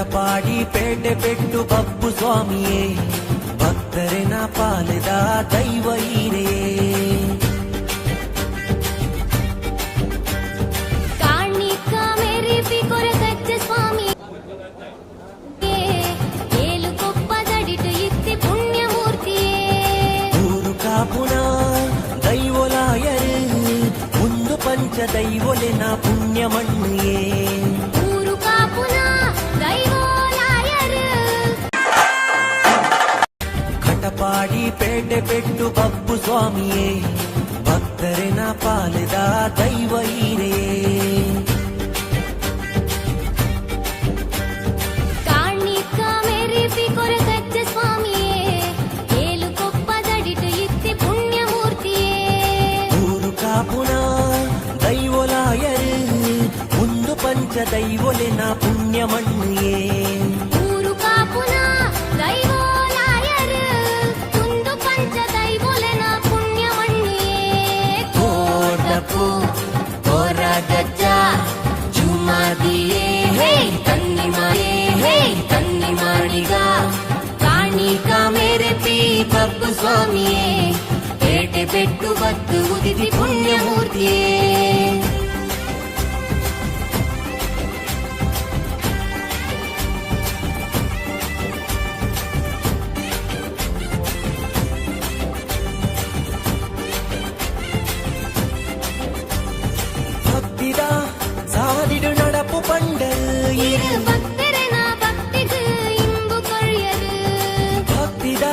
ಕಟಪಾಡಿ ಪೇಟೆ ಪೆಟ್ಟು ಬಪ್ಪು ಸ್ವಾಮಿಯೇ ಭಕ್ತರಿನ ಪಾಲಿದ ದೈವ ಹೀರೇ ಕಾಣಿಕ ಮೇರಿಪಿ ಕೊರಗಜ್ಜ ಸ್ವಾಮಿ ಏಳು ಕೊಪ್ಪದಡಿಟು ಇತ್ತಿ ಪುಣ್ಯಮೂರ್ತಿಯೇ ಊರು ಕಾಪುನ ದೈವಲಾಯರು ಒಂದು ಪಂಚ ದೈವಲೆನ ಪುಣ್ಯ ಮಣ್ಣಿಯೇ ಊರು ಕಾಪುನ ದೈವಲಾಯರು ಕಟಪಾಡಿ ಪೇಟೆ ಪೆಟ್ಟು ಬಪ್ಪು ಸ್ವಾಮಿಯೇ ಭಕ್ತರಿನ ಪಾಲಿದ ದೈವ ಹೀರೇ ಕಾಣಿಕ ಮೇರಿಪಿ ಕೊರಗಜ್ಜ ಸ್ವಾಮಿಯೇ ಏಳು ಕೊಪ್ಪದಡಿಟು ಇತ್ತಿ ಪುಣ್ಯಮೂರ್ತಿಯೇ ಊರು ಕಾಪುನ ದೈವಲಾಯರು ಒಂದು ಪಂಚ ದೈವಲೆನ ಪುಣ್ಯ ಮಣ್ಣಿಯೇ ಊರು ಕಾಪುನ ದೈವಲಾಯರು ಒಂದು ಪಂಚ ದೈವಲೆನ ಪುಣ್ಯಮಣ್ಣಿಯೇ ಕೋಟಪ್ಪು ಕೊರಗಜ್ಜ ಜುಮಾದಿಯೇ ಹೇ ತನ್ನಿ ಮಾಯೇ ಹೇ ತನ್ನಿ ಮಾಡಿಗ ಕಾಣಿಕ ಮೇರೆ ಪೀ ಬಪ್ಪು ಸ್ವಾಮಿಯೇ ಪೇಟೆ ಪೆಟ್ಟು ಬತ್ತು ಉದಿದಿ ಪುಣ್ಯಮೂರ್ತಿಯೇ ಭಕ್ತಿದ ಸಾದಿಡು ನಡಪು ಪಂಡಲ್ இரு பக்தரன பக்திக்கு இன்பு கொழியது ಭಕ್ತಿದ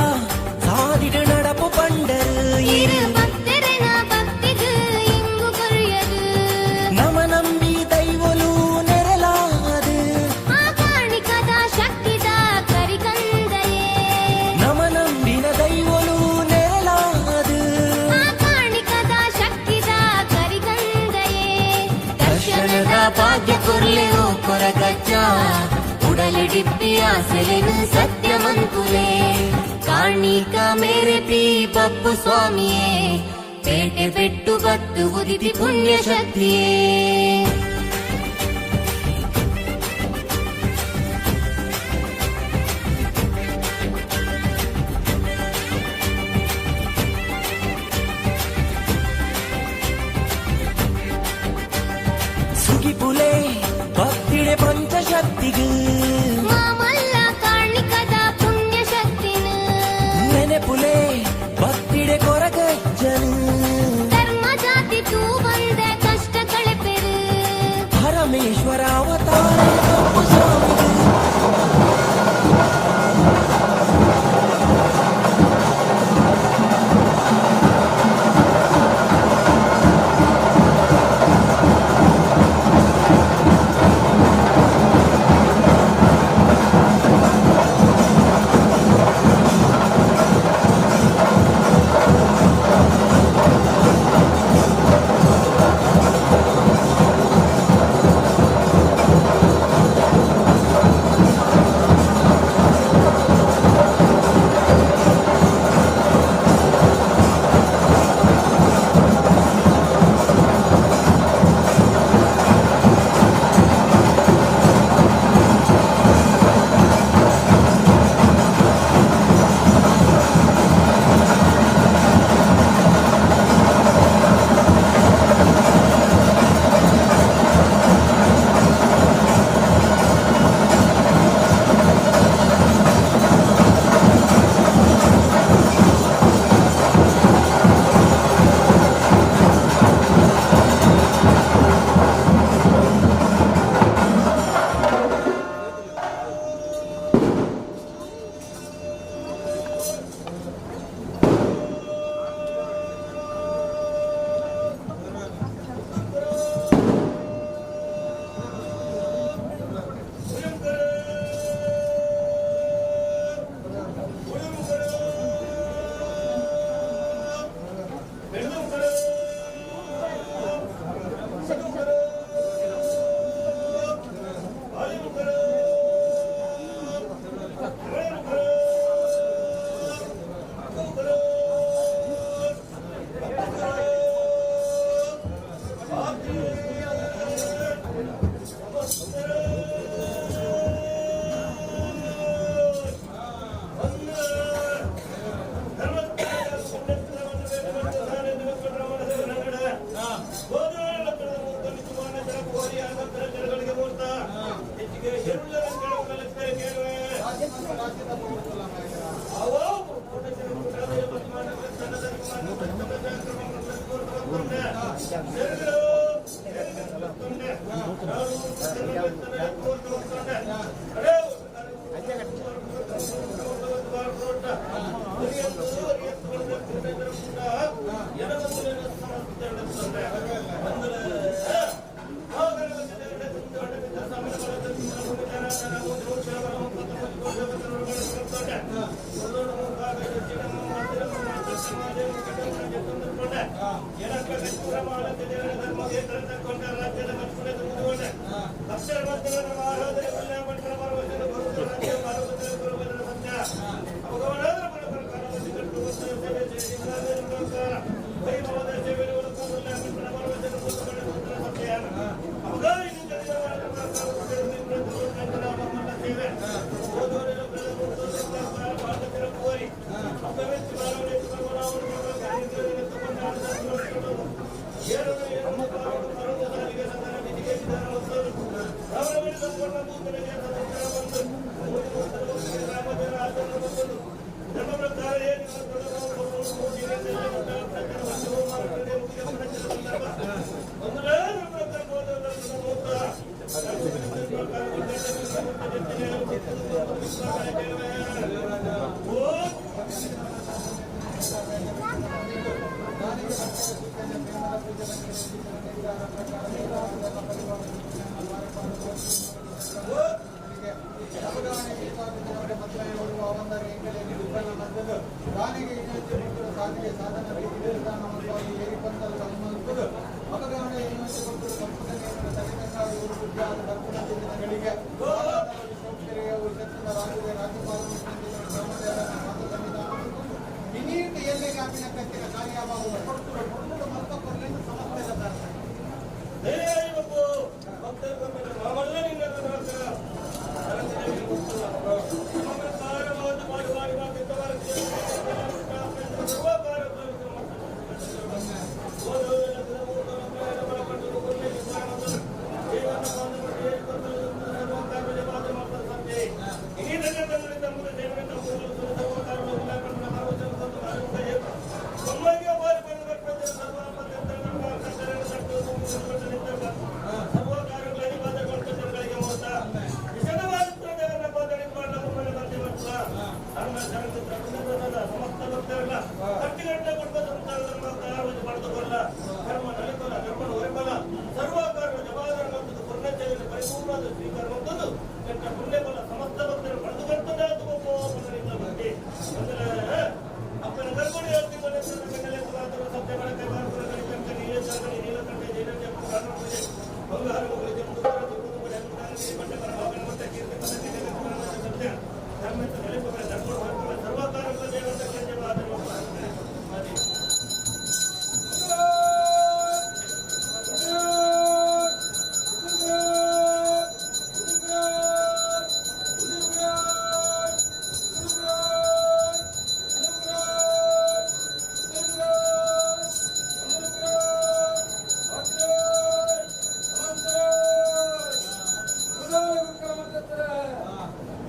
ಸಾದಿಡು ನಡಪು ಪಂಡಲ್ இரு பக்தரன பக்திக்கு இன்பு கொழியது ನಮ ನಂಬಿ ದೈವಲು ನೆರಲಾದು ಆ ಕಾಣಿಕದ ಶಕ್ತಿದ ಕರಿಕಂದಯೇ ನಮ ನಂಬಿನ ದೈವಲು ನೆರಲಾದು ಆ ಕಾಣಿಕದ ಶಕ್ತಿದ ಕರಿಕಂದಯೇ ದರ್ಶನದ ಭಾಗ್ಯ ಕೊರ್ಲೆ ಓ ಕೊರಗಜ್ಜ ಉಡಲಿಡಿಪ್ಪಿ ಆಸೆಲೆನು ಸತ್ಯವಂತುಲೇ ಕಾಣಿಕ ಮೇರೆ ಪೀ ಬಪ್ಪು ಸ್ವಾಮಿಯೇ ಪೇಟೆ ಪೆಟ್ಟು ಬತ್ತು ಉದಿತಿ ಪುಣ್ಯ ಶಕ್ತಿಯೇ ಸುಗಿಪುಲೆ ಭಕ್ತಿಡೆ ಪಂಚಶಕ್ತಿಗೂ ಮಾಮಲ್ಲ ಕಾಣಿಕದ ಪುಣ್ಯ ಶಕ್ತಿನ ನೆನೆಪುಲೆ ಭಕ್ತಿಡೆ ಕೊರಗಜ್ಜನು ಧರ್ಮ ಜಾತಿ ತೂ ಬಂದ ಕಷ್ಟ ಕಳೆಪೆರು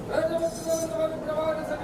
ರಾಜಮುಖ್ಯಮಂತ್ರಿ ಪ್ರವಾಸ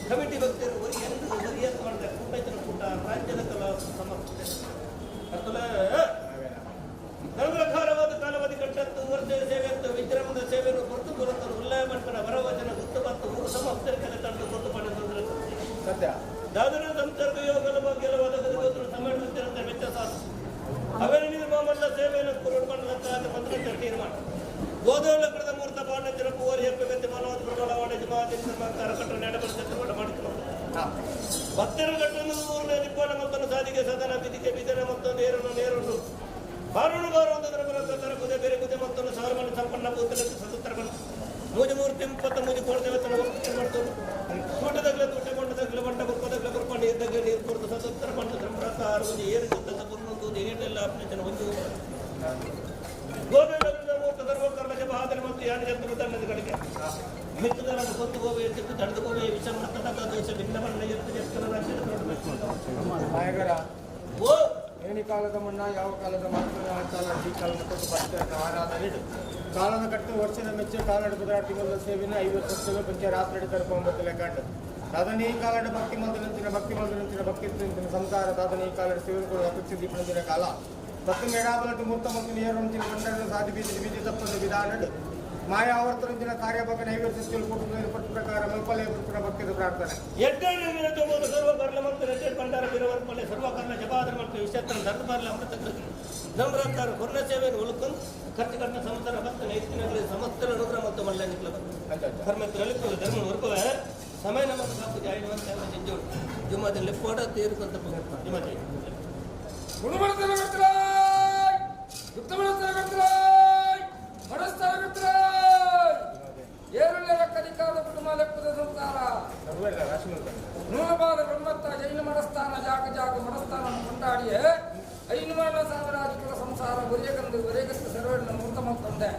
ಕಮಿಟಿ ಭಕ್ತರು ಸರಿಯಾದ ಮಾಡ್ತಾರೆ ಕೂಟ ಕೂಟ ರಾಜ್ಯದ ಕಲಾ ಸಮರ್ಪಣೆ ಧರ್ಮಕಾರವಾದ ಕಾಲಾವಧಿ ಕಟ್ಟತ್ತು ವರ್ಷದ ಸೇವೆಯತ್ತು ವಿಜೃಂಭದ ಸೇವೆಯನ್ನು ಹೊರತು ಬರುತ್ತದೆ ಉಲ್ಲಯ ಮಾಡ್ತಾರೆ ವರವಚನ ಗುತ್ತು ಮತ್ತು ಮೂರು ಸಮರ್ಥರಿಕೆಲ್ಲ ತಂದು ಗೊತ್ತು ಮಾಡಿದ್ರೆ ಸತ್ಯ ದಾದರ ಸಂಸರ್ಗ ಯೋಗದ ಬಗ್ಗೆ ಒದಗದ ಸಮಾಜ ಸಾಧ್ಯ ಮಂತ್ರ ತೀರ್ಮಾನ ಗೋಧೋಳ ಕಳೆದ ಮುಹೂರ್ತ ಪಾಂಡ ತಿರಪ್ಪು ಓರಿ ಹೆಪ್ಪೆ ಬೆತ್ತೆ ಮಾನವಾದ ಪ್ರಬಲ ವಾಡ ಜಮಾತಿ ಸರ್ಕಾರ ಕಟ್ಟಡ ನಡೆಬಡಿಸಿದ ಮಾಡಿಕೊಂಡು ಭಕ್ತರ ಕಟ್ಟನ್ನು ಮೂರನೇ ನಿಪ್ಪಾಣ ಮತ್ತೊಂದು ಸಾಧಿಗೆ ಸದನ ಬಿದಿಗೆ ಬಿದರೆ ಮತ್ತೊಂದು ನೇರನ್ನು ಬಾರುಣು ಬಾರುವುದರ ಬರತರ ಕುದೆ ಬೇರೆ ಕುದೆ ಮತ್ತೊಂದು ಸಾವಿರ ಮಂದಿ ಸಂಪನ್ನ ಭೂತಲಕ್ಕೆ ಸದುತ್ತರ ಬಂದು ಮೂಜಿ 23 ಕೋಟಿ ದೇವತನ ಮಾಡ್ತಾರೆ ತೋಟದಾಗಲೇ ತೋಟಗೊಂಡದಾಗಲೇ ಬಂಡ ಬುಕ್ಕದಾಗಲೇ ಬರ್ಕೊಂಡು ಇದ್ದಾಗ ನೀರು ಕೊಡ್ತು ಸದುತ್ತರ ಬಂದು ಧರ್ಮರಾತ ಆರುವುದು ಏರು ಜೊತೆ ಪೂರ್ಣೊಂದು ಏನೆಲ್ಲ ಅಪ್ನೇಜನ ಒಂದು ಗೋಧೂರದ ಮೂರ್ತ ಸರ್ವಕರ್ಣ ಜಪ ಆದರೆ ಮತ್ತು ಯಾರು ಜಂತು ತಂಡದ ಕಡೆಗೆ ಮಿತ್ತದ ಕೊತ್ತು ಗೋವೆ ಎತ್ತು ತಡೆದು ಗೋವೆ ವಿಷ ಮತ್ತದ ದೋಷ ಭಿನ್ನ ಬಣ್ಣ ಎತ್ತು ಎತ್ತರ ರಾಜ್ಯದ ಓ ಏನಿ ಕಾಲದ ಮಣ್ಣ ಯಾವ ಕಾಲದ ಮಾತ್ರ ಆ ಕಾಲ ಈ ಕಾಲದ ಕೊಟ್ಟು ಬರ್ತಾರೆ ಆರಾಧನೆ ಕಾಲದ ಕಟ್ಟು ವರ್ಷದ ಮೆಚ್ಚ ಕಾಲದ ಕುದುರ ತಿಂಗಳ ಸೇವಿನ 50 ವರ್ಷದ ಪಂಚ ರಾತ್ರಿ ತರ್ಕೊಂಬತ್ತು ಲೆಕ್ಕಂಡು ಸಾಧನೆ ಈ ಕಾಲದ ಭಕ್ತಿ ಮಂದಿರಂತಿನ ಭಕ್ತಿ ಸಂಸಾರ ಸಾಧನೆ ಈ ಕಾಲದ ಸೇವಕರು ಅಪೇಕ್ಷೆ ದೀಪನದಿನ ಕಾಲ ಭಕ್ತಿ ಮೇಡಾಬಲಟ್ಟು ಮೂರ್ತ ಮತ್ತು ನೇರಂತಿನ ಮಂಡಲ ಸಾಧಿ ಬೀದಿ ತಪ್ಪದ ವಿಧಾನ ಮಾಯ ಆವರ್ತನಂತಿನ ಕಾರ್ಯಭಾಗ ನೈವೇದ್ಯದಲ್ಲಿ ಕೊಟ್ಟು ಪಟ್ಟು ಪ್ರಕಾರ ಮಲ್ಪಲೆ ಪುತ್ರ ಭಕ್ತಿದ ಪ್ರಾರ್ಥನೆ ಎಡ್ಡನೇ ನಿರತಮೋದ ಸರ್ವಕರ್ಣ ಮತ್ತು ರೆಡ್ಡೆಡ್ ಭಂಡಾರ ಬಿರವರ್ಪಲೆ ಸರ್ವಕರ್ಣ ಜಪಾದರ ಮತ್ತು ವಿಷಯತನ ಧರ್ಮಬಾರ್ಲ ಅಮೃತಕೃತಿ ನಮ್ರತ್ತಾರ ಕೊರ್ಣ ಸೇವೆಯನ್ನು ಉಳುಕೊಂಡು ಖರ್ಚು ಕಟ್ಟ ಸಮಸ್ತರ ಮತ್ತು ನೈತಿಕಗಳಲ್ಲಿ ಸಮಸ್ತರ ನುಗ್ರ ಮತ್ತು ಮಲ್ಲ ನಿಕ್ಲ ಧರ್ಮದಲ್ಲಿ ಧರ್ಮ ವರ್ಗವ ಸಮಯ ನಮಗೆ ಸಾಕು ಜಾಯಿನವಂತ ಜಿಂಜೋಡು ಜುಮ್ಮದಲ್ಲಿ ಫೋಟ ತೀರ್ಕೊಂತ ಜುಮ್ಮದಿ ಏರುಳ್ಳ ಕುಟುಂಬ ಲೆಕ್ಕದ ಸಂಸಾರ ನೂಲಪಾದ ಬ್ರಹ್ಮತ್ತ ಜೈನ ಮನಸ್ಥಾನ ಜಾಗ ಮನಸ್ಥಾನ ಕೊಂಡಾಡಿಯೇ ಐನು ಮಾಡ ಸಾವಿರಾಧಿಕರ ಸಂಸಾರ ಒರೆಗಂದು ಸರ್ವಣ್ಣ ಮೂರ್ತ ಮೊತ್ತೊಂದೆ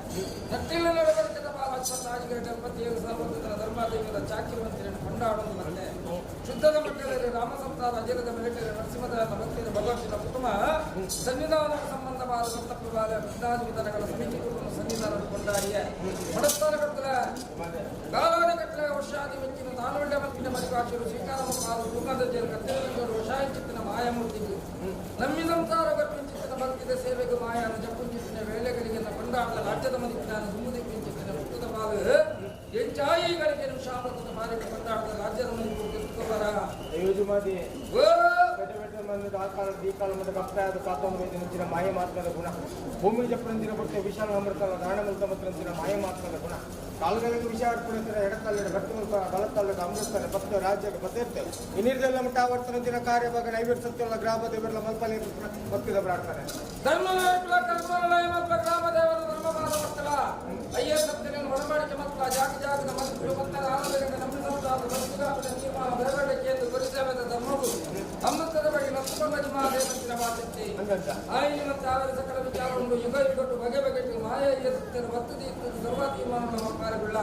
ನಟ್ಟಿಲ್ಲ ನಡವಳಿಕೆದ ಬಾಲ ಅಶ್ವತ್ಥಾಜಿಗರ 77 ಸರ್ವೋತ್ತಮ ಧರ್ಮಾದೇವಿಗಳ ಚಾಕಿರುವಂತಿರನ್ನು ಕೊಂಡಾಡುವುದು ಬಂದೆ ಶುದ್ಧದ ಮಟ್ಟದಲ್ಲಿ ರಾಮ ಸಂಸಾರ ಅಜರದ ಮೆರಟಿನ ನರಸಿಂಹದವರ ಭಕ್ತಿಯ ಭಗವಂತನ ಕುಟುಂಬ ಸನ್ನಿಧಾನಕ್ಕೆ ಸಂಬಂಧವಾದ ಕರ್ತವ್ಯವಾದ ವಿಧಾನಗಳ ಸಮಿತಿಗಳನ್ನು ಸನ್ನಿಧಾನವನ್ನು ಕೊಂಡಾಡಿಯೇ ಮನಸ್ಥಾನ ಕಟ್ಟಲ ಕಾಲಾದ ಕಟ್ಟಲ ವರ್ಷಾದಿ ವೆಚ್ಚಿನ ತಾನೊಳ್ಳೆ ಮತ್ತಿನ ಮರಿಕಾಶರು ಸ್ವೀಕಾರ ಮತ್ತು ಭೂಮಧ್ಯರು ಕತ್ತಲೆಗಳು ವಶಾಯಿಚಿತ್ತಿನ ಮಾಯಾಮೂರ್ತಿಗೆ ನಮ್ಮಿ ಸಂಸಾರ ಗರ್ಭಿಂಚಿತ್ತಿನ ಭಕ್ತಿದ ಸೇವೆಗೆ ಮಾಯಾನ ಜಪ್ಪುಂಚಿತ್ತಿನ ವೇಳೆಗಳಿಗೆ ಕೊಂಡಾಡಲ ರಾಜ್ಯದ ಮಂದಿ ನಾನು ದುಮ್ಮದಿ ಪಿಂಚಿತ್ತಿನ ಮುಕ್ತದ ಬಾಲು ಎಂಚಾಯಿಗಳಿಗೆ ಶಾಮದ ಮಾರಿಗೆ ಕೊಂಡಾಡದ ರಾಜ್ಯದ ಮಂದಿ ಬರ ಯೋಜುಮಾದಿ ಆ ಕಾಲದ ಈ ಕಾಲ ಮತ್ತು ಭಕ್ತಾದ ಕಾತೊಂಬೈದು ನಂಚಿನ ಮಾಯ ಮಾತ್ರದ ಗುಣ ಭೂಮಿ ಜಪ್ಪರಂತಿನ ಕೊಟ್ಟೆ ವಿಶಾಲ ಅಮೃತನ ದಾನಮಂತ ಮಂತ್ರಂತಿನ ಮಾಯ ಮಾತ್ರದ ಗುಣ ಕಾಲಗಳಿಗೆ ವಿಷಯ ಅರ್ಪಣೆ ಎಡತಲ್ಲದ ಭಕ್ತಮಂತ ಬಲತಲ್ಲದ ಅಮೃತನ ಭಕ್ತ ರಾಜ್ಯಕ್ಕೆ ಬತ್ತಿರ್ತೇವೆ ಇನ್ನಿರ್ದೆಲ್ಲ ಮುಟ್ಟ ಆವರ್ತನಂತಿನ ಕಾರ್ಯಭಾಗ ನೈವೇದ್ಯ ಸತ್ಯಲ್ಲ ಗ್ರಾಮ ದೇವರ ಮಲ್ಪಲೆ ಭಕ್ತಿದ ಪ್ರಾರ್ಥನೆ ಧರ್ಮಲಯ ಕರ್ಮಲಯ ಮತ್ತು ಗ್ರಾಮ ದೇವರ ಧರ್ಮವಾದ ಮಕ್ಕಳ ಅಯ್ಯ ಸತ್ಯಗಳನ್ನು ಒಡಂಬಡಿಕೆ ಮಕ್ಕಳ ಜಾಗದ ಮಕ್ಕಳು ಮಕ್ಕಳ ಆನಂದದಿಂದ ನಮ್ಮ ಸಂಸಾರ ಭಕ್ತಿಗಾಪದ ನಿರ್ಮಾಣ ಬೆರಗಡಿಕೆ ಎಂದು ಗುರುಸೇವೆದ ಧರ್ಮವು ಅಮೃತದ ಬಳಿ ನಷ್ಟಪದ ಮಹಾದೇವನ ಮಾತಕ್ಕೆ ಆಯ್ಲಿ ಮತ್ತು ಅವರ ಸಕಲ ವಿಚಾರವನ್ನು ಯುಗಟ್ಟು ಬಗೆಬಗೆಟ್ಟು ಮಾಯ ಸತ್ಯದ ಭಕ್ತಿ ಸರ್ವ ತೀರ್ಮಾನಗಳ ಕಾರ್ಯಗಳ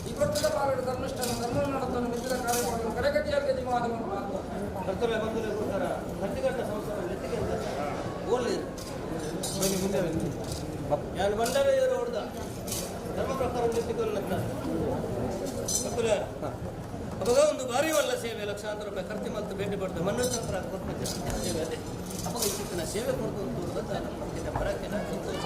ಈ ಕೊಟ್ಟದ ಪಾಲದ ಧರ್ಮಿಷ್ಠನ ಧರ್ಮ ನಡೆತನ್ನು ಮಿತ್ರ ಕಾರ್ಯಗಳನ್ನು ಕಡೆಗಟ್ಟಿಯಾಗಿ ಗತಿಮಾದವನ್ನು ಮಾತು ಕರ್ತವ್ಯ ಬಂಧುಗಳ ಪ್ರಕಾರ ಖರ್ಚುಗಟ್ಟ ಸಂಸಾರ ನೆತ್ತಿಗೆ ಅಂತ ಓಲಿ ನಾನು ಬಂಡಾರ ಇವರು ಹೊಡೆದ ಧರ್ಮ ಪ್ರಕಾರ ನೆತ್ತಿಕೊಳ್ಳತ್ತ ಅವಾಗ ಒಂದು ಭಾರಿ ಒಳ್ಳ ಸೇವೆ ಲಕ್ಷಾಂತರ ರೂಪಾಯಿ ಖರ್ಚು ಮತ್ತು ಭೇಟಿ ಕೊಡ್ತೇವೆ ಮನ್ನೋತ್ತರ ಕೊಟ್ಟು ಸೇವೆ ಅದೇ ಅವಾಗ ಇತ್ತಿನ ಸೇವೆ ಕೊಡ್ತು ಅಂತ ನಮ್ಮ ಬರಕ್ಕೆ ಸಂತೋಷ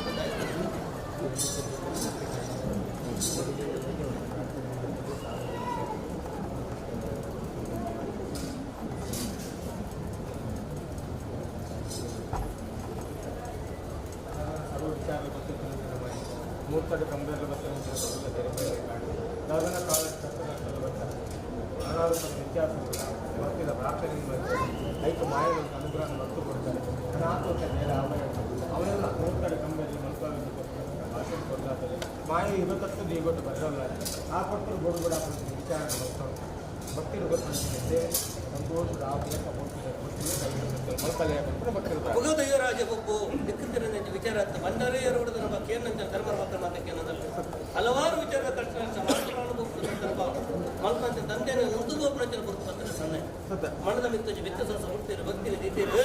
ಮೂರ್ತದ ಕಂಬೆಲ್ಲ ಬರ್ತದೆ ಸಾಧನ ಕಾಲ ವ್ಯತ್ಯಾಸ ಭಕ್ತಿದ ಪ್ರಾರ್ಥನೆಯಿಂದ ಐದು ಮಾಯಗಳನ್ನು ಅನುಗ್ರಹ ಮತ್ತು ಕೊಡ್ತಾರೆ ಅನಾಥೋಟ ನೇರ ಅವನೆಲ್ಲ ಮೂರ್ತದ ಕಂಬೆಯಲ್ಲಿ ಮಲ್ಕೊಳ್ಳೋದು ಭಾಷೆ ಕೊಡ್ತಾರೆ ಮಾಯ ಇವತ್ತದ್ದು ಈಗೊಟ್ಟು ಬರೋಲ್ಲ ಆ ಕೊಟ್ಟರು ಬಡುಬಡ ವಿಚಾರ ಭಕ್ತಿ ಗೊತ್ತಿದೆ ಸಂತೋಷದ ರಾಜ ಒಬ್ಬು ದಿಕ್ಕಂತಿನ ವಿಚಾರ ಅಂತ ಬಂಡಾರೆಯರೋಡ ಬಗ್ಗೆ ಏನಂತ ಧರ್ಮ ಮಾತಕ್ಕೆ ಅನ್ನೋದಲ್ಲ ಹಲವಾರು ವಿಚಾರ ಮಲ್ಪಂತ ತಂದೆನ ನುಗ್ಗುಗೋಪುರ ಬರುತ್ತಾರೆ ಸೊನ್ನೆ ಮನದ ಮಿತ್ತಜಿ ವಿತ್ತಸ ಹುಡ್ತೀರು ಭಕ್ತಿ ರೀತಿಯಲ್ಲಿ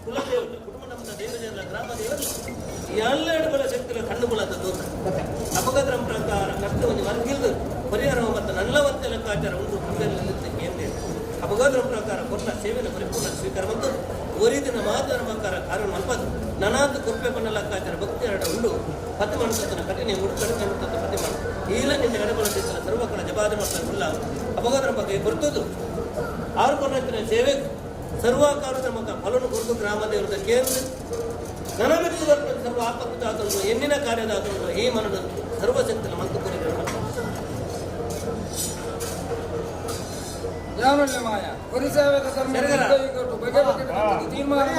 ಕುಲದೇವರು ಕುಟುಂಬ ನಮ್ಮ ದೇವಜನ ಗ್ರಾಮ ದೇವರು ಎಲ್ಲೆರಡು ಬಲ ಶಕ್ತಿಗಳ ಕಣ್ಣುಗಳಾದ ದೋಷ ಅಪಘಾತ ಪ್ರಕಾರ ಕಷ್ಟ ಒಂದು ವರ್ಗಿಲ್ದು ಪರಿಹಾರ ಮತ್ತು ನಲ್ಲವಂತ ಲೆಕ್ಕಾಚಾರ ಒಂದು ಕುಂಬೆಯಲ್ಲಿ ಕೇಂದ್ರ ಅಪಘಾತ ಪ್ರಕಾರ ಕೊಟ್ಟ ಸೇವೆನ ಪರಿಪೂರ್ಣ ಸ್ವೀಕಾರ ಮತ್ತು ಒರಿದಿನ ಮಾಧರ್ಮಕಾರ ಕಾರಣ ಅಲ್ಪದು ನನಾದು ಕೊಪ್ಪೆ ಬಣ್ಣ ಲೆಕ್ಕಾಚಾರ ಭಕ್ತಿ ಎರಡು ಉಂಡು ಪತಿ ಮಾಡುತ್ತ ಕಠಿಣ ಉಡುಕಡಿಕೆ ಪ್ರತಿ ಮಾಡು ಈಲ ನಿನ್ನ ಎಡಗೊಳಿಸಿದ ಸರ್ವಕಲ ಜಪಾದ ಮಾಡ್ತಾರಲ್ಲ ಅಪಘಾತ ಬಗ್ಗೆ ಬರ್ತದ್ದು ಆರು ಕೊಟ್ಟಿನ ಸೇವೆ ಸರ್ವಾಕಾರದ ಮಕ್ಕ ಫಲನು ಕೊಟ್ಟು ಗ್ರಾಮ ದೇವರದ ಕೇಂದ್ರ ನನಮಿತ್ತು ಬರ್ಪದ ಸರ್ವ ಆಪತ್ತಾತಂದು ಎನ್ನಿನ ಕಾರ್ಯದಾತಂದು ಈ ಮನದ ಸರ್ವಶಕ್ತಿನ ಮಂತು ಕುರಿಗಳು ಯಾವಲ್ಲ ಮಾಯ ಪರಿಸರದ ಧರ್ಮ ಬಗೆ ಬಗೆ ತೀರ್ಮಾನ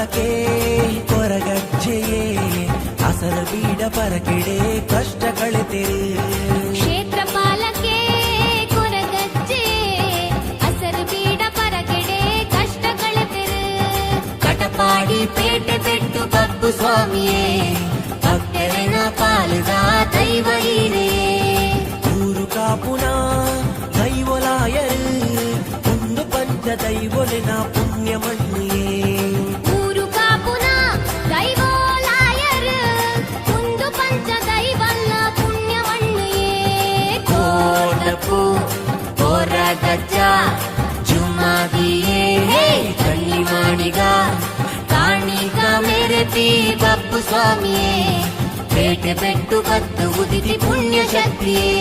ಪಾಲಕೆ ಕೊರಗಜ್ಜೆಯೇ ಅಸರ ಬೀಡ ಪರಕೆಡೆ ಕಷ್ಟ ಕಳೆತೆರು ಕ್ಷೇತ್ರಪಾಲಕೆ ಕೊರಗಜ್ಜೆ ಅಸರು ಬೀಡ ಪರಗೆಡೆ ಕಷ್ಟ ಕಳೆತೆರು ಕಟಪಾಡಿ ಪೇಟೆ ಪೆಟ್ಟು ಬಪ್ಪು ಸ್ವಾಮಿಯೇ ಭಕ್ತರನ ಪಾಲದ ದೈವ ಹೀರೇ ಊರು ಕಾಪುನ ದೈವಲಾಯರು ಒಂದು ಪಂಚ ದೈವಲಿನ ಪುಣ್ಯ ಮಣ್ಣಿಯೇ ಊರು ಕಾಪುನ ದೈವೋಲಾಯರು ಒಂದು ಪಂಚ ದೈವಲ್ಲ ಪುಣ್ಯವಣ್ಣೆಯೇ ಕೋಟಪು ಕೊರಗಜ್ಜ ಜುಮ್ಮಾದಿಯೇ ಕಣ್ಣಿ ಮಾಡಿಗ ಕಾಣಿಗ ಮೆರೆತಿ ಬಪ್ಪು ಸ್ವಾಮಿಯೇ ಪೇಟೆ ಪೆಟ್ಟು ಕತ್ತು ಉದಿತಿ ಪುಣ್ಯ ಶಕ್ತಿಯೇ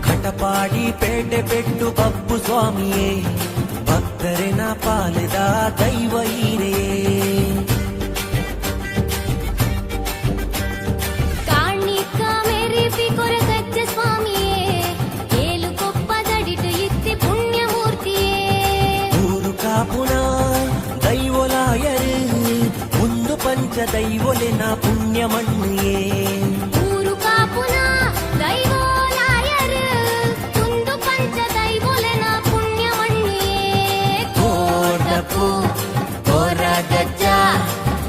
ಕಟಪಾಡಿ ಪೇಟೆ ಪೆಟ್ಟು ಬಪ್ಪು ಸ್ವಾಮಿಯೇ ಭಕ್ತರಿನ ಪಾಲದ ದೈವ ಹೀರೇ ಕಾಣಿಕ ಮೆರಿಪಿ ಕೊರಗಜ್ಜೆ ಸ್ವಾಮಿಯೇ ಏಳು ಕೊಪ್ಪದಡಿಟು ಇತ್ತಿ ಪುಣ್ಯಮೂರ್ತಿಯೇ ಊರು ಕಾಪುನ ದೈವಲಾಯರು ಒಂದು ಪಂಚ ದೈವಲಿನ ಪುಣ್ಯ ಮಣ್ಣಿಯೇ ಊರು ಕಾಪುನ ದೈವೋಲಾಯರು ಒಂದು ಪಂಚ ದೈವೊಲೆನ ಪುಣ್ಯವಣ್ಣೆಯೇ ಕೋಟಪು ಕೊರಗಜ್ಜ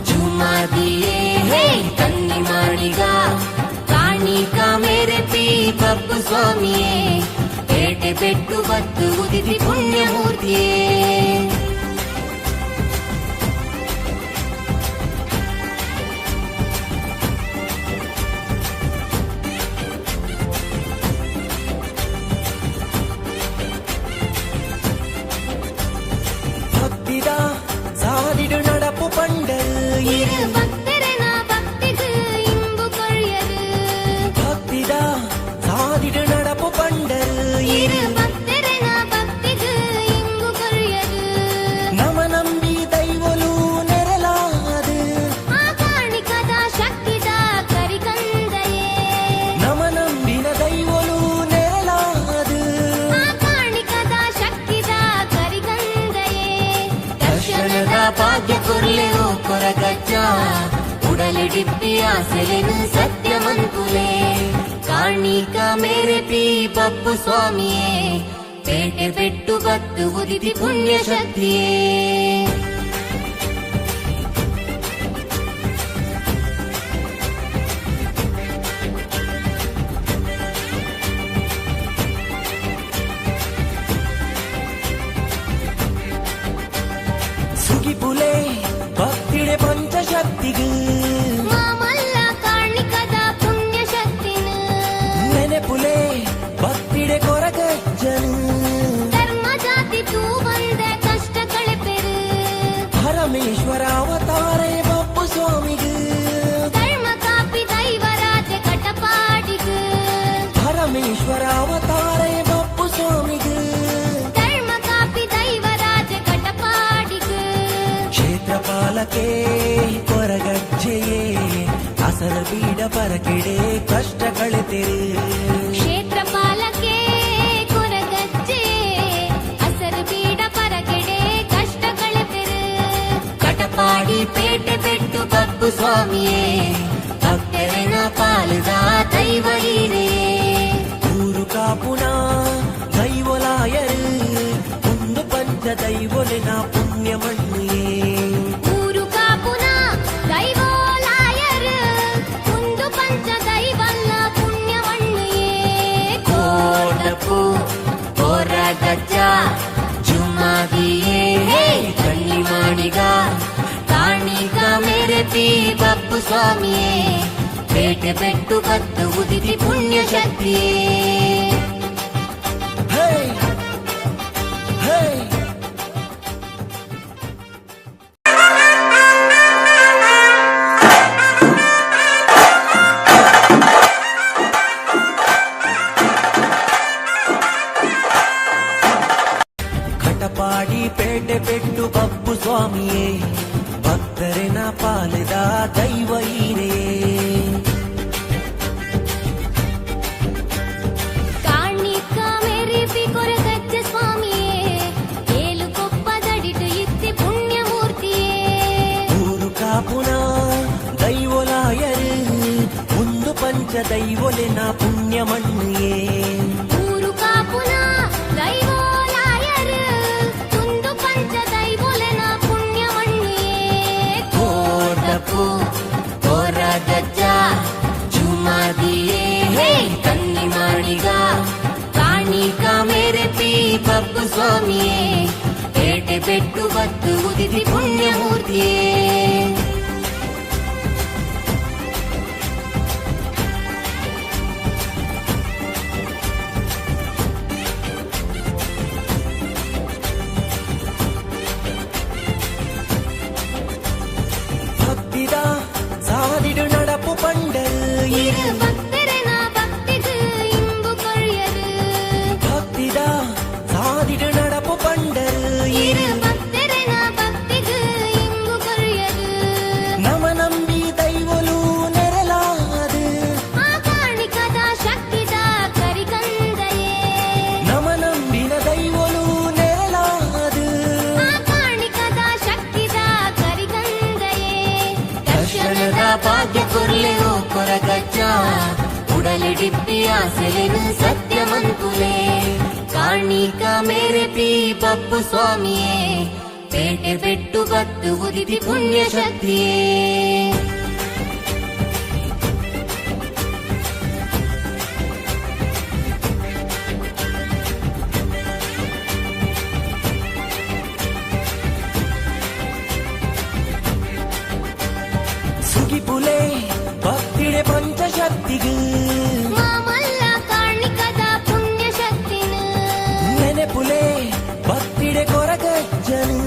ಜುಮ್ಮಾದಿಯೇ ಕಣ್ಣಿ ಮಾಡಿಗ ಕಾಣಿಕ ಮೆರೆತಿ ಬಪ್ಪು ಸ್ವಾಮಿಯೇ ಪೇಟೆ ಪೆಟ್ಟು ಬತ್ತು ಉದಿತಿ ಪುಣ್ಯ ಮೂರ್ತಿಯೇ ಭಕ್ತಿದ ಸಾದಿಡು ನಡಪು ಪಂಡಲ್ இரு பக்தரன பக்திக்கு இன்பு கொள்யது ಭಕ್ತಿದ ಸಾದಿಡು ನಡಪು ಪಂಡಲ್ இரு பக்தரன பக்திக்கு இன்பு கொள்யது ನಮ ನಂಬಿ ದೈವಲು ನೆರಲಾದು ಆ ಕಾಣಿಕದ ಶಕ್ತಿದ ಕರಿಕಂದಯೇ ನಮ ನಂಬಿನ ದೈವಲು ನೆರಲಾದು ಆ ಕಾಣಿಕದ ಶಕ್ತಿದ ಕರಿಕಂದಯೇ ದರ್ಶನದ ಭಾಗ್ಯ ಕೊರ್ಲೆವು ಕೊರಗಜ್ಜ ಉಡಲಿಡಿಪ್ಪಿ ಆಸೆಲೆನು ಸತ್ಯವಂತುಲೆ ಕಾಣಿಕ ಮೇರೆಪಿ ಬಪ್ಪು ಸ್ವಾಮಿಯೇ ಪೇಟೆ ಪೆಟ್ಟು ಬತ್ತು ಉದಿತಿ ಪುಣ್ಯ ಶಕ್ತಿಯೇ ಮಾಮಲ್ಲ ಕಾಣಿಕದ ಪುಣ್ಯ ಶಕ್ತಿನ ನೆನೆಪುಲೆ ಭಕ್ತಿಡೆ ಕೊರಗಜ್ಜನು ಧರ್ಮ ಜಾತಿ ತೂ ಬಂದ ಕಷ್ಟ ಕಳೆಪೆರು ಪರಮೇಶ್ವರ ಅವತಾರೇ ಬಪ್ಪು ಸ್ವಾಮಿಗೆ ಧರ್ಮ ಕಾಪಿ ದೈವರಾಜ ಕಟಪಾಡಿಗೆ ಪರಮೇಶ್ವರ ಅವತಾರೇ ಬಪ್ಪು ಸ್ವಾಮಿಗೆ ಧರ್ಮ ಕಾಪಿ ದೈವರಾಜ ಕಟಪಾಡಿಗೆ ಕ್ಷೇತ್ರಪಾಲಕೆ ಕೊರಗಜ್ಜೆಯೇ ಅಸಲ ಬೀಡ ಪರಕೆಡೆ ಕಷ್ಟ ಕಳೆತೆರೆ ಕ್ಷೇತ್ರಪಾಲಕೆ ಕೊರಗಜ್ಜೆ ಅಸರು ಬೀಡ ಪರಗೆಡೆ ಕಷ್ಟ ಕಳೆಪೆರು ಕಟಪಾಡಿ ಪೇಟೆ ಪೆಟ್ಟು ಬಪ್ಪು ಸ್ವಾಮಿಯೇ ಭಕ್ತರನ ಪಾಲದ ದೈವಲೀರೇ ಊರು ಕಾಪುನ ದೈವಲಾಯರು ಒಂದು ಪಂಚ ದೈವಲಿನ ಪುಣ್ಯ ಮಣ್ಣಿಯೇ ಊರು ಕಾಪುನ ದೈವೋಲಾಯರು ಒಂದು ಪಂಚ ದೈವಲ್ಲ ಪುಣ್ಯವಣ್ಣಿಯೇ ಕೋಟಪು ಕೊರಗಜ್ಜ ಜುಮ್ಮಾದಿಯೇ ಕಣ್ಣಿ ಮಾಡಿಗ ಕಾಣಿಗ ಮೆರೆಪಿ ಬಪ್ಪು ಸ್ವಾಮಿಯೇ ಪೇಟೆ ಪೆಟ್ಟು ಬತ್ತು ಉದಿತಿ ಪುಣ್ಯ ಶಕ್ತಿಯೇ ಹೇ ಹೇ ಕಟಪಾಡಿ ಪೇಟೆ ಪೆಟ್ಟು ಬಪ್ಪು ಸ್ವಾಮಿಯೇ ಭಕ್ತರಿನ ಪಾಲದ ದೈವ ಈರೇ ಕಾಣಿಕ ಮೆರಿಪಿ ಕೊರಗಜ್ಜ ಸ್ವಾಮಿಯೇ ಏಳು ಕೊಪ್ಪದಡಿಟು ಇತ್ತಿ ಪುಣ್ಯಮೂರ್ತಿಯೇ ಊರು ಕಾಪುನ ದೈವಲಾಯರು ಒಂದು ಪಂಚ ದೈವಲಿನ ಪುಣ್ಯ ಮಣ್ಣಿಯೇ ಊರು ಕಾಪುನ ದೈವೋಲಾಯರು ಒಂದು ಪಂಚ ದೈವೋಲೆನ ಪುಣ್ಯವಣ್ಣಿಯೇ ಕೋಟಪು ಕೊರಗಜ್ಜ ಜುಮ್ಮಾದಿಯೇ ಕಣ್ಣಿ ಮಾಡಿಗ ಕಾಣಿಕ ಮೆರೆಪಿ ಬಪ್ಪು ಸ್ವಾಮಿಯೇ ಪೇಟೆ ಪೆಟ್ಟು ಬತ್ತು ಉದಿತಿ ಪುಣ್ಯ ಮೂರ್ತಿಯೇ ಭಕ್ತಿದ ಸಾದಿಡು ನಡಪು ಪಂಡರು இரு பக்தரன பக்திக்கு இன்பு கொழியது ಭಕ್ತಿದ ಸಾದಿಡು ನಡಪು ಪಂಡರು இரு பக்தரன பக்திக்கு இன்பு கொழியது ನಮ ನಂಬಿ ದೈವಲು ನೆರಲಾದು ಆ ಕಾಣಿಕದ ಶಕ್ತಿದ ಕರಿಗಂದಯೇ ನಮ ನಂಬಿನ ದೈವಲು ನೆರಲಾದು ಆ ಕಾಣಿಕದ ಶಕ್ತಿದ ಕರಿಗಂದಯೇ ದರ್ಶನದ ಭಾಗ್ಯ ಕೊರ್ಲೆರೋ ಕೊರಗಜ್ಜ ಉಡಲಿಡಿಪ್ಪಿ ಆಸೆಲೆನು ಸತ್ಯಮಂತುಲೆ ಕಾಣಿಕ ಮೇರೆಪಿ ಬಪ್ಪು ಸ್ವಾಮಿಯೇ ಪೇಟೆ ಪೆಟ್ಟು ಬತ್ತು ಉದಿತಿ ಪುಣ್ಯ ಶಕ್ತಿಯೇ ಸುಗಿಪುಲೆ ಭಕ್ತಿಡೆ ಪಂಚಶಕ್ತಿಗೆ ಮಾಮಲ್ಲ ಕಾಣಿಕದ ಪುಣ್ಯ ಶಕ್ತಿನ ನೆನೆಪುಲೆ ಭಕ್ತಿಡೆ ಕೊರಗಜ್ಜನು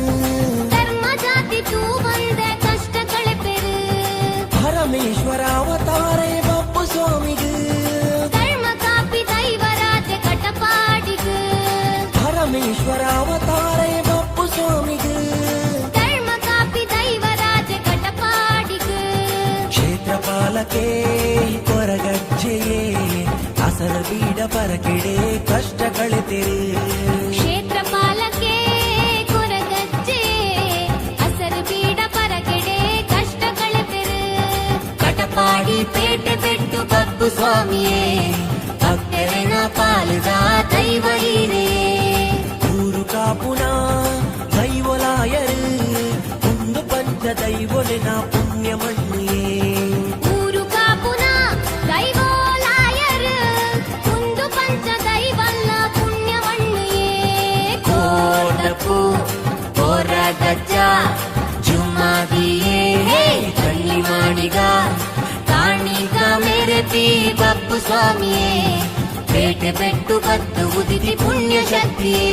ಧರ್ಮ ಜಾತಿ ತೂ ಬಂದ ಕಷ್ಟ ಕಳೆಪೆರು ಪರಮೇಶ್ವರ ಅವತಾರೇ ಬಪ್ಪು ಸ್ವಾಮಿಗೆ ಧರ್ಮ ಕಾಪಿ ದೈವರಾಜ ಕಟಪಾಡಿಗೆ ಪರಮೇಶ್ವರ ಅವತಾರೇ ಬಪ್ಪು ಸ್ವಾಮಿಗೆ ಧರ್ಮ ಕಾಪಿ ದೈವರಾಜ ಕಟಪಾಡಿಗೆ ಕ್ಷೇತ್ರಪಾಲಕೆ ಕೊರಗಜ್ಜೆಯೇ ಅಸಲ ಬೀಡ ಪರಕೆಡೆ ಕಷ್ಟ ಕಳೆತೆರೆ ಕ್ಷೇತ್ರಪಾಲಕೆ ಕೊರಗಜ್ಜೆ ಅಸರು ಬೀಡ ಪರಗೆಡೆ ಕಷ್ಟ ಕಳೆಪೆರು ಕಟಪಾಡಿ ಪೇಟೆ ಪೆಟ್ಟು ಬಪ್ಪು ಸ್ವಾಮಿಯೇ ಭಕ್ತರಿನ ಪಾಲದ ದೈವ ಈರೇ ಊರು ಕಾಪುನ ದೈವಲಾಯರು ಒಂದು ಪಂಚ ದೈವಲಿನ ಪುಣ್ಯ ಮಣ್ಣಿಯೇ ಊರು ಕಾಪುನ ದೈವೋಲಾಯರು ಒಂದು ಪಂಚ ದೈವಲ್ಲ ಪುಣ್ಯವಣ್ಣಿಯೇ ಕೋಟಪು ಕೊರಗಜ್ಜ ಜುಮ್ಮಾದಿಯೇ ಕಣ್ಣಿ ಮೆರೆಪಿ ಬಪ್ಪು ಸ್ವಾಮಿಯೇ ಪೇಟೆ ಪೆಟ್ಟು ಕತ್ತು ಉದಿತಿ ಪುಣ್ಯ ಶಕ್ತಿಯೇ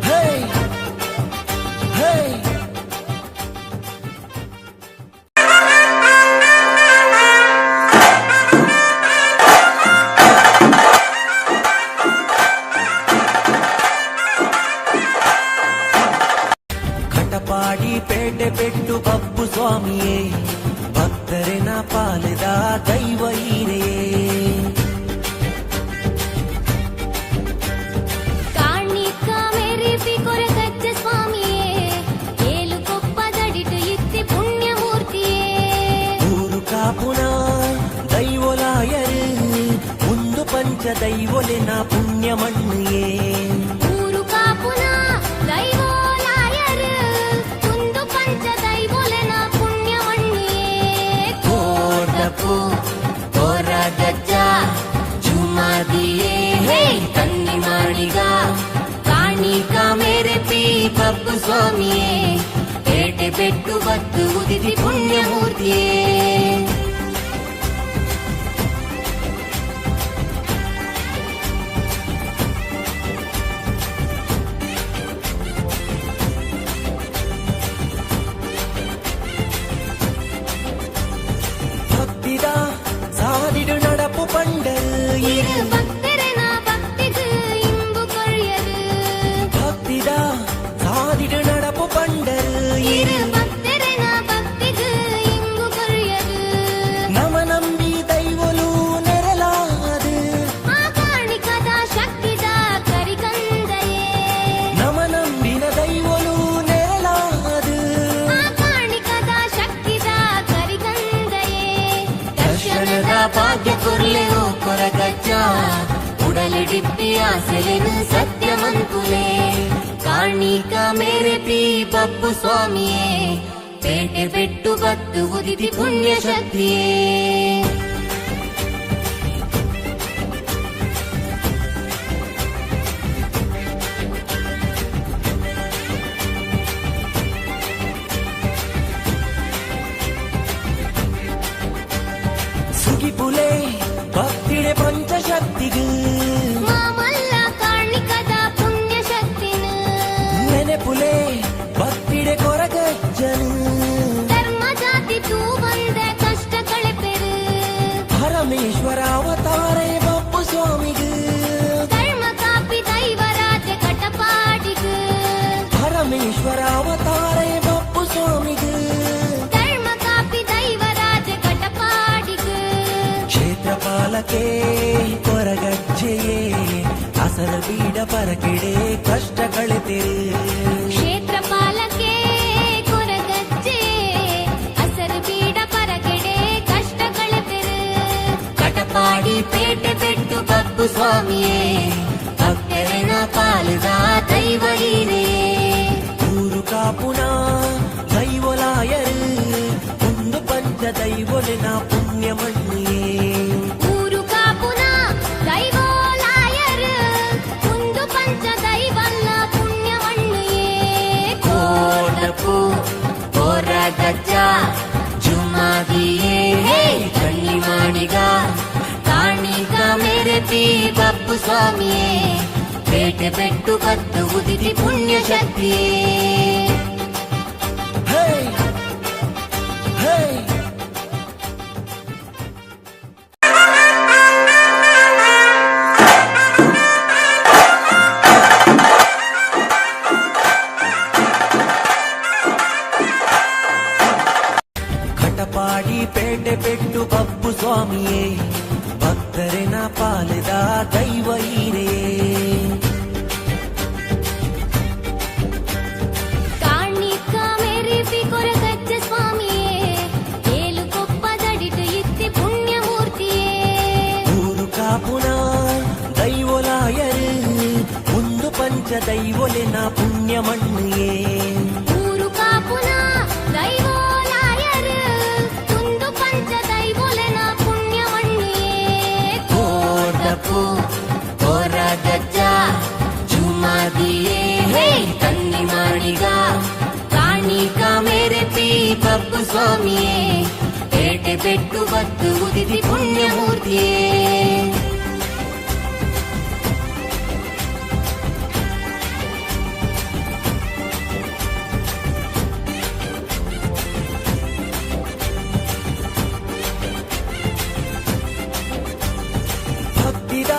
ಹೇ ಹೇ ಕಟಪಾಡಿ ಪೇಟೆ ಪೆಟ್ಟು ಬಪ್ಪು ಸ್ವಾಮಿಯೇ ಭಕ್ತರಿನ ಪಾಲಿದ ದೈವ ಹೀರೆಯೇ ಕಾಣಿಕ ಮೆರೆಪಿ ಕೊರಗಜ್ಜ ಸ್ವಾಮಿಯೇ ಏಳು ಕೊಪ್ಪದಡಿಟು ಇತ್ತಿ ಪುಣ್ಯ ಮೂರ್ತಿಯೇ ಊರು ಕಾಪುನ ದೈವಲಾಯರು ಒಂದು ಪಂಚ ದೈವಲಿನ ಪುಣ್ಯ ಮಣ್ಣಿಯೇ ಊರು ಕಾಪುನ ದೈವೋಲಾಯರು ಒಂದು ಪಂಚ ದೈವೋಲೆನ ಪುಣ್ಯ ಮಣ್ಣಿಯೇ ಕೋಟಪು ಕೊರಗಜ್ಜ ಜುಮಾದಿಯೇ ಹೇ ಕನ್ನಿ ಮಾಡಿಗ ಕಾಣಿಕ ಮೆರೆಪಿ ಬಪ್ಪು ಸ್ವಾಮಿಯೇ ಪೇಟೆ ಪೆಟ್ಟು ಬತ್ತು ಉದಿತಿ ಪುಣ್ಯ ಮೂರ್ತಿಯೇ ಭಕ್ತಿದ ಸಾದಿಡು ನಡಪು ಪಂಡಲ್ இரு பக்தரன பக்திக்கு இன்பு கொழியது ಭಕ್ತಿದ ಸಾದಿಡು ನಡಪು ಪಂಡಲ್ இரு பக்தரன பக்திக்கு இன்பு கொழியது ನಮ ನಂಬಿ ದೈವಲು ನೆರಲಾದು ಆ ಕಾಣಿಕದ ಶಕ್ತಿದ ಕರಿಕಂದಯೇ ನಮ ನಂಬಿನ ದೈವಲು ನೆರಲಾದು ಆ ಕಾಣಿಕದ ಶಕ್ತಿದ ಕರಿಕಂದಯೇ ದರ್ಶನದ ಭಾಗ್ಯ ಕೊರ್ಲೆವು ಕೊರಗಜ್ಜ ಉಡಲಿಡಿಪ್ಪಿ ಆಸೆಲೆನು ಸತ್ಯವಂತುಲೇ ಕಾಣಿಕ ಮೆರೆಪಿ ಬಪ್ಪು ಸ್ವಾಮಿಯೇ ಪೇಟೆ ಪೆಟ್ಟು ಬತ್ತು ಉದಿತಿ ಪುಣ್ಯ ಶಕ್ತಿಯೇ ಸುಗಿಪುಲೆ ಭಕ್ತಿಡೆ ಪಂಚಶಕ್ತಿಗೂ ಮಾಮಲ್ಲ ಕಾಣಿಕದ ಪುಣ್ಯ ಶಕ್ತಿನ ನೆನೆಪುಲೆ ಭಕ್ತಿಡೆ ಕೊರಗಜ್ಜನು ಧರ್ಮ ಜಾತಿ ತೂ ಬಂದ ಕಷ್ಟ ಕಳೆಪೆರು ಪರಮೇಶ್ವರ ಅವತಾರೇ ಬಪ್ಪು ಸ್ವಾಮಿಗೂ ಧರ್ಮ ಕಾಪಿ ದೈವರಾಜ ಕಟಪಾಡಿಗು ಪರಮೇಶ್ವರ ಅವತಾರೇ ಬಪ್ಪು ಸ್ವಾಮಿಗೂ ಧರ್ಮ ಕಾಪಿ ದೈವರಾಜ ಕಟಪಾಡಿಗು ಕ್ಷೇತ್ರಪಾಲಕೆ ಕೊರಗಜ್ಜೆಯೇ ಅಸಲ ಬೀಡ ಪರಕೆಡೆ ಕಷ್ಟ ಕಳೆತಿರು ಕ್ಷೇತ್ರಪಾಲಕೆ ಕೊರಗಜ್ಜೆ ಹಸರು ಬೀಡ ಪರಗೆಡೆ ಕಷ್ಟ ಕಳೆಪೆರು ಕಟಪಾಡಿ ಪೇಟೆ ಪೆಟ್ಟು ಬಪ್ಪು ಸ್ವಾಮಿಯೇ ಭಕ್ತರನ ಪಾಲಿದ ದೈವ ಹೀರೆಯೇ ಊರು ಕಾಪುನ ದೈವಲಾಯರು ಒಂದು ಪಂಚ ದೈವಲಿನ ಪುಣ್ಯ ಮಣ್ಣಿಯೇ ಊರು ಕಾಪುನ ದೈವೋಲಾಯರು ಒಂದು ಪಂಚ ದೈವಲ್ಲ ಪುಣ್ಯ ಮಣ್ಣಿಯೇ ಕೋಟಪು ಕೊರಗಜ್ಜ ಜುಮಾದಿಯೇ ಹೇ ಕಣ್ಣಿ ಮಾಡಿಗ ಕಾಣಿಕ ಮೆರೆಪಿ ಬಪ್ಪು ಸ್ವಾಮಿಯೇ ಪೇಟೆ ಪೆಟ್ಟು ಕತ್ತು ಉದಿತಿ ಪುಣ್ಯ ಶಕ್ತಿಯೇ ಹೇ ಹೇ ಕಟಪಾಡಿ ಪೇಟೆ ಪೆಟ್ಟು ಬಪ್ಪು ಸ್ವಾಮಿಯೇ ಭಕ್ತರಿನ ಪಾಲಿದ ದೈವ ಹೀರೆಯೇ ಕಾಣಿಕ ಮೆರೆಪಿ ಕೊರಗಜ್ಜ ಸ್ವಾಮಿಯೇ ಏಳು ಕೊಪ್ಪದಡಿಟು ಇತ್ತಿ ಪುಣ್ಯ ಮೂರ್ತಿಯೇ ಊರು ಕಾಪುನ ದೈವಲಾಯರು ಒಂದು ಪಂಚ ದೈವಲಿನ ಪುಣ್ಯ ಮಣ್ಣಿಯೇ ಊರು ಕಾಪುನ ದೈವೋಲಾಯರು ಒಂದು ಪಂಚ ದೈವೋಲೆನ ಪುಣ್ಯ ಮಣ್ಣಿಯೇ ಕೋಟಪು ಕೊರಗಜ್ಜ ಜುಮಾದಿಯೇ ಹೇ ಕನ್ನಿ ಮಾಡಿಗ ಕಾಣಿಕ ಮೆರೆಪಿ ಬಪ್ಪು ಸ್ವಾಮಿಯೇ ಪೇಟೆ ಪೆಟ್ಟು ಬತ್ತು ಉದಿತಿ ಪುಣ್ಯಮೂರ್ತಿಯೇ. ಭಕ್ತಿದ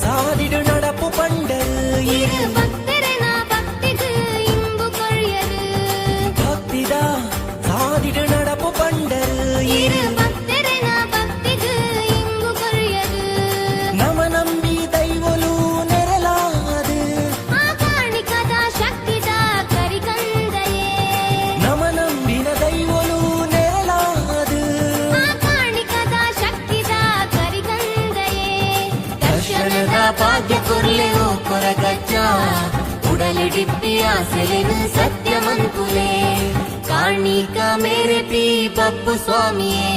ಸಾದಿಡು ನಡಪು ಪಂಡಲ್ இரு பக்தரன பக்திக்கு இன்பு கொழியது. ಭಕ್ತಿದ ಸಾದಿಡು ನಡಪು ಪಂಡಲ್ இரு பக்தரன பக்திக்கு இன்பு கொழியது. ನಮ ನಂಬಿ ದೈವಲು ನೆರಲಾದು ಆಕಾಣಿಕದ ಶಕ್ತಿದ ಕರಿಕಂದಯೇ. ನಮ ನಂಬಿನ ದೈವಲು ನೆರಲಾದು ಆಕಾಣಿಕದ ಶಕ್ತಿದ ಕರಿಕಂದಯೇ. ದರ್ಶನದ ಭಾಗ್ಯ ಕೊರ್ಲೆವು ಕೊರಗಜ್ಜ ಉಡಲಿಡಿಪ್ಪಿ ಆಸೆಲೆನು ಸತ್ಯಮಂತುಲೆ. ಕಾಣಿಕ ಮೇರೆ ಪಿ ಬಪ್ಪು ಸ್ವಾಮಿಯೇ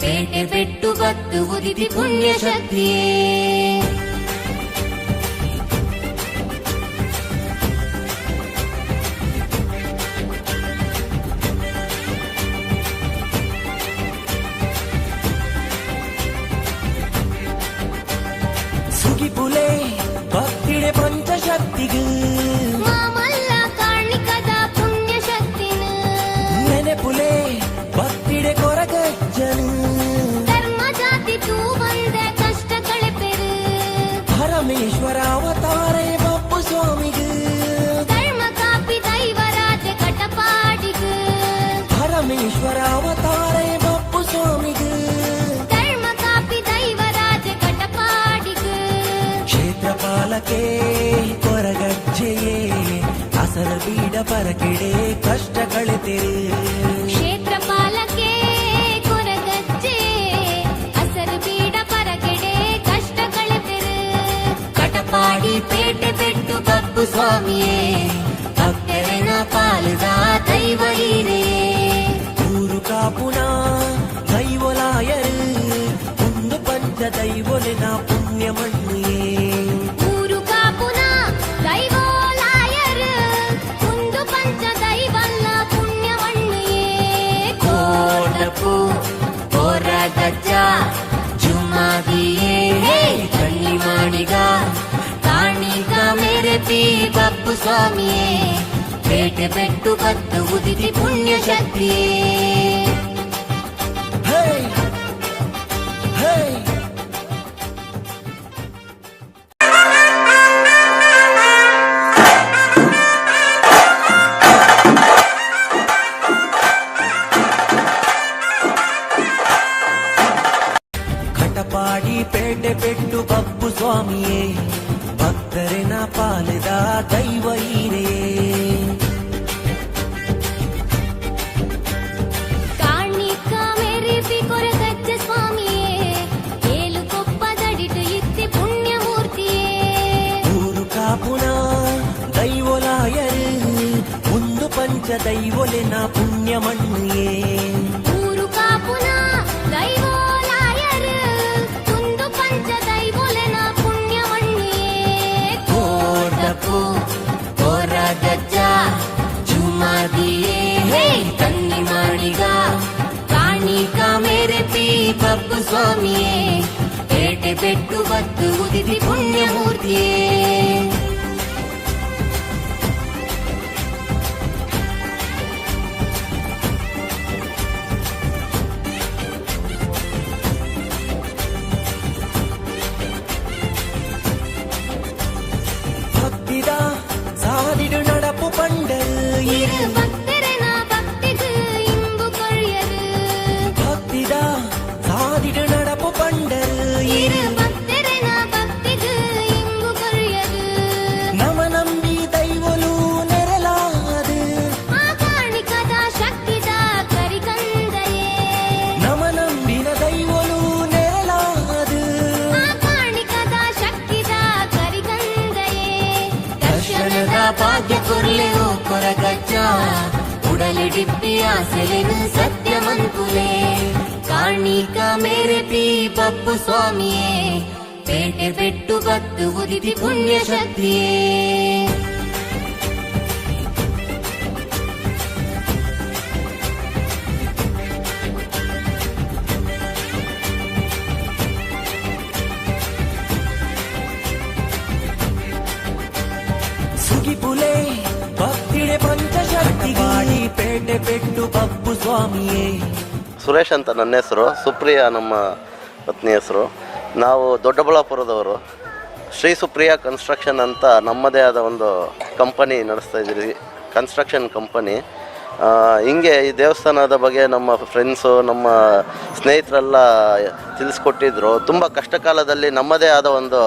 ಪೇಟೆ ಪೆಟ್ಟು ಬತ್ತು ಉದಿತಿ ಪುಣ್ಯ ಶಕ್ತಿಯೇ. ಸುಗಿಪುಲೆ ಭಕ್ತಿಡೆ ಪಂಚಶಕ್ತಿಗೂ ಮಾಮಲ್ಲ ಕಾಣಿಕದ ಪುಣ್ಯ ಶಕ್ತಿನ. ನೆನೆಪುಲೆ ಭಕ್ತಿಡೆ ಕೊರಗಜ್ಜನು ಧರ್ಮ ಜಾತಿ ತೂ ಬಂದ ಕಷ್ಟ ಕಳೆಪೆರು. ಪರಮೇಶ್ವರ ಅವತಾರೇ ಬಪ್ಪು ಸ್ವಾಮಿಗೂ ಧರ್ಮ ಕಾಪಿ ದೈವರಾಜ ಕಟಪಾಡಿಗು. ಪರಮೇಶ್ವರ ಅವತಾರೇ ಬಪ್ಪು ಸ್ವಾಮಿಗೂ ಧರ್ಮ ಕಾಪಿ ದೈವರಾಜ ಕಟಪಾಡಿಗು. ಕ್ಷೇತ್ರಪಾಲಕೆ ಕೊರಗಜ್ಜೆಯೇ ಅಸಲ ಬೀಡ ಪರಕೆಡೆ ಕಷ್ಟ ಕಳೆತೆರೆ. ಕ್ಷೇತ್ರಪಾಲಕೆ ಕೊರಗಜ್ಜೆ ಹಸರು ಬೀಡ ಪರಕೆಡೆ ಕಷ್ಟ ಕಳೆತೆರು. ಕಟಪಾಡಿ ಪೇಟೆ ಪೆಟ್ಟು ಬಪ್ಪು ಸ್ವಾಮಿಯೇ ಭಕ್ತರನ ಪಾಲುದ ದೈವ ಹೀರೇ. ಊರು ಕಾಪುನ ದೈವಲಾಯರು ಒಂದು ಪಂಚ ದೈವಲಿನ ಪುಣ್ಯ ಮಣ್ಣಿಯೇ. ಊರು ಕಾಪುನ ದೈವೋಲಾಯರು ಒಂದು ಪಂಚ ದೈವಲ್ಲ ಪುಣ್ಯವಣ್ಣಿಯೇ. ಕೋಟಪು ಕೊರಗಜ್ಜ ಜುಮಾದಿಯೇ ಕಣ್ಣಿ ಮಾಡಿಗ ಕಾಣಿಗ ಮೇರೆ ಪಿ ಬಪ್ಪು ಸ್ವಾಮಿಯೇ ಪೇಟೆ ಪೆಟ್ಟು ಬತ್ತು ಉದಿತಿ ಪುಣ್ಯ ಶಕ್ತಿಯೇ. ಹೇ ಹೇ ಕಟಪಾಡಿ ಪೇಟೆ ಪೆಟ್ಟು ಬಪ್ಪು ಸ್ವಾಮಿಯೇ ಭಕ್ತರಿನ ಪಾಲಿದ ದೈವ ಹೀರೇ. ಕಾಣಿಕ ಮೇರೆ ಪಿ ಕೊರಗಜ್ಜ ಸ್ವಾಮಿಯೇ ಏಳು ಕೊಪ್ಪದಡಿಟು ಇತ್ತಿ ಪುಣ್ಯಮೂರ್ತಿಯೇ. ಊರು ಕಾಪುನ ದೈವಲಾಯರು ಒಂದು ಪಂಚ ದೈವಲಿನ ಪುಣ್ಯ ಮಣ್ಣಿಯೇ. ಊರು ಕಾಪುನ ದೈವೋಲಾಯರು ಒಂದು ಪಂಚ ದೈವೋಲೆನ ಪುಣ್ಯವಣ್ಣಿಯೇ. ಕೋಟಪು ಕೊರಗಜ್ಜ ಜುಮಾದಿಯೇ ಕಣ್ಣಿ ಮಾಡಿಗ ಕಾಣಿಕ ಮೇರೆ ಪಿ ಬಪ್ಪು ಸ್ವಾಮಿಯೇ ಪೇಟೆ ಪೆಟ್ಟು ಬತ್ತು ಉದಿತಿ ಪುಣ್ಯಮೂರ್ತಿಯೇ. ಭಕ್ತಿದ ಸಾದಿಡು ನಡಪು ಪಂಡಲ್ இரு பக்தரன பக்திக்கு இன்பு கொழியது. ಭಕ್ತಿದ ಸಾದಿಡು ನಡಪು ಪಂಡಲ್ இரு பக்தரன பக்திக்கு இன்பு கொழியது. ನಮ ನಂಬಿ ದೈವಲು ನೆರಲಾದು ಆಕಾಣಿಕದ ಶಕ್ತಿದ ಕರಿಕಂದಯೇ. ನಮ ನಂಬಿನ ದೈವಲು ನೆರಲಾದು ಆಕಾಣಿಕದ ಶಕ್ತಿದ ಕರಿಕಂದಯೇ. ದರ್ಶನದ ಭಾಗ್ಯ ಕೊರ್ಲೆವು ಕೊರಗಜ್ಜ ಉಡಲಿಡಿಪ್ಪಿ ಆಸೆಲೆನು ಸತ್ಯಮಂತುಲೆ. ಕಾಣಿಕ ಮೇರೆ ಪಿ ಬಪ್ಪು ಸ್ವಾಮಿಯೇ ಪೇಟೆ ಪೆಟ್ಟು ಬತ್ತು ಉದಿತಿ ಪುಣ್ಯ ಶಕ್ತಿಯೇ. ಪೇಟೆ ಪೆಟ್ಟು ಬಬ್ಬು ಸ್ವಾಮಿಯೇ. ಸುರೇಶ್ ಅಂತ ನನ್ನ ಹೆಸರು, ಸುಪ್ರಿಯಾ ನಮ್ಮ ಪತ್ನಿ ಹೆಸರು. ನಾವು ದೊಡ್ಡಬಳ್ಳಾಪುರದವರು. ಶ್ರೀ ಸುಪ್ರಿಯಾ ಕನ್ಸ್ಟ್ರಕ್ಷನ್ ಅಂತ ನಮ್ಮದೇ ಆದ ಒಂದು ಕಂಪನಿ ನಡೆಸ್ತಾ ಇದ್ದೀವಿ, ಕನ್ಸ್ಟ್ರಕ್ಷನ್ ಕಂಪನಿ. ಹಿಂಗೆ ಈ ದೇವಸ್ಥಾನದ ಬಗ್ಗೆ ನಮ್ಮ ಫ್ರೆಂಡ್ಸು, ನಮ್ಮ ಸ್ನೇಹಿತರೆಲ್ಲ ತಿಳಿಸ್ಕೊಟ್ಟಿದ್ರು. ತುಂಬ ಕಷ್ಟ ಕಾಲದಲ್ಲಿ ನಮ್ಮದೇ ಆದ ಒಂದು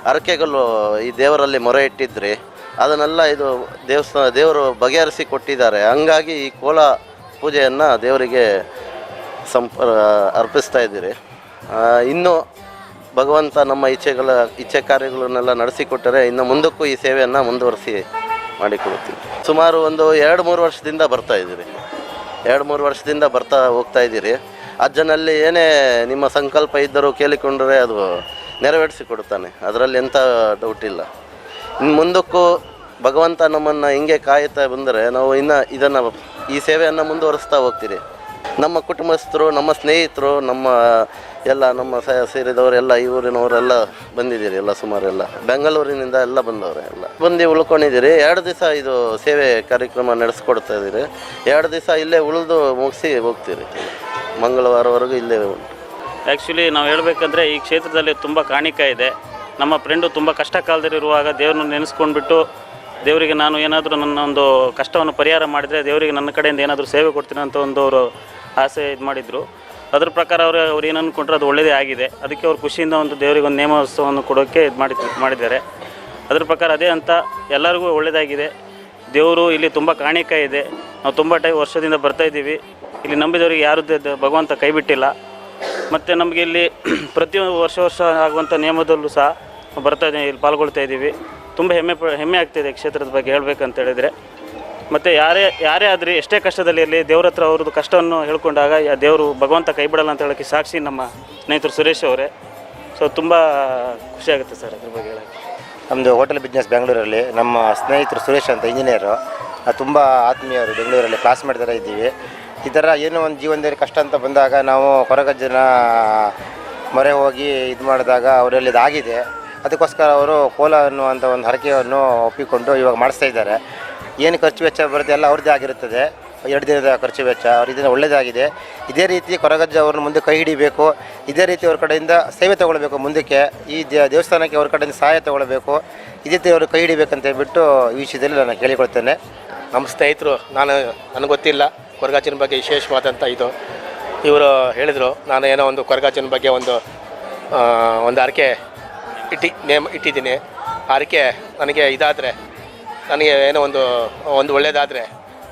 ಹರಕೆಗಳು ಈ ದೇವರಲ್ಲಿ ಮೊರೆ ಇಟ್ಟಿದ್ರಿ, ಅದನ್ನೆಲ್ಲ ಇದು ದೇವರು ಬಗೆಹರಿಸಿ ಕೊಟ್ಟಿದ್ದಾರೆ. ಹಂಗಾಗಿ ಈ ಕೋಲ ಪೂಜೆಯನ್ನು ದೇವರಿಗೆ ಅರ್ಪಿಸ್ತಾ ಇದ್ದೀರಿ. ಇನ್ನು ಭಗವಂತ ನಮ್ಮ ಇಚ್ಛೆ ಕಾರ್ಯಗಳನ್ನೆಲ್ಲ ನಡೆಸಿಕೊಟ್ಟರೆ ಇನ್ನು ಮುಂದಕ್ಕೂ ಈ ಸೇವೆಯನ್ನು ಮುಂದುವರಿಸಿ ಮಾಡಿಕೊಡುತ್ತೀವಿ. ಸುಮಾರು ಒಂದು 2-3 ವರ್ಷದಿಂದ ಬರ್ತಾ ಇದ್ದೀರಿ, 2-3 ವರ್ಷದಿಂದ ಬರ್ತಾ ಹೋಗ್ತಾ ಇದ್ದೀರಿ. ಅಜ್ಜನಲ್ಲಿ ಏನೇ ನಿಮ್ಮ ಸಂಕಲ್ಪ ಇದ್ದರೂ ಕೇಳಿಕೊಂಡರೆ ಅದು ನೆರವೇರಿಸಿ ಕೊಡುತ್ತಾನೆ, ಅದರಲ್ಲಿ ಎಂಥ ಡೌಟ್ ಇಲ್ಲ. ಇನ್ನು ಮುಂದಕ್ಕೂ ಭಗವಂತ ನಮ್ಮನ್ನು ಹಿಂಗೆ ಕಾಯುತ್ತಾ ಬಂದರೆ ನಾವು ಇನ್ನು ಈ ಸೇವೆಯನ್ನು ಮುಂದುವರಿಸ್ತಾ ಹೋಗ್ತೀರಿ. ನಮ್ಮ ಕುಟುಂಬಸ್ಥರು, ನಮ್ಮ ಸ್ನೇಹಿತರು, ನಮ್ಮ ಸೇರಿದವರೆಲ್ಲ ಈ ಊರಿನವರೆಲ್ಲ ಬಂದಿದ್ದೀರಿ, ಎಲ್ಲ ಸುಮಾರೆಲ್ಲ ಬೆಂಗಳೂರಿನಿಂದ ಎಲ್ಲ ಬಂದವರು ಎಲ್ಲ ಬಂದು ಉಳ್ಕೊಂಡಿದ್ದೀರಿ. 2 ದಿವಸ ಇದು ಸೇವೆ ಕಾರ್ಯಕ್ರಮ ನಡೆಸ್ಕೊಡ್ತಾ ಇದ್ದೀರಿ. 2 ದಿವಸ ಇಲ್ಲೇ ಉಳಿದು ಮುಗಿಸಿ ಹೋಗ್ತೀರಿ, ಮಂಗಳವಾರವರೆಗೂ ಇಲ್ಲೇ ಉಂಟು. ಆ್ಯಕ್ಚುಲಿ ನಾವು ಹೇಳಬೇಕಂದ್ರೆ ಈ ಕ್ಷೇತ್ರದಲ್ಲಿ ತುಂಬ ಕಾಣಿಕ ಇದೆ. ನಮ್ಮ ಫ್ರೆಂಡು ತುಂಬ ಕಷ್ಟ ಕಾಲದಲ್ಲಿರುವಾಗ ದೇವ್ರನ್ನ ನೆನೆಸ್ಕೊಂಡ್ಬಿಟ್ಟು ದೇವರಿಗೆ ನಾನು ಏನಾದರೂ ನನ್ನ ಒಂದು ಕಷ್ಟವನ್ನು ಪರಿಹಾರ ಮಾಡಿದರೆ ದೇವರಿಗೆ ನನ್ನ ಕಡೆಯಿಂದ ಏನಾದರೂ ಸೇವೆ ಕೊಡ್ತೀನಿ ಅಂತ ಒಂದು ಅವರು ಆಸೆ ಇದು ಮಾಡಿದರು. ಅದ್ರ ಪ್ರಕಾರ ಅವ್ರು ಏನು ಅಂದ್ಕೊಂಡ್ರೆ ಅದು ಒಳ್ಳೆಯದೇ ಆಗಿದೆ. ಅದಕ್ಕೆ ಅವ್ರು ಖುಷಿಯಿಂದ ಒಂದು ದೇವರಿಗೆ ಒಂದು ನೇಮೋತ್ಸವವನ್ನು ಕೊಡೋಕ್ಕೆ ಇದು ಮಾಡಿದ್ದಾರೆ. ಅದ್ರ ಪ್ರಕಾರ ಅದೇ ಅಂತ ಎಲ್ಲರಿಗೂ ಒಳ್ಳೆಯದಾಗಿದೆ. ದೇವರು ಇಲ್ಲಿ ತುಂಬ ಕಾಣಿಕ ಇದೆ. ನಾವು ತುಂಬ ವರ್ಷದಿಂದ ಬರ್ತಾಯಿದ್ದೀವಿ. ಇಲ್ಲಿ ನಂಬಿದವರಿಗೆ ಯಾರು ಭಗವಂತ ಕೈ ಬಿಟ್ಟಿಲ್ಲ. ಮತ್ತು ನಮಗೆ ಇಲ್ಲಿ ಪ್ರತಿಯೊಂದು ವರ್ಷ ಆಗುವಂಥ ನಿಯಮದಲ್ಲೂ ಸಹ ಬರ್ತಾಯಿದ್ದೀವಿ, ಇಲ್ಲಿ ಪಾಲ್ಗೊಳ್ತಾ ಇದ್ದೀವಿ. ತುಂಬ ಹೆಮ್ಮೆ ಆಗ್ತಾಯಿದೆ ಕ್ಷೇತ್ರದ ಬಗ್ಗೆ ಹೇಳಬೇಕಂತ ಹೇಳಿದರೆ. ಮತ್ತು ಯಾರೇ ಆದರೆ ಎಷ್ಟೇ ಕಷ್ಟದಲ್ಲಿ ಇರಲಿ ದೇವ್ರ ಹತ್ರ ಅವ್ರದ್ದು ಕಷ್ಟವನ್ನು ಹೇಳ್ಕೊಂಡಾಗ ದೇವರು ಭಗವಂತ ಕೈ ಬಿಡಲ್ಲ ಅಂತ ಹೇಳೋಕ್ಕೆ ಸಾಕ್ಷಿ ನಮ್ಮ ಸ್ನೇಹಿತರು ಸುರೇಶ್ ಅವರೇ. ಸೊ ತುಂಬ ಖುಷಿಯಾಗುತ್ತೆ ಸರ್ ಅದ್ರ ಬಗ್ಗೆ ಹೇಳೋಕ್ಕೆ. ನಮ್ಮದು ಹೋಟೆಲ್ ಬಿಸ್ನೆಸ್ ಬೆಂಗಳೂರಲ್ಲಿ. ನಮ್ಮ ಸ್ನೇಹಿತರು ಸುರೇಶ್ ಅಂತ ಇಂಜಿನಿಯರು, ತುಂಬ ಆತ್ಮೀಯರು, ಬೆಂಗಳೂರಲ್ಲಿ ಕ್ಲಾಸ್ಮೇಟ್ ಥರ ಇದ್ದೀವಿ. ಈ ಥರ ಏನೋ ಒಂದು ಜೀವನದಲ್ಲಿ ಕಷ್ಟ ಅಂತ ಬಂದಾಗ ನಾವು ಹೊರಗಜ್ಜನ ಮೊರೆ ಹೋಗಿ ಇದು ಮಾಡಿದಾಗ ಅವರಲ್ಲಿ ಇದಾಗಿದೆ. ಅದಕ್ಕೋಸ್ಕರ ಅವರು ಕೋಲ ಅನ್ನುವಂಥ ಒಂದು ಹರಕೆಯನ್ನು ಒಪ್ಪಿಕೊಂಡು ಇವಾಗ ಮಾಡಿಸ್ತಾ ಇದ್ದಾರೆ. ಏನು ಖರ್ಚು ವೆಚ್ಚ ಬರುತ್ತೆ ಎಲ್ಲ ಅವ್ರದ್ದೇ ಆಗಿರುತ್ತದೆ. 2 ದಿನದ ಖರ್ಚು ವೆಚ್ಚ ಅವ್ರ ಇದನ್ನು ಒಳ್ಳೆಯದಾಗಿದೆ. ಇದೇ ರೀತಿ ಕೊರಗಜ್ಜ ಅವ್ರನ್ನ ಮುಂದೆ ಕೈ ಹಿಡಿಬೇಕು. ಇದೇ ರೀತಿ ಅವ್ರ ಕಡೆಯಿಂದ ಸೇವೆ ತೊಗೊಳ್ಬೇಕು. ಮುಂದಕ್ಕೆ ಈ ದೇವಸ್ಥಾನಕ್ಕೆ ಅವ್ರ ಕಡೆಯಿಂದ ಸಹಾಯ ತೊಗೊಳ್ಬೇಕು. ಇದೇ ರೀತಿ ಅವರು ಕೈ ಹಿಡಿಬೇಕಂತ ಹೇಳ್ಬಿಟ್ಟು ಈ ವಿಷಯದಲ್ಲಿ ನಾನು ಕೇಳಿಕೊಳ್ತೇನೆ. ನಮ್ಮ ಸ್ನೇಹಿತರು, ನನಗೆ ಗೊತ್ತಿಲ್ಲ ಕೊರಗಜ್ಜನ ಬಗ್ಗೆ ವಿಶೇಷವಾದಂಥ ಇದು ಇವರು ಹೇಳಿದರು. ನಾನು ಏನೋ ಒಂದು ಕೊರಗಜ್ಜನ ಬಗ್ಗೆ ಒಂದು ಹರಕೆ ಇಟ್ಟಿದ್ದೀನಿ. ಹರಕೆ ನನಗೆ ಇದಾದರೆ, ನನಗೆ ಏನೋ ಒಂದು ಒಳ್ಳೆಯದಾದರೆ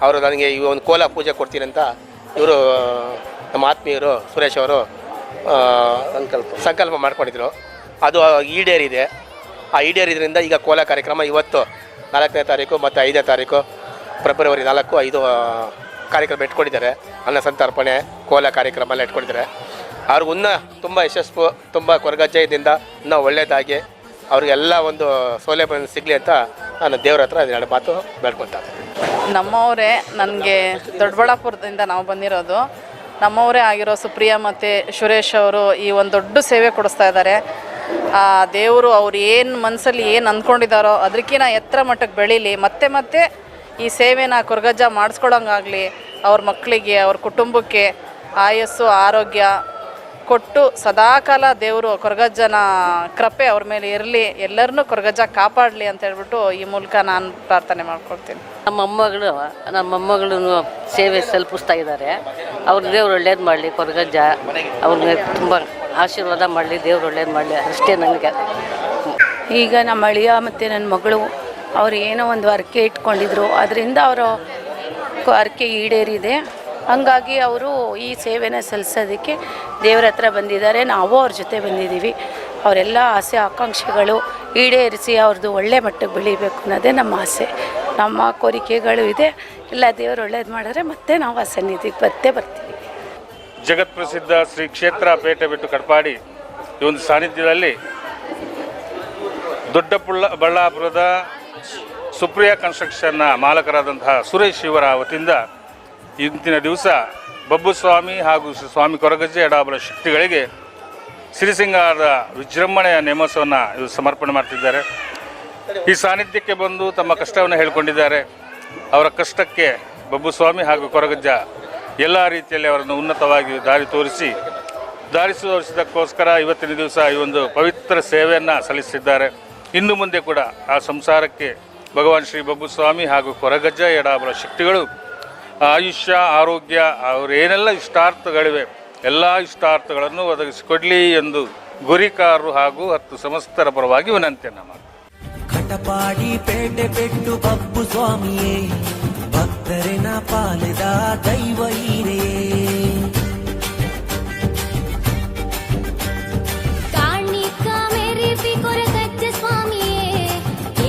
ಅವರು ನನಗೆ ಈ ಒಂದು ಕೋಲ ಪೂಜೆ ಕೊಡ್ತೀನಿ ಅಂತ ಇವರು ನಮ್ಮ ಆತ್ಮೀಯರು ಸುರೇಶ್ ಅವರು ಸಂಕಲ್ಪ ಮಾಡ್ಕೊಂಡಿದ್ರು. ಅದು ಈಡೇರಿದೆ. ಆ ಈಡೇರಿದ್ರಿಂದ ಈಗ ಕೋಲ ಕಾರ್ಯಕ್ರಮ ಇವತ್ತು 4ನೇ ತಾರೀಕು ಮತ್ತು 5ನೇ ತಾರೀಕು ಫೆಬ್ರವರಿ 4, 5 ಕಾರ್ಯಕ್ರಮ ಇಟ್ಕೊಂಡಿದ್ದಾರೆ. ಅನ್ನ ಸಂತರ್ಪಣೆ, ಕೋಲ ಕಾರ್ಯಕ್ರಮ ಎಲ್ಲ ಇಟ್ಕೊಂಡಿದ್ದಾರೆ. ಅವ್ರಿಗೆ ಇನ್ನೂ ತುಂಬ ಯಶಸ್ಸು, ತುಂಬ ಕೊರಗಜ್ಜೆಯಿಂದ ಇನ್ನೂ ಒಳ್ಳೆಯದಾಗಿ ಅವ್ರಿಗೆಲ್ಲ ಒಂದು ಸೌಲಭ್ಯ ಸಿಗಲಿ ಅಂತ ನಾನು ದೇವ್ರ ಹತ್ರ 2 ಮಾತು ಬೇಡ್ಕೊಳ್ತಾರೆ. ನಮ್ಮವರೇ, ನನಗೆ ದೊಡ್ಡಬಳ್ಳಾಪುರದಿಂದ ನಾವು ಬಂದಿರೋದು. ನಮ್ಮವರೇ ಆಗಿರೋ ಸುಪ್ರಿಯಾ ಮತ್ತು ಸುರೇಶ್ ಅವರು ಈ ಒಂದು ದೊಡ್ಡ ಸೇವೆ ಕೊಡಿಸ್ತಾ ಇದ್ದಾರೆ. ದೇವರು ಅವ್ರು ಏನು ಮನಸ್ಸಲ್ಲಿ ಏನು ಅಂದ್ಕೊಂಡಿದ್ದಾರೋ ಅದಕ್ಕಿಂತ ಎತ್ತರ ಮಟ್ಟಕ್ಕೆ ಬೆಳೀಲಿ. ಮತ್ತೆ ಈ ಸೇವೆನ ಕೊರಗಜ್ಜ ಮಾಡಿಸ್ಕೊಳಂಗಾಗಲಿ. ಅವ್ರ ಮಕ್ಕಳಿಗೆ, ಅವ್ರ ಕುಟುಂಬಕ್ಕೆ ಆಯಸ್ಸು, ಆರೋಗ್ಯ ಕೊಟ್ಟು ಸದಾಕಾಲ ದೇವರು ಕೊರಗಜ್ಜನ ಕೃಪೆ ಅವ್ರ ಮೇಲೆ ಇರಲಿ. ಎಲ್ಲರನ್ನೂ ಕೊರಗಜ್ಜ ಕಾಪಾಡಲಿ ಅಂತ ಹೇಳ್ಬಿಟ್ಟು ಈ ಮೂಲಕ ನಾನು ಪ್ರಾರ್ಥನೆ ಮಾಡ್ಕೊಳ್ತೀನಿ. ನಮ್ಮ ಮೊಮ್ಮಗಳು ಸೇವೆ ಸಲ್ಲಿಸ್ತಾ ಇದ್ದಾರೆ. ಅವ್ರ ದೇವ್ರು ಒಳ್ಳೇದು ಮಾಡಲಿ. ಕೊರಗಜ್ಜ ಅವ್ರಿಗೆ ತುಂಬ ಆಶೀರ್ವಾದ ಮಾಡಲಿ, ದೇವ್ರು ಒಳ್ಳೇದು ಮಾಡಲಿ, ಅಷ್ಟೇ ನನಗೆ. ಈಗ ನಮ್ಮ ಅಳಿಯ ಮತ್ತು ನನ್ನ ಮಗಳು ಅವ್ರು ಏನೋ ಒಂದು ಹರಕೆ ಇಟ್ಕೊಂಡಿದ್ರು, ಅದರಿಂದ ಅವರು ಹರಕೆ ಈಡೇರಿದೆ. ಹಾಗಾಗಿ ಅವರು ಈ ಸೇವೆನ ಸಲ್ಲಿಸೋದಕ್ಕೆ ದೇವ್ರ ಹತ್ರ ಬಂದಿದ್ದಾರೆ. ನಾವು ಅವ್ರ ಜೊತೆ ಬಂದಿದ್ದೀವಿ. ಅವರೆಲ್ಲ ಆಸೆ ಆಕಾಂಕ್ಷೆಗಳು ಈಡೇರಿಸಿ ಅವ್ರದ್ದು ಒಳ್ಳೆ ಮಟ್ಟಕ್ಕೆ ಬೆಳಿಬೇಕು ಅನ್ನೋದೇ ನಮ್ಮ ಆಸೆ, ನಮ್ಮ ಕೋರಿಕೆಗಳು ಇದೆ. ಎಲ್ಲ ದೇವರು ಒಳ್ಳೇದು ಮಾಡಿದ್ರೆ ಮತ್ತೆ ನಾವು ಆ ಸನ್ನಿಧಿಗೆ ಬರ್ತೀವಿ. ಜಗತ್ ಪ್ರಸಿದ್ಧ ಶ್ರೀ ಕ್ಷೇತ್ರ ಪೇಟೆ ಬಿಟ್ಟು ಕಟ್ಪಾಡಿ ಈ ಒಂದು ಸಾನ್ನಿಧ್ಯದಲ್ಲಿ ದೊಡ್ಡಬಳ್ಳಾಪುರದ ಸುಪ್ರಿಯಾ ಕನ್ಸ್ಟ್ರಕ್ಷನ್ನ ಮಾಲಕರಾದಂತಹ ಸುರೇಶ್ ಇವರ ವತಿಯಿಂದ ಇಂದಿನ ದಿವಸ ಬಬ್ಬು ಸ್ವಾಮಿ ಹಾಗೂ ಸ್ವಾಮಿ ಕೊರಗಜ್ಜೆ ಎಡಾಬಲ ಶಕ್ತಿಗಳಿಗೆ ಸಿರಿಸಿಂಗಾರದ ವಿಜೃಂಭಣೆಯ ನೇಮೋತ್ಸವವನ್ನು ಇವರು ಸಮರ್ಪಣೆ ಮಾಡ್ತಿದ್ದಾರೆ. ಈ ಸಾನ್ನಿಧ್ಯಕ್ಕೆ ಬಂದು ತಮ್ಮ ಕಷ್ಟವನ್ನು ಹೇಳಿಕೊಂಡಿದ್ದಾರೆ. ಅವರ ಕಷ್ಟಕ್ಕೆ ಬಬ್ಬುಸ್ವಾಮಿ ಹಾಗೂ ಕೊರಗಜ್ಜ ಎಲ್ಲ ರೀತಿಯಲ್ಲಿ ಅವರನ್ನು ಉನ್ನತವಾಗಿ ದಾರಿ ತೋರಿಸಿದ್ದಕ್ಕೋಸ್ಕರ ಇವತ್ತಿನ ದಿವಸ ಈ ಒಂದು ಪವಿತ್ರ ಸೇವೆಯನ್ನು ಸಲ್ಲಿಸಿದ್ದಾರೆ. ಇನ್ನು ಮುಂದೆ ಕೂಡ ಆ ಸಂಸಾರಕ್ಕೆ ಭಗವಾನ್ ಶ್ರೀ ಬಬ್ಬುಸ್ವಾಮಿ ಹಾಗೂ ಕೊರಗಜ್ಜ ಎಡಾಬಲ ಶಕ್ತಿಗಳು ಆಯುಷ್ಯ, ಆರೋಗ್ಯ, ಅವರೇನೆಲ್ಲ ಇಷ್ಟಾರ್ಥಗಳಿವೆ ಎಲ್ಲ ಇಷ್ಟಾರ್ಥಗಳನ್ನು ಒದಗಿಸಿಕೊಡಲಿ ಎಂದು ಗುರಿಕಾರರು ಹಾಗೂ 10 ಸಮಸ್ತರ ಪರವಾಗಿ ವಿನಂತಿಯನ್ನು ಮಾಡಿ. ಕಟಪಾಡಿ ಪೇಟೆ ಪೆಟ್ಟು ಬಬ್ಬು ಸ್ವಾಮಿಯೇ, ಭಕ್ತರಿನ ಪಾಲಿದ ದೈವ ಹೀರೇ. ಕಾಣಿಕ ಮೆರಿಪಿ ಕೊರಗಜ್ಜ ಸ್ವಾಮಿಯೇ,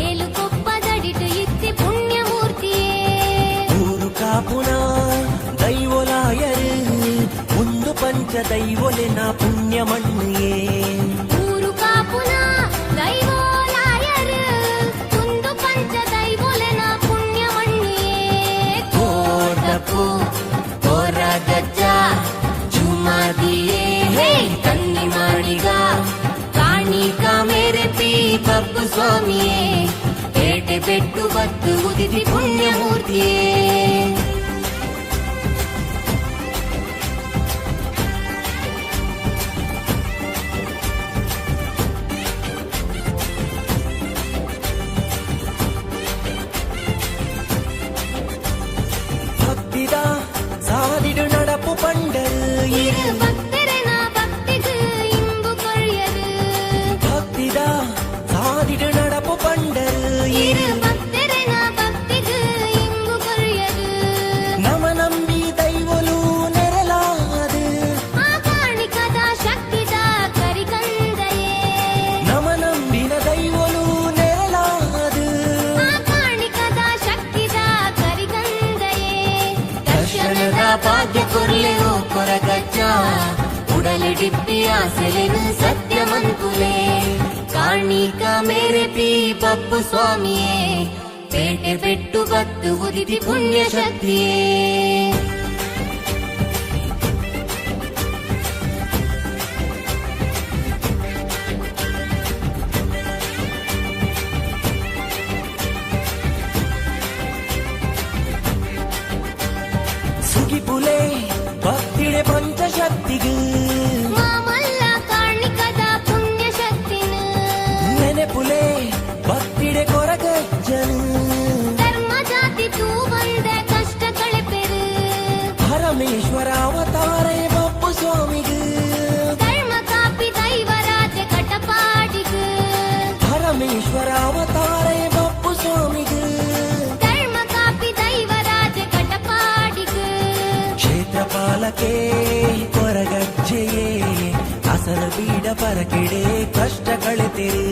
ಏಳು ಕೊಪ್ಪದಡಿಟು ಇತ್ತಿ ಪುಣ್ಯ ಮೂರ್ತಿಯೇ. ಊರು ಕಾಪುನ ದೈವಲಾಯರು, ಒಂದು ಪಂಚ ದೈವಲೆನ ಪುಣ್ಯ ಮಣ್ಣಿಯೇ. ಊರು ಕಾಪುನ ದೈವಲಾಯರು, ಒಂದು ಪಂಚ ದೈವಲೆನ ಪುಣ್ಯ ಮಣ್ಣಿಯೇ. ಕೋಟಪು ಕೊರಗಜ್ಜ ಜುಮಾದಿಯೇ, ಹೇ ಕನ್ನಿ ಮಾಡಿಗ ಕಾಣಿಕ ಮೆರೆಪಿ ಬಬ್ಬು ಸ್ವಾಮಿಯೇ, ಪೇಟೆ ಬೆಟ್ಟು ಬತ್ತು ಉದಿತಿ ಪುಣ್ಯ ಮೂರ್ತಿಯೇ. ಭಕ್ತಿದ ಸಾದಿಡು ನಡಪು ಪಂಡರು இரு பக்தரன பக்திக்கு இன்பு கொழியது. ಭಕ್ತಿದ ಸಾದಿಡು ನಡಪು ಪಂಡರು இரு பக்தரன பக்திக்கு இன்பு கொழியது. ನಮ ನಂಬಿ ದೈವಲು ನೆರಲಾದು, ಆ ಕಾಣಿಕದ ಶಕ್ತಿದ ಕರಿಕಂದಯೇ. ನಮ ನಂಬಿನ ದೈವಲು ನೆರಲಾದು, ಆ ಕಾಣಿಕದ ಶಕ್ತಿದ ಕರಿಕಂದಯೇ. ದರ್ಶನದ ಭಾಗ್ಯ ಕೊರ್ಲೆವು ಕೊರಗಜ್ಜ, ಉಡಲಿಡಿಪ್ಪಿ ಆಸೆಲೆನು ಸತ್ಯ ಮನ್ಕುಲೆ. ಕಾಣಿಕ ಮೇರೆಪಿ ಬಬ್ಬು ಸ್ವಾಮಿಯೇ, ಪೇಟೆ ಬೆಟ್ಟು ಬತ್ತು ಉದಿತಿ ಪುಣ್ಯ ಶಕ್ತಿಯೇ. ಸುಗಿಪುಲೆ ಭಕ್ತಿಡೆ ಪಂಚಶಕ್ತಿಗೂ, ಮಾಮಲ್ಲ ಕಾಣಿಕದ ಪುಣ್ಯ ಶಕ್ತಿನು. ನೆನೆಪುಲೆ ಭಕ್ತಿಡೆ ಕೊರಗಜ್ಜನು, ಧರ್ಮ ಜಾತಿ ತೂ ಬಂದೆ ಕಷ್ಟ ಕಳೆಪೆರು. ಪರಮೇಶ್ವರ ಅವತಾರೇ ಬಬ್ಬು ಸ್ವಾಮಿಗೂ, ಧರ್ಮ ಕಾಪಿ ದೈವರಾಜ ಕಟಪಾಡಿಗು. ಪರಮೇಶ್ವರ ಅವತಾರೇ ಬಬ್ಬು ಸ್ವಾಮಿಗೂ, ಧರ್ಮ ಕಾಪಿ ದೈವರಾಜ ಕಟಪಾಡಿಗು. ಕ್ಷೇತ್ರಪಾಲಕೆ ಕೊರಗಜ್ಜೆಯೇ, ಅಸಲು ಬೀಡ ಪರಕೆಡೆ ಕಷ್ಟ ಕಳೆತಿರು.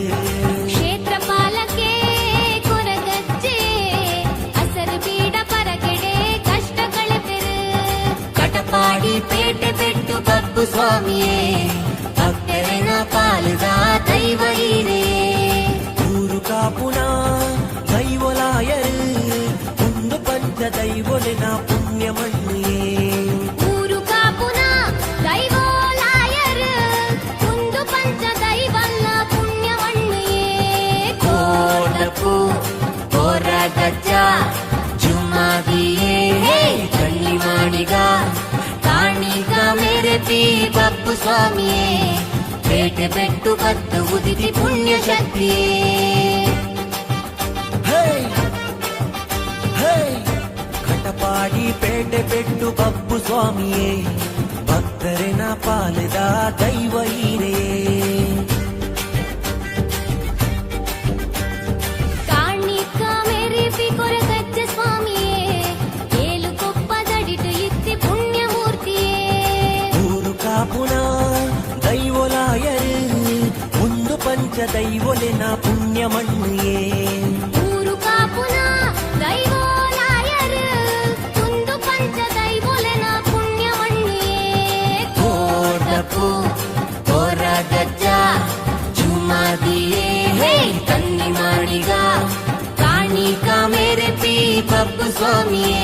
ಕ್ಷೇತ್ರಪಾಲಕೆ ಕೊರಗಜ್ಜೆ, ಹಸರು ಬೀಡ ಪರಕೆಡೆ ಕಷ್ಟ ಕಳೆಪೆರು. ಕಟಪಾಡಿ ಪೇಟೆ ಬೆಟ್ಟು ಬಬ್ಬು ಸ್ವಾಮಿಯೇ, ಭಕ್ತರಿನ ಪಾಲಿದ ದೈವ ಹೀರೇ. ಊರು ಕಾಪುನ ದೈವಲಾಯರು, ಒಂದು ಪಂಚ ದೈವಲಿನ ಪುಣ್ಯ ಮಣ್ಣಿಯೇ. ಊರು ಕಾಪುನ ದೈವಲಾಯರು, ಒಂದು ಪಂಚ ದೈವಲ್ಲ ಪುಣ್ಯ ಮಣ್ಣಿಯೇ. ಕೋಟಪು ಕೊರಗಜ್ಜ ಜುಮಾದಿಯೇ, ಹೇ ಕಣ್ಣಿ ಮಾಡಿಗ ಕಾಣಿಗ ಮೆರೆಪಿ ಬಬ್ಬು ಸ್ವಾಮಿಯೇ, ಪೇಟೆ ಬೆಟ್ಟು ಬತ್ತು ಉದಿತಿ ಪುಣ್ಯ ಶಕ್ತಿಯೇ. ಹೇ ಹೇ ಕಟಪಾಡಿ ಪೇಟೆ ಪೆಟ್ಟು ಬಬ್ಬು ಸ್ವಾಮಿಯೇ, ಭಕ್ತರಿನ ಪಾಲಿದ ದೈವ ಹೀರೇ. ಕಾಣಿಕ ಮೆರಿಪಿ ಕೊರಗಜ್ಜ ಸ್ವಾಮಿಯೇ, ಏಳು ಕೊಪ್ಪದಡಿಟು ಇತ್ತಿ ಪುಣ್ಯ ಮೂರ್ತಿಯೇ. ಊರು ಕಾಪುನ ದೈವಲಾಯರು, ಒಂದು ಪಂಚ ದೈವಲಿನ ಪುಣ್ಯ ಮಣ್ಣಿಯೇ. ಊರು ಕಾಪುನ ದೈವಲಾಯರು, ಒಂದು ಪಂಚ ದೈವಲೆನ ಪುಣ್ಯ ಮಣ್ಣಿಯೇ. ಕೋಟಪು ಕೊರಗಜ್ಜ ಜುಮಾದಿಯೇ, ಹೇ ಕನ್ನಿ ಮಾಡಿಗ ಕಾಣಿಕ ಮೇರೆಪಿ ಬಬ್ಬು ಸ್ವಾಮಿಯೇ,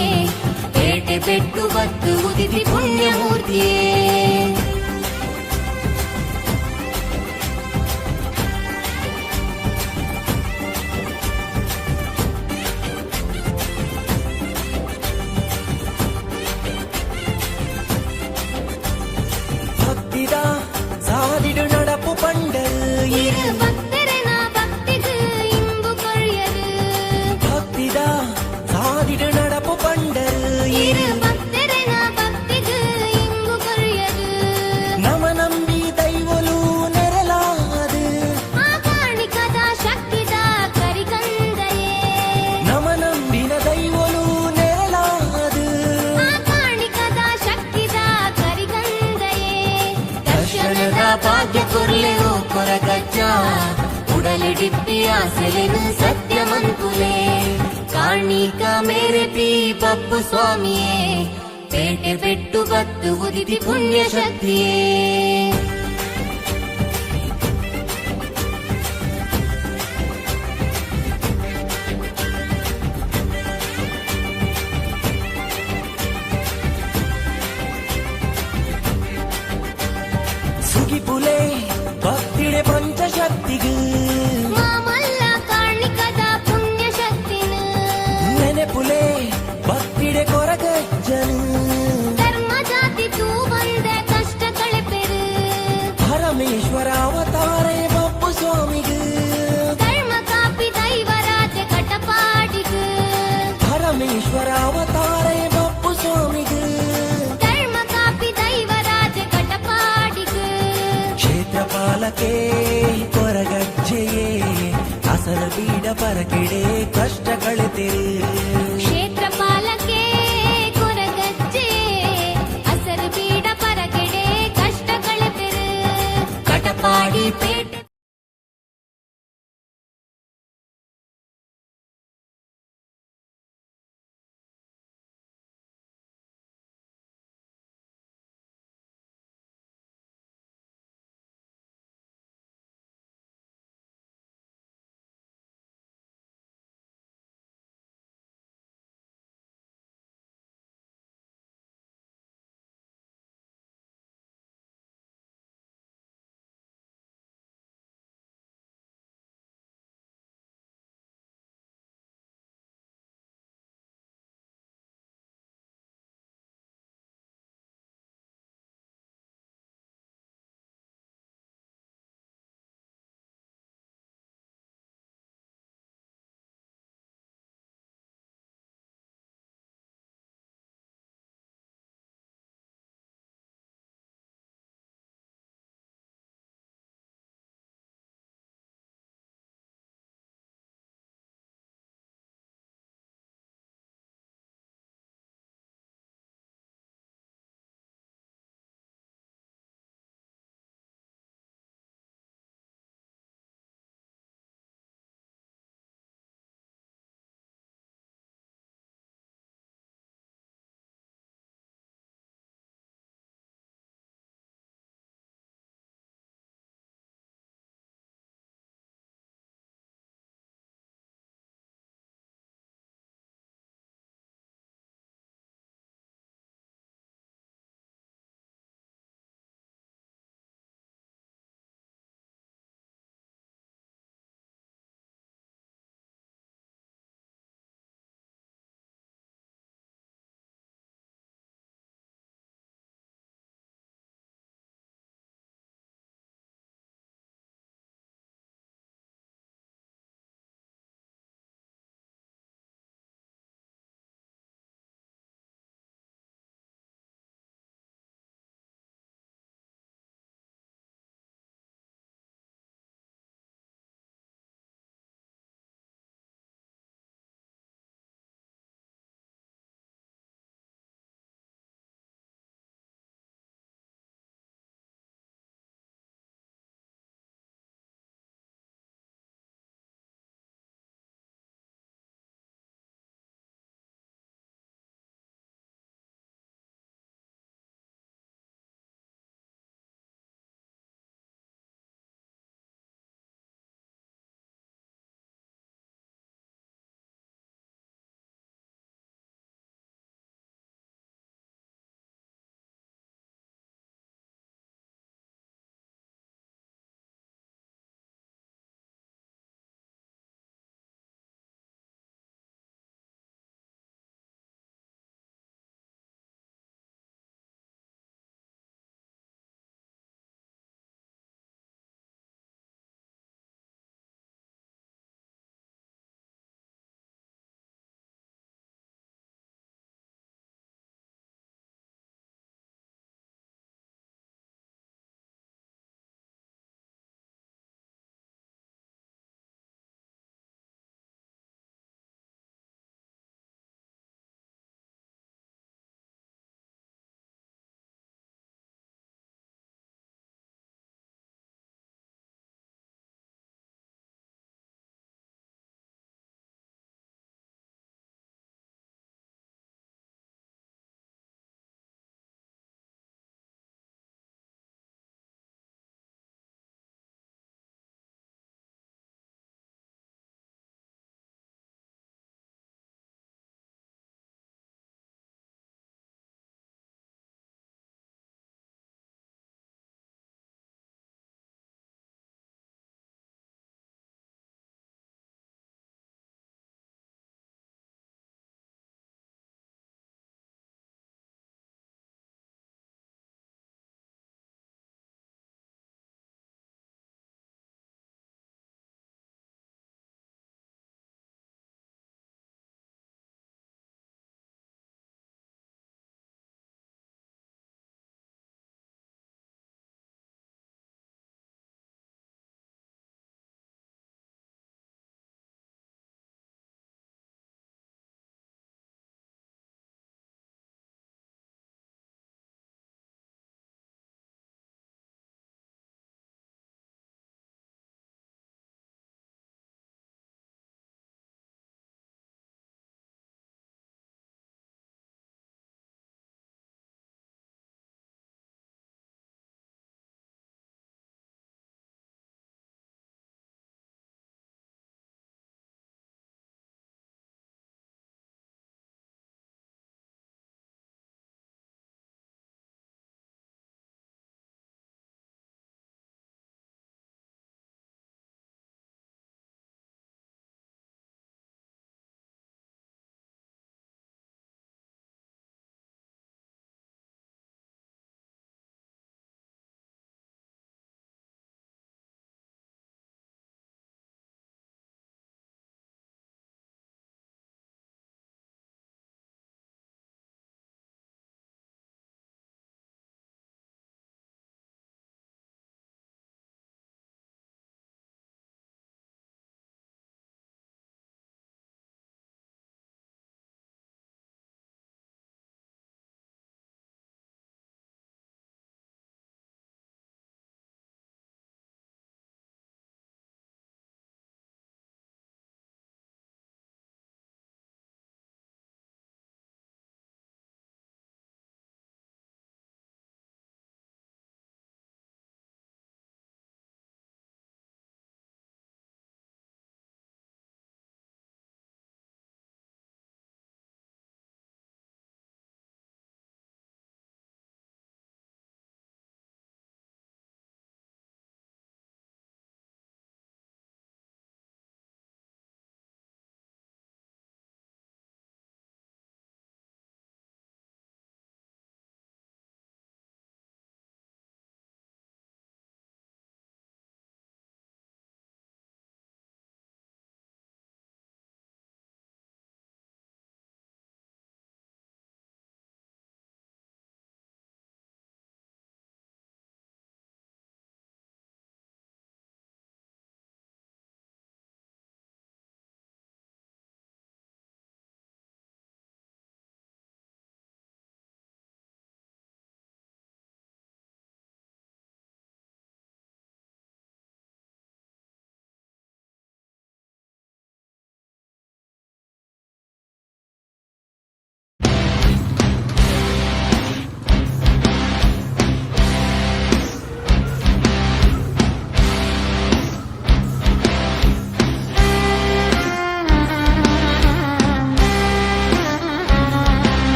ಪೇಟೆ ಬೆಟ್ಟು ಬತ್ತು ಉದಿತಿ ಪುಣ್ಯ ಮೂರ್ತಿಯೇ. ಭಾಗ್ಯ ಕೊರ್ಲೆ ಓ ಕೊರಗಜ್ಜ ಉಡಲೆ ಡಿಪ್ಪಿ ಆಸೆಲೆನು ಸತ್ಯಮಂತುಲೆ ಕಾಣಿಕ ಮೇರೆ ಪೀ ಬಪ್ಪು ಸ್ವಾಮಿಯೇ ಪೇಟೆ ಬೆಟ್ಟು ಬತ್ತು ಉದಿತಿ ಪುಣ್ಯ ಶಕ್ತಿಯೇ ಸುಗಿಪುಲೆ ಭಕ್ತಿಡೆ ಪಂಚಶಕ್ತಿಗೂ ಮಾಮಲ್ಲ ಕಾಣಿಕದ ಪುಣ್ಯ ಶಕ್ತಿನ ನೆನೆಪುಲೆ ಭಕ್ತಿಡೆ ಕೊರಗಜ್ಜನು ಧರ್ಮ ಜಾತಿ ತೂ ಬಂದೆ ಕಷ್ಟ ಕಳೆಪೆರು ಪರಮೇಶ್ವರ ಅವತಾರೇ ಬಪ್ಪು ಸ್ವಾಮಿಗೂ ಧರ್ಮ ಕಾಪಿ ದೈವರಾಜ ಕಟಪಾಡಿಗೂ ಪರಮೇಶ್ವರ ಅವತಾರೇ ಬಪ್ಪು ಸ್ವಾಮಿಗೂ ಧರ್ಮ ಕಾಪಿ ದೈವರಾಜ ಕಟಪಾಡಿಗೂ ಕ್ಷೇತ್ರಪಾಲಕೆ ಕೊರಗಜ್ಜೆಯೇ ಅಸಲ ಬೀಡ ಪರಕೆಡೆ ಕಷ್ಟ ಕಳೆತೆರು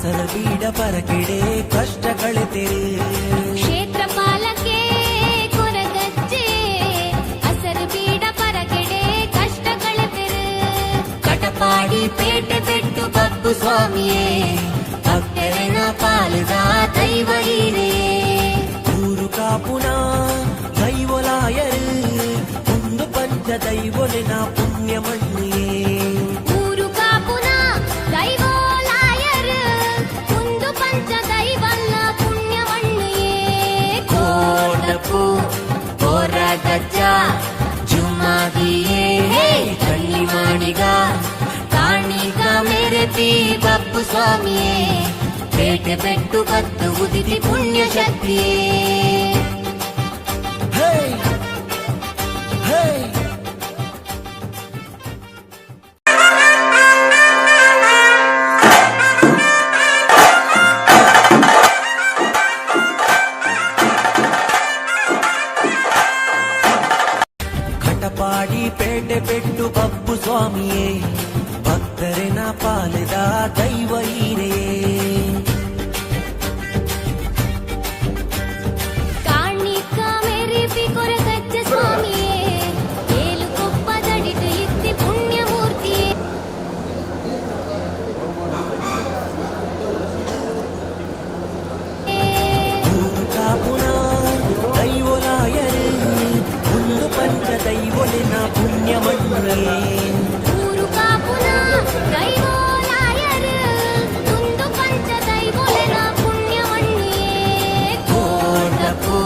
ಅಸಲ ಬೀಡ ಪರಕೆಡೆ ಕಷ್ಟ ಕಳೆತೆರೆ ಕ್ಷೇತ್ರಪಾಲಕ್ಕೆ ಕೊರಗಜ್ಜೆ ಅಸರು ಬೀಡ ಪರಕೆಡೆ ಕಷ್ಟ ಕಳೆತೆರೆ ಕಟಪಾಡಿ ಪೇಟೆ ಬೆಟ್ಟು ಬಪ್ಪು ಸ್ವಾಮಿಯೇ ಭಕ್ತರನ ಪಾಲದ ದೈವ ಹೀರೇ ಊರು ಕಾಪುನ ದೈವಲಾಯರು ಒಂದು ಪಂಚ ದೈವಲಿನ ಪುಣ್ಯ ಮಣ್ಣಿಯೇ ಊರು ಕಾಪುನ ದೈವಲಾಯರು ಒಂದು ಪಂಚ ದೈವಲ್ಲ ಪುಣ್ಯ ಮಣ್ಣಿಯೇ ಕೋಟಪು ಕೊರಗಜ್ಜ ಜುಮಾದಿಯೇ ಕಣ್ಣಿ ಮಾಡಿಗ ಕಾಣಿಗ ಮೆರೆತಿ ಬಪ್ಪು ಸ್ವಾಮಿಯೇ ಪೇಟೆ ಬೆಟ್ಟು ಕತ್ತು ಉದಿತಿ ಪುಣ್ಯ ಶಕ್ತಿಯೇ ಕಟಪಾಡಿ ಪೇಟೆ ಬೆಟ್ಟು ಬಪ್ಪು ಸ್ವಾಮಿಯೇ ಭಕ್ತರಿನ ಪಾಲದ ದೈವ ಹೀರೆಯೇ ಕಾಣಿಕ ಮೆರೆತಿ ಕೊರಗಜ್ಜ ಸ್ವಾಮಿಯೇ ಏಳು ಕೊಪ್ಪದಡಿದು ಇತ್ತಿ ಪುಣ್ಯ ಮೂರ್ತಿಯೇ ಊರು ಕಾಪುನ ದೈವಲಾಯರು ಒಂದು ಪಂಚ ದೈವಲಿನ ಪುಣ್ಯ ಮಣ್ಣಿಯೇ ಊರು ಕಾಪುನ ದೈವಲಾಯರು ಒಂದು ಪಂಚ ದೈವಲಿನ ಪುಣ್ಯ ಮಣ್ಣಿಯೇ ಕೋಟಪು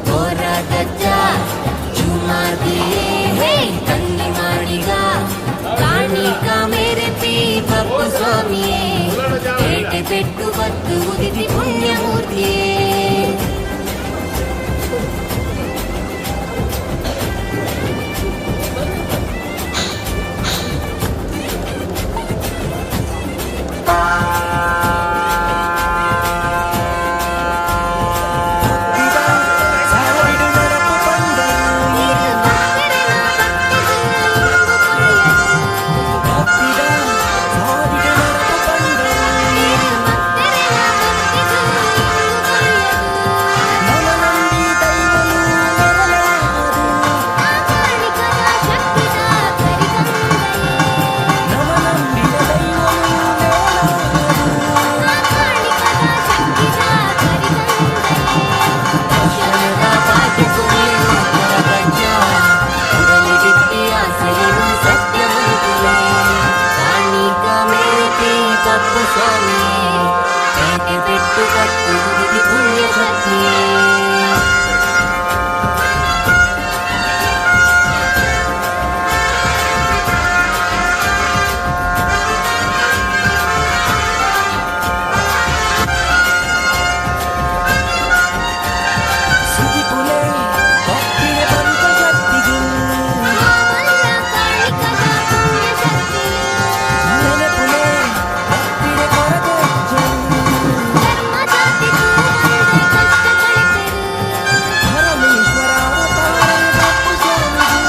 ಕೊರಗಜ್ಜ ಜುಮಾದಿಯೇ ಕಣ್ಣಿ ಮಾಡಿಗ ಕಾಣಿಕ ಮೆರೆತಿ ಬಪ್ಪು ಸ್ವಾಮಿಯೇ ಪೇಟೆ ಬೆಟ್ಟು ಬತ್ತು ಉದಿತಿ ಪುಣ್ಯ ಮೂರ್ತಿಯೇ ಸಾವಿಡು ನರಪು ಭಕ್ತಿದ ಸಾವಿಡು ನರಪು ನವನಂದಿ ದೈವನು ನೆರಳಾದು ನವನಂದಿನ ದೈವನು ಬೆಟ್ಟು ಕಟ್ಟು ಪುಣ್ಯ ಶಕ್ತಿಯೇ ಸುಗಿಪುಲೆ ಭಕ್ತಿಯ ಬಂತ ಶಕ್ತಿಗೂ ನೆನಪುಲೆ ಭಕ್ತಿಯ ಕೊರಗಜ್ಜ ಪರಮೇಶ್ವರ ಅವತಾರ ಬಪ್ಪು ಸ್ವಾಮಿಗೂ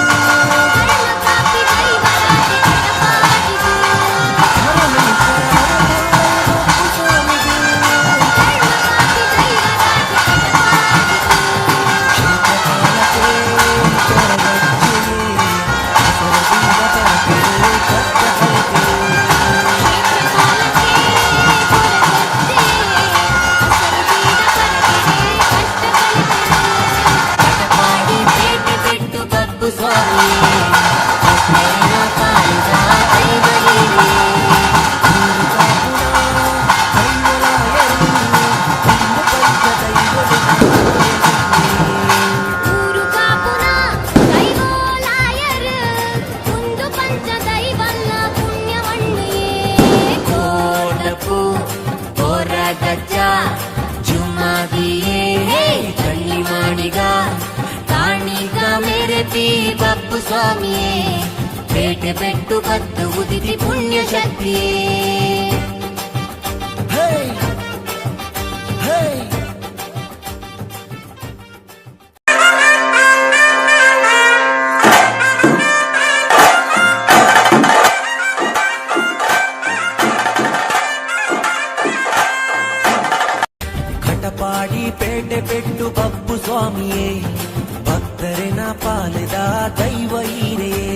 ಪರಮೇಶ್ವರ ಅವತಾರ ಬಪ್ಪು ಸ್ವಾಮಿಗೂ ಕಟಪಾಡಿ ಪೇಟೆ ಬೆಟ್ಟು ಬಪ್ಪು ಸ್ವಾಮಿಯೇ ಭಕ್ತರನ ಪಾಲದ ದೈವ ಹೀರೇ ಊರು ಕಾಪುನ ದೈವಲಾಯರು ಒಂದು ಪಂಚ ದೈವಲ್ಲ ಪುಣ್ಯ ಮಣ್ಣಿಯೇ ಕೋಟಪು ಕೊರಗಜ್ಜ ಜುಮಾದಿಯೇ ಕಣ್ಣಿ ಮಾಡಿಗ ಕಾಣಿಗ ಮೆರೆತಿ ಬಪ್ಪು ಸ್ವಾಮಿಯೇ ಪೇಟೆ ಬೆಟ್ಟು ಕತ್ತು ಉದಿತಿ ಪುಣ್ಯ ಶಕ್ತಿಯೇ ಪಾಡಿ ಪೇಟೆ ಪೆಟ್ಟು ಬಪ್ಪು ಸ್ವಾಮಿಯೇ ಭಕ್ತರಿನ ಪಾಲದ ದೈವ ಹೀರೆಯೇ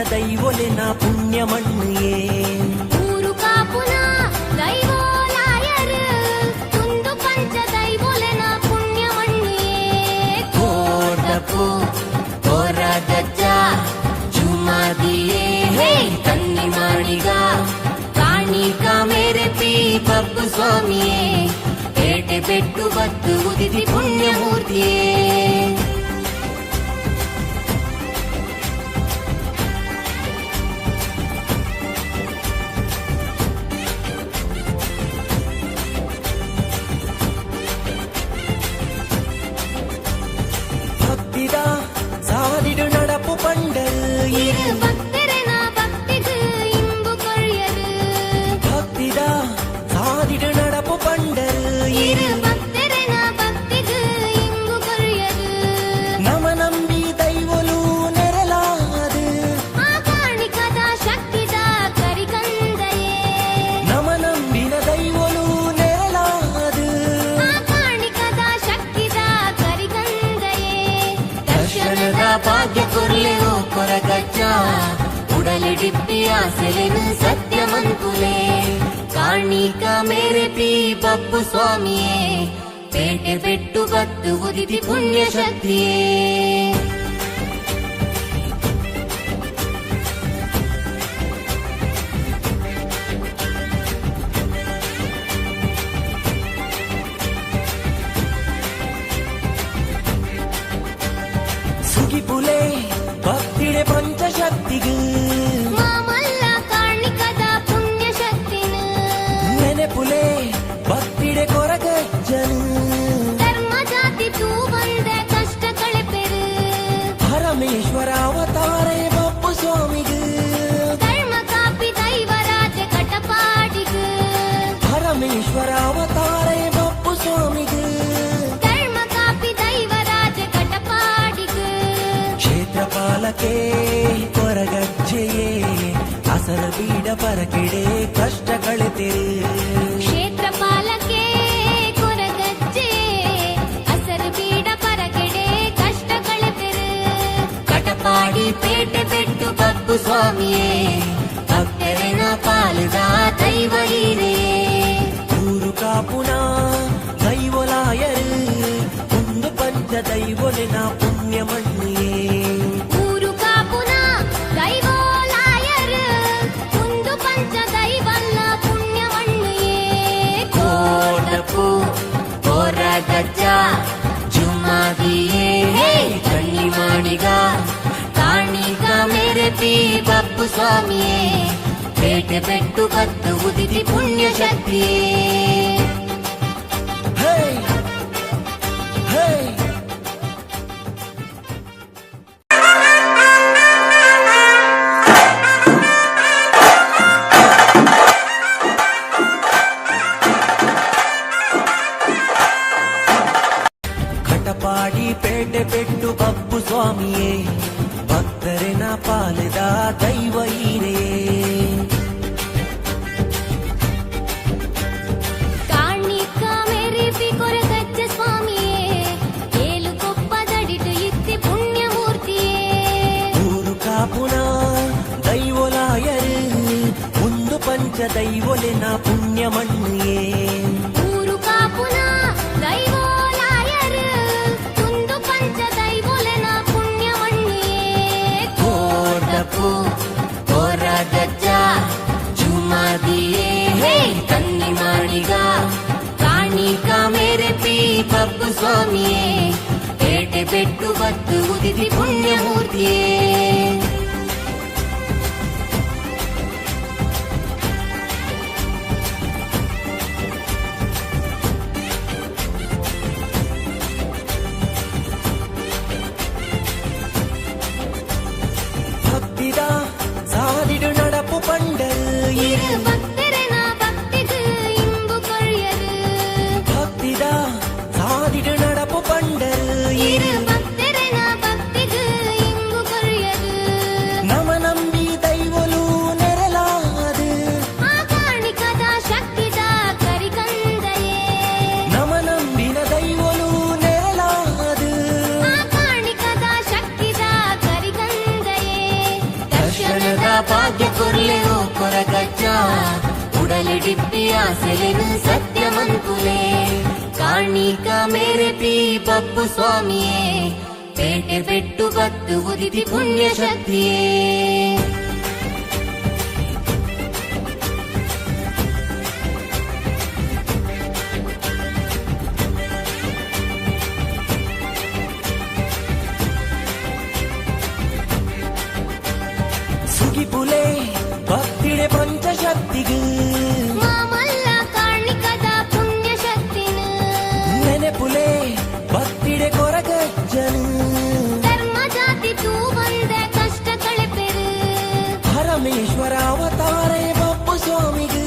ದೈವೊಲೆನ ಪುಣ್ಯ ಮಣ್ಣಿಯೇ ಊರು ಕಾಪುನ ದೈವೋಲಾಯರ್ ಕುಂದು ಪಂಚ ದೈವೊಲೆನ ಪುಣ್ಯ ಮಣ್ಣಿಯೇ ಕೋಟಪು ಕೊರಗಜ್ಜ ಚುಮಾದಿಯೇ ಹೇ ಕನ್ನಿ ಮಾಡಿಗ ಕಾಣಿಕ ಮೇರೆ ಪಿ ಬಪ್ಪು ಸ್ವಾಮಿಯೇ ಪೇಟೆ ಬೆಟ್ಟು ಬತ್ತು ಉದಿಸಿ ಪುಣ್ಯ ಮೂರ್ತಿಯೇ சாதிடு நடப்பு பண்டல் இரு பக்தரன பக்திக்கு இன்பு கொழியது பக்திதா சாதிடு நடப்பு பண்டல் இரு பக்தரன பக்திக்கு இன்பு கொழியது நம நம்பி ದೈವಲು ನೆರಲಾದು ಆ ಕಾಣಿಕದ ಶಕ್ತಿದ ಕರಿಕಂದಯೇ ನಮ ನಂಬಿನ ದೈವಲು ನೆರಲಾದು ಆ ಕಾಣಿಕದ ಶಕ್ತಿದ ಕರಿಕಂದಯೇ ದರ್ಶನದ ಭಾಗ್ಯ ಕೊರ್ಲೆವು ಕೊರಗಜ್ಜ ಉಡಲಿಡಿಪ್ಪಿ ಆಸೆಲೆನು ಸತ್ಯವಂತುಲೆ ಕಾಣಿಕ ಮೇರೆ ಪಿ ಬಪ್ಪು ಸ್ವಾಮಿಯೇ ಪೇಟೆ ಬೆಟ್ಟು ಬತ್ತು ಉದಿತಿ ಪುಣ್ಯ ಶಕ್ತಿಯೇ ಸುಗಿಪುಲೆ ಭಕ್ತಿಡೆ ಪಂಚಶಕ್ತಿಗೆ ಮಾಮಲ್ಲ ಕಾಣಿಕದ ಪುಣ್ಯ ಶಕ್ತಿನ ನೆನೆಪುಲೆ ಭಕ್ತಿಡೆ ಕೊರಗಜ್ಜನು ಧರ್ಮ ಜಾತಿ ತೂ ಬಂದೆ ಕಷ್ಟ ಕಳೆಪೆರು ಪರಮೇಶ್ವರ ಅವತಾರೇ ಬಪ್ಪು ಸ್ವಾಮಿಗೆ ಧರ್ಮ ಕಾಪಿ ದೈವರಾಜ ಕಟಪಾಡಿಗೆ ಪರಮೇಶ್ವರ ಅವತಾರೇ ಬಪ್ಪು ಸ್ವಾಮಿಗೆ ಧರ್ಮ ಕಾಪಿ ದೈವರಾಜ ಕಟಪಾಡಿಗೆ ಕ್ಷೇತ್ರಪಾಲಕೆ ಕೊರಗಜ್ಜೆಯೇ ಅಸರ ಬೀಡ ಪರಕೆಡೆ ಕಷ್ಟ ಕಳೆತೆರೆ ಕ್ಷೇತ್ರಪಾಲಕೆ ಕೊರಗಜ್ಜೆ ಹಸರು ಬೀಡ ಪರಕೆಡೆ ಕಷ್ಟ ಕಳೆಪೆರು ಕಟಪಾಡಿ ಪೇಟೆ ಬೆಟ್ಟು ಬಪ್ಪು ಸ್ವಾಮಿಯೇ ಭಕ್ತರಿನ ಪಾಲದ ದೈವ ಹೀರೆಯೇ ಊರು ಕಾಪುನ ದೈವಲಾಯರು ಒಂದು ಪಂಚ ದೈವಲಿನ ಪುಣ್ಯ ಮಣ್ಣಿಯೇ ಊರು ಕಾಪುನ ದೈವೋಲಾಯರ್ ಕುಂದು ಪಂಚ ದೈವಲ್ಲ ಪುಣ್ಯ ಮಣ್ಣಿಯೇ ಕೋಟಪು ಕೊರಗಜ್ಜ ಜುಮಾದಿಯೇ ಕಣ್ಣಿ ಮಾಡಿಗ ಕಾಣಿಗ ಮೇರೆ ಪಿ ಬಪ್ಪು ಸ್ವಾಮಿಯೇ ಪೇಟೆ ಬೆಟ್ಟು ಬತ್ತು ಉದಿತಿ ಪುಣ್ಯ ಶಕ್ತಿಯೇ ಹೇ ಹೇ ಕಟಪಾಡಿ ಪೇಟೆ ಪೆಟ್ಟು ಬಪ್ಪು ಸ್ವಾಮಿಯೇ ಭಕ್ತರಿನ ಪಾಲಿದ ದೈವ ಈರೆಯೇ ಕಾಣಿಕ ಮೆರಿಪಿ ಕೊರಗಜ್ಜ ಸ್ವಾಮಿಯೇ ಏಳು ಕೊಪ್ಪದಡಿಟು ಇತ್ತಿ ಪುಣ್ಯಮೂರ್ತಿಯೇ ಊರು ಕಾಪುನ ದೈವಲಾಯರು ಮುಂದು ಪಂಚ ದೈವೊಲೆನ ಪುಣ್ಯ ಮಣ್ಣಿಯೇ ಊರು ಕಾಪುನ ದೈವೋಲಾಯರು ಮುಂದು ಪಂಚ ದೈವೊಲೆನ ಪುಣ್ಯವಣ್ಣಿಯೇ ಕೋಟಪು ಕೊರಗಜ್ಜ ಜುಮಾದಿಯೇ ಹೇ ಕನ್ನಿ ಮಾಡಿಗ ಕಾಣಿಕ ಮೆರೆಪಿ ಬಪ್ಪು ಸ್ವಾಮಿಯೇ ಪೇಟೆ ಪೆಟ್ಟು ಬತ್ತು ಉದಿದಿ ಪುಣ್ಯಮೂರ್ತಿಯೇ ಭಕ್ತಿದ ಸಾದಿಡು ನಡಪು ಪಂಡರು இரு பக்தரன பக்திக்கு இன்பு கொள்யரு ಭಕ್ತಿದ ಸಾದಿಡು ನಡಪು ಪಂಡರು இரு பக்தரன பக்திக்கு இன்பு கொள்யரு ನಮ ನಂಬಿ ದೈವಲು ನೆರಲಾದು ಆ ಕಾಣಿಕದ ಶಕ್ತಿದ ಕರಿಕಂದಯೇ ನಮ ನಂಬಿನ ದೈವಲು ನೆರಲಾದು ಆ ಕಾಣಿಕದ ಶಕ್ತಿದ ಕರಿಕಂದಯೇ ದರ್ಶನದ ಭಾಗ್ಯ ಕೊರ್ಲೆರೋ ಕೊರಗಜ್ಜ ಉಡಲಿಡಿಪ್ಪಿ ಆಸೆಲೆನು ಸತ್ಯವಂತುಲೇ ಕಾಣಿಕ ಮೇರೆಪಿ ಬಪ್ಪು ಸ್ವಾಮಿಯೇ ಪೇಟೆ ಪೆಟ್ಟು ಬತ್ತು ಉದಿತಿ ಪುಣ್ಯ ಶಕ್ತಿಯೇ ಸುಗಿಪುಲೆ ಭಕ್ತಿಡೆ ಪಂಚಶಕ್ತಿಗೂ ಮಾಮಲ್ಲ ಕಾಣಿಕದ ಪುಣ್ಯ ಶಕ್ತಿನ ನೆನೆಪುಲೆ ಭಕ್ತಿಡೆ ಕೊರಗಜ್ಜನು ಧರ್ಮ ಜಾತಿ ತೂ ಬಂದ ಕಷ್ಟ ಕಳೆಪೆರು ಪರಮೇಶ್ವರ ಅವತಾರೇ ಬಪ್ಪು ಸ್ವಾಮಿಗೂ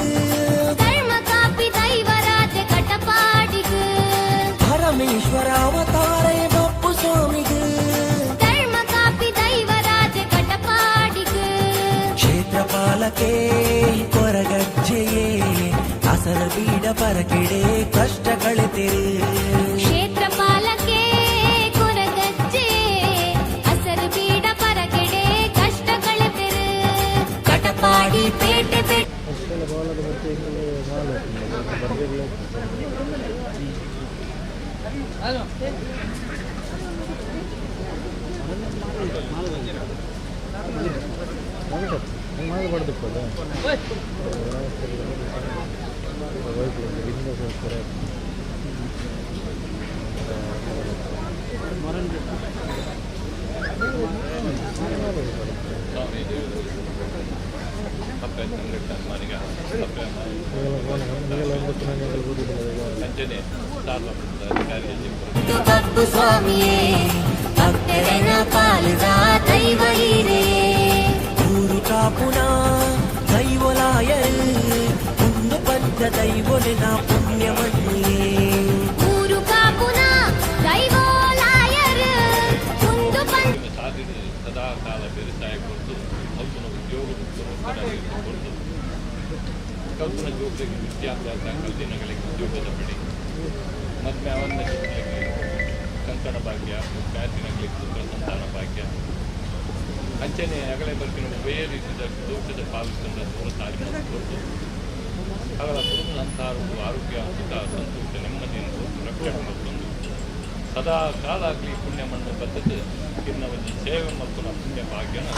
ಧರ್ಮ ಕಾಪಿ ದೈವರಾಜ ಕಟಪಾಡಿಗು ಪರಮೇಶ್ವರ ಅವತಾರೇ ಬಪ್ಪು ಸ್ವಾಮಿಗೂ ಧರ್ಮ ಕಾಪಿ ದೈವರಾಜ ಕಟಪಾಡಿಗು ಕ್ಷೇತ್ರಪಾಲಕೆ ಕೊರಗಜ್ಜೆಯೇ ಅಸರ ಬೀಡ ಪರಕೆಡೆ ಕಷ್ಟ ಕಳೆತೆರು ಕ್ಷೇತ್ರ ಪಾಲಕೆ ಕೊರಗಜ್ಜೆ ಹಸರು ಬೀಡ ಪರಗೆಡೆ ಕಷ್ಟ ಕಳೆಪೆರು ಕಟಪಾಡಿ ಪೇಟೆ ಪೆಟ್ಟು ಬಪ್ಪು ಸ್ವಾಮಿಯೇ ಭಕ್ತರನ ಪಾಲಿದ ದೈವ ಈರೆಯೇ ಊರು ಕಾಪುನ ದೈವಲಾಯರು ಮುಂದು ಪಂಚ ದೈವೊಲೆನ ಪುಣ್ಯ ಮಣ್ಣಿಯೇ ಊರು ಕಾಪುನ ದೈವೋಲಾಯರು ಮುಂದು ಪಂಚ ಸದಾ ಕಾಲ ಬೇಸಾಯ ಕೊಟ್ಟು ಕಲ್ಪನ ಉದ್ಯೋಗಕ್ಕೋಸ್ಕರ ಕೊಟ್ಟು ಕಲ್ಪನ ಜೋಗಕ್ಕೆ ವಿದ್ಯಾಭ್ಯಾಸ ಕಲ್ದಿನಗಳಿಗೆ ಉದ್ಯೋಗದ ಪಡಿ ಮತ್ತು ಅವನ್ನ ಕಂಕಣ ಭಾಗ್ಯ ಬ್ಯಾತಿನಗಳಿಗೆ ಪುತ್ರ ಸಂತಾನ ಭಾಗ್ಯ ಅಂಚನೆ ಅಗಲೇ ಬರ್ತಿನ ಬೇರೆ ರೀತಿಯ ದೋಷದ ಪಾಲಿಸಿದ ದೂರ ತಾರಿ ಕೊಟ್ಟು ಅವರ ಕುಟುಂಬದಂತಹ ಆರೋಗ್ಯ ಸುಖ ಸಂತೋಷ ನೆಮ್ಮದಿಯನ್ನು ರಕ್ಷಣೆ ಮತ್ತೊಂದು ಸದಾ ಕಾಲ ಆಗಲಿ ಪುಣ್ಯ ಮಣ್ಣು ಬದ್ದದ್ದು ಇನ್ನು ಒಂದು ಸೇವೆ ಮತ್ತು ಪುಣ್ಯ ಭಾಗ್ಯನ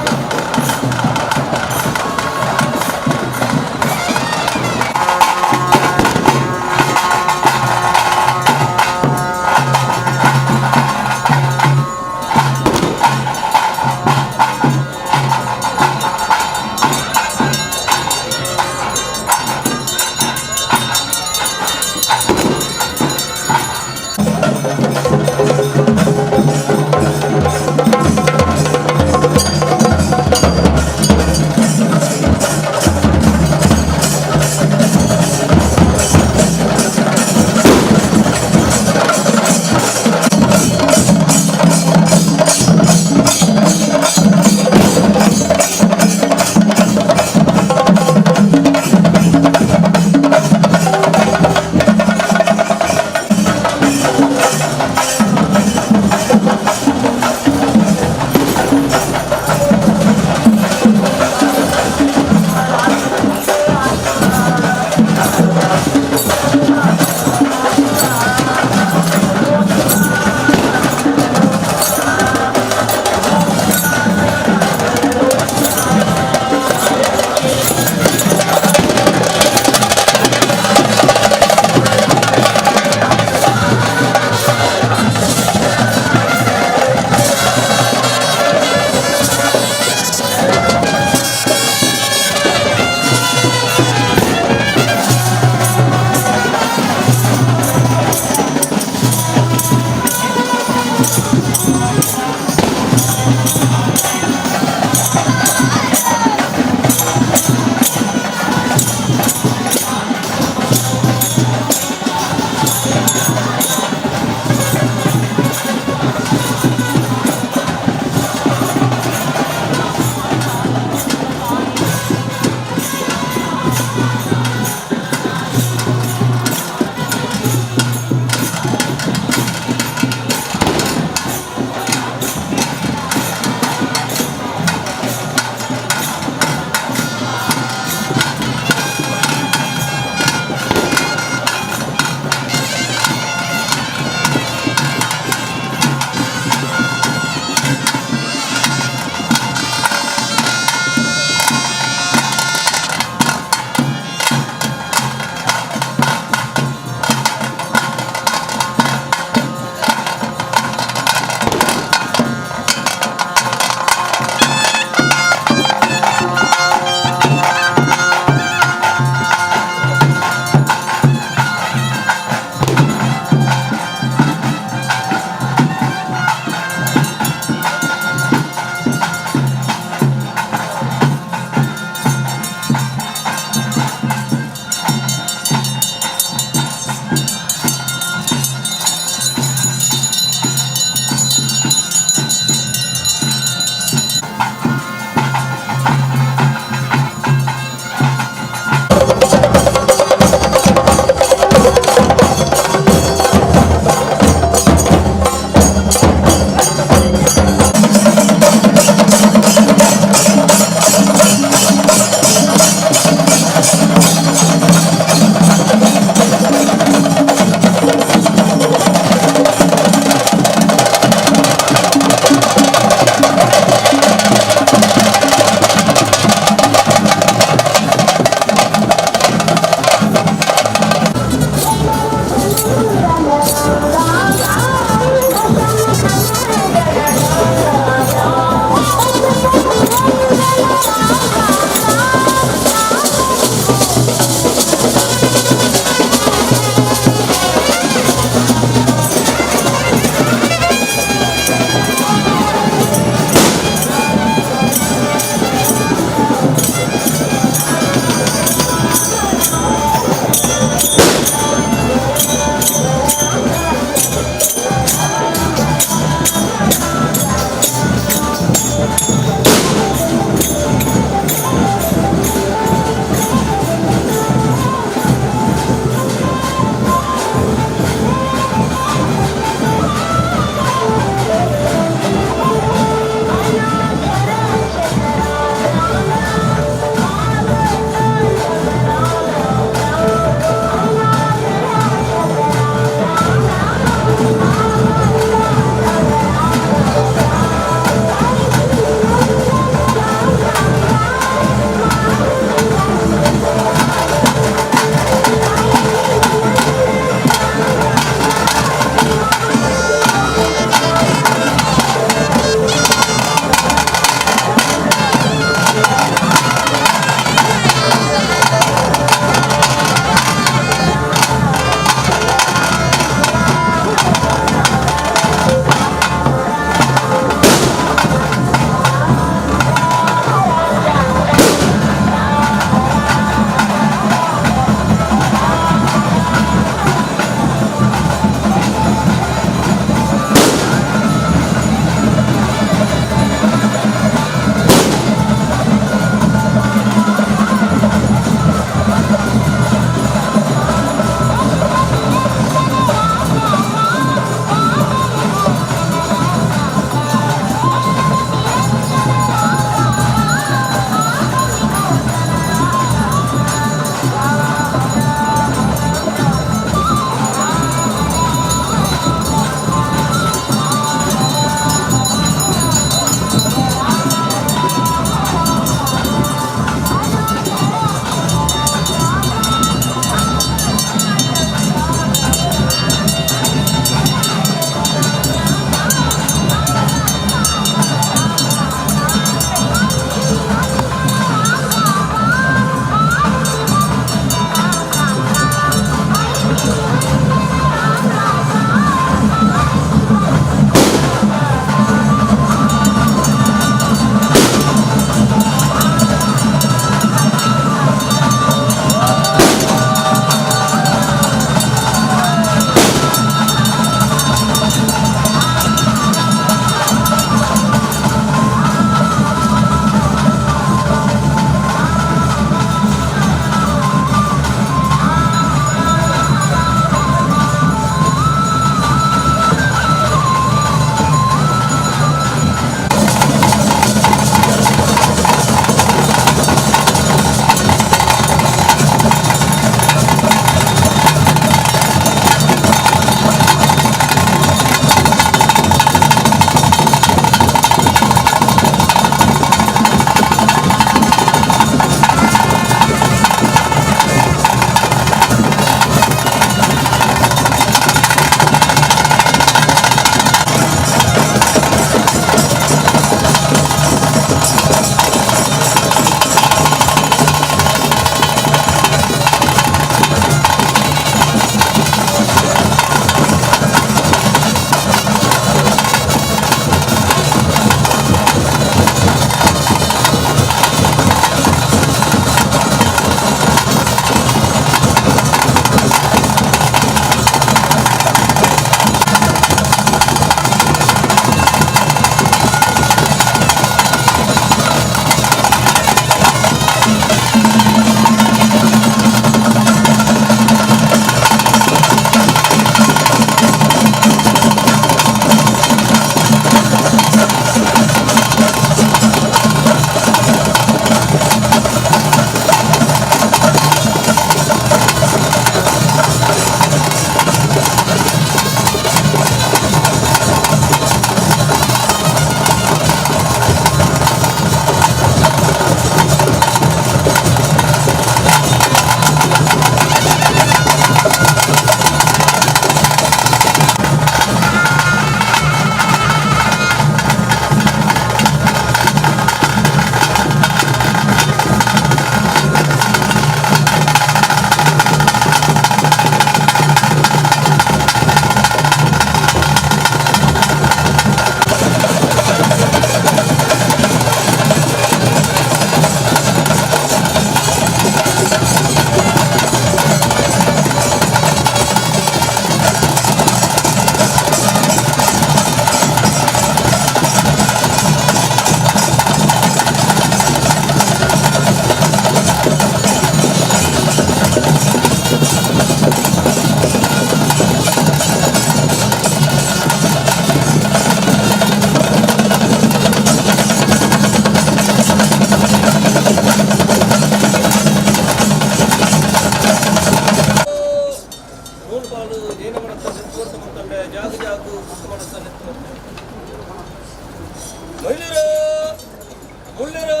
ముళ్ళరు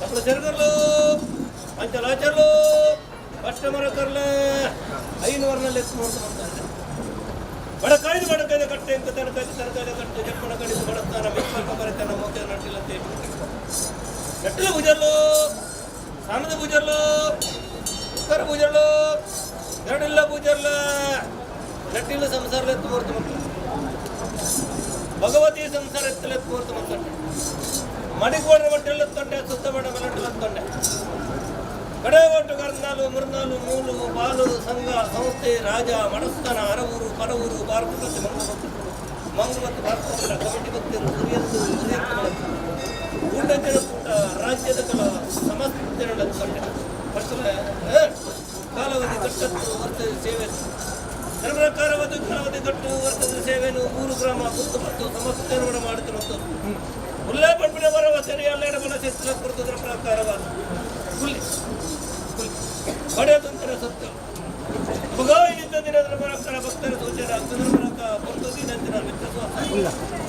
అప్పుడు చెరుకర్లు పంచలాచర్లు కస్టమర్కర్లు అయిన వర్ణాలు ఎక్కువ ಬಡಕಾಯ್ದು ಬಡಕಾಯ್ದ ಕಟ್ಟೆ ಅಂತ ತನಕಾಯ್ದ ಕಟ್ಟೆ ಜಪ್ಪಣ ಕಡಿದು ಬಡತಾನ ಮಿಕ್ಕ ಬರತಾನ ಮೋಕೆ ನಟ್ಟಿಲ್ಲಂತೆ ನಟ್ಟಿಲ ಭುಜರ್ಲು ಸಾಣದ ಭುಜರ್ಲು ಉತ್ತರ ಭುಜರ್ಲು ಎರಡಿಲ್ಲ ಭುಜರ್ಲ ನಟ್ಟಿಲ್ಲ ಸಂಸಾರ ಎತ್ತು ಮೂರ್ತಿ ಮಕ್ಕಳು ಭಗವತಿ ಸಂಸಾರ ಎತ್ತಲು ಎತ್ತು ಮೂರ್ತಿ ಮಕ್ಕಳು ಮಡಿಕೋಡ್ರ ಮಟ್ಟೆಲ್ಲ ತೊಂಡೆ ಸುತ್ತ ಬಡ ಮನೆಲ್ಲ ತೊಂಡೆ ಕಡೆ ಒಟ್ಟು ಕರ್ನಾಲು ಮುರ್ನಾಲು ಮೂಲು ಬಾಲು ಸಂಘ ಸಂಸ್ಥೆ ರಾಜ ಮಡಸ್ಥಾನ ಅರವೂರು ಪರವೂರು ಭಾರತ ಮಂಗಮತ್ತು ಭಾರತ ಕಮಿಟಿ ಭಕ್ತರು ಹಿರಿಯರು ಊಟ ಕೂಟ ರಾಜ್ಯದ ಕಲ ಸಮಸ್ತ ತೊಂಡೆ ಕಾಲಾವಧಿ ಕಟ್ಟತ್ತು ವರ್ತದ ಸೇವೆ ಸರ್ವಕಾರವಧಿ ಕಾಲಾವಧಿ ಕಟ್ಟು ವರ್ತದ ಸೇವೆಯನ್ನು 3 ಗ್ರಾಮ ಗುತ್ತು ಮತ್ತು ಸಮಸ್ತ ನಿರ್ವಹಣೆ ಮಾಡುತ್ತಿರುವುದು ಉಲ್ಲೇ ಪಂಪಿನ ಬರವ ಸರಿ ಅಲ್ಲೇಡ ಬಲ ಚಿತ್ರ ಕುರಿತದ್ರ ಪ್ರಕಾರವಾದ ಹುಲ್ಲಿ ಬಡೆಯದಂತರ ಸತ್ಯ ಮಗಾಯಿನಿಂದ ದಿನದ ಪ್ರಕಾರ ಭಕ್ತರ ಸೂಚನ ಅಗ್ನರ ಮೂಲಕ ಒಂದು ದಿನಂದಿನ ಮಿತ್ರಸ್ವಾಸ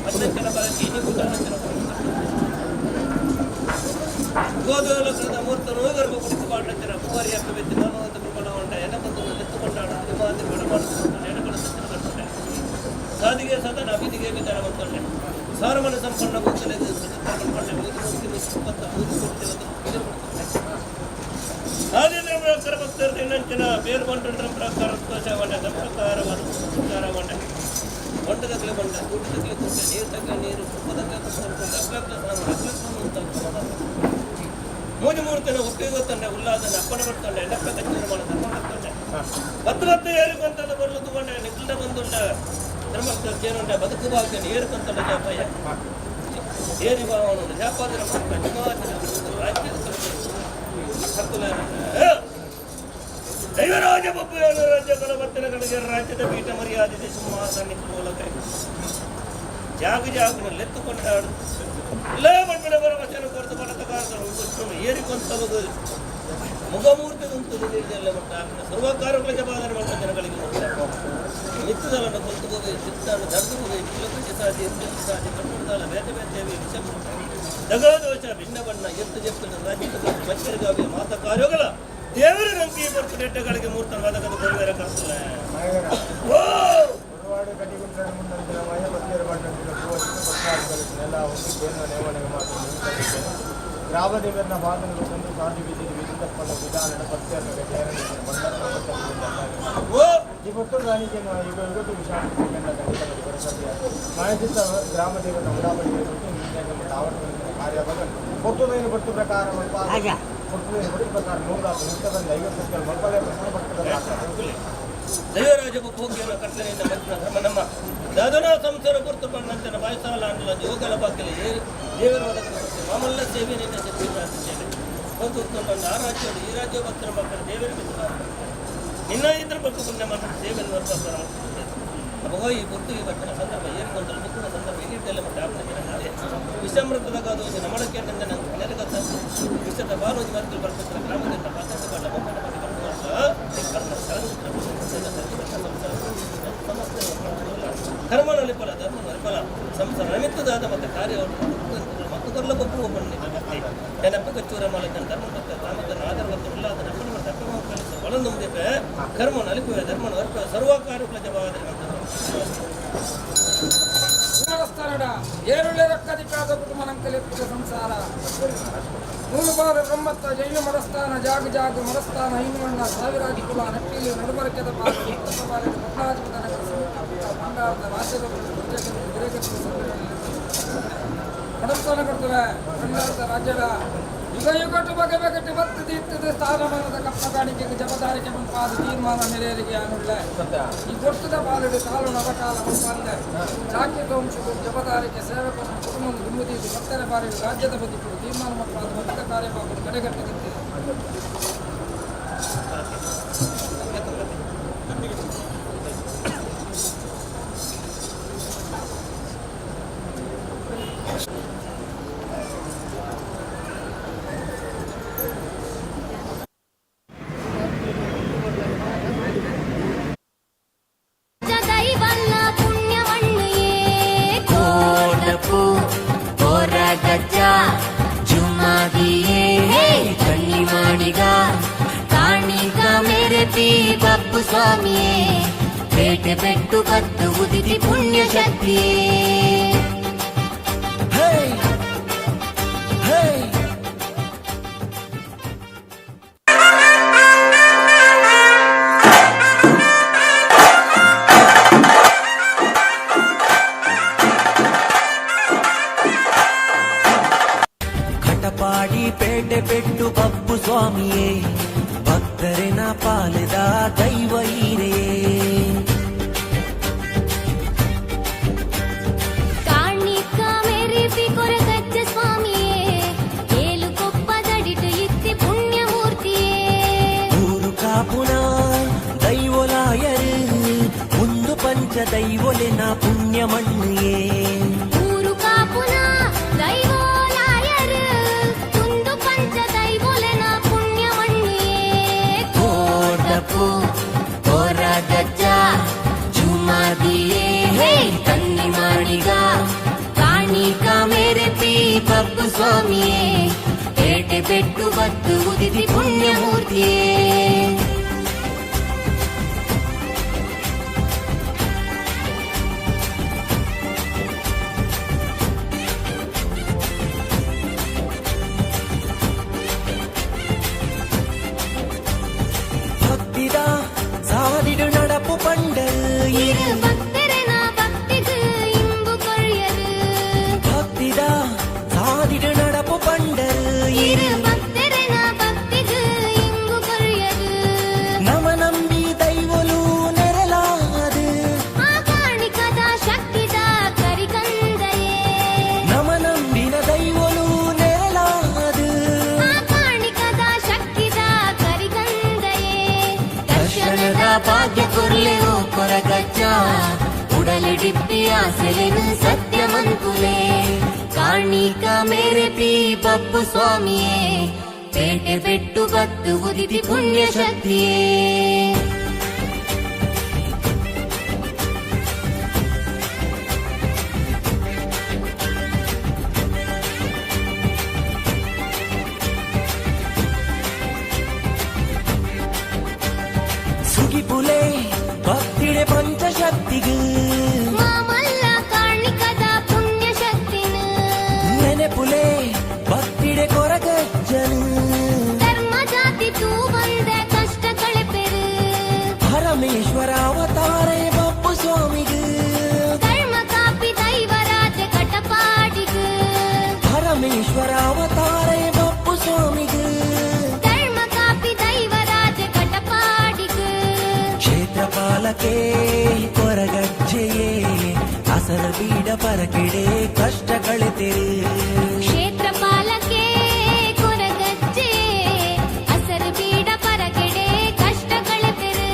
ಅಧ್ಯಕ್ಷನ ಬರಕ್ಕೆ ನಿಗುಟನಂತರ ಗೋಧೋಲಕದ ಮೂರ್ತನು ಗರ್ಭ ಕುಡಿಸಿ ಪಾಂಡಂತರ ಕುಮಾರಿಯ ಕವಿತೆ ನಾನು ಅಂತ ಪ್ರಬಲಗೊಂಡ ಎನಬಂದು ಎತ್ತುಕೊಂಡಾಡ ಮಾತಿ ಬಡ ಮಾಡುತ್ತಿದ್ದ ಎಡಗಳ ಸತ್ಯನ ಬರ್ತದೆ ಸಾದಿಗೆ ಸದನ ಬೀದಿಗೆ ಬಿದ್ದಾರ ಬಂತೊಂಡೆ ಸಾರಮನ ಸಂಪನ್ನ ಭೂತಲೆದು ಸತ್ಯನ ರಾಜೇಂದ್ರ ಪ್ರಕಾರ ಭಕ್ತರು ದಿನಂಚಿನ ಬೇರು ಬಂಡ ಪ್ರಕಾರ ಪ್ರಕಾರವಾದ ಬಂಡದಕ್ಕೆ ಬಂಡ ದುಡ್ಡದಕ್ಕೆ ಕೊಟ್ಟೆ ನೀರು ತಕ್ಕ ನೀರು ಮೂಜು ಮೂರ್ತಿನ ಒಪ್ಪಿಗೆ ಗೊತ್ತಂಡೆ ಉಲ್ಲಾದನ ಅಪ್ಪನ ಬರ್ತಂಡೆ ಎಡಕ್ಕ ಕಚ್ಚಿನ ಮಾಡ ಧರ್ಮ ಬರ್ತಂಡೆ ಮತ್ತೆ ಏರಿಕೊಂತಂದ ಬರಲು ತಗೊಂಡೆ ನಿಖಿಲ ಬಂದುಂಡ ಧರ್ಮಸ್ಥಳ ಕೇನುಂಡೆ ಬದುಕು ಭಾಗ್ಯನ ಏರ್ಕೊಂತಂಡ ಜಾಪಯ್ಯ ಏರಿ ಭಾವನ ಜಾಪಾದಿನ ರಾಜ್ಯದ ದೈವರಾಜ ಬೊಬ್ಬೆಯನ್ನು ರಾಜ್ಯಗಳ ಭಕ್ತರುಗಳಿಗೆ ರಾಜ್ಯದ ಪೀಠ ಮರ್ಯಾದೆ ಸಿಂಹಾಸನ ಮೂಲಕ ಜಾಗನಲ್ಲಿ ಎತ್ತುಕೊಂಡಾಡು ಎಲ್ಲ ಮಣ್ಣಿನ ಭರವಸೆಯನ್ನು ಕೊರತು ಬಡತಕಾರರು ಏರಿಕೊಂತಲದು ಮುಖಮೂರ್ತಿದಂತೂ ನಿರ್ಜಲ್ಲ ಮಟ್ಟ ಸರ್ವಕಾರಗಳ ಜವಾಬ್ದಾರಿ ಮಾಡಿದ ಜನಗಳಿಗೆ ನಿತ್ಯದಲ್ಲನ್ನು ಕೊಂತು ಹೋಗಿ ಚಿತ್ತಾನು ಧರ್ದು ಹೋಗಿ ಕಿಲೋಮೀಟರ್ ಸಾಧಿ ಸಾಧಿ ಕಟ್ಟುತ್ತಾಲ ಬೇತೆ ಬೇತೇವಿ ವಿಷ ದಗದೋಷ ಭಿನ್ನ ಬಣ್ಣ ಎತ್ತು ಜಪ್ಪಿನ ರಾಜ್ಯದ ಬಚ್ಚರಿಗಾವಿಯ ಮಾತ ಕಾರ್ಯಗಳ ದೇವರ ನಂಕಿ ಬರ್ತು ನೆಟ್ಟಗಳಿಗೆ ಮೂರ್ತನ ವಾದಕದ ಕೊಡುವೇರ ಕರ್ತಲ್ಲ ಗ್ರಾಮದೇವರನ್ನ ಬಾಧನಗಳು ತಂದು ಸಾಧು ಬೀದಿ ತಪ್ಪಲ ವಿಧಾನ ಭಕ್ತರನ್ನು ಇವತ್ತು ನನಗೆ ಇವತ್ತು ವಿಷಾಂತ ಮಾಹಿತಿತ ಗ್ರಾಮದೇವರನ್ನ ಉಡಾವಣೆ ಕಾರ್ಯವಾಗ ಕೊಟ್ಟುದೈನ ಬಟ್ಟು ಪ್ರಕಾರ ಕೊಟ್ಟುದೈನ ಬಟ್ಟು ಪ್ರಕಾರ 150 ಮಕ್ಕಳೇ ದೈವರಾಜ ಭೋಗ್ಯನ ಕರ್ತನೆಯಿಂದ ಬಂದ ನಮ್ಮ ದಾದನ ಸಂಸಾರ ಗುರುತು ಬಂದಂತನ ಬಾಯಸಾಲ ಅಂಡಲ ಯೋಗಲ ಬಾಗಿಲು ದೇವರ ಒದಗಿಸುತ್ತೆ ಮಾಮಲ್ಲ ಸೇವೆ ನಿನ್ನ ಸೇವೆ ಒಂದು ಆ ರಾಜ್ಯಗಳು ಈ ರಾಜ್ಯ ಭಕ್ತರ ಮಕ್ಕಳು ದೇವರಿಗೆ ನಿನ್ನ ಇದ್ರ ಬಗ್ಗೆ ಪುಣ್ಯ ಮಾತ್ರ ಸೇವೆಯನ್ನು ವರ್ತಿಸ್ತಾರ ಅವಾಗ ಈ ಗುರುತು ಈ ಭಕ್ತರ ಸಂದರ್ಭ ಏರಿಕೊಂಡಲ್ಲ ದುಃಖದ ಸಂದರ್ಭ ಇಲ್ಲಿದ್ದೆಲ್ಲ ಮತ್ತೆ ನಾಳೆ ವಿಷಮೃತದ ಗಾದೋಜಿ ನಮ್ಮಡಕ್ಕೆ ನಂಗೆ ನೆಲಗತ್ತ ವಿಷದ ಬಾಲೋಜಿ ವರ್ಗದಲ್ಲಿ ಬರ್ತಿರ್ತಾರೆ ಗ್ರಾಮದಿಂದ ಪಾತ್ರ ಕರ್ಮನಲ್ಲಿ ಫಲ ಧರ್ಮನಲ್ಲಿ ಫಲ ಸಂಸಾರ ನಿಮಿತ್ತದಾದ ಮತ್ತೆ ಕಾರ್ಯವನ್ನು ಮತ್ತು ಕರ್ಲ ಬೊಬ್ಬು ಒಬ್ಬಣ್ಣಿ ನೆನಪು ಕಚ್ಚೂರ ಮಾಲಕ ಧರ್ಮ ಮತ್ತು ಗ್ರಾಮದ ಆಧಾರವಂತ ಉಲ್ಲಾದ ನಮ್ಮನ್ನು ಮತ್ತು ಅಕ್ರಮ ಕಲಿಸ ಒಳಂದು ಮುಂದೆ ಕರ್ಮ ನಲಿಪುವೆ ಧರ್ಮನ ವರ್ಗ ಸರ್ವಕಾರ್ಯಗಳ ಜವಾಬ್ದಾರಿ ಏರುಳ್ಳೆ ರಕ್ಕದಿಕ್ಕಾದ ಕುಟುಂಬ ನಂಕಲೆಪ್ಪಿದ ಸಂಸಾರ ನೂಲುಬಾರ ಬ್ರಹ್ಮತ್ವ ಜೈನ ಮಡಸ್ಥಾನ ಜಾಗ ಜಾಗ ಮಡಸ್ಥಾನ ಐನುವಣ್ಣ ಸಾವಿರಾಜ ಕುಲ ನಟ್ಟಿಲಿ ನಡುಬರಕೆದ ಪಾಲು ಪಟ್ನಾಧಿಪತ ನಗರ ಭಂಡಾರದ ರಾಜ್ಯದ ಮಡಸ್ಥಾನ ಕೊಡ್ತವೆ ಭಂಡಾರದ ರಾಜ್ಯದ ಯುಗ ಯುಗಟ್ಟು ಬಗೆ ಬಗೆಟ್ಟು ಬತ್ತು ತೀರ್ಥದ ಸ್ಥಾನಮಾನದ ಕಪ್ಪ ಕಾಣಿಕೆಗೆ ಜವಾಬ್ದಾರಿಗೆ ಮುಂಪಾದ ತೀರ್ಮಾನ ನೆರೆಯರಿಗೆ ಅನ್ನುಳ್ಳೆ ಈ ಗೊತ್ತದ ಪಾಲುಡು ಕಾಲು ನವಕಾಲ ಮುಂಪಾಂದೆ ರಾಜ್ಯದ ವಂಶಗಳು ಜವಾಬ್ದಾರಿಗೆ ಸೇವಕರನ್ನು ಕುಟುಂಬ ದುಂಬುದೀದು ಭಕ್ತರ ಬಾರಿಗಳು ರಾಜ್ಯದ ಬದುಕಲು ತೀರ್ಮಾನ ಮುಂಪಾದ ಭಕ್ತ ಕಾರ್ಯಭಾಗಗಳು ಕಡೆಗಟ್ಟದಂತೆ ಗಜ್ಜ ಸ್ವಾಮಿಯೇ ಪೇಟೆ ಪೆಟ್ಟು ಕತ್ತು ಉದಿತಿ ಪುಣ್ಯ ಶಕ್ತಿಯೇ ಕಟಪಾಡಿ ಪೇಟೆ ಪೆಟ್ಟು ಬಪ್ಪು ಸ್ವಾಮಿಯೇ ಭಕ್ತರಿನ ಪಾಲಿದ ದೈವ ಹೀರೆಯೇ ಕಾಣಿಕ ಮೆರಿಪಿ ಕೊರಗಜ್ಜ ಸ್ವಾಮಿಯೇ ಏಳು ಕೊಪ್ಪದಡಿಟು ಇತ್ತಿ ಪುಣ್ಯಮೂರ್ತಿಯೇ ಊರು ಕಾಪುನ ದೈವಲಾಯರು ಮುಂದು ಪಂಚ ದೈವೊಲೆನ ಪುಣ್ಯ ಮಣ್ಣಿಯೇ ಊರು ಕಾಪುನ ದೈವೋಲಾಯರು ಕುಂದು ಪಂಚ ದೈವೊಲೆನ ಪುಣ್ಯ ಮಣ್ಣಿಯೇ ಕೋಟಪು ಕೊರಗಜ್ಜ ಚುಮಾದಿಯೇ ಹೇ ತನ್ನಿ ಮಾಡಿಗ ಕಾಣಿಕ ಮೇರೆಪಿ ಬಪ್ಪು ಸ್ವಾಮಿಯೇ ಪೇಟೆ ಪೆಟ್ಟು ಬತ್ತು ಉದಿತಿ ಪುಣ್ಯಮೂರ್ತಿಯೇ ಭಕ್ತಿದ ಸಾದಿಡು ನಡಪು ಪಂಡರು இரு பக்தரன பக்திக்கு இன்பு கொள்யரு ಭಕ್ತಿದ ಸಾದಿಡು ನಡಪು ಪಂಡರು இரு பக்தரன பக்திக்கு இன்பு கொள்யரு ನಮ ನಂಬಿ ದೈವಲು ನೆರಲಾದು ಆ ಕಾಣಿಕದ ಶಕ್ತಿದ ಕರಿಕಂದಯೇ ನಮ ನಂಬಿನ ದೈವಲು ನೆರಲಾದು ಆ ಕಾಣಿಕದ ಶಕ್ತಿದ ಕರಿಕಂದಯೇ ದರ್ಶನದ ಭಾಗ್ಯ ಕೊರ್ಲೆ ಓ ಕೊರಗಜ್ಜ ಉಡಲಿಡಿಪ್ಪಿ ಆಸೆಲೆನು ಸತ್ಯಮಂಕುಲೆ ಕಾಣಿಕ ಮೇರೆಪಿ ಬಪ್ಪು ಸ್ವಾಮಿಯೇ ಪೇಟೆ ಪೆಟ್ಟು ಬತ್ತು ಉದಿತಿ ಪುಣ್ಯ ಶಕ್ತಿಯೇ ಸುಗಿಪುಲೆ ಭಕ್ತಿಡೆ ಪಂಚಶಕ್ತಿಗೂ ಮಾಮಲ್ಲ ಕಾಣಿಕದ ಪುಣ್ಯ ಶಕ್ತಿನ ನೆನೆಪುಲೆ ಭಕ್ತಿಡೆ ಕೊರಗಜ್ಜನು ಧರ್ಮ ಜಾತಿ ತೂ ಬಂದೆ ಕಷ್ಟ ಕಳೆಪೆರು ಪರಮೇಶ್ವರ ಅವತಾರೇ ಬಪ್ಪು ಸ್ವಾಮಿಗೂ ಧರ್ಮ ಕಾಪಿ ದೈವರಾಜ ಕಟಪಾಡಿಗು ಪರಮೇಶ್ವರ ಅವತಾರೇ ಬಪ್ಪು ಸ್ವಾಮಿಗೂ ಧರ್ಮ ಕಾಪಿ ದೈವರಾಜ ಕಟಪಾಡಿಗು ಕ್ಷೇತ್ರಪಾಲಕೆ ಕೊರಗಜ್ಜೆಯೇ ಅಸರ ಬೀಡ ಪರಕೆಡೆ ಕಷ್ಟ ಕಳೆತೆರು ಕ್ಷೇತ್ರ ಪಾಲಕೆ ಕೊರಗಜ್ಜೆ ಅಸರು ಬೀಡ ಪರಗೆಡೆ ಕಷ್ಟ ಕಳೆಪೆರು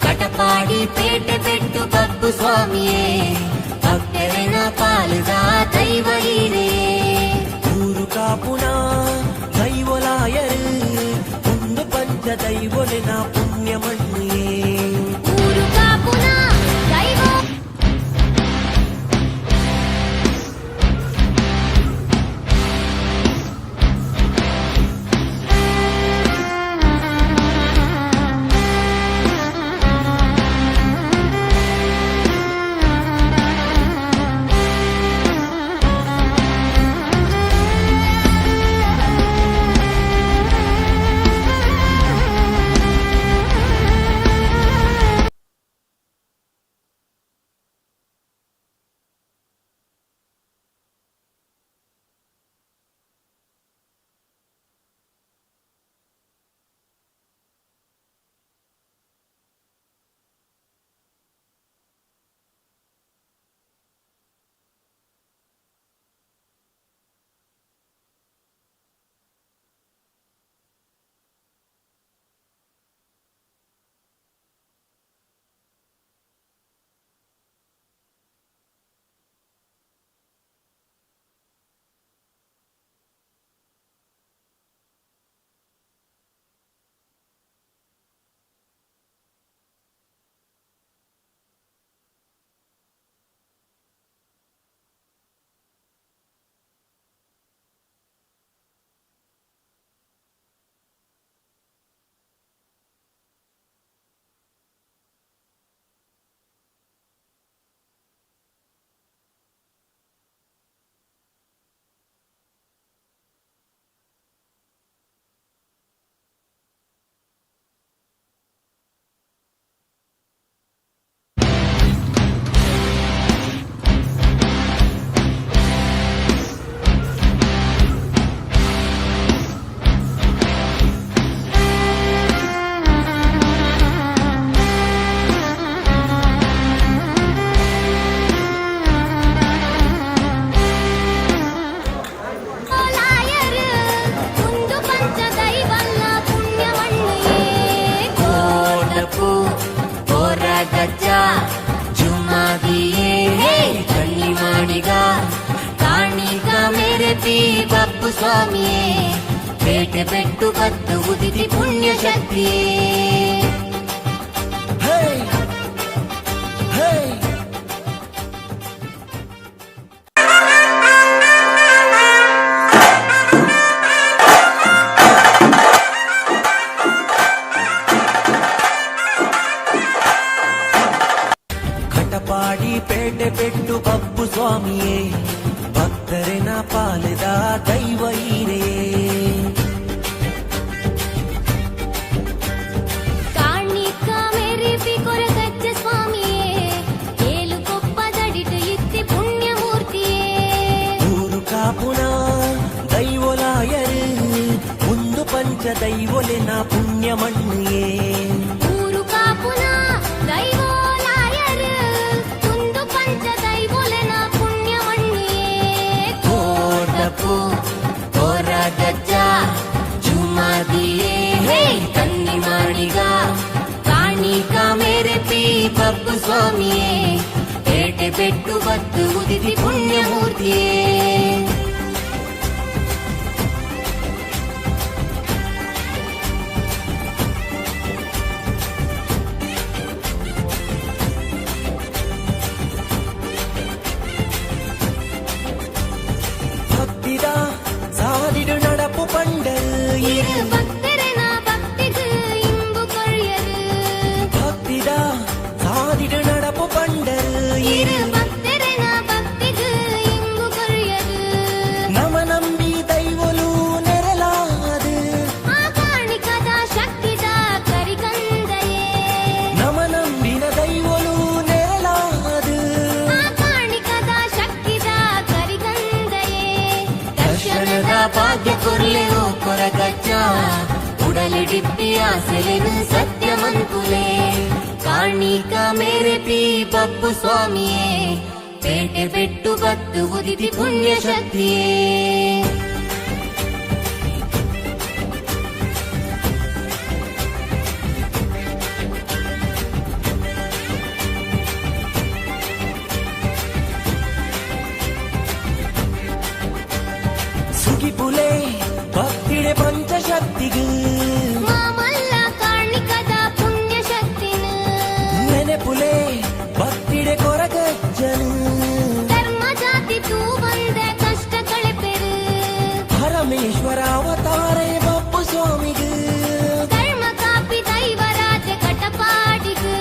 ಕಟಪಾಡಿ ಪೇಟೆ ಪೆಟ್ಟು ಬಪ್ಪು ಸ್ವಾಮಿಯೇ ಭಕ್ತರಿನ ಪಾಲಿದ ದೈವ ಹೀರೆಯೇ ಊರು ಕಾಪುನ ದೈವಲಾಯರು ಒಂದು ಪಂಚ ದೈವಲಿನ ಪುಣ್ಯ ಮಣ್ಣಿಯೇ ಊರು ಕಾಪುನ ದೈವ ಬಪ್ಪು ಸ್ವಾಮಿಯೇ ಪೇಟೆ ಬೆಟ್ಟು ಕತ್ತು ಉದಿತಿ ಪುಣ್ಯ ಶಕ್ತಿಯೇ ಕಟಪಾಡಿ ಪೇಟೆ ಬೆಟ್ಟು ಬಪ್ಪು ಸ್ವಾಮಿಯೇ ಭಕ್ತರಿನ ಪಾಲಿದ ದೈವ ಹೀರೇ ಕಾಣಿಕ ಮೆರಿಪಿ ಕೊರಗಜ್ಜ ಸ್ವಾಮಿಯೇ ಏಳು ಕೊಪ್ಪದಡಿಟು ಇತ್ತಿ ಪುಣ್ಯ ಮೂರ್ತಿಯೇ ಊರು ಕಾಪುನ ದೈವಲಾಯರು ಒಂದು ಪಂಚ ದೈವಲೆನ ಪುಣ್ಯ ಮಣ್ಣಿಯೇ ಊರು ಕಾಪುನ ದೈವೋಲಾಯರು ಒಂದು ಪಂಚ ದೈವಲೆನ ಪುಣ್ಯ ಮಣ್ಣಿಯೇ ಕೋಟಪು ಕೊರಗಜ್ಜ ಜುಮಾದಿಯೇ ಕನ್ನಿ ಮಾಡಿಗ ಕಾಣಿಕ ಮೆರೆಪಿ ಬಪ್ಪು ಸ್ವಾಮಿಯೇ ಪೇಟೆ ಬೆಟ್ಟು ಬತ್ತು ಉದಿತಿ ಪುಣ್ಯ ಮೂರ್ತಿಯೇ ಭಕ್ತಿದ ಸಾದಿಡು ನಡಪು ಪಂಡರು இரு பக்தரன பக்திக்கு இன்பு கொழியரு ಭಕ್ತಿದ ಸಾದಿಡು ನಡಪು ಪಂಡರು இரு பக்தரன பக்திக்கு இன்பு கொழியரு ನಮ ನಂಬಿ ದೈವಲು ನೆರಲಾದು ಆ ಕಾಣಿಕದ ಶಕ್ತಿದ ಕರಿಗಂದಯೇ ನಮ ನಂಬಿನ ದೈವಲು ನೆರಲಾದು ಆ ಕಾಣಿಕದ ಶಕ್ತಿದ ಕರಿಗಂದಯೇ ದರ್ಶನದ ಭಾಗ್ಯ ಕೊರ್ಲೆವು ಕೊರಗಜ್ಜ ಉಡಲಿಡಿಪ್ಪಿ ಆಸೆಲೆನು ಸತ್ಯ ಮನ್ಕುಲೆ ಕಾಣಿಕ ಮೇರೆಪಿ ಬಪ್ಪು ಸ್ವಾಮಿಯೇ ಪೇಟೆ ಬೆಟ್ಟು ಬತ್ತು ಉದಿತಿ ಪುಣ್ಯ ಶಕ್ತಿಯೇ ಸುಗಿಪುಲೆ ಭಕ್ತಿಡೆ ಪಂಚಶಕ್ತಿಗೂ ಮಾಮಲ್ಲ ಕಾಣಿಕದ ಪುಣ್ಯ ಶಕ್ತಿನ ನೆನೆಪುಲೆ ಭಕ್ತಿಡೆ ಕೊರಗಜ್ಜನು ಧರ್ಮ ಜಾತಿ ತೂ ಬಂದೆ ಕಷ್ಟ ಕಳೆಪೆರು ಪರಮೇಶ್ವರ ಅವತಾರೇ ಬಪ್ಪು ಸ್ವಾಮಿಗೂ ಧರ್ಮ ಕಾಪಿ ದೈವರಾಜ ಕಟಪಾಡಿಗು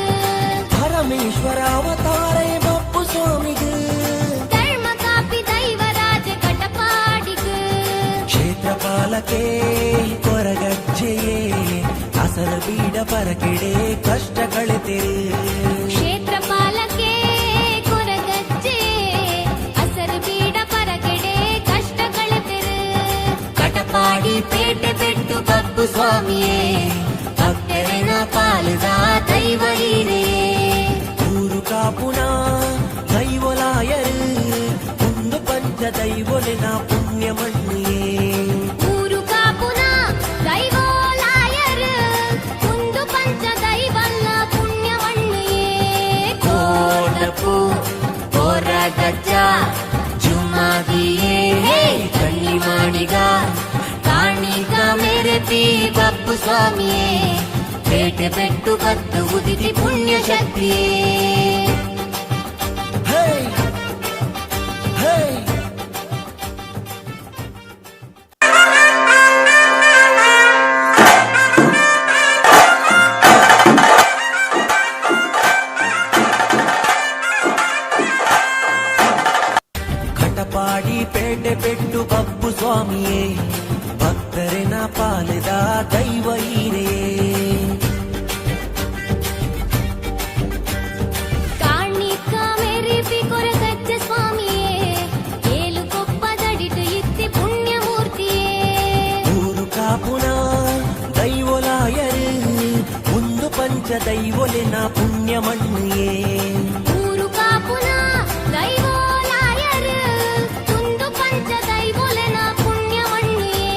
ಪರಮೇಶ್ವರ ಅವತಾರೇ ಬಪ್ಪು ಸ್ವಾಮಿಗೂ ಧರ್ಮ ಕಾಪಿ ದೈವರಾಜ ಕಟಪಾಡಿಗು ಕ್ಷೇತ್ರಪಾಲಕೆ ಕೊರಗಜ್ಜೆಯೇ ಅಸರ ಬೀಡ ಪರಕೆಡೆ ಕಷ್ಟ ಕಳೆತೆರೆ ಕ್ಷೇತ್ರಪಾಲಕೆ ಕೊರಗಜ್ಜೆ ಅಸರು ಬೀಡ ಪರಗೆಡೆ ಕಷ್ಟ ಕಳೆತೆರು ಕಟಪಾಡಿ ಪೇಟೆ ಬೆಟ್ಟು ಬಪ್ಪು ಸ್ವಾಮಿಯೇ ಭಕ್ತರನ ಪಾಲದ ದೈವ ಹೀರೇ ಊರು ಕಾಪುನ ದೈವಲಾಯರು ಒಂದು ಪಂಚ ದೈವಲೆನ ಪುಣ್ಯ ಮಣ್ಣಿಯೇ ಊರು ಕಾಪುನ ದೈವೋಲಾಯರು ಒಂದು ಪಂಚ ದೈವಲ್ಲ ಪುಣ್ಯ ಮಣ್ಣಿಯೇ ಕೋಟಪು ಕೊರಗಜ್ಜ ಜುಮಾದಿಯೇ ಕಣ್ಣಿ ಮಾಡಿಗ ಕಾಣಿಕ ಮೆರೆಪಿ ಬಪ್ಪು ಸ್ವಾಮಿಯೇ ಪೇಟೆ ಬೆಟ್ಟು ಕತ್ತು ಉದಿತಿ ಪುಣ್ಯ ಶಕ್ತಿಯೇ ಹೇ ಹೇ ಕಟಪಾಡಿ ಪೇಟೆ ಬೆಟ್ಟು ಬಪ್ಪು ಸ್ವಾಮಿಯೇ ಭಕ್ತರಿನ ಪಾಲಿದ ದೈವ ಹೀರೇ ಕಾಣಿಕ ಮೆರಿಪಿ ಕೊರಗಜ್ಜ ಸ್ವಾಮಿಯೇ ಏಳು ಕೊಪ್ಪದಡಿಟು ಇತ್ತಿ ಪುಣ್ಯ ಮೂರ್ತಿಯೇ ಊರು ಕಾಪುನ ದೈವಲಾಯರು ಒಂದು ಪಂಚ ದೈವಲೆನ ಪುಣ್ಯ ಮಣ್ಣಿಯೇ ಊರು ಕಾಪುನ ದೈವೋಲಾಯರು ಒಂದು ಪಂಚ ದೈವಲೆನ ಪುಣ್ಯ ಮಣ್ಣಿಯೇ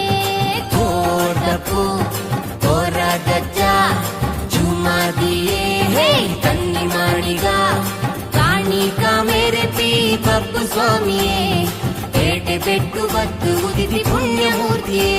ಕೋಟಪು ಕೊರಗಜ್ಜ ಜುಮಾದಿಯೇ ಕನ್ನಿ ಮಾಡಿಗ ಕಾಣಿಕ ಮೆರೆಪಿ ಬಪ್ಪು ಸ್ವಾಮಿಯೇ ಪೇಟೆ ಬೆಟ್ಟು ಬತ್ತು ಉದಿತಿ ಪುಣ್ಯಮೂರ್ತಿಯೇ.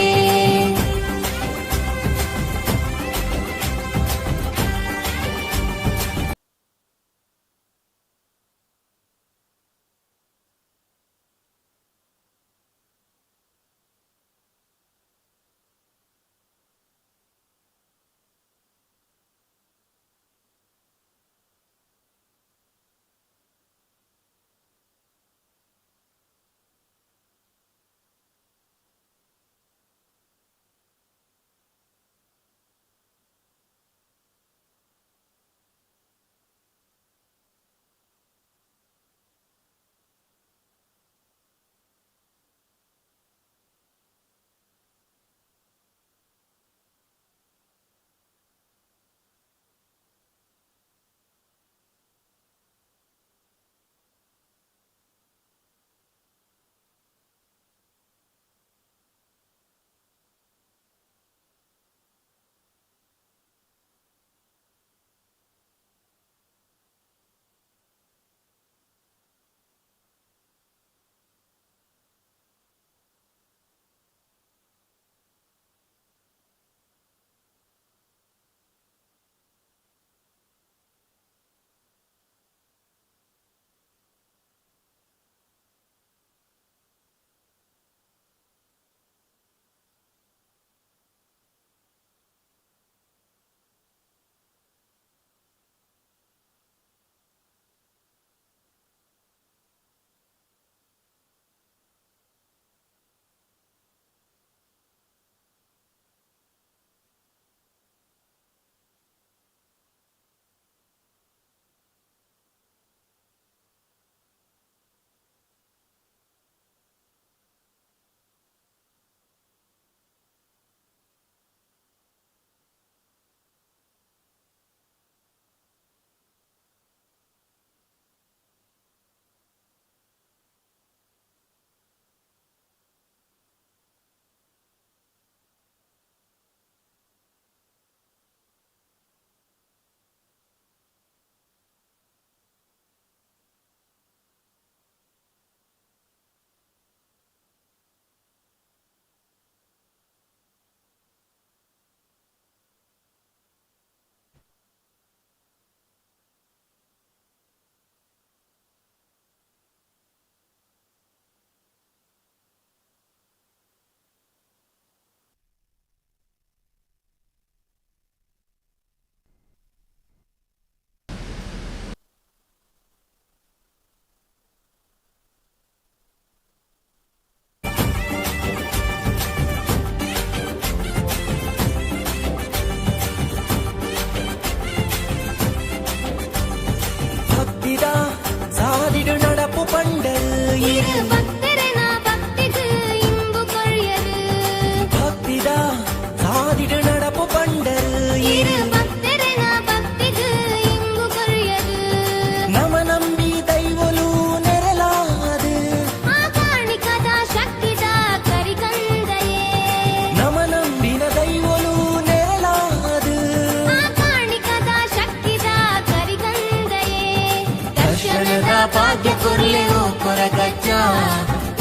ಭಾಗ್ಯ ಕೊರ್ಲೆ ಓ ಕೊರಗಜ್ಜ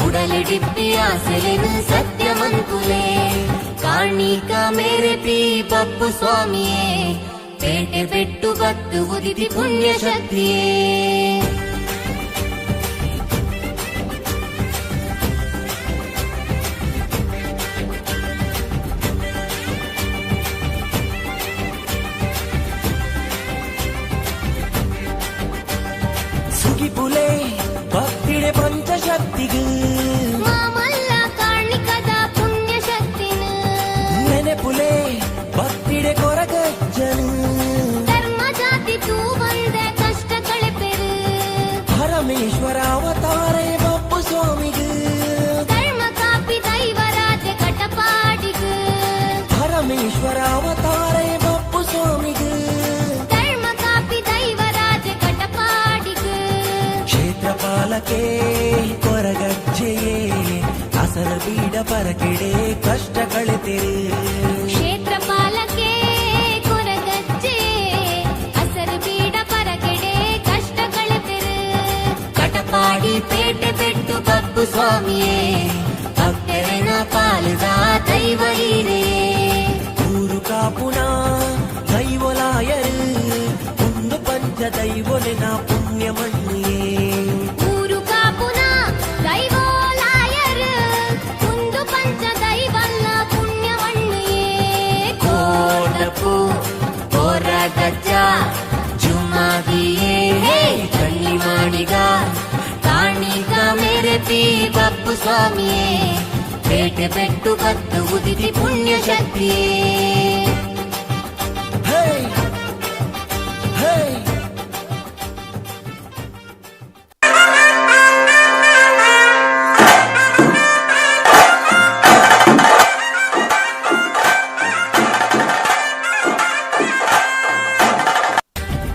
ಉಡಲೆ ಡಿಪ್ಪಿಯ ಸೆಲೆನು ಸತ್ಯಮಂಕುಲೆ ಕಾಣಿಕ ಮೇರೆ ಪಿ ಬಪ್ಪು ಸ್ವಾಮಿಯೇ ಪೇಟೆ ಬೆಟ್ಟು ಬತ್ತು ಉದಿತಿ ಪುಣ್ಯ ಶಕ್ತಿಯೇ ಸುಗಿಪುಲೆ ಭಕ್ತಿಡೆ ಪಂಚಶಕ್ತಿಗೂ ಮಾಮಲ್ಲ ಕಾಣಿಕದ ಪುಣ್ಯ ಶಕ್ತಿನ ನೆನೆಪುಲೆ ಭಕ್ತಿಡೆ ಕೊರಗಜ್ಜನು ಧರ್ಮ ಜಾತಿ ತೂ ಬಂದೆ ಕಷ್ಟ ಕಳೆಪೆರು ಪರಮೇಶ್ವರ ಅವತಾರೇ ಬಪ್ಪು ಸ್ವಾಮಿಗೂ ಧರ್ಮ ಕಾಪಿ ದೈವರಾಜ ಕಟಪಾಡಿಗೂ ಪರಮೇಶ್ವರ ಅವತಾರೇ ಬಪ್ಪು ಸ್ವಾಮಿಗೂ ಧರ್ಮ ಕಾಪಿ ದೈವರಾಜ ಕಟಪಾಡಿಗೂ ಕ್ಷೇತ್ರಪಾಲಕೆ ಕೊರಗಜ್ಜೆಯೇ ಅಸರ ಬೀಡ ಪರಕೆಡೆ ಕಷ್ಟ ಕಳೆತೆರೆ ಕ್ಷೇತ್ರಪಾಲಕೆ ಕೊರಗಜ್ಜೆ ಅಸರು ಬೀಡ ಪರಕೆಡೆ ಕಷ್ಟ ಕಳೆತೆರು ಕಟಪಾಡಿ ಪೇಟೆ ಬೆಟ್ಟು ಬಪ್ಪು ಸ್ವಾಮಿಯೇ ಭಕ್ತರನ ಪಾಲಿದ ದೈವ ಹೀರೇ ಊರು ಕಾಪುನ ದೈವಲಾಯರು ಒಂದು ಪಂಚ ದೈವಲಿನ ಪುಣ್ಯ ಮಣ್ಣಿಯೇ ಊರು ಕಾಪುನ ದೈವಲಾಯರು ಒಂದು ಪಂಚ ದೈವಲ್ಲ ಪುಣ್ಯ ಮಣ್ಣಿಯೇ ಕೋಟಪು ಹೊರಗಜ್ಜ ಜುಮ್ಮಾದಿಯೇ ಕಣ್ಣಿ ಮಾಡಿಗ ಕಾಣಿಗ ಮೆರೆಪಿ ಬಪ್ಪು ಸ್ವಾಮಿಯೇ ಪೇಟೆ ಪೆಟ್ಟು ಕತ್ತು ಉದಿತಿ ಪುಣ್ಯ ಶಕ್ತಿಯೇ ಹೇ ಹೇ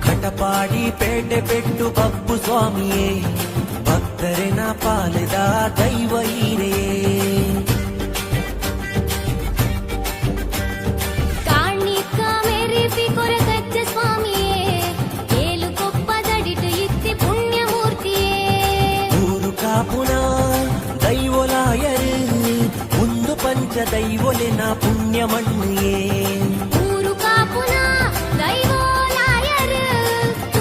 ಕಟಪಾಡಿ ಪೇಟೆ ಪೆಟ್ಟು ಬಪ್ಪು ಸ್ವಾಮಿಯೇ ಭಕ್ತರಿನ ಪಾಲಿದ ದೈವ ಹೀರೇ ಕಾಣಿಕ ಮೆರೆಪಿ ಕೊರಗಜ್ಜ ಸ್ವಾಮಿಯೇ ಏಳು ಕೊಪ್ಪದಡಿಟು ಇತ್ತಿ ಪುಣ್ಯ ಮೂರ್ತಿಯೇ ಊರು ಕಾಪುನ ದೈವಲಾಯರು ಒಂದು ಪಂಚ ದೈವಲಿನ ಪುಣ್ಯ ಮಣ್ಣಿಯೇ ಊರು ಕಾಪುನ ದೈವಲಾಯರು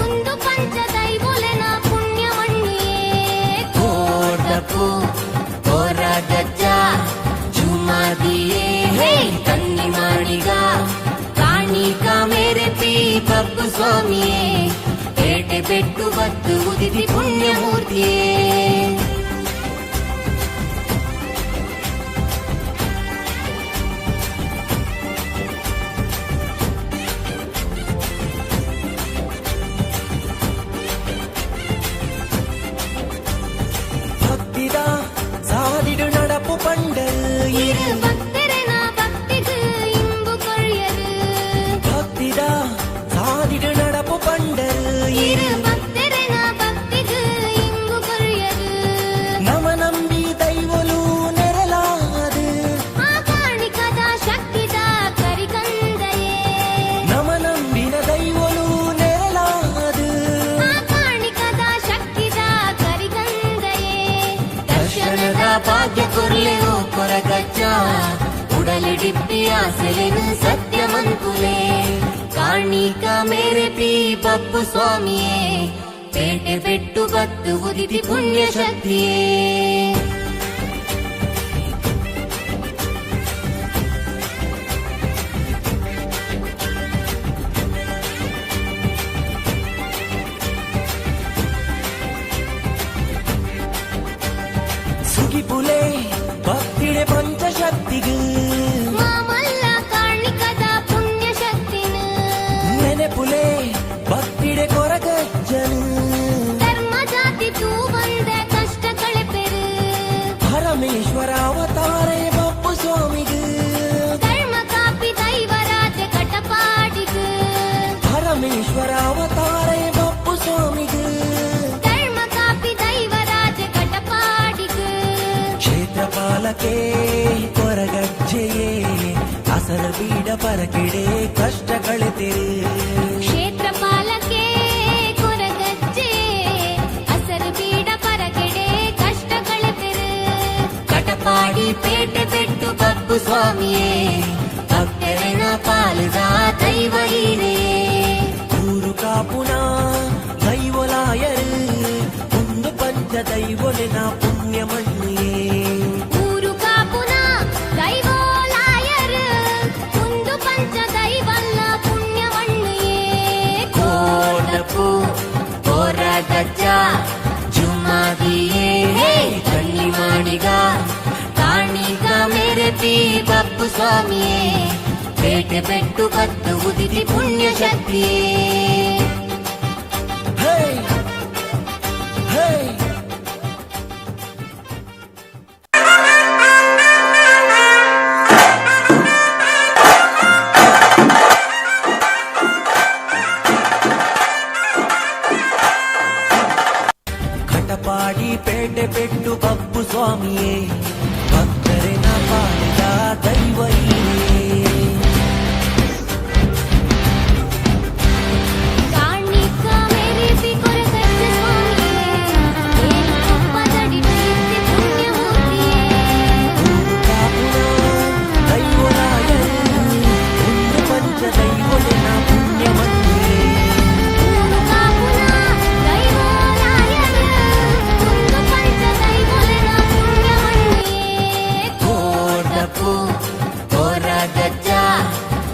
ಒಂದು ಪಂಚ ದೈವಲೆನ ಪುಣ್ಯ ಮಣ್ಣಿಯೇ ಕೋಟಪು ಹೊರಗಜ್ಜ ಜುಮ್ಮಾದಿಯೇ ಕಣ್ಣಿ ಮಾಡಿಗ ಕಾಣಿಕ ಮೆರೆಪಿ ಬಪ್ಪು ಸ್ವಾಮಿಯೇ ಪೇಟೆ ಪೆಟ್ಟು ಬತ್ತು ಉದಿತಿ ಪುಣ್ಯ ಮೂರ್ತಿಯೇ ಭಕ್ತಿದ ಸಾದಿಡು ನಡಪು ಪಂಡಲ್ இரு பக்தரன பக்திக்கு இன்பு கொள்யரு ಭಕ್ತಿದ ಸಾದಿಡು ನಡಪು ಪಂಡಲ್ இரு பக்தரன பக்திக்கு இன்பு கொள்யரு ನಮ ನಂಬಿ ದೈವಲು ನೆರಲಾದು ಆ ಕಾಣಿಕದ ಶಕ್ತಿದ ಕರಿಕಂದಯೇ ನಮ ನಂಬಿನ ದೈವಲು ನೆರಲಾದು ಆ ಕಾಣಿಕದ ಶಕ್ತಿದ ಕರಿಕಂದಯೇ ದರ್ಶನದ ಭಾಗ್ಯ ಕೊರ್ಲೆವು ಕೊರಗಜ್ಜ ಉಡಲಿಡಿಪ್ಪಿ ಆಸೆಲೆನು ಸತ್ಯಮಂಕುಲೆ ಕಾಣಿಕ ಮೇರೆಪಿ ಬಪ್ಪು ಸ್ವಾಮಿಯೇ ಪೇಟೆ ಪೆಟ್ಟು ಬತ್ತು ಉದಿತಿ ಪುಣ್ಯ ಶಕ್ತಿಯೇ ಸುಗಿಪುಲೆ ಭಕ್ತಿಡೆ ಪಂಚಶಕ್ತಿಗೂ ಮಾಮಲ್ಲ ಕಾಣಿಕದ ಪುಣ್ಯ ಶಕ್ತಿನ ನೆನೆಪುಲೆ ಭಕ್ತಿಡೆ ಕೊರಗಜ್ಜನು ಧರ್ಮ ಜಾತಿ ತೂ ಬಂದ ಕಷ್ಟ ಕಳೆಪೆರು ಪರಮೇಶ್ವರ ಅವತಾರೇ ಬಪ್ಪು ಸ್ವಾಮಿಗೂ ಧರ್ಮ ಕಾಪಿ ದೈವರಾಜ ಕಟಪಾಡಿಗು ಪರಮೇಶ್ವರ ಅವತಾರೇ ಬಪ್ಪು ಸ್ವಾಮಿಗೂ ಧರ್ಮ ಕಾಪಿ ದೈವರಾಜ ಕಟಪಾಡಿಗು ಕ್ಷೇತ್ರಪಾಲಕೆ ಕೊರಗಜ್ಜೆಯೇ ಅಸರ ಬೀಡ ಪರಕೆಡೆ ಕಷ್ಟ ಕಳೆತಿರು ಕ್ಷೇತ್ರ ಪಾಲಕೆ ಕೊರಗಜ್ಜೆ ಅಸರು ಬೀಡ ಪರಗೆಡೆ ಕಷ್ಟ ಕಳೆಪೆರು ಕಟಪಾಡಿ ಪೇಟೆ ಪೆಟ್ಟು ಬಪ್ಪು ಸ್ವಾಮಿಯೇ ಭಕ್ತರನ ಪಾಲಿದ ದೈವ ಹೀರೇ ಊರು ಕಾಪುನ ದೈವಲಾಯರು ಒಂದು ಪಂಚ ದೈವಲಿನ ಪುಣ್ಯ ಮಣ್ಣಿಯೇ ಊರು ಕಾಪುನ ದೈವಲಾಯರು ಒಂದು ಪಂಚ ದೈವಲ್ಲ ಪುಣ್ಯ ಮಣ್ಣಿಯೇ ಕೋಟಪು ಹೊರಗಜ್ಜ ಜುಮ್ಮಾದಿಯೇ ಕಣ್ಣಿ ಮಾಡಿಗ ಕಾಣಿಗ ಮೆರೆಪಿ ಬಪ್ಪು ಸ್ವಾಮಿಯೇ ಪೇಟೆ ಪೆಟ್ಟು ಕತ್ತು ಉದಿತಿ ಪುಣ್ಯ ಶಕ್ತಿಯೇ ಹೇ ಹೇ ಕಟಪಾಡಿ ಪೇಟೆ ಪೆಟ್ಟು ಬಪ್ಪು ಸ್ವಾಮಿಯೇ ಭಕ್ತರಿನ ಪಾಲಿದ ದೈವ ಹೀರೇ ಕೊರಗಜ್ಜ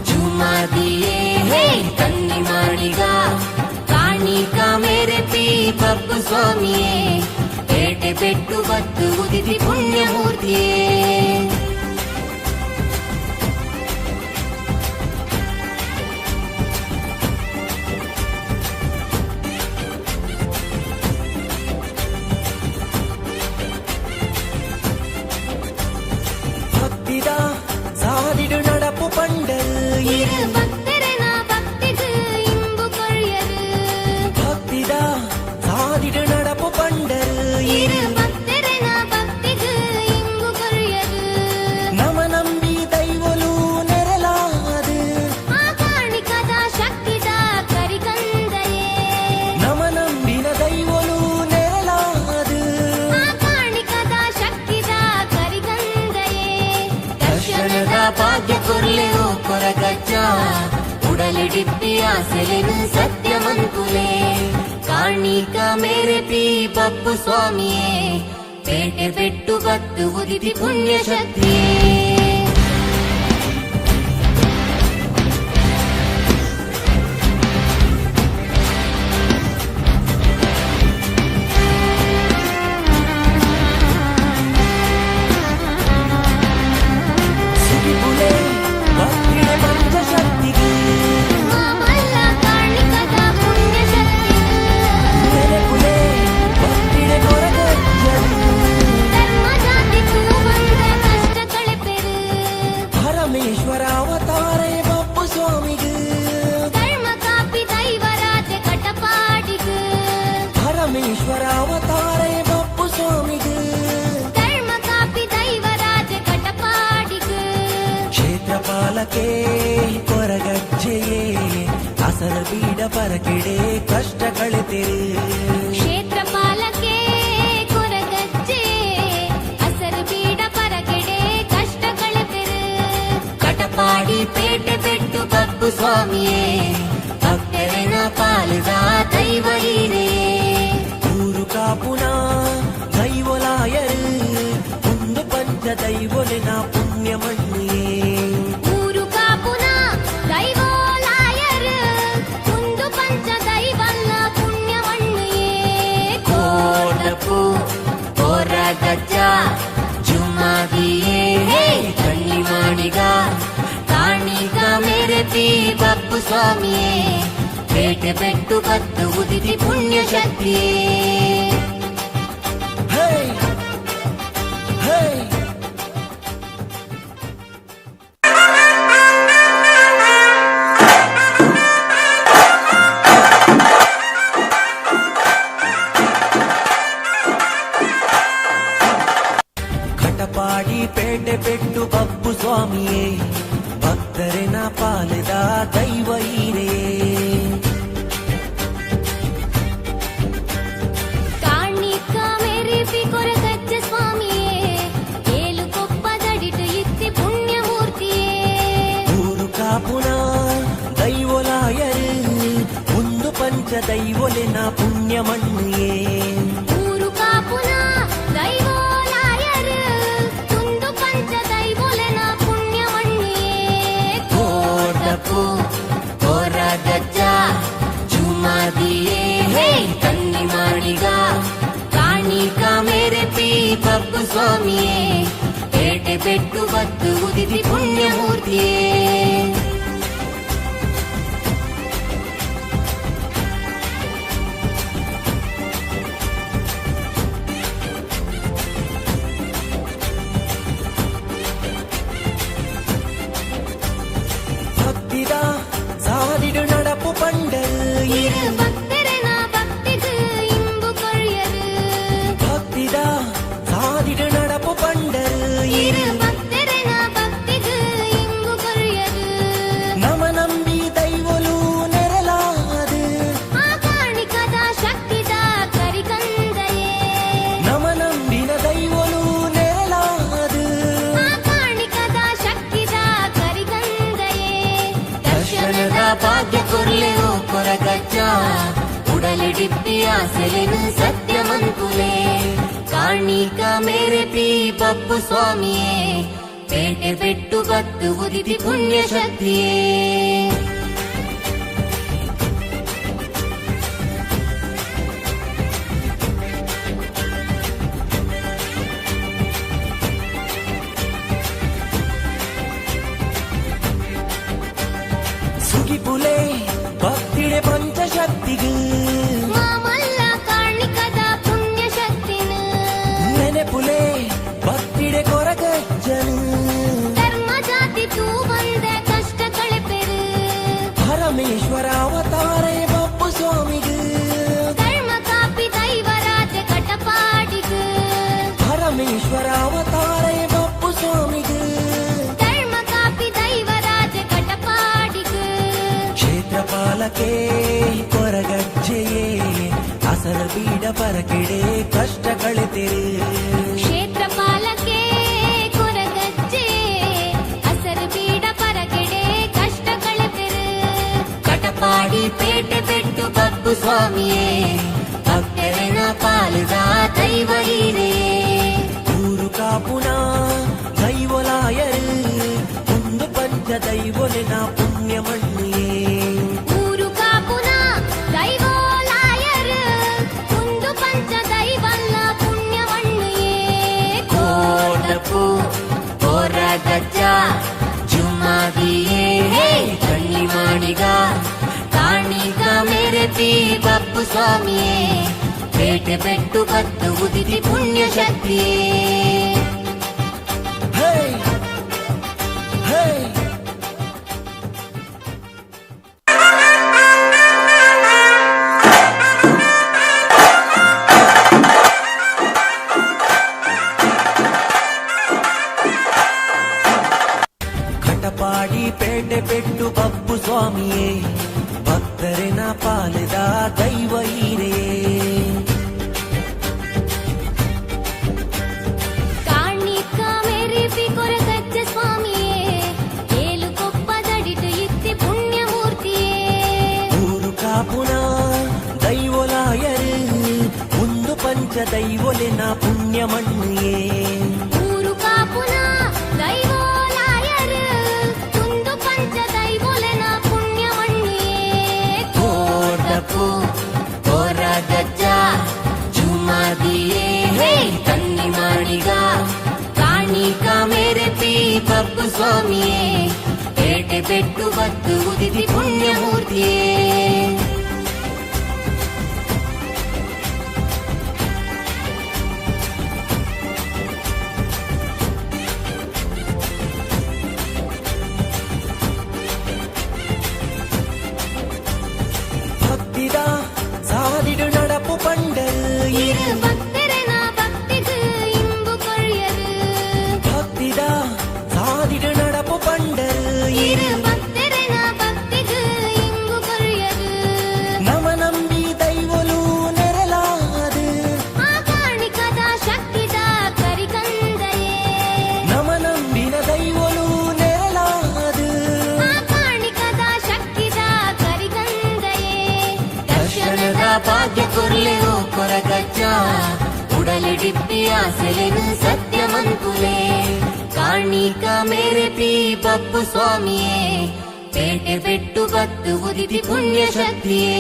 ಜುಮಾದಿಯೇ ಹೇ ಕನ್ನಿ ಮಾಡಿಗ ಕಾಣಿಕ ಮೇರೆ ಪಿ ಬಪ್ಪು ಸ್ವಾಮಿಯೇ ಪೇಟೆ ಪೆಟ್ಟು ಬತ್ತು ಉದಿತಿ ಪುಣ್ಯಮೂರ್ತಿಯೇ ಭಕ್ತಿದ ಸಾದಿಡು ನಡಪು ಪಂಡರು இரு பக்தரன பக்திக்கு இன்பு கொழியரு ಭಕ್ತಿದ ಸಾದಿಡು ನಡಪು ಪಂಡರು இரு பக்தரன பக்திக்கு இன்பு கொழியரு ನಮ ನಂಬಿ ದೈವಲು ನೆರಲಾದು ಆ ಕಾಣಿಕದ ಶಕ್ತಿದ ಕರಿಕಂದಯೇ ನಮ ನಂಬಿನ ದೈವಲು ನೆರಲಾದು ಆ ಕಾಣಿಕದ ಶಕ್ತಿದ ಕರಿಕಂದಯೇ ದರ್ಶನದ ಭಾಗ್ಯ ಕೊರ್ಲೆವು ಕೊರಗಜ್ಜ ಉಡಲಿಡಿಪ್ಪಿ ಆಸೆಲೆನು ಸತ್ಯಮಂಕುಲೆ ಕಾಣಿಕ ಮೇರೆ ಪಿ ಬಪ್ಪು ಸ್ವಾಮಿಯೇ ಪೇಟೆ ಪೆಟ್ಟು ಬತ್ತು ಉದಿತಿ ಪುಣ್ಯ ಶಕ್ತಿಯೇ ಸುಗಿಪುಲೆ ಭಕ್ತಿಯ ಪಂಚಶಕ್ತಿಗೆ ಮಾಮಲ್ಲ ಕಾಣಿಕದ ಪುಣ್ಯ ಶಕ್ತಿ ನೆರೆಪುಲೆ ಭಕ್ತಿಯ ಕೊರಗಜ್ಜರು ಧರ್ಮ ಜಾತಿಗೂ ಬಂದ ಕಷ್ಟ ಕಳೆಪೆರು ಪರಮೇಶ್ವರ ಅವತಾರೆ ಬಪ್ಪು ಸ್ವಾಮಿಗೆ ಧರ್ಮ ಕಾಪಿ ದೈವರಾಜ ಕಟಪಾಡಿಗೂ ಪರಮೇಶ್ವರ ಅವತಾರೆ ಬಪ್ಪು ಸ್ವಾಮಿಗೆ ಧರ್ಮ ಕಾಪಿ ದೈವರಾಜ ಕಟಪಾಡಿಗೂ ಕ್ಷೇತ್ರಪಾಲಕೆ ಕೊರಗಜ್ಜೆಯೇ ಅಸರ ಬೀಡ ಪರಕೆಡೆ ಕಷ್ಟ ಕಳೆತಿರು ಕ್ಷೇತ್ರಪಾಲಕೆ ಕೊರಗಜ್ಜೆ ಹಸರು ಬೀಡ ಪರಗೆಡೆ ಕಷ್ಟ ಕಳೆಪೆರು ಕಟಪಾಡಿ ಪೇಟೆ ಪೆಟ್ಟು ಬಪ್ಪು ಸ್ವಾಮಿಯೇ ಭಕ್ತರನ ಪಾಲದ ದೈವ ಹೀರೇ ಊರು ಕಾಪುನ ದೈವಲಾಯರು ಒಂದು ಪಂಚ ದೈವಲಿನ ಪುಣ್ಯ ಮಣ್ಣಿಯೇ ಊರು ಕಾಪುನ ದೈವೋಲಾಯರು ಒಂದು ಪಂಚ ದೈವಲ್ಲ ಪುಣ್ಯವಣ್ಣಿಯೇ ಕೋಟಪು ಕೊರಗಜ್ಜ ಜುಮಾದಿಯೇ ಹೇ ಕಣ್ಣಿ ಮಾಡಿಗ ಕಾಣಿಗ ಮೇರೆ ಪಿ ಬಪ್ಪು ಸ್ವಾಮಿಯೇ ಪೇಟೆ ಪೆಟ್ಟು ಬತ್ತು ಉದಿತಿ ಪುಣ್ಯ ಶಕ್ತಿಯೇ ಹೇ ಹೇ ಕಟಪಾಡಿ ಪೇಟೆ ಪೆಟ್ಟು ಬಪ್ಪು ಸ್ವಾಮಿಯೇ ಭಕ್ತರಿನ ಪಾಲಿದ ದೈವ ಹೀರೇ ಕಾಣಿಕ ಮೇರೆ ಪಿ ಕೊರಗಜ್ಜ ಸ್ವಾಮಿಯೇ ಏಳು ಕೊಪ್ಪದಡಿಟು ಇತ್ತಿ ಪುಣ್ಯಮೂರ್ತಿಯೇ ಊರು ಕಾಪುನ ದೈವಲಾಯರು ಒಂದು ಪಂಚ ದೈವಲಿನ ಪುಣ್ಯ ಮಣ್ಣಿಯೇ ಊರು ಕಾಪುನ ದೈವೋಲಾಯರು ಒಂದು ಪಂಚ ದೈವೋಲೆನ ಪುಣ್ಯವಣ್ಣಿಯೇ ಕೋಟಪು ಕೊರಗಜ್ಜ ಜುಮಾದಿಯೇ ಹೇ ಕನ್ನಿ ಮಾಡಿಗ ಕಾಣಿಕ ಮೇರೆ ಪಿ ಬಪ್ಪು ಸ್ವಾಮಿಯೇ ಪೇಟೆ ಪೆಟ್ಟು ಬತ್ತು ಉದಿತಿ ಪುಣ್ಯಮೂರ್ತಿಯೇ ಭಕ್ತಿದ ಸಾದಿಡು ನಡಪು ಪಂಡರು இரு பக்தரன பக்திக்கு இன்பு கொழியரு ಭಕ್ತಿದ ಸಾದಿಡು ನಡಪು ಪಂಡರು இரு பக்தரன பக்திக்கு இன்பு கொழியரு ನಮ ನಂಬಿ ದೈವಲು ನೆರಲಾದು ಆ ಕಾಣಿಕದ ಶಕ್ತಿದ ಕರಿಕಂದಯೇ ನಮ ನಂಬಿನ ದೈವಲು ನೆರಲಾದು ಆ ಕಾಣಿಕದ ಶಕ್ತಿದ ಕರಿಕಂದಯೇ ದರ್ಶನದ ಭಾಗ್ಯ ಕೊರ್ಲೆವು ಕೊರಗಜ್ಜ ಉಡಲಿಡಿಪ್ಪಿ ಆಸೆಲೆನು ಸತ್ಯಮಂಕುಲೆ ಕಾಣಿಕ ಮೇರೆ ಪಿ ಬಪ್ಪು ಸ್ವಾಮಿಯೇ ಪೇಟೆ ಪೆಟ್ಟು ಬತ್ತು ಬತ್ತು ಉದಿತಿ ಪುಣ್ಯ ಶಕ್ತಿಯೇ. ಸುಗಿಪುಲೆ ಭಕ್ತಿಡೆ ಪಂಚಶಕ್ತಿಗೂ ಮಾಮಲ್ಲ ಕಾಣಿಕದ ಪುಣ್ಯ ಶಕ್ತಿನ ನೆನೆಪುಲೆ ಭಕ್ತಿಡೆ ಕೊರಗಜ್ಜನು ಧರ್ಮ ಜಾತಿ ತೂ ಬಂದೆ ಕಷ್ಟ ಕಳೆಪೆರು ಪರಮೇಶ್ವರ ಅವತಾರೇ ಬಪ್ಪು ಸ್ವಾಮಿಗೂ ಧರ್ಮ ಕಾಪಿ ದೈವರಾಜ ಕಟಪಾಡಿಗೂ ಪರಮೇಶ್ವರ ಅವತಾರೇ ಬಪ್ಪು ಸ್ವಾಮಿಗೂ ಧರ್ಮ ಕಾಪಿ ದೈವರಾಜ ಕಟಪಾಡಿಗೂ ಕ್ಷೇತ್ರಪಾಲಕೆ ಕೊರಗಜ್ಜೆಯೇ ಅಸರ ಬೀಡ ಪರಕೆಡೆ ಕಷ್ಟ ಕಳೆತೆರು ಕ್ಷೇತ್ರಪಾಲಕೆ ಕೊರಗಜ್ಜೆ ಅಸರು ಬೀಡ ಪರಗೆಡೆ ಕಷ್ಟ ಕಳೆಪೆರು ಕಟಪಾಡಿ ಪೇಟೆ ಬೆಟ್ಟು ಬಪ್ಪು ಸ್ವಾಮಿಯೇ ಭಕ್ತರನ ಪಾಲುದ ದೈವ ಹೀರೇ. ಊರು ಕಾಪುನ ದೈವಲಾಯರು ಒಂದು ಪಂಚ ದೈವಲಿನ ಪುಣ್ಯ ಮಣ್ಣಿಯೇ ಊರು ಕಾಪುನ ದೈವೋಲಾಯರು ಒಂದು ಪಂಚ ದೈವಲ್ಲ ಪುಣ್ಯವಣ್ಣಿಯೇ. ಕೋಟಪು ಕೊರಗಜ್ಜ ಜುಮ್ಮಾದಿಯೇ ಕಣ್ಣಿ ಮಾಡಿಗ ಕಾಣಿಗ ಮೆರೆತಿ ಬಪ್ಪು ಸ್ವಾಮಿಯೇ ಪೇಟೆ ಬೆಟ್ಟು ಬತ್ತು ಉದಿತಿ ಪುಣ್ಯ ಶಕ್ತಿಯೇ. ಹೇ ಹೇ ಕಟಪಾಡಿ ಪೇಟೆ ಬೆಟ್ಟು ಬಪ್ಪು ಸ್ವಾಮಿಯೇ ಭಕ್ತರಿನ ಪಾಲಿದ ದೈವ ಹೀರೇ ಕಾಣಿಕ ಮೆರಿಪಿ ಕೊರಗಜ್ಜ ಸ್ವಾಮಿಯೇ ಏಳು ಕೊಪ್ಪದಡಿಟು ಇತ್ತಿ ಪುಣ್ಯ ಮೂರ್ತಿಯೇ. ಊರು ಕಾಪುನ ದೈವಲಾಯರು ಒಂದು ಪಂಚ ದೈವಲಿನ ಪುಣ್ಯ ಮಣ್ಣಿಯೇ ಊರು ಕಾಪುನ ದೈವೋಲಾಯರು ಒಂದು ಪಂಚ ದೈವೋಲೆನ ಪುಣ್ಯವಣ್ಣಿಯೇ. ಕೋಟಪು ಕೊರಗಜ್ಜ ಜುಮ್ಮಾದಿಯೇ ಕಣ್ಣಿ ಮಾಡಿಗ ಕಾಣಿಕ ಮೆರೆಪಿ ಬಪ್ಪು ಸ್ವಾಮಿಯೇ ಪೇಟೆ ಬೆಟ್ಟು ಬತ್ತು ಉದಿತಿ ಪುಣ್ಯ ಮೂರ್ತಿಯೇ. ಭಕ್ತಿದ ಸಾದಿಡು ನಡಪು ಪಂಡರು இரு பக்தரன பக்திக்கு இன்பு கொழியது ಭಕ್ತಿದ ಸಾದಿಡು ನಡಪು ಪಂಡರು இரு பக்தரன பக்திக்கு இன்பு கொழியது ನಮ ನಂಬಿ ದೈವಲು ನೆರಲಾದು ಆ ಕಾಣಿಕದ ಶಕ್ತಿದ ಕರಿಕಂದಯೇ ನಮ ನಂಬಿನ ದೈವಲು ನೆರಲಾದು ಆ ಕಾಣಿಕದ ಶಕ್ತಿದ ಕರಿಕಂದಯೇ. ದರ್ಶನದ ಭಾಗ್ಯ ಕೊರ್ಲೆವು ಕೊರಗಜ್ಜ ಉಡಲಿಡಿಪ್ಪಿ ಆಸೆಲೆನು ಸತ್ಯಮಂತುಲೆ ಕಾಣಿಕ ಮೇರೆಪಿ ಬಪ್ಪು ಸ್ವಾಮಿಯೇ ಪೇಟೆ ಬೆಟ್ಟು ಬತ್ತು ಉದಿತಿ ಪುಣ್ಯ ಶಕ್ತಿಯೇ.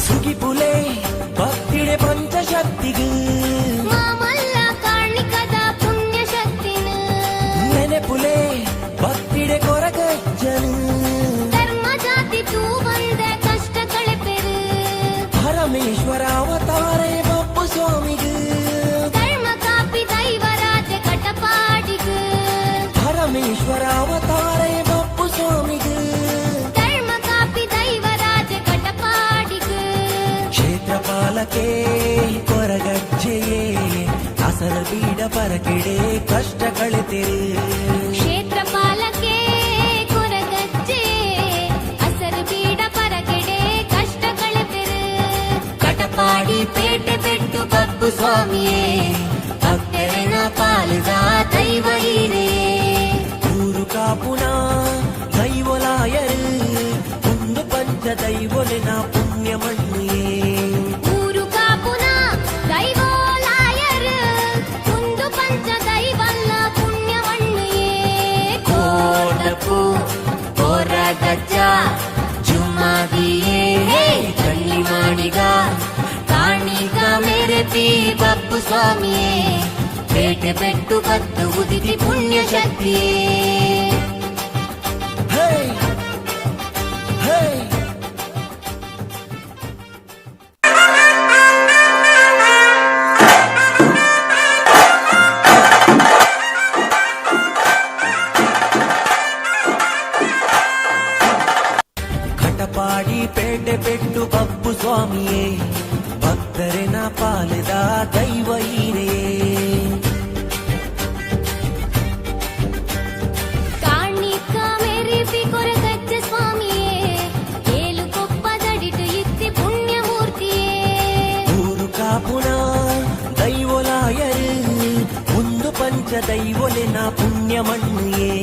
ಸುಗಿಪುಲೆ ಭಕ್ತಿಡೆ ಪಂಚಶಕ್ತಿಗೂ ಮಾಮಲ್ಲ ಕಾಣಿಕದ ಪುಣ್ಯ ಶಕ್ತಿನ ನೆನೆಪುಲೆ ಭಕ್ತಿಡೆ ಕೊರಗಜ್ಜನು ಧರ್ಮ ಜಾತಿ ತೂ ಬಂದೆ ಕಷ್ಟ ಕಳೆಪೆರು ಪರಮೇಶ್ವರ ಅವತಾರೇ ಬಪ್ಪು ಸ್ವಾಮಿಗೂ ಧರ್ಮ ಕಾಪಿ ದೈವರಾಜ ಕಟಪಾಡಿಗೂ ಪರಮೇಶ್ವರ ಅವತಾರೇ ಬಪ್ಪು ಸ್ವಾಮಿಗೂ ಧರ್ಮ ಕಾಪಿ ದೈವರಾಜ ಕಟಪಾಡಿಗೂ ಕ್ಷೇತ್ರಪಾಲಕೆ ಕೊರಗಜ್ಜೆಯೇ ಅಸರ ಬೀಡ ಪರಕೆಡೆ ಕಷ್ಟ ಕಳೆತೆರು ಕ್ಷೇತ್ರಪಾಲಕೆ ಕೊರಗಜ್ಜೆ ಅಸರು ಬೀಡ ಪರಗೆಡೆ ಕಷ್ಟ ಕಳೆಪೆರು ಕಟಪಾಡಿ ಪೇಟೆ ಬೆಟ್ಟು ಬಪ್ಪು ಸ್ವಾಮಿಯೇ ಭಕ್ತರನ ಪಾಲುದ ದೈವ ಹೀರೇ. ಊರು ಕಾಪುನ ದೈವಲಾಯರು ಒಂದು ಪಂಚ ದೈವಲಿನ ಪುಣ್ಯ ಮಣ್ಣಿಯೇ ಊರು ಕಾಪುನ ದೈವಲಾಯರು ಒಂದು ಪಂಚ ದೈವಲ್ಲ ಪುಣ್ಯ ಮಣ್ಣಿಯೇ ಕೋಟಪು ಕೊರಗಜ್ಜ ಜುಮಾದಿಯೇ ಕಣ್ಣಿ ಮಾಡಿಗ ಕಾಣಿಗ ಮೇರೆತಿ ಬಪ್ಪು ಸ್ವಾಮಿಯೇ ಪೇಟೆ ಪೆಟ್ಟು ಕತ್ತು ಉದಿತಿ ಪುಣ್ಯ ಶಕ್ತಿಯೇ ಹೇ ಹೇ ಕಟಪಾಡಿ ಪೇಟೆ ಪೆಟ್ಟು ಬಪ್ಪು ಸ್ವಾಮಿಯೇ ಭಕ್ತರಿನ ಪಾಲಿದ ದೈವ ಈರೆಯೇ ಕಾಣಿಕ ಮೇರೆತಿ ಕೊರಗಜ್ಜ ಸ್ವಾಮಿಯೇ ಏಳು ಕೊಪ್ಪದಡಿಟು ಇತ್ತಿ ಪುಣ್ಯ ಮೂರ್ತಿಯೇ ಊರು ಕಾಪುನ ದೈವಲಾಯರು ಒಂದು ಪಂಚ ದೈವಲಿನ ಪುಣ್ಯ ಮಣ್ಣಿಯೇ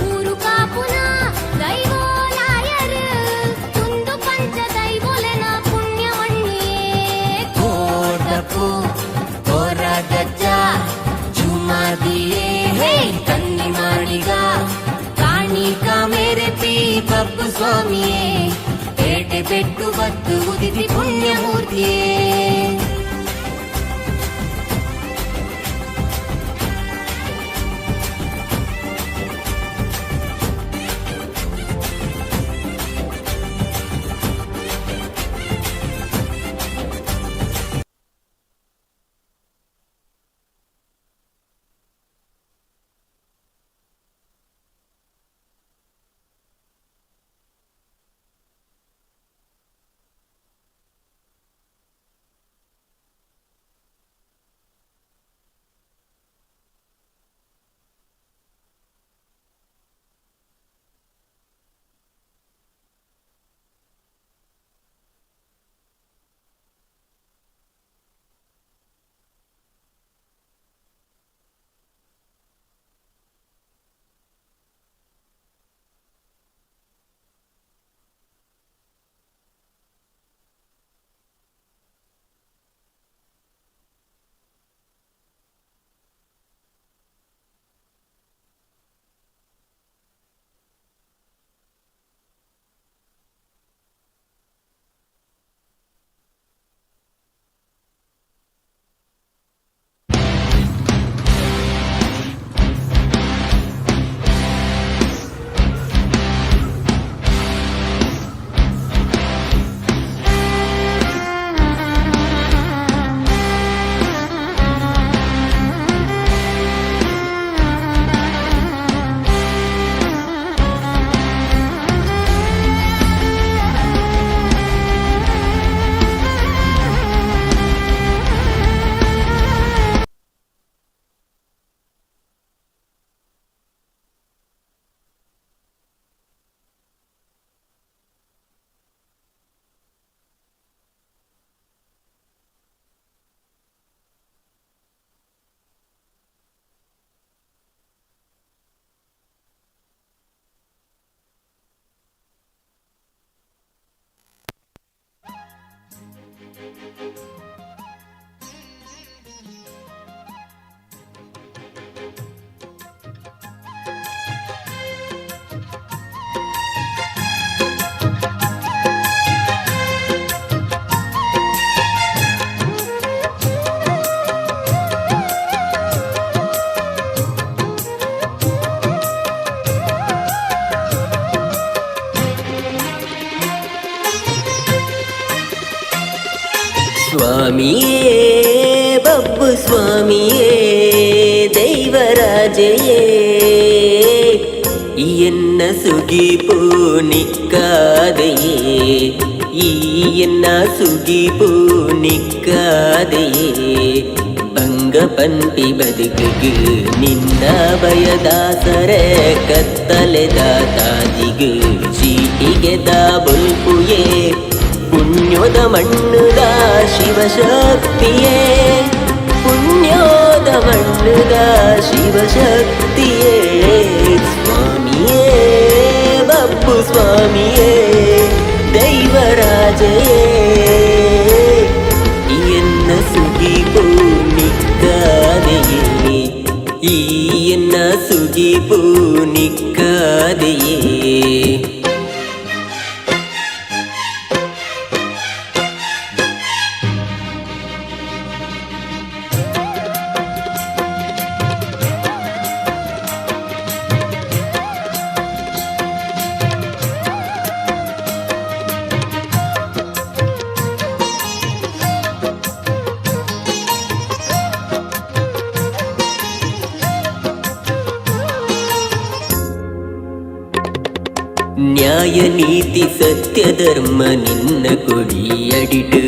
ಊರು ಕಾಪುನ ದೈವಲಾಯರು ಒಂದು ಪಂಚ ದೈವಲೆನ ಪುಣ್ಯ ಮಣ್ಣಿಯೇ ಕೋಟಪು ಕೊರಗಜ್ಜ ಜುಮಾದಿಯೇ ಕಣ್ಣಿ ಮಾಡಿಗ ಕಾಣಿಕ ಮೇರೆತಿ ಬಪ್ಪು ಸ್ವಾಮಿಯೇ ಪೇಟೆ ಪೆಟ್ಟು ಬತ್ತು ಉದಿತಿ ಪುಣ್ಯ ಮೂರ್ತಿಯೇ ಸ್ವಾಮಿಯೇ ಬಬ್ಬು ಸ್ವಾಮಿಯೇ ದೈವರಾಜೆಯೇ ಎನ್ನ ಸುಗಿಪು ನಿಕ್ಕಾದೆಯೇ ಎನ್ನ ಸುಗಿಪು ನಿಕ್ಕಾದೆಯೇ ಬಂಗಪಂತಿ ಬದುಕಿಗೆ ನಿನ್ನ ಭಯದಾಸರೆ ಕತ್ತಲೆದ ತಾದಿಗೆ ಚೀಟಿಗೆದ ಬುಲ್ಪುಯೇ ಪುಣ್ಯದ ಮಣ್ಣುದ ಶಿವಶಕ್ತಿಯೇ ಪುಣ್ಯದ ಮಣ್ಣುದ ಶಿವಶಕ್ತಿಯೇ ಸ್ವಾಮಿ ಸ್ವಾಮಿಯೇ ದೈವರಾಜಯೇ ಎನ್ನ ಸುಗಿಪು ನಿಕ್ಕಾದೆಯೇ ಈ ಎನ್ನ ಸುಗಿಪು ನಿಕ್ಕಾದೆಯೇ ನ್ಯಾಯ ನೀತಿ ಸತ್ಯ ಧರ್ಮ ನಿನ್ನ ಕೊಡಿಯಡಿಟು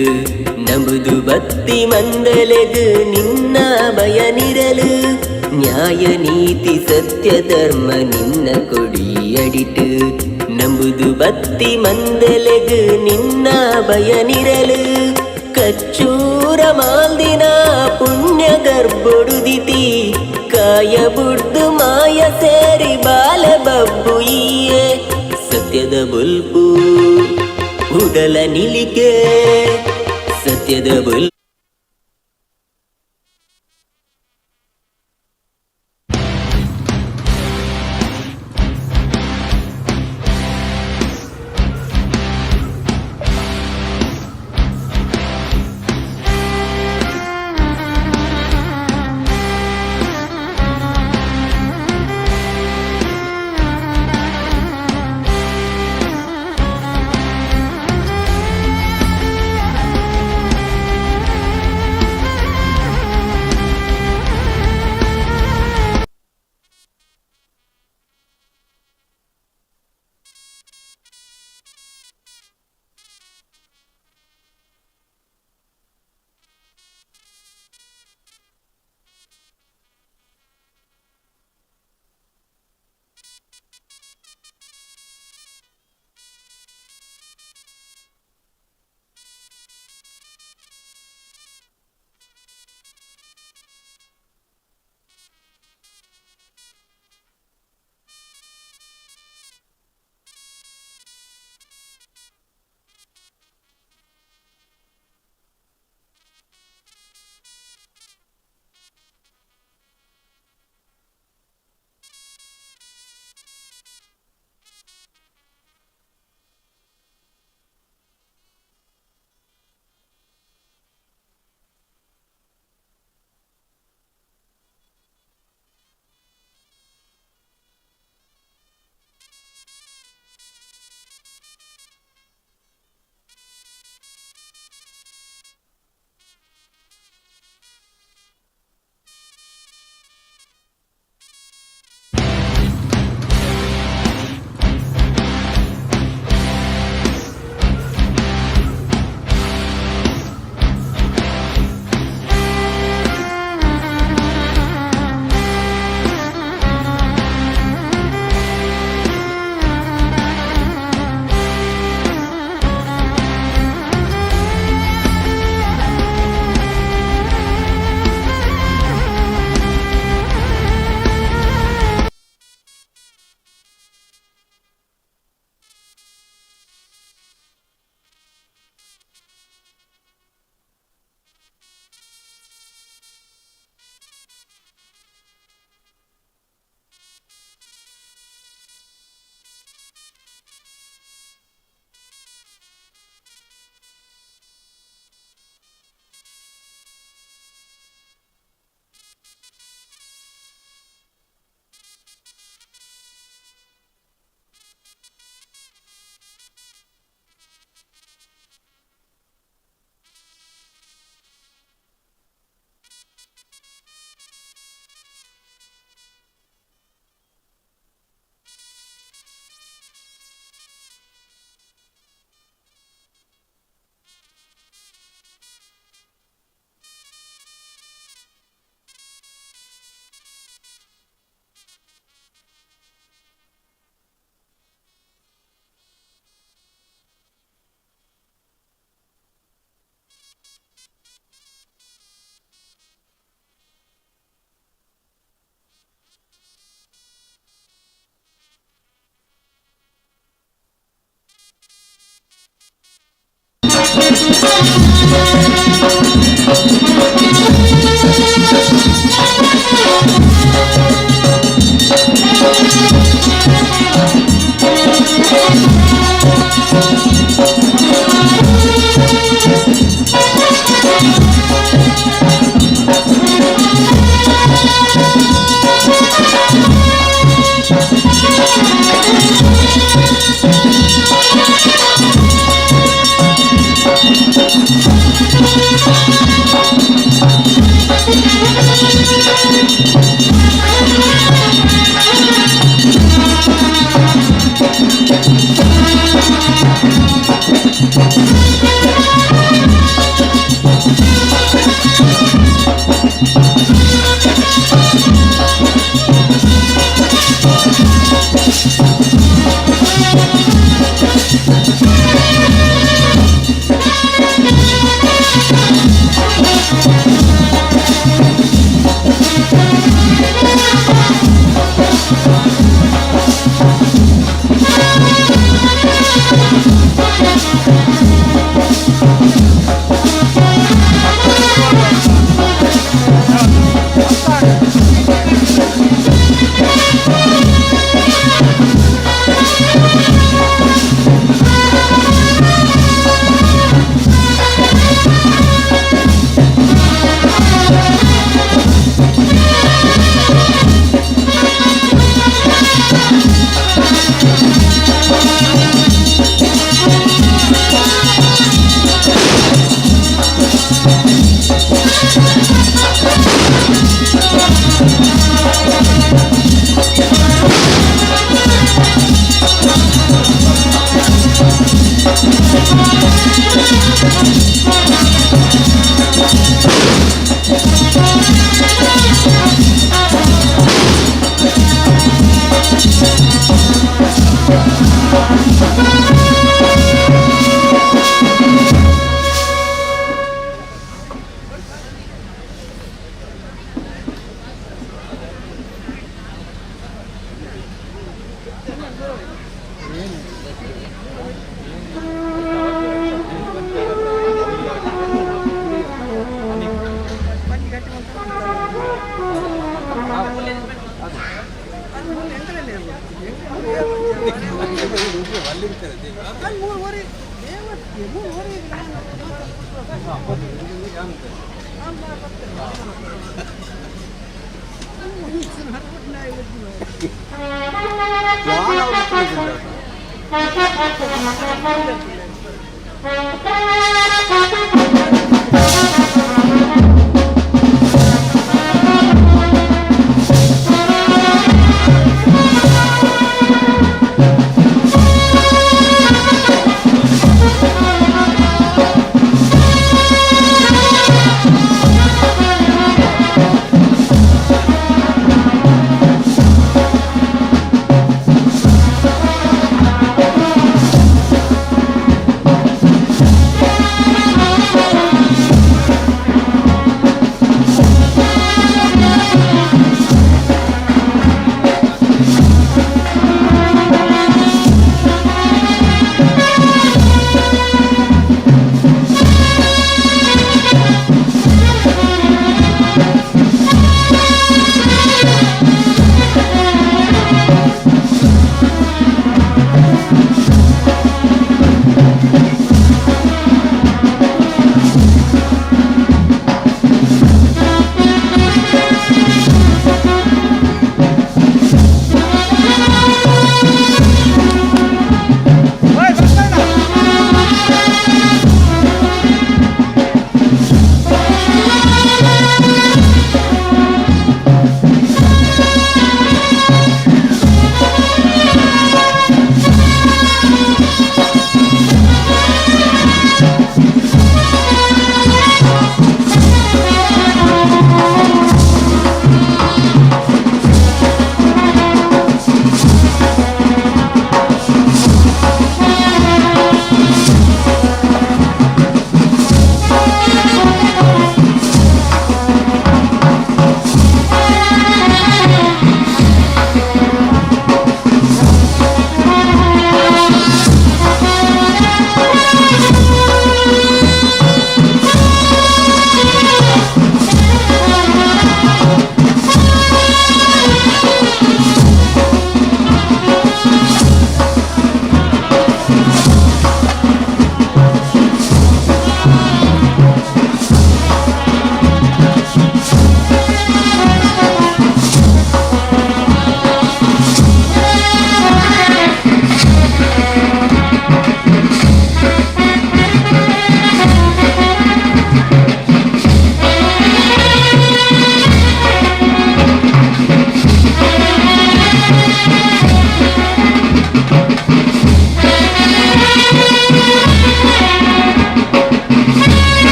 ನಮದು ಭಕ್ತಿ ಮಂದಲೆದು ನಿನ್ನ ಭಯನಿರಲು ನ್ಯಾಯ ನೀತಿ ಸತ್ಯ ಧರ್ಮ ನಿನ್ನ ಕೊಡಿಯಡಿಟು ನಮದು ಭಕ್ತಿ ಮಂದಲೆದು ನಿನ್ನ ಭಯನಿರಲು ಕಚ್ಚೂರ ಮಾಲ್ದಿನ ಪುಣ್ಯ ಗರ್ಭೊಡುದಿತಿ ಕಾಯ ಬುಡ್ದು ಮಾಯ ಸೇರಿ ಬಾಲ ಬಬ್ಬು ಈಯೇ ಸತ್ಯದ ಬುಲ್ಪು ಉಡಲ ನಿಲಿಕೆ ಸತ್ಯದ ಬುಲ್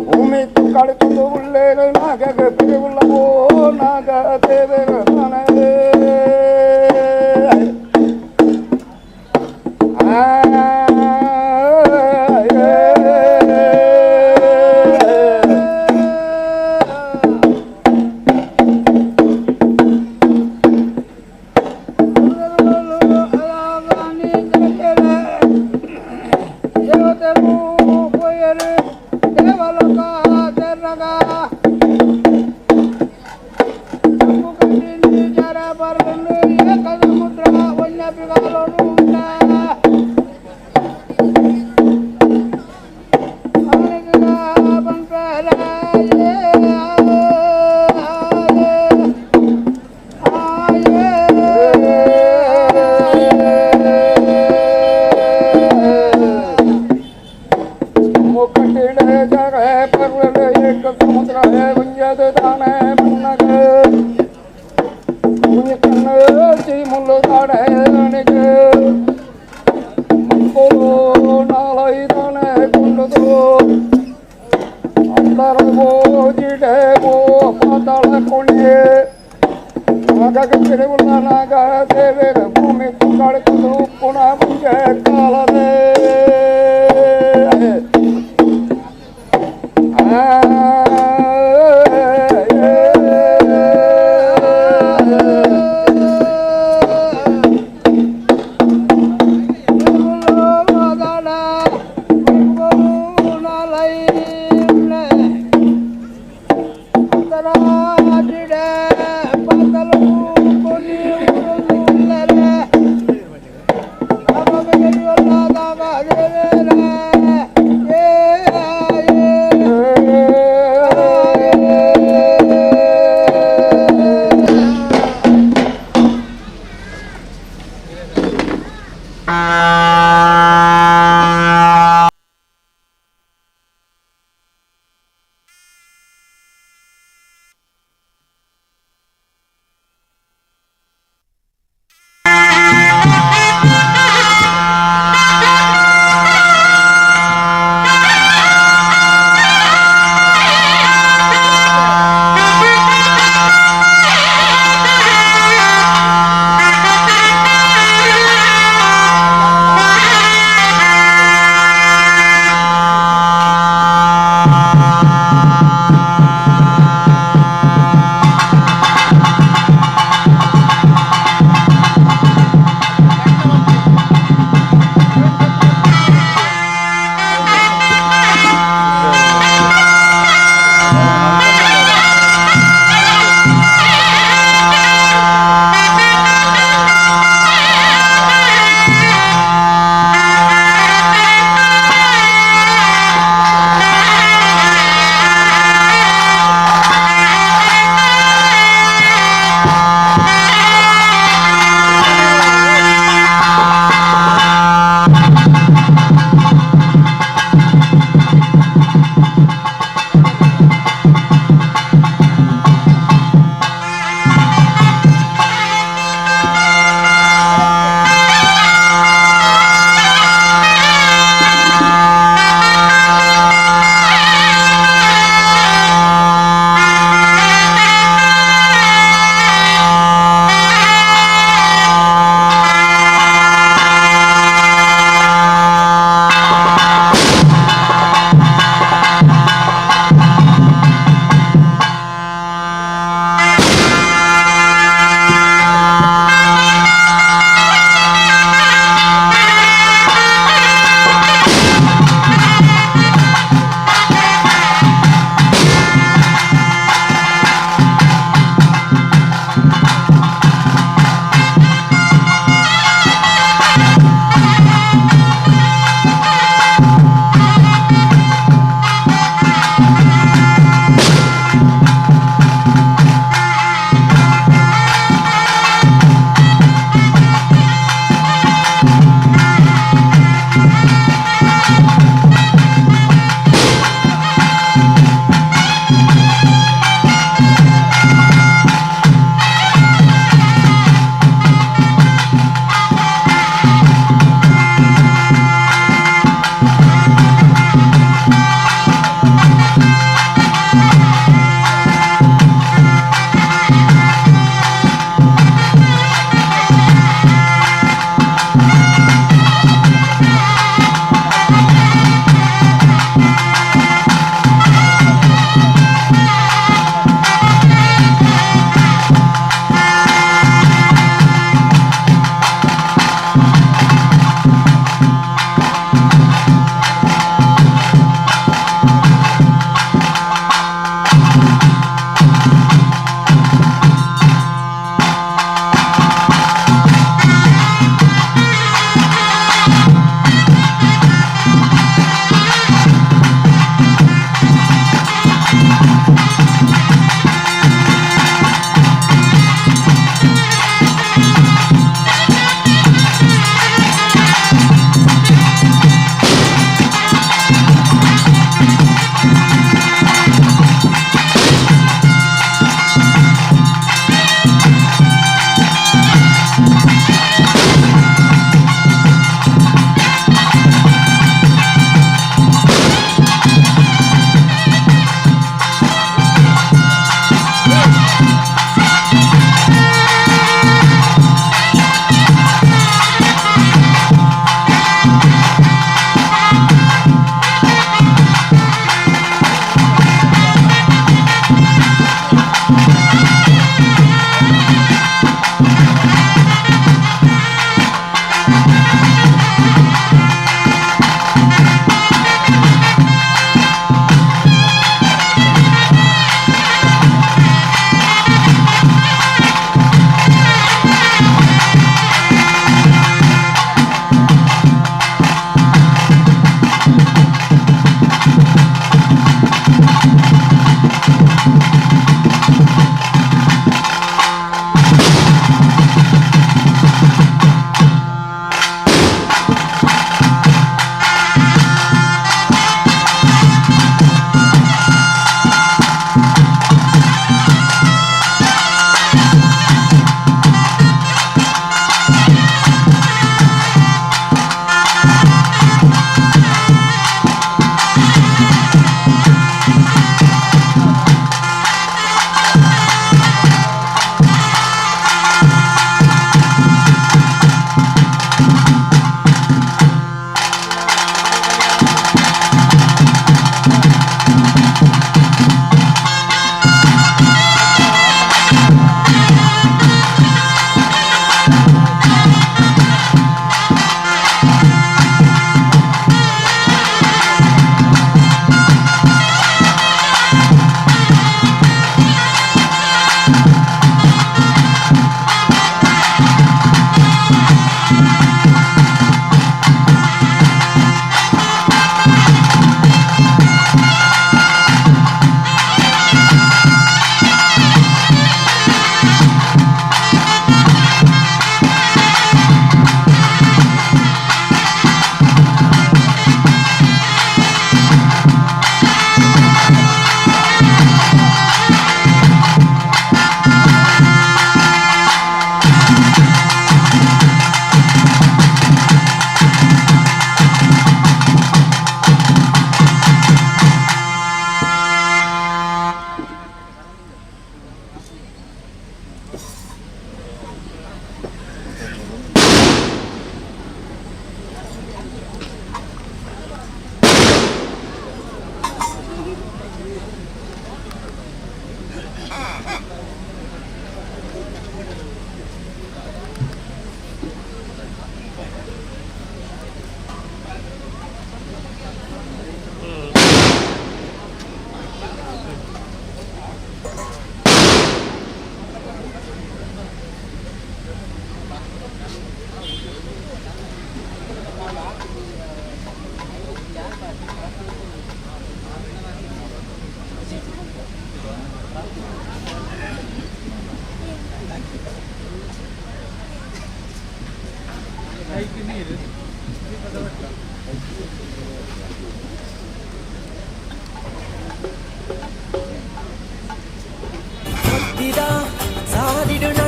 ಭೂಮಿ ಕಳೆದು ಉಳ್ಳೇನು ನಾಗ ಉಳ್ಳವೋ ನಾಗ ದೇವರ ಮನವೇ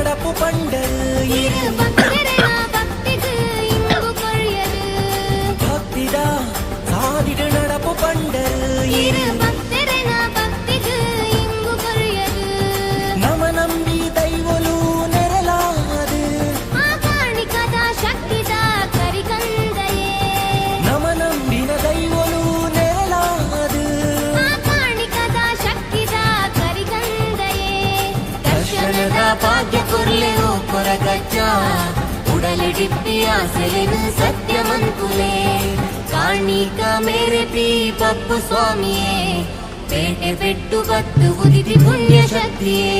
நடப்பு பண்டல் இரு பக்தரனா பக்திக்கு இங்கு கொழியது பக்திதா சாதிடு நடப்பு பண்டல் இரு பக்தரனா பக்திக்கு இங்கு கொழியது ನಮ ನಂಬಿ ದೈವಲು ನೆರಲಾದು ಆ ಕಾಣಿಕದ ಶಕ್ತಿದ ಕರಿಕಂದಯೇ ನಮ ನಂಬಿನ ದೈವಲು ನೆರಲಾದು ಆ ಕಾಣಿಕದ ಶಕ್ತಿದ ಕರಿಕಂದಯೇ ದರ್ಶನದ ಭಾಗ್ಯ ಕೊರ್ಲೆರೋ ಕೊರಗಜ್ಜ ಉಡಲಿಡಿಪ್ಪಿ ಆಸೆಲೆನು ಸತ್ಯವಂತುಲೇ ಕಾಣಿಕ ಮೇರೆ ಪಿ ಬಪ್ಪು ಸ್ವಾಮಿಯೇ ಪೇಟೆ ಬೆಟ್ಟು ಬತ್ತು ಉದಿತಿ ಪುಣ್ಯ ಶಕ್ತಿಯೇ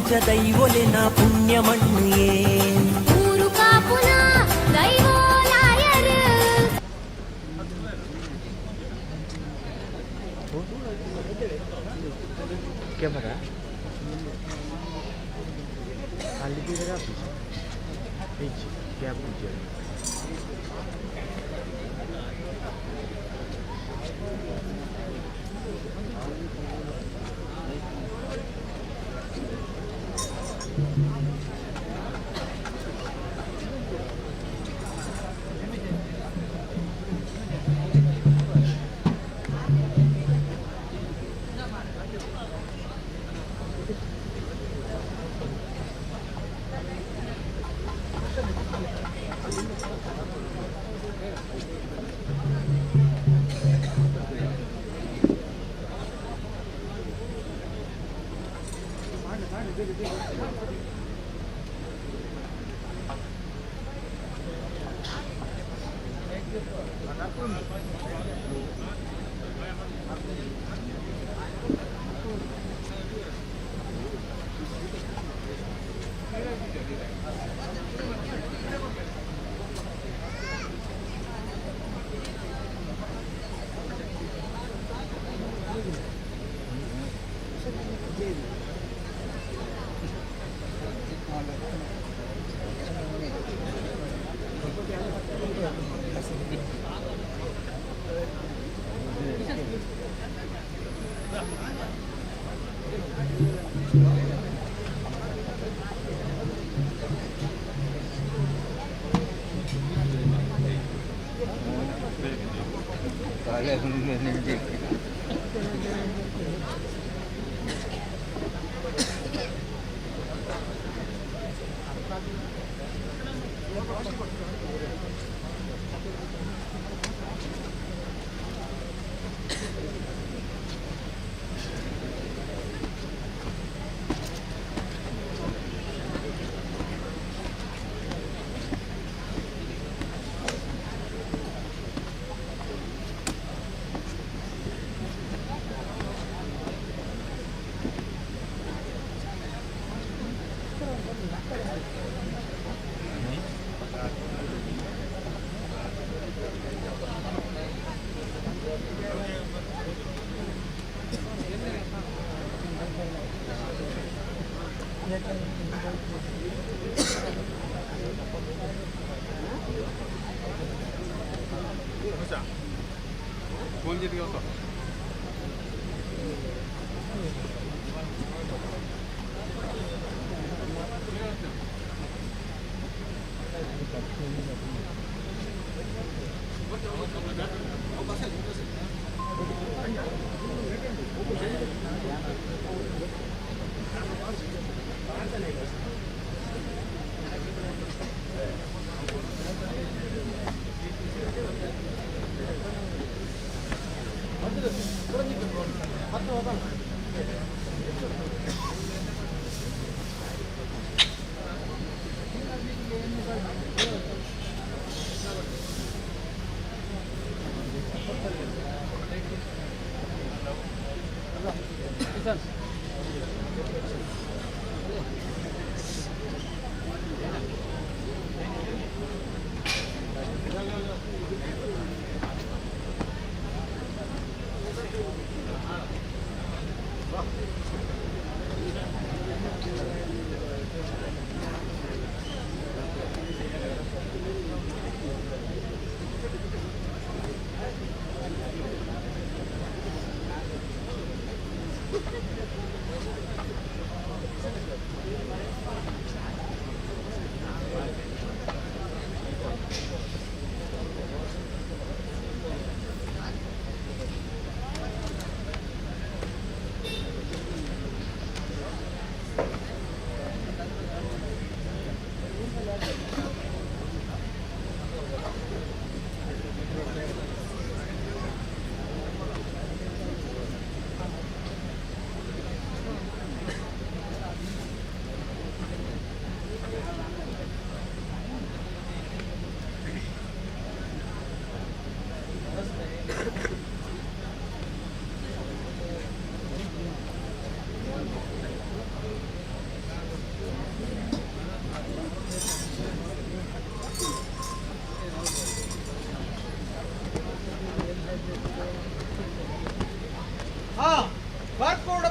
పంచదైవొలెన పుణ్యమణ్యే ఊరు కాపున దైవోలాయరు कैमरा खाली दिखेगा पीछे क्या पूछे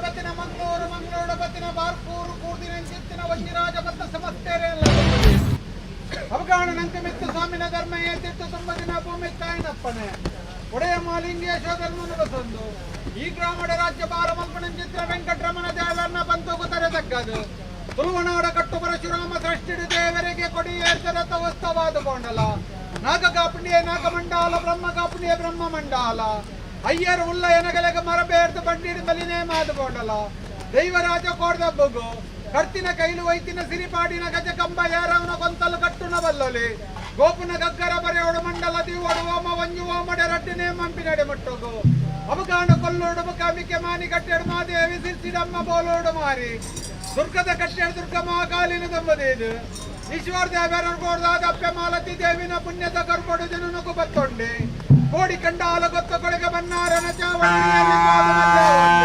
ಬತ್ತಿನ ಮಂಗಳೂರು ಮಂಗಳೂರು ಬತ್ತಿನ ಬಾರ್ಕೂರು ಕೂರ್ದಿನ ಚಿತ್ತಿನ ವಜ್ರಾಜ ಬತ್ತ ಸಮಸ್ತೇರೆ ಅವಗಾಣ ನಂತೆ ಮಿತ್ತು ಸ್ವಾಮಿನ ಧರ್ಮ ಏತಿತ್ತು ತುಂಬ ದಿನ ಭೂಮಿ ತಾಯಿನಪ್ಪನೆ ಒಡೆಯ ಮಾಲಿಂಗೇಶ ಧರ್ಮನ ಬಸಂದು ಈ ಗ್ರಾಮದ ರಾಜ್ಯ ಭಾರ ಮಲ್ಪನ ಚಿತ್ರ ವೆಂಕಟರಮಣ ದೇವರನ್ನ ಬಂತು ತರತಕ್ಕದು ತುಳುವನಾಡ ಕಟ್ಟು ಪರಶುರಾಮ ಸೃಷ್ಟಿಡು ದೇವರಿಗೆ ಕೊಡಿ ಏರ್ತರ ತವಸ್ತವಾದ ಕೊಂಡಲ ನಾಗ ಕಾಪುಣಿಯ ನಾಗಮಂಡಾಲ ಬ್ರಹ್ಮ ಕಾಪುಣಿಯ ಬ್ರಹ್ಮ ಮಂಡಾಲ ಅಯ್ಯರ್ ಉಲ್ಲ ಎನಗಲೆಗ ಮರಬೇರ್ದು ಬಂಡಿಡು ಬಲಿನೇ ಮಾದುಕೊಂಡಲ ದೈವರಾಜ ಕೋಡ್ದಬ್ಬಗು ಕರ್ತಿನ ಕೈಲು ವೈತಿನ ಸಿರಿಪಾಡಿನ ಗಜ ಕಂಬ ಯಾರವನ ಕೊಂತಲು ಕಟ್ಟುನ ಬಲ್ಲೊಲಿ ಗೋಪುನ ಗಗ್ಗರ ಬರೆಯೋಡು ಮಂಡಲ ದಿವೋಡು ಓಮ ವಂಜು ಓಮಡೆ ರಡ್ಡಿನೇ ಮಂಪಿನಡೆ ಮುಟ್ಟುಗು ಅವಗಾಣ ಕೊಲ್ಲೋಡು ಮುಖಾಮಿಕೆ ಮಾನಿ ಕಟ್ಟೆಡು ಮಾದೇವಿ ಸಿರ್ಸಿಡಮ್ಮ ಬೋಲೋಡು ಮಾರಿ ದುರ್ಗದ ಕಟ್ಟೆಡು ದುರ್ಗ ಮಹಾಕಾಲಿನ ದಂಬದೇದು ಈಶ್ವರ ದೇವರಗೋಡ್ದಾದ ಅಪ್ಪೆ ಮಾಲತಿ ದೇವಿನ ಪುಣ್ಯದ ಕರ್ಕೊಡು ಜನನಕು ಬತ್ತೊಂಡೆ ಕೋಡಿ ಕಂಡಾಲ ಗೊತ್ತ ಕೊಳಗ ಬನ್ನಾರನ ಚಾವಣಿಯಲ್ಲಿ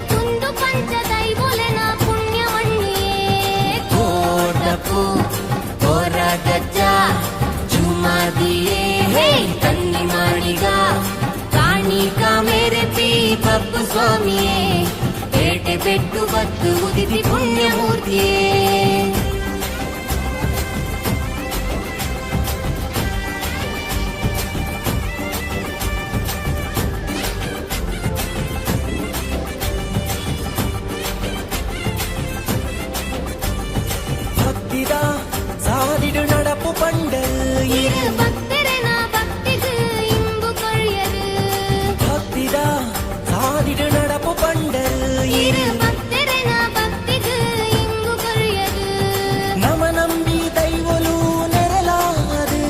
ಕುಂದು ಪಂಚದೈವೊಲೆನ ಪುಣ್ಯವಣ್ಣಿಯೇ ಕೋಟಪು ಕೊರಗಜ್ಜ ಜುಮಾದಿಯೇ ಕನ್ನಿ ಮಾಡಿಗ ಕಾಣಿಕ ಮೇರೆಪಿ ಬಪ್ಪು ಸ್ವಾಮಿಯೇ ಪೇಟೆ ಬೆಟ್ಟು ಬತ್ತು ಉದಿತಿ ಪುಣ್ಯಮೂರ್ತಿಯೇ சாதிடு நடப்பு பண்டு இரு பக்தரன பக்திக்கு இன்பு கொழியரு பக்திதா சாதிடு நடப்பு பண்டு இரு பக்தரன பக்திக்கு இன்பு கொழியரு நம நம்பி ದೈವಲು ನೆರಲಾದು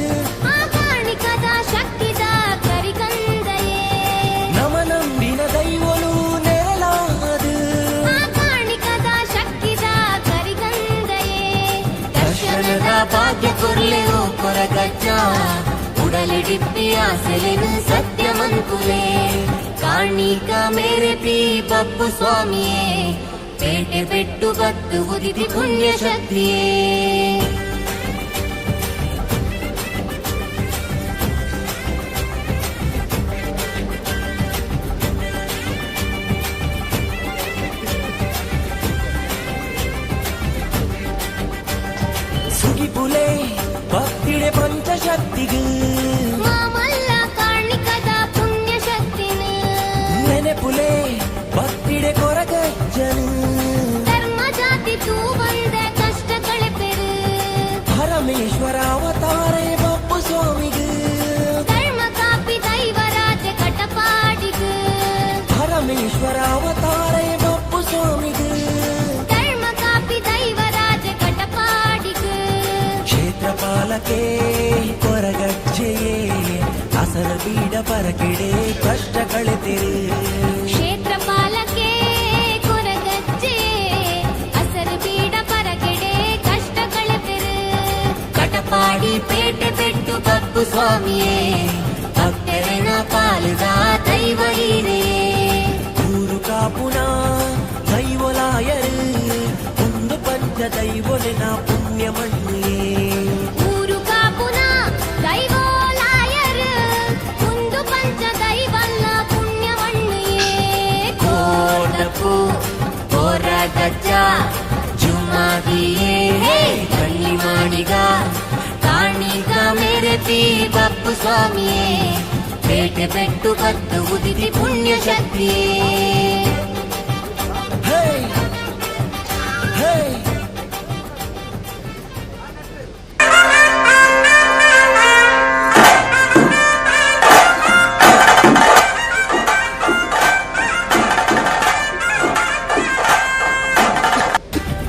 ಆಕಾಣಿಕದ ಶಕ್ತಿದ ಕರಿಕಂದಯೇ ನಮ ನಂಬಿನ ದೈವಲು ನೆರಲಾದು ಆಕಾಣಿಕದ ಶಕ್ತಿದ ಕರಿಕಂದಯೇ ದರ್ಶನದ ಭಾಗ್ಯ ಕೊರ್ಲೆವು ಕೊರಗಜ್ಜ ಉಡಲಿಡಿಪ್ಪಿ ಆಸೆಲೆನು ಸತ್ಯ ಮಂಕುಲೆ ಕಾಣಿಕ ಮೇರೆ ಪಿ ಬಪ್ಪು ಸ್ವಾಮಿಯೇ ಪೇಟೆ ಬೆಟ್ಟು ಬತ್ತು ಉದಿತಿ ಪುಣ್ಯ ಶಕ್ತಿಯೇ ಸುಗಿಪುಲೆ ಭಕ್ತಿಡೆ ಪಂಚಶಕ್ತಿಗೆ ಮಾಮಲ್ಲ ಕಾಣಿಕದ ಪುಣ್ಯ ಶಕ್ತಿನು ನೆನೆಪುಲೆ ಭಕ್ತಿಡೆ ಕೊರಗಜ್ಜನು ಧರ್ಮ ಜಾತಿ ತೂ ಬಂದ ಕಷ್ಟ ಕಳೆಪೆರು ಪರಮೇಶ್ವರ ಅವತಾರೇ ಬಪ್ಪು ಸ್ವಾಮಿಗೆ ಧರ್ಮ ಕಾಪಿ ದೈವರಾಜ ಕಟಪಾಡಿಗು ಪರಮೇಶ್ವರ ಅವತಾರೇ ಬಪ್ಪು ಸ್ವಾಮಿಗೆ ಧರ್ಮ ಕಾಪಿ ದೈವರಾಜ ಕಟಪಾಡಿಗು ಕ್ಷೇತ್ರಪಾಲಕೆ ಕೊರಗಜ್ಜೆಯೇ ಅಸರ ಬೀಡ ಪರಕೆಡೆ ಕಷ್ಟ ಕಳೆತಿರು ಕ್ಷೇತ್ರಪಾಲಕೆ ಕೊರಗಜ್ಜೆ ಅಸರು ಬೀಡ ಪರಗೆಡೆ ಕಷ್ಟ ಕಳೆತೆರು ಕಟಪಾಡಿ ಪೇಟೆ ಬೆಟ್ಟು ಬಪ್ಪು ಸ್ವಾಮಿಯೇ ಭಕ್ತರನ ಪಾಲದ ದೈವ ಹೀರೆಯೇ ಊರು ಕಾಪುನ ದೈವಲಾಯರು ಒಂದು ಪಂಚ ದೈವಲಿನ ಪುಣ್ಯ ಮಣ್ಣಿಯೇ ಊರು ಕಾಪುನ ದೈವೋಲಾಯರು ಒಂದು ಪಂಚ ದೈವಲ್ಲ ಪುಣ್ಯವಣ್ಣಿಯೇ ಕೋಟಪು ಕೊರಗಜ್ಜ ಜುಮಾದಿಯೇ ಕನ್ನಿ ಮಾಡಿಗ ಕಾಣಿಗ ಮೇರೆಪಿ ಬಪ್ಪು ಸ್ವಾಮಿಯೇ ಪೇಟೆ ಬೆಟ್ಟು ಬತ್ತು ಉದಿತಿ ಪುಣ್ಯ ಶಕ್ತಿಯೇ ಹೇ ಹೇ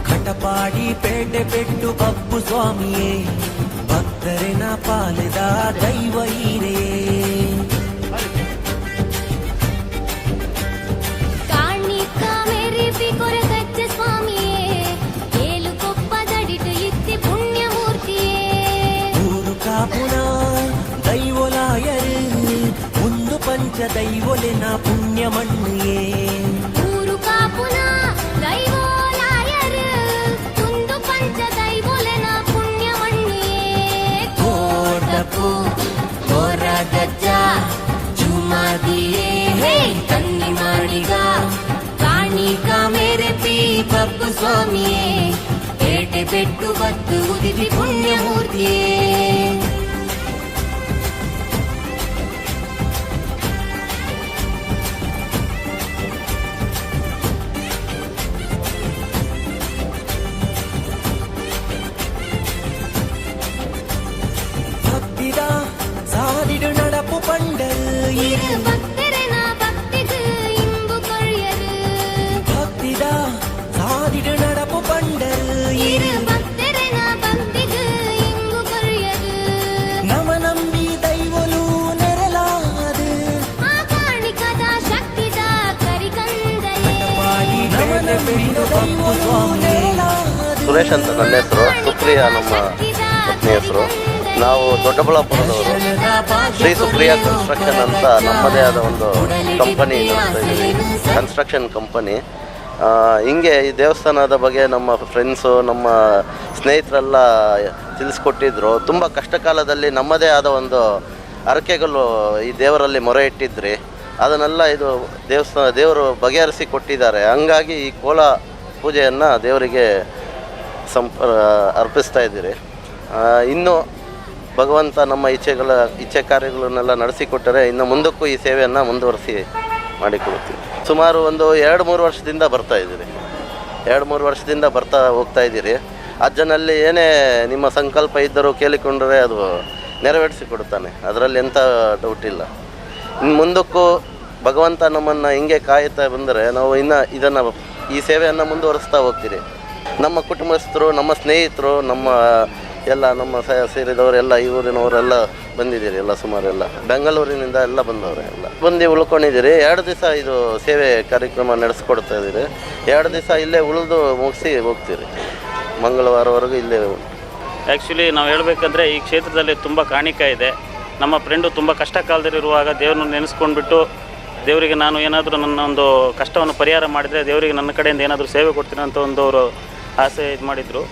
ಕಟಪಾಡಿ ಪೇಟೆ ಬೆಟ್ಟು ಬಪ್ಪು ಸ್ವಾಮಿಯೇ ಭಕ್ತರಿನ ಪಾಲಿದ ದೈವ ಹೀರೆಯೇ ಕಾಣಿಕ ಮೇರೆಪಿ ಕೊರಗಜ್ಜ ಸ್ವಾಮಿಯೇ ಏಳು ಕೊಪ್ಪದಡಿಟು ಇತ್ತಿ ಪುಣ್ಯಮೂರ್ತಿಯೇ ಊರು ಕಾಪುನ ದೈವಲಾಯರು ಒಂದು ಪಂಚ ದೈವಲಿನ ಪುಣ್ಯ ಮಣ್ಣಿಯೇ ಊರು ಕಾಪುನ ದೈವೋಲಾಯರು ಒಂದು ಪಂಚ ದೈವೋಲೆನ ಪುಣ್ಯವಣ್ಣಿಯೇ ಕೋಟಪು ಕೊರಗಜ್ಜ ಜುಮಾದಿಯೇ ಕನ್ನಿ ಮಾಡಿಗ ಕಾಣಿಕ ಮೇರೆಪಿ ಬಪ್ಪು ಸ್ವಾಮಿಯೇ ಪೇಟೆ ಬೆಟ್ಟು ಬತ್ತು ಉದಿತಿ ಪುಣ್ಯಮೂರ್ತಿಯೇ ಭಕ್ತಿದ ಸಾದಿಡು ನಡಪು ಪಂಡು இரு பக்தரன பக்திக்கு இன்பு கொழியரு ಭಕ್ತಿದ ಸಾದಿಡು ನಡಪು ಪಂಡು இரு பக்தரன பக்திக்கு இன்பு கொழியரு ನಮ ನಂಬಿ ದೈವಲು ನೆರಲಾದು ಆಕಾಣಿಕದ ಶಕ್ತಿದ ಕರಿಕಂದಯೇ ನಮ ನಂಬಿದ ದೈವಲು ನೆರಲಾದು ಸುರೇಶ್ ಅಂತ ನನ್ನ ಹೆಸರು ಸುಪ್ರಿಯಾ ನಮ್ಮ ಪತ್ನಿ ಹೆಸರು. ನಾವು ದೊಡ್ಡಬಳ್ಳಾಪುರದವರು. ಶ್ರೀ ಸುಪ್ರಿಯಾ ಕನ್ಸ್ಟ್ರಕ್ಷನ್ ಅಂತ ನಮ್ಮದೇ ಆದ ಒಂದು ಕಂಪನಿ ನಡೆಸ್ತಾ ಇದ್ದೀವಿ, ಕನ್ಸ್ಟ್ರಕ್ಷನ್ ಕಂಪನಿ. ಹಿಂಗೆ ಈ ದೇವಸ್ಥಾನದ ಬಗ್ಗೆ ನಮ್ಮ ಫ್ರೆಂಡ್ಸು, ನಮ್ಮ ಸ್ನೇಹಿತರೆಲ್ಲ ತಿಳಿಸ್ಕೊಟ್ಟಿದ್ರು. ತುಂಬ ಕಷ್ಟ ಕಾಲದಲ್ಲಿ ನಮ್ಮದೇ ಆದ ಒಂದು ಹರಕೆಗಳು ಈ ದೇವರಲ್ಲಿ ಮೊರೆ ಇಟ್ಟಿದ್ರಿ, ಅದನ್ನೆಲ್ಲ ಇದು ದೇವರು ಬಗೆಹರಿಸಿ ಕೊಟ್ಟಿದ್ದಾರೆ. ಹಂಗಾಗಿ ಈ ಕೋಲ ಪೂಜೆಯನ್ನು ದೇವರಿಗೆ ಅರ್ಪಿಸ್ತಾ ಇದ್ದೀರಿ. ಇನ್ನು ಭಗವಂತ ನಮ್ಮ ಇಚ್ಛೆ ಕಾರ್ಯಗಳನ್ನೆಲ್ಲ ನಡೆಸಿಕೊಟ್ಟರೆ ಇನ್ನು ಮುಂದಕ್ಕೂ ಈ ಸೇವೆಯನ್ನು ಮುಂದುವರಿಸಿ ಮಾಡಿಕೊಡುತ್ತೀವಿ. ಸುಮಾರು ಒಂದು 2-3 ವರ್ಷದಿಂದ ಬರ್ತಾ ಇದ್ದೀರಿ. 2-3 ವರ್ಷದಿಂದ ಬರ್ತಾ ಹೋಗ್ತಾ ಇದ್ದೀರಿ. ಅಜ್ಜನಲ್ಲಿ ಏನೇ ನಿಮ್ಮ ಸಂಕಲ್ಪ ಇದ್ದರೂ ಕೇಳಿಕೊಂಡರೆ ಅದು ನೆರವೇರಿಸಿಕೊಡುತ್ತಾನೆ, ಅದರಲ್ಲಿ ಎಂಥ ಡೌಟ್ ಇಲ್ಲ. ಇನ್ನು ಮುಂದಕ್ಕೂ ಭಗವಂತ ನಮ್ಮನ್ನು ಹಿಂಗೆ ಕಾಯುತ್ತಾ ಬಂದರೆ ನಾವು ಇನ್ನು ಈ ಸೇವೆಯನ್ನು ಮುಂದುವರಿಸ್ತಾ ಹೋಗ್ತೀರಿ. ನಮ್ಮ ಕುಟುಂಬಸ್ಥರು, ನಮ್ಮ ಸ್ನೇಹಿತರು, ನಮ್ಮ ಸೇರಿದವರೆಲ್ಲ ಈ ಊರಿನವರೆಲ್ಲ ಬಂದಿದ್ದೀರಿ. ಎಲ್ಲ ಸುಮಾರೆಲ್ಲ ಬೆಂಗಳೂರಿನಿಂದ ಎಲ್ಲ ಬಂದವರು ಎಲ್ಲ ಬಂದು ಉಳ್ಕೊಂಡಿದ್ದೀರಿ. 2 ದಿವಸ ಇದು ಸೇವೆ ಕಾರ್ಯಕ್ರಮ ನಡೆಸ್ಕೊಡ್ತಾ ಇದ್ದೀರಿ. 2 ದಿವಸ ಇಲ್ಲೇ ಉಳಿದು ಮುಗಿಸಿ ಹೋಗ್ತೀರಿ. ಮಂಗಳವಾರವರೆಗೂ ಇಲ್ಲೇ. ಆ್ಯಕ್ಚುಲಿ ನಾವು ಹೇಳಬೇಕಂದ್ರೆ ಈ ಕ್ಷೇತ್ರದಲ್ಲಿ ತುಂಬ ಕಾಣಿಕೆ ಇದೆ. ನಮ್ಮ ಫ್ರೆಂಡು ತುಂಬ ಕಷ್ಟ ಕಾಲದಲ್ಲಿರುವಾಗ ದೇವ್ರನ್ನ ನೆನೆಸ್ಕೊಂಡ್ಬಿಟ್ಟು ದೇವರಿಗೆ ನಾನು ಏನಾದರೂ ನನ್ನ ಒಂದು ಕಷ್ಟವನ್ನು ಪರಿಹಾರ ಮಾಡಿದರೆ ದೇವರಿಗೆ ನನ್ನ ಕಡೆಯಿಂದ ಏನಾದರೂ ಸೇವೆ ಕೊಡ್ತೀನಿ ಅಂತ ಒಂದು ಅವರು ಆಸೆ ಇದು ಮಾಡಿದರು.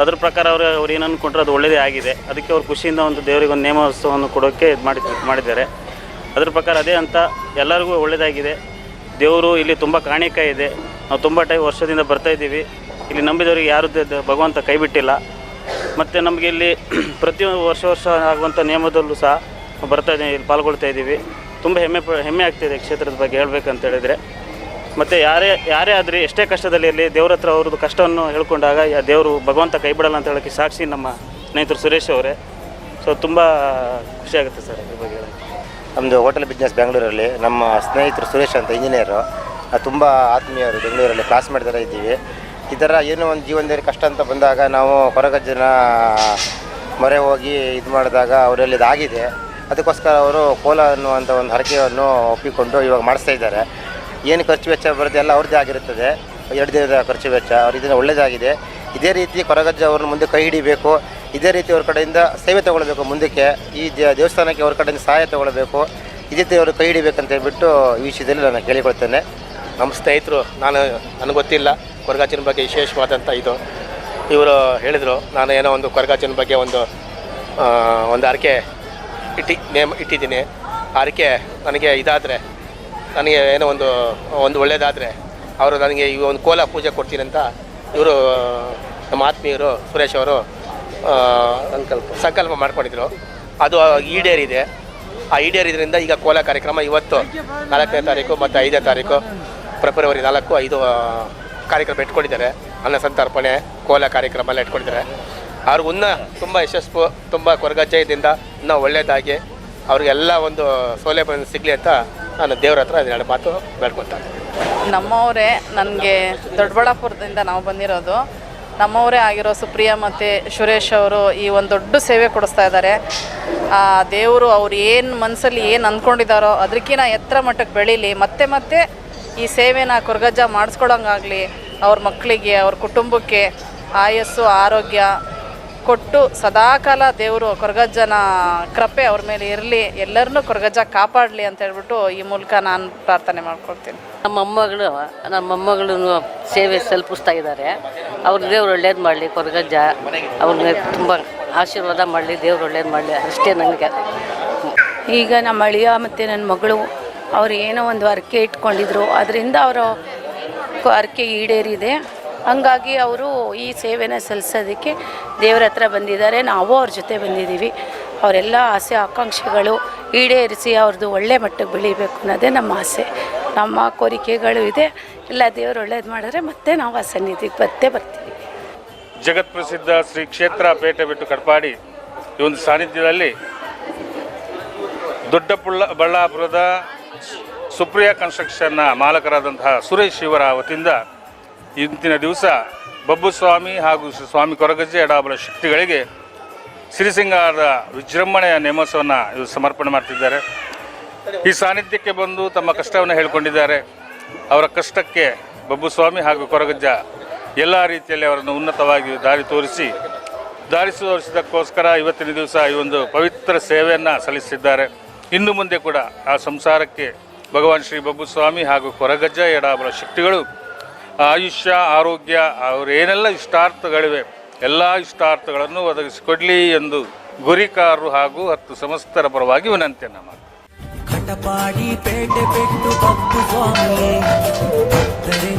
ಅದ್ರ ಪ್ರಕಾರ ಅವ್ರು ಏನು ಅಂದ್ಕೊಂಡ್ರೆ ಅದು ಒಳ್ಳೆಯದೇ ಆಗಿದೆ. ಅದಕ್ಕೆ ಅವ್ರು ಖುಷಿಯಿಂದ ಒಂದು ದೇವರಿಗೆ ಒಂದು ನೇಮೋತ್ಸವವನ್ನು ಕೊಡೋಕ್ಕೆ ಇದು ಮಾಡಿದ್ದಾರೆ. ಅದ್ರ ಪ್ರಕಾರ ಅದೇ ಅಂತ ಎಲ್ಲರಿಗೂ ಒಳ್ಳೆಯದಾಗಿದೆ. ದೇವರು ಇಲ್ಲಿ ತುಂಬ ಕಾಣಿಕೆ ಇದೆ. ನಾವು ತುಂಬ ವರ್ಷದಿಂದ ಬರ್ತಾಯಿದ್ದೀವಿ. ಇಲ್ಲಿ ನಂಬಿದವರಿಗೆ ಯಾರು ಭಗವಂತ ಕೈ ಬಿಟ್ಟಿಲ್ಲ. ಮತ್ತು ನಮಗೆ ಇಲ್ಲಿ ಪ್ರತಿಯೊಂದು ವರ್ಷ ಆಗುವಂಥ ನೇಮದಲ್ಲೂ ಸಹ ಬರ್ತಾಯಿದ್ದೀವಿ, ಇಲ್ಲಿ ಪಾಲ್ಗೊಳ್ತಾ ಇದ್ದೀವಿ. ತುಂಬ ಹೆಮ್ಮೆ ಆಗ್ತಾಯಿದೆ ಕ್ಷೇತ್ರದ ಬಗ್ಗೆ ಹೇಳ್ಬೇಕಂತ ಹೇಳಿದರೆ. ಮತ್ತು ಯಾರೇ ಆದರೆ ಎಷ್ಟೇ ಕಷ್ಟದಲ್ಲಿ ಇರಲಿ ದೇವ್ರ ಹತ್ರ ಅವ್ರದ್ದು ಕಷ್ಟವನ್ನು ಹೇಳ್ಕೊಂಡಾಗ ದೇವರು ಭಗವಂತ ಕೈ ಬಿಡಲ್ಲ ಅಂತ ಹೇಳೋಕ್ಕೆ ಸಾಕ್ಷಿ ನಮ್ಮ ಸ್ನೇಹಿತರು ಸುರೇಶ್ ಅವರೇ. ಸೊ ತುಂಬ ಖುಷಿಯಾಗುತ್ತೆ ಸರ್ ಇದ್ರ ಬಗ್ಗೆ ಹೇಳೋಕ್ಕೆ. ನಮ್ಮದು ಹೋಟೆಲ್ ಬಿಸ್ನೆಸ್ ಬೆಂಗಳೂರಲ್ಲಿ ನಮ್ಮ ಸ್ನೇಹಿತರು ಸುರೇಶ್ ಅಂತ ಇಂಜಿನಿಯರು, ತುಂಬ ಆತ್ಮೀಯರು, ಬೆಂಗಳೂರಲ್ಲಿ ಕ್ಲಾಸ್ಮೇಟ್ ಥರ ಇದ್ದೀವಿ. ಈ ಥರ ಏನೋ ಒಂದು ಜೀವನದಲ್ಲಿ ಕಷ್ಟ ಅಂತ ಬಂದಾಗ ನಾವು ಹೊರಗಜ್ಜನ ಮೊರೆ ಹೋಗಿ ಇದು ಮಾಡಿದಾಗ ಅವರಲ್ಲಿ ಇದಾಗಿದೆ. ಅದಕ್ಕೋಸ್ಕರ ಅವರು ಕೋಲ ಅನ್ನುವಂಥ ಒಂದು ಹರಕೆಯನ್ನು ಒಪ್ಪಿಕೊಂಡು ಇವಾಗ ಮಾಡಿಸ್ತಾ ಇದ್ದಾರೆ. ಏನು ಖರ್ಚು ವೆಚ್ಚ ಬರುತ್ತೆ ಎಲ್ಲ ಅವ್ರದ್ದೇ ಆಗಿರುತ್ತದೆ. 2 ದಿನದ ಖರ್ಚು ವೆಚ್ಚ ಅವ್ರ ಇದನ್ನು ಒಳ್ಳೆಯದಾಗಿದೆ. ಇದೇ ರೀತಿ ಕೊರಗಜ್ಜ ಅವ್ರನ್ನ ಮುಂದೆ ಕೈ ಹಿಡಿಬೇಕು. ಇದೇ ರೀತಿ ಅವ್ರ ಕಡೆಯಿಂದ ಸೇವೆ ತೊಗೊಳ್ಬೇಕು. ಮುಂದಕ್ಕೆ ಈ ದೇವಸ್ಥಾನಕ್ಕೆ ಅವ್ರ ಕಡೆಯಿಂದ ಸಹಾಯ ತೊಗೊಳ್ಬೇಕು. ಇದೇ ರೀತಿ ಅವರು ಕೈ ಹಿಡಿಬೇಕಂತ ಹೇಳ್ಬಿಟ್ಟು ಈ ವಿಷಯದಲ್ಲಿ ನಾನು ಕೇಳಿಕೊಳ್ತೇನೆ. ನಮ್ಮ ಸ್ನೇಹಿತರು ನನಗೆ ಗೊತ್ತಿಲ್ಲ ಕೊರಗಜ್ಜನ ಬಗ್ಗೆ ವಿಶೇಷವಾದಂಥ ಇದು ಇವರು ಹೇಳಿದರು. ನಾನು ಏನೋ ಒಂದು ಕೊರಗಜ್ಜನ ಬಗ್ಗೆ ಒಂದು ಹರಕೆ ಇಟ್ಟಿದ್ದೀನಿ. ಹರಕೆ ನನಗೆ ಇದಾದರೆ, ನನಗೆ ಏನೋ ಒಂದು ಒಳ್ಳೆಯದಾದರೆ ಅವರು ನನಗೆ ಈ ಒಂದು ಕೋಲ ಪೂಜೆ ಕೊಡ್ತೀನಿ ಅಂತ ಇವರು ನಮ್ಮ ಆತ್ಮೀಯರು ಸುರೇಶ್ ಅವರು ಸಂಕಲ್ಪ ಮಾಡ್ಕೊಂಡಿದ್ರು. ಅದು ಈಡೇರಿದೆ. ಆ ಈಡೇರಿದ್ರಿಂದ ಈಗ ಕೋಲ ಕಾರ್ಯಕ್ರಮ ಇವತ್ತು 4ನೇ ತಾರೀಕು ಮತ್ತು 5ನೇ ತಾರೀಕು ಫೆಬ್ರವರಿ 4-5 ಕಾರ್ಯಕ್ರಮ ಇಟ್ಕೊಂಡಿದ್ದಾರೆ. ಅನ್ನ ಸಂತರ್ಪಣೆ, ಕೋಲ ಕಾರ್ಯಕ್ರಮ ಎಲ್ಲ ಇಟ್ಕೊಂಡಿದ್ದಾರೆ. ಅವ್ರಿಗೆ ತುಂಬ ಯಶಸ್ಸು, ತುಂಬ ಕೊರಗಜ್ಜೆಯಿಂದ ಇನ್ನೂ ಒಳ್ಳೆಯದಾಗಿ ಅವ್ರಿಗೆಲ್ಲ ಒಂದು ಸೌಲಭ್ಯ ಸಿಗಲಿ ಅಂತ ನಾನು ದೇವ್ರ ಹತ್ರ 2 ಮಾತು ಬೇಡ್ಕೊಳ್ತಾನೆ. ನಮ್ಮವರೇ, ನನಗೆ ದೊಡ್ಡಬಳ್ಳಾಪುರದಿಂದ ನಾವು ಬಂದಿರೋದು. ನಮ್ಮವರೇ ಆಗಿರೋ ಸುಪ್ರಿಯಾ ಮತ್ತು ಸುರೇಶ್ ಅವರು ಈ ಒಂದು ದೊಡ್ಡ ಸೇವೆ ಕೊಡಿಸ್ತಾ ಇದ್ದಾರೆ. ದೇವರು ಅವ್ರು ಏನು ಮನಸ್ಸಲ್ಲಿ ಏನು ಅಂದ್ಕೊಂಡಿದ್ದಾರೋ ಅದಕ್ಕಿಂತ ಎತ್ತರ ಮಟ್ಟಕ್ಕೆ ಬೆಳೀಲಿ. ಮತ್ತೆ ಈ ಸೇವೆನ ಕೊರಗಜ್ಜ ಮಾಡಿಸ್ಕೊಡೋಂಗಾಗಲಿ. ಅವ್ರ ಮಕ್ಕಳಿಗೆ, ಅವ್ರ ಕುಟುಂಬಕ್ಕೆ ಆಯಸ್ಸು, ಆರೋಗ್ಯ ಕೊಟ್ಟು ಸದಾಕಾಲ ದೇವರು ಕೊರಗಜ್ಜನ ಕೃಪೆ ಅವ್ರ ಮೇಲೆ ಇರಲಿ, ಎಲ್ಲರನ್ನೂ ಕೊರಗಜ್ಜ ಕಾಪಾಡಲಿ ಅಂತ ಹೇಳ್ಬಿಟ್ಟು ಈ ಮೂಲಕ ನಾನು ಪ್ರಾರ್ಥನೆ ಮಾಡ್ಕೊಳ್ತೀನಿ. ನಮ್ಮ ಮೊಮ್ಮಗಳು ಸೇವೆ ಸಲ್ಲಿಸ್ತಾ ಇದ್ದಾರೆ. ಅವ್ರ ದೇವ್ರು ಒಳ್ಳೇದು ಮಾಡಲಿ, ಕೊರಗಜ್ಜ ಅವ್ರಿಗೆ ತುಂಬ ಆಶೀರ್ವಾದ ಮಾಡಲಿ, ದೇವ್ರು ಒಳ್ಳೇದು ಮಾಡಲಿ, ಅಷ್ಟೇ ನನಗೆ. ಈಗ ನಮ್ಮ ಅಳಿಯ ಮತ್ತು ನನ್ನ ಮಗಳು ಅವ್ರು ಏನೋ ಒಂದು ಹರಕೆ ಇಟ್ಕೊಂಡಿದ್ರು, ಅದರಿಂದ ಅವರು ಹರಕೆ ಈಡೇರಿದೆ. ಹಂಗಾಗಿ ಅವರು ಈ ಸೇವೆನ ಸಲ್ಲಿಸೋದಕ್ಕೆ ದೇವ್ರ ಹತ್ರ ಬಂದಿದ್ದಾರೆ. ನಾವು ಅವ್ರ ಜೊತೆ ಬಂದಿದ್ದೀವಿ. ಅವರೆಲ್ಲ ಆಸೆ ಆಕಾಂಕ್ಷೆಗಳು ಈಡೇರಿಸಿ ಅವ್ರದ್ದು ಒಳ್ಳೆ ಮಟ್ಟಕ್ಕೆ ಬೆಳಿಬೇಕು ಅನ್ನೋದೇ ನಮ್ಮ ಆಸೆ, ನಮ್ಮ ಕೋರಿಕೆಗಳು ಇದೆ. ಎಲ್ಲ ದೇವರು ಒಳ್ಳೇದು ಮಾಡಿದ್ರೆ ಮತ್ತೆ ನಾವು ಆ ಸನ್ನಿಧಿಗೆ ಬರ್ತೀವಿ. ಜಗತ್ ಪ್ರಸಿದ್ಧ ಶ್ರೀ ಕ್ಷೇತ್ರ ಪೇಟೆ ಬಿಟ್ಟು ಕಡಪಾಡಿ ಈ ಒಂದು ಸಾನ್ನಿಧ್ಯದಲ್ಲಿ ದೊಡ್ಡಬಳ್ಳಾಪುರದ ಸುಪ್ರಿಯಾ ಕನ್ಸ್ಟ್ರಕ್ಷನ್ನ ಮಾಲಕರಾದಂತಹ ಸುರೇಶ್ ಇವರ ವತಿಯಿಂದ ಇಂದಿನ ದಿವಸ ಬಬ್ಬುಸ್ವಾಮಿ ಹಾಗೂ ಸ್ವಾಮಿ ಕೊರಗಜ್ಜೆ ಎಡಾಬಲ ಶಕ್ತಿಗಳಿಗೆ ಸಿರಿಸಿಂಗಾರದ ವಿಜೃಂಭಣೆಯ ನೇಮೋತ್ಸವವನ್ನು ಇವರು ಸಮರ್ಪಣೆ ಮಾಡ್ತಿದ್ದಾರೆ. ಈ ಸಾನ್ನಿಧ್ಯಕ್ಕೆ ಬಂದು ತಮ್ಮ ಕಷ್ಟವನ್ನು ಹೇಳಿಕೊಂಡಿದ್ದಾರೆ. ಅವರ ಕಷ್ಟಕ್ಕೆ ಬಬ್ಬುಸ್ವಾಮಿ ಹಾಗೂ ಕೊರಗಜ್ಜ ಎಲ್ಲ ರೀತಿಯಲ್ಲಿ ಅವರನ್ನು ಉನ್ನತವಾಗಿ ದಾರಿ ತೋರಿಸಿ ದಾರಿ ತೋರಿಸಿದ್ದಕ್ಕೋಸ್ಕರ ಇವತ್ತಿನ ದಿವಸ ಈ ಒಂದು ಪವಿತ್ರ ಸೇವೆಯನ್ನು ಸಲ್ಲಿಸಿದ್ದಾರೆ. ಇನ್ನು ಮುಂದೆ ಕೂಡ ಆ ಸಂಸಾರಕ್ಕೆ ಭಗವಾನ್ ಶ್ರೀ ಬಬ್ಬುಸ್ವಾಮಿ ಹಾಗೂ ಕೊರಗಜ್ಜ ಎಡಾಬಲ ಶಕ್ತಿಗಳು ಆಯುಷ್ಯ, ಆರೋಗ್ಯ, ಅವರೇನೆಲ್ಲ ಇಷ್ಟಾರ್ಥಗಳಿವೆ ಎಲ್ಲ ಇಷ್ಟಾರ್ಥಗಳನ್ನು ಒದಗಿಸಿಕೊಡಲಿ ಎಂದು ಗುರಿಕಾರರು ಹಾಗೂ 10 ಸಮಸ್ತರ ಪರವಾಗಿ ವಿನಂತಿಯನ್ನು ಮಾಡಿ. ಕಟಪಾಡಿ ಪೇಟೆ ಪೆಟ್ಟು ಬಬ್ಬು ಸ್ವಾಮಿಯೇ ಭಕ್ತರೇ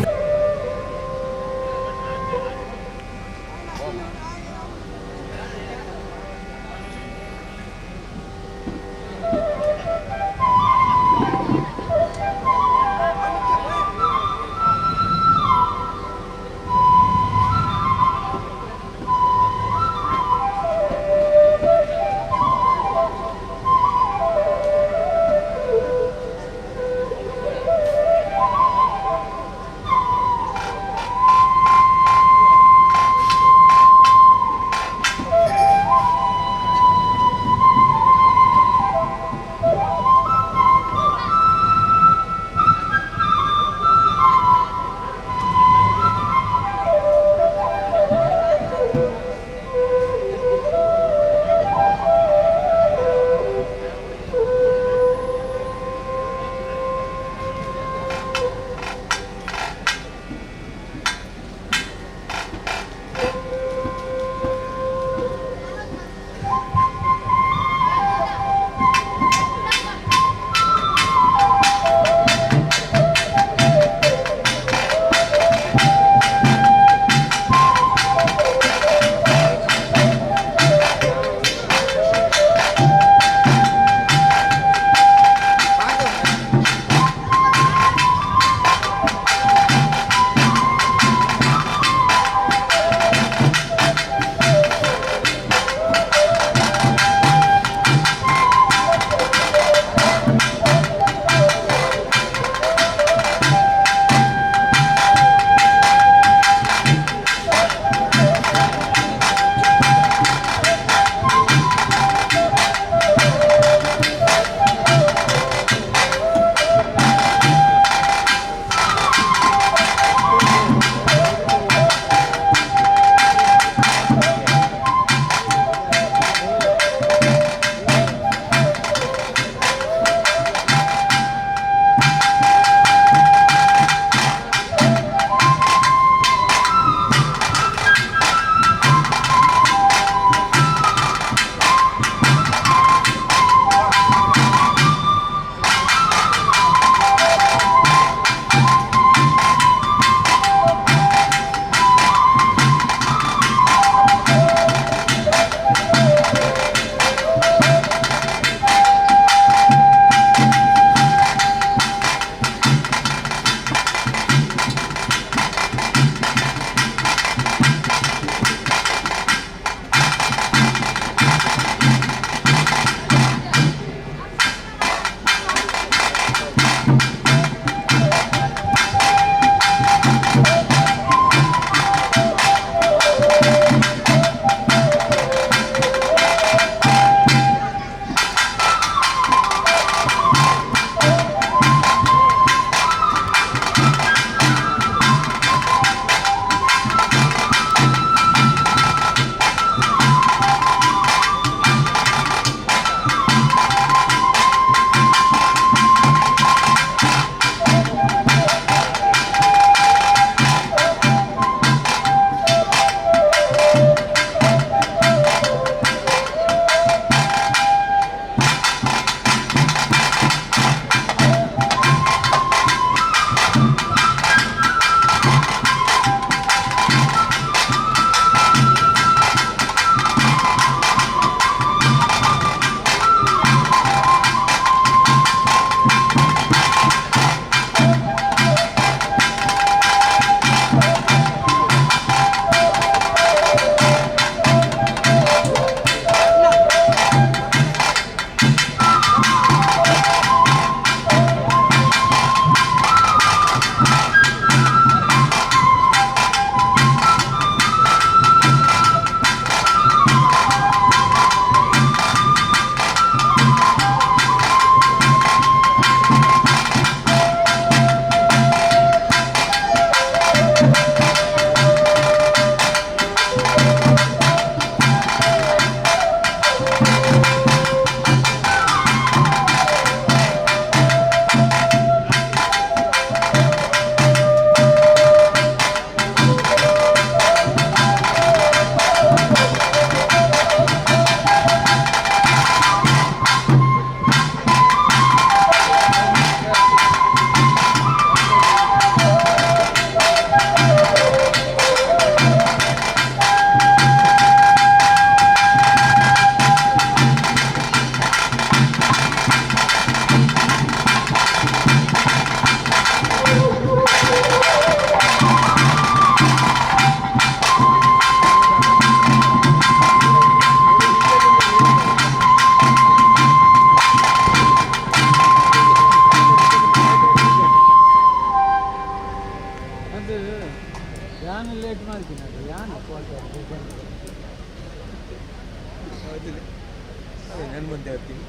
ನಾನು ಮುಂದೆ ಹೋಗ್ತೀನಿ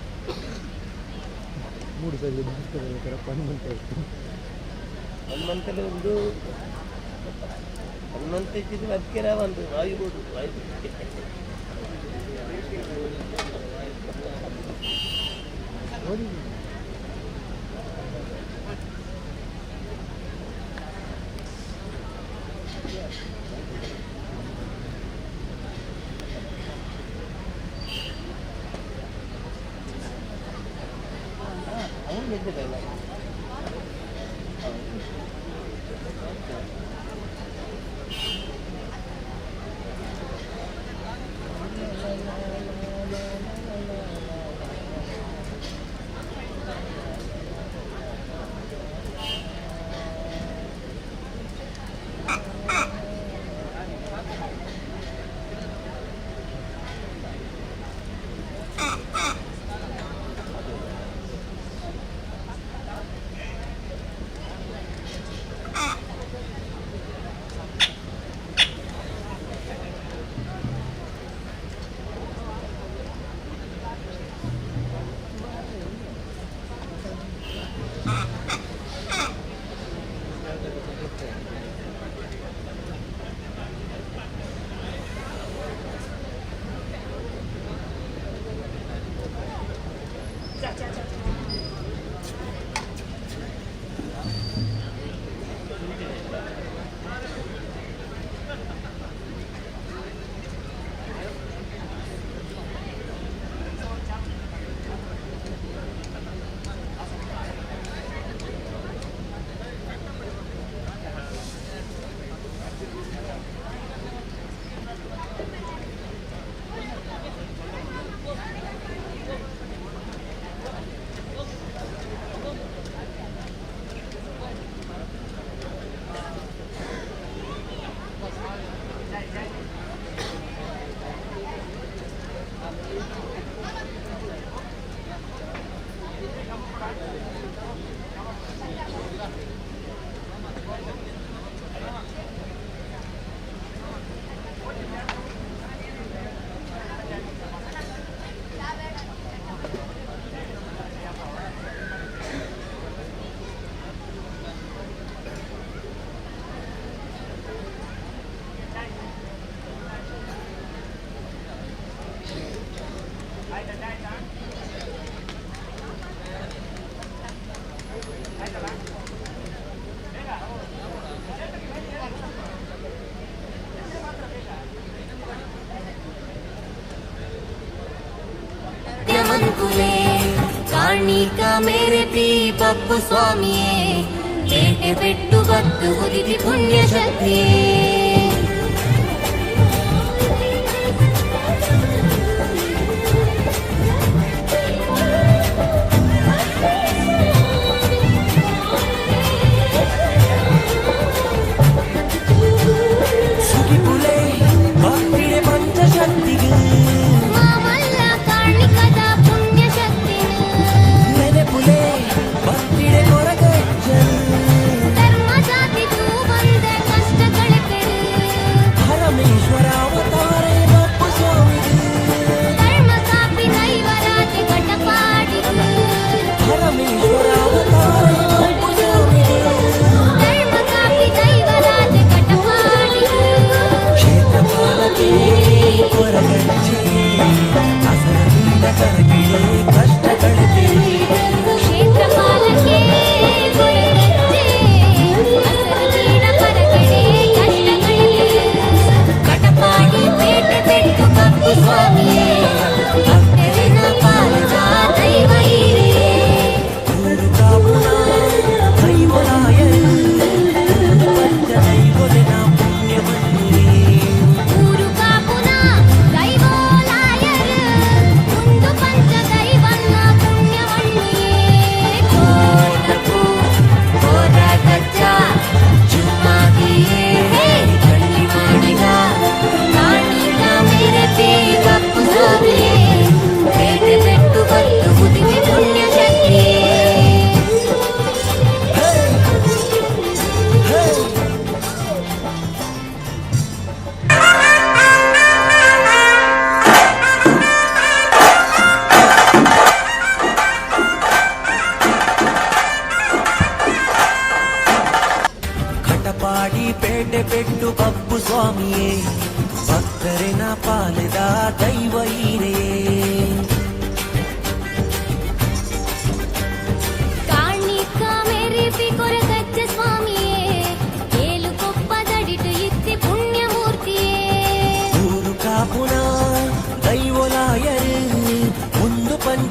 3 ಸಾವಿರ ಹನುಮಂತ ಹೋಗ್ತೀನಿ ಹನುಮಂತಲ್ಲಿ ಒಂದು ಹನುಮಂತ ಇದ್ದಿದ್ದು ಅದಕ್ಕೆ ಒಂದು ಆಗಿರ್ಬೋದು ನೋಡಿ ಕಾಣಿಕ ಮೇರೆ ಪಿ ಬಪ್ಪು ಸ್ವಾಮಿಯೇ ಬೇಟೆ ಬಿಟ್ಟು ಬತ್ತು ಉದಿತಿ ಪುಣ್ಯ ಶಕ್ತಿಯೇ ಸುಗಿಪುಲೆ ಭಕ್ತಿಡೆ ಪಂಚಶಕ್ತಿಗೆ ಮಾಮಲ್ಲ ಕಾಣಿಕದ ಪುಣ್ಯ ಶಕ್ತಿ ನೆನೆಪುಲೆ ಭಕ್ತಿಡೆ ಕೊರಗಜ್ಜಲ್ ಧರ್ಮ ಜಾತಿ ತೂ ಬಂದ ಕಷ್ಟ ಕಳೆಪೆರು ಪರಮೇಶ್ವರ ಅವತಾರೇ ಬಪ್ಪು ಸ್ವಾಮಿಗೆ ಧರ್ಮ ಕಾಪಿ ನೈವರಾತಿ ಕಟಪಾಡಿಗೆ ಪರಮೇಶ್ವರ ಅವತಾರೇ ಬಪ್ಪು ಸ್ವಾಮಿಗೆ ಧರ್ಮ ಕಾಪಿ ನೈವರಾತಿ ಕಟಪಾಡಿಗೆ ಕ್ಷೇತ್ರಪಾಲಕೇ ಕೊರಗಜ್ಜೆ ಅಸರದಿಂದ ಕರಗಿಡೆ ಕಷ್ಟ ಕಳೆದೆ ಕ್ಷೇತ್ರಪಾಲಕೇ ಕೊರಗಜ್ಜೆ ಅಸರದೀನ ಕರಗಡೆ ಕಷ್ಟ ಕಳೆದೆ ಕಟಪಾಡಿ ಬೇಟೆ ಬಿಟ್ಟು ಬಪ್ಪು ಸ್ವಾಮಿಯೇ ಭಕ್ತರಿನ ಪಾಲದ ದೈವ ಹಿರಿಯೇ ಊರು ಕಾಪುನ ಕೈವಲಾಯರು ಪಂಚದೈವಲಿನ ಪುಣ್ಯವನ್ನೇ ಊರು ಕಾಪುನ ದೈವೋಲಾಯರು ಮುಂದು ಪಂಚ ದೈವನ್ನ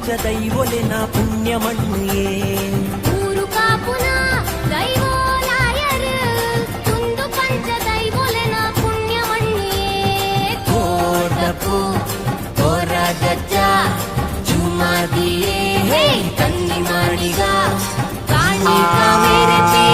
పంచదైవొలెన పుణ్యమణ్యే ఊరు కాపున దైవోలాయరు తుందు పంచదైవొలెన పుణ్యమణ్యే కోర్దపు కొరగజ్జ జుమాదియే హే కన్ని మాడిగా ಕಾಣಿಕ ಮೇರೆತಿ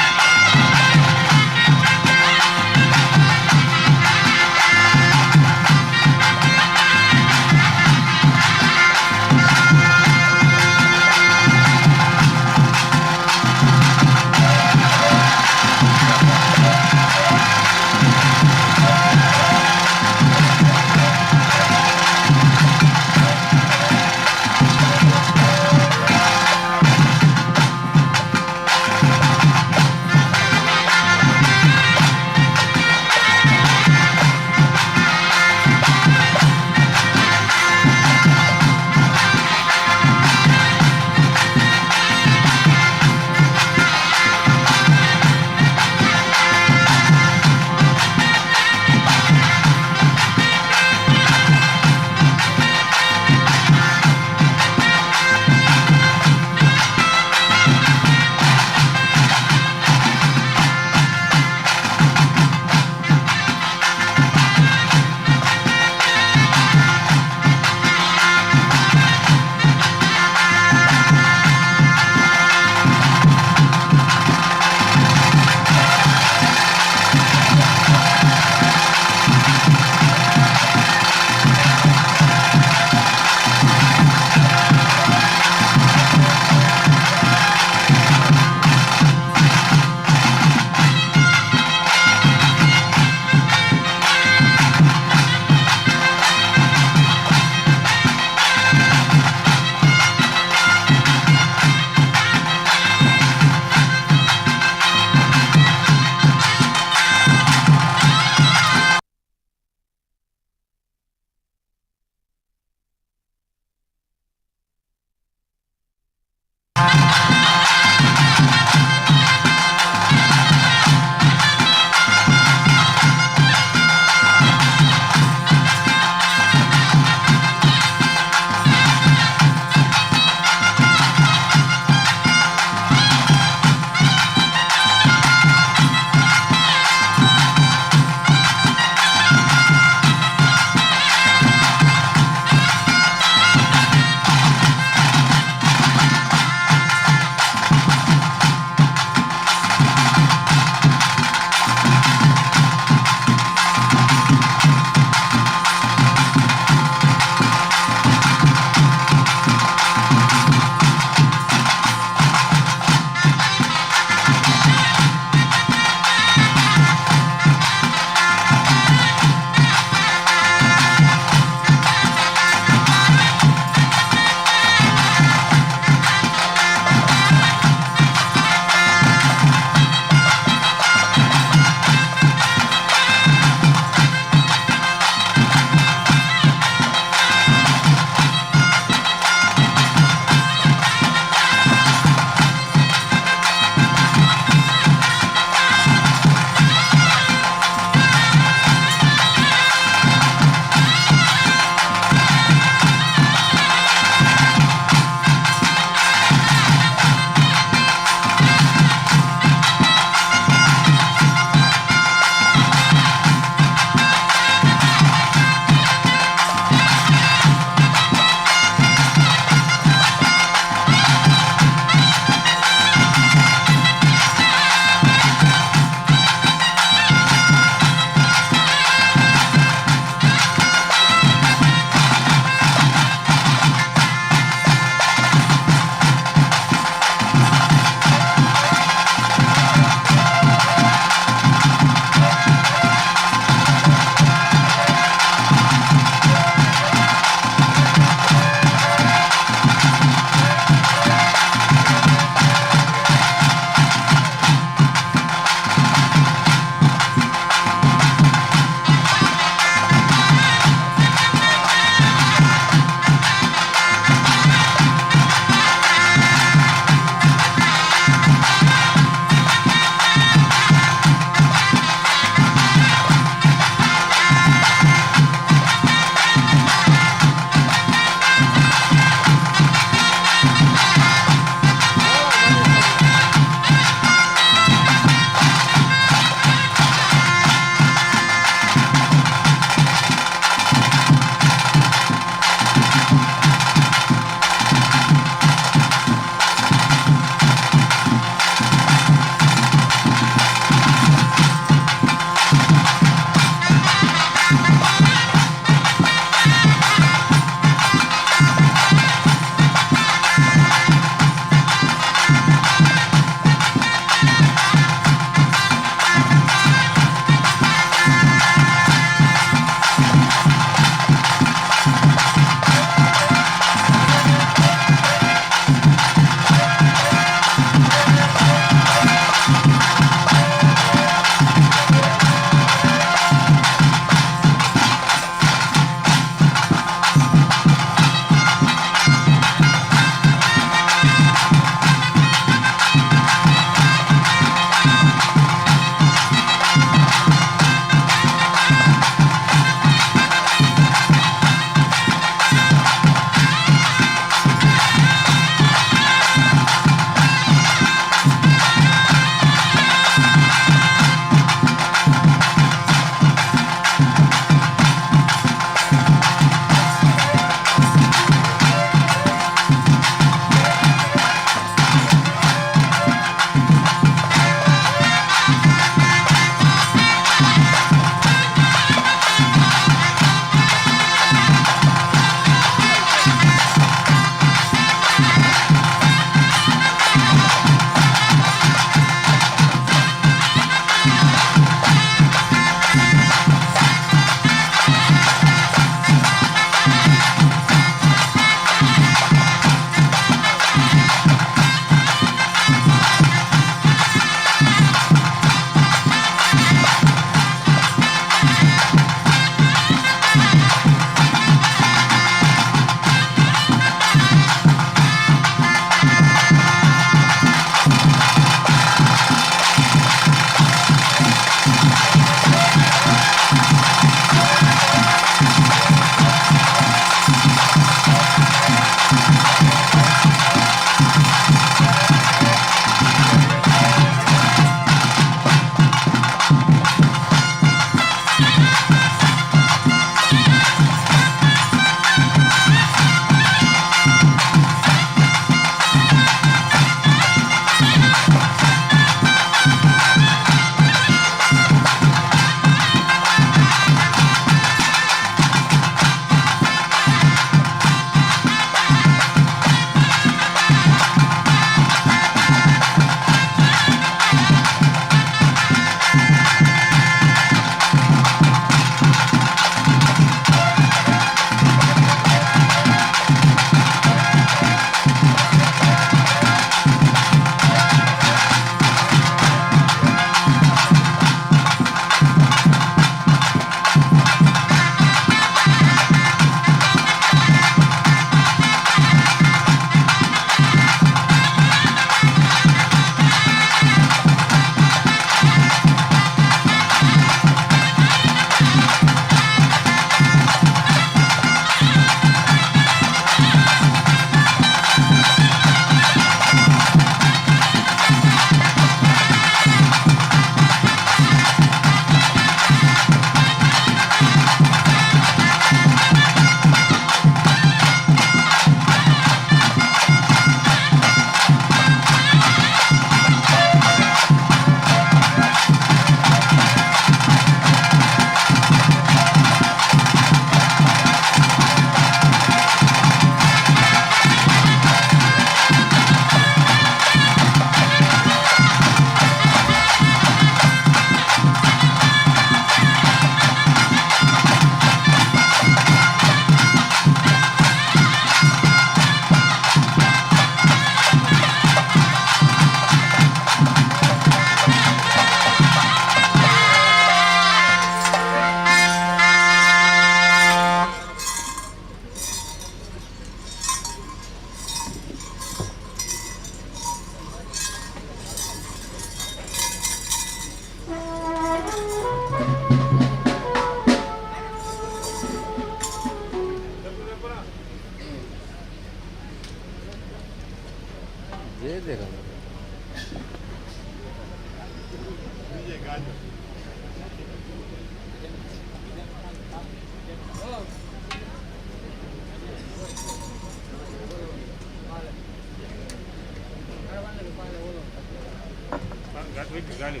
गाली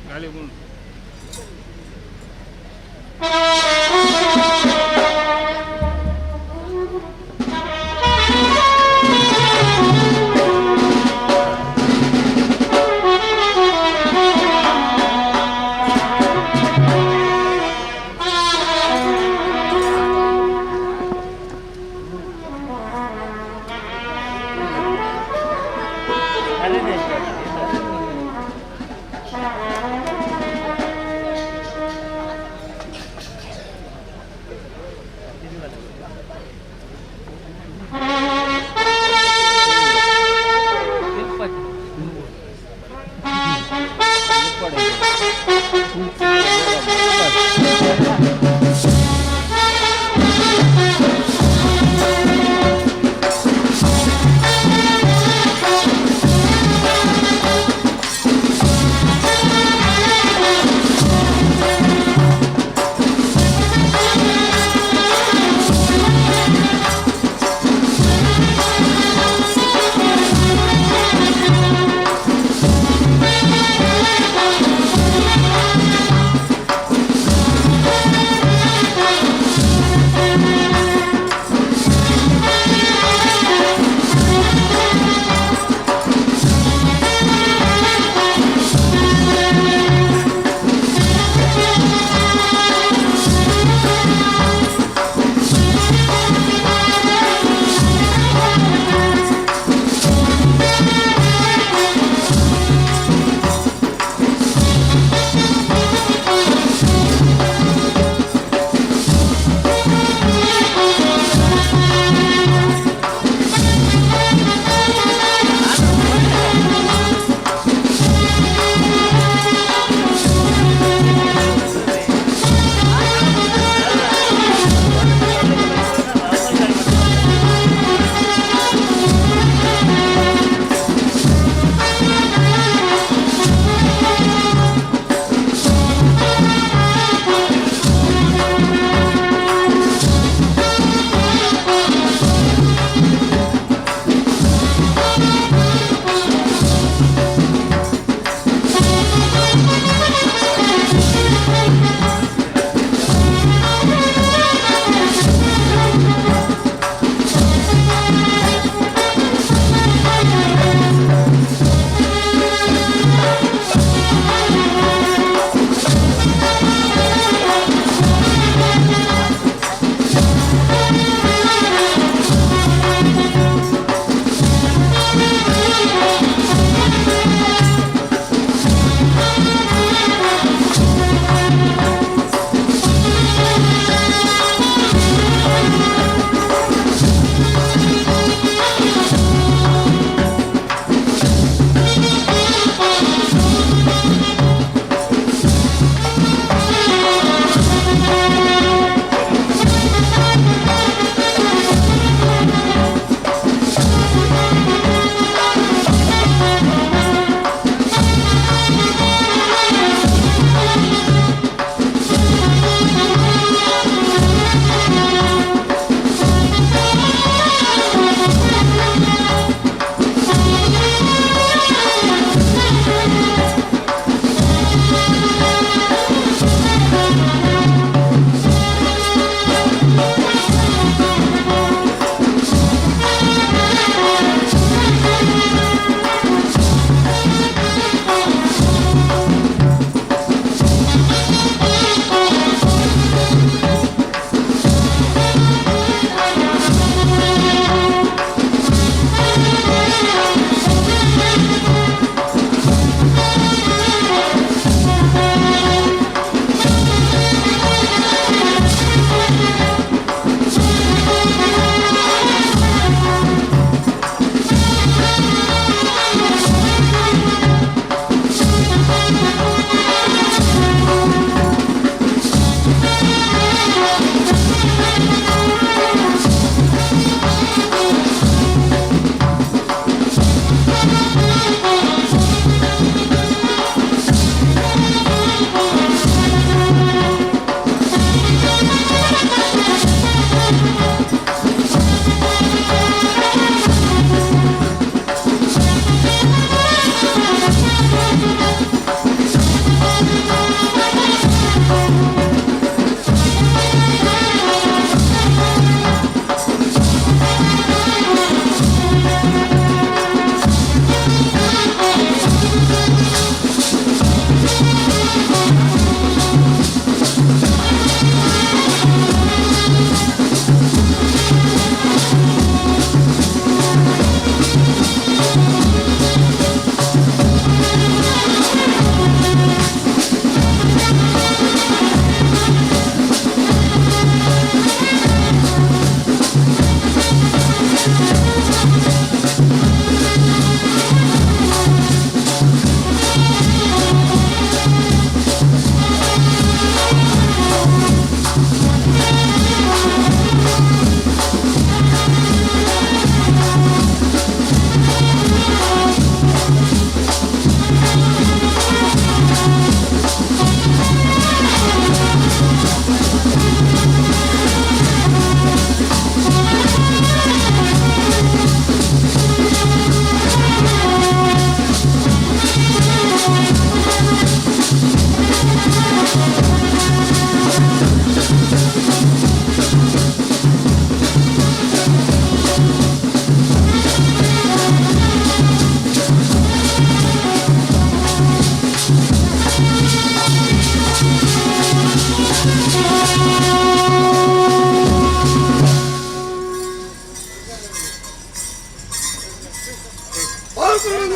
गाली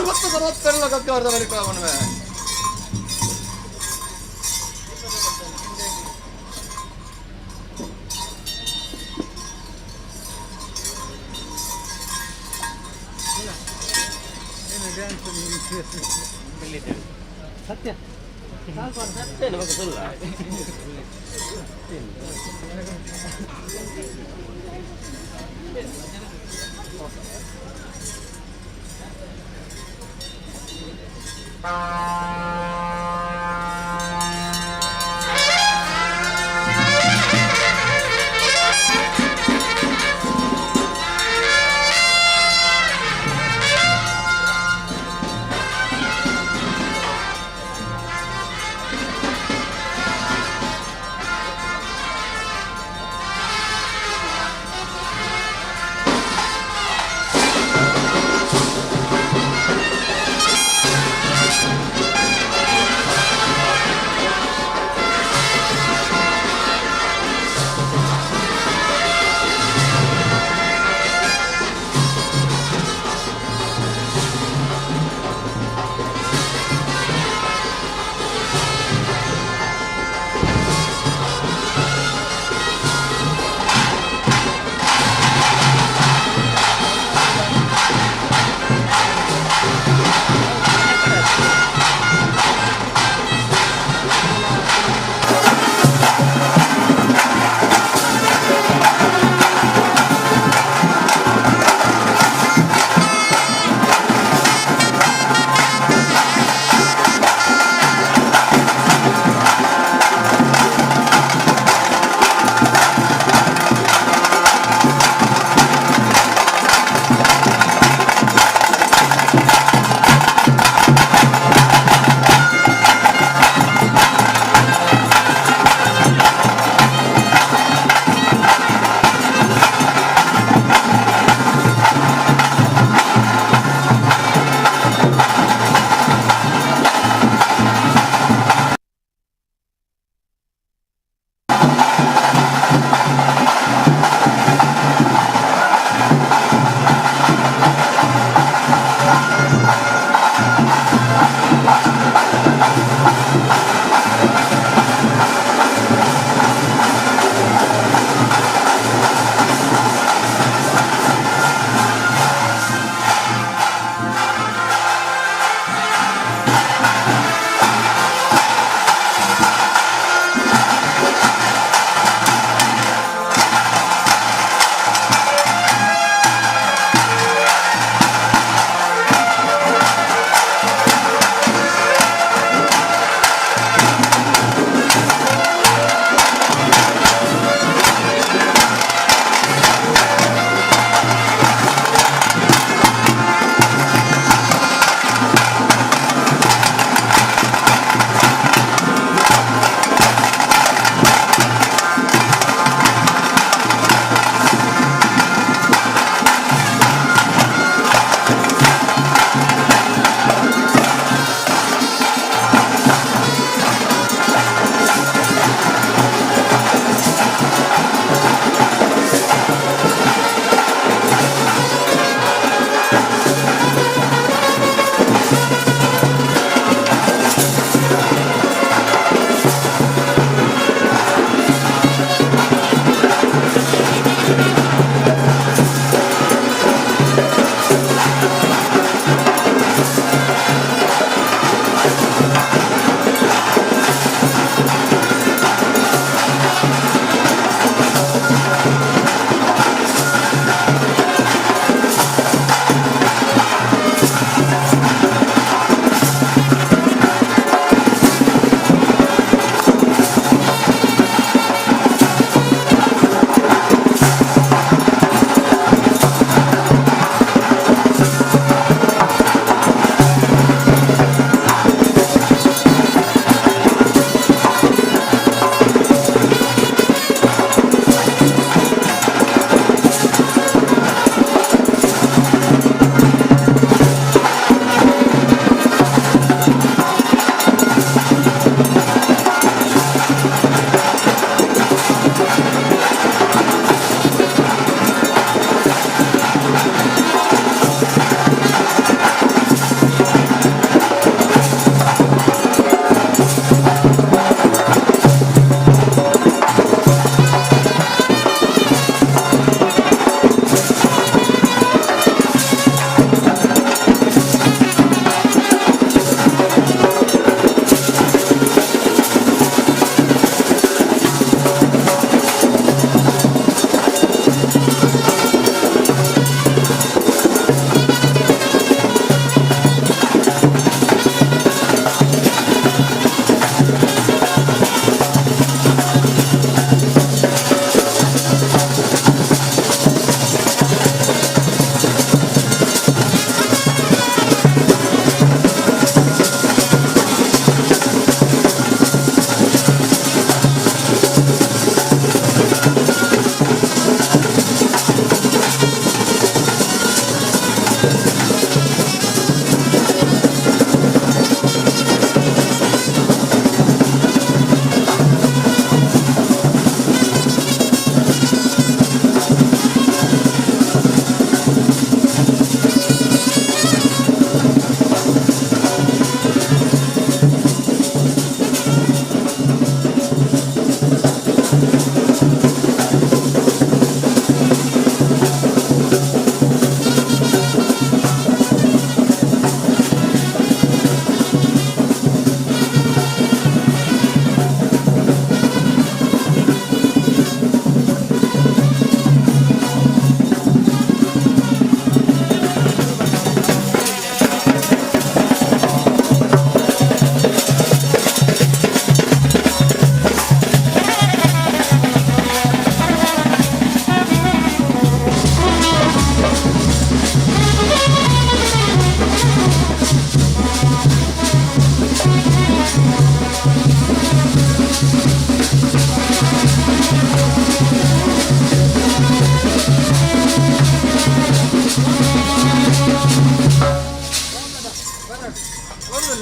ಹೊತ್ತು ಸರ್ವತ್ತೆಲ್ಲ ಗದ್ಯವಾರ್ದ ಬಳಿಕವನ್ನುವೆ ಸತ್ಯ ಸತ್ಯ ನಮಗೆ ಸುಳ್ಳ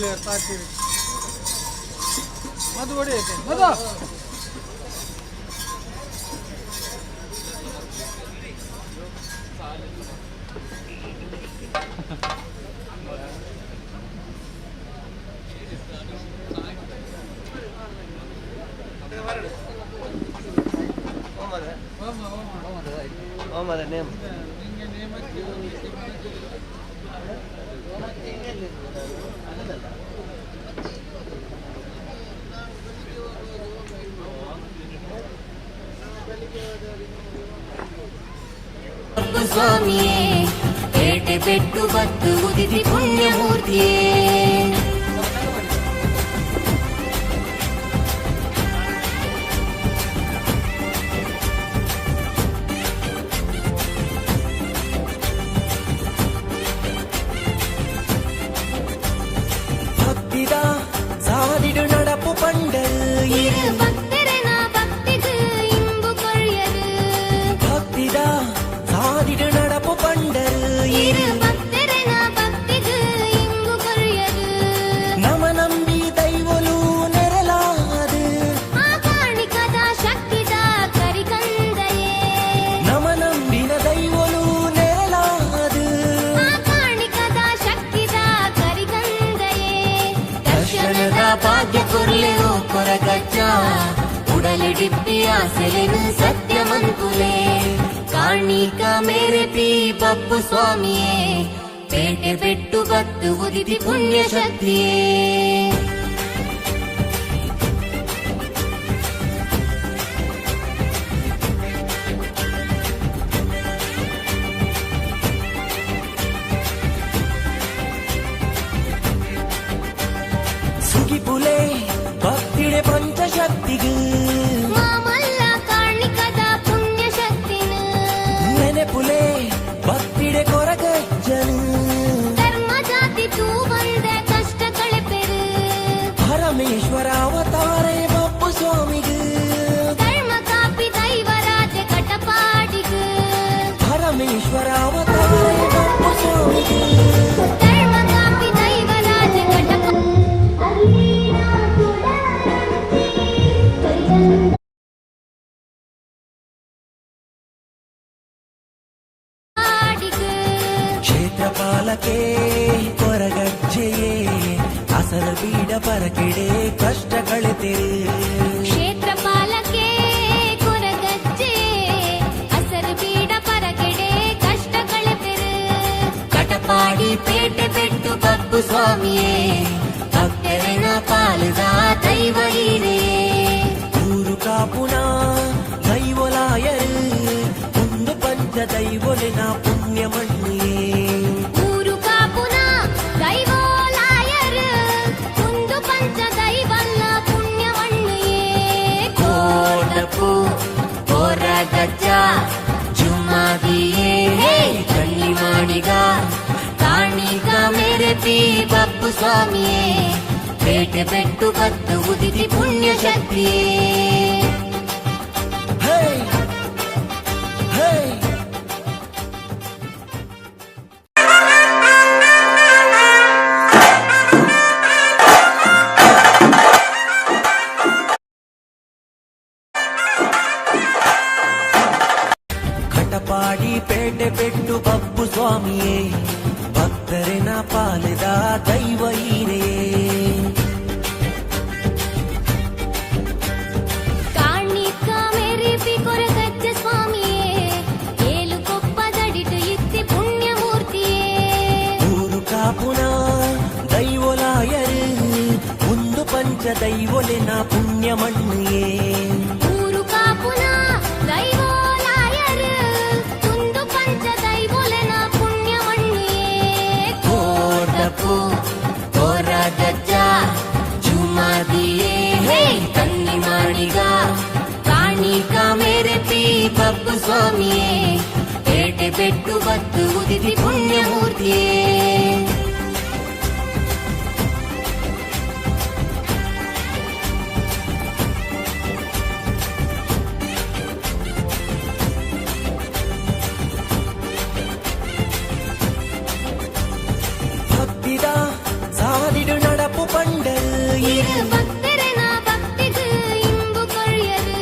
ಒಳ್ಳೆ ತಾಡ್ತೀವಿ ಮದು ಹೊಡೆಯುತ್ತೆ ಮದು ಸ್ವಾಮಿಯೇ ಪೇಟೆ ಪೆಟ್ಟು ಬತ್ತು ಉದಿತಿ ಪುಣ್ಯಮೂರ್ತಿಯೇ ಭಕ್ತಿದ ಸಾದಿಡು ನಡಪು ಪಂಡಲ್ இரு பக்தரன பக்திக்கு இன்பு கொழியது ಭಕ್ತಿದ ಸಾದಿಡು ನಡಪು ಪಂಡಲ್ இரு பக்தரன பக்திக்கு இன்பு கொழியது ನಮ ನಂಬಿ ದೈವಲು ನೆರಲಾದು ಆಕಾಣಿಕದ ಶಕ್ತಿದ ಕರಿಕಂದಯೇ ನಮ ನಂಬಿನ ದೈವಲು ನೆರಲಾದು ಆಕಾಣಿಕದ ಶಕ್ತಿದ ಕರಿಕಂದಯೇ ದರ್ಶನದ ಭಾಗ್ಯ ಕೊರ್ಲೆರೋ ಕೊರಗಜ್ಜ ಉಡಲಿಡಿಪ್ಪಿ ಆಸೆಲೆನು ಸತ್ಯಮಂತುಲೆ ಕಾಣಿಕ ಮೇರೆ ಪಿ ಬಪ್ಪು ಸ್ವಾಮಿಯೇ ಪೇಟೆ ಪೆಟ್ಟು ಬತ್ತು ಉದಿತಿ ಪುಣ್ಯ ಶಕ್ತಿಯೇ ಸುಗಿಪುಲೆ ಭಕ್ತಿಡೆ ಪಂಚಶಕ್ತಿಗೂ ಮಾಮಲ್ಲ ಕಾಣಿಕದ ಪುಣ್ಯ ಶಕ್ತಿನು ನೆನೆಪುಲೆ ಭಕ್ತಿಡೆ ಕೊರಗಜ್ಜನು ಧರ್ಮ ಜಾತಿ ತೂ ಬಂದ ಕಷ್ಟ ಕಳೆಪೆರು ಪರಮೇಶ್ವರ ಅವತಾರೇ ಬಪ್ಪು ಸ್ವಾಮಿಗೂ ಧರ್ಮ ಕಾಪಿ ದೈವರಾಜ ಕಟಪಾಡಿಗು ಪರಮೇಶ್ವರ ಅವತಾರೇ ಬಪ್ಪು ಸ್ವಾಮಿಗೂ ಧರ್ಮ ಕಾಪಿ ದೈವರಾಜ ಕಟಪಾಡಿಗು ಕ್ಷೇತ್ರಪಾಲಕೆ ಕೊರಗಜ್ಜೆಯೇ ಅಸರ ಬೀಡ ಪರಕೆಡೆ ಕಷ್ಟ ಕಳೆತೆರು ಕ್ಷೇತ್ರಪಾಲಕೆ ಕೊರಗಜ್ಜೆ ಅಸರು ಬೀಡ ಪರಗೆಡೆ ಕಷ್ಟ ಕಳೆಪೆರು ಕಟಪಾಡಿ ಪೇಟೆ ಪೆಟ್ಟು ಬಪ್ಪು ಸ್ವಾಮಿಯೇ ಭಕ್ತರನ ಪಾಲುದ ದೈವ ಹೀರೇ ಊರು ಕಾಪುನ ದೈವಲಾಯರು ಒಂದು ಪಂಚ ದೈವಲಿನ ಪುಣ್ಯ ಮಣ್ಣಿಯೇ ಊರು ಕಾಪುನ ದೈವೋಲಾಯರು ಒಂದು ಪಂಚ ದೈವಲ್ಲ ಪುಣ್ಯವಣ್ಣಿಯೇ ಕೋಟಪು ಕೊರಗಜ್ಜ ಜುಮ್ಮಾದಿಯೇ ಕಣ್ಣಿ ಮಾಡಿಗ ಕಾಣಿಗ ಮೇರೆ ಪಿ ಬಪ್ಪು ಸ್ವಾಮಿಯೇ ಪೇಟೆ ಪೆಟ್ಟು ಬತ್ತು ಉದಿತಿ ಪುಣ್ಯ ಶಕ್ತಿಯೇ ಹೇ ಹೇ ಕಟಪಾಡಿ ಪೇಟೆ ಪೆಟ್ಟು ಬಪ್ಪು ಸ್ವಾಮಿಯೇ ಭಕ್ತರಿನ ಪಾಲಿದ ದೈವ ಹೀರೆಯೇ ಕಾಣಿಕ ಮೇರೆ ಪಿ ಕೊರಗಜ್ಜ ಸ್ವಾಮಿಯೇ ಏಳು ಕೊಪ್ಪದಡಿಟು ಇತ್ತಿ ಪುಣ್ಯಮೂರ್ತಿಯೇ ಊರು ಕಾಪುನ ದೈವಲಾಯರು ಒಂದು ಪಂಚ ದೈವಲಿನ ಪುಣ್ಯ ಮಣ್ಣಿಯೇ ಊರು ಕಾಪುನ ದೈವೋಲಾಯರು ಒಂದು ಪಂಚ ದೈವೋಲೆನ ಪುಣ್ಯವಣ್ಣಿಯೇ ಕೋಟಪು ಕೊರಗಜ್ಜ ಜುಮ್ಮಾದಿಯೇ ಕನ್ನಿ ಮಾಡಿಗ ಕಾಣಿಕ ಮೇರೆ ಪಿ ಬಪ್ಪು ಸ್ವಾಮಿಯೇ ಪೇಟೆ ಪೆಟ್ಟು ಬತ್ತು ಉದಿತಿ ಪುಣ್ಯಮೂರ್ತಿಯೇ ಭಕ್ತಿದ ಸಾದಿಡು ನಡಪು இரு பக்தரன பக்திக்கு இன்பு கொழியது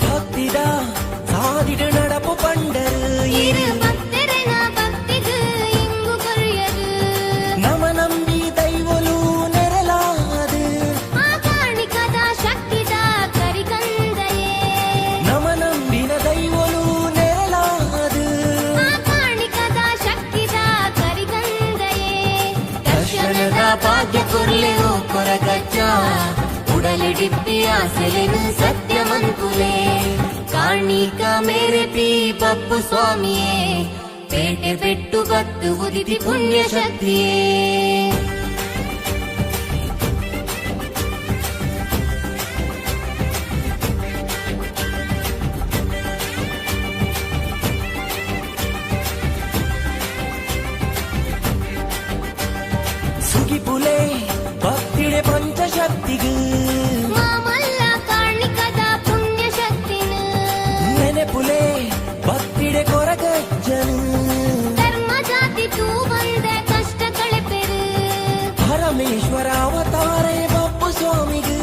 ಭಕ್ತಿದ ಸಾದಿಡು ನಡಪು ಪಂಡರು இரு பக்தரன பக்திக்கு இன்பு கொழியது ನಮ ನಂಬಿ ದೈವಲು ನೆರಲಾದು ಆ ಕಾಣಿಕದ ಶಕ್ತಿದ ಕರಿಗಂದಯೇ ನಮ ನಂಬಿನ ದೈವಲು ನೆರಲಾದು ಆ ಕಾಣಿಕದ ಶಕ್ತಿದ ಕರಿಗಂದಯೇ ದರ್ಶನದ ಭಾಗ್ಯ ಕೊರ್ಲೆವು ಕೊರಗಜ್ಜ ಉಡಲಿಡಿಪ್ಪಿ ಆಸೆಲೆನು ಸತ್ಯಮಂತುಲೆ ಕಾಣಿಕ ಮೇರೆ ಪಿ ಬಪ್ಪು ಸ್ವಾಮಿಯೇ ಪೇಟೆ ಬೆಟ್ಟು ಬತ್ತು ಉದಿತಿ ಪುಣ್ಯ ಶಕ್ತಿಯೇ ಸುಗಿಪುಲೆ ಭಕ್ತಿಡೆ ಪಂಚಶಕ್ತಿಗೂ ಮಾಮಲ್ಲ ಕಾಣಿಕದ ಪುಣ್ಯ ಶಕ್ತಿನು ನೆನೆಪುಲೆ ಭಕ್ತಿಡೆ ಕೊರಗಜ್ಜನು ಧರ್ಮ ಜಾತಿ ತೂ ಬಂದೆ ಕಷ್ಟ ಕಳೆಪೆರು ಪರಮೇಶ್ವರ ಅವತಾರೇ ಬಪ್ಪು ಸ್ವಾಮಿಗೂ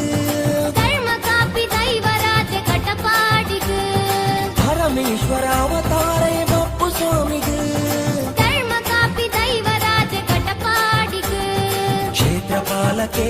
ಧರ್ಮ ಕಾಪಿ ದೈವರಾಜ ಕಟಪಾಡಿಗು ಪರಮೇಶ್ವರ ಅವತಾರೇ ಬಪ್ಪು ಸ್ವಾಮಿಗೂ ಧರ್ಮ ಕಾಪಿ ದೈವರಾಜ ಕಟಪಾಡಿಗು ಕ್ಷೇತ್ರಪಾಲಕೆ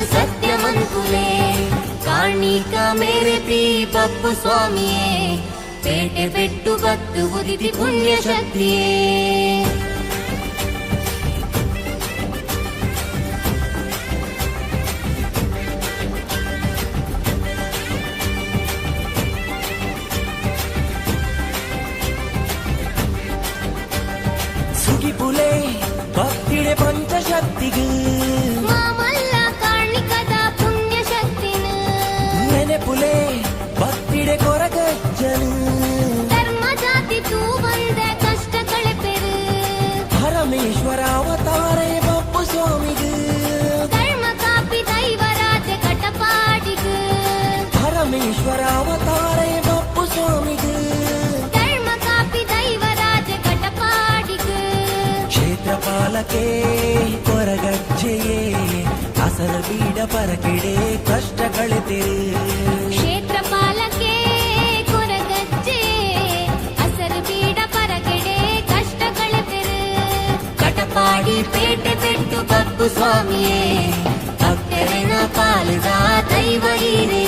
ಸತ್ಯವಂತುಲೇ ಕಾಣಿಕ ಮೇರೆ ಪಿ ಬಪ್ಪು ಸ್ವಾಮಿಯೇ ಪೇಟೆ ಪೆಟ್ಟು ಬತ್ತು ಉದಿತಿ ಪುಣ್ಯ ಶಕ್ತಿಯೇ ಸುಗಿಪುಲೆ ಭಕ್ತಿಡೆ ಪಂಚಶಕ್ತಿಗೆ ಮಾಮಲ್ಲ ಕಾಣಿಕದ ಪುಣ್ಯ ಶಕ್ತಿನ ನೆನೆಪುಲೆ ಭಕ್ತಿಡೆ ಕೊರಗಜ್ಜನು ಧರ್ಮ ಜಾತಿ ತೂ ಬಂದ ಕಷ್ಟ ಕಳೆಪೆರು ಪರಮೇಶ್ವರ ಅವತಾರೇ ಬಪ್ಪು ಸ್ವಾಮಿಗೆ ಧರ್ಮ ಕಾಪಿ ದೈವರಾಜ ಕಟಪಾಡಿಗೆ ಪರಮೇಶ್ವರ ಅವತಾರೇ ಬಪ್ಪು ಸ್ವಾಮಿಗೆ ಧರ್ಮ ಕಾಪಿ ದೈವರಾಜ ಕಟಪಾಡಿಗೆ ಕ್ಷೇತ್ರಪಾಲಕೆ ಕೊರಗಜ್ಜೆಯೇ ಅಸಲ ಬೀಡ ಪರಕೆಡೆ ಕಷ್ಟ ಕಳೆತೆರೆ ಕ್ಷೇತ್ರಪಾಲಕೆ ಕೊರಗಜ್ಜೆ ಹಸರು ಬೀಡ ಪರಗೆಡೆ ಕಷ್ಟ ಕಳೆತೆರು ಕಟಪಾಡಿ ಪೇಟೆ ಪೆಟ್ಟು ಬಪ್ಪು ಸ್ವಾಮಿಯೇ ಭಕ್ತರಿನ ಪಾಲದ ದೈವ ಹೀರೇ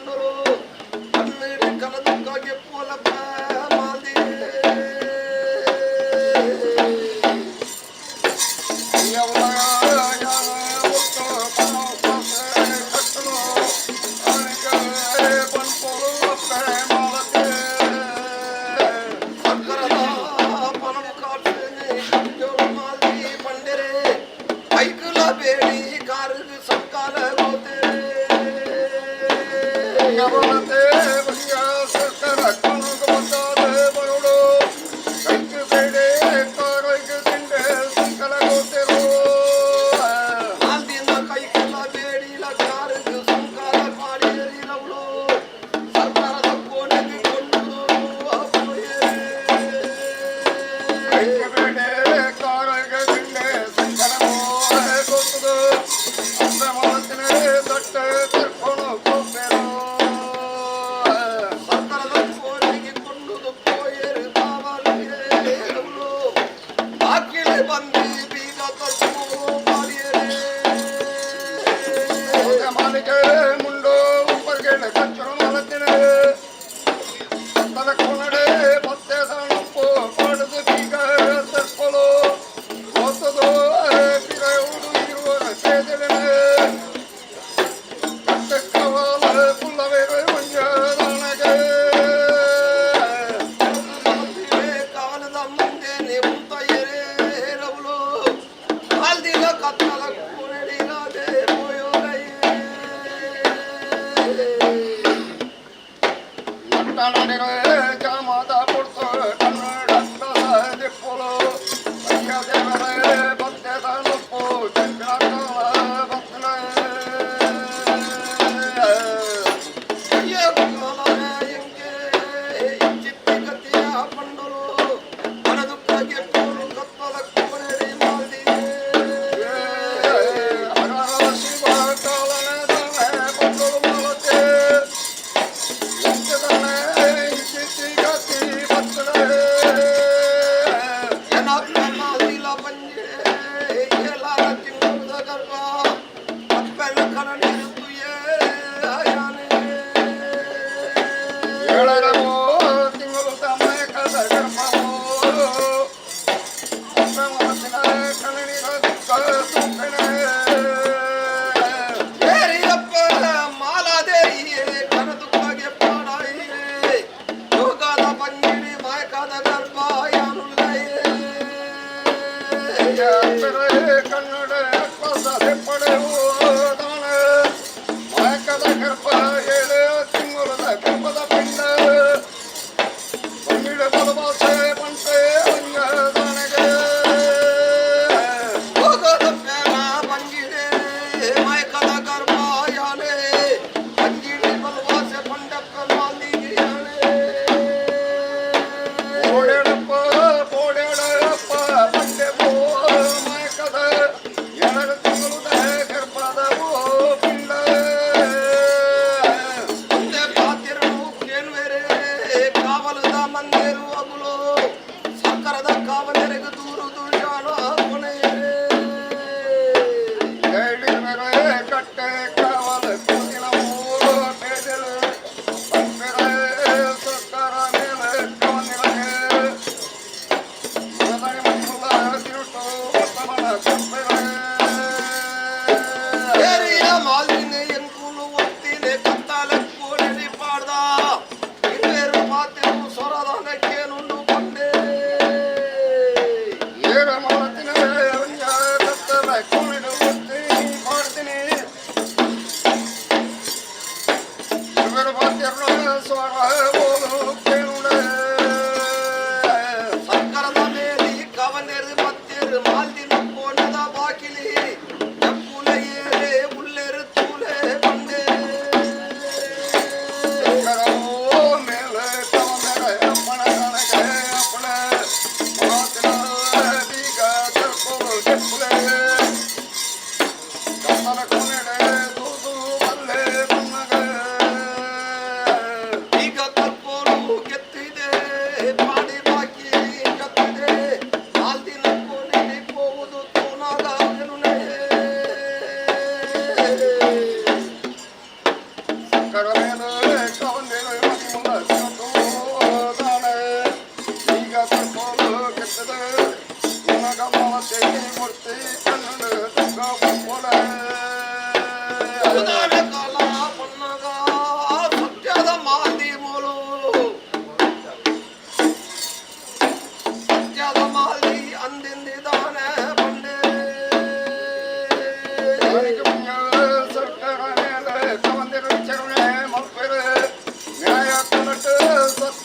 ಬಂಡರು ಕನ್ನಡಿ ಕಲದಕ್ಕಾಗಿ ಪೋಲಪ್ಪ ಮಾಲ್ದಿ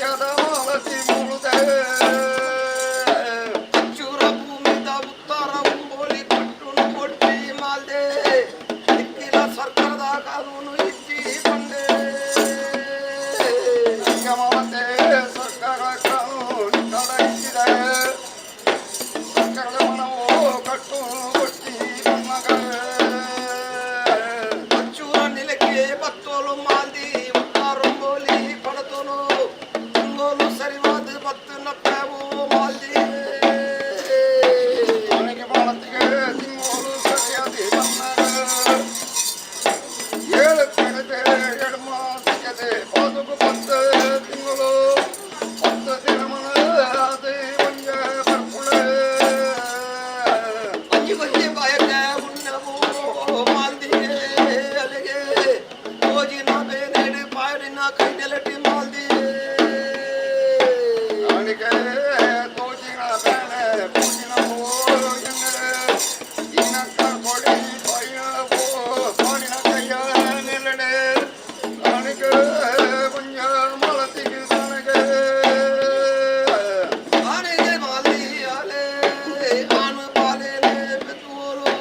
ಸತ್ಯದ ಮಾಲತಿ ಮುಳುದೆ ಅಚ್ಚುರ ಭೂಮಿದ ಉತ್ತರ ಉಂಬೋಲಿ ಪಟ್ಟುನು ಕೊಟ್ಟಿ ಮಾಲ್ದೆ ದಿಕ್ಕಿನ ಸರ್ಕಾರದ ಕಾನೂನು ಇಚ್ಚಿ ಬಂದೆ ಮಾತೆ ಸರ್ಕಾರ ಕಾನೂನು ತಡ ಇಚ್ಚಿದೆ ಸರ್ಕಾರದ ಮನವು ಕಟ್ಟು ಕೊಟ್ಟಿ ಮಗಳೇ ಅಚ್ಚುರ ನಿಲಕ್ಕೆ ಬತ್ತೋಲು ಮಾಲ್ದಿ ಉತ್ತಾರೊಂಬೋಲಿ ಪಡತೋನು ತುಂಗೋಲು ಸರಿವಾದ ಬತ್ತು ನಪ್ಪವು ಮಾಲ್ದಿ ಅವನಿಗೆ ಬಾಳತ್ತಿಗೆ ತಿಂಗೋಲು ಸರಿಯಾದಿ ಬನ್ನಗ ಏಳು ಕಡೆದೆ ಎಡಮ ಸಿಕ್ಕದೆ ಬದುಕು ಬತ್ತು ತಿಂಗಳು 10 ದಿನ ಮನ ಅದೇ ಒಂಜ ಬರ್ಪುಳೆ ಒಂಜಿ ಒಂಜಿ ಬಾಯಕ ಉಣ್ಣವು ಮಾಲ್ದಿಗೆ ಅಲ್ಲಿಗೆ ಓಜಿನ ಬೇನೆಡು ಪಾಡಿನ ಕೈನೆಲಟಿ ಮಾಲ್ದಿ ಅವನಿಗೆ ತೋಜಿನ ಬೇನೆ ಪೂಜಿನ ಎಂಗಡೆ ಇನಕ್ಕ ಕೊಡಿ ಪೈನವೋ ಪಾಡಿನ ಕೈಯ ನೆಲಡೆ ಅವನಿಗೆ ಮುಂಜ ಮಲತಿಗೆ ನನಗೆ ಆನೆಗೆ ಮಾಲ್ದಿ ಆಲೆ ಆನು ಪಾಲೇನೆ ಬೆತ್ತೂರು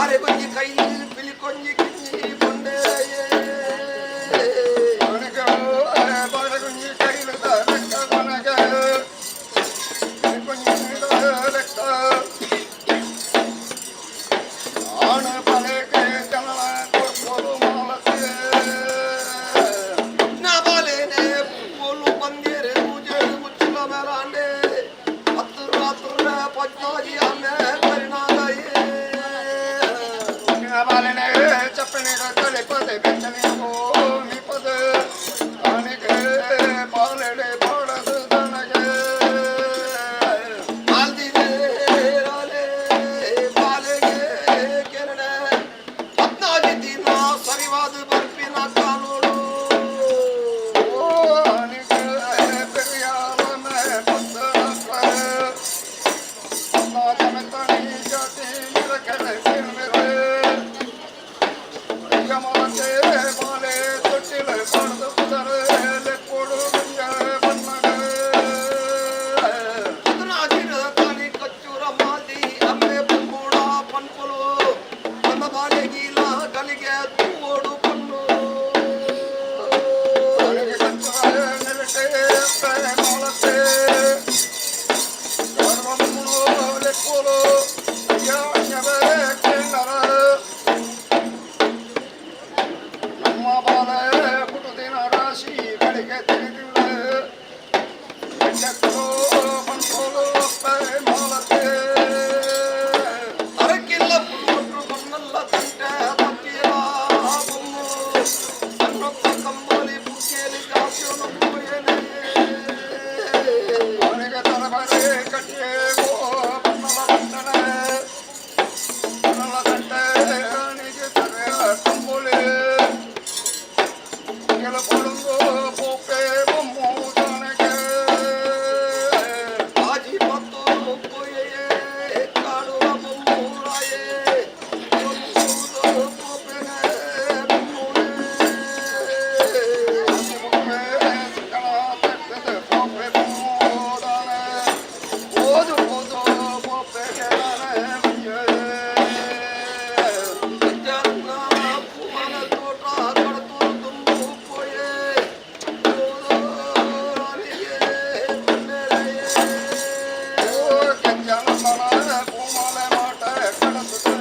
ಆರೆ ಕೊಂಜಿ ಕೈ ಪಿಲಿ ಕೊಂಜಿ ಕಿಂಜಿ ಬಂಡೆಯೇ ಅವನಿಗೆ ಬಾಳೆ ಕೊಂಜಿ ಕೈಲದ ಲೆಕ್ಕ ಕೊನೆಗೆ ಪಿಲಿ ಕೊಂಜಿ ಲೆಕ್ಕ ಆಣ ಬಲೆಗೆ ಜನನ ಕೊಟ್ಟೋಲು ಮಾಲತೆ ನಾ ಬಾಲೇನೆ ಪೋಲು ಬಂದಿರೆ ಪೂಜೆ ಮುಚ್ಚಲ ಮೇಲಾಂಡೆ ಹತ್ತು ರಾತ್ರ ಪಜ್ಜಾಜಿ ಆಮೆ ಪರಿಣಾಮಯೇ ಬಾಲೆನೆ ಚಪ್ಪನೆ ತಲೆ ಪದೆ ಬೆಚ್ಚನೆ ಮಿ ಪದ ಅವನಿಗೆ ಬಾಲೆಡೆ ಬಾಳದ ದನಗೆ ಮಾಲ್ದಿದೆ ರಾಲೆ ಬಾಲೆಗೆ ಕೆರಡೆ 14 ದಿನ ಸರಿವಾದ ಬರ್ಪಿನ ಕಾನೂನು ಅವನಿಗೆ ಪೆರಿಯಾಲನ ಪತ್ತನಪ್ಪ ಮೆತ್ತಣಿ ಜಾತಿ ನಿರಕೆಲೆ ಕೇಳ್ಮೆರೆ ಮಾತೆ ಬಾಲೆ ತೊಟ್ಟಿಲ ಪಡೆದು ಕುದರೆ ಲೆಕ್ಕೋಡು ಮುಂಜ ಬನ್ನಗೆ ಅದರಾಜಿರದ ತಾನಿ ಕಚ್ಚೂರ ಮಾಲ್ದಿ ಅಮ್ಮೆ ಬುಮ್ಮೂಡ ಪನ್ಪುಲು ನಮ್ಮ ಬಾಲೆಗೀಲ ಗಲಿಗೆ ತೂವೋಡು ಪನ್ನು ಅವನಿಗೆ ಕಚ್ಚೂರ ನೆಲಟೆ ಮಾಲತೆ ಸರ್ವಮ್ಮುಳು ಲೆಕ್ಕೋಲು ಯಾಣ್ಯವೇ ಕೇಂದ್ರ ನಮ್ಮ ಬಾಲೆ ಕುಟುದಿನ ರಾಶಿ ಗಳಿಗೆ ತಿಳಿದಿಲ್ಲ ಬೆಟ್ಟಕ್ಕಲು ಬಂದೋಲು ಮಾಲತೆ ಅರಕ್ಕಿಲ್ಲ ಪುಲ್ಲು ಬನ್ನಲ್ಲ ತಂಟೆ ಬತ್ತಿಯ ಬೊಮ್ಮು ಸಣ್ಣೊಕ್ಕ ಕಂಬಲಿ ಬುಕ್ಕಿಯಲ್ಲಿ ಕಾಸಿಯನ್ನು ಪೂಯನೆ ಅವನಿಗೆ ತರಬರೆ ಕಟ್ಟಿಯೇ ಬನ್ನಲ ಬಂದನೆ ಬನ್ನಲ ತಂಟೆ ಅವನಿಗೆ ತರೆ ಕಂಬುಲಿ ಕೆಲ ಪೊಳಂಗು ಪೋಪೆ ಬೊಮ್ಮು ತನಗೆ ಆಜಿ ಪತ್ತು ಪೊಯ್ಯೆ ಕಾಡುವ ಬೊಮ್ಮೂರಾಯೇ ಬೊಮ್ಮೂದು ಪೋಪೆನೆ ಬೊಮ್ಮೂನೆ ಆಜಿ ಬೊಮ್ಮೆ ಕಣ ತೆಟ್ಟದ ಪೋಪೆ ಬೊಮ್ಮೂದಾನೆ ಓದು ಓದು ಪೋಪೆ ಕೆಳನೆ ಮುಂಜೆ ವಿದ್ಯಾರತ್ನ ಪುಮನ ತೋಟ ಕಡತು ತುಂಬು ಪೋಯೆ ಓದು ರಾಣಿಗೆ ಬಂಡೆಳೆಯೇ ಓ ಕೆಂಜನ ಪುಮಲೆ ಮಾಟ ಕಡತು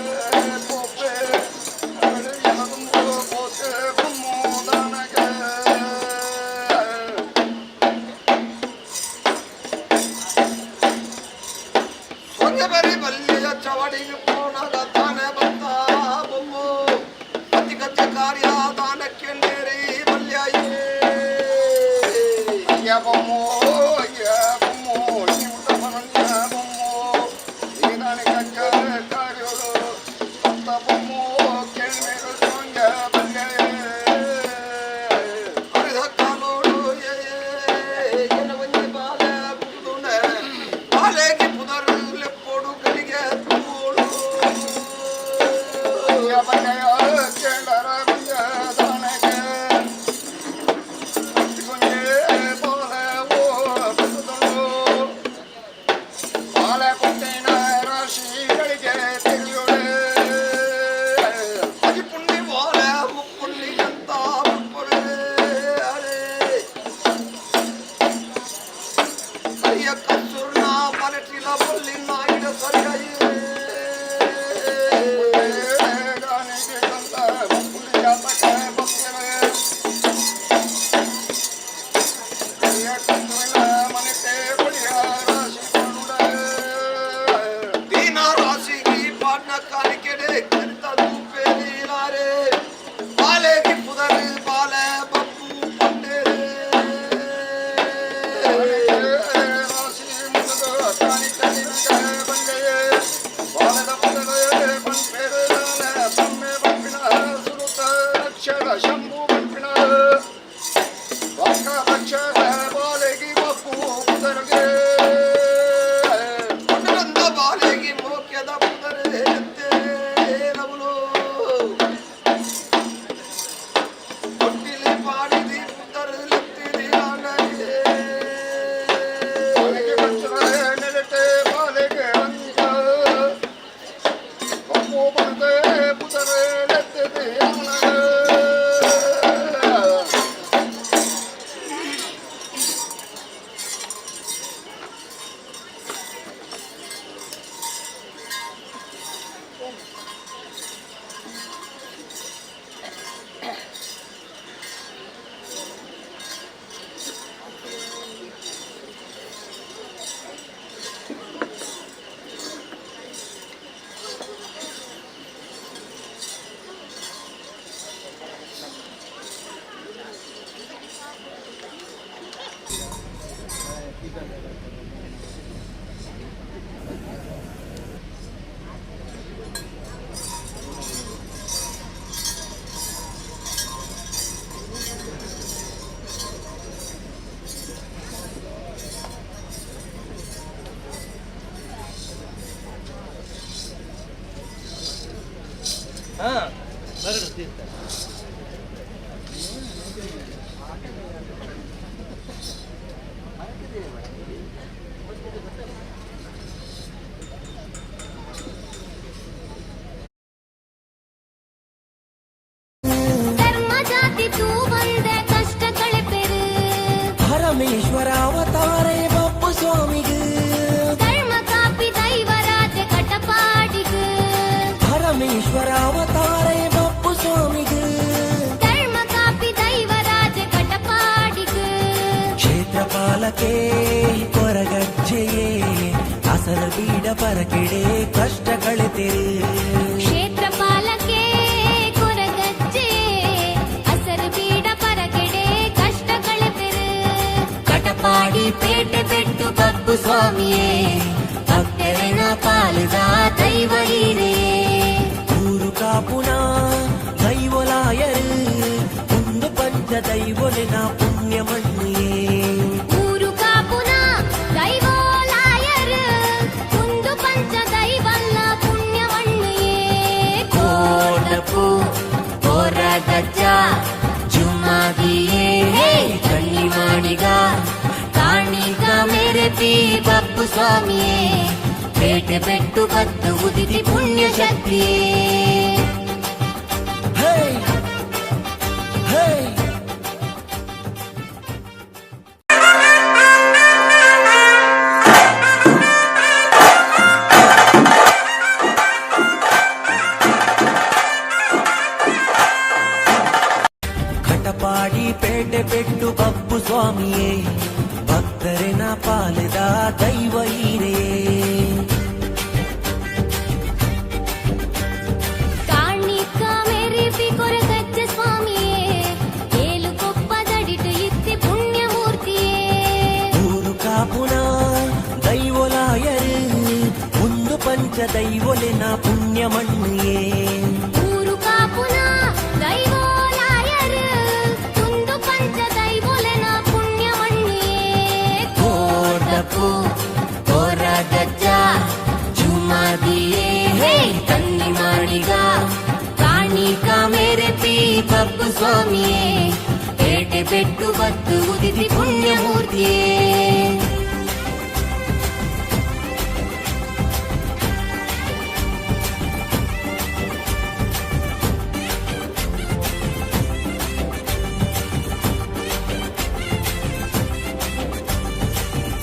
ಪೋಪೆ ತುಂಬು ಪೋತೆ ಬೊಮ್ಮೂದಾನಗೆ ಸೊಂಜಬರಿ ಬಲ್ಲಿಯ ಚವಡಿಗೆ ಪೋಣದ ತಾನೆ ಬಂದ ಬೊಮ್ಮು ಅತಿ ಗಚ್ಚ ಕಾರ್ಯ ದಾನಕ್ಕೆ ನೇರಿ ಬಲ್ಯಾಯೇ ಯ ಬೊಮ್ಮು ಶಿವುಟ ಮನಂಜ ಬೊಮ್ಮು ನೀನಾನೆ ಗಚ್ಚ ಕಾರ್ಯೋಡು ಸತ್ತ ಬೊಮ್ಮು ಕೇಳ್ಮೇರು ಸೊಂಜ ಬಲ್ಯಾಯೇ ಹರಿದ ಕಾಲೋಡು ಏನ ಒಂಜಿ ಬಾಲೆ ಬುದುನೆ ಬಾಲೆಗೆ ಪುದರು ಲೆಕ್ಕೋಡು ಗಲಿಗೆ ತೂಡು ಯ ಬಲ್ಲೆಯ ಕೇಳರ ಮುಂಜ ದಾನಗೆ ಪರಮೇಶ್ವರ ಅವತಾರೇ ಬಪ್ಪು ಸ್ವಾಮಿಗೆ ಧರ್ಮ ಕಾಪಿ ದೈವರಾಜ ಕಟಪಾಡಿಗೆ ಪರಮೇಶ್ವರ ಅವತಾರೇ ಬಪ್ಪು ಸ್ವಾಮಿಗೆ ಧರ್ಮ ಕಾಪಿ ದೈವರಾಜ ಕಟಪಾಡಿಗೆ ಕ್ಷೇತ್ರಪಾಲಕೆ ಕೊರಗಜ್ಜೆಯೇ ಅಸಲ ಬೀಡ ಪರಕೆಡೆ ಕಷ್ಟ ಕಳೆತಿರು ಕ್ಷೇತ್ರಪಾಲಕೆ ಕೊರಗಜ್ಜೆ ಅಸರು ಬೀಡ ಪರಕೆಡೆ ಕಷ್ಟ ಕಳೆತಿರು ಕಟಪಾಡಿ ಪೇಟೆ ಬೆಟ್ಟು ಬಪ್ಪು ಸ್ವಾಮಿಯೇ ಭಕ್ತರನ ಪಾಲದ ದೈವ ಹೀರೇ ಊರು ಕಾಪುನ ದೈವಲಾಯರು ಒಂದು ಪಂಚ ದೈವಲಿನ ಪುಣ್ಯ ಮಣ್ಣಿಯೇ ಊರು ಕಾಪುನ ದೈವೋಲಾಯರು ಒಂದು ಪಂಚ ದೈವಲ್ಲ ಪುಣ್ಯವಣ್ಣಿಯೇ ಕೋಟಪು ಕೊರಗಜ್ಜ ಜುಮ್ಮಾದಿಯೇ ಕಣ್ಣಿ ಮಾಡಿಗ ಕಾಣಿಗ ಮೆರೆಪಿ ಬಪ್ಪು ಸ್ವಾಮಿಯೇ ಪೇಟೆ ಬೆಟ್ಟು ಬತ್ತು ಉದಿತಿ ಪುಣ್ಯ ಶಕ್ತಿಯೇ ಹೇ ಹೇ ಕಟಪಾಡಿ ಪೇಟೆ ಬೆಟ್ಟು ಬಪ್ಪು ಸ್ವಾಮಿಯೇ ಭಕ್ತರಿನ ಪಾಲದ ದೈವ ಹೀರೇ ಕಾಣಿಕ ಮೆರಿಪಿ ಕೊರಗಜ್ಜ ಸ್ವಾಮಿಯೇ ಏಳು ಕೊಪ್ಪದಡಿಟು ಇತ್ತಿ ಪುಣ್ಯಮೂರ್ತಿಯೇ ಊರು ಕಾಪುನ ದೈವಲಾಯರು ಒಂದು ಪಂಚ ದೈವಲಿನ ಪುಣ್ಯ ಮಣ್ಣಿಯೇ ಊರು ಕಾಪುನ ದೈವೋಲಾಯರು ಒಂದು ಪಂಚ ದೈವೋಲೆನ ಪುಣ್ಯವಣ್ಣಿಯೇ ಕೋಟಪು ಕೊರಗಜ್ಜ ಜುಮ್ಮಾದಿಯೇ ಕಣ್ಣಿ ಮಾಡಿಗ ಕಾಣಿಕ ಮೆರೆಪಿ ಬಪ್ಪು ಸ್ವಾಮಿಯೇ ಪೇಟೆ ಬೆಟ್ಟು ಬತ್ತು ಉದಿತಿ ಪುಣ್ಯಮೂರ್ತಿಯೇ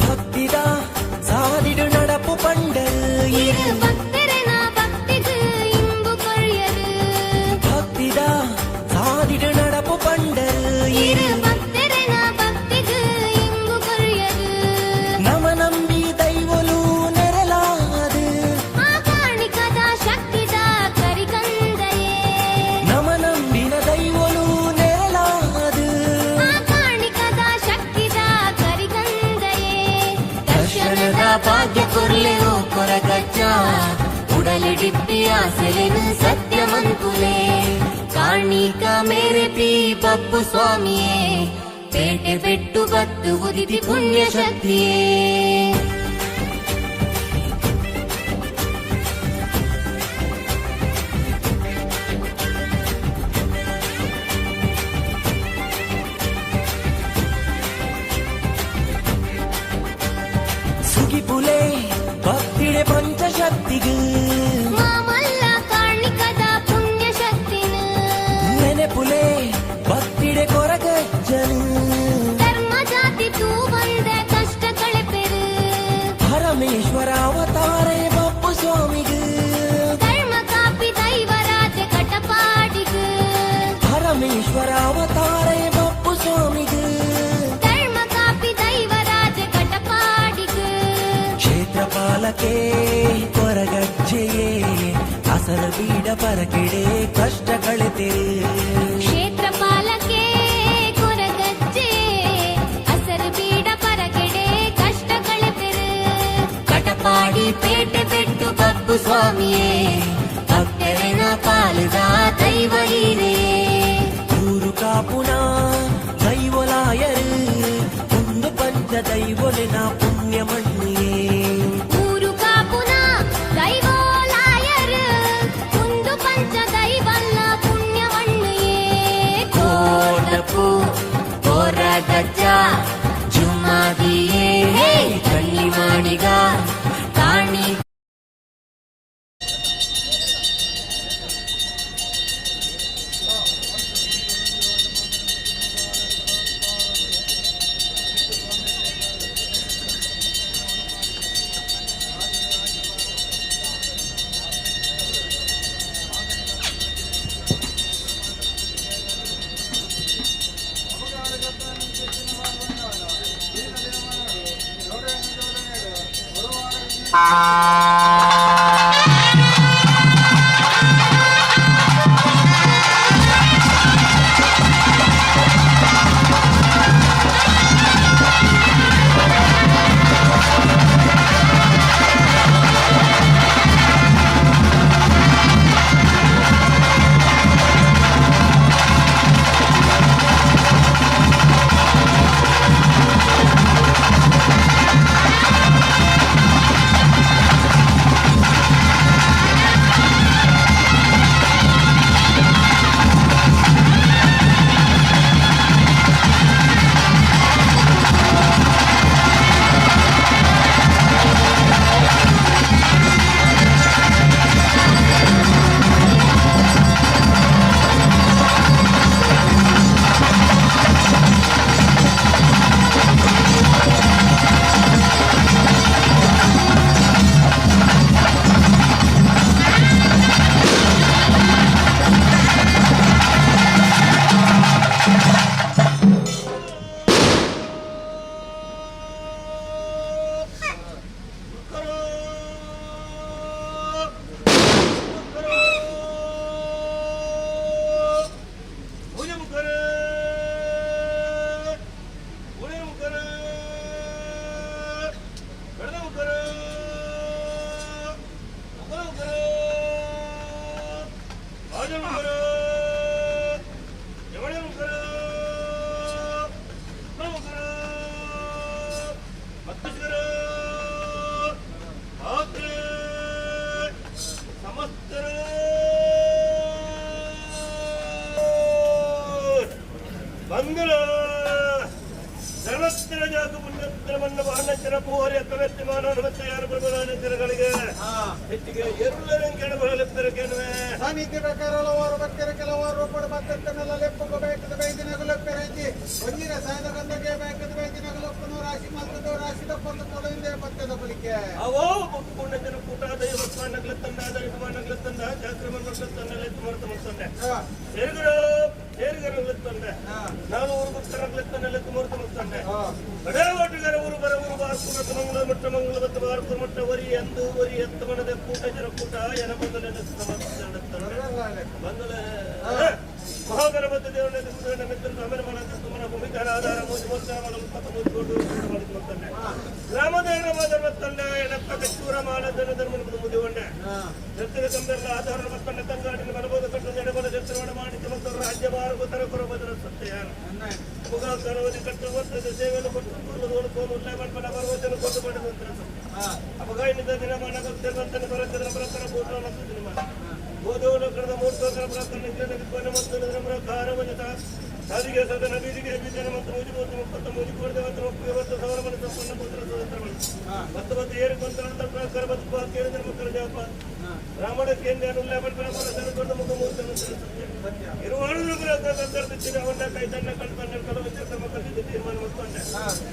ಭಕ್ತಿದ ಸಾದಿಡು ನಡಪು ಪಂಡರು இரு பக்தரனா பக்திக்கு இன்பு கொழியரு ಭಕ್ತಿದ ಸಾದಿಡು ನಡಪು ಪಂಡರು இரு பக்தரனா பக்திக்கு இன்பு கொழியரு ನಮ ನಂಬಿ ದೈವಲು ನೆರಲಾದು ಆ ಕಾಣಿಕದ ಶಕ್ತಿದ ಕರಿಕಂದಯೇ ನಮ ನಂಬಿನ ದೈವಲು ನೆರಲಾದು ಆ ಕಾಣಿಕದ ಶಕ್ತಿದ ಕರಿಕಂದಯೇ ದರ್ಶನದ ಭಾಗ್ಯ ಕೊರ್ಲೆವು ಕೊರಗಜ್ಜ ಉಡಲಿಡಿಪ್ಪಿ ಆಸೆಲೆನು ಸತ್ಯಮಂತುಲೆ ಕಾಣಿಕ ಮೇರೆಪಿ ಬಪ್ಪು ಸ್ವಾಮಿಯೇ ಪೇಟೆ ಬೆಟ್ಟು ಬತ್ತು ಉದಿತಿ ಪುಣ್ಯ ಶಕ್ತಿಯೇ ಸುಗಿಪುಲೆ ಭಕ್ತಿಡೆ ಪಂಚಶಕ್ತಿಗೂ ಮಾಮಲ್ಲ ಕಾಣಿಕದ ಪುಣ್ಯ ಶಕ್ತಿನ ನೆನೆಪುಲೆ ಭಕ್ತಿಡೆ ಕೊರಗಜ್ಜನು ಧರ್ಮ ಜಾತಿ ತೂ ಬಂದ ಕಷ್ಟ ಕಳೆಪೆರು ಪರಮೇಶ್ವರ ಅವತಾರೇ ಬಪ್ಪು ಸ್ವಾಮಿಗೂ ಧರ್ಮ ಕಾಪಿ ದೈವರಾಜ ಕಟಪಾಡಿಗೂ ಪರಮೇಶ್ವರ ಅವತಾರೇ ಬಪ್ಪು ಸ್ವಾಮಿಗೂ ಧರ್ಮ ಕಾಪಿ ದೈವರಾಜ ಕಟಪಾಡಿಗೂ ಕ್ಷೇತ್ರಪಾಲಕೆ ಕೊರಗಜ್ಜೆಯೇ ಅಸಲ ಬೀಡ ಪರಕೆಡೆ ಕಷ್ಟ ಕಳೆತಿರು ಕ್ಷೇತ್ರಪಾಲಕೆ ಕೊರಗಜ್ಜೆ ಅಸರು ಬೀಡ ಪರಗೆಡೆ ಕಷ್ಟ ಬಪ್ಪು ಸ್ವಾಮಿಯೇ ಭಕ್ತರಿನ ಪಾಲದ ದೈವ ಹೀರೇ ಊರು ಕಾಪುನ ದೈವಲಾಯರು ಒಂದು ಪಂಚ ದೈವಲಿನ ಪುಣ್ಯ ಮಣ್ಣಿಯೇ ಊರು ಕಾಪುನ ದೈವಲಾಯರು ಒಂದು ಪಂಚ ದೈವಲ್ಲ ಪುಣ್ಯ ಮಣ್ಣಿಯೇ ಕೋಟಪು ಕೊರಗಜ್ಜ ಜುಮ್ಮಾದಿಯೇ ಕಣ್ಣಿ ಮಾಡಿಗ ಕಾಣಿ ಮಂಗಳ ಸರ್ವತ್ರ ಜಾಗ ಪುಣ್ಯತ್ರಮನ್ನ ಬಾಣಚರ ಪೂರ್ಯ ಕವೆತ್ತಿ ಮಾನವತ್ತೆ ಯಾರು ಪ್ರಬಲಗಳಿಗೆ ಹೆಚ್ಚಿಗೆ ಎಲ್ಲರ ಕೆಳಬರಲೆತ್ತರ ಕೆಣವೆ ಸಾನಿಧ್ಯ ಪ್ರಕಾರ ಹಲವಾರು ಭಕ್ತರ ಕೆಲವಾರು ಪಡ ಭಕ್ತರನ್ನೆಲ್ಲ ಲೆಪ್ಪಬೇಕು ಬೈದಿನಗಲಪ್ಪೆರೈತಿ ಒಂದಿನ ಸಾಯದ ಗಂಧಕ್ಕೆ ಬೇಕದ ಬೈದಿನಗಲಪ್ಪನು ರಾಶಿ ಮಾಲ್ಕದೋ ರಾಶಿ ತಪ್ಪನ್ನು ತೊಳೆಯಿಂದೇ ಭಕ್ತದ ಬಳಿಕೆ ಅವೋ ಪುಣ್ಯಜನ ಕೂಟ ದೈವತ್ವನಗ್ಲತ್ತಂದ ದೈವತ್ವನಗ್ಲತ್ತಂದ ಜಾಕ್ರಮನಗ್ಲತ್ತಂದ ಲೆತ್ತಮರ್ತ ಮತ್ತಂದೆ ಸೇರಿಗರಗ್ಲತ್ತಂದೆ ನಾನು ಊರು ಭಕ್ತರಗ್ಲತ್ತಂದೆ ಲೆತ್ತಮರ್ತ ಮತ್ತಂದೆ ಕಡೇವಾಟಗಾರ ಊರು ಬರ ಊರು ಬಾರ್ಪುರ ಮಂಗಳ ಮಟ್ಟ ಮಂಗಳ ಬತ್ತ ಬಾರ್ಪುರ ಮಟ್ಟ ವರಿ ಎಂದು ವರಿ ಎತ್ತ ಮನದ ಕೂಟ ಜನ ಕೂಟ ಎನ ಬಂದಲೆ ಬಂದಲೆ ಮಹಾಗಣಪತಿ ದೇವರ ಮಿತ್ರ ಆಮೇಲೆ ಮಾಡಕ್ಕೆ ಸುಮ್ಮನೆ ಭೂಮಿಕಾರ ಆಧಾರ ಮೋದಿ ಮೋಸ್ತರ ಮಾಡಲು ಮುಚ್ಚಿಕೊಂಡು ಮತ್ತಂಡೆ ಗ್ರಾಮದೇವರ ಮಾದರ್ಮತ್ತಂಡೆ ಎಡಪ್ಪ ಕಚ್ಚೂರ ಮಾಲಧನ ಧರ್ಮದ ಮುದಿಗೊಂಡೆ ಜೊತೆಗೆ ತಂದೆಲ್ಲ ಆಧಾರ ಮತ್ತಂಡೆ ತಂಗಾಡಿನ ಮನಬೋಧ ಕಟ್ಟು ನಡೆಬಲ ಜತ್ರ ಮಾಡಿ ಮತ್ತು ರಾಜ್ಯ ಭಾರತ ತರಕರ ಬದರ ಸತ್ಯ ಮುಗ ಕರವದಿ ಕಟ್ಟು ಬರ್ತದೆ ಸೇವೆಯನ್ನು ಕೊಟ್ಟು ನೋಡ್ಕೊಂಡು ಉಲ್ಲೆ ಮಾಡ್ಬಲ ಪರ್ವತನ ಕೊಟ್ಟು ಮಾಡಿದಂತ ಅಪಗಾಯನಿಂದ ದಿನಮಾನ ಭಕ್ತನ ಬರಕರ ಪ್ರಕಾರ ಬೋಟ ಮತ್ತು ದಿನಮಾನ ಗೋಧೋಲ ಕಳೆದ ಮೂರ್ತೋಕರ ಪ್ರಕಾರ ಮತ್ತು ಕಾರವಜತ ಸಾರಿಗೆ ಸದನ ಬೀದಿಗೆ ಬಿದ್ದನ ಮತ್ತು ಮುಜಿಬೋದು 30 ಮತ್ತು 30 ಸಂಪನ್ನ ಪುತ್ರ ಸ್ವತಂತ್ರ ಮತ್ತು ಏರಿಕೊಂತ ಪ್ರಕಾರ ಬದುಕು ಕೇಳಿದ ಮಕ್ಕಳ ಜಪ ಬ್ರಾಹ್ಮಣ ಕೇಂದ್ರ ಉಲ್ಲೇಖನ ದೊಡ್ಡ ಮುಖ ಇರುವಾಡಿನ ಅವನ್ನ ಕೈತನ್ನ ಕಣ್ತನ್ನ ಕಲವಚ್ಚ ಮಕ್ಕಳಿಗೆ ತೀರ್ಮಾನ ಮಾಡ್ಕೊಂಡೆ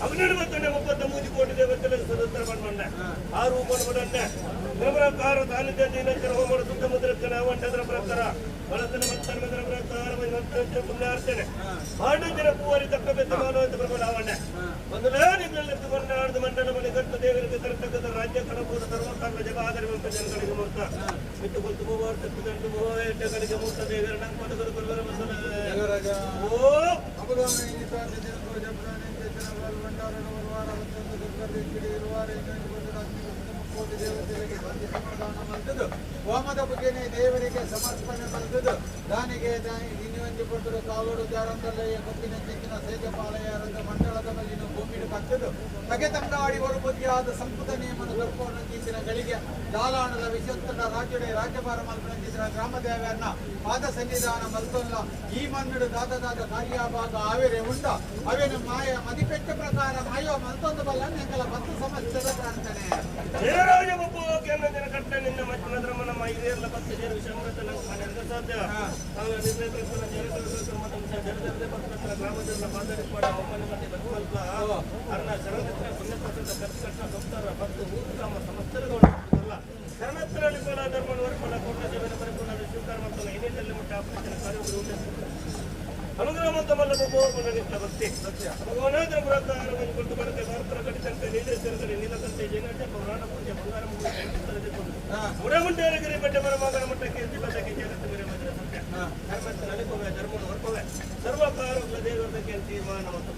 ಅವನನ್ನು ಮತ್ತೊಂಡೆ 33 ಕೋಟಿ ದೇವತೆಗಳ ಸ್ವತಂತ್ರ ಮಾಡ್ಕೊಂಡೆ ಆ ರೂಪ ಬಂಡೆ ಪ್ರಕಾರ ಸಾನ್ನಿಧ್ಯ ದಿನಚರ ಹೋಮ ಸುತ್ತಮುದ್ರಕ್ಕೆ ನಾವಂಟದ್ರ ಪ್ರಕಾರ ಬಳಸನ ಮತ್ತರ್ಮದರ ಪ್ರಕಾರ ಪುಣ್ಯಾರ್ತೇನೆ ಪಾಂಡುಜನ ಪೂವರಿ ತಕ್ಕ ಬೆತ್ತ ಮಾನವಂತ ಪ್ರಬಲಾವಣೆ ಮೊದಲೇ ನಿಗಳೆತ್ತುಕೊಂಡಾಡ್ದು ಮಂಡಲ ಮನೆ ಗಟ್ಟ ದೇವರಿಗೆ ತರತಕ್ಕದ ರಾಜ್ಯ ಕಣಪೂರ ಸರ್ವಕಾಲ ಜಗಾದರಿವಂತ ಜನಗಳಿಗೆ ಮೂರ್ತ ಮಿತ್ತು ಗೊತ್ತು ಮೂವರು ತಪ್ಪದಂಡು ಮೂವಟ್ಟಗಳಿಗೆ ಮೂರ್ತ ದೇವರ ನಂಪದಗರು ಗುರುವರ ಮಸಲ ಓ ಕೋಟಿ ದೇವತೆಗಳಿಗೆ ಬಂದು ಸಮಾಧಾನ ಮಲ್ತದ್ದು ಹೋಮದ ಬುಗ್ಗೆನೆ ದೇವರಿಗೆ ಸಮರ್ಪಣೆ ಮಲ್ತದ್ದು ದಾನಿಗೆ ಇನ್ನೊಂದು ಕೊಟ್ಟರು ಕಾಲೋಡು ಜಾರಂತಲ್ಲಯ್ಯ ಕೊತ್ತಿನ ಚಿಕ್ಕಿನ ಸೇಜಪಾಲಯಾರಂತ ಮಂಡಳದ ಮಲ್ಲಿನ ಭೂಮಿಗೆ ಕಟ್ಟದು ತಗೆ ತಂಗಾಡಿ ಹೊರಬುದ್ಧಿಯಾದ ಸಂಪುಟ ನಿಯಮನ ಕರ್ಕೊಂಡು ನಿಂತಿನ ಗಳಿಗೆ ದಾಲಾಣದ ವಿಶ್ವಸ್ತನ ರಾಜ್ಯಡೆ ರಾಜ್ಯಭಾರ ಮಲ್ಪಂಚಿನ ಗ್ರಾಮ ದೇವರನ್ನ ಪಾದ ಸನ್ನಿಧಾನ ಮಲ್ತೊಲ್ಲ ಈ ಮನ್ನಡು ದಾದ ಕಾರ್ಯಭಾಗ ಆವೇರೆ ಉಂಟ ಅವೇನು ಮಾಯ ಮದಿಪೆಟ್ಟ ಪ್ರಕಾರ ಮಾಯೋ ಮಲ್ತೊಂದು ಬಲ್ಲ ನೆಂಗಲ 10 ಸಮಸ್ಯೆದ ಪ್ರಾರ್ಥನೆ ಜಯರಾಜ ಬಪ್ಪು ಕೇಂದ್ರ ಕಟ್ಟ ನಿನ್ನ ಮಜ್ಜನ ಧರ್ಮ ನಮ್ಮ ಹಿರಿಯರ 10 ಜನ ವಿಷಮೃತ ಮನೆಯ ಸಾಧ್ಯ ನಾವು ನಿರ್ಣಯಿಸಿದ ಜನಕರ ಮತ್ತು ಜನತೆ ಪತ್ರ ಗ್ರಾಮದ ಮಾದರಿ ಮಾಡ ಒಮ್ಮನ ಮತ್ತೆ ಬದುಕಲ್ಪ ಅರ್ನ ಶರಣತ್ರ ಪುಣ್ಯಪತ್ರ ಕರ್ಕಟ ಸಂಸ್ಕಾರ 10 ಗ್ರಾಮ ಸಮಸ್ತರಗಳಲ್ಲ ಶರಣತ್ರಲ್ಲಿ ಕೂಡ ಧರ್ಮನ ವರ್ಪಲ ಕೋಟ ಜೀವನ ಪರಿಪೂರ್ಣ ಸ್ವೀಕಾರ ಮಾಡ್ತಾನೆ ಇನ್ನಿನಲ್ಲಿ ಮುಟ್ಟ ಆಪರೇಷನ್ ಕಾರ್ಯಗಳು ಅನುಗ್ರಹವಂತ ಮಲ್ಲಬು ಮನನಿಟ್ಟ ಭಕ್ತಿ ಭಗವಾನಾದ್ರ ಪುರತಾರವನ್ನು ಕೊಟ್ಟು ಬರುತ್ತೆ ಭಾರತರ ಕಡಿತಂತೆ ನೀಲೇಶ್ವರದಲ್ಲಿ ನೀಲಕಂತೆ ಜೈನಂತೆ ಪೌರಾಣ ಪೂಜೆ ಬಂಗಾರ ಮುಡಗುಂಟೇರಗಿರಿ ಬೆಟ್ಟ ಮರಮಗನ ಮಟ್ಟಕ್ಕೆ ದಿವಸಕ್ಕೆ ಜಗತ್ತು ಬೇರೆ ಮಧ್ಯ ಸತ್ಯ ಧರ್ಮಕ್ಕೆ ನಲಿಪವೆ ಧರ್ಮನ ಹೊರಪವೆ ಸರ್ವಕಾರಗಳ ದೇವರಕ್ಕೆ ತೀರ್ಮಾನ ಮತ್ತು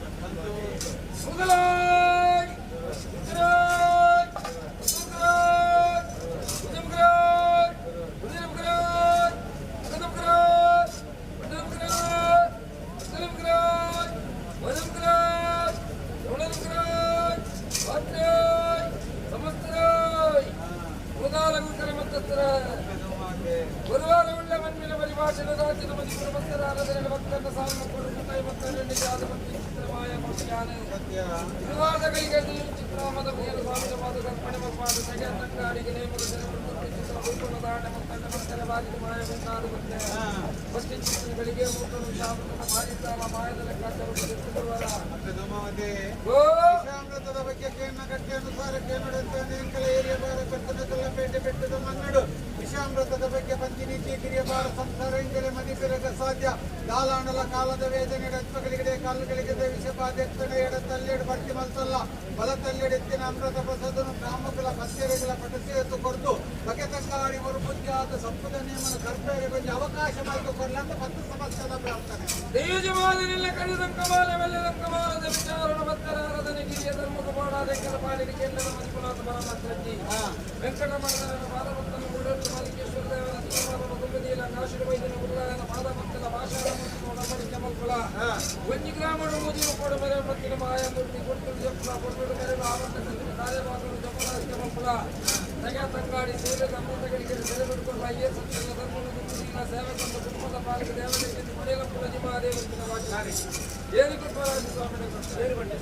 ಗುರುವಾರವುಳ್ಳ ಮಣ್ಣಿನ ಪರಿಭಾಷೆಯ ರಾಜ್ಯದ ಮದಿಪುರ ಭಕ್ತರ ಆರಾಧನೆಯ ಭಕ್ತರನ್ನ ಸಾಲ ಕೊಡುತ್ತ ಭಕ್ತರನ್ನು ನಿಜವಾದ ಭಕ್ತಿ ಚಿತ್ರಮಾಯ ಮೌಲ್ಯಾನ ಗುರುವಾರಗಳಿಗೆ ಚಿತ್ರನಾಮದ ಪ್ರಿಯರ ಸ್ವಾಮಿಜವಾದ ಕರ್ಪಣೆ ಮಪ್ಪಾದ ಸಗೆ ತಂಗಾಡಿಗೆ ನೇಮದ ಚಿತ್ರದಾಟ ಮಕ್ಕಳ ಭಕ್ತರ ಬಾಗಿಲು ಮಾಯ ಮುಂತಾದ ಭಕ್ತಿ ಚಿತ್ರಗಳಿಗೆ ಮೂರ್ತನು ಶಾಮೃತನ ಮಾರಿದ್ದಾಲ ಮಾಯದ ಲೆಕ್ಕಾಚಾರ ಗುರುವಾರ ಅಮೃತದ ಬಗ್ಗೆ ಕೇನ್ನ ಕಟ್ಟೆ ಅನುಸಾರಕ್ಕೆ ನಡೆಯುತ್ತೆ ನೆಂಕಲ ಏರಿಯ ಬಾರ ಕರ್ತನ ಕಲ್ಲಪೇಟೆ ಬೆಟ್ಟದ ಮನ್ನಡು ವಿಷಾಮೃತದ ಬಗ್ಗೆ ಪಂಚಿನಿ ಚೀಕಿರಿಯ ಬಾರ ಸಂಸಾರ ಇಂದಲೇ ಮದಿಪಿರಗ ಸಾಧ್ಯ ದಾಲಾಣಲ ಕಾಲದ ವೇದನೆ ಅತ್ಮಗಳಿಗೆ ಕಾಲುಗಳಿಗೆ ವಿಷಪಾದೆತ್ತನೆ ಎಡತಲ್ಲೆಡು ಬರ್ತಿ ಮಲ್ಸಲ್ಲ ಬಲತಲ್ಲೆಡೆತ್ತಿನ ಅಮೃತ ಪ್ರಸದನು ಕಾಮಕುಲ ಕತ್ತೇರೆಗಳ ಪಟಸಿ ಎತ್ತು ಕೊಡ್ತು ಬಗೆ ತಂಗಾಡಿ ಹೊರಬುದ್ಧಿಯಾದ ಸಂಪುಟ ನಿಯಮನ ಕರ್ತವ್ಯ ಬಗ್ಗೆ ಅವಕಾಶ ಮಾಡಿತು ಕೊಡ್ಲಂತ 10 ಸಮಸ್ಯೆದ ಪ್ರಾರ್ಥನೆ ದೇಜಮಾದನೆಲ್ಲ ಕಡಿದಂಕಮಾಲ ವೆಲ್ಲದಂಕಮಾಲದ ವಿಚಾರಣ ಭಕ್ತರ ಆರಾಧನೆ ಗಿರಿಯ ಧರ್ಮದ ಪಾಡಾದ ಪಾಲಿನ ಕೇಂದ್ರ ಮದಿಪುನಾಥ ಪರಮಾತ್ಮಜಿ ವೆಂಕಟಮಂಗಲನ ಪಾದಭಕ್ತನ ಗುಡಟ್ಟು ಮಾಲಿಕೇಶ್ವರ ದೇವರ ತೀರ್ಮಾನದ ಗುಂಬದಿಯಲ್ಲ ಕಾಶಿರ ವೈದ್ಯನ ಗುರುಗಳನ ಪಾದಭಕ್ತನ ಭಾಷಣ ಮಡಿಕೆ ಮಲ್ಕುಲ ಒಂಜಿ ಗ್ರಾಮದ ಮುದಿನ ಕೊಡ ಮರೆ ಮತ್ತಿನ ಮಾಯಾಮೂರ್ತಿ ಕೊಟ್ಟು ಜಪ್ಪಲ ಕೊಟ್ಟು ಮೆರೆಲು ಆವಂತ ಕತ್ತಿನ ಕಾರ್ಯಭಾಗಗಳು ಜಪರಾಜ ಮಲ್ಕುಲ ತಗ ತಂಗಾಡಿ ಸೇವೆ ಅಮೃತಗಳಿಗೆ ಸೆರೆ ಬಿಡ್ಕೊಂಡು ಅಯ್ಯ ಸತ್ಯನ ಧರ್ಮದ ಗುರುವಿನ ಸೇವೆ ಕೊಂಡ ಕುಟುಂಬದ ಪಾಲಿಗೆ ದೇವರಿಗೆ ಪಡೆಯಲ ಕುಲಜಿ ಮಹಾದೇವನ ವಾಕ್ಯ ಏರಿ ಕೃಪರಾಜ ಸ್ವಾಮಿನ ಸೇರಿ ಬಟ್ಟೆ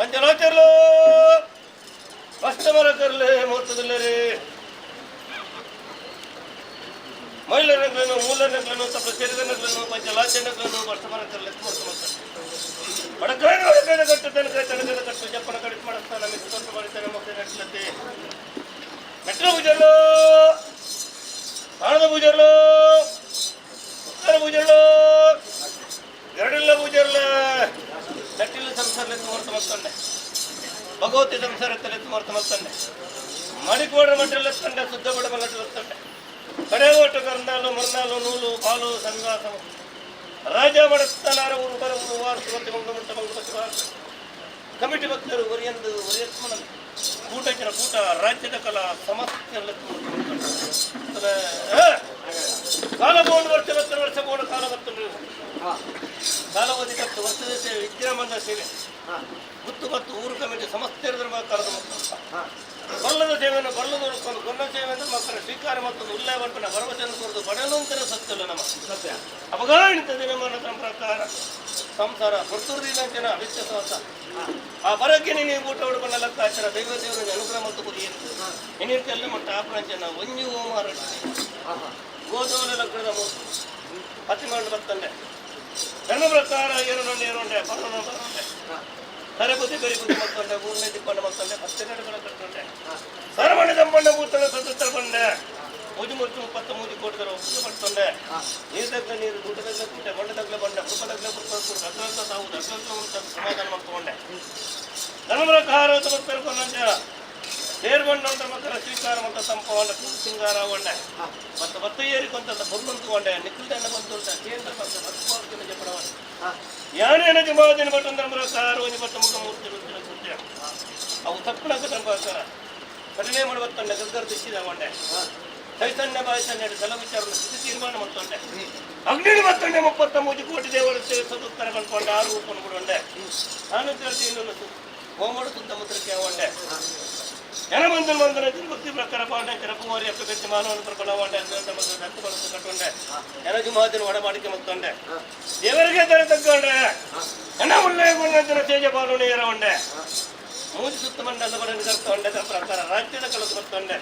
ಪಂಚಲಾಚರ್ಲು ಕಸ್ಟಮರ ಕರ್ಲೆ ಮೂರ್ತದಿಲ್ಲರಿ ಮಹಿಳೆ ನಗಲನು ಮೂಲ ನಗಲನು ತಪ್ಪ ಸೇರಿದ ನಗಲನು ಪಂಚಲಾಚ ನಗಲನು ಕಸ್ಟಮರ ಕರ್ಲೆ ಬಡಕಾಯಿನ ಒಳಗಡೆ ಕಟ್ಟು ತನಕ ತನಕದ ಕಟ್ಟು ಜಪ್ಪನ ಕಡಿತ ಮಾಡಿಸ್ತಾನ ಮಿಸ್ ತೊಟ್ಟು ಮಾಡಿಸ್ತಾನೆ ಮಕ್ಕಳು ನಡ್ಲತ್ತೆ ಮೆಟ್ರೋ ಭುಜರ್ಲು ತಾಣದ ಭುಜರ್ಲು ಉತ್ತರ ಭುಜರ್ಲು ಎರಡಿಲ್ಲ ಭುಜರ್ಲ ನಟ್ಟಿಲ್ಲ ಸಂಸಾರಲೆತ್ತು ಮೂರ್ತ ಮತ್ತೊಂಡೆ ಭಗವತಿ ಸಂಸಾರತ್ತೆಲೆತ್ತು ಮೂರ್ತ ಮತ್ತೊಂಡೆ ಮಡಿಕೋಡ ಮಟ್ಟಲೆತ್ತಂಡೆ ಶುದ್ಧ ಬಡ ಮಲ್ಲಟ್ಟೆತ್ತಂಡೆ ಕಡೆ ಓಟು ಕರ್ನಾಲು ಮರ್ನಾಲು ನೂಲು ಪಾಲು ಸಂಗಾಸ ರಾಜ ಮಡಸ್ತಾನಾರ ಊರು ಬರ ಊರು ವಾರ್ತು ಬರ್ತಿ ಮಂಗ ಮುಟ್ಟ ಮಂಗ ಕಮಿಟಿ ಭಕ್ತರು ಒರಿಯಂದು ಒರಿಯತ್ಮನ ಕೂಟಚಿನ ಕೂಟ ರಾಜ್ಯದ ಕಲಾ ಸಮಸ್ಯೆಲೆತ್ತು ಕಾಲ ಬೋಣ ವರ್ಷ 10 ವರ್ಷ ಬೋಣ ಕಾಲ ಬತ್ತು ನೀವು ಕಾಲಾವಧಿ ಕತ್ತು ವರ್ಷದ ಸೇವೆ ವಿದ್ಯಾಮಂದ ಸೇವೆ ಗುತ್ತು ಮತ್ತು ಊರು ಕಮಿಟಿ ಸಮಸ್ಯೆ ಕಾಲದ ಬಲ್ಲದ ಸೇವೆಯನ್ನು ಬಲ್ಲದ ಹುಡುಕೊಂಡು ಕೊನ್ನ ಸೇವೆ ಅಂದ್ರೆ ಮಕ್ಕಳ ಸ್ವೀಕಾರ ಮತ್ತೊಂದು ಉಲ್ಲಾಯ ಬಂಟನ ಭರವಸೆಯನ್ನು ಕೊರದು ಬಡಲಂತರ ಸತ್ಯಲ್ಲ ನಮ್ಮ ಸತ್ಯ ಅಪಘಾನಿತ ದಿನಮಾನ ಪ್ರಕಾರ ಸಂಸಾರ ಹೊರತುರಿನ ಜನ ವಿಶ್ವಾಸ ಆ ಬರಕ್ಕೆ ನೀವು ಊಟ ಹುಡುಕೊಂಡ ಲೆಕ್ಕಾಚಾರ ದೈವ ದೇವರ ಅನುಗ್ರಹ ಮತ್ತು ಗುರಿಯನ್ನು ಇನ್ನಿರ್ತೆಲ್ಲ ಮಟ್ಟ ಆಪ್ರಾಂಚನ ಒಂಜಿ ಓಮಾರ ಗೋಧೋಲ ಲಗ್ನದ ಮೂರ್ತಿ ಹತ್ತಿ ಮಾಡಿ ಬರ್ತಂಡೆ ಧರ್ಮ ಪ್ರಕಾರ ಏರುಂಡೆ ಬರೋಂಡೆ ಸರಬುದ್ಧಿ ಬೆರಿಬುದ್ಧಿ ಮತ್ತೊಂಡೆ ಮೂರನೇ ದಿಪ್ಪಣ್ಣ ಮತ್ತೊಂಡೆ 10 ನೆಡಗಳ ಕಟ್ಟೊಂಡೆ ಸರಮಣ ದಂಪಣ್ಣ ಭೂತನ ಸತತ ಬಂಡೆ ಮೂಜು 30 ಕೋಟಿದರು ಒಪ್ಪು ಪಡ್ತೊಂಡೆ ನೀರು ನೀರು ಊಟದಗ್ಲ ಕೂಟೆ ಬಂಡದಗ್ಲ ಬಂಡೆ ಮೃಪದಗ್ಲ ಮೃತ ಅಗ್ರಂತ ತಾವು ಅಗ್ರಂತ ಸಮಾಧಾನ ಮಾಡ್ಕೊಂಡೆ ಧರ್ಮ ಪ್ರಕಾರ ಭಕ್ತರು ಕೊಂಡ ಸೇರ್ಬಂಡ ಮಕ್ಕಳ ಸ್ವೀಕಾರ ಮತ್ತು ಸಂಪವನ್ನ ಸಿಂಗಾರ ಒಂಡೆ ಮತ್ತು ಭತ್ತ ಏರಿಕೊಂತ ಬಂದುಕೊಂಡೆ ನಿಖಿಲ್ದಂಡ ಬಂದು ಕೇಂದ್ರ ಮತ್ತು ಜಪಡವ ಯಾನೇನ ಜಮಾದಿನ ಬಟ್ಟಂದ್ರ ಪ್ರಕಾರ ಒಂದು 23 ಮೂರ್ತಿ ಅವು ತಪ್ಪಣಕ್ಕೆ ತಂಬಾಕಾರ ಕಡಿಮೆ ಮಾಡುವತ್ತಂಡೆ ಗರ್ಗರ್ ದಿಕ್ಕಿದ ಒಂಡೆ ಚೈತನ್ಯ ಬಾಯಿತನ್ಯ ಸಲ ವಿಚಾರವನ್ನು ಸ್ಥಿತಿ ತೀರ್ಮಾನ ಮಾಡ್ಕೊಂಡೆ ಅಗ್ನಿ ಮತ್ತೊಂಡೆ 33 ಕೋಟಿ ದೇವರ ಸದುತ್ತರ ಕಂಡ್ಕೊಂಡೆ 6 ರೂಪಾಯಿ ಕೊಡೊಂಡೆ ನಾನು ಕೇಳ್ತೀನಿ ಇನ್ನೊಂದು ಹೋಮಡು ಸುತ್ತಮುತ್ತಕ್ಕೆ ಒಂಡೆ ಜನಬಂಧನ ಬಂಧನ ಭಕ್ತಿ ಪ್ರಕಾರ ಪಾಂಡೆ ಕೆರಪುವಾರಿ ಅಪ್ಪಗಚ್ಚಿ ಮಾನವನ ಪ್ರಕರಣ ವಾಂಡೆ ದತ್ತು ಬಳಸಿ ಕಟ್ಟೊಂಡೆ ಜನಜು ಮಹಾದಿನ ಒಡಮಾಡಿಕೆ ಮತ್ತೊಂಡೆ ದೇವರಿಗೆ ತರ ತಕ್ಕೊಂಡ್ರೆ ಜನ ಉಲ್ಲೇಖ ತೇಜ ಪಾಲನೆ ಎರವಂಡೆ ಮೂಜಿ ಸುತ್ತ ಮಂಡಲ ಬಡ ಕರ್ತೊಂಡೆ ಪ್ರಕಾರ ರಾಜ್ಯದ ಕಳದು ಬರ್ತೊಂಡೆ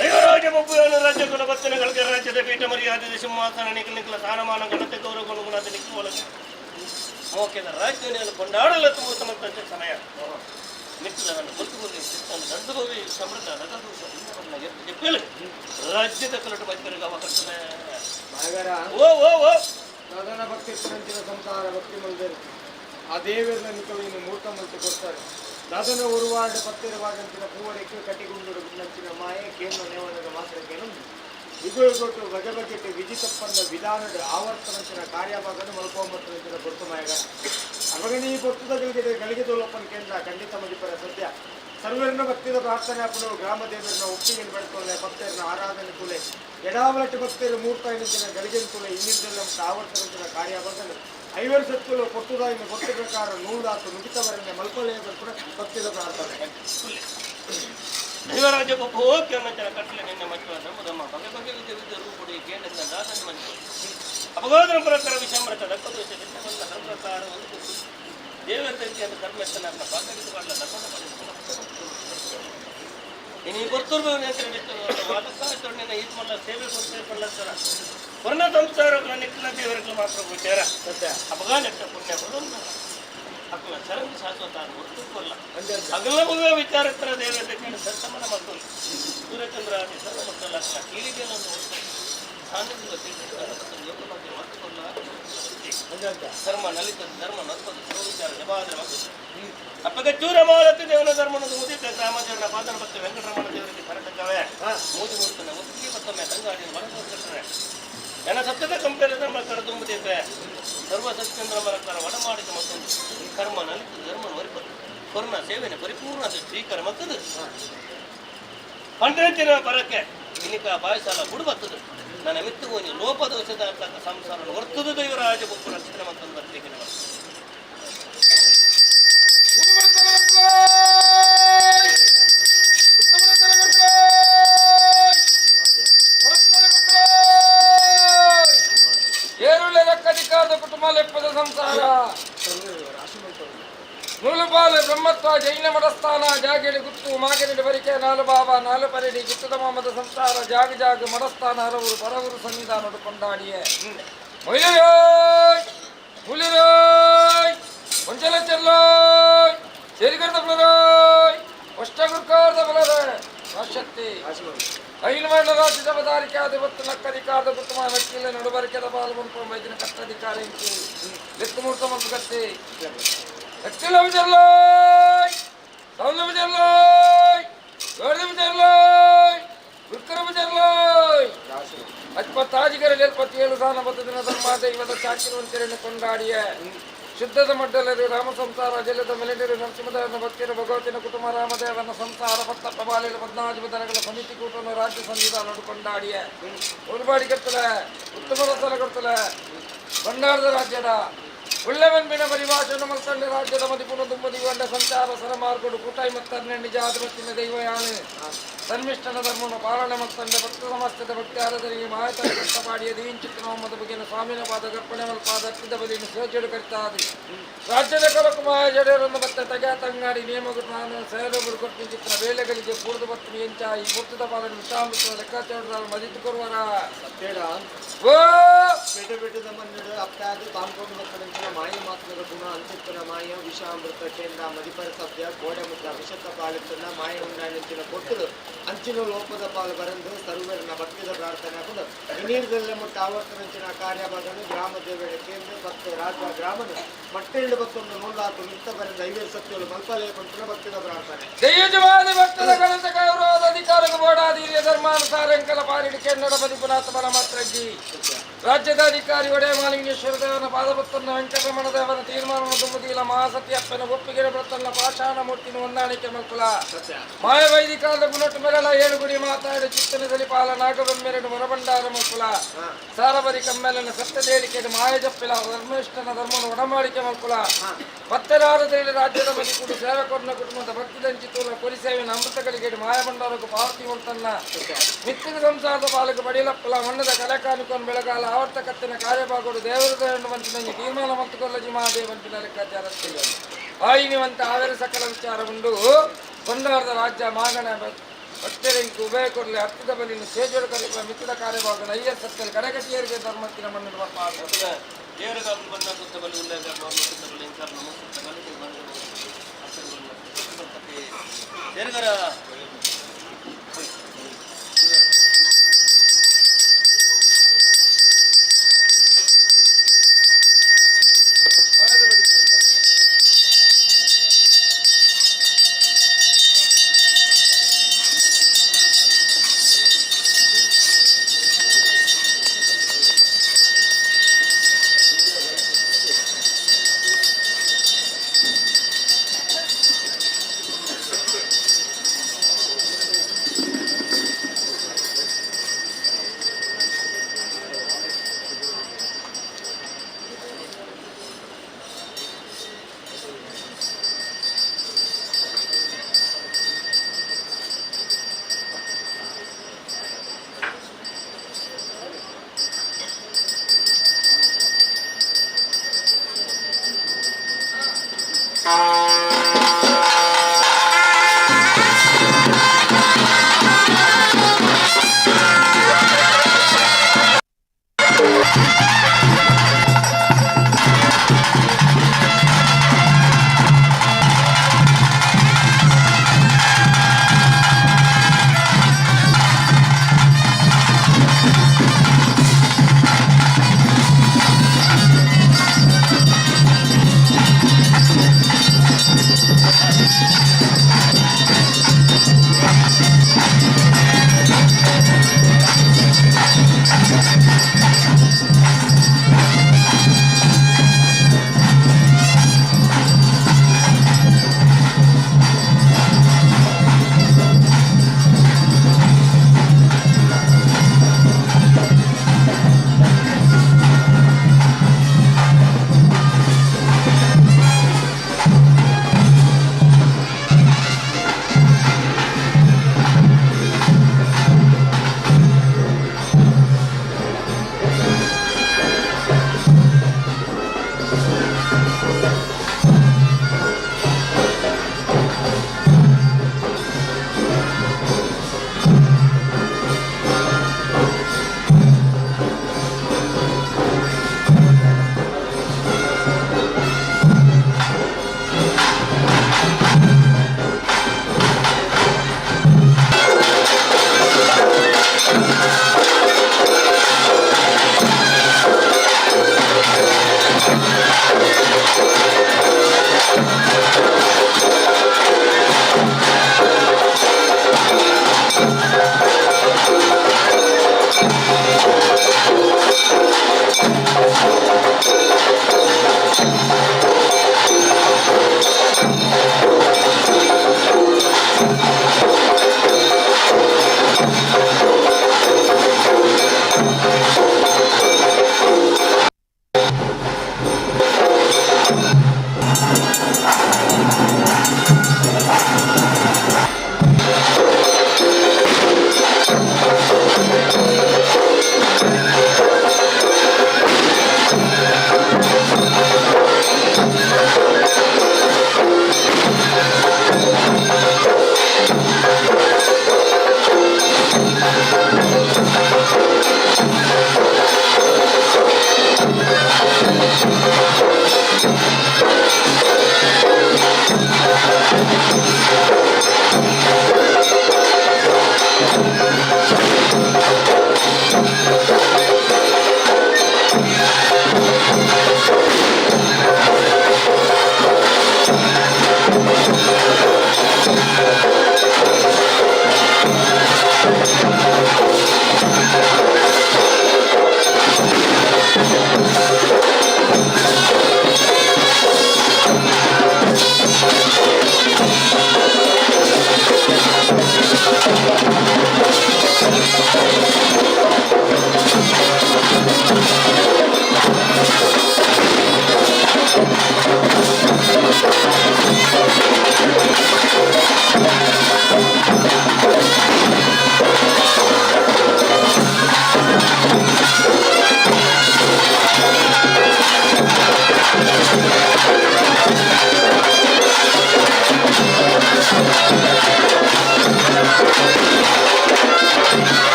ದೈವರಾಜ ಬೊಬ್ಬುವನ್ನು ರಾಜ್ಯ ಕುಲ ಬತ್ತನೆಗಳಿಗೆ ರಾಜ್ಯದ ಪೀಠ ಮರ್ಯಾದೆ ಸಿಂಹಾಸನ ನಿಖಿಲ ಸ್ಥಾನಮಾನ ಘನತೆ ಗೌರವ ಗುಣಗುಣದ ನಿಖಿಲಕ್ಕೆ ಮೋಕೆದ ರಾಜ್ಯವನ್ನು ಕೊಂಡಾಡಲು ತುಂಬ ಸಮಯ ನಿಖಿಲವನ್ನು ಗೊತ್ತುಗೊಂಡು ದೊಡ್ಡಭವಿ ಸಮೃದ್ಧ ರಾಜ್ಯದ ಕಲಟು ಬೈಕರಿಗೆ ಅವಕಾಶದ ಸಾಧನ ಭಕ್ತಿ ಪುರಂಚಿನ ಸಂಸಾರ ಭಕ್ತಿ ಮಂದಿರ ಆ ದೇವರ ನಿಖವಿನ ಮೂರ್ತ ಮಂತ್ರ ಕೊಡ್ತಾರೆ ಸಾಧನ ಉರುವಾಡ ಪತ್ತಿರವಾದಂತಿನ ಪೂವರೆಕ್ಕೆ ಕಟ್ಟಿಗುಂಡು ನಂಚಿನ ಮಾಯೆ ಕೇಂದ್ರ ನೇವನದ ಮಾತ್ರಕ್ಕೇನು ಇಗೊಟ್ಟು ಬಗೆಬಗೆಟ್ಟು ವಿಜಿತಪ್ಪಂದ ವಿಧಾನದ ಆವರ್ತನಂಚಿನ ಕಾರ್ಯಭಾಗನ ಮಲ್ಕೊಂಬತ್ತಂಚಿನ ಗುರುತುಮಾಯಗ ಅವಗಣಿ ಪೊತ್ತದ ಗಳಿಗೆ ತೋಲಪ್ಪನ ಕೇಂದ್ರ ಖಂಡಿತ ಮದಿಪರ ಸದ್ಯ ಸರ್ವರನ್ನ ಭಕ್ತಿದ ಪ್ರಾರ್ಥನೆ ಅಪ್ಪಳು ಗ್ರಾಮ ದೇವರನ್ನ ಒಪ್ಪಿಗೆ ಬೆಳ್ಕೊಂಡೆ ಭಕ್ತರನ್ನ ಆರಾಧನೆ ತುಲೆ ಎಡಾವಲಟ್ಟು ಭಕ್ತರು ಮೂರ್ತ ಎನ್ನಿಂಚಿನ ಗಳಿಗೆ ತುಲೆ ಇನ್ನಿದ್ದೆಲ್ಲ ಆವರ್ತನಂಚಿನ ಕಾರ್ಯಭಾಗನ 5 ವರ್ಷಕ್ಕೂ ಕೊಟ್ಟುದ ಇನ್ನು ಗೊತ್ತ ಪ್ರಕಾರ ನೂರಾತು ನುಡಿತವರನ್ನೇ ಮಲ್ಕೊಳ್ಳೇಬೇಕು ಕೂಡ ಭಕ್ತಿದ ಪ್ರಾರ್ಥನೆ ದೈವರಾಜ ಹೋಗಿ ಅನ್ನೋ ಕಟ್ಟಲೆ ನಿನ್ನೆ ಮಕ್ಕಳ ಧರ್ಮದಮ್ಮ ಬಗೆ ಬಗೆ ವಿದ್ಯೆ ರೂಪುಡಿ ಕೇಂದ್ರ ದಾಸನ ಮನೆ ಅಪಘಾತನ ಪ್ರಕಾರ ವಿಷಮೃತ ದಕ್ಕದೋಷ ಧರ್ಮ ಪ್ರಕಾರ ಒಂದು ದೇವರ ಅಂತ ಧರ್ಮಸ್ಥನ ಪಾಕರಿತು ಮಾಡಲ ಧರ್ಮದ ಇನ್ನು ಗೊತ್ತುರ್ಬೇಕು ವಾದಕ್ಕಾಚರಣೆನ ಇದು ಮಾಡಲ ಸೇವೆ ಕೊಡ್ತಾರೆ ಪೂರ್ಣ ಸಂಸಾರ ನಿಖಿಲ ದೇವರಿಗೆ ಮಾತ್ರ ವಿಚಾರ ಅಪಘಾತ ಪುಣ್ಯ ಬರೋದು ಅಕ್ಕಲ ಸರಂಗ ಶಾಶ್ವತ ಗೊತ್ತುಕೊಲ್ಲ ಅಗಲಭುಗ ವಿಚಾರತ್ರ ದೇವತೆ ಸತ್ತಮನ ಮಕ್ಕಳು ಸೂರ್ಯಚಂದ್ರ ಸರ್ವ ಮಕ್ಕಳ ಲಕ್ಷಣ ಕೀಳಿಗೆಲ್ಲೊಂದು ಧರ್ಮ ನಲಿತ ಧರ್ಮ ನಲ್ಪದು ವಿಚಾರ ಜಪಾದ್ರ ಅಪ್ಪಗೆ ಚೂರ ಮಾಲತಿ ದೇವನ ಧರ್ಮನದು ಮುದಿತ ರಾಮದೇವರ ಪಾದನ ಭಕ್ತ ವೆಂಕಟರಮಣ ದೇವರಿಗೆ ಕರಟಕವೇ ಮೂಜು ಮೂರ್ತನೆ ಒತ್ತಿ ಮತ್ತೊಮ್ಮೆ ತಂಗಾಡಿ ಮನಸ್ಸು ಜನ ಸತ್ಯದ ಕಂಪೇರ ಧರ್ಮ ಕರ ತುಂಬುತ್ತಿದ್ದೆ ಸರ್ವ ಸತ್ಯೇಂದ್ರ ಮರಕರ ಒಡಮಾಡಿದ ಮತ್ತೊಂದು ಕರ್ಮ ನಲಿತ ಧರ್ಮ ವರಿಪದು ಕೊರೋನಾ ಸೇವೆನೆ ಪರಿಪೂರ್ಣ ಸ್ವೀಕಾರ ಮತ್ತದು ಪಂಡಿತಿನ ಬರಕ್ಕೆ ಇನಿಕ ಬಾಯಸಾಲ ಬಿಡುಬತ್ತದು ನನ್ನ ಮಿತ್ತುಗೋನಿ ಲೋಪದೋಷದ ಸಂಸಾರ ವರ್ತುದು ದೈವರಾಜ ಬೊಪ್ಪು ರಕ್ಷಣೆ ಮತ್ತೊಂದು ಬರ್ತಿಗೆ ಏರುಳೆ ಲೆಕ್ಕದಿಕ್ಕಾದ ಕುಟುಂಬ ಲೆಪ್ಪದ ಸಂಸಾರ ನೂಲುಪಾಲು ಬ್ರಹ್ಮತ್ವ ಜೈನ ಮಡಸ್ಥಾನ ಜಾಗಿಡಿ ಗುತ್ತು ಮಾಗಿಡಿ ಬರಿಕೆ ನಾಲು ಬಾಬಾ ನಾಲು ಪರಿಡಿ ಗಿತ್ತದ ಮೊಹಮ್ಮದ ಸಂಸಾರ ಜಾಗ ಜಾಗ ಮಡಸ್ಥಾನ ಹರವರು ಪರವರು ಸನ್ನಿಧಾನದ ಕೊಂಡಾಡಿಯೇ ಮೊಯ್ಲೋಯ್ ಹುಲಿರೋಯ್ ಒಂಚಲ ಚೆಲ್ಲೋಯ್ ಸೇರಿಗರ್ದ ಬಲರೋಯ್ ಅಷ್ಟಗುರ್ಕಾರ್ದ ಬಲರೋಯ್ ಶಕ್ತಿ ಐನು ರಾಜ್ಯದ ಬದಾರಿಕಾದ ಇವತ್ತು ನಕ್ಕರಿಕಾದ ಕುಟುಂಬ ನಕ್ಕಿಲ್ಲ ನಡುಬರಿಕೆದ ಬಾಲು ಬಂತು ಮೈದಿನ ಕಟ್ಟಧಿಕಾರ ಎತ್ತು ಮೂರ್ತ ಮತ್ತು ಕತ್ತಿ ಅಕ್ಕಿಲ ವಿಜರ್ಲೋಯ್ ಸೌಲ ವಿಜರ್ಲೋಯ್ ಗೌರ್ದ ವಿಜರ್ಲೋಯ್ ಉತ್ಕರ ವಿಜರ್ಲೋಯ್ ಅಜ್ಪತ್ತಾಜಿಗರ 77 ಸಾನ ಬದ್ಧ ದಿನ ಧರ್ಮ ದೈವದ ಚಾಕಿರುವಂತೆಯನ್ನು ಕೊಂಡಾಡಿಯ ಶುದ್ಧದ ಮಡ್ಡಲರು ರಾಮ ಸಂಸಾರ ಜಲದ ಮೆಲೆಡರು ನರಸಿಂಹದೇವನ ಭಕ್ತಿಯ ಭಗವತಿನ ಕುಟುಂಬ ರಾಮದೇವನ ಸಂಸಾರ ಭಕ್ತ ಪ್ರಭಾಲಿನ 14 ದಿನಗಳ ಸಮಿತಿ ಕೂಟವನ್ನು ರಾಜ್ಯ ಸಂವಿಧಾನ ಕೊಂಡಾಡಿಯ ಉಲ್ಬಾಡಿ ಕತ್ತಲೆ ಉತ್ತಮ ರಸಲ ಕೊಡ್ತಲೆ ಬಂಡಾರದ ರಾಜ್ಯದ ಉಳ್ಳೆವೆನ್ಬಿನ ಪರಿಭಾಷೆಯನ್ನು ಮಲ್ಕಂಡ ರಾಜ್ಯದ ಮದಿಪುರ ದುಂಬದಿಗೊಂಡ ಸಂಚಾರ ಸರಮಾರ್ಗಡು ಕೂಟಾಯಿ ಮತ್ತನ್ನೆ ನಿಜ ಆದಮತ್ತಿನ ದೈವಯಾನೆ ಸನ್ಮಿಷ್ಟನ ಧರ್ಮವನ್ನು ಪಾಲನೆ ಮತ್ತಂಡ ಭಕ್ತ ಸಮಸ್ತದ ಭಕ್ತಿ ಆರಾಧನೆಗೆ ಮಾಹಿತಿ ಕಷ್ಟಪಾಡಿಯ ದೀಂಚಿತ್ತ ಮೊಹಮ್ಮದ ಬಗೆನ ಸ್ವಾಮಿನ ಪಾದ ಗರ್ಪಣೆ ಪಾದ ಹತ್ತಿದ ಬಲಿಯನ್ನು ಸೇಜೆಡು ಕರಿತಾದೆ ರಾಜ್ಯದ ಕೊರಕು ಮಾಯ ಜಡೆಯರನ್ನು ಮತ್ತೆ ತಗ ತಂಗಾಡಿ ನಿಯಮಗಳು ನಾನು ಸೇರೊಬ್ಬರು ಕೊಟ್ಟು ಚಿತ್ರ ವೇಳೆಗಳಿಗೆ ಪೂರ್ದು ಬರ್ತನಿ ಎಂಚಾಯಿ ಮುತ್ತದ ಪಾಲನೆ ವಿಷಾಮೃತ ಲೆಕ್ಕಾಚಾರ ಮದಿತು ಕೊರುವರ ಓ ಬೇಟೆ ಬೇಟೆ ಮನ್ನಡು ಅಪ್ಪಾದು ಕಾಂಪೌಂಡ್ ಮಕ್ಕಳಿಂದ ಮಾಯ ಮಾತ್ರದ ಗುಣ ಅಂತಿಪ್ಪನ ಮಾಯ ವಿಷಾಮೃತ ಕೇಂದ್ರ ಮದಿಪರ ಸಭ್ಯ ಗೋಡೆ ಮುದ್ದ ವಿಷದ ಪಾಲಿತನ ಮಾಯ ಉಂಡಾಣಿಂಚಿನ ಕೊಟ್ಟರು ಅಂಚಿನ ಲೋಪದ ಪಾಲು ಬರೆದು ಸರ್ವರಿನ ಭಕ್ತಿದ ಪ್ರಾರ್ಥನೆ ಹಾಕೊಂಡು ಹಿನೀರ್ದಲ್ಲೇ ಮುಟ್ಟ ಆವರ್ತನಂಚಿನ ಕಾರ್ಯಭಾಗನು ಗ್ರಾಮ ದೇವರ ಕೇಂದ್ರ ಭಕ್ತ ರಾಜ ಗ್ರಾಮನು ಮಟ್ಟೆಳ್ಳು ಭಕ್ತನ್ನು ನೋಡಾತು ನಿಂತ ಬರೆದ 5 ಸತ್ಯಗಳು ಮಲ್ಪಲೆ ಕೊಂಟಿನ ಭಕ್ತಿದ ಪ್ರಾರ್ಥನೆ ದೈವಜವಾದಿ ಭಕ್ತದ ಗಣತ ಗೌರವದ ಅಧಿಕಾರದ ಬೋಡಾದಿ ಹಿರಿಯ ಧರ್ಮಾನುಸಾರ ಅಂಕಲ ಪಾರಿಡಿ ಕೆನ್ನಡ ಬದಿಪುನಾಥ ಪರಮಾತ್ರಜ್ಜಿ ರಾಜ್ಯದ ಅಧಿಕಾರಿ ಒಡೆಯ ಮಾಲಿಂಗೇಶ್ವರ ದೇವನ ಪಾದಪತ್ತನ್ನು ವೆಂಕಟರಮಣ ದೇವನ ತೀರ್ಮಾನ ತುಂಬುದಿಲ್ಲ ಮಹಾಸತಿ ಅಪ್ಪನ ಒಪ್ಪಿಗೆ ಬರ್ತನ್ನ ಪಾಷಾಣ ಮೂರ್ತಿನ ಹೊಂದಾಣಿಕೆ ಮಲ್ಕುಲ ಮಾಯ ವೈದಿಕಾಲದ ಗುಣಟ್ಟು ಮೆರಳ 7 ಗುಡಿ ಮಾತಾಡಿ ಚಿತ್ತನ ಸಲಿಪಾಲ ನಾಗಬೆಮ್ಮೆರಡು ಹೊರಬಂಡಾರ ಮಲ್ಕುಲ ಸಾರಬರಿ ಕಮ್ಮೆಲನ ಸತ್ಯದೇಳಿಕೆ ಮಾಯ ಜಪ್ಪಿಲ ಧರ್ಮಿಷ್ಠನ ಧರ್ಮನ ಒಡಮಾಡಿಕೆ ಮಲ್ಕುಲ ಪತ್ತೆರಾರದಲ್ಲಿ ರಾಜ್ಯದ ಬದಿ ಕೂಡ ಸೇವಕರನ್ನ ಕುಟುಂಬದ ಭಕ್ತಿದಂಚಿತೂಲ ಕೊರಿಸೇವಿನ ಅಮೃತಗಳಿಗೆ ಮಾಯ ಭಂಡಾರಕ್ಕೂ ಪಾವತಿ ಹೊಂಟನ್ನ ಮಿತ್ತಿನ ಸಂಸಾರದ ಪಾಲಕ ಬಡಿಲಪ್ಪಲ ಮಣ್ಣದ ಕಲೆಕಾನಿಕೊಂಡು ಬೆಳಗಾಲ ಆವರ್ತ ಕತ್ತಿನ ಕಾರ್ಯಭಾಗಗಳು ದೇವರದ ಹೆಣ್ಣು ಮಂಚಿನಲ್ಲಿ ತೀರ್ಮಾನ ಮತ್ತು ಕೊಲ್ಲಜಿ ಮಹಾದೇವಂತಿನ ಲೆಕ್ಕಾಚಾರ ಆಯಿನಿವಂತ ಆವೇರ ಸಕಲ ವಿಚಾರ ಉಂಡು ಕೊಂಡಾರದ ರಾಜ್ಯ ಮಾಗಣ ಭಕ್ತರಿಗೆ ಉಭಯ ಕೊರಲಿ ಹತ್ತಿದ ಬಲಿನ ಸೇಜೋಡು ಕಲಿಯುವ ಮಿತ್ತಿದ ಕಾರ್ಯಭಾಗ ನಯ್ಯ ಸತ್ಯದಲ್ಲಿ ಕಡೆಗಟ್ಟಿಯರಿಗೆ ಧರ್ಮಕ್ಕಿನ ಮಣ್ಣು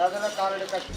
ಅದನ್ನ ಕಾರಣ ಕಟ್ಟಿ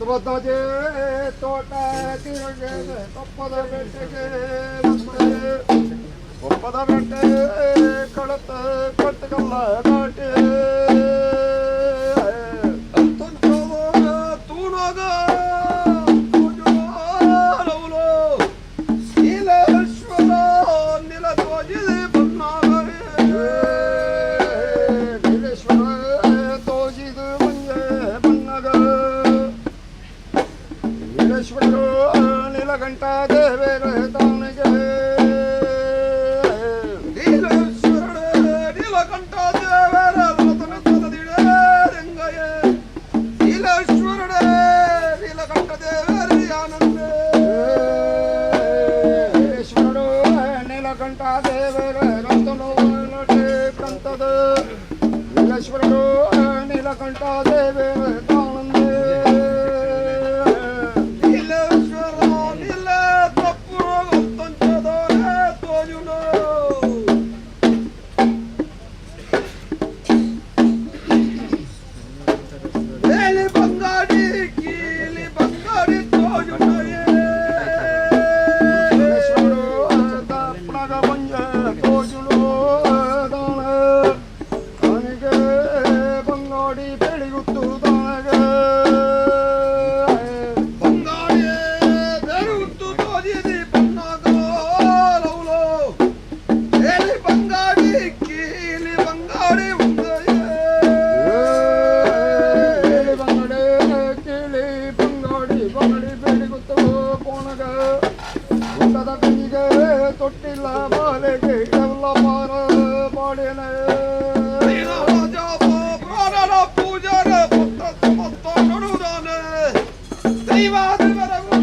ಬದ್ದಜೆ ತೋಟ ತಿರುಗೆ ಕೊಪ್ಪದ ಬೆಟ್ಟೆಗೆ ಕೊಪ್ಪದ ಬೆಟ್ಟೆ ಕಳತ ಕಟ್ಟಗಲ್ಲ ದಾಟೆ ತೂನಾಗ ನೀಲೇಶ್ವರ ನಿಲ ತೋಜಿದೆ ಬನ್ನಾಗ ನೀಲೇಶ್ವರ ತೋಜಿದು ಮಂಜೆ ಬಣ್ಣಗ ನೀಲೇಶ್ವರ ನೀಲಕಂಠ ದೇವೇರ ತಾವನಿಗೆ ನೀಲೇಶ್ವರ ನೀಲಕಂಠ ದೇವೇರ ತದಿಡೆ ರಂಗಯ ನೀಲೇಶ್ವರ ನೀಲಕಂಠ ದೇವೇರ ಆನಂದ ನೀಲೇಶ್ವರ ನೀಲಕಂಠ ದೇವೇರ ರತನೋ ಕಂತದ ನೀಲೇಶ್ವರ ನೀಲಕಂಠ ದೇವೇರ ತಾನಂದ ತೊಟ್ಟಿಲ್ಲ ಬಾಲೆಗೆ ಎಲ್ಲ ಪಾರ ಬಾಡಿನ ಪ್ರಾಣನ ಪೂಜಾರ ಮೊತ್ತ ನೋಡುವುದಾನೆ ದೈವಾದಿವರೆಗೂ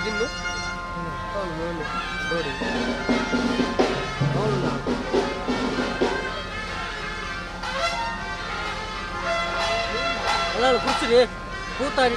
ದಿನ್ನು ನೋಡಿ ಅಲ್ಲ ಕುರ್ಚಿರಿ ಕೂತಾಡಿ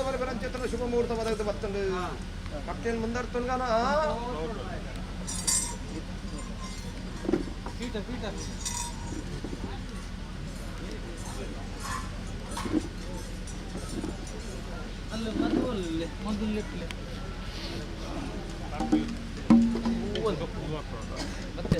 ಅವರ ಬೆರಂಚಿತ್ರ ಶುಭ ಮುಹೂರ್ತ ಬದಲು ಬರ್ತಂಡು ಕಟ್ಟೇನು ಮುಂದರ್ತುಂಗಾನ ಅಲ್ಲ ಮೊದಲು ಮತ್ತೆ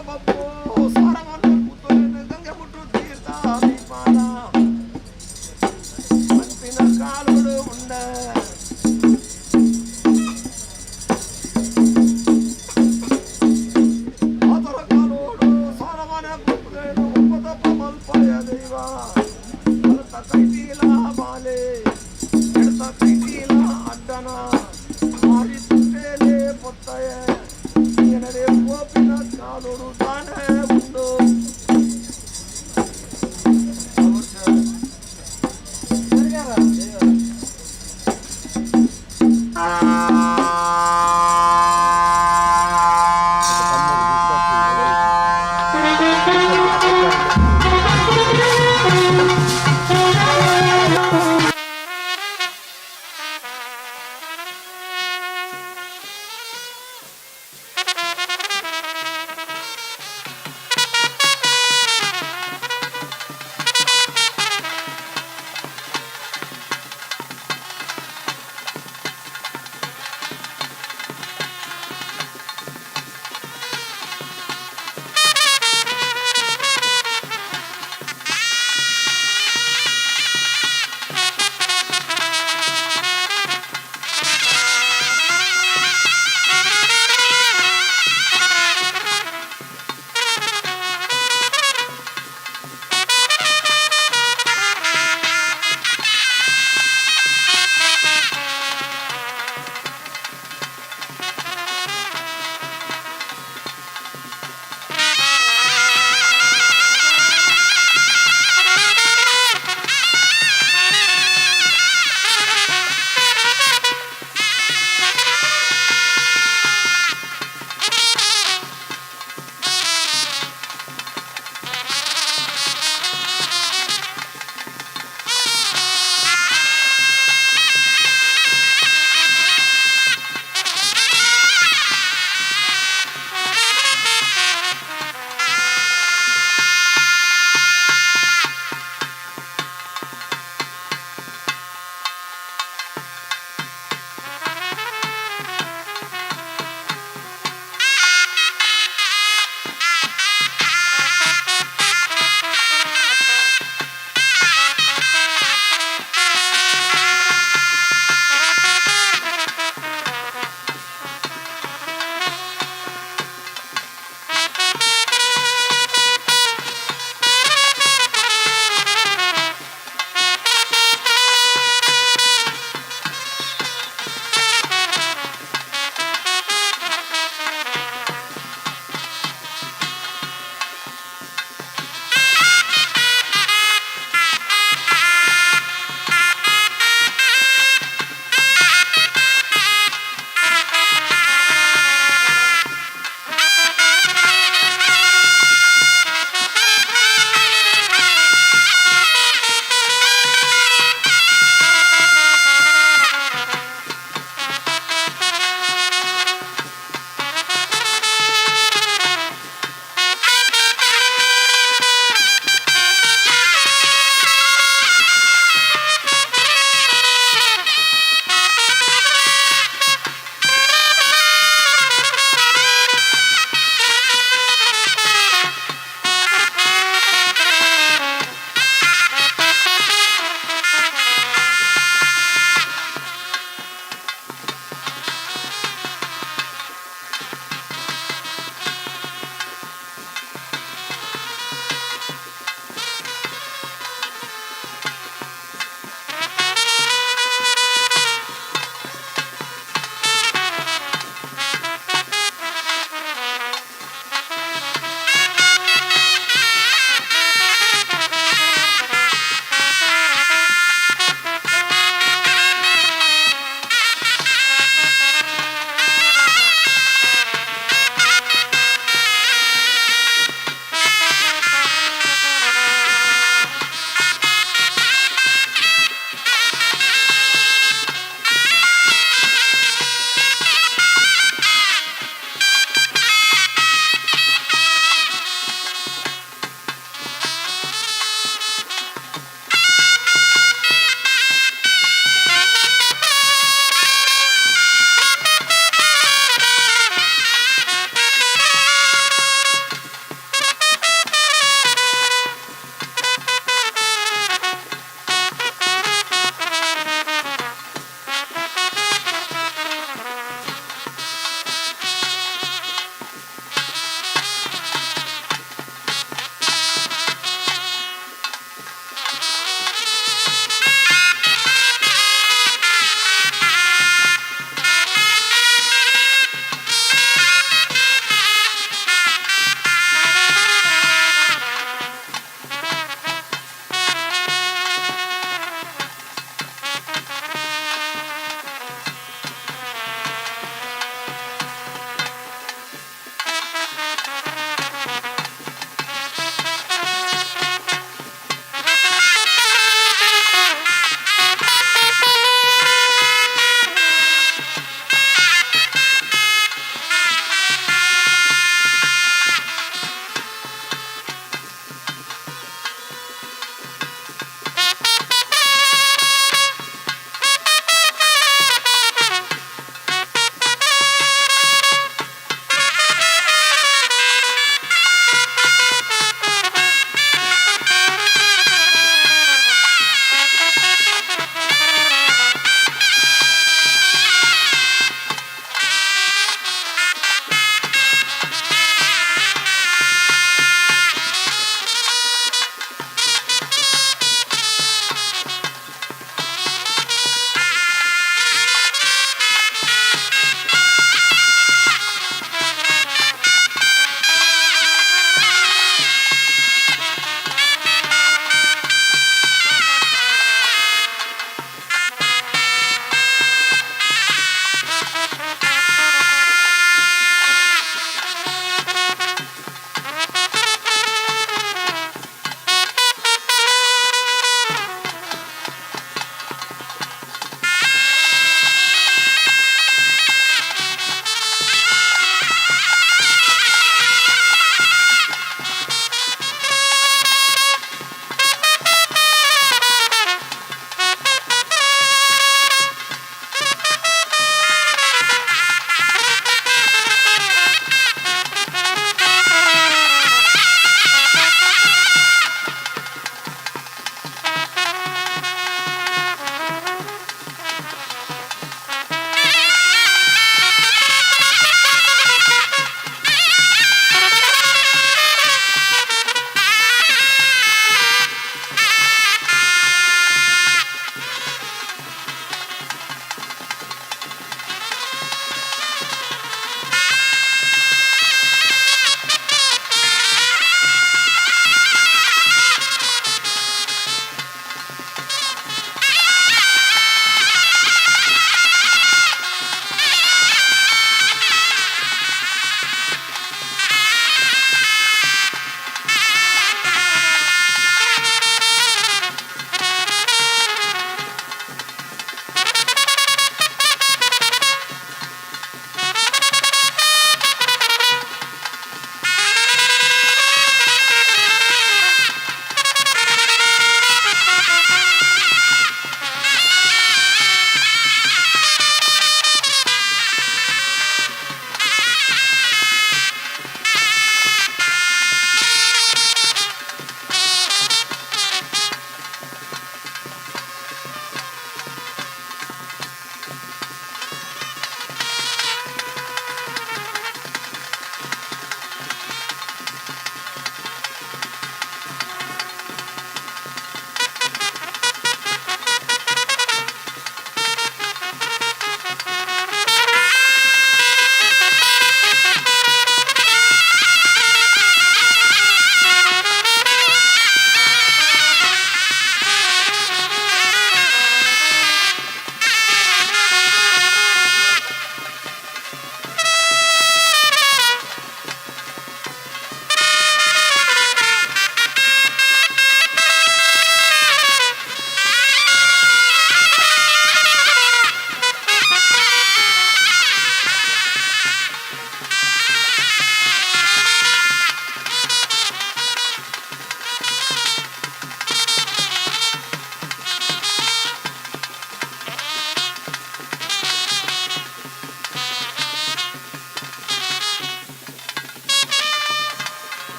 ಬಬ್ಬು ಸಾರವನ್ನು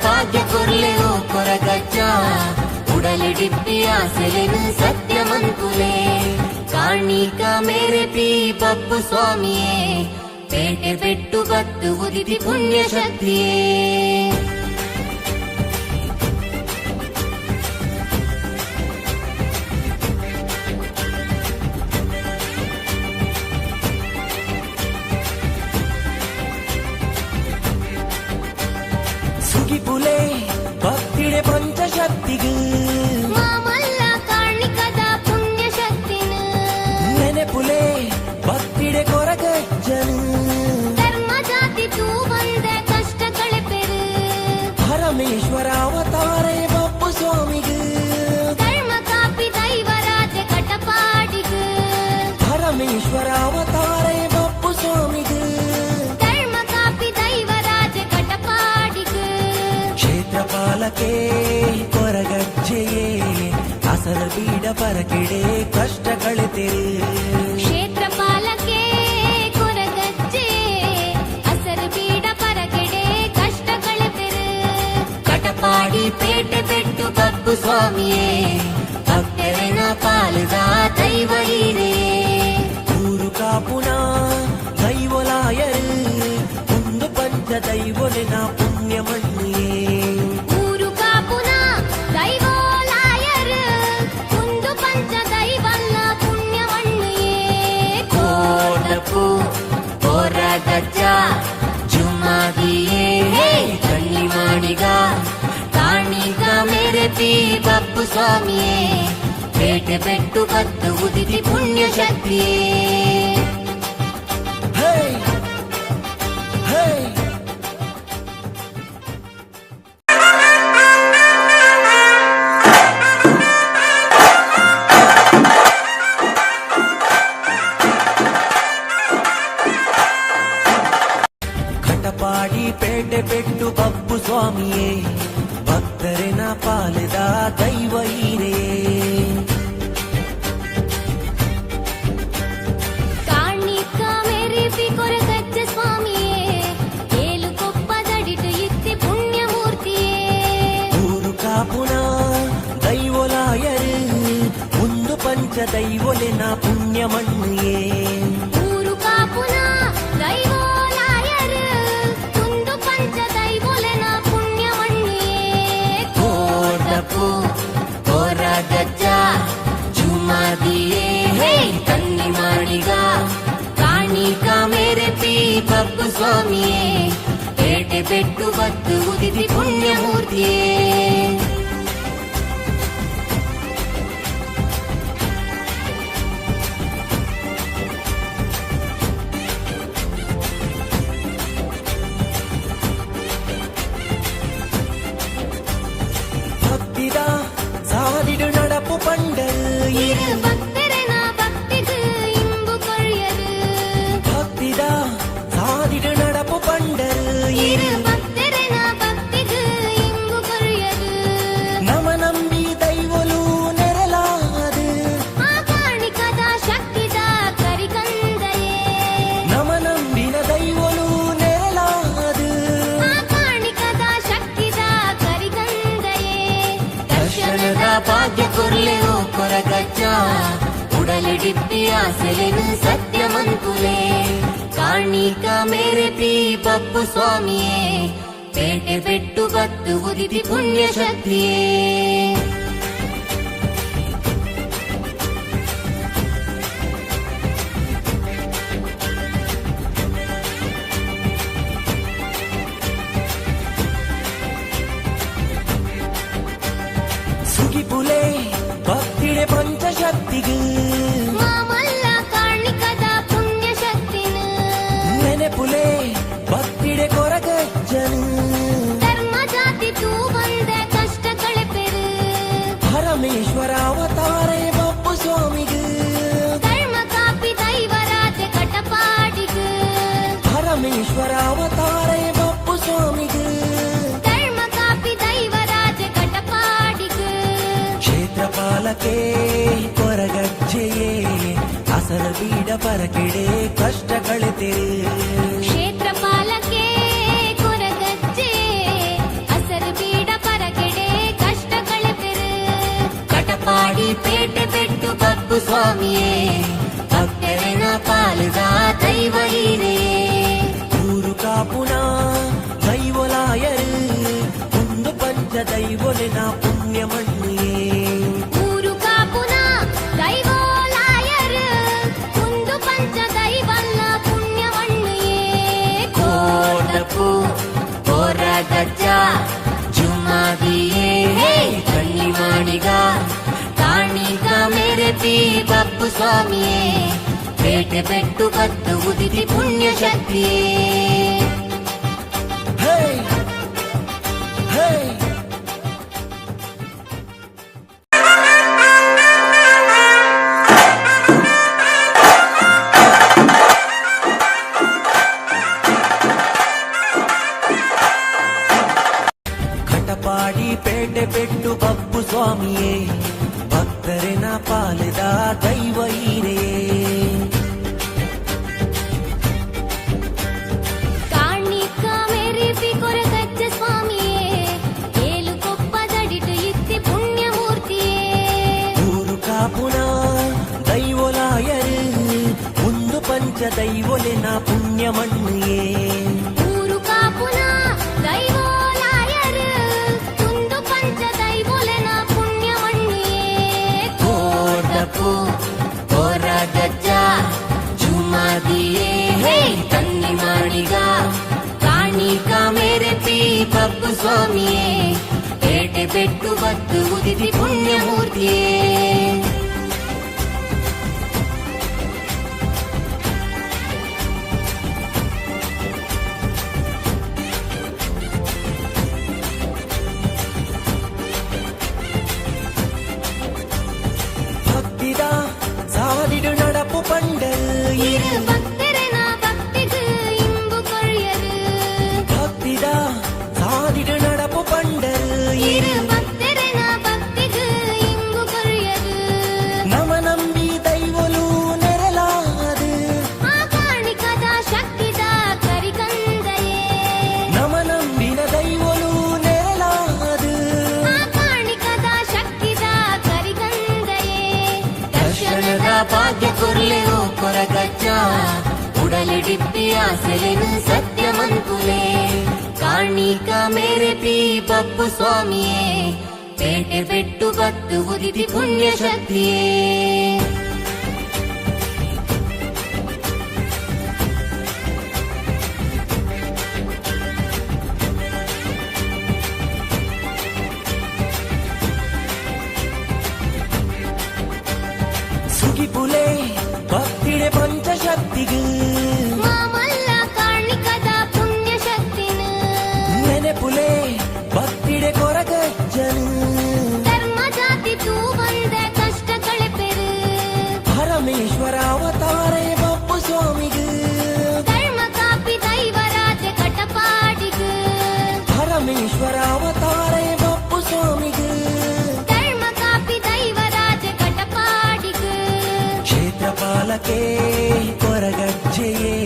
ಭಾಗ್ಯ ಕೊರ್ಲೆ ಓ ಕೊರಗಜ್ಜ ಉಡಲಿಡಿಪ್ಪಿ ಆಸೆಲೆನು ಸತ್ಯಮಂಕುಲೆ ಕಾಣಿಕ ಮೇರೆ ಪಿ ಬಪ್ಪು ಸ್ವಾಮಿಯೇ ಪೇಟೆ ಬೆಟ್ಟು ಬತ್ತು ಉದಿತಿ ಪುಣ್ಯ ಶಕ್ತಿಯೇ ಸುಗಿಪುಲೆ ಭಕ್ತಿಡೆ ಪಂಚಶಕ್ತಿಗೂ ಮಾಮಲ್ಲ ಕಾಣಿಕದ ಪುಣ್ಯ ಶಕ್ತಿನ ನೆನೆಪುಲೆ ಭಕ್ತಿಡೆ ಕೊರಗಜ್ಜನು ಧರ್ಮ ಜಾತಿ ತೂ ಬಂದ ಕಷ್ಟ ಕಳೆಪೆರು ಪರಮೇಶ್ವರ ಅವತಾರೇ ಬಪ್ಪು ಸ್ವಾಮಿಗೂ ಧರ್ಮ ಕಾಪಿ ದೈವರಾಜ ಕಟಪಾಡಿಗೂ ಪರಮೇಶ್ವರ ಅವತಾರೇ ಬಪ್ಪು ಸ್ವಾಮಿಗೂ ಧರ್ಮ ಕಾಪಿ ದೈವರಾಜ ಕಟಪಾಡಿಗೂ ಕ್ಷೇತ್ರಪಾಲಕೆ ಕೊರಗಜ್ಜೆಯೇ ಅಸಲ ಬೀಡ ಪರಕಿಡೆ ಕಷ್ಟ ಕಳೆತಿರು ಕ್ಷೇತ್ರಪಾಲಕೆ ಕೊರಗಜ್ಜೆ ಅಸರು ಬೀಡ ಪರಗೆಡೆ ಕಷ್ಟ ಕಳೆಪೆರು ಕಟಪಾಡಿ ಪೇಟೆ ಬೆಟ್ಟು ಬಪ್ಪು ಸ್ವಾಮಿಯೇ ಭಕ್ತರನ ಪಾಲದ ದೈವ ಹೀರೇ ಊರು ಕಾಪುನ ದೈವಲಾಯರು ಒಂದು ಪಂಚ ದೈವಲಿನ ಪುಣ್ಯ ಮಣ್ಣಿಯೇ ಊರು ಕಾಪುನ ದೈವೋಲಾಯರು ಒಂದು ಪಂಚ ದೈವಲ್ಲ ಪುಣ್ಯವಣ್ಣಿಯೇ ಕೋಟಪು ಕೊರಗಜ್ಜ ಜುಮ್ಮಾದಿಯೇ ಕಣ್ಣಿ ಮಾಡಿಗ ಕಾಣಿಗ ಮೇರೆ ಪಿ ಬಪ್ಪು ಸ್ವಾಮಿಯೇ ಪೇಟೆ ಬೆಟ್ಟು ಬತ್ತು ಉದಿತಿ ಪುಣ್ಯ ಶಕ್ತಿಯೇ ಹೇ ಹೇ ಕಟಪಾಡಿ ಪೇಟೆ ಬೆಟ್ಟು ಬಪ್ಪು ಸ್ವಾಮಿಯೇ ಭಕ್ತರಿನ ಪಾಲಿದ ದೈವ ಹೀರೇ ಕಾಣಿಕ ಮೇರೆ ಪಿ ಕೊರಗಜ್ಜ ಸ್ವಾಮಿಯೇ ಏಳು ಕೊಪ್ಪದಡಿಟು ಇತ್ತಿ ಪುಣ್ಯಮೂರ್ತಿಯೇ ಊರು ಕಾಪುನ ದೈವಲಾಯರು ಒಂದು ಪಂಚ ದೈವಲಿನ ಪುಣ್ಯ ಮಣ್ಣಿಯೇ ಊರು ಕಾಪುನ ದೈವೋಲಾಯರು ಒಂದು ಪಂಚ ದೈವೋಲೆನ ಪುಣ್ಯವಣ್ಣಿಯೇ ಕೋಟಪು ಕೊರಗಜ್ಜ ಜುಮ್ಮಾದಿಯೇ ಕಣ್ಣಿ ಮಾಡಿಗ ಕಾಣಿಕ ಮೇರೆ ಪಿ ಬಪ್ಪು ಸ್ವಾಮಿಯೇ ಪೇಟೆ ಬೆಟ್ಟು ಬತ್ತು ಉದಿತಿ ಪುಣ್ಯಮೂರ್ತಿಯೇ ಭಕ್ತಿದ ಸಾದಿಡು ನಡಪು ಪಂಡರು இரு பக்தரனா பக்திக்கு இன்பு கொழியரு ಭಕ್ತಿದ ಸಾದಿಡು ನಡಪು ಪಂಡರು இரு பக்தரனா பக்திக்கு இன்பு கொழியரு ನಮ ನಂಬಿ ದೈವಲು ನೆರಲಾದು ಆ ಕಾಣಿಕದ ಶಕ್ತಿದ ಕರಿಗಂದಯೇ ನಮ ನಂಬಿನ ದೈವಲು ನೆರಲಾದು ಆ ಕಾಣಿಕದ ಶಕ್ತಿದ ಕರಿಗಂದಯೇ ದರ್ಶನದ ಭಾಗ್ಯ ಕೊರ್ಲೆ ಓ ಕೊರಗಜ್ಜ ಉಡಲಿಡಿಪ್ಪಿ ಆಸೆಲೆನು ಸತ್ಯಮಂಕುಲೆ ಕಾಣಿಕ ಮೇರೆ ಪಿ ಬಪ್ಪು ಸ್ವಾಮಿಯೇ ಪೇಟೆ ಬೆಟ್ಟು ಬತ್ತು ಉದಿತಿ ಪುಣ್ಯ ಶಕ್ತಿಯೇ ಸುಗಿಪುಲೆ ಭಕ್ತಿಡೆ ಪಂಚಶಕ್ತಿಗೂ ಮಾಮಲ್ಲ ಕಾಣಿಕದ ಪುಣ್ಯ ಶಕ್ತಿನ ನೆನೆಪುಲೆ ಭಕ್ತಿಡೆ ಕೊರಗಜ್ಜನು ಧರ್ಮ ಜಾತಿ ತೂ ಬಂದ ಕಷ್ಟ ಕಳೆಪೆರು ಪರಮೇಶ್ವರ ಅವತಾರೇ ಬಪ್ಪು ಸ್ವಾಮಿಗೂ ಧರ್ಮ ಕಾಪಿ ದೈವರಾಜ ಕಟಪಾಡಿಗೂ ಪರಮೇಶ್ವರ ಅವತಾರೇ ಬಪ್ಪು ಸ್ವಾಮಿಗೂ ಧರ್ಮ ಕಾಪಿ ದೈವರಾಜ ಕಟಪಾಡಿಗೂ ಕ್ಷೇತ್ರಪಾಲಕೆ ಕೊರಗಜ್ಜೆಯೇ ಅಸಲ ಬೀಡ ಪರಕಿಡೆ ಕಷ್ಟ ಕಳೆತಿರು ಕ್ಷೇತ್ರಪಾಲಕೆ ಕೊರಗಜ್ಜೆ ಅಸರು ಪೇಟೆ ಬೆಟ್ಟು ಬಪ್ಪು ಸ್ವಾಮಿಯೇ ಭಕ್ತರಿನ ಪಾಲದ ದೈವ ಹೀರೇ ಊರು ಕಾಪುನ ದೈವಲಾಯರು ಒಂದು ಪಂಚ ದೈವಲಿನ ಪುಣ್ಯ ಮಣ್ಣಿಯೇ ಊರು ಕಾಪುನ ದೈವಲಾಯರು ಒಂದು ಪಂಚ ದೈವಲ್ಲ ಪುಣ್ಯ ಮಣ್ಣಿಯೇ ಕೋಟಪು ಕೊರಗಜ್ಜ ಜುಮಾದಿಯೇ ಕಣ್ಣಿ ಮಾಡಿಗ ಕಾಣಿಗ ಮೇರೆತಿ ಬಪ್ಪು ಸ್ವಾಮಿಯೇ ಪೇಟೆ ಬೆಟ್ಟು ಕತ್ತು ಉದಿತಿ ಪುಣ್ಯ ಶಕ್ತಿಯೇ ಕಟಪಾಡಿ ಪೇಟೆ ಬೆಟ್ಟು ಬಪ್ಪು ಸ್ವಾಮಿಯೇ ಭಕ್ತರಿನ ಪಾಲದ ದೈವ ಹೀರೇ ಕಾಣಿಕ ಮೇರೆತಿ ಕೊರಗಜ್ಜ ಸ್ವಾಮಿಯೇ ಏಳು ಕೊಪ್ಪದಡಿಟು ಇತ್ತಿ ಪುಣ್ಯ ಮೂರ್ತಿಯೇ ಊರು ಕಾಪುನ ದೈವಲಾಯರು ಒಂದು ಪಂಚ ದೈವಲಿನ ಪುಣ್ಯ ಮಣ್ಣಿಯೇ ಊರು ಕಾಪುನ ದೈವಲಾಯರು ಒಂದು ಪಂಚ ದೈವಲೆನ ಪುಣ್ಯ ಮಣ್ಣಿಯೇ ಕೋಟಪು ಕೊರಗಜ್ಜ ಜುಮಾದಿಯೇ ತನ್ನಿ ಮಾಡಿಗ ಕಾಣಿಕ ಮೇರೆತಿ ಬಪ್ಪು ಸ್ವಾಮಿಯೇ ಪೇಟೆ ಬೆಟ್ಟು ಬತ್ತು ಉದಿತಿ ಪುಣ್ಯ ಮೂರ್ತಿಯೇ ಭಕ್ತಿದ ಸಾದಿಡು ನಡಪು ಪಂಡರು இரு பக்தரன பக்திக்கு இன்பு கொழியரு ಭಕ್ತಿದ ಸಾದಿಡು ನಡಪು ಪಂಡರು இரு பக்தரன பக்திக்கு இன்பு கொழியரு ನಮ ನಂಬಿ ದೈವಲು ನೆರಲಾದು ಆ ಕಾಣಿಕದ ಶಕ್ತಿದ ಕರಿಗಂದಯೇ ನಮ ನಂಬಿನ ದೈವಲು ನೆರಲಾದು ಆ ಕಾಣಿಕದ ಶಕ್ತಿದ ಕರಿಗಂದಯೇ ದರ್ಶನದ ಭಾಗ್ಯ ಕೊರ್ಲೆವು ಕೊರಗಜ್ಜ ಉಡಲಿಡಿಪ್ಪಿ ಆಸೆಲೆನು ಸತ್ಯ ಮನ್ಕುಲೆ ಕಾಣಿಕ ಮೇರೆತಿ ಬಪ್ಪು ಸ್ವಾಮಿಯೇ ಪೇಟೆ ಬೆಟ್ಟು ಬತ್ತು ಉದಿತಿ ಪುಣ್ಯ ಶಕ್ತಿಯೇ ಸುಗಿಪುಲೆ ಭಕ್ತಿಡೆ ಪಂಚಶಕ್ತಿಗೆ ಮಾಮಲ್ಲ ಕಾಣಿಕದ ಪುಣ್ಯ ಶಕ್ತಿನ ನೆನೆಪುಲೆ ಭಕ್ತಿಡೆ ಕೊರಗಜ್ಜನು ಧರ್ಮ ಜಾತಿ ತೂ ಬಂದ ಕಷ್ಟ ಕಳೆಪೆರು ಪರಮೇಶ್ವರ ಅವತಾರೇ ಬಪ್ಪು ಸ್ವಾಮಿಗೆ ಧರ್ಮ ಕಾಪಿ ದೈವರಾಜ ಕಟಪಾಡಿಗೆ ಪರಮೇಶ್ವರ ಅವತಾರೇ ಬಪ್ಪು ಸ್ವಾಮಿಗೆ ಧರ್ಮ ಕಾಪಿ ದೈವರಾಜ ಕಟಪಾಡಿಗೆ ಕ್ಷೇತ್ರಪಾಲಕೆ ಕೊರಗಜ್ಜೆಯೇ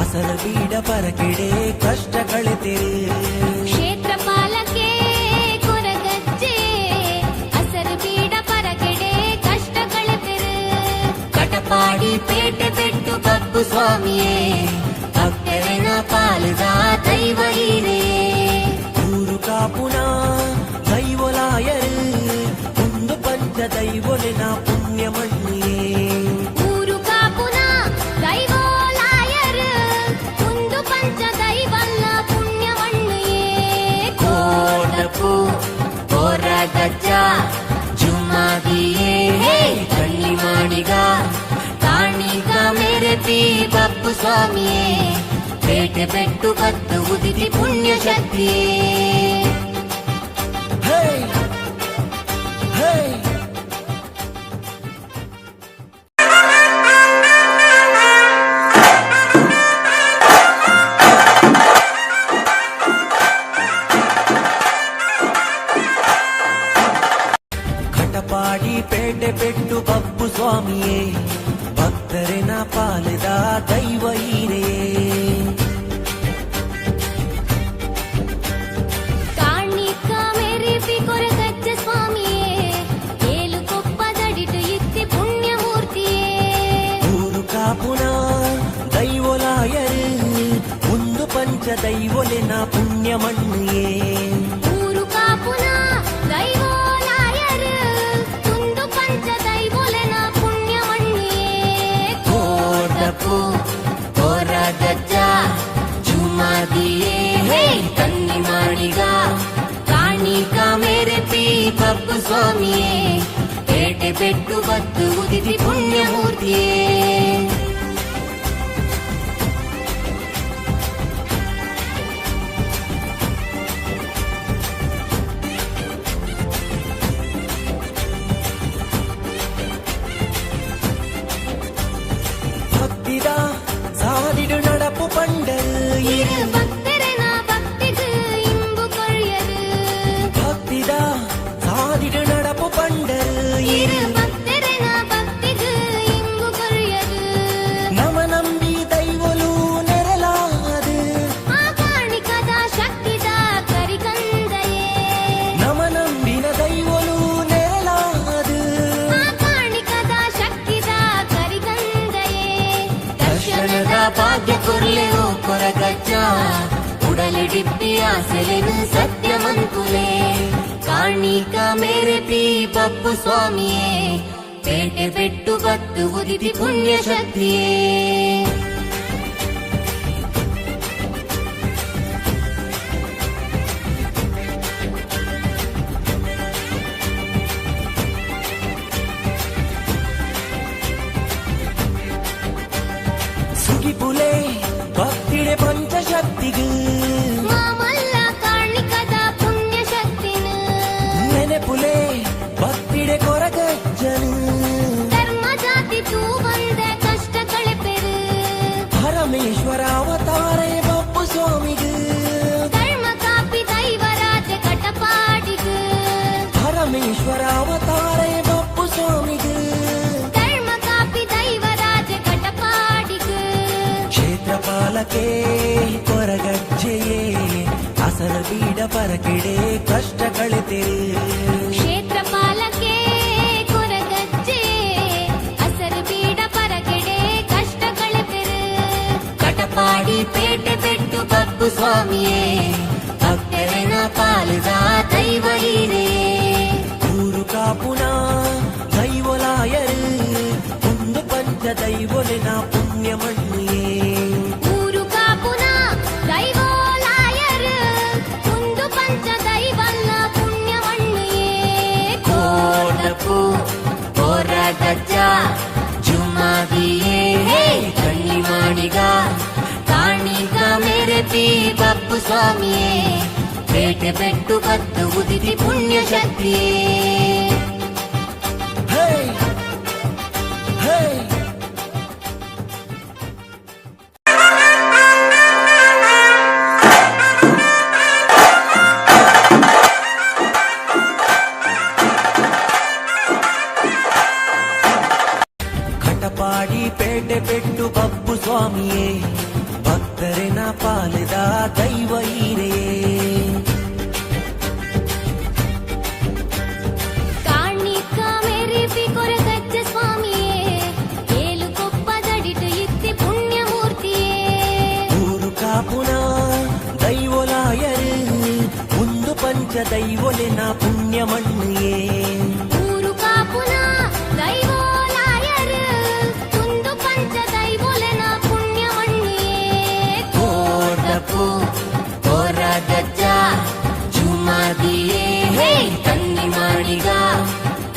ಅಸಲ ಬೀಡ ಪರಕೆಡೆ ಕಷ್ಟ ಕಳೆತಿರೆ ಕ್ಷೇತ್ರಪಾಲಕೆ ಕೊರಗಜ್ಜೆ ಹಸರು ಬೀಡ ಪರಕೆಡೆ ಕಷ್ಟ ಕಳೆಪೆರು ಕಟಪಾಡಿ ಪೇಟೆ ಬೆಟ್ಟು ಬಪ್ಪು ಸ್ವಾಮಿಯೇ ಭಕ್ತರಿನ ಪಾಲದ ದೈವ ಹೀರೇ ಊರು ಕಾಪುನ ದೈವಲಾಯರು ಒಂದು ಪಂಚ ದೈವಲಿನ ಪುಣ್ಯ ಮಣ್ಣಿಯೇ ಊರು ಕಾಪುನ ದೈವಲಾಯರು ಒಂದು ಪಂಚ ದೈವಲ್ಲ ಪುಣ್ಯ ಮಣ್ಣಿಯೇ ಕೋಟಪು ಕೊರಗಜ್ಜ ಜುಮಾದಿಯೇ ಕಣ್ಣಿ ಮಾಡಿಗ ಕಾಣಿಗ ಮೇರೆತಿ ಬಪ್ಪು ಸ್ವಾಮಿಯೇ ಪೇಟೆ ಬೆಟ್ಟು ಕತ್ತು ಉದಿತಿ ಪುಣ್ಯ ಶಕ್ತಿಯೇ ಹೇ ಹೇ ಕಟಪಾಡಿ ಪೇಟೆ ಬೆಟ್ಟು ಬಪ್ಪು ಸ್ವಾಮಿಯೇ ಭಕ್ತರಿನ ಪಾಲದ ದೈವ ಹೀರೇ ಕಾಣಿಕ ಮೇರೆತಿ ಕೊರಗಜ್ಜ ಸ್ವಾಮಿಯೇ ಏಳು ಕೊಪ್ಪ ದೈವೊಲೆನ ಪುಣ್ಯ ಮಣ್ಣೇ ಊರು ಕಾಪುನ ದೈವೋಲಾಯರು ಕುಂದು ಪಂಚ ದೈವೊಲೆನ ಪುಣ್ಯ ಮಣ್ಣೇ ಕೋಟಪು ಕೊರಗಜ್ಜ ಜುಮಾದಿಯೇ ಹೇ ಕನ್ನಿ ಮಾಡಿಗ ಕಾಣಿಕ ಮೇರೆ ಪಿ ಬಪ್ಪು ಸ್ವಾಮಿಯೇ ಪೇಟೆ ಬೆಟ್ಟು ಬತ್ತು ಉದಿತಿ ಪುಣ್ಯಮೂರ್ತಿಯೇ ಭಕ್ತಿದ ಸಾದಿಡು ನಡಪು ಪಂಡರು இரு பக்தரனா பக்திக்கு இன்பு கொழியரு ಭಕ್ತಿದ ಸಾದಿಡು ನಡಪು ಪಂಡರು இரு பக்தரனா பக்திக்கு இன்பு கொழியரு ನಮ ನಂಬಿ ದೈವಲು ನೆರಲಾದು ಆ ಕಾಣಿಕದ ಶಕ್ತಿದ ಕರಿಕಂದಯೇ ನಮ ನಂಬಿನ ದೈವಲು ನೆರಲಾದು ಆ ಕಾಣಿಕದ ಶಕ್ತಿದ ಕರಿಕಂದಯೇ ದರ್ಶನದ ಭಾಗ್ಯ ಕೊರ್ಲೆವು ಕೊರಗಜ್ಜ ಉಡಲೆ ಡಿಪ್ಪಿ ಆಸೆಲೆನು ಸತ್ಯ ಮಂಕುಲೆ ಕಾಣಿಕ ಮೇರೆ ಪಿ ಬಪ್ಪು ಸ್ವಾಮಿಯೇ ಪೇಟೆ ಬೆಟ್ಟು ಬತ್ತು ಉದಿತಿ ಪುಣ್ಯ ಶಕ್ತಿಯೇ ಸುಗಿಪುಲೆ ಭಕ್ತಿಡೆ ಪಂಚಶಕ್ತಿಗೂ ಮಾಮಲ್ಲ ಕಾಣಿಕದ ಪುಣ್ಯ ಶಕ್ತಿನ ನೆನೆಪುಲೆ ಭಕ್ತಿಡೆ ಕೊರಗಜ್ಜನು ಧರ್ಮ ಜಾತಿ ತೂ ಬಂದ ಕಷ್ಟ ಕಳೆಪೆರು ಪರಮೇಶ್ವರ ಅವತಾರೇ ಬಪ್ಪು ಸ್ವಾಮಿಗೂ ಧರ್ಮ ಕಾಪಿ ದೈವರಾಜ ಕಟಪಾಡಿಗು ಪರಮೇಶ್ವರ ಅವತಾರೇ ಬಪ್ಪು ಸ್ವಾಮಿಗೂ ಧರ್ಮ ಕಾಪಿ ದೈವರಾಜ ಕಟಪಾಡಿಗು ಕ್ಷೇತ್ರಪಾಲಕೆ ಕೊರಗಜ್ಜೆಯೇ ಅಸರ ಬೀಡ ಪರಕೆಡೆ ಕಷ್ಟ ಕಳೆತೆರು ಕ್ಷೇತ್ರಪಾಲಕೆ ಕೊರಗಜ್ಜೆ ಅಸರು ಬೀಡ ಪರಗೆಡೆ ಕಷ್ಟ ಕಳೆಪೆರು ಕಟಪಾಡಿ ಪೇಟೆ ಬೆಟ್ಟು ಬಪ್ಪು ಸ್ವಾಮಿಯೇ ಭಕ್ತರೆನ ಪಾಲಿದ ದೈವ ಹೀರೇ ಊರು ಕಾಪುನ ದೈವಲಾಯರು ಒಂದು ಪಂಚ ದೈವಲಿನ ಪುಣ್ಯ ಮಣ್ಣಿಯೇ ಊರು ಕಾಪುನ ದೈವೋಲಾಯರು ಕುಂದು ಪಂಚ ದೈವಲ್ಲ ಪುಣ್ಯ ಮಣ್ಣಿಯೇ ಕೋಟಪು ಕೊರಗಜ್ಜ ಜುಮಾದಿಯೇ ಕಣ್ಣಿ ಮಾಡಿಗ ಕಾಣಿಗ ಮೇರೆ ಪಿ ಬಪ್ಪು ಸ್ವಾಮಿಯೇ ಪೇಟೆ ಬೆಟ್ಟು ಬತ್ತು ಉದಿತಿ ಪುಣ್ಯ ಶಕ್ತಿಯೇ ಹೇ ಹೇ ಕಟಪಾಡಿ ಪೇಟೆ ಬೆಟ್ಟು ಬಪ್ಪು ಸ್ವಾಮಿಯೇ ಭಕ್ತರೆನ ಪಾಲಿದ ದೈವ ಹೀರೆಯೇ ಕಾಣಿಕ ಮೇರಿಪಿ ಕೊರಗಜ್ಜ ಸ್ವಾಮಿಯೇ ಏಳು ಕೊಪ್ಪದಡಿಟು ಇತ್ತಿ ಪುಣ್ಯ ಮೂರ್ತಿಯೇ ಊರು ಕಾಪುನ ದೈವಲಾಯರು ಒಂದು ಪಂಚ ದೈವಲಿನ ಪುಣ್ಯ ಮಣ್ಣಿಯೇ ಊರು ಕಾಪುನ ದೈವೋಲಾಯರು ಕುಂದು ಪಂಚ ದೈವೋಲೆನ ಪುಣ್ಯ ಮಣ್ಣಿಯೇ ಕೋಟಪು ಕೊರಗಜ್ಜ ಜುಮಾದಿಯೇ ಕನ್ನಿ ಮಾಡಿಗ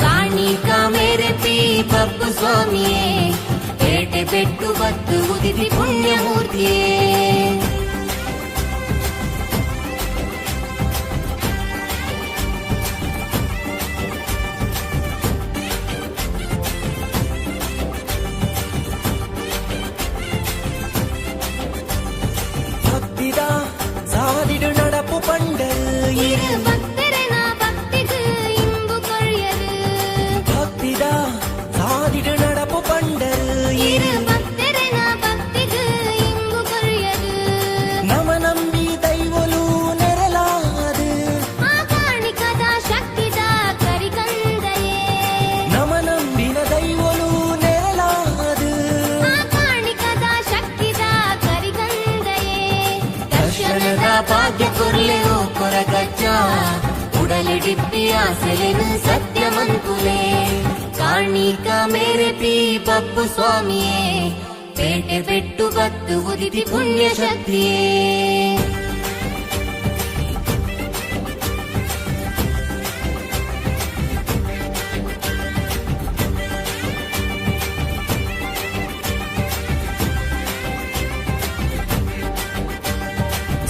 ಕಾಣಿಕ ಮೇರೆ ಪಿ ಬಪ್ಪು ಸ್ವಾಮಿಯೇ ಪೇಟೆ ಬೆಟ್ಟು ಬತ್ತು ಉದಿತಿ ಪುಣ್ಯ ಮೂರ್ತಿಯೇ ಭಕ್ತಿದ ಸಾದಿಡು ನಡಪು ಪಂಡರು இரு பக்தரனா பக்திக்கு இன்பு கொழியரு ಭಕ್ತಿದ ಸಾದಿಡು ನಡಪು ಪಂಡರು இரு பக்தரனா பக்திக்கு இன்பு கொழியரு ನಮ ನಂಬಿ ದೈವಲು ನೆರಲಾದು ಆ ಕಾಣಿಕದ ಶಕ್ತಿದ ಕರಿಕಂದಯೇ ನಮ ನಂಬಿನ ದೈವಲು ನೆರಲಾದು ಆ ಕಾಣಿಕದ ಶಕ್ತಿದ ಕರಿಕಂದಯೇ ದರ್ಶನ ಉಡಲಿಡಿಪ್ಪಿ ಆಸೆಲೆನು ಸತ್ಯಮಂತುಲೆ ಕಾಣಿಕ ಮೇರೆ ಪಿ ಬಪ್ಪು ಸ್ವಾಮಿಯೇ ಪೇಟೆ ಬೆಟ್ಟು ಬತ್ತು ಉದಿತಿ ಪುಣ್ಯ ಶಕ್ತಿಯೇ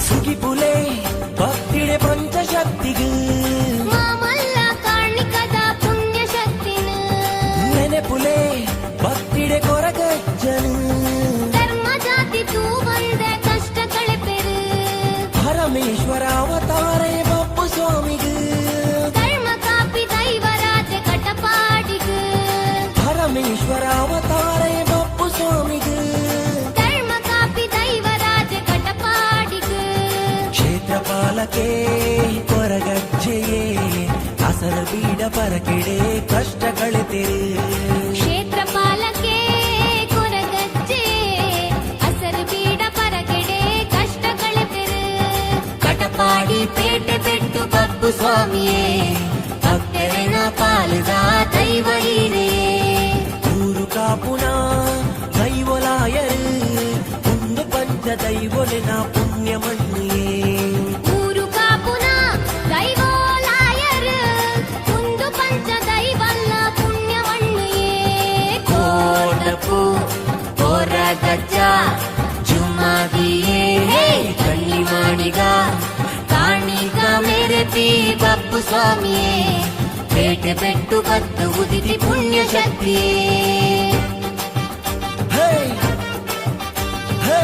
ಸುಗಿಪುಲೆ ಭಕ್ತಿಡೆ ಪಂಚಶಕ್ತಿಗೂ ಮಾಮಲ್ಲ ಕಾಣಿಕದ ಪುಣ್ಯ ಶಕ್ತಿನ ನೆನೆಪುಲೆ ಭಕ್ತಿಡೆ ಕೊರಗಜ್ಜನು ಧರ್ಮ ಜಾತಿ ತೂ ಬಂದೆ ಕಷ್ಟ ಕಳೆಪೆರು ಪರಮೇಶ್ವರ ಅವತಾರೇ ಬಪ್ಪು ಸ್ವಾಮಿಗೂ ಧರ್ಮ ಕಾಪಿ ದೈವರಾಜ ಕಟಪಾಡಿಗೂ ಪರಮೇಶ್ವರ ಅವತಾರೇ ಬಪ್ಪು ಸ್ವಾಮಿಗೂ ಧರ್ಮ ಕಾಪಿ ದೈವರಾಜ ಕಟಪಾಡಿಗೂ ಕ್ಷೇತ್ರಪಾಲಕೆ ಕೊರಗಜ್ಜೆಯೇ ಅಸರ ಬೀಡ ಪರಕೆಡೆ ಕಷ್ಟ ಕಳೆತೆರು ಕ್ಷೇತ್ರಪಾಲಕೆ ಕೊರಗಜ್ಜೆ ಅಸರು ಬೀಡ ಪರಗೆಡೆ ಕಷ್ಟ ಕಳೆಪೆರು ಕಟಪಾಡಿ ಪೇಟೆ ಬೆಟ್ಟು ಬಪ್ಪು ಸ್ವಾಮಿಯೇ ಭಕ್ತರೆನ ಪಾಲದ ದೈವ ಹೀರೇ ಊರು ಕಾಪುನ ದೈವಲಾಯರು ಒಂದು ಪಂಚ ದೈವಲಿನ ಪುಣ್ಯ ಮಣ್ಣಿಯೇ ಊರು ಕಾಪುನ ದೈವೋಲಾಯರು ಒಂದು ಪಂಚ ದೈವಲ್ಲ ಪುಣ್ಯವಣ್ಣಿಯೇ ಕೋಟಪು ಕೊರಗಜ್ಜ ಜುಮಾದಿಯೇ ಕಣ್ಣಿ ಮಾಡಿಗ ಕಾಣಿಗ ಮೇರೆ ಪಿ ಬಪ್ಪು ಸ್ವಾಮಿಯೇ ಪೇಟೆ ಬೆಟ್ಟು ಬತ್ತು ಉದಿತಿ ಪುಣ್ಯ ಶಕ್ತಿಯೇ ಹೇ ಹೇ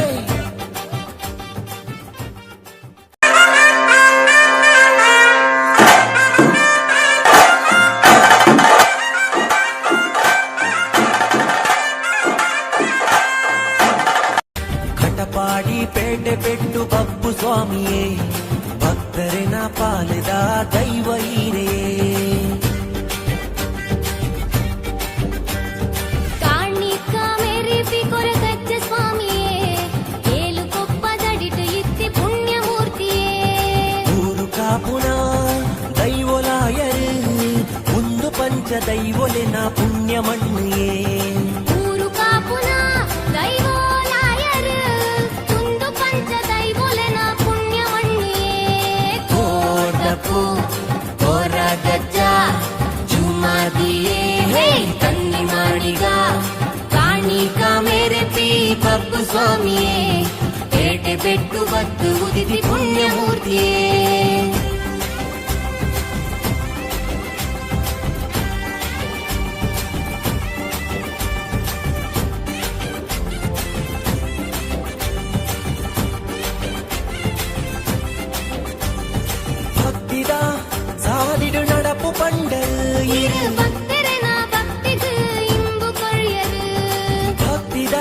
ಕಟಪಾಡಿ ಪೇಟೆ ಬೆಟ್ಟು ಬಪ್ಪು ಸ್ವಾಮಿಯೇ ಭಕ್ತರಿನ ಪಾಲಿದ ದೈವ ಹೀರೇ ಕಾಣಿಕ ಮೇರೆ ಪಿ ಕೊರಗಜ್ಜ ಸ್ವಾಮಿಯೇ ಏಳು ಕೊಪ್ಪದಡಿಟು ಇತ್ತಿ ಪುಣ್ಯ ಮೂರ್ತಿಯೇ ಊರು ಕಾಪುನ ದೈವಲಾಯರು ಒಂದು ಪಂಚ ದೈವಲಿನ ಪುಣ್ಯ ಮಣ್ಣಿಯೇ ಊರು ಕಾಪುನ ದೈವೋಲಾಯರು ಒಂದು ಪಂಚ ದೈವೋಲೆನ ಪುಣ್ಯವಣ್ಣಿಯೇ ಕೋಟಪು ಕೊರಗಜ್ಜ ಜುಮಾದಿಯೇ ಕನ್ನಿ ಮಾಡಿಗ ಕಾಣಿಕ ಮೇರೆ ಪಿ ಬಪ್ಪು ಸ್ವಾಮಿಯೇ ಪೇಟೆ ಬೆಟ್ಟು ಬತ್ತು ಉದಿತಿ ಪುಣ್ಯ ಮೂರ್ತಿಯೇ ಭಕ್ತಿದ ಸಾದಿಡು ನಡಪು ಪಂಡರು இரு பக்தரன பக்திக்கு இன்பு கொழியரு ಭಕ್ತಿದ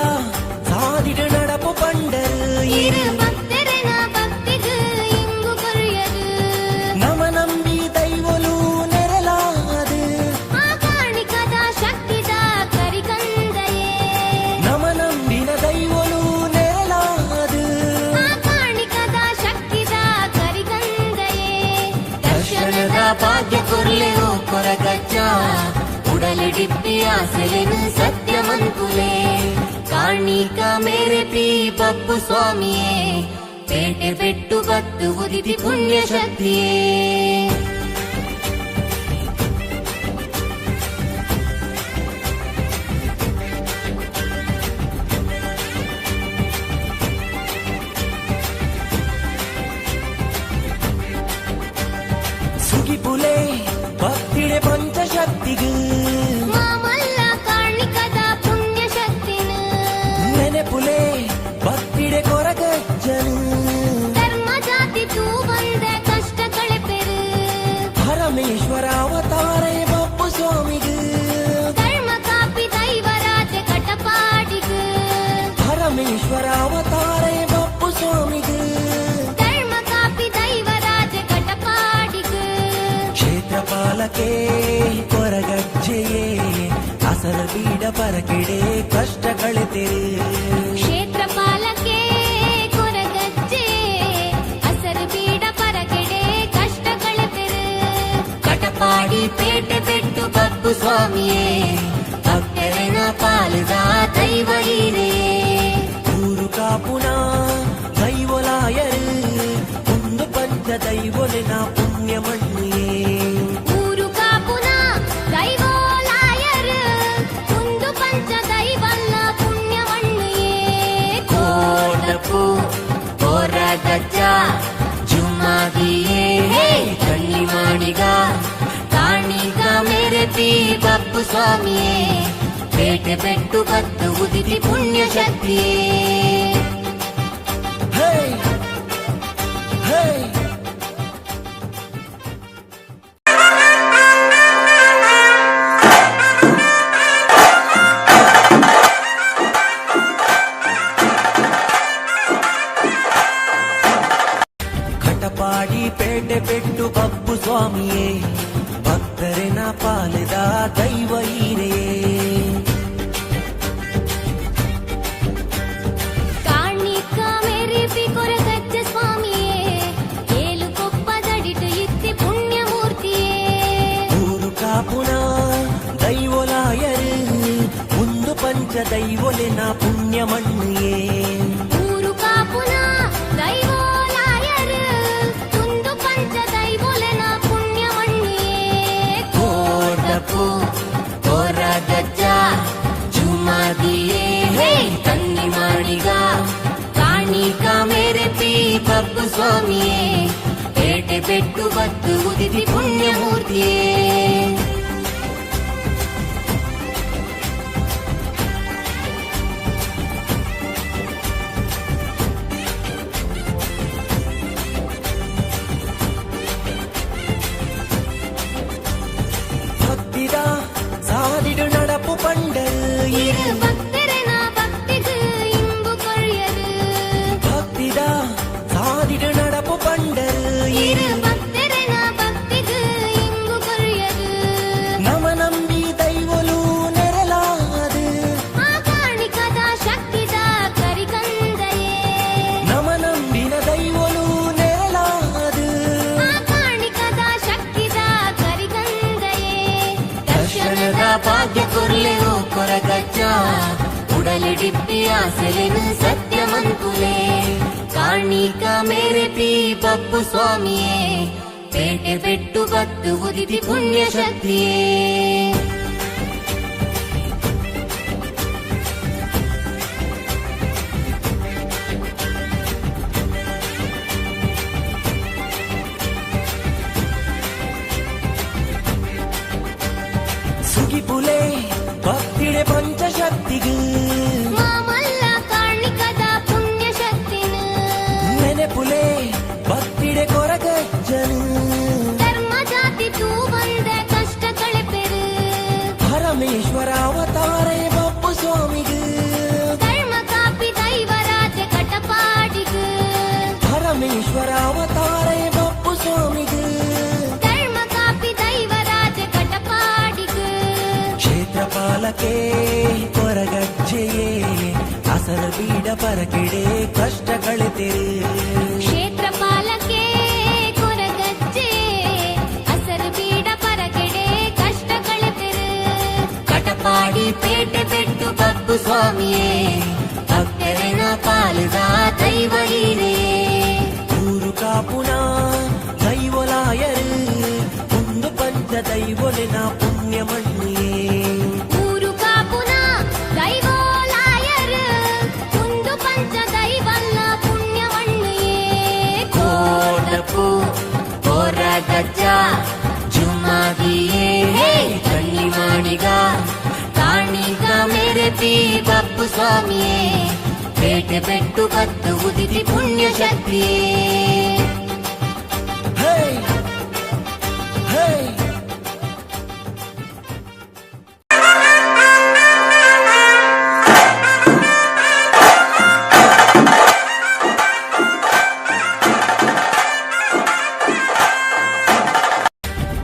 ಸಾದಿಡು ನಡಪು ಪಂಡರು இரு பக்தரன பக்திக்கு இன்பு கொழியரு ನಮ ನಂಬಿ ದೈವಲು ನೆರಲಾದು ಆ ಕಾಣಿಕದ ಶಕ್ತಿದ ಕರಿಗಂದಯೇ ನಮ ನಂಬಿನ ದೈವಲು ನೆರಲಾದು ಆ ಕಾಣಿಕದ ಶಕ್ತಿದ ಕರಿಗಂದಯೇ ದರ್ಶನದ ಭಾಗ್ಯ ಕೊರ್ಲೆವು ಕೊರಗಜ್ಜ ಉಡಲಿಡಿಪ್ಪಿ ಆಸೆಲೆನು ಸತ್ಯಮಂತುಲೆ ಕಾಣಿಕ ಮೇರೆ ಪಿ ಬಪ್ಪು ಸ್ವಾಮಿಯೇ ಪೇಟೆ ಬೆಟ್ಟು ಬತ್ತು ಉದಿತಿ ಪುಣ್ಯ ಶಕ್ತಿಯೇ ಸುಗಿಪುಲೆ ಭಕ್ತಿಡೆ ಪಂಚಶಕ್ತಿಗೂ ಮಾಮಲ್ಲ ಕಾಣಿಕದ ಪುಣ್ಯ ಶಕ್ತಿನ ನೆನೆಪುಲೆ ಭಕ್ತಿಡೆ ಕೊರಗಜ್ಜನು ಧರ್ಮ ಜಾತಿ ತೂ ಬಂದೆ ಕಷ್ಟ ಕಳೆಪೆರು ಪರಮೇಶ್ವರ ಅವತಾರೇ ಬಪ್ಪು ಸ್ವಾಮಿಗೂ ಧರ್ಮ ಕಾಪಿ ದೈವರಾಜ ಕಟಪಾಡಿಗೂ ಪರಮೇಶ್ವರ ಅವತಾರೇ ಬಪ್ಪು ಸ್ವಾಮಿಗೂ ಧರ್ಮ ಕಾಪಿ ದೈವರಾಜ ಕಟಪಾಡಿಗೂ ಕ್ಷೇತ್ರಪಾಲಕೆ ಕೊರಗಜ್ಜೆಯೇ ಅಸರ ಬೀಡ ಪರಕೆಡೆ ಕಷ್ಟ ಕಳೆತೆರು ಕ್ಷೇತ್ರಪಾಲಕೆ ಕೊರಗಜ್ಜೆ ಅಸರು ಬೀಡ ಪರಗೆಡೆ ಕಷ್ಟ ಕಳೆಪೆರು ಸ್ವಾಮಿಯೇ ಭಕ್ತರನ ಪಾಲದ ದೈವ ಹೀರೆಯೇ ಊರು ಕಾಪುನ ದೈವಲಾಯರು ಒಂದು ಪಂಚ ದೈವಲಿನ ಪುಣ್ಯ ಮಣ್ಣಿಯೇ ಊರು ಕಾಪುನ ದೈವಲಾಯರು ಒಂದು ಪಂಚ ದೈವಲ್ಲ ಪುಣ್ಯ ಮಣ್ಣಿಯೇ ಕೋಟಪು ಕೊರಗಜ್ಜ ಜುಮ್ಮಾದಿಯೇ ಕಣ್ಣಿ ಮಾಡಿಗ ಕಾಣಿಗ ಮೇರೆತಿ ಬಪ್ಪು ಸ್ವಾಮಿಯೇ ಬೇಟೆ ಬೆಟ್ಟು ಕತ್ತು ಉದಿತಿ ಪುಣ್ಯ ಶಕ್ತಿಯೇ ಕಟಪಾಡಿ ಪೇಟೆ ಪೆಟ್ಟು ಬಪ್ಪು ಸ್ವಾಮಿಯೇ ಭಕ್ತರಿನ ಪಾಲದ ದೈವ ಹೀರೆಯೇ ಕಾಣಿಕ ಮೇರೆತಿ ಕೊರಗಜ್ಜ ಸ್ವಾಮಿಯೇ ಏಳು ಕೊಪ್ಪದಡಿಟು ಇತ್ತಿ ಪುಣ್ಯ ಮೂರ್ತಿಯೇ ಊರು ಕಾಪುನ ದೈವಲಾಯರು ಒಂದು ಪಂಚ ದೈವಲಿನ ಪುಣ್ಯ ಮಣ್ಣಿಯೇ ಊರು ಕಾಪುನ ದೈವಲಾಯರು ಒಂದು ಪಂಚ ದೈವಲಿನ ಪುಣ್ಯ ಮಣ್ಣಿಯೇ ಕೋಟಪು ಕೊರಗಜ್ಜ ಜುಮ್ಮಾದಿಯೇ ಕಣ್ಣಿ ಮಾಡಿಗ ಕಾಣಿಕ ಮೇರೆತಿ ಬಪ್ಪು ಸ್ವಾಮಿಯೇ ಬೇಟೆ ಬೆಟ್ಟು ಬತ್ತು ಉದಿತಿ ಪುಣ್ಯ ಮೂರ್ತಿಯೇ ಭಕ್ತಿದ ಸಾದಿಡು ನಡಪು ಪಂಡರು இரு பக்தரன பக்திக்கு இன்பு கொழியது ಭಕ್ತಿದ ಸಾದಿಡು ನಡಪು ಪಂಡರು இரு பக்தரன பக்திக்கு இன்பு கொழியது ನಮ ನಂಬಿ ದೈವಲು ನೆರಲಾದು ಆ ಕಾಣಿಕದ ಶಕ್ತಿದ ಕರಿಕಂದಯೇ ನಮ ನಂಬಿನ ದೈವಲು ನೆರಲಾದು ಆ ಕಾಣಿಕದ ಶಕ್ತಿದ ಕರಿಕಂದಯೇ ದರ್ಶನದ ಭಾಗ್ಯ ಕೊರ್ಲೆವು ಕೊರಗಜ್ಜ ಉಡಲಿಡಿಪ್ಪಿ ಆಸೆಲೆನು ಸತ್ಯಮಂಕುಲೆ ಕಾಣಿಕ ಮೇರೆತಿ ಬಪ್ಪು ಸ್ವಾಮಿಯೇ ಬೇಟೆ ಬೆಟ್ಟು ಬತ್ತು ಉದಿತಿ ಪುಣ್ಯ ಶಕ್ತಿಯೇ ಸುಗಿಪುಲೆ ಭಕ್ತಿಡೆ ಪಂಚಶಕ್ತಿಗೂ ಮಾಮಲ್ಲ ಕಾಣಿಕದ ಪುಣ್ಯ ಶಕ್ತಿನ ನೆನೆಪುಲೆ ಭಕ್ತಿಡೆ ಕೊರಗಜ್ಜನು ಧರ್ಮ ಜಾತಿ ತೂ ಬಂದ ಕಷ್ಟ ಕಳೆಪೆರು ಪರಮೇಶ್ವರ ಅವತಾರೇ ಬಪ್ಪು ಸ್ವಾಮಿಗೂ ಧರ್ಮ ಕಾಪಿ ದೈವರಾಜ ಕಟಪಾಡಿಗೂ ಪರಮೇಶ್ವರ ಅವತಾರೇ ಬಪ್ಪು ಸ್ವಾಮಿಗೂ ಧರ್ಮ ಕಾಪಿ ದೈವರಾಜ ಕಟಪಾಡಿಗೂ ಕ್ಷೇತ್ರಪಾಲಕೆ ಕೊರಗಜ್ಜೆಯೇ ಅಸರ ಬೀಡ ಪರಕೆಡೆ ಕಷ್ಟ ಕಳೆತೆರು ಕ್ಷೇತ್ರ ಪಾಲಕೆ ಕೊರಗಜ್ಜೆ ಅಸರು ಬೀಡ ಪರಗೆಡೆ ಕಷ್ಟ ಕಳೆತೆರು ಕಟಪಾಡಿ ಪೇಟೆ ಬೆಟ್ಟು ಬಪ್ಪು ಸ್ವಾಮಿಯೇ ಭಕ್ತರನ ಪಾಲದ ದೈವ ಹೀರೆಯೇ ಊರು ಕಾಪುನ ದೈವಲಾಯರು ಒಂದು ಪಂಚ ದೈವಲಿನ ಪುಣ್ಯ ಮಣ್ಣಿಯೇ ಊರು ಕಾಪುನ ದೈವಲಾಯರು ಒಂದು ಪಂಚ ದೈವಲ್ಲ ಪುಣ್ಯ ಮಣ್ಣಿಯೇ ಕೋಟಪು ಕೊರಗಜ್ಜ ಜುಮ್ಮಾದಿಯೇ ಕಣ್ಣಿ ಮಾಡಿಗ ಕಾಣಿಗ ಮೇರೆತಿ ಬಪ್ಪು ಸ್ವಾಮಿಯೇ ಬೇಟೆ ಬೆಟ್ಟು ಬತ್ತು ಉದಿತಿ ಪುಣ್ಯ ಶಕ್ತಿಯೇ ಹೇ ಹೇ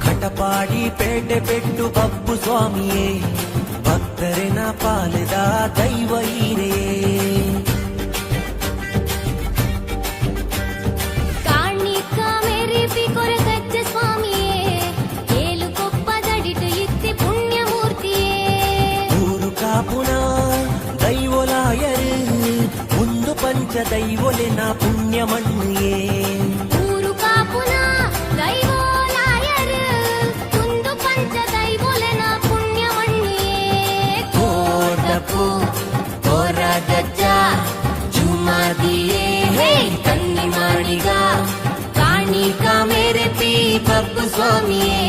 ಕಟಪಾಡಿ ಪೇಟೆ ಪೆಟ್ಟು ಬಪ್ಪು ಸ್ವಾಮಿಯೇ ಭಕ್ತರಿನ ಪಾಲದ ದೈವ ಹೀರೆಯೇ ಕಾಣಿಕ ಮೇರೆತಿ ಕೊರಗಜ್ಜ ಸ್ವಾಮಿಯೇ ಏಳು ಕೊಪ್ಪದಡಿಟು ಇತ್ತಿ ಪುಣ್ಯ ದೈವೊಲೆನ ಪುಣ್ಯ ಮಣ್ಣೇ ಊರು ಕಾಪುನ ದೈವೋಲಾಯರ್ ಕುಂದು ಪಂಚ ದೈವೊಲೆನ ಪುಣ್ಯ ಮಣ್ಣೇ ಕೋಟಪು ಕೊರಗಜ್ಜ ಜುಮಾದಿಯೇ ಹೇ ಕನ್ನಿ ಮಾಡಿಗ ಕಾಣಿಕ ಮೇರೆ ಪಿ ಬಪ್ಪು ಸ್ವಾಮಿಯೇ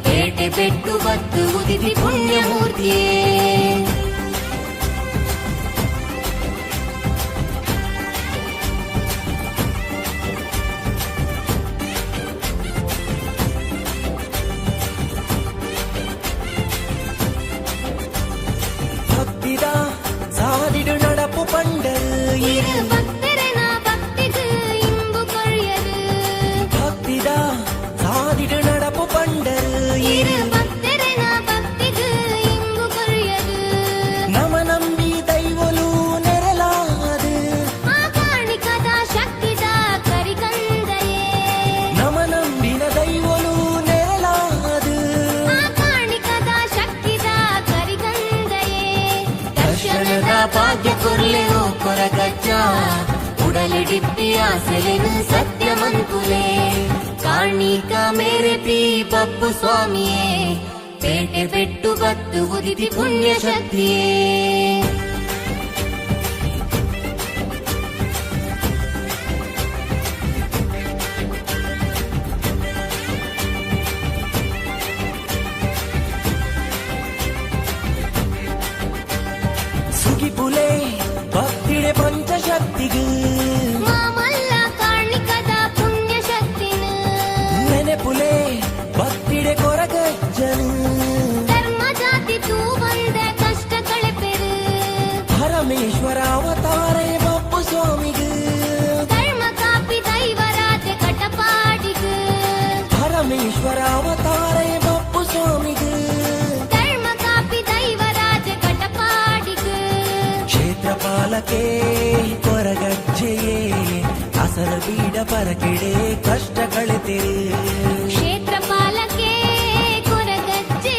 ಪೇಟೆ ಪೆಟ್ಟು ಬತ್ತು ಉದಿತಿ ಪುಣ್ಯಮೂರ್ತಿಯೇ ಭಕ್ತಿದ ಸಾದಿಡು ನಡಪು ಪಂಡರು இரு பக்தரன பக்திக்கு இன்பு கொழியது ಭಕ್ತಿದ ಸಾದಿಡು ನಡಪು ಪಂಡರು இரு பக்தரன பக்திக்கு இன்பு கொழியது ನಮ ನಂಬಿ ದೈವಲು ನೆರಲಾದು ಆ ಕಾಣಿಕದ ಶಕ್ತಿದ ಕರಿಗಂದಯೇ ನಮ ನಂಬಿನ ದೈವಲು ನೆರಲಾದು ಆ ಕಾಣಿಕದ ಶಕ್ತಿದ ಕರಿಗಂದಯೇ ದರ್ಶನದ ಭಾಗ್ಯ ಕೊರ್ಲೆನೋ ಕೊರಗಜ್ಜ ಉಡಲಿಡಿಪ್ಪಿ ಆಸೆಲೆನು ಸತ್ಯ ಮಂಕುಲೆ ಕಾಣಿಕ ಮೇರೆ ಪಿ ಬಪ್ಪು ಸ್ವಾಮಿಯೇ ಪೇಟೆ ಪೆಟ್ಟು ಬತ್ತು ಉದಿತಿ ಪುಣ್ಯ ಶಕ್ತಿಯೇ ಸುಗಿಪುಲೆ ಭಕ್ತಿಡೆ ಪಂಚಶಕ್ತಿಗೂ ಮಾಮಲ್ಲ ಕಾಣಿಕದ ಪುಣ್ಯ ಶಕ್ತಿನ ನೆನೆಪುಲೆ ಭಕ್ತಿಡೆ ಕೊರಗಜ್ಜನು ಧರ್ಮ ಜಾತಿ ತೂ ಬಂದ ಕಷ್ಟ ಕಳೆಪೆರು ಪರಮೇಶ್ವರ ಅವತಾರೇ ಬಪ್ಪು ಸ್ವಾಮಿಗೂ ಧರ್ಮ ಕಾಪಿ ದೈವರಾಜ ಕಟಪಾಡಿಗು ಪರಮೇಶ್ವರ ಅವತಾರೇ ಬಪ್ಪು ಸ್ವಾಮಿಗೂ ಧರ್ಮ ಕಾಪಿ ದೈವರಾಜ ಕಟಪಾಡಿಗು ಕ್ಷೇತ್ರಪಾಲಕೆ ಕೊರಗಜ್ಜೆಯೇ ಅಸರ ಬೀಡ ಪರಕೆಡೆ ಕಷ್ಟ ಕಳೆತೆರೆ ಕ್ಷೇತ್ರಪಾಲಕೆ ಕೊರಗಜ್ಜೆ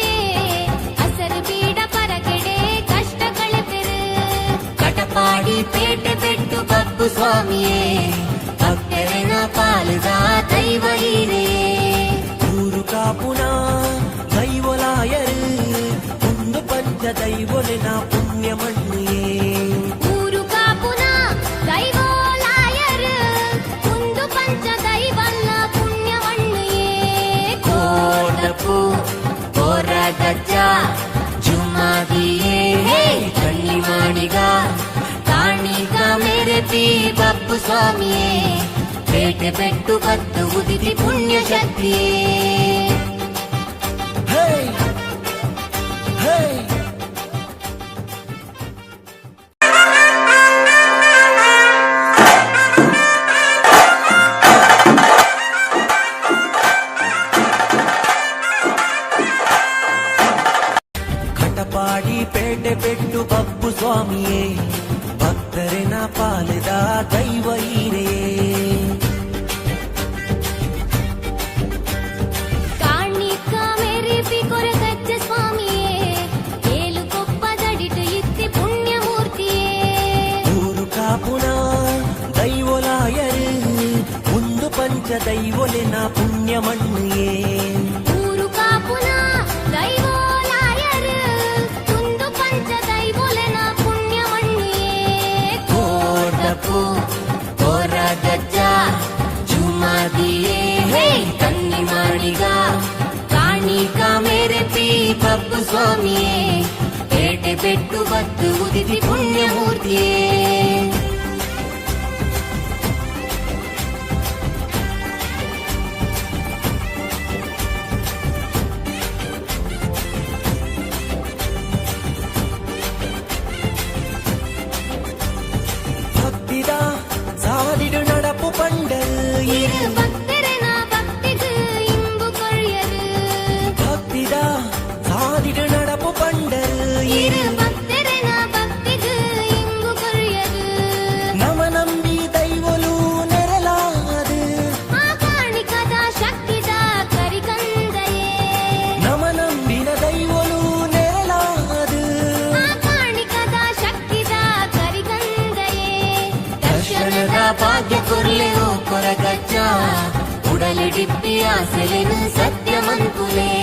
ಹಸರು ಬೀಡ ಪರಕೆಡೆ ಕಷ್ಟ ಕಳೆಪೆರು ಕಟಪಾಡಿ ಪೇಟೆ ಪೆಟ್ಟು ಬಪ್ಪು ಸ್ವಾಮಿಯೇ ಭಕ್ತರನ ಪಾಲದ ದೈವ ಹೀರೇ ಊರು ಕಾಪುನ ದೈವಲಾಯರು ಒಂದು ಪಂಚ ದೈವಲೆನ ಪುಣ್ಯ ಮಣ್ಣಿಯೇ ಊರು ಕಾಪುನ ದೈವೋಲಾಯರ್ ಕುಂದು ಪಂಚ ದೈವಲ್ಲ ಪುಣ್ಯವಣ್ಣಯೇ ಕೋಟಪು ಕೊರಗಜ್ಜ ಜುಮಾದಿಯೇ ಕಣ್ಣಿ ಮಾಡಿಗ ಕಾಣಿಗ ಮೇರೆ ಪಿ ಬಪ್ಪು ಸ್ವಾಮಿಯೇ ಪೇಟೆ ಪೆಟ್ಟು ಬತ್ತು ಉದಿತಿ ಪುಣ್ಯ ಶಕ್ತಿಯೇ ಹೇ ಹೇ ಕಟಪಾಡಿ ಪೇಟೆ ಪೆಟ್ಟು ಬಪ್ಪು ಸ್ವಾಮಿಯೇ ಭಕ್ತರಿನ ಪಾಲದ ದೈವ ಹೀರೇ ಕಾಣಿಕ ಮೇರೆ ಪಿ ಕೊರಗಜ್ಜ ಸ್ವಾಮಿಯೇ ಏಳು ಕೊಪ್ಪದಡಿಟು ಇತ್ತಿ ಪುಣ್ಯಮೂರ್ತಿಯೇ ಊರು ಕಾಪುನ ದೈವಲಾಯರು ಒಂದು ಪಂಚ ದೈವಲೆನ ಪುಣ್ಯ ಮಣ್ಣಿಯೇ ಊರು ಕಾಪುನ ದೈವೋಲಾಯರ್ ಕುಂದು ಪಂಚ ದೈವಲೆನ ಪುಣ್ಯವಣ್ಣಯೇ ಕೋಟಪು ಕೊರಗಜ್ಜ ಜುಮಾದಿಯೇ ಕನ್ನಿ ಮಾಡಿಗ ಕಾಣಿಕ ಮೇರೆ ಪಿ ಬಪ್ಪು ಸ್ವಾಮಿಯೇ ಪೇಟೆ ಪೆಟ್ಟು ಬತ್ತು ಉದಿತಿ ಪುಣ್ಯಮೂರ್ತಿಯೇ ಭಕ್ತಿದ ಸಾದಿಡು ನಡಪು ಪಂಡರು இரு பக்தரன பக்திக்கு இன்பு கொழியது ಭಕ್ತಿದ ಸಾದಿಡು ನಡಪು ಪಂಡರು இரு பக்தரன பக்திக்கு இன்பு கொழியது ನಮ ನಂಬಿ ದೈವಲು ನೆರಲಾದು ಆ ಕಾಣಿಕದ ಶಕ್ತಿದ ಕರಿಗಂದಯೇ ನಮ ನಂಬಿನ ದೈವಲು ನೆರಲಾದು ಆ ಕಾಣಿಕದ ಶಕ್ತಿದ ಕರಿಗಂದಯೇ ದರ್ಶನ ದರ್ಶನದ ಭಾಗ್ಯ ಕೊರ್ಲೆವು ಕೊರಗಜ್ಜ ಉಡಲಿಡಿಪ್ಪಿ ಆಸೆಲೆನು ಸತ್ಯ ಮಂಕುಲೆ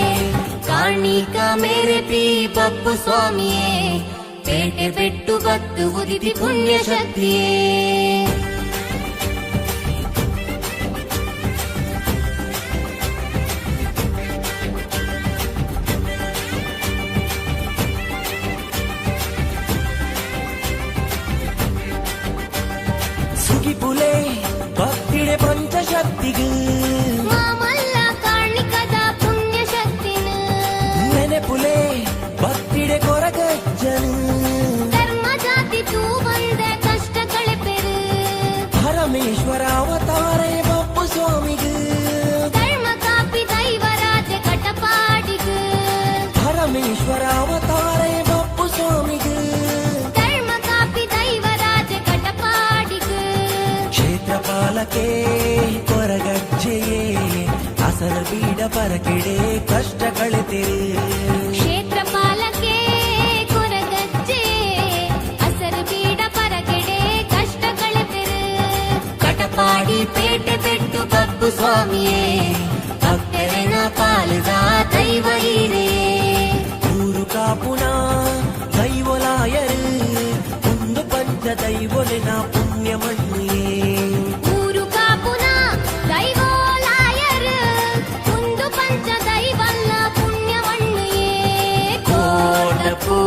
ಕಾಣಿಕ ಮೇರೆ ಪಿ ಬಪ್ಪು ಸ್ವಾಮಿಯೇ ಪೇಟೆ ಬೆಟ್ಟು ಬತ್ತು ಉದಿತಿ ಪುಣ್ಯ ಶಕ್ತಿಯೇ ಸುಗಿಪುಲೆ ಭಕ್ತಿಡೆ ಪಂಚಶಕ್ತಿಗೂ ಮಾಮಲ್ಲ ಕಾಣಿಕದ ಪುಣ್ಯ ಶಕ್ತಿನ ನೆನೆಪುಲೆ ಭಕ್ತಿಡೆ ಕೊರಗಜ್ಜನು ಧರ್ಮ ಜಾತಿ ತೂ ಬಂದ ಕಷ್ಟ ಕಳೆಪೆರು ಪರಮೇಶ್ವರ ಅವತಾರೇ ಬಪ್ಪು ಸ್ವಾಮಿಗೂ ಧರ್ಮ ಕಾಪಿ ದೈವರಾಜ ಕಟಪಾಡಿಗೂ ಪರಮೇಶ್ವರ ಅವತಾರೇ ಬಪ್ಪು ಸ್ವಾಮಿಗೂ ಧರ್ಮ ಕಾಪಿ ದೈವರಾಜ ಕಟಪಾಡಿಗೂ ಕ್ಷೇತ್ರಪಾಲಕೆ ಕೊರಗಜ್ಜೆಯೇ ಅಸಲ ಬೀಡ ಪರಕೆಡೆ ಕಷ್ಟ ಕಳೆತಿರು ಕ್ಷೇತ್ರಪಾಲಕೆ ಕೊರಗಜ್ಜೆ ಅಸರು ಬೀಡ ಪರಗೆಡೆ ಕಷ್ಟ ಕಳೆಪೆರು ಕಟಪಾಡಿ ಪೇಟೆ ಬೆಟ್ಟು ಬಪ್ಪು ಸ್ವಾಮಿಯೇ ಭಕ್ತರನ ಪಾಲದ ದೈವ ಹೀರೇ ಊರು ಕಾಪುನ ದೈವಲಾಯರು ಒಂದು ಪಂಚ ದೈವಲಿನ ಪುಣ್ಯ ಮಣ್ಣಿಯೇ ಊರು ಕಾಪುನ ದೈವೋಲಾಯರು ಒಂದು ಪಂಚ ದೈವಲ್ಲ ಪುಣ್ಯವಣ್ಣಿಯೇ ಕೋಟಪು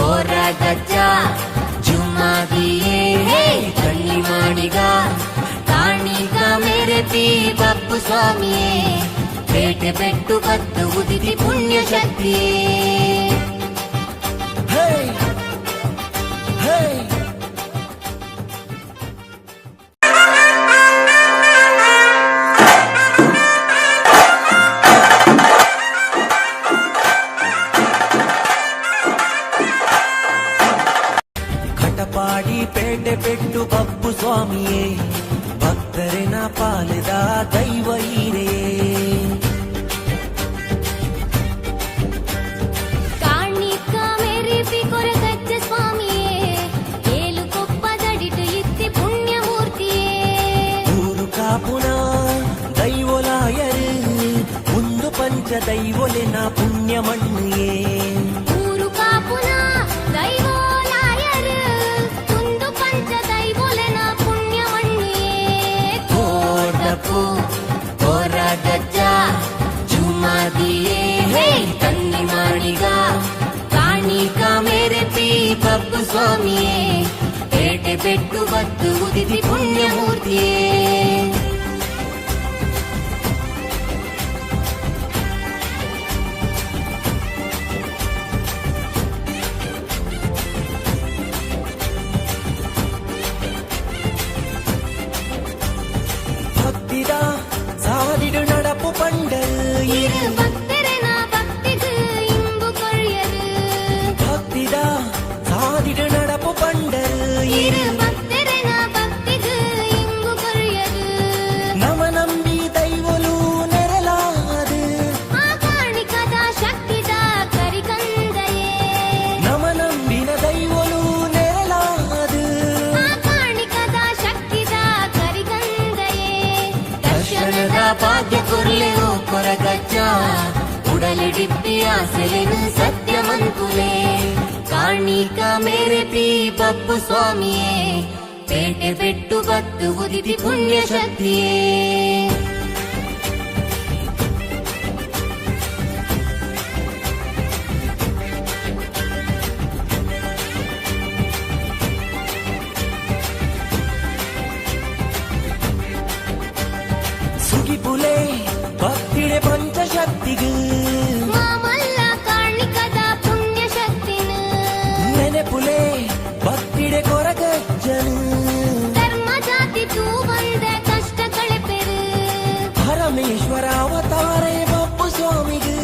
ಕೊರಗಜ್ಜ ಜುಮ್ಮಾದಿಯೇ ಕಣ್ಣಿ ಮಾಡಿಗ ಕಾಣಿಗ ಮೇರೆ ಪಿ ಬಪ್ಪು ಸ್ವಾಮಿಯೇ ಪೇಟೆ ಬೆಟ್ಟು ಬತ್ತು ಉದಿತಿ ಪುಣ್ಯ ಶಕ್ತಿಯೇ ಹೇ ಹೇ ಕಟಪಾಡಿ ಪೇಟೆ ಬೆಟ್ಟು ಬಪ್ಪು ಸ್ವಾಮಿಯೇ ಭಕ್ತರಿನ ಪಾಲಿದ ದೈವ ಹೀರೇ ಕಾಣಿಕ ಮೇರೆ ಪಿ ಕೊರಗಜ್ಜ ಸ್ವಾಮಿಯೇ ಏಳು ಕೊಪ್ಪದಡಿಟು ಇತ್ತಿ ಪುಣ್ಯಮೂರ್ತಿಯೇ ಊರು ಕಾಪುನ ದೈವಲಾಯರು ಒಂದು ಪಂಚ ದೈವಲಿನ ಪುಣ್ಯ ಮಣ್ಣಿಯೇ ಊರು ಕಾಪುನ ದೈವೋಲಾಯರು ಒಂದು ಪಂಚ ದೈವೋಲೆನ ಪುಣ್ಯವಣ್ಣಿಯೇ ಕೋಟಪು ಕೊರಗಜ್ಜ ಜುಮ್ಮಾದಿಯೇ ಕಣ್ಣಿ ಮಾಡಿಗ ಕಾಣಿಕ ಮೇರೆ ಪಿ ಬಪ್ಪು ಸ್ವಾಮಿಯೇ ಪೇಟೆ ಬೆಟ್ಟು ಬತ್ತು ಉದಿತಿ ಪುಣ್ಯಮೂರ್ತಿಯೇ ಭಕ್ತಿದ ಸಾದಿಡು ನಡಪು ಪಂಡರು இரு பக்தரனா பக்திக்கு இன்பு கொழியரு ಭಕ್ತಿದ ಸಾದಿಡು ನಡಪು ಪಂಡರು இரு பக்தரனா பக்திக்கு இன்பு கொழியரு ನಮ ನಂಬಿ ದೈವಲು ನೆರಲಾದು ಆ ಕಾಣಿಕದ ಶಕ್ತಿದ ಕರಿಕಂದಯೇ ನಮ ನಂಬಿನ ದೈವಲು ನೆರಲಾದು ಆ ಕಾಣಿಕದ ಶಕ್ತಿದ ಕರಿಕಂದಯೇ ದರ್ಶನದ ಭಾಗ್ಯ ಕೊರ್ಲೆವು ಕೊರಗಜ್ಜ ಉಡಲಿಡಿಪ್ಪಿ ಆಸೆಲೆನು ಸತ್ಯ ಮಂಕುಲೆ ಕಾಣಿಕ ಮೇರೆ ಪಿ ಬಪ್ಪು ಸ್ವಾಮಿಯೇ ಪೇಟೆ ಬೆಟ್ಟು ಬತ್ತು ಉದಿತಿ ಪುಣ್ಯ ಶಕ್ತಿಯೇ ಸುಗಿಪುಲೆ ಭಕ್ತಿಡೆ ಪಂಚಶಕ್ತಿಗೂ ಮಾಮಲ್ಲ ಕಾಣಿಕದ ಪುಣ್ಯ ಶಕ್ತಿನ ನೆನೆಪುಲೆ ಭಕ್ತಿಡೆ ಕೊರಗಜ್ಜನು ಧರ್ಮ ಜಾತಿ ತೂ ಬಂದ ಕಷ್ಟ ಕಳೆಪೆರು ಪರಮೇಶ್ವರ ಅವತಾರೇ ಬಪ್ಪು ಸ್ವಾಮಿಗೂ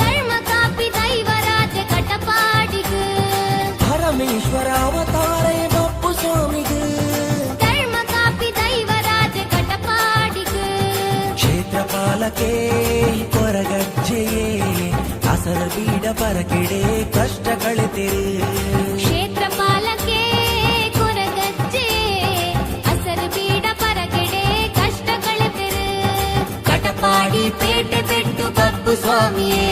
ಧರ್ಮ ಕಾಪಿ ದೈವರಾಜ ಕಟಪಾಡಿಗೂ ಪರಮೇಶ್ವರ ಅವತಾರೇ ಬಪ್ಪು ಸ್ವಾಮಿಗೂ ಧರ್ಮ ಕಾಪಿ ದೈವರಾಜ ಕಟಪಾಡಿಗೂ ಕ್ಷೇತ್ರಪಾಲಕೆ ಕೊರಗಜ್ಜೆಯೇ ಅಸಲ ಬೀಡ ಪರಕೆಡೆ ಕಷ್ಟ ಕಳೆತಿರು ಕ್ಷೇತ್ರಪಾಲಕೆ ಕೊರಗಜ್ಜೆ ಸ್ವಾಮಿಯೇ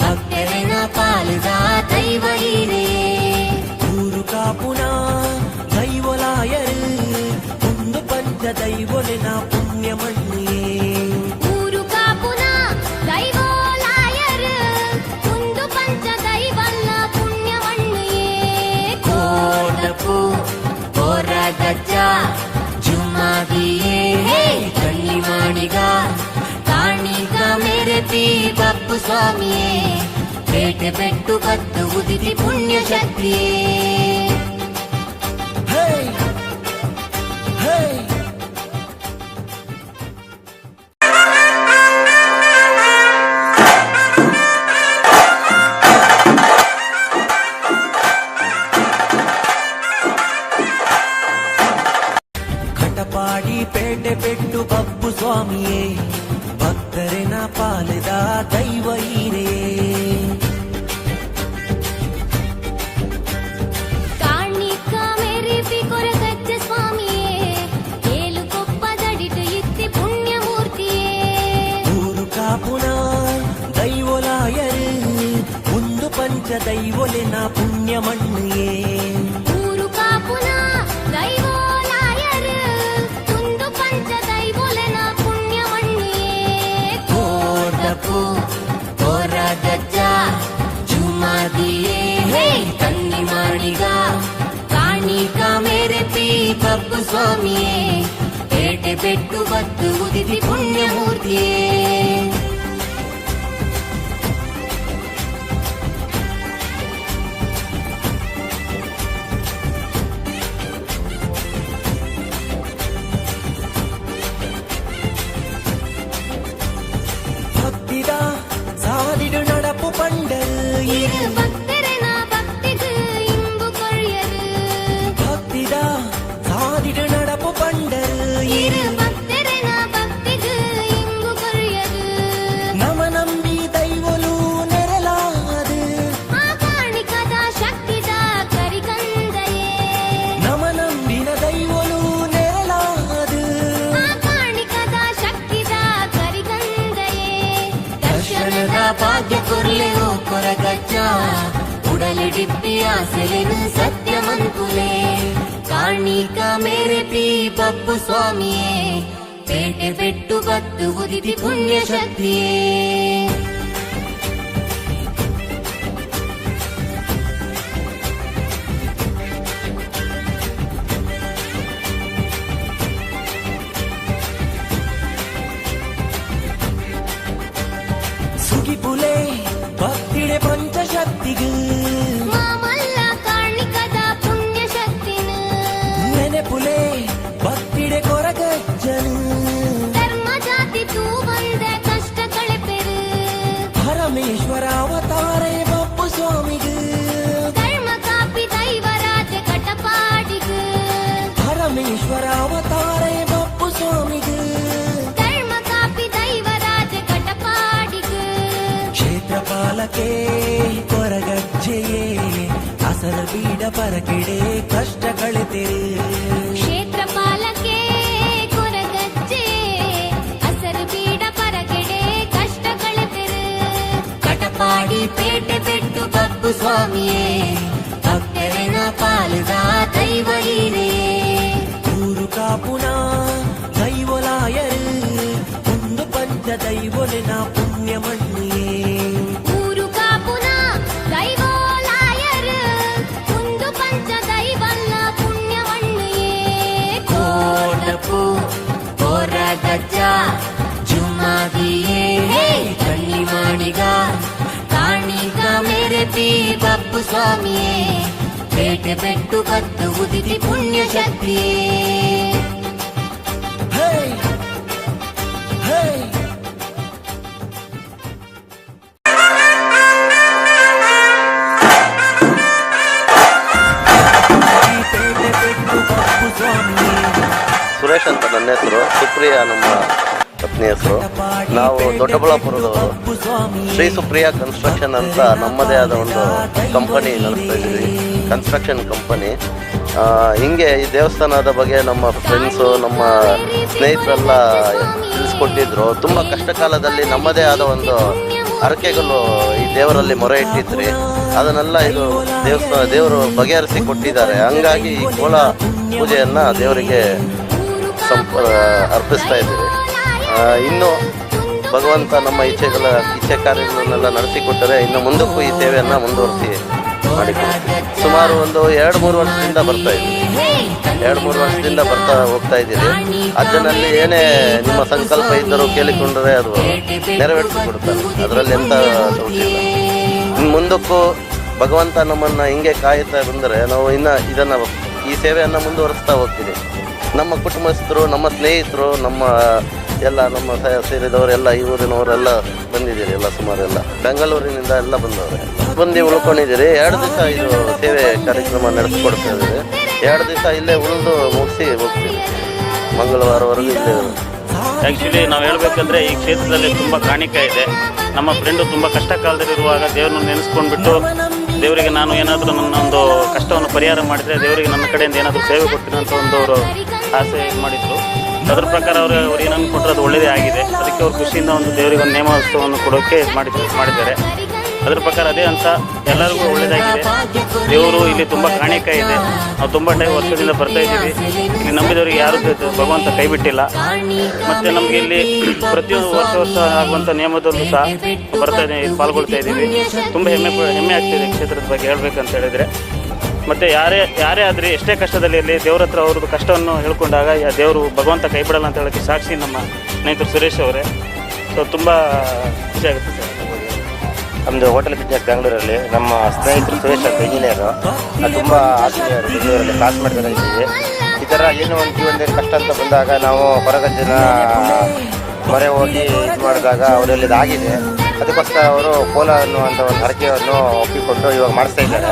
ಭಕ್ತರನ ಪಾಲದ ದೈವ ಹೀರೇ ಊರು ಕಾಪುನ ದೈವಲಾಯರು ಒಂದು ಪಂಚ ದೈವಲಿನ ಪುಣ್ಯ ಮಣ್ಣಿಯೇ ಊರು ಕಾಪುನ ದೈವಲಾಯರು ಒಂದು ಪಂಚ ದೈವಲ್ಲ ಪುಣ್ಯ ಮಣ್ಣಿಯೇ ಕೋಟಪು ಕೊರಗಜ್ಜ ಜುಮ್ಮಾದಿಯೇ ಕಣ್ಣಿ ಮಾಡಿಗ ಕಾಣಿಗ ಮೆರೆತಿ ಬಪ್ಪು ಸ್ವಾಮಿಯೇ ಪೇಟೆ ಬೆಟ್ಟು ಕತ್ತು ಉದಿತಿ ಪುಣ್ಯ ಶಕ್ತಿಯೇ ಹೇ ಹೇ ಕಟಪಾಡಿ ಪೇಟೆ ಬೆಟ್ಟು ಬಪ್ಪು ಸ್ವಾಮಿಯೇ ಭಕ್ತರಿನ ಪಾಲದ ದೈವ ಹೀರೇ ಕಾಣಿಕ ಮೆರೆತಿ ಕೊರಗಜ್ಜ ಸ್ವಾಮಿಯೇ ಏಳು ಕೊಪ್ಪದಡಿಟು ಇತ್ತಿ ಪುಣ್ಯ ಮೂರ್ತಿಯೇ ಊರು ಕಾಪುನ ದೈವಲಾಯರು ಒಂದು ಪಂಚ ದೈವಲಿನ ಪುಣ್ಯ ಮಣ್ಣಿಯೇ ಊರು ಕಾಪುನ ದೈವಲಾಯರು ಒಂದು ಪಂಚ ದೈವಲನ ಪುಣ್ಯ ಮಣ್ಣಿಯೇ ಕೋಟಪು ಕೊರಗಜ್ಜ ಜುಮ್ಮಾದಿಯೇ ಕಣ್ಣಿ ಮಾಡಿಗ ಕಾಣಿಕ ಮೆರೆತಿ ಬಪ್ಪು ಸ್ವಾಮಿಯೇ ಪೇಟೆ ಬೆಟ್ಟು ಬತ್ತು ಉದಿತಿ ಪುಣ್ಯ ಮೂರ್ತಿಯೇ ಭಕ್ತಿದ ಸಾಲಿಡು ನಡಪು ಪಂಡರು இரு பக்தரன பக்திக்கு இன்பு கொழியரு ಭಕ್ತಿದ ಸಾಲಿಡು ನಡಪು ಪಂಡರು இரு பக்தரன பக்திக்கு இன்பு கொழியரு ನಮ ನಂಬಿ ದೈವಲು ನೆರಲಾದು ಆ ಕಾಣಿಕದ ಶಕ್ತಿದ ಕರಿಗಂದಯೇ ನಮ ನಂಬಿನ ದೈವಲು ನೆರಲಾದು ಆ ಕಾಣಿಕದ ಶಕ್ತಿದ ಕರಿಗಂದಯೇ ದರ್ಶನದ ಭಾಗ್ಯ ಕೊರ್ಲೆವು ಕೊರಗಜ್ಜ ಉಡಲಿಡಿಪ್ಪಿ ಆಸೆಲೆನು ಸತ್ಯ ಮನ್ಕುಲೆ ಕಾಣಿಕ ಮೇರೆಪಿ ಬಪ್ಪು ಸ್ವಾಮಿಯೇ ಪೇಟೆ ಬೆಟ್ಟು ಬತ್ತು ಉದಿತಿ ಪುಣ್ಯ ಶಕ್ತಿಯೇ ಸುಗಿಪುಲೆ ಭಕ್ತಿಡೆ ಪಂಚಶಕ್ತಿಗೂ ಮಾಮಲ್ಲ ಕಾಣಿಕದ ಪುಣ್ಯ ಶಕ್ತಿನ ನೆನೆಪುಲೆ ಭಕ್ತಿಡೆ ಕೊರಗಜ್ಜನು ಧರ್ಮ ಜಾತಿ ತೂ ಬಂದ ಕಷ್ಟ ಕಳೆಪೆರು ಪರಮೇಶ್ವರ ಅವತಾರೇ ಬಪ್ಪು ಸ್ವಾಮಿಗೂ ಧರ್ಮ ಕಾಪಿ ದೈವರಾಜ ಕಟಪಾಡಿಗು ಪರಮೇಶ್ವರ ಅವತಾರೇ ಬಪ್ಪು ಸ್ವಾಮಿಗೂ ಧರ್ಮ ಕಾಪಿ ದೈವರಾಜ ಕಟಪಾಡಿಗು ಕ್ಷೇತ್ರಪಾಲಕೆ ಕೊರಗಜ್ಜೆಯೇ ಅಸರ ಬೀಡ ಪರಕೆಡೆ ಕಷ್ಟ ಕಳೆತೆರೆ ಕ್ಷೇತ್ರಪಾಲಕೆ ಕೊರಗಜ್ಜೆ ಹಸರು ಬೀಡ ಪರಗೆಡೆ ಕಷ್ಟ ಕಳೆತೆರು ಕಟಪಾಡಿ ಪೇಟೆ ಬೆಟ್ಟು ಬಪ್ಪು ಸ್ವಾಮಿಯೇ ಭಕ್ತರನ ಪಾಲದ ದೈವ ಹೀರೇ ಊರು ಕಾಪುನ ದೈವಲಾಯರು ಒಂದು ಪಂಚ ದೈವಲಿನ ಪುಣ್ಯ ಮಣ್ಣಿಯೇ ಊರು ಕಾಪುನ ದೈವಲಾಯರು ಒಂದು ಪಂಚ ದೈವಲ್ಲ ಪುಣ್ಯ ಮಣ್ಣಿಯೇ ಕೋಟಪು ಕೊರಗಜ್ಜ ಜುಮ್ಮಾದಿಯೇ ಕಣ್ಣಿ ಮಾಡಿಗ ಕಾಣಿಗ ಮೆರೆತಿ ಬಪ್ಪು ಸ್ವಾಮಿಯೇ ಪೇಟೆ ಬೆಟ್ಟು ಕತ್ತು ಉದಿತಿ ಪುಣ್ಯ ಶಕ್ತಿಯೇ ಹೇ ಹೇ ಸುರೇಶ್ ಅಂತ ನನ್ನ ಹೆಸರು, ಸುಪ್ರಿಯಾ ನಮ್ಮ ಪತ್ನಿ ಹೆಸರು. ನಾವು ದೊಡ್ಡಬಳ್ಳಾಪುರದವರು. ಶ್ರೀ ಸುಪ್ರಿಯಾ ಕನ್ಸ್ಟ್ರಕ್ಷನ್ ಅಂತ ನಮ್ಮದೇ ಆದ ಒಂದು ಕಂಪನಿ ನಡೆಸ್ತಾ ಇದ್ದೀವಿ, ಕನ್ಸ್ಟ್ರಕ್ಷನ್ ಕಂಪನಿ. ಹಿಂಗೆ ಈ ದೇವಸ್ಥಾನದ ಬಗ್ಗೆ ನಮ್ಮ ಫ್ರೆಂಡ್ಸು, ನಮ್ಮ ಸ್ನೇಹಿತರೆಲ್ಲ ತಿಳಿಸ್ಕೊಟ್ಟಿದ್ರು. ತುಂಬ ಕಷ್ಟ ಕಾಲದಲ್ಲಿ ನಮ್ಮದೇ ಆದ ಒಂದು ಹರಕೆಗಳು ಈ ದೇವರಲ್ಲಿ ಮೊರೆ ಇಟ್ಟಿದ್ರಿ, ಅದನ್ನೆಲ್ಲ ಇದು ದೇವರು ಬಗೆಹರಿಸಿ ಕೊಟ್ಟಿದ್ದಾರೆ. ಹಂಗಾಗಿ ಈ ಕೋಲ ಪೂಜೆಯನ್ನು ದೇವರಿಗೆ ಅರ್ಪಿಸ್ತಾ ಇದ್ದೀವಿ. ಇನ್ನು ಭಗವಂತ ನಮ್ಮ ಇಚ್ಛೆ ಕಾರ್ಯಗಳನ್ನೆಲ್ಲ ನಡೆಸಿಕೊಟ್ಟರೆ ಇನ್ನು ಮುಂದಕ್ಕೂ ಈ ಸೇವೆಯನ್ನು ಮುಂದುವರಿಸಿ ಮಾಡಿಕೊಡ್ತೀವಿ. ಸುಮಾರು ಒಂದು 2-3 ವರ್ಷದಿಂದ ಬರ್ತಾ ಹೋಗ್ತಾ ಇದ್ದೀರಿ. ಅಜ್ಜನಲ್ಲಿ ಏನೇ ನಿಮ್ಮ ಸಂಕಲ್ಪ ಇದ್ದರೂ ಕೇಳಿಕೊಂಡರೆ ಅದು ನೆರವೇರಿಸಿಕೊಡ್ತಾರೆ. ಅದರಲ್ಲಿ ಎಂಥ ಡೌಟ್ ಇಲ್ಲ. ಇನ್ನು ಮುಂದಕ್ಕೂ ಭಗವಂತ ನಮ್ಮನ್ನು ಹಿಂಗೆ ಕಾಯುತ್ತಾ ಬಂದರೆ ನಾವು ಈ ಸೇವೆಯನ್ನು ಮುಂದುವರಿಸ್ತಾ ಹೋಗ್ತೀವಿ. ನಮ್ಮ ಕುಟುಂಬಸ್ಥರು, ನಮ್ಮ ಸ್ನೇಹಿತರು, ನಮ್ಮ ಸೇರಿದವರೆಲ್ಲ ಈ ಊರಿನವರೆಲ್ಲ ಬಂದಿದ್ದೀರಿ. ಎಲ್ಲ ಸುಮಾರೆಲ್ಲ ಬೆಂಗಳೂರಿನಿಂದ ಎಲ್ಲ ಬಂದು ಉಳ್ಕೊಂಡಿದ್ದೀರಿ. 2 ದಿವಸ ಇದು ಸೇವೆ ಕಾರ್ಯಕ್ರಮ ನಡೆಸ್ಕೊಡ್ತಾ ಇದ್ದೀವಿ. 2 ದಿವಸ ಇಲ್ಲೇ ಉಳಿದು ಮುಗಿಸಿ ಹೋಗ್ತೀವಿ. ಮಂಗಳವಾರವರೆಗೂ ಇಲ್ಲೇ. ಆ್ಯಕ್ಚುಲಿ ನಾವು ಹೇಳಬೇಕಂದ್ರೆ ಈ ಕ್ಷೇತ್ರದಲ್ಲಿ ತುಂಬ ಕಾಣಿಕೆ ಇದೆ. ನಮ್ಮ ಫ್ರೆಂಡು ತುಂಬ ಕಷ್ಟ ಕಾಲದಲ್ಲಿರುವಾಗ ದೇವ್ರನ್ನ ನೆನೆಸ್ಕೊಂಡ್ಬಿಟ್ಟು ದೇವರಿಗೆ ನಾನು ಏನಾದರೂ ನನ್ನ ಒಂದು ಕಷ್ಟವನ್ನು ಪರಿಹಾರ ಮಾಡಿದರೆ ದೇವರಿಗೆ ನನ್ನ ಕಡೆಯಿಂದ ಏನಾದರೂ ಸೇವೆ ಕೊಡ್ತೀನಿ ಅಂತ ಒಂದು ಅವರು ಆಸೆ ಮಾಡಿದರು. ಅದರ ಪ್ರಕಾರ ಅವರು ಏನನ್ನು ಕೊಟ್ಟರೆ ಅದು ಒಳ್ಳೆಯದೇ ಆಗಿದೆ. ಅದಕ್ಕೆ ಅವರು ಖುಷಿಯಿಂದ ಒಂದು ದೇವರಿಗೆ ಒಂದು ನೇಮೋತ್ಸವವನ್ನು ಕೊಡೋಕ್ಕೆ ಮಾಡಿದ್ದಾರೆ. ಅದರ ಪ್ರಕಾರ ಅದೇ ಅಂತ ಎಲ್ಲರಿಗೂ ಒಳ್ಳೆಯದಾಗಿದೆ. ದೇವರು ಇಲ್ಲಿ ತುಂಬ ಕಾಣಿಕೆ ಇದೆ. ನಾವು ತುಂಬ ವರ್ಷದಿಂದ ಬರ್ತಾ ಇದ್ದೀವಿ. ಇಲ್ಲಿ ನಂಬಿದವರಿಗೆ ಯಾರೂ ಭಗವಂತ ಕೈ ಬಿಟ್ಟಿಲ್ಲ. ಮತ್ತು ನಮಗೆ ಇಲ್ಲಿ ಪ್ರತಿಯೊಂದು ವರ್ಷ ಆಗುವಂಥ ನಿಯಮದಲ್ಲೂ ಸಹ ಪಾಲ್ಗೊಳ್ತಾ ಇದ್ದೀವಿ. ತುಂಬ ಹೆಮ್ಮೆ ಆಗ್ತಿದೆ ಕ್ಷೇತ್ರದ ಬಗ್ಗೆ ಹೇಳಬೇಕಂತ ಹೇಳಿದರೆ. ಮತ್ತು ಯಾರೇ ಆದರೆ ಎಷ್ಟೇ ಕಷ್ಟದಲ್ಲಿ ಇರಲಿ ದೇವ್ರ ಹತ್ರ ಅವ್ರದ್ದು ಕಷ್ಟವನ್ನು ಹೇಳ್ಕೊಂಡಾಗ ದೇವರು ಭಗವಂತ ಕೈ ಬಿಡಲ್ಲ ಅಂತ ಹೇಳೋಕ್ಕೆ ಸಾಕ್ಷಿ ನಮ್ಮ ಸ್ನೇಹಿತರು ಸುರೇಶ್ ಅವರೇ. ಸೊ ತುಂಬ ಖುಷಿ ಆಗುತ್ತೆ ಸರ್. ನಮ್ಮದು ಹೋಟೆಲ್ ಬಿಸ್ನೆಸ್ ಬೆಂಗಳೂರಲ್ಲಿ ನಮ್ಮ ಸ್ನೇಹಿತರು ಸುರೇಶ್ ಅಂತ ಇಂಜಿನಿಯರು, ತುಂಬ ಆತ್ಮೀಯರು, ಬೆಂಗಳೂರಲ್ಲಿ ಕ್ಲಾಸ್ ಮಾಡ್ತಾ ಇದ್ದೀವಿ. ಈ ಥರ ಏನೋ ಒಂದು ಜೀವನದಲ್ಲಿ ಕಷ್ಟ ಅಂತ ಬಂದಾಗ ನಾವು ಹೊರಗಜ್ಜನ ಮೊರೆ ಹೋಗಿ ಇದು ಮಾಡಿದಾಗ ಅವರಲ್ಲಿ ಇದಾಗಿದೆ. ಅದಕ್ಕೋಸ್ಕರ ಅವರು ಕೋಲ ಅನ್ನುವಂಥ ಒಂದು ಹರಕೆಯನ್ನು ಒಪ್ಪಿಕೊಂಡು ಇವಾಗ ಮಾಡಿಸ್ತಾ ಇದ್ದಾರೆ.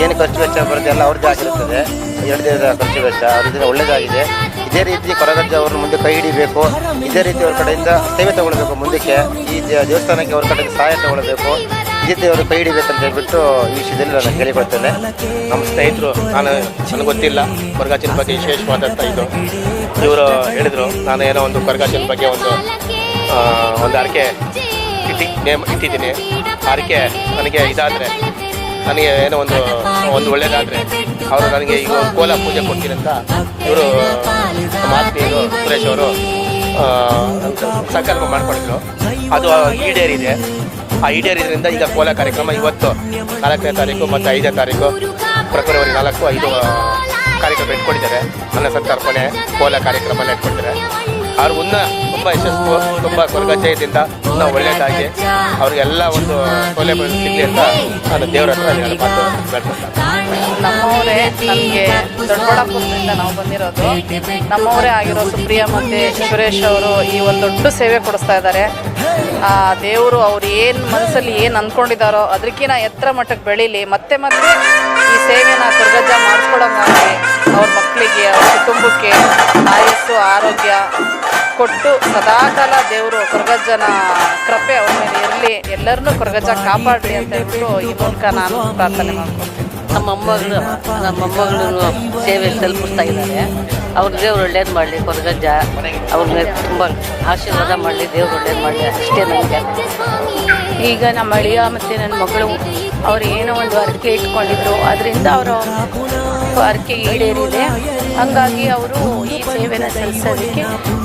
ಏನು ಖರ್ಚು ವೆಚ್ಚ ಬರುತ್ತೆ ಎಲ್ಲ ಅವ್ರದ್ದೇ ಆಗಿರುತ್ತದೆ. 2 ದಿನದ ಖರ್ಚು ವೆಚ್ಚ ಅವರಿಂದ ಒಳ್ಳೆಯದಾಗಿದೆ. ಇದೇ ರೀತಿ ಕೊರಗಜ್ಜ ಅವ್ರನ್ನ ಮುಂದೆ ಕೈ ಹಿಡಿಬೇಕು. ಇದೇ ರೀತಿ ಅವ್ರ ಕಡೆಯಿಂದ ಸೇವೆ ತಗೊಳ್ಬೇಕು. ಮುಂದಕ್ಕೆ ಈ ದೇವಸ್ಥಾನಕ್ಕೆ ಅವ್ರ ಕಡೆಯಿಂದ ಸಹಾಯ ತಗೊಳ್ಬೇಕು. ಇದೇ ರೀತಿ ಅವರು ಕೈ ಹಿಡಿಬೇಕಂತ ಹೇಳ್ಬಿಟ್ಟು ಈ ವಿಷಯದಲ್ಲಿ ನಾನು ಕೇಳಿಕೊಳ್ತೇನೆ. ನಮ್ಮ ಸ್ನೇಹಿತರು ನನಗೆ ಗೊತ್ತಿಲ್ಲ ಕೊರಗಜ್ಜನ ಬಗ್ಗೆ ವಿಶೇಷವಾದಂಥ ಇದು ಇವರು ಹೇಳಿದರು. ನಾನು ಏನೋ ಒಂದು ಕೊರಗಜ್ಜನ ಬಗ್ಗೆ ಒಂದು ಹರಕೆ ಇಟ್ಟಿದ್ದೀನಿ. ಹರಕೆ ನನಗೆ ಇದಾದರೆ, ನನಗೆ ಏನೋ ಒಂದು ಒಳ್ಳೆಯದಾದರೆ ಅವರು ನನಗೆ ಈಗ ಕೋಲ ಪೂಜೆ ಕೊಡ್ತೀನಿ ಅಂತ ಇವರು ನಮ್ಮ ಆತ್ಮೀಯರು ಸುರೇಶ್ ಅವರು ಸಂಕಲ್ಪ ಮಾಡ್ಕೊಂಡಿದ್ರು. ಅದು ಈಡೇರಿದೆ. ಆ ಈಡೇರಿದ್ರಿಂದ ಈಗ ಕೋಲ ಕಾರ್ಯಕ್ರಮ ಇವತ್ತು 4ನೇ ತಾರೀಕು ಮತ್ತು 5ನೇ ತಾರೀಕು ಫೆಬ್ರವರಿ 4, 5 ಕಾರ್ಯಕ್ರಮ ಇಟ್ಕೊಂಡಿದ್ದಾರೆ. ಅನ್ನ ಸಂತರ್ಪಣೆ ಕೋಲ ಕಾರ್ಯಕ್ರಮ ಇಟ್ಕೊಂಡಿದ್ದಾರೆ. ಅವ್ರು ತುಂಬ ಯಶಸ್ಸು, ತುಂಬ ಕೊರಗಜ್ಜೆಯಿಂದ ಇನ್ನೂ ಒಳ್ಳೆಯದಾಗಿ ಅವ್ರಿಗೆಲ್ಲ ಒಂದು ಸೌಲಭ್ಯ ಸಿಗಲಿ ಅಂತ ನಾನು ದೇವರ ಹತ್ರ ನಮ್ಮವರೇ, ನಮಗೆ ದೊಡ್ಡಬಳ್ಳಾಪುರದಿಂದ ನಾವು ಬಂದಿರೋದು. ನಮ್ಮವರೇ ಆಗಿರೋ ಸುಪ್ರಿಯಾ ಮತ್ತು ಸುರೇಶ್ ಅವರು ಈ ಒಂದು ದೊಡ್ಡ ಸೇವೆ ಕೊಡಿಸ್ತಾ ಇದ್ದಾರೆ. ದೇವರು ಅವ್ರು ಮನಸ್ಸಲ್ಲಿ ಏನು ಅಂದ್ಕೊಂಡಿದ್ದಾರೋ ಅದಕ್ಕಿಂತ ಎತ್ತರ ಮಟ್ಟಕ್ಕೆ ಬೆಳೀಲಿ. ಮತ್ತೆ ಈ ಸೇವೆನ ಕೊರಗಜ್ಜ ಮಾಡಿಸ್ಕೊಡೋಂಗಾಗಿ ಅವ್ರ ಮಕ್ಕಳಿಗೆ, ಅವ್ರ ಕುಟುಂಬಕ್ಕೆ ಆಯಸ್ಸು ಆರೋಗ್ಯ ಕೊಟ್ಟು ಸದಾಕಾಲ ದೇವರು ಕೊರಗಜ್ಜನ ಕೃಪೆ ಅವ್ರ ಮೇಲೆ ಇರಲಿ, ಎಲ್ಲರನ್ನೂ ಕೊರಗಜ್ಜ ಕಾಪಾಡಲಿ ಅಂತ ಹೇಳ್ಬಿಟ್ಟು ಈ ಮೂಲಕ ನಾನು ಪ್ರಾರ್ಥನೆ ಮಾಡ್ಕೊಳ್ತೀನಿ. ನಮ್ಮ ಮೊಮ್ಮಗಳು ಸೇವೆ ತಲುಪಿಸ್ತಾ ಇದ್ದಾರೆ. ಅವ್ರ ದೇವ್ರು ಒಳ್ಳೇದು ಮಾಡಲಿ, ಕೊರಗಜ್ಜ ಅವ್ರನ್ನ ತುಂಬ ಆಶೀರ್ವಾದ ಮಾಡಲಿ, ದೇವ್ರು ಒಳ್ಳೇದು ಮಾಡಲಿ, ಅಷ್ಟೇ ನನಗೆ. ಈಗ ನಮ್ಮ ಅಳಿಯ ಮತ್ತು ನನ್ನ ಮಗಳು ಅವ್ರು ಏನೋ ಒಂದು ಹರಕೆ ಇಟ್ಕೊಂಡಿದ್ರು, ಅದರಿಂದ ಅವರು ಹರಕೆ ಈಡೇರಿದೆ. ಹಾಗಾಗಿ ಅವರು ಈ ಸೇವೆನ ಸಲ್ಲಿಸೋದಕ್ಕೆ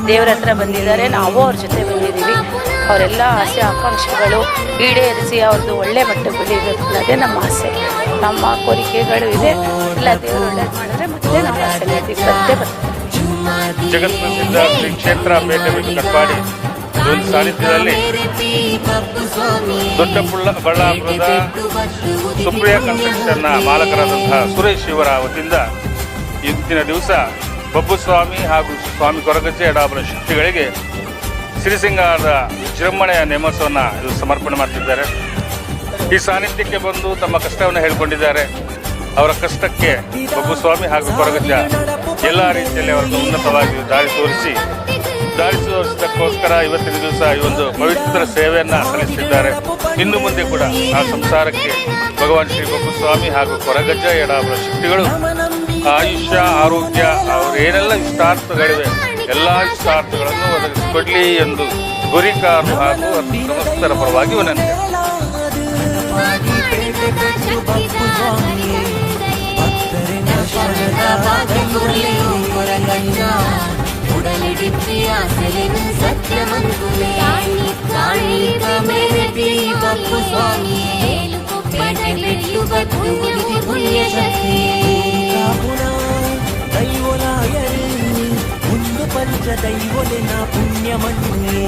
ದೇವರ ಹತ್ರ ಬಂದಿದ್ದಾರೆ. ನಾವು ಅವ್ರ ಜೊತೆ ಬಂದಿದ್ದೀವಿ. ಅವರೆಲ್ಲ ಆಸೆ ಆಕಾಂಕ್ಷೆಗಳು ಈಡೇರಿಸಿ ಅವ್ರದ್ದು ಒಳ್ಳೆ ಮಟ್ಟಕ್ಕೆ ಬೆಳೀಬೇಕು ಅನ್ನೋದೇ ನಮ್ಮ ಆಸೆ. ನಮ್ಮ ಕೋರಿಕೆಗಳು ಇದೆ. ಎಲ್ಲ ದೇವರು ಒಳ್ಳೇದು ಮಾಡಿದ್ರೆ ಮತ್ತೆ ನಮ್ಮ ಆಸೆ ಮತ್ತೆ ಬರ್ತದೆ. ಜಗತ್ಪ್ರಸಿದ್ಧ ಶ್ರೀ ಕ್ಷೇತ್ರ ಪೇಟೆ ಕಟ್ಪಾಡಿ ಒಂದು ಸಾನ್ನಿಧ್ಯದಲ್ಲಿ ದೊಡ್ಡಬಳ್ಳಾಪುರದ ಸುಪ್ರಿಯಾ ಕನ್ಸ್ಟ್ರಕ್ಷನ್ನ ಮಾಲಕರಾದಂತಹ ಸುರೇಶ್ ಇವರ ವತಿಯಿಂದ ಇಂದಿನ ದಿವಸ ಬಬ್ಬುಸ್ವಾಮಿ ಹಾಗೂ ಸ್ವಾಮಿ ಕೊರಗಜ್ಜೆ ಎಡಾಬಲ ಶಕ್ತಿಗಳಿಗೆ ಸಿರಿಸಿಂಗಾರದ ವಿಜೃಂಭಣೆಯ ನೇಮೋತ್ಸವವನ್ನು ಇದು ಸಮರ್ಪಣೆ ಮಾಡ್ತಿದ್ದಾರೆ. ಈ ಸಾನ್ನಿಧ್ಯಕ್ಕೆ ಬಂದು ತಮ್ಮ ಕಷ್ಟವನ್ನು ಹೇಳಿಕೊಂಡಿದ್ದಾರೆ. ಅವರ ಕಷ್ಟಕ್ಕೆ ಬಬ್ಬುಸ್ವಾಮಿ ಹಾಗೂ ಕೊರಗಜ್ಜ ಎಲ್ಲ ರೀತಿಯಲ್ಲಿ ಅವರನ್ನು ಉನ್ನತವಾಗಿ ದಾರಿ ತೋರಿಸಿದ್ದಕ್ಕೋಸ್ಕರ ಇವತ್ತಿನ ದಿವಸ ಈ ಒಂದು ಪವಿತ್ರ ಸೇವೆಯನ್ನು ಸಲ್ಲಿಸಿದ್ದಾರೆ. ಇನ್ನು ಮುಂದೆ ಕೂಡ ಆ ಸಂಸಾರಕ್ಕೆ ಭಗವಾನ್ ಶ್ರೀ ಬಬ್ಬುಸ್ವಾಮಿ ಹಾಗೂ ಕೊರಗಜ್ಜ ಎಡಾಬಲ ಶಕ್ತಿಗಳು ಆಯುಷ್ಯ ಆರೋಗ್ಯ ಅವರು ಏನೆಲ್ಲ ಇಷ್ಟಾರ್ಥಗಳಿವೆ ಎಲ್ಲ ಇಷ್ಟಾರ್ಥಗಳನ್ನು ಒದಗಿಸಿಕೊಡ್ಲಿ ಎಂದು ಗುರಿಕಾರರು ಹಾಗೂ ಸಮಸ್ತರ ಪರವಾಗಿ ವಿನಂತಿ. పంచ దైవోలే నా పుణ్యమన్యే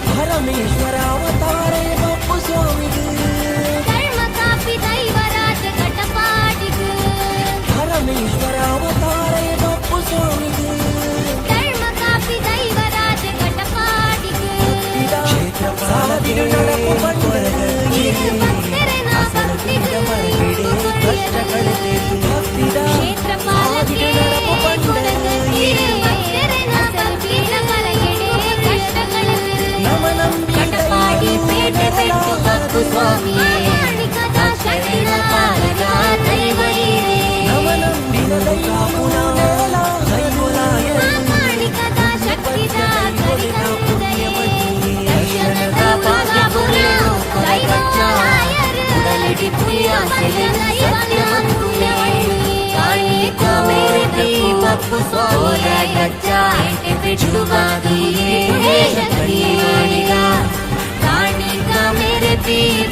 పరమేశ్వర అవతారే బప్పు స్వామి పరమేశ్వర అవతారే బప్పు స్వామి క్షేత్రపాలకుడు నడపు పండుగ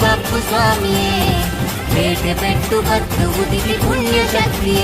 బప్పు స్వామి పేట పెట్టు భక్తు ఉదికి పుణ్యశక్తి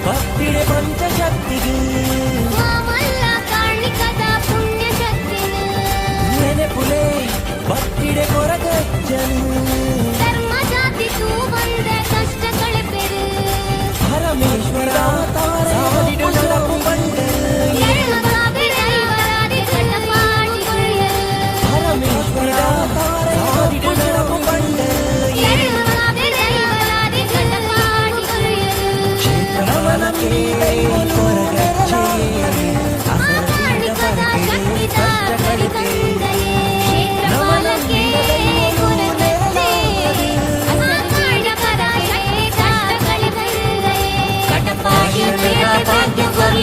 భక్తిడే పంచశక్తి ನೆನಪುಲೆ ಭಕ್ತಿಡೆ ಕೊರಗಜ್ಜನು ಪರಮೇಶ್ವರ ಅವತಾರ ಸಾಡಿಡು ನಡಪು ಬಂಡೆ ಪರಮೇಶ್ವರ ಅವತಾರ ಸಾಡಿಡು ನಡಪು ಬಂಡೆ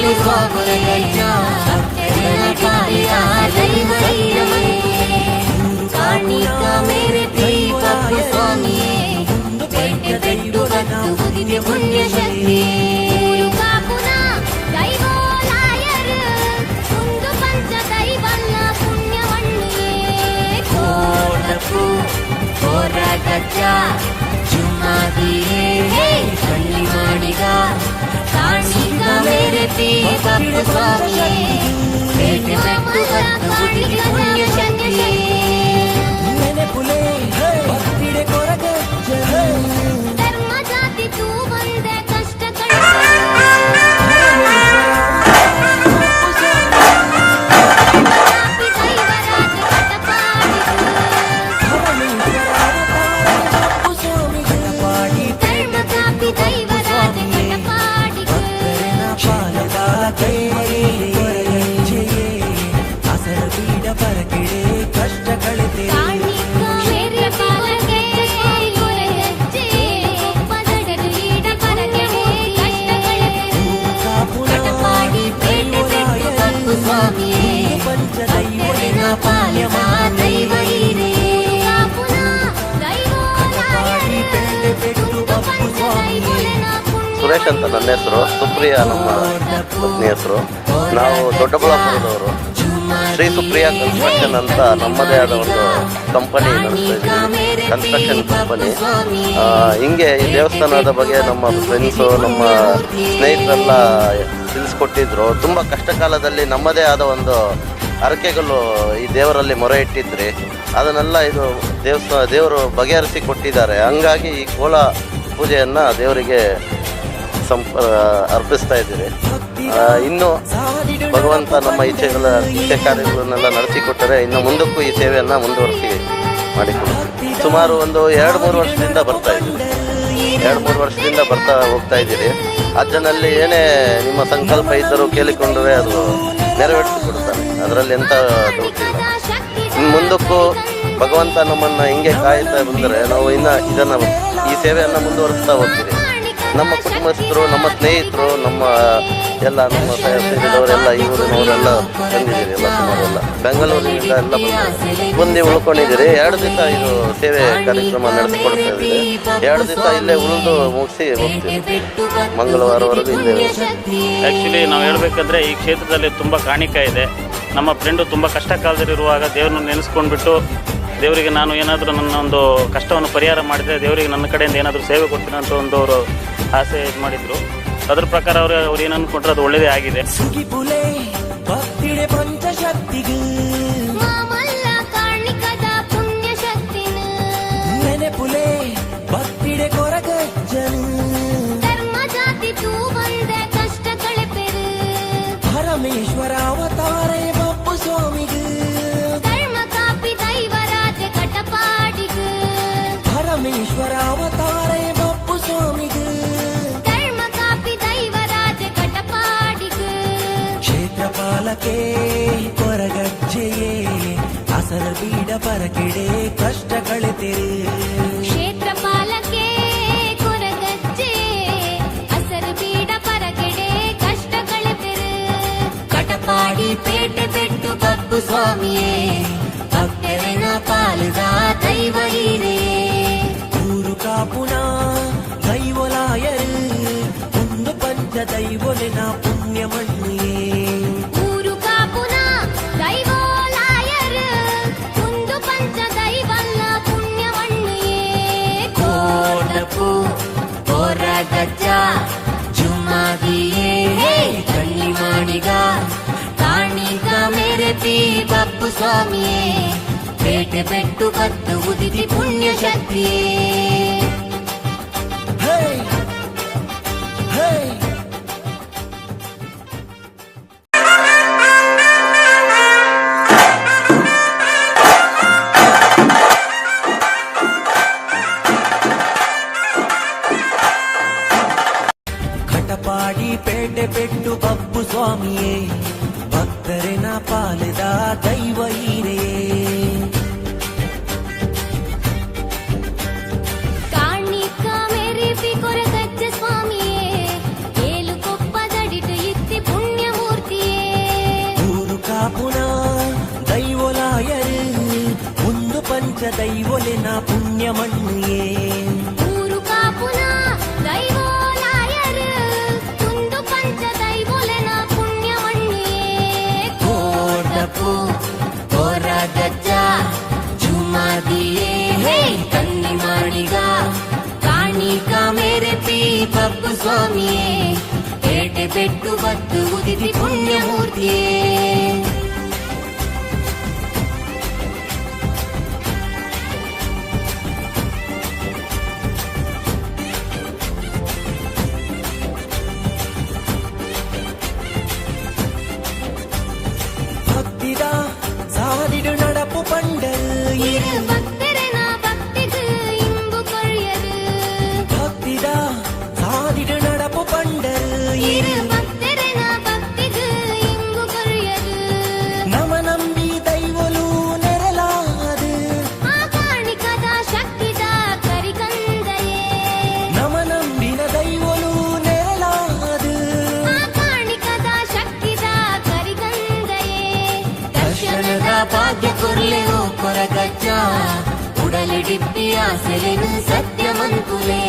ಬಪ್ಪು ಸ್ವಾಮಿಯ ಕಾಲಿದ ದೈವ ಕಾಣಿಕ ಮೇರೆ ಬಪ್ಪು ಸ್ವಾಮಿಯೇ ಪೇಟೆ ಪೆಟ್ಟು ಕತ್ತು ಉದಿದೆ ಪುಣ್ಯ ಶಕ್ತಿ ಕಾಪುನ ದೈವೋಲಾಯರ್ ಮುಂದು ಪಂಚ ದೈವನ್ನ ಪುಣ್ಯವಣ್ಣಿಯೇ ಕೋಡಪು ಕೋರಗಜ್ಜ ಚುಮ್ಮಾದಿಯೇ ಕಣ್ಣಿ ಮಾಡಿಗ ಕಾಣಿಕ ಮೇರೆ ಬಪ್ಪು ಸ್ವಾಮಿಯೇ ಪೇಟೆ ಪೆಟ್ಟು ಕತ್ತು ಉದಿದೆ ಪುಣ್ಯ ಶಕ್ತಿ ಧರ್ಮ ಜಾತಿ ತೂ ಬಂದೆ ಕಷ್ಟಗಳು ಸುರೇಶ್ ಅಂತ ನನ್ನ ಹೆಸರು, ಸುಪ್ರಿಯಾ ನಮ್ಮ ಪತ್ನಿ ಹೆಸರು. ನಾವು ದೊಡ್ಡಬಳ್ಳಾಪುರದವರು. ಶ್ರೀ ಸುಪ್ರಿಯಾ ಕನ್ಸ್ಟ್ರಕ್ಷನ್ ಅಂತ ನಮ್ಮದೇ ಆದ ಒಂದು ಕಂಪನಿ ನಡೆಸ್ತಾ ಇದ್ದೀವಿ, ಕನ್ಸ್ಟ್ರಕ್ಷನ್ ಕಂಪನಿ. ಹಿಂಗೆ ಈ ದೇವಸ್ಥಾನದ ಬಗ್ಗೆ ನಮ್ಮ ಫ್ರೆಂಡ್ಸು, ನಮ್ಮ ಸ್ನೇಹಿತರೆಲ್ಲ ತಿಳಿಸ್ಕೊಟ್ಟಿದ್ರು. ತುಂಬ ಕಷ್ಟ ಕಾಲದಲ್ಲಿ ನಮ್ಮದೇ ಆದ ಒಂದು ಹರಕೆಗಳು ಈ ದೇವರಲ್ಲಿ ಮೊರೆ ಇಟ್ಟಿದ್ರಿ, ಅದನ್ನೆಲ್ಲ ಇದು ದೇವರು ಬಗೆಹರಿಸಿ ಕೊಟ್ಟಿದ್ದಾರೆ. ಹಂಗಾಗಿ ಈ ಕೋಲ ಪೂಜೆಯನ್ನು ದೇವರಿಗೆ ಅರ್ಪಿಸ್ತಾ ಇದ್ದೀರಿ. ಇನ್ನು ಭಗವಂತ ನಮ್ಮ ಇಚ್ಛೆ ಕಾರ್ಯಗಳನ್ನೆಲ್ಲ ನಡೆಸಿಕೊಟ್ಟರೆ ಇನ್ನು ಮುಂದಕ್ಕೂ ಈ ಸೇವೆಯನ್ನು ಮುಂದುವರಿಸಿ ಮಾಡಿಕೊಡ್ತೀವಿ. ಸುಮಾರು ಒಂದು 2-3 ವರ್ಷದಿಂದ ಬರ್ತಾ ಇದ್ದೀವಿ. 2-3 ವರ್ಷದಿಂದ ಬರ್ತಾ ಹೋಗ್ತಾ ಇದ್ದೀರಿ. ಅಜ್ಜನಲ್ಲಿ ಏನೇ ನಿಮ್ಮ ಸಂಕಲ್ಪ ಇದ್ದರೂ ಕೇಳಿಕೊಂಡ್ರೆ ಅದು ನೆರವೇರಿಸಿಕೊಡ್ತಾನೆ, ಅದರಲ್ಲಿ ಎಂಥ ಡೌಟ್ ಇಲ್ಲ. ಇನ್ನು ಮುಂದಕ್ಕೂ ಭಗವಂತ ನಮ್ಮನ್ನು ಹಿಂಗೆ ಕಾಯ್ತಾ ಬಂದರೆ ನಾವು ಈ ಸೇವೆಯನ್ನು ಮುಂದುವರಿಸ್ತಾ ಹೋಗ್ತೀವಿ. ನಮ್ಮ ಕುಟುಂಬಸ್ಥರು, ನಮ್ಮ ಸ್ನೇಹಿತರು, ನಮ್ಮ ಸೇರಿದವರೆಲ್ಲ ಈ ಊರಿನವರೆಲ್ಲ ಬಂದಿದ್ದೀರಿ. ಎಲ್ಲ ಸುಮಾರೆಲ್ಲ ಬೆಂಗಳೂರಿನಿಂದ ಎಲ್ಲ ಬಂದು ಉಳ್ಕೊಂಡಿದ್ದೀರಿ. 2 ದಿವಸ ಇದು ಸೇವೆ ಕಾರ್ಯಕ್ರಮ ನಡೆಸಿಕೊಡ್ತಾ ಇದ್ದೀವಿ. 2 ದಿವಸ ಇಲ್ಲೇ ಉಳಿದು ಮುಗಿಸಿ ಹೋಗ್ತೀವಿ. ಮಂಗಳವಾರವರೆಗೂ ಇಲ್ಲೇ. ಆ್ಯಕ್ಚುಲಿ ನಾವು ಹೇಳಬೇಕಂದ್ರೆ ಈ ಕ್ಷೇತ್ರದಲ್ಲಿ ತುಂಬ ಕಾಣಿಕ ಇದೆ. ನಮ್ಮ ಫ್ರೆಂಡು ತುಂಬ ಕಷ್ಟ ಕಾಲದಲ್ಲಿರುವಾಗ ದೇವ್ರನ್ನ ನೆನೆಸ್ಕೊಂಡ್ಬಿಟ್ಟು ದೇವರಿಗೆ ನಾನು ಏನಾದರೂ ನನ್ನ ಒಂದು ಕಷ್ಟವನ್ನು ಪರಿಹಾರ ಮಾಡಿದರೆ ದೇವರಿಗೆ ನನ್ನ ಕಡೆಯಿಂದ ಏನಾದರೂ ಸೇವೆ ಕೊಡ್ತೀನಿ ಅಂತ ಒಂದು ಅವರು ಆಸೆ ಇದು ಮಾಡಿದರು. ಅದ್ರ ಪ್ರಕಾರ ಅವ್ರು ಏನು ಅಂದ್ಕೊಂಡ್ರೆ ಅದು ಒಳ್ಳೆಯದೇ ಆಗಿದೆ. ಪರಮೇಶ್ವರ ಅವತಾರೇ ಬಪ್ಪು ಸ್ವಾಮಿಗೆ ಧರ್ಮ ಕಾಪಿ ದೈವರಾಜ ಕಟಪಾಡಿಗೆ ಪರಮೇಶ್ವರ ಅವತಾರೇ ಬಪ್ಪು ಸ್ವಾಮಿಗೆ ಧರ್ಮ ಕಾಪಿ ದೈವರಾಜ ಕಟಪಾಡಿಗೆ ಕ್ಷೇತ್ರಪಾಲಕೆ ಕೊರಗಜ್ಜೆಯೇ ಅಸರ ಬೀಡ ಪರಕೆಡೆ ಕಷ್ಟ ಕಳೆತೆರೆ ಕ್ಷೇತ್ರಪಾಲಕೆ ಕೊರಗಜ್ಜೆ ಅಸರ ಬೀಡ ಪರಕೆಡೆ ಕಷ್ಟ ಕಳೆತೆರೆ ಕಟಪಾಡಿ ಪೇಟೆ ಪೆಟ್ಟು ಬಪ್ಪು ಸ್ವಾಮಿಯೇ ಭಕ್ತರನ ಪಾಲದ ದೈವ ಹೀರೇ ಊರು ಕಾಪುನ ದೈವಲಾಯರು ಒಂದು ಪಂಚ ದೈವಲಿನ ಪುಣ್ಯ ಮಣ್ಣಿಯೇ ಊರು ಕಾಪುನ ದೈವೋಲಾಯರ್ ಒಂದು ಪಂಚ ದೈವಲ್ಲ ಪುಣ್ಯವಣ್ಣಿಯೇ ಕೋಡಪು ಕೋರಗಜ್ಜ ಜುಮ್ಮಾದಿಯೇ ಕಣ್ಣಿ ಮಾಡಿಗ ಕಾಣಿಕ ಮೇರೆ ಬಪ್ಪು ಸ್ವಾಮಿಯೇ ಪೇಟೆ ಪೆಟ್ಟು ಕತ್ತು ಉದಿತಿ ಪುಣ್ಯ ಶಕ್ತಿಯೇ ಕಟಪಾಡಿ ಪೇಟೆ ಪೆಟ್ಟು ಬಪ್ಪು ಸ್ವಾಮಿಯೇ ಭಕ್ತರಿನ ಪಾಲಿದ ದೈವ ಹೀರೆಯೇ ಕಾಣಿಕ ಮೇರೆ ಕೊರಗಜ್ಜ ಸ್ವಾಮಿಯೇ ಏಲು ಕೊಪ್ಪದಡಿಟು ಇತ್ತಿ ಪುಣ್ಯ ಕಾಪುನ ದೈವಲಾಯರು ಒಂದು ಪಂಚ ದೈವೊಲೆನ ಪುಣ್ಯ ಮಣ್ಣೇ ಊರು ಕಾಪುನ ದೈವಲಾಯರು ಒಂದು ಪಂಚ ದೈವೊಲೆನ ಪುಣ್ಯ ಮಣ್ಣೇ ಕೋಟಪು ಹೊರಗಜ್ಜ ಜುಮಾದಿಯೇ ಹೇ ಕನ್ನಿ ಮಾಡಿಗ ಕಾಣಿಕ ಮೇರೆ ಪೀ ಬಪ್ಪು ಸ್ವಾಮಿಯೇ ಪೇಟೆ ಬೆಟ್ಟು ಬತ್ತು ಉದಿತಿ ಪುಣ್ಯಮೂರ್ತಿಯೇ ಭಕ್ತಿದ ಸಾದಿಡು ನಡಪು ಪಂಡರು இரு பக்தரன பக்திக்கு இன்பு கொள்யது ಭಕ್ತಿದ ಸಾದಿಡು ನಡಪು ಪಂಡರು இரு பக்தரன பக்திக்கு இன்பு கொள்யது ನಮ ನಂಬಿ ದೈವಲು ನೆರಲಾದು ಆ ಕಾಣಿಕದ ಶಕ್ತಿದ ಕರಿಕಂದಯೇ ನಮ ನಂಬಿನ ದೈವಲು ನೆರಲಾದು ಆ ಕಾಣಿಕದ ಶಕ್ತಿದ ಕರಿಕಂದಯೇ ದರ್ಶನದ ಭಾಗ್ಯ ಕೊರ್ಲೆವು ಕೊರಗಜ್ಜ ಉಡಲಿಡಿಪ್ಪಿ ಆಸೆಲೆನು ಸತ್ಯವಂತುಲೇ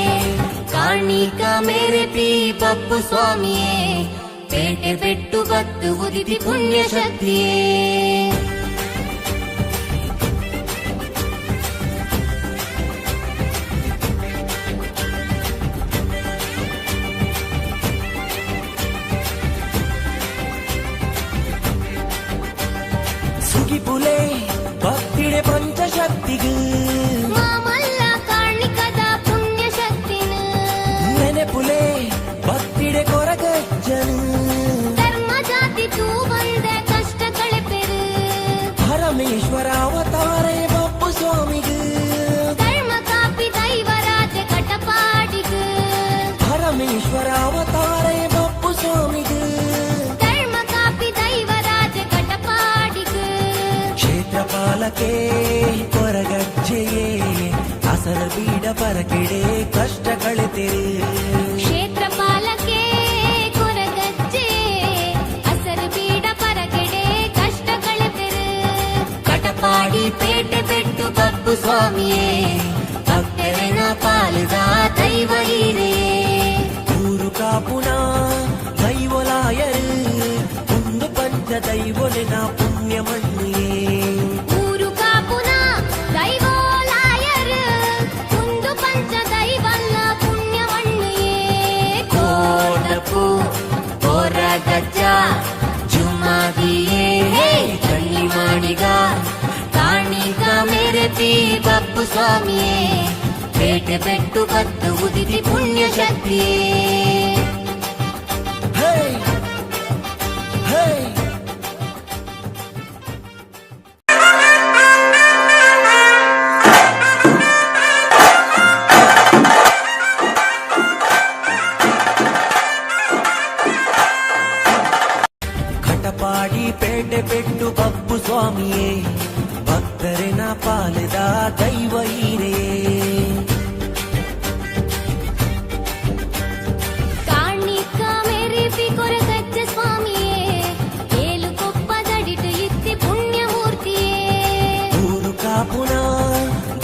ಕಾಣಿಕ ಮೇರೆ ಪೀ ಬಪ್ಪು ಸ್ವಾಮಿಯೇ ಪೇಟೆ ಬೆಟ್ಟು ಬತ್ತು ಉದಿತಿ ಪುಣ್ಯ ಶಕ್ತಿಯೇ ಸುಗಿಪುಲೆ ಭಕ್ತಿಡೆ ಪಂಚಶಕ್ತಿಗೂ ಮಾಮಲ್ಲ ಕಾಣಿಕದ ಪುಣ್ಯ ಶಕ್ತಿನ ನೆನೆಪುಲೆ ಭಕ್ತಿಡೆ ಕೊರಗಜ್ಜನು ಧರ್ಮ ಜಾತಿ ತೂ ಬಂದ ಕಷ್ಟ ಕಳೆಪೆರು ಪರಮೇಶ್ವರ ಅವತಾರೇ ಬಪ್ಪು ಸ್ವಾಮಿಗೂ ಧರ್ಮ ಕಾಪಿ ದೈವರಾಜ ಕಟಪಾಡಿಗು ಪರಮೇಶ್ವರ ಅವತಾರೇ ಬಪ್ಪು ಸ್ವಾಮಿಗೂ ಧರ್ಮ ಕಾಪಿ ದೈವರಾಜ ಕಟಪಾಡಿಗು ಕ್ಷೇತ್ರಪಾಲಕೆ ಕೊರಗಜ್ಜೆಯೇ ಅಸರ ಬೀಡ ಪರಕೆಡೆ ಕಷ್ಟ ಕಳೆತೆರೆ ಕ್ಷೇತ್ರ ಪಾಲಕೆ ಕೊರಗಜ್ಜೆ ಹಸರು ಬೀಡ ಪರಗೆಡೆ ಕಷ್ಟ ಕಳೆಪೆರು ಕಟಪಾಡಿ ಪೇಟೆ ಬೆಟ್ಟು ಬಪ್ಪು ಸ್ವಾಮಿಯೇ ಭಕ್ತರನ ಪಾಲದ ದೈವ ಹೀರೇ ಊರು ಕಾಪುನ ದೈವಲಾಯರು ಒಂದು ಪಂಚ ದೈವೊಲೆನ ಪುಣ್ಯ ಮಣ್ಣೇ ಊರು ಕಾಪುನ ದೈವೋಲಾಯರು ಒಂದು ಪಂಚ ದೈವಲ್ಲ ಪುಣ್ಯ ಮಣ್ಣೆಯೇ ಕೋಟಪು ಹೊರಗಜ್ಜ ಜುಮಾದಿಯೇ ಹೇ ಕಣ್ಣಿ ಮಾಡಿಗ ಕಾಣಿಕ ಮೇರೆ ಪೀ ಬಪ್ಪು ಸ್ವಾಮಿಯೇ ಪೇಟೆ ಬೆಟ್ಟು ಬತ್ತು ಉದಿತಿ ಪುಣ್ಯ ಶಕ್ತಿಯೇ ಹೇ ಹೇ ಕಟಪಾಡಿ ಪೇಟೆ ಬೆಟ್ಟು ಬಪ್ಪು ಸ್ವಾಮಿಯೇ ಭಕ್ತರಿನ ಪಾಲದ ದೈವ ಹೀರೇ ಕಾಣಿಕ ಮೇರೆ ಪೀ ಕೊರಗಜ್ಜ ಸ್ವಾಮಿಯೇ ಏಳು ಕೊಪ್ಪದಡಿಟು ಇತ್ತಿ ಪುಣ್ಯ ಮೂರ್ತಿಯೇ ಊರು ಕಾಪುನ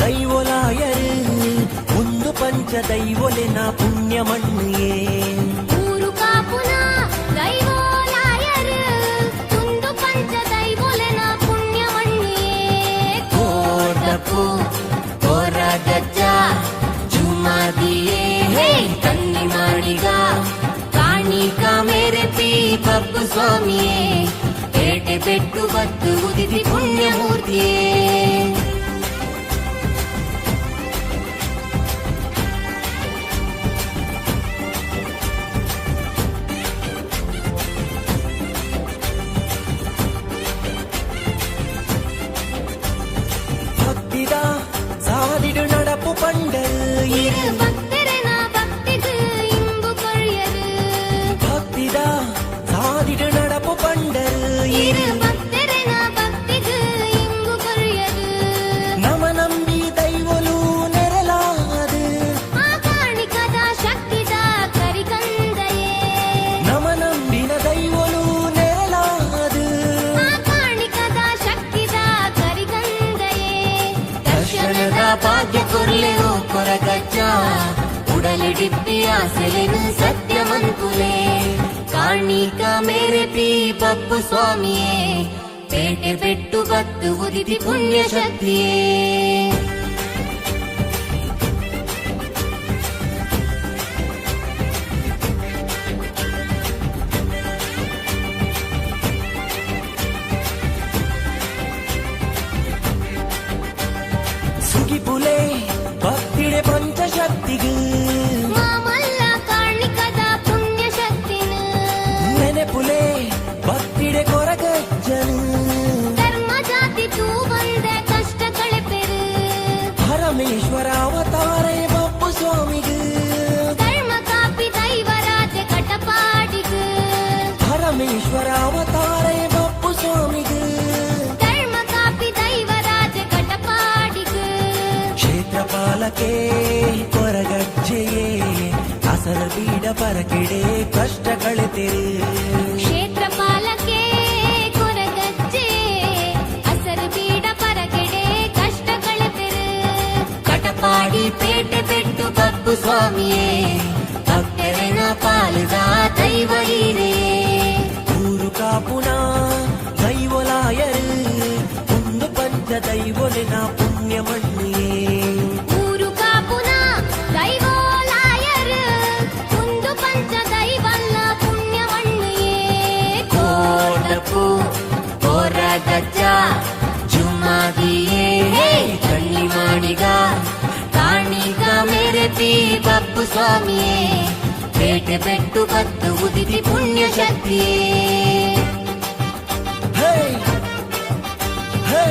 ದೈವಲಾಯರು ಒಂದು ಪಂಚ ದೈವೊಲೆನ ಪುಣ್ಯ ಮಣ್ಣೇ ಊರು ಕಾಪುನ ದೈವೋಲಾಯರು ಒಂದು ಪಂಚ ದೈವೊಲೆನ ಪುಣ್ಯ ಮಣ್ಣೆಯೇ ಕೋಟಪು ಹೊರಗಜ್ಜ ಜುಮಾದಿಯೇ ಹೇ ಕನ್ನಿ ಮಾಡಿಗ ಕಾಣಿಕ ಮೇರೆ ಪೀ ಬಪ್ಪು ಸ್ವಾಮಿಯೇ ಪೇಟೆ ಬೆಟ್ಟು ಬತ್ತು ಉದಿತಿ ಪುಣ್ಯ ಮೂರ್ತಿಯೇ ಭಕ್ತಿದ ಸಾದಿಡು ನಡಪು ಪಂಡರು இரு பக்தரன பக்திக்கு இன்பு கொள்யது ಭಕ್ತಿದ ಸಾದಿಡು ನಡಪು ಪಂಡರು இரு பக்தரன பக்திக்கு இன்பு கொள்யது ನಮ ನಂಬಿ ದೈವಲು ನೆರಲಾದು ಆ ಕಾಣಿಕದ ಶಕ್ತಿದ ಕರಿಕಂದಯೇ ನಮ ನಂಬಿನ ದೈವಲು ನೆರಲಾದು ಆ उडलिडिप्पि आसलेनु सत्यमंकुले काणिक मेरे पी बप्पु स्वामिये पेटे पेट्टु बत्तु उदिति पुण्य शक्तिये ಸುಗಿಪುಲೆ ಭಕ್ತಿಡೆ ಪಂಚಶಕ್ತಿಗೆ ಮಾಮಲ್ಲ ಕಾಣಿಕದ ಪುಣ್ಯ ಶಕ್ತಿನ ನೆನೆಪುಲೆ ಭಕ್ತಿಡೆ ಕೊರಗಜ್ಜನು ಧರ್ಮ ಜಾತಿ ತೂ ಬಂದೆ ಕಷ್ಟ ಕಳೆಪೆರು ಪರಮೇಶ್ವರ ಅವತಾರೇ ಬಪ್ಪು ಸ್ವಾಮಿಗೆ ಧರ್ಮ ಕಾಪಿ ದೈವರಾಜ ಕಟಪಾಡಿಗೆ ಪರಮೇಶ್ವರ ಅವತಾರೇ ಬಪ್ಪು ಸ್ವಾಮಿಗೆ ಧರ್ಮ ಕಾಪಿ ದೈವರಾಜ ಕಟಪಾಡಿಗೆ ಕ್ಷೇತ್ರಪಾಲಕೆ ಕೊರಗಜ್ಜೆಯೇ ಅಸಲ ಬೀಡ ಪರಕೆಡೆ ಕಷ್ಟ ಕಳೆತೆರೆ ಕ್ಷೇತ್ರಪಾಲಕೆ ಕೊರಗಜ್ಜೆ ಅಸರು ಬೀಡ ಪರಕೆಡೆ ಕಷ್ಟ ಕಳೆತೆರು ಕಟಪಾಡಿ ಪೇಟೆ ಪೆಟ್ಟು ಬಪ್ಪು ಸ್ವಾಮಿಯೇ ಭಕ್ತರನ ಪಾಲದ ದೈವ ಹೀರೇ ಊರು ಕಾಪುನ ದೈವಲಾಯರು ಒಂದು ಪಂಚ ದೈವಲಿನ ಪುಣ್ಯ ಮಣ್ಣಿಯೇ ಊರು ಕಾಪುನ ದೈವೋಲಾಯರು ಒಂದು ಪಂಚ ದೈವಲ್ಲ ಪುಣ್ಯ ಮಣ್ಣಿಯೇ ಕೋಟಪು ಕೊರಗಜ್ಜ ಜುಮ್ಮಾದಿಯೇ ಕಣ್ಣಿ ಮಾಡಿಗ ಕಾಣಿಗ ಮೇರೆ ಪಿ ಬಪ್ಪು ಸ್ವಾಮಿಯೇ ಪೇಟೆ ಪೆಟ್ಟು ಬತ್ತು ಉದಿತಿ ಪುಣ್ಯ ಶಕ್ತಿಯೇ ಹೇ ಹೇ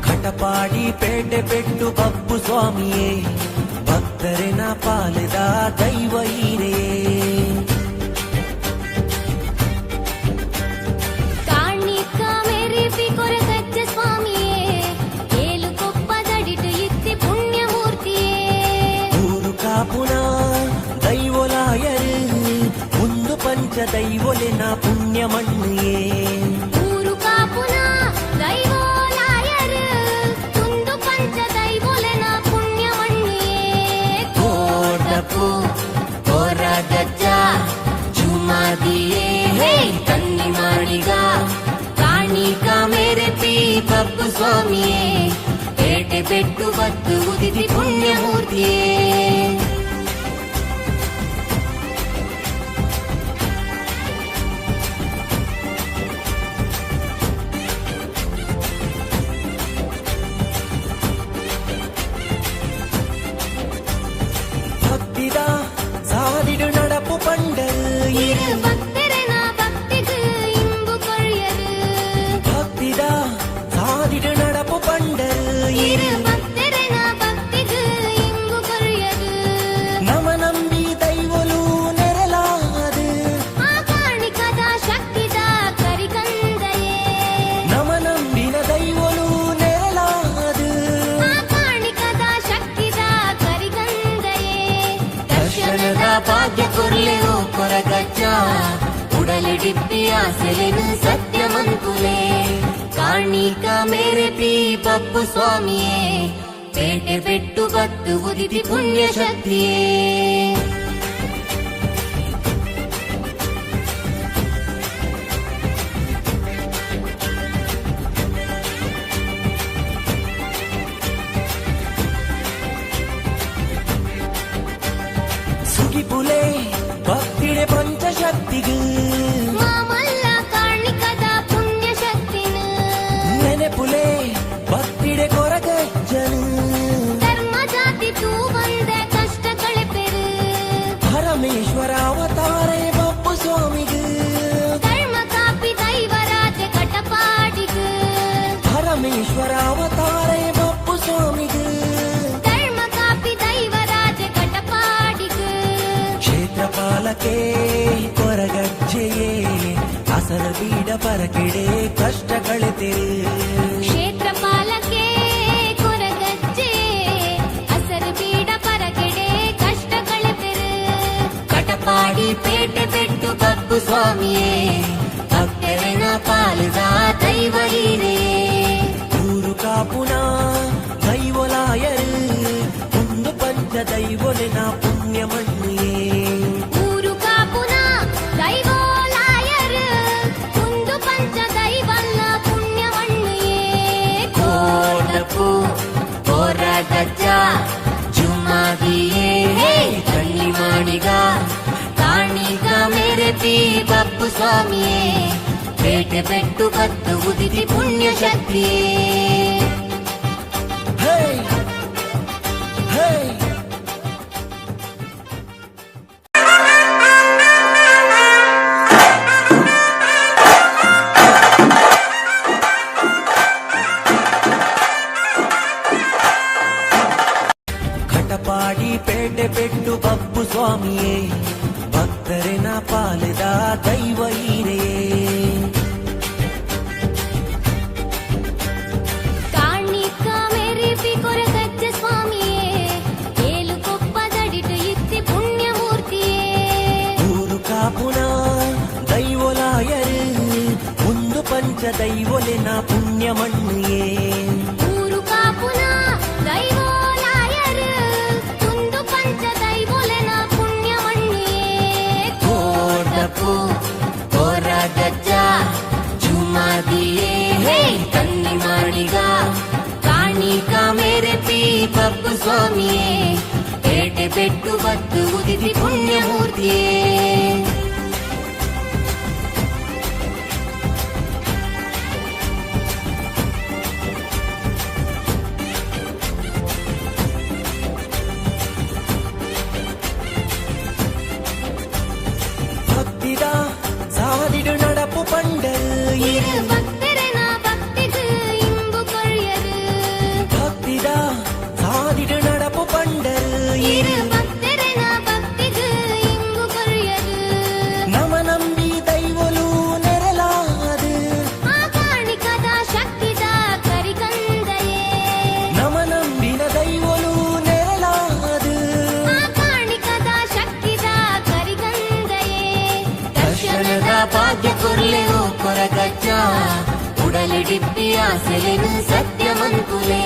ಕಟಪಾಡಿ ಪೇಟೆ ಪೆಟ್ಟು ಬಪ್ಪು ಸ್ವಾಮಿಯೇ ಭಕ್ತರಿನ ಪಾಲಿದ ದೈವ ಹೀರೇ ಕಾಣಿಕ ಮೇರಿಪಿ ಕೊರಗಜ್ಜ ಸ್ವಾಮಿಯೇ ಏಳು ಕೊಪ್ಪದಡಿಟು ಇತ್ತಿ ಪುಣ್ಯ ಮೂರ್ತಿಯೇ ಊರು ಕಾಪುನ ದೈವಲಾಯರು ಒಂದು ಪಂಚ ದೈವಲಿನ ಪುಣ್ಯ ಮಣ್ಣಿಯೇ ಊರು ಕಾಪುನ ದೈವೋಲಾಯರು ಒಂದು ಪಂಚ ದೈವೋಲೆನ ಪುಣ್ಯ ಮಣ್ಣಿಯೇ ಕೋಟಪು ಕೊರಗಜ್ಜ ಜುಮ್ಮಾದಿಯೇ ಕಣ್ಣಿ ಮಾಡಿಗ ಕಾಣಿಕ ಮೇರೆ ಪಿ ಬಪ್ಪು ಸ್ವಾಮಿಯೇ ಪೇಟೆ ಪೆಟ್ಟು ಬತ್ತು ಉದಿತಿ ಪುಣ್ಯ ಮೂರ್ತಿಯೇ ಭಕ್ತಿದ ಸಾದಿಡು ನಡಪು ಪಂಡರು இரு பக்தரன பக்திக்கு இன்பு கொழியரு ಭಕ್ತಿದ ಸಾದಿಡು ನಡಪು ಪಂಡರು இரு பக்தரன பக்திக்கு இன்பு கொழியரு ನಮ ನಂಬಿ ದೈವಲು ನೆರಲಾದು ಆ ಕಾಣಿಕದ ಶಕ್ತಿದ ಕರಿಗಂದಯೇ ನಮ ನಂಬಿನ ದೈವಲು ನೆರಲಾದು ಆ ಕಾಣಿಕದ ಶಕ್ತಿದ ಕರಿಗಂದಯೇ ದರ್ಶನದ ಭಾಗ್ಯ ಕೊರ್ಲೆವು ಕೊರಗಜ್ಜ ಉಡಲಿಡಿಪ್ಪಿ ಆಸಲೆನು ಸತ್ಯಮಂಕುಲೆ ಕಾಣಿಕ ಮೇರೆ ಪಿ ಬಪ್ಪು ಸ್ವಾಮಿಯೇ ಪೇಟೆ ಪೆಟ್ಟು ಬತ್ತು ಉದಿತಿ ಪುಣ್ಯ ಶಕ್ತಿಯೇ ಸುಗಿಪುಲೆ ಭಕ್ತಿಡೆ ಪಂಚಶಕ್ತಿಗೆ ಮಾಮಲ್ಲ ಕಾಣಿಕದ ಪುಣ್ಯ ಶಕ್ತಿನ ನೆನೆಪುಲೆ ಭಕ್ತಿಡೆ ಕೊರಗಜ್ಜನು ಧರ್ಮ ಜಾತಿ ತೂ ಬಂದೆ ಕಷ್ಟ ಕಳೆಪೆರು ಪರಮೇಶ್ವರ ಅವತಾರೇ ಬಪ್ಪು ಸ್ವಾಮಿಗೆ ಧರ್ಮ ಕಾಪಿ ದೈವರಾಜ ಕಟಪಾಡಿಗೆ ಪರಮೇಶ್ವರ ಅವತಾರೇ ಬಪ್ಪು ಸ್ವಾಮಿಗೆ ಧರ್ಮ ಕಾಪಿ ದೈವರಾಜ ಕಟಪಾಡಿಗೆ ಕ್ಷೇತ್ರಪಾಲಕೆ ಕೊರಗಜ್ಜೆಯೇ ಅಸಲ ಬೀಡ ಪರಕೆಡೆ ಕಷ್ಟ ಕಳೆತೆರೆ ಕ್ಷೇತ್ರಪಾಲಕೆ ಕೊರಗಜ್ಜೆ ಅಸರು ಬೀಡ ಪರಕೆಡೆ ಕಷ್ಟ ಕಳೆಪೆರು ಸ್ವಾಮಿಯೇ ಭಕ್ತರನ ಪಾಲದ ದೈವ ಹೀರೇ ಊರು ಕಾಪುನ ದೈವಲಾಯರು ಒಂದು ಪಂಚ ದೈವಲಿನ ಪುಣ್ಯ ಮಣ್ಣಿಯೇ ಊರು ಕಾಪುನ ದೈವಲಾಯರು ಒಂದು ಪಂಚ ದೈವಲ್ಲ ಪುಣ್ಯ ಮಣ್ಣಿಯೇ ಕೋಟಪು ಕೊರಗಜ್ಜ ಜುಮ್ಮಾದಿಯೇ ಕಣ್ಣಿ ಮಾಡಿಗ ಕಾಣಿಗ ಮೇರೆತಿ ಬಪ್ಪು ಸ್ವಾಮಿಯೇ ಪೇಟೆ ಬೆಟ್ಟು ಕತ್ತು ಉದಿತಿ ಪುಣ್ಯ ಶಕ್ತಿಯೇ ಕಟಪಾಡಿ ಪೇಟೆ ಬೆಟ್ಟು ಬಪ್ಪು ಸ್ವಾಮಿಯೇ ಭಕ್ತರಿನ ಪಾಲದ ದೈವ ಹೀರೆಯೇ ಕಾಣಿಕ ಮೇರೆಪಿ ಕೊರಗಜ್ಜ ಸ್ವಾಮಿಯೇ ಏಳು ಕೊಪ್ಪದಡಿಟು ಇತ್ತಿ ಪುಣ್ಯ ಮೂರ್ತಿಯೇ ಊರು ಕಾಪುನ ದೈವಲಾಯರು ಒಂದು ಪಂಚ ದೈವಲಿನ ಪುಣ್ಯ ಮಣ್ಣಿಯೇ ಊರು ಕಾಪುನ ದೈವಲಾಯರು ಒಂದು ಪಂಚ ದೈವಲೆನ ಪುಣ್ಯ ಮಣ್ಣಿಯೇ ಕೋಟಪು ಕೊರಗಜ್ಜ ಜುಮ್ಮಾದಿಯೇ ಕನ್ನಿ ಮಾಡಿಗ ಕಾಣಿಕ ಮೇರೆಪಿ ಬಪ್ಪು ಸ್ವಾಮಿಯೇ ಪೇಟೆ ಬೆಟ್ಟು ಬತ್ತು ಉದಿತಿ ಪುಣ್ಯ ಮೂರ್ತಿಯೇ ಭಕ್ತಿದ ಸಾದಿಡು ನಡಪು ಪಂಡರು இரு பக்தரன பக்திக்கு இன்பு கொழியரு ಭಕ್ತಿದ ಸಾದಿಡು ನಡಪು ಪಂಡರು இரு பக்தரன பக்திக்கு இன்பு கொழியரு ನಮ ನಂಬಿ ದೈವಲು ನೆರಲಾದು ಆ ಕಾಣಿಕದ ಶಕ್ತಿದ ಕರಿಗಂದಯೇ ನಮ ನಂಬಿನ ದೈವಲು ನೆರಲಾದು ಆ ಕಾಣಿಕದ ಶಕ್ತಿದ ಕರಿಗಂದಯೇ ದರ್ಶನದ ಭಾಗ್ಯ ಕೊರ್ಲೆವು ಕೊರಗಜ್ಜ ಉಡಲಿಡಿಪ್ಪಿ ಆಸೆಲೆನು ಸತ್ಯ ಮಂಕುಲೆ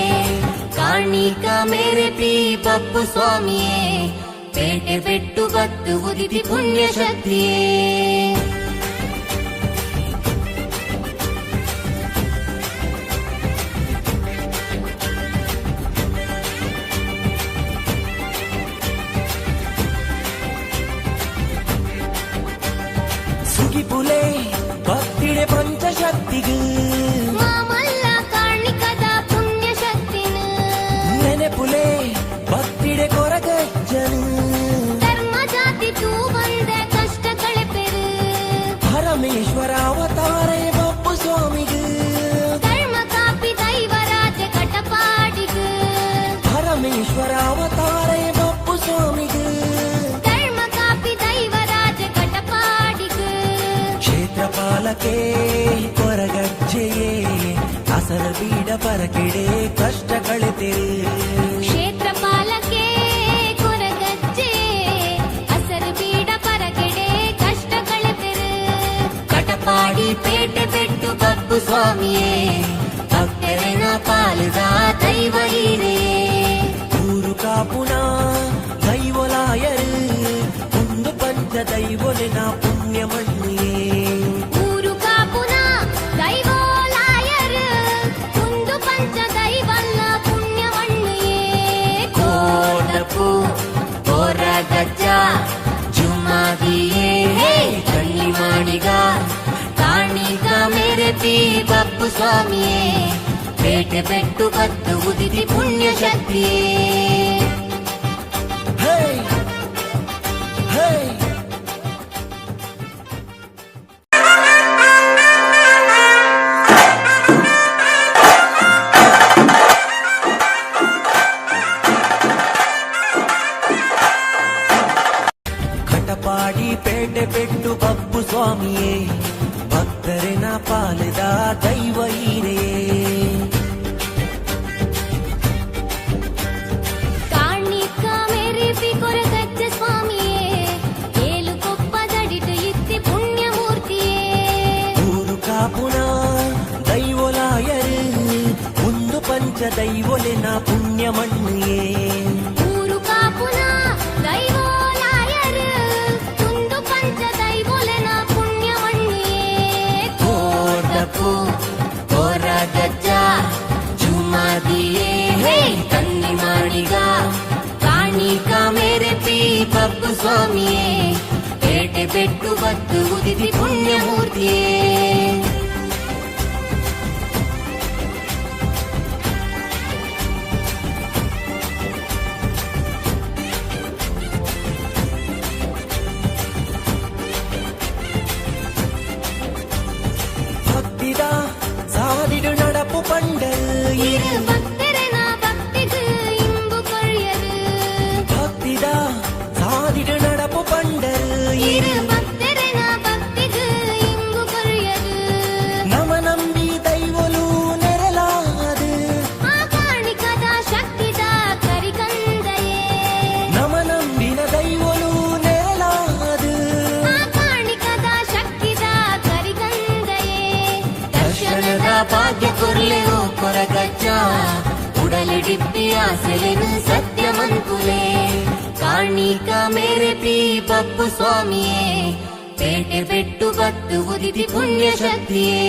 ಕಾಣಿಕ ಮೇರೆಪಿ ಬಪ್ಪು ಸ್ವಾಮಿಯೇ ಪೇಟೆ ಬೆಟ್ಟು ಬತ್ತು ಉದಿತಿ ಪುಣ್ಯ ಶಕ್ತಿಯೇ ಸುಗಿಪುಲೆ ಭಕ್ತಿಡೆ ಪಂಚಶಕ್ತಿಗೂ ಮಾಮಲ್ಲ ಕಾಣಿಕದ ಪುಣ್ಯ ಶಕ್ತಿನು ನೆನೆಪುಲೆ ಭಕ್ತಿಡೆ ಕೊರಗಜ್ಜನು ಧರ್ಮ ಜಾತಿ ತೂ ಬಂದ ಕಷ್ಟ ಕಳೆಪೆರು ಪರಮೇಶ್ವರ ಅವತಾರೇ ಬಪ್ಪು ಸ್ವಾಮಿಗೂ ಧರ್ಮ ಕಾಪಿ ದೈವರಾಜ ಕಟಪಾಡಿಗು ಪರಮೇಶ್ವರ ಅವತಾರೇ ಬಪ್ಪು ಸ್ವಾಮಿಗೂ ಧರ್ಮ ಕಾಪಿ ದೈವರಾಜ ಕಟಪಾಡಿಗು ಕ್ಷೇತ್ರಪಾಲಕೆ ಕೊರಗಜ್ಜೆಯೇ ಅಸರ ಬೀಡ ಪರಕೆಡೆ ಕಷ್ಟ ಕಳೆತಿರು ಕ್ಷೇತ್ರಪಾಲಕೆ ಕೊರಗಜ್ಜೆ ಹಸರು ಬೀಡ ಪರಕೆಡೆ ಕಷ್ಟ ಕಳೆಪೆರು ಕಟಪಾಡಿ ಪೇಟೆ ಬೆಟ್ಟು ಬಪ್ಪು ಸ್ವಾಮಿಯೇ ಭಕ್ತರನ ಪಾಲದ ದೈವ ಹೀರೇ ಊರು ಕಾಪುನ ದೈವಲಾಯರು ಒಂದು ಪಂಚ ದೈವಲಿನ ಪುಣ್ಯ ಮಣ್ಣಿಯೇ ಊರು ಕಾಪುನ ದೈವಲಾಯರು ಒಂದು ಪಂಚ ದೈವಲ್ಲ ಪುಣ್ಯ ಮಣ್ಣಿಯೇ ಕೋಟಪು ಕೊರಗಜ್ಜ ಜುಮ್ಮಾದಿಯೇ ಕಣ್ಣಿ ಮಾಡಿಗ ಕಾಣಿಗ ಮೇರೆಪಿ ಬಪ್ಪು ಸ್ವಾಮಿಯೇ ಪೇಟೆ ಬೆಟ್ಟು ಬತ್ತು ಉದಿತಿ ಪುಣ್ಯ ಶಕ್ತಿಯೇ ಹೇ ಹೇ ಕಟಪಾಡಿ ಪೇಟೆ ಬೆಟ್ಟು ಬಪ್ಪು ಸ್ವಾಮಿಯೇ ಭಕ್ತರಿನ ಪಾಲದ ದೈವ ಹೀರೆಯೇ ಕಾಣಿಕ ಮೇರೆಪಿ ಕೊರಗಜ್ಜ ಸ್ವಾಮಿಯೇ ಏಳು ಕೊಪ್ಪದಡಿಟು ಇತ್ತಿ ಪುಣ್ಯ ಮೂರ್ತಿಯೇ ದೈವೊಲೆನ ಪುಣ್ಯ ಮಣ್ಣೇ ಊರು ಕಾಪುನ ದೈವೋಲಾಯರು ಕುಂದು ಪಂಚ ದೈವೊಲೆನ ಪುಣ್ಯ ಮಣ್ಣೇ ಕೋರ್ದಪು ಕೊರಗಜ್ಜ ಜುಮಾದಿಯೇ ಹೇ ತನ್ನಿ ಮಾಡಿಗ ಕಾಣಿಕ ಮೇರೆ ಪೀ ಬಪ್ಪು ಸ್ವಾಮಿಯೇ ಪೇಟೆ ಬೆಟ್ಟು ಬತ್ತು ಉದಿದಿ ಪುಣ್ಯಮೂರ್ತಿಯೇ ಭಕ್ತಿದ ಸಾದಿಡು ನಡಪು ಪಂಡಲ್ இரு பக்தரன பக்திக்கு இன்பு கொழியது ಭಕ್ತಿದ ಸಾದಿಡು ನಡಪು ಪಂಡಲ್ இரு பக்தரன பக்திக்கு இன்பு கொழியது ನಮ ನಂಬಿ ದೈವಲು ನೆರಲಾದು ಆ ಕಾಣಿಕದ ಶಕ್ತಿದ ಕರಿಕಂದಯೇ ನಮ ನಂಬಿನ ದೈವಲು ನೆರಲಾದು ಆ ಕಾಣಿಕದ ಶಕ್ತಿದ ಕರಿಕಂದಯೇ ದರ್ಶನದ ಭಾಗ್ಯ ಕೊರ್ಲೆ ಓ ಕೊರಗಜ್ಜ ಉಡಲಿಡಿಪ್ಪಿ ಆಸೆಲೆನು ಸತ್ಯಮಂಕುಲೆ ಕಾಣಿಕ ಮೇರೆ ಪೀ ಬಪ್ಪು ಸ್ವಾಮಿಯೇ ಪೇಟೆ ಬೆಟ್ಟು ಬತ್ತು ಉದಿತಿ ಪುಣ್ಯ ಶಕ್ತಿಯೇ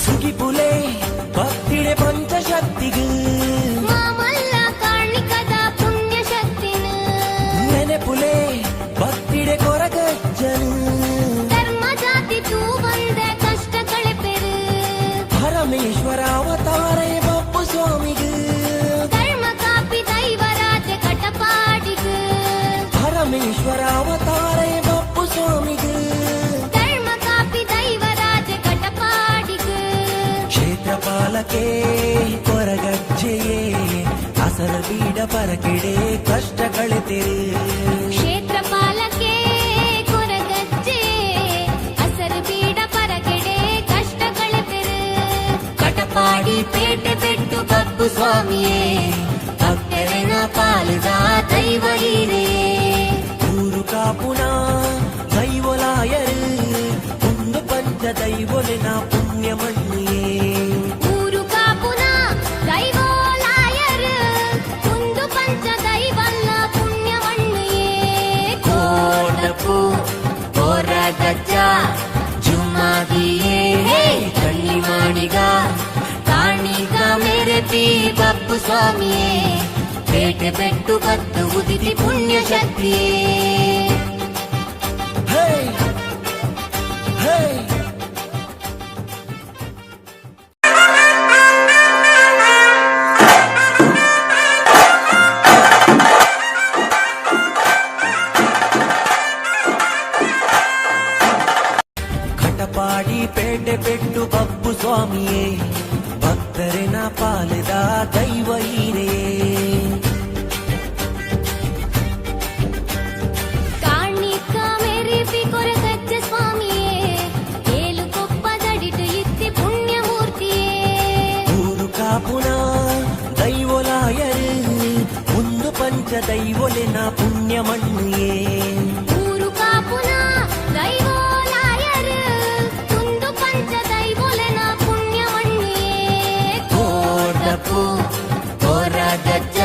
ಸುಗಿಪುಲೆ ಭಕ್ತಿಡೆ ಪಂಚಶಕ್ತಿಗೂ ಮಾಮಲ್ಲ ಕಾಣಿಕದ ಪುಣ್ಯ ಶಕ್ತಿನ ನೆನೆಪುಲೆ ಭಕ್ತಿಡೆ ಕೊರಗಜ್ಜನು ಧರ್ಮ ಜಾತಿ ತೂ ಬಂದ ಕಷ್ಟ ಕಳೆಪೆರು ಪರಮೇಶ್ವರ ಅವತಾರೇ ಬಪ್ಪು ಸ್ವಾಮಿಗೂ ಧರ್ಮ ಕಾಪಿ ದೈವರಾಜ ಕಟಪಾಡಿಗು ಪರಮೇಶ್ವರ ಅವತಾರೇ ಬಪ್ಪು ಸ್ವಾಮಿಗೂ ಧರ್ಮ ಕಾಪಿ ದೈವರಾಜ ಕಟಪಾಡಿಗು ಕ್ಷೇತ್ರಪಾಲಕೆ ಕೊರಗಜ್ಜೆಯೇ ಅಸರ ಬೀಡ ಪರಕೆಡೆ ಕಷ್ಟ ಕಳೆತಿರು ಕ್ಷೇತ್ರಪಾಲಕೆ ಕೊರಗಜ್ಜೆ ಹಸರು ಬೀಡ ಪರಗೆಡೆ ಕಷ್ಟ ಕಳೆಪೆರು ಕಟಪಾಡಿ ಪೇಟೆ ಬೆಟ್ಟು ಬಪ್ಪು ಸ್ವಾಮಿಯೇ ಭಕ್ತರನ ಪಾಲದ ದೈವ ಹೀರೇ ಊರು ಕಾಪುನ ದೈವಲಾಯರು ಒಂದು ಪಂಚ ದೈವಲಿನ ಪುಣ್ಯ ಮಣ್ಣಿಯೇ ಊರು ಕಾಪುನ ದೈವೋಲಾಯರು ಕುಂದು ಪಂಚ ದೈವಲ್ಲ ಪುಣ್ಯ ಮಣ್ಣಿಯೇ ಕೋಟಪು ಕೊರಗಜ್ಜ ಜುಮಾದಿಯೇ ಹೇ ಕಣ್ಣಿ ಮಾಡಿಗ ಕಾಣಿಗ ಮೇರೆ ಪೀ ಬಪ್ಪು ಸ್ವಾಮಿಯೇ ಪೇಟೆ ಬೆಟ್ಟು ಬತ್ತು ಉದಿತಿ ಪುಣ್ಯ ಶಕ್ತಿಯೇ ಹೇ ಹೇ ಕಟಪಾಡಿ ಪೇಟೆ ಬೆಟ್ಟು ಬಪ್ಪು ಸ್ವಾಮಿಯೇ ಭಕ್ತರಿನ ಪಾಲಿದ ದೈವ ಹೀರೇ ಕಾಣಿಕ ಮೇರೆ ಪೀ ಕೊರಗಜ್ಜ ಸ್ವಾಮಿಯೇ ಏಳು ಕೊಪ್ಪದಡಿಟು ಇತ್ತಿ ಪುಣ್ಯ ಮೂರ್ತಿಯೇ ಊರು ಕಾಪುನ ದೈವಲಾಯರು ಒಂದು ಪಂಚ ದೈವಲಿನ ಪುಣ್ಯ ಮಣ್ಣಿಯೇ ಊರು ಕಾಪುನ ದೈವೋಲಾಯರು ಕುಂದು ಪಂಚ ದೈವೊಲೆನ ಪುಣ್ಯ ಮಣ್ಣಿಯೇ ಕೋರ್ದಪು ಕೊರಗಜ್ಜ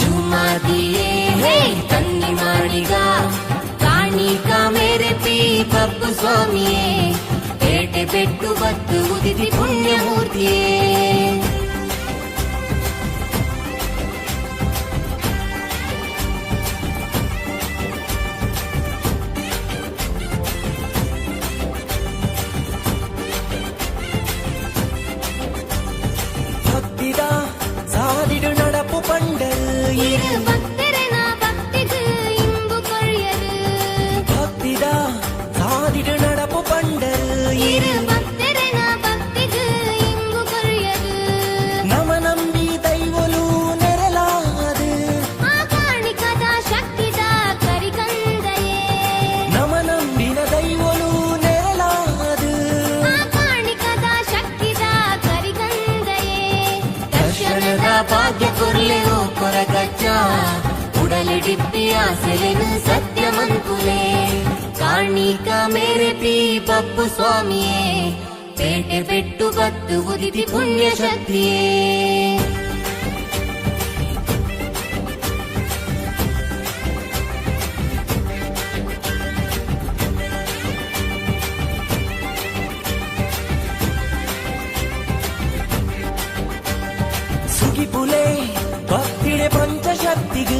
ಜುಮಾದಿಯೇ ಹೇ ತನ್ನಿ ಮಾಡಿಗ ಕಾಣಿಕ ಮೇರೆ ಪೀ ಬಪ್ಪು ಸ್ವಾಮಿಯೇ ಪೇಟೆ ಬೆಟ್ಟು ಬತ್ತು ಉದಿತಿ ಪುಣ್ಯ ಮೂರ್ತಿಯೇ ಭಕ್ತಿದ ಸಾದಿಡು ನಡಪು ಪಂಡಲ್ இரு பக்தரன பக்திக்கு இன்பு கொழியது ಭಕ್ತಿದ ಸಾದಿಡು ನಡಪು ಪಂಡಲ್ இரு பக்தரன பக்திக்கு இன்பு கொழியது ಉಡಲಿಡಿಪ್ಪಿ ಆಸೆಲೆನು ಸತ್ಯ ಮನ್ಕುಲೆ ಕಾಣಿಕ ಮೇರೆ ಪಿ ಬಪ್ಪು ಸ್ವಾಮಿಯೇ ಪೇಟೆ ಪೆಟ್ಟು ಬತ್ತು ಉದಿತಿ ಪುಣ್ಯ ಶಕ್ತಿಯೇ ಸುಗಿಪುಲೆ ಭಕ್ತಿಡೆ ಪಂಚಶಕ್ತಿಗೂ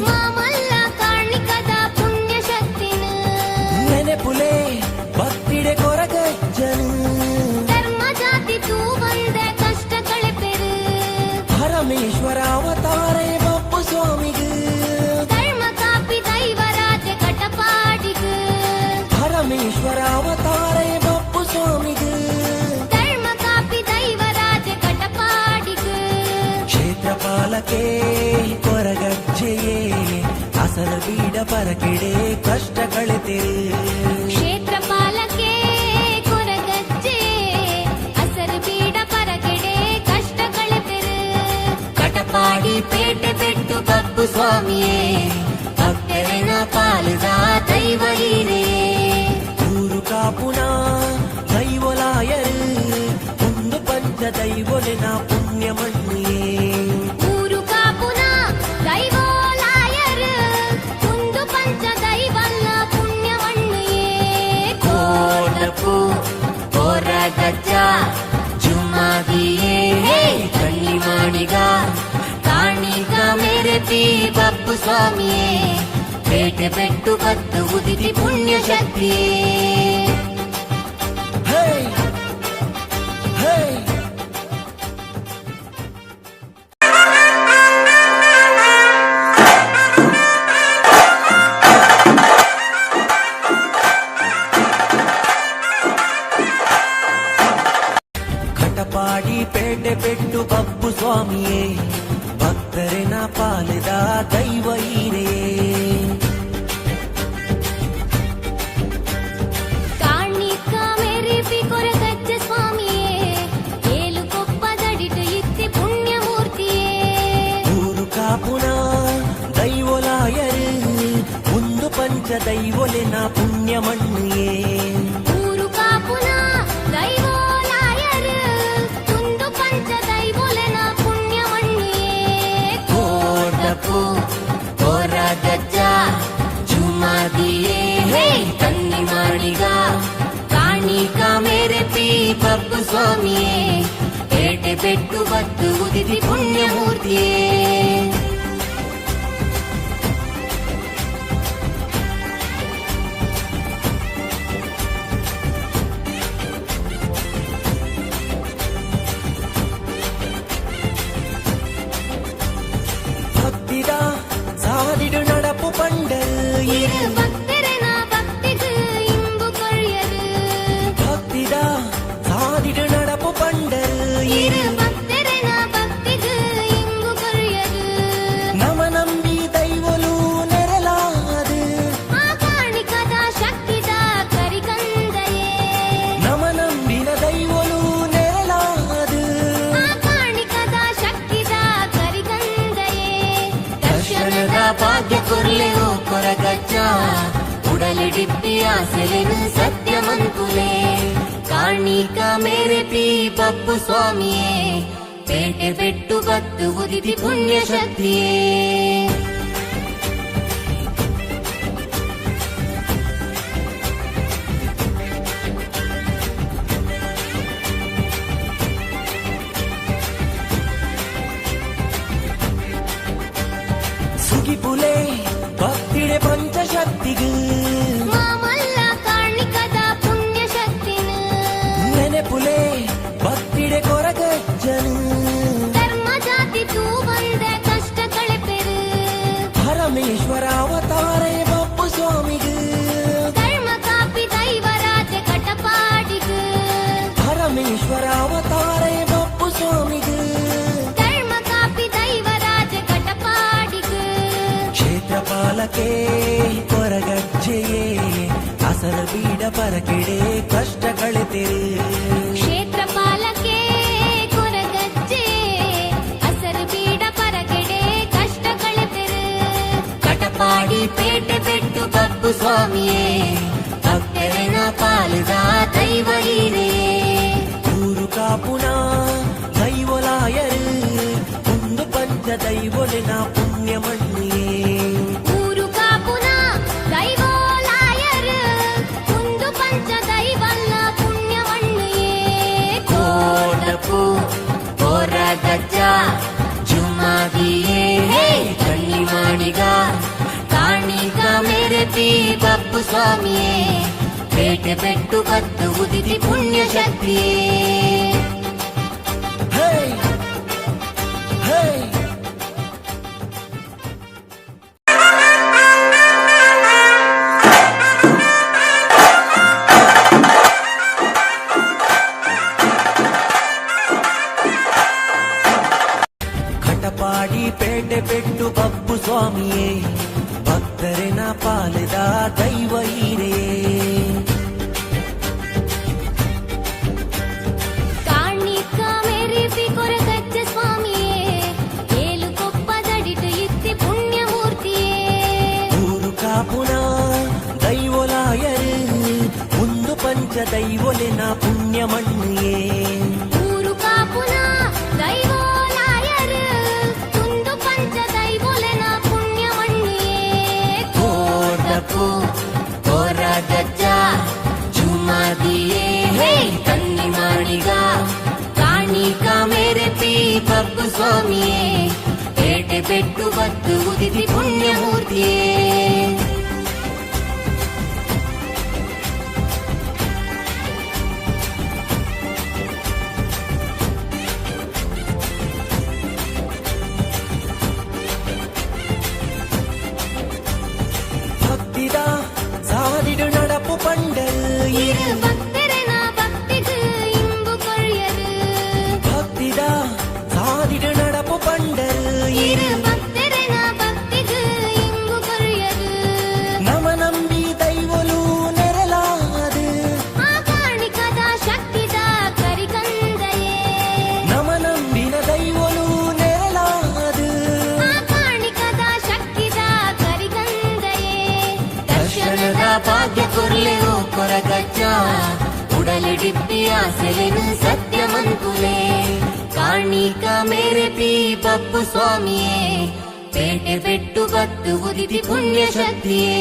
ಮಾಮಲ್ಲ ಕಾಣಿಕದ ಪುಣ್ಯ ಶಕ್ತಿನ ನೆನೆಪುಲೆ ಭಕ್ತಿಡೆ ಕೊರಗಜ್ಜನು ಧರ್ಮ ಜಾತಿ ತೂ ಬಂದೆ ಕಷ್ಟ ಕಳೆಪೆರು ಪರಮೇಶ್ವರ ಅವತಾರೇ ಬಪ್ಪು ಸ್ವಾಮಿಗೂ ಧರ್ಮ ಕಾಪಿ ದೈವರಾಜ ಕಟಪಾಡಿಗೂ ಪರಮೇಶ್ವರ ಅವತಾರೇ ಬಪ್ಪು ಸ್ವಾಮಿಗೂ ಧರ್ಮ ಕಾಪಿ ದೈವರಾಜ ಕಟಪಾಡಿಗೂ ಕ್ಷೇತ್ರಪಾಲಕೆ ಕೊರಗಜ್ಜೆಯೇ ಅಸಲ ಬೀಡ ಪರಕೆಡೆ ಕಷ್ಟ ಕಳೆತೆರು ಕ್ಷೇತ್ರಪಾಲಕೆ ಕೊರಗಜ್ಜೆ ಹಸರು ಬೀಡ ಪರಗೆಡೆ ಕಷ್ಟ ಕಳೆಪೆರು ಕಟಪಾಡಿ ಪೇಟೆ ಪೆಟ್ಟು ಬಪ್ಪು ಸ್ವಾಮಿಯೇ ಭಕ್ತರನ ಪಾಲದ ದೈವ ಹೀರೆಯೇ ಊರು ಕಾಪುನ ದೈವಲಾಯರು ಒಂದು ಪಂಚ ದೈವಲಿನ ಪುಣ್ಯ ಮಣ್ಣಿಯೇ ಊರು ಕಾಪುನ ದೈವೋಲಾಯರು ಒಂದು ಪಂಚ ದೈವಲ್ಲ ಪುಣ್ಯವಣ್ಣಿಯೇ ಕೋಟಪು ಕೊರಗಜ್ಜ ಜುಮಾದಿಯೇ ಕಣ್ಣಿ ಮಾಡಿಗ ಕಾಣಿಗ ಮೇರೆ ಪಿ ಬಪ್ಪು ಸ್ವಾಮಿಯೇ ಪೇಟೆ ಪೆಟ್ಟು ಬತ್ತು ಉದಿತಿ ಪುಣ್ಯ ಶಕ್ತಿಯೇ ಹೇ ಹೇ ಕಟಪಾಡಿ ಪೇಟೆ ಪೆಟ್ಟು ಬಪ್ಪು ಸ್ವಾಮಿಯೇ ಭಕ್ತರಿನ ಪಾಲಿದ ದೈವ ಹೀರೆಯೇ ಕಾಣಿಕ ಮೇರೆ ಪಿ ಕೊರಗಜ್ಜ ಸ್ವಾಮಿಯೇ ಏಳು ಕೊಪ್ಪದಡಿಟು ಇತ್ತಿ ಪುಣ್ಯಮೂರ್ತಿಯೇ ಊರು ಕಾಪುನ ದೈವಲಾಯರು ಒಂದು ಪಂಚ ದೈವಲಿನ ಪುಣ್ಯ ಮಣ್ಣಿಯೇ ಊರು ಕಾಪುನ ದೈವೋಲಾಯರು ಒಂದು ಪಂಚ ದೈವೋಲೆನ ಪುಣ್ಯವಣ್ಣಿಯೇ ಕೋಟಪು ಕೊರಗಜ್ಜ ಜುಮಾದಿಯೇ ಕಣ್ಣಿ ಮಾಡಿಗ ಕಾಣಿಕ ಮೇರೆ ಪಿ ಬಪ್ಪು ಸ್ವಾಮಿಯೇ ಪೇಟೆ ಪೆಟ್ಟು ಬತ್ತು ಉದಿತಿ ಪುಣ್ಯಮೂರ್ತಿಯೇ ಭಕ್ತಿದ ಸಾದಿಡು ನಡಪು ಪಂಡರು இரு பக்தரனா பக்திக்கு இன்பு கொழியது ಭಕ್ತಿದ ಸಾದಿಡು ನಡಪು ಪಂಡರು இரு பக்தரனா பக்திக்கு இன்பு கொழியது ನಮ ನಂಬಿ ದೈವಲು ನೆರಲಾದು ಆ ಕಾಣಿಕದ ಶಕ್ತಿದ ಕರಿಕಂದಯೇ ನಮ ನಂಬಿನ ದೈವಲು ನೆರಲಾದು ಆ ಕಾಣಿಕದ ಶಕ್ತಿದ ಕರಿಕಂದಯೇ ದರ್ಶನದ ಭಾಗ್ಯ ಕೊರ್ಲೆವು ಕೊರಗಜ್ಜ ಉಡಲಿಡಿಪ್ಪಿ ಆಸೆಲೆನು ಸತ್ಯ ಮನ್ಕುಲೆ ಕಾಣಿಕ ಮೇರೆ ಪಿ ಬಪ್ಪು ಸ್ವಾಮಿಯೇ ಪೇಟೆ ಪೆಟ್ಟು ಬತ್ತು ಉದಿತಿ ಪುಣ್ಯ ಶಕ್ತಿಯೇ ಸುಗಿಪುಲೆ ಭಕ್ತಿಡೆ ಪಂಚಶಕ್ತಿಗೂ ಮಾಮಲ್ಲ ಕಾಣಿಕದ ಪುಣ್ಯ ಶಕ್ತಿನ ನೆನೆಪುಲೆ ಭಕ್ತಿಡೆ ಕೊರಗಜ್ಜನು ಧರ್ಮ ಜಾತಿ ತೂ ಬಂದೆ ಕಷ್ಟ ಕಳೆಪೆರು ಪರಮೇಶ್ವರ ಅವತಾರೇ ಬಪ್ಪು ಸ್ವಾಮಿಗೂ ಧರ್ಮ ಕಾಪಿ ದೈವರಾಜ ಕಟಪಾಡಿಗೂ ಪರಮೇಶ್ವರ ಅವತಾರೇ ಬಪ್ಪು ಸ್ವಾಮಿಗೂ ಧರ್ಮ ಕಾಪಿ ದೈವರಾಜ ಕಟಪಾಡಿಗೂ ಕ್ಷೇತ್ರಪಾಲಕೆ ಕೊರಗಜ್ಜೆಯೇ ಅಸಲ ಬೀಡ ಪರಕೆಡೆ ಕಷ್ಟ ಕಳೆತೆರು ಕ್ಷೇತ್ರಪಾಲಕೆ ಕೊರಗಜ್ಜೆ ಹಸರು ಬೀಡ ಪರಗೆಡೆ ಕಷ್ಟ ಕಳೆಪೆರು ಪೇಟೆ ಪೆಟ್ಟು ಬಪ್ಪು ಸ್ವಾಮಿಯೇ ಭಕ್ತರಿನ ಪಾಲಿದ ದೈವ ಹೀರೇ ಊರು ಕಾಪುನ ದೈವಲಾಯರು ಒಂದು ಪಂಚ ದೈವಲಿನ ಪುಣ್ಯ ಮಣ್ಣಿಯೇ ಊರು ಕಾಪುನ ದೈವಲಾಯರು ಒಂದು ಪಂಚ ದೈವಲ್ಲ ಪುಣ್ಯ ಮಣ್ಣಿಯೇ ಕೋಟಪು ಕೊರಗಜ್ಜ ಜುಮ್ಮಾದಿಯೇ ಕಣ್ಣಿ ಮಾಡಿಗ ಕಾಣಿಗ ಮೇರೆತಿ ಬಪ್ಪು ಸ್ವಾಮಿಯೇ ಪೇಟೆ ಪೆಟ್ಟು ಕತ್ತು ಉದಿತಿ ಪುಣ್ಯ ಶಕ್ತಿಯೇ ಕಟಪಾಡಿ ಪೇಟೆ ಪೆಟ್ಟು ಬಪ್ಪು ಸ್ವಾಮಿಯೇ ಭಕ್ತರಿನ ಪಾಲಿದ ದೈವ ಹೀರೇ ಕಾಣಿಕ ಮೇರಿಪಿ ಕೊರಗಜ್ಜ ಸ್ವಾಮಿಯೇ ಏಳು ಕೊಪ್ಪದಡಿಟು ಇತ್ತಿ ಪುಣ್ಯ ಮೂರ್ತಿಯೇ ಊರು ಕಾಪುನ ದೈವಲಾಯರು ಒಂದು ಪಂಚ ದೈವಲಿನ ಪುಣ್ಯ ಮಣ್ಣಿಯೇ ಊರು ಕಾಪುನ ದೈವಲಾಯರು ಒಂದು ಪಂಚ ದೈವಲೆನ ಪುಣ್ಯ ಮಣ್ಣಿಯೇ ಕೋಟಪು ಕೊರಗಜ್ಜ ಜುಮ್ಮಾದಿಯೇ ಕಣ್ಣಿ ಮಾಡಿಗ ಕಾಣಿಕ ಮೇರೆಪಿ ಬಪ್ಪು ಸ್ವಾಮಿಯೇ ಪೇಟೆ ಪೆಟ್ಟು ಬತ್ತು ಉದಿತಿ ಪುಣ್ಯ ಮೂರ್ತಿಯೇ ಭಕ್ತಿದ ಸಾದಿಡು ನಡಪು ಪಂಡರು இரு பக்தரன பக்திக்கு இன்பு கொழியது ಭಕ್ತಿದ ಸಾದಿಡು ನಡಪು ಪಂಡರು இரு பக்தரன பக்திக்கு இன்பு கொழியது ನಮ ನಂಬಿ ದೈವಲು ನೆರಲಾದು ಆ ಕಾಣಿಕದ ಶಕ್ತಿದ ಕರಿಕಂದಯೇ ನಮ ನಂಬಿನ ದೈವಲು ನೆರಲಾದು ಆ ಕಾಣಿಕದ ಶಕ್ತಿದ ಕರಿಕಂದಯೇ ದರ್ಶನದ ಭಾಗ್ಯ ಕೊರ್ಲೆವು ಕೊರಗಜ್ಜ ಉಡಲಿಡಿಪ್ಪಿ ಆಸೆಲೆನು ಸತ್ಯಮಂತುಲೆ ಕಾಣಿಕ ಮೇರೆಪಿ ಬಪ್ಪು ಸ್ವಾಮಿಯೇ ಪೇಟೆ ಪೆಟ್ಟು ಬತ್ತು ಉದಿತಿ ಪುಣ್ಯ ಶಕ್ತಿಯೇ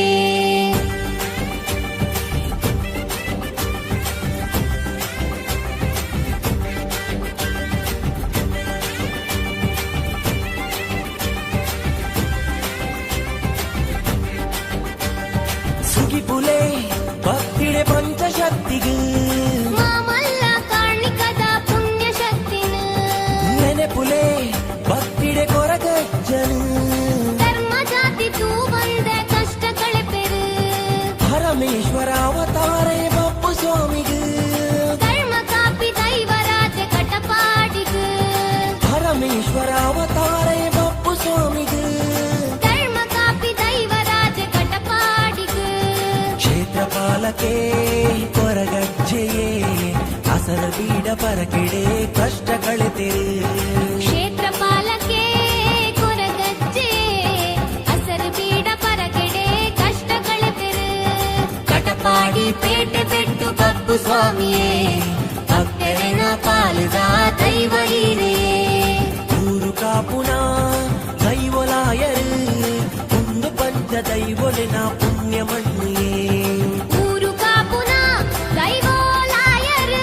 ಸುಗಿಪುಲೆ ಭಕ್ತಿಡೆ ಪಂಚಶಕ್ತಿಗೆ ಮಾಮಲ್ಲ ಕಾಣಿಕದ ಪುಣ್ಯ ಶಕ್ತಿನ ನೆನೆಪುಲೆ ಭಕ್ತಿಡೆ ಕೊರಗಜ್ಜನು ಧರ್ಮ ಜಾತಿ ತೂ ಬಂದ ಕಷ್ಟ ಕಳೆಪೆರು ಪರಮೇಶ್ವರ ಅವತಾರೇ ಬಪ್ಪು ಸ್ವಾಮಿಗೆ ಧರ್ಮ ಕಾಪಿ ದೈವರಾಜ ಕಟಪಾಡಿಗು ಪರಮೇಶ್ವರ ಅವತಾರೇ ಬಪ್ಪು ಸ್ವಾಮಿಗೆ ಧರ್ಮ ಕಾಪಿ ದೈವರಾಜ ಕಟಪಾಡಿಗು ಕ್ಷೇತ್ರಪಾಲಕೆ ಕೊರಗಜ್ಜೆಯೇ ಅಸಲ ಬೀಡ ಪರಕೆಡೆ ಕಷ್ಟ ಕಳೆತಿರು ಕ್ಷೇತ್ರಪಾಲಕೆ ಕೊರಗಜ್ಜೆ ಹಸರು ಬೀಡ ಪರಗೆಡೆ ಕಷ್ಟ ಕಳೆಪೆರು ಕಟಪಾಡಿ ಪೇಟೆ ಪೆಟ್ಟು ಬಪ್ಪು ಸ್ವಾಮಿಯೇ ಭಕ್ತರಿನ ಪಾಲಿದ ದೈವ ಹೀರೇ ಊರು ಕಾಪುನ ದೈವಲಾಯರು ಒಂದು ಪಂಚ ದೈವಲಿನ ಪುಣ್ಯ ಮಣ್ಣಿಯೇ ಊರು ಕಾಪುನ ದೈವಲಾಯರು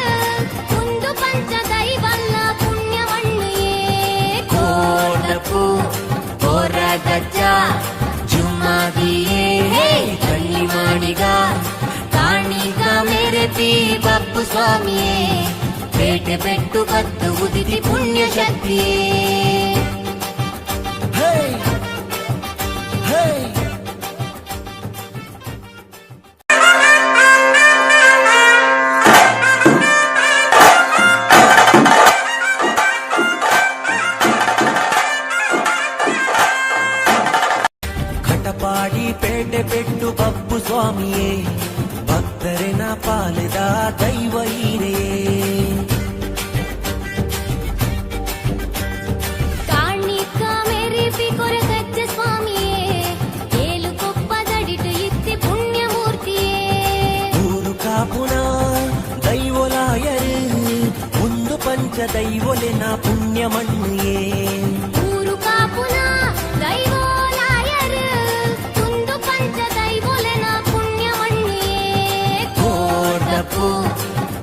ಒಂದು ಪಂಚ ದೈವಲ್ಲ ಪುಣ್ಯ ಮಣ್ಣಿಯೇ ಕೋಟಪು ಕೊರಗಜ್ಜ ಜುಮ್ಮಾದಿಯೇ ಕಣ್ಣಿ ಮಾಡಿಗ ಕಾಣಿಗ ಮೇರೆಪಿ ಬಪ್ಪು ಸ್ವಾಮಿಯೇ ಪೇಟೆ ಪೆಟ್ಟು ಕತ್ತು ಉದಿತಿ ಪುಣ್ಯ ಶಕ್ತಿಯೇ ಹೇ ಹೇ ಕಟಪಾಡಿ ಪೇಟೆ ಪೆಟ್ಟು ಬಪ್ಪು ಸ್ವಾಮಿಯೇ ಭಕ್ತರಿನ ಪಾಲಿದ ದೈವ ಹೀರೇ ಕಾಣಿಕ ಮೇರಿಪಿ ಕೊರಗಜ್ಜ ಸ್ವಾಮಿಯೇ ಏಳು ಕೊಪ್ಪ ದೈವೊಲೆನ ಪುಣ್ಯ ಮಣ್ಣೇ ಊರು ಕಾಪುನ ದೈವೋಲಾಯರ್ ಕುಂದು ಪಂಚ ದೈವೊಲೆನ ಪುಣ್ಯ ಮಣ್ಣೇ ಕೋಟಪು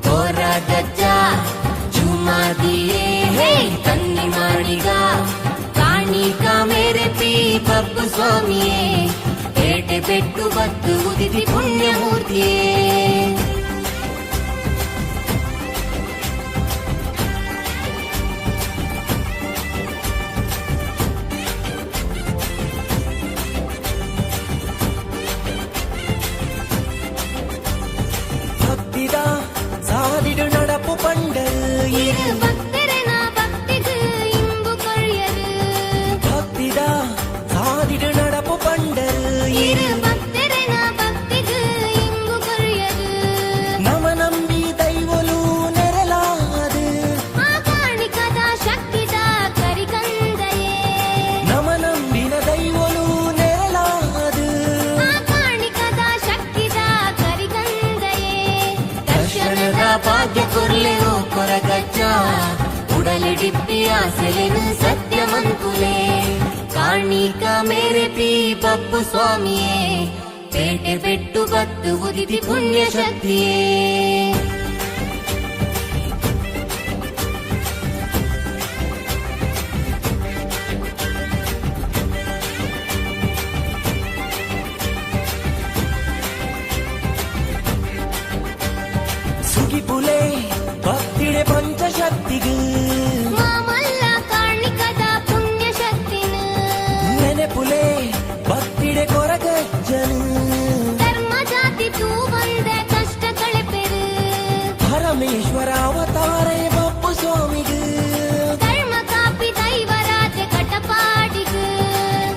ಕೊರಗಜ್ಜ ಜುಮಾದಿಯೇ ಕನ್ನಿ ಮಾಡಿಗ ಕಾಣಿಕ ಮೇರೆಪಿ ಬಬ್ಬು ಸ್ವಾಮಿಯೇ ಪೇಟೆ ಪೆಟ್ಟು ಬತ್ತು ಉದಿತಿ ಪುಣ್ಯಮೂರ್ತಿಯೇ ಭಕ್ತಿದ ಸಾದಿಡು ನಡಪು ಪಂಡಲ್ இரு பக்தரன பக்திக்கு இன்பு கொழியது ಭಕ್ತಿದ ಸಾದಿಡು ನಡಪು ಪಂಡಲ್ இரு பக்தரன பக்திக்கு இன்பு கொழியது ನಮ ನಂಬಿ ದೈವಲು ನೆರಲಾದು ಆಕಾಣಿಕದ ಶಕ್ತಿದ ಕರಿಕಂದಯೇ ನಮ ನಂಬಿನ ದೈವಲು ನೆರಲಾದು ಆಕಾಣಿಕದ ಶಕ್ತಿದ ಕರಿಕಂದಯೇ ದರ್ಶನದ ಭಾಗ್ಯ ಕೊರ್ಲೆನು ಕೊರಗಜ್ಜ ಉಡಲಿಡಿಪ್ಪಿ ಆಸೆಲೆನು ಸತ್ಯಮಂತುಲೆ ಕಾಣಿಕ ಮೇರೆಪಿ ಬಬ್ಬು ಸ್ವಾಮಿಯೇ ಪೇಟೆ ಪೆಟ್ಟು ಬತ್ತು ಉದಿತಿ ಪುಣ್ಯ ಶಕ್ತಿಯೇ ಸುಗಿಪುಲೆ ಭಕ್ತಿಡೆ ಪಂಚಶಕ್ತಿಗೆ ಮಾಮಲ್ಲ ಕಾಣಿಕದ ಪುಣ್ಯ ಶಕ್ತಿನ ನೆನೆಪುಲೆ ಭಕ್ತಿಡೆ ಕೊರಗಜ್ಜನು ಧರ್ಮ ಜಾತಿ ತೂ ಬಂದ ಕಷ್ಟ ಕಳೆಪೆರು ಪರಮೇಶ್ವರ ಅವತಾರೇ ಬಪ್ಪು ಸ್ವಾಮಿಗೆ ಧರ್ಮ ಕಾಪಿ ದೈವರಾಜ ಕಟಪಾಡಿಗು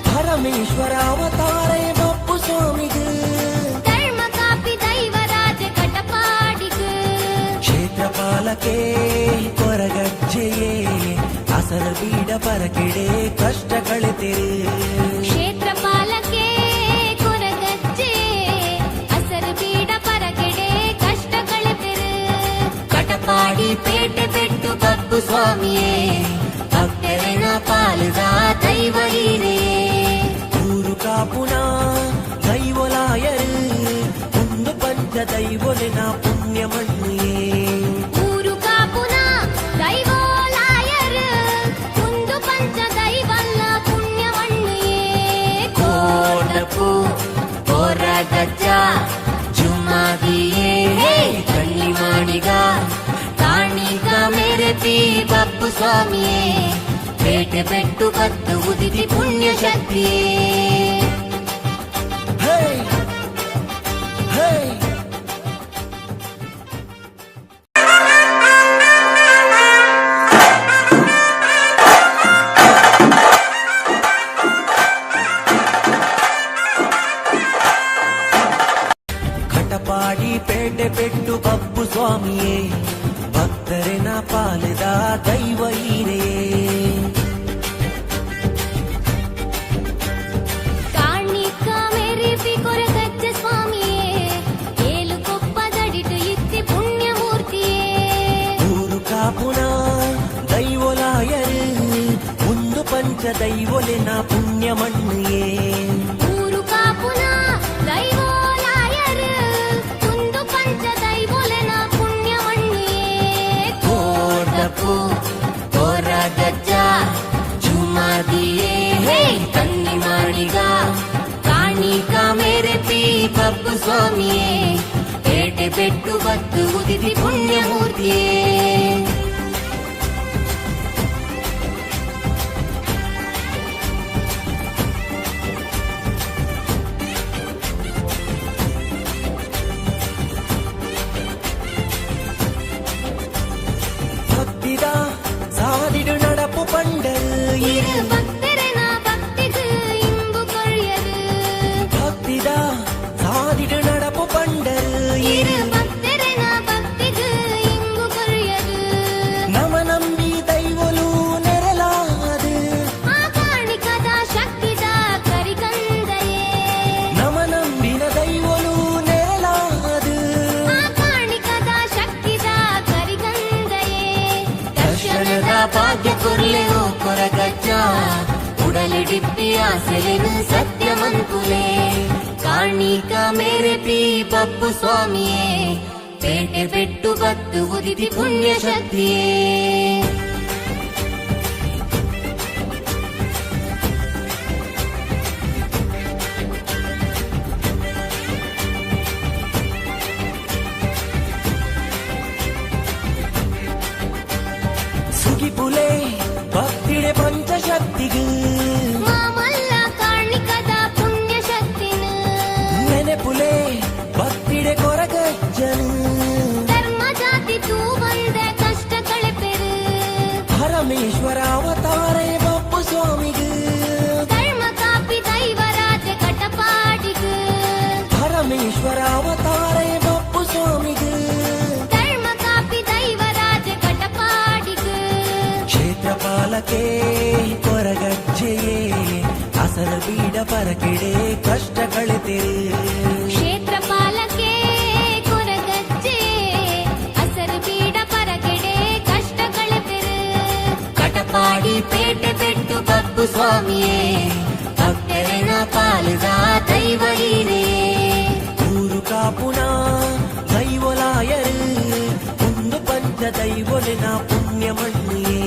ಪರಮೇಶ್ವರ ಅವತಾರೇ ಬಪ್ಪು ಸ್ವಾಮಿಗೆ ಧರ್ಮ ಕಾಪಿ ದೈವರಾಜ ಕಟಪಾಡಿಗು ಕ್ಷೇತ್ರಪಾಲಕೆ ಕೊರಗಜ್ಜೆಯೇ ಅಸರ ಬೀಡ ಪರಕೆಡೆ ಕಷ್ಟ ಕಳೆತೆರೆ ಕ್ಷೇತ್ರಪಾಲಕೆ ಕೊರಗಜ್ಜೆ ಹಸರು ಬೀಡ ಪರಗೆಡೆ ಕಷ್ಟ ಕಳೆತೆರು ಕಟಪಾಡಿ ಪೇಟೆ ಪೆಟ್ಟು ಬಬ್ಬು ಸ್ವಾಮಿಯೇ ಭಕ್ತರನ ಪಾಲುದ ದೈವ ಹೀರೇ ಊರು ಕಾಪುನ ದೈವಲಾಯರು ಒಂದು ಪಂಚ ದೈವಲಿನ ಪುಣ್ಯ ಮಣ್ಣೇ ಊರು ಕಾಪುನ ದೈವೋಲಾಯರ್ ಕುಂದು ಪಂಚ ದೈವಲ್ಲ ಪುಣ್ಯ ಮಣ್ಣೇ ಕೋಟಪು ಕೊರಗಜ್ಜ ಜುಮಾದಿಯೇ ಕಣ್ಣಿ ಮಾಡಿಗ ಕಾಣಿಗ ಮೇರೆಪಿ ಬಬ್ಬು ಸ್ವಾಮಿಯೇ ಪೇಟೆ ಪೆಟ್ಟು ಬತ್ತು ಉದಿತಿ ಪುಣ್ಯ ಶಕ್ತಿಯೇ ಹೇ ಹೇ ಕಟಪಾಡಿ ಪೇಟೆ ಪೆಟ್ಟು ಬಬ್ಬು ಸ್ವಾಮಿಯೇ ಭಕ್ತರೆನ ಪಾಲಿದ ದೈವ ಹೀರೆಯೇ ಕಾಣಿಕ ಮೇರೆಪಿ ಕೊರಗಜ್ಜ ಸ್ವಾಮಿಯೇ ಏಳು ಕೊಪ್ಪದಡಿಟು ಇತ್ತಿ ಪುಣ್ಯಮೂರ್ತಿಯೇ ಊರು ಕಾಪುನ ದೈವಲಾಯರು ಒಂದು ಪಂಚ ದೈವಲಿನ ಪುಣ್ಯ ಮಣ್ಣೇ ಊರು ಕಾಪುನ ದೈವೋಲಾಯರ್ ಕುಂದು ಪಂಚ ದೈವೋಲೆನ ಪುಣ್ಯ ಮಣ್ಣೇ ಕೋಟಪು ಕೊರಗಜ್ಜ ಜುಮಾದಿಯೇ ಕನ್ನಿ ಮಾಡಿಗ ಕಾಣಿಕ ಮೇರೆಪಿ ಬಬ್ಬು ಸ್ವಾಮಿಯೇ ಪೇಟೆ ಪೆಟ್ಟು ಬತ್ತು ಉದಿತಿ ಪುಣ್ಯಮೂರ್ತಿಯೇ ಭಕ್ತಿದ ಸಾದಿಡು ನಡಪು ಪಂಡಲ್ இரு பக்தரன பக்திக்கு இன்பு கொழியது ಭಕ್ತಿದ ಸಾದಿಡು ನಡಪು ಪಂಡಲ್ இரு பக்தரன பக்திக்கு இன்பு கொழியது ಭಾಗ್ಯ ಕೊರ್ಲೆ ಓ ಕೊರಗಜ್ಜ ಉಡಲಿಡಿಪ್ಪಿ ಆಸೆಲೆನು ಸತ್ಯಮಂಕುಲೆ ಕಾಣಿಕ ಮೇರೆ ಪಿ ಬಪ್ಪು ಸ್ವಾಮಿಯೇ ಪೇಟೆ ಬೆಟ್ಟು ಬತ್ತು ಉದಿತಿ ಪುಣ್ಯ ಶಕ್ತಿಯೇ ಸುಗಿಪುಲೆ ಭಕ್ತಿಡೆ ಪಂಚಶಕ್ತಿಗೂ ಮಾಮಲ್ಲ ಕಾಣಿಕದ ಪುಣ್ಯ ಶಕ್ತಿನ ನೆನೆಪುಲೆ ಭಕ್ತಿಡೆ ಕೊರಗಜ್ಜನು ಧರ್ಮ ಜಾತಿ ತೂ ಬಂದ ಕಷ್ಟ ಕಳೆಪೆರು ಪರಮೇಶ್ವರ ಅವತಾರೇ ಬಪ್ಪು ಸ್ವಾಮಿಗೂ ಧರ್ಮ ಕಾಪಿ ದೈವರಾಜ ಕಟಪಾಡಿಗೂ ಪರಮೇಶ್ವರ ಅವತಾರೇ ಬಪ್ಪು ಸ್ವಾಮಿಗೂ ಧರ್ಮ ಕಾಪಿ ದೈವರಾಜ ಕಟಪಾಡಿಗೂ ಕ್ಷೇತ್ರಪಾಲಕೆ ಕೊರಗಜ್ಜೆಯೇ ಅಸರ ಬೀಡ ಪರಕೆಡೆ ಕಷ್ಟ ಕಳೆತಿರು ಕ್ಷೇತ್ರ ಪಾಲಕೆ ಕೊರಗಜ್ಜೆ ಅಸರು ಬೀಡ ಪರಗೆಡೆ ಕಷ್ಟ ಕಳೆಪೆರು ಕಟಪಾಡಿ ಪೇಟೆ ಬೆಟ್ಟು ಬಪ್ಪು ಸ್ವಾಮಿಯೇ ಭಕ್ತರಿನ ಪಾಲಿದ ದೈವ ಹೀರೇ ಊರು ಕಾಪುನ ದೈವಲಾಯರು ಒಂದು ಪಂಚ ದೈವಲಿನ ಪುಣ್ಯ ಮಣ್ಣಿಯೇ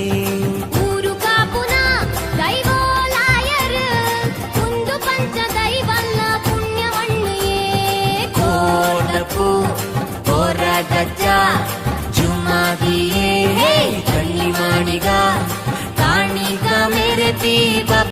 ಊರು ಕಾಪುನ ದೈವೋಲಾಯರು ಒಂದು ಪಂಚ ದೈವಲ್ಲ ಪುಣ್ಯವಣ್ಣಿಯೇ ಕೋಟಪು ಕೊರಗಜ್ಜ ಜುಮ್ಮಾದಿಯೇ ಕಣ್ಣಿ ಮಾಡಿಗ ಕಾಣಿಗ ಮೇರೆ ಪಿ ಬಪ್ಪ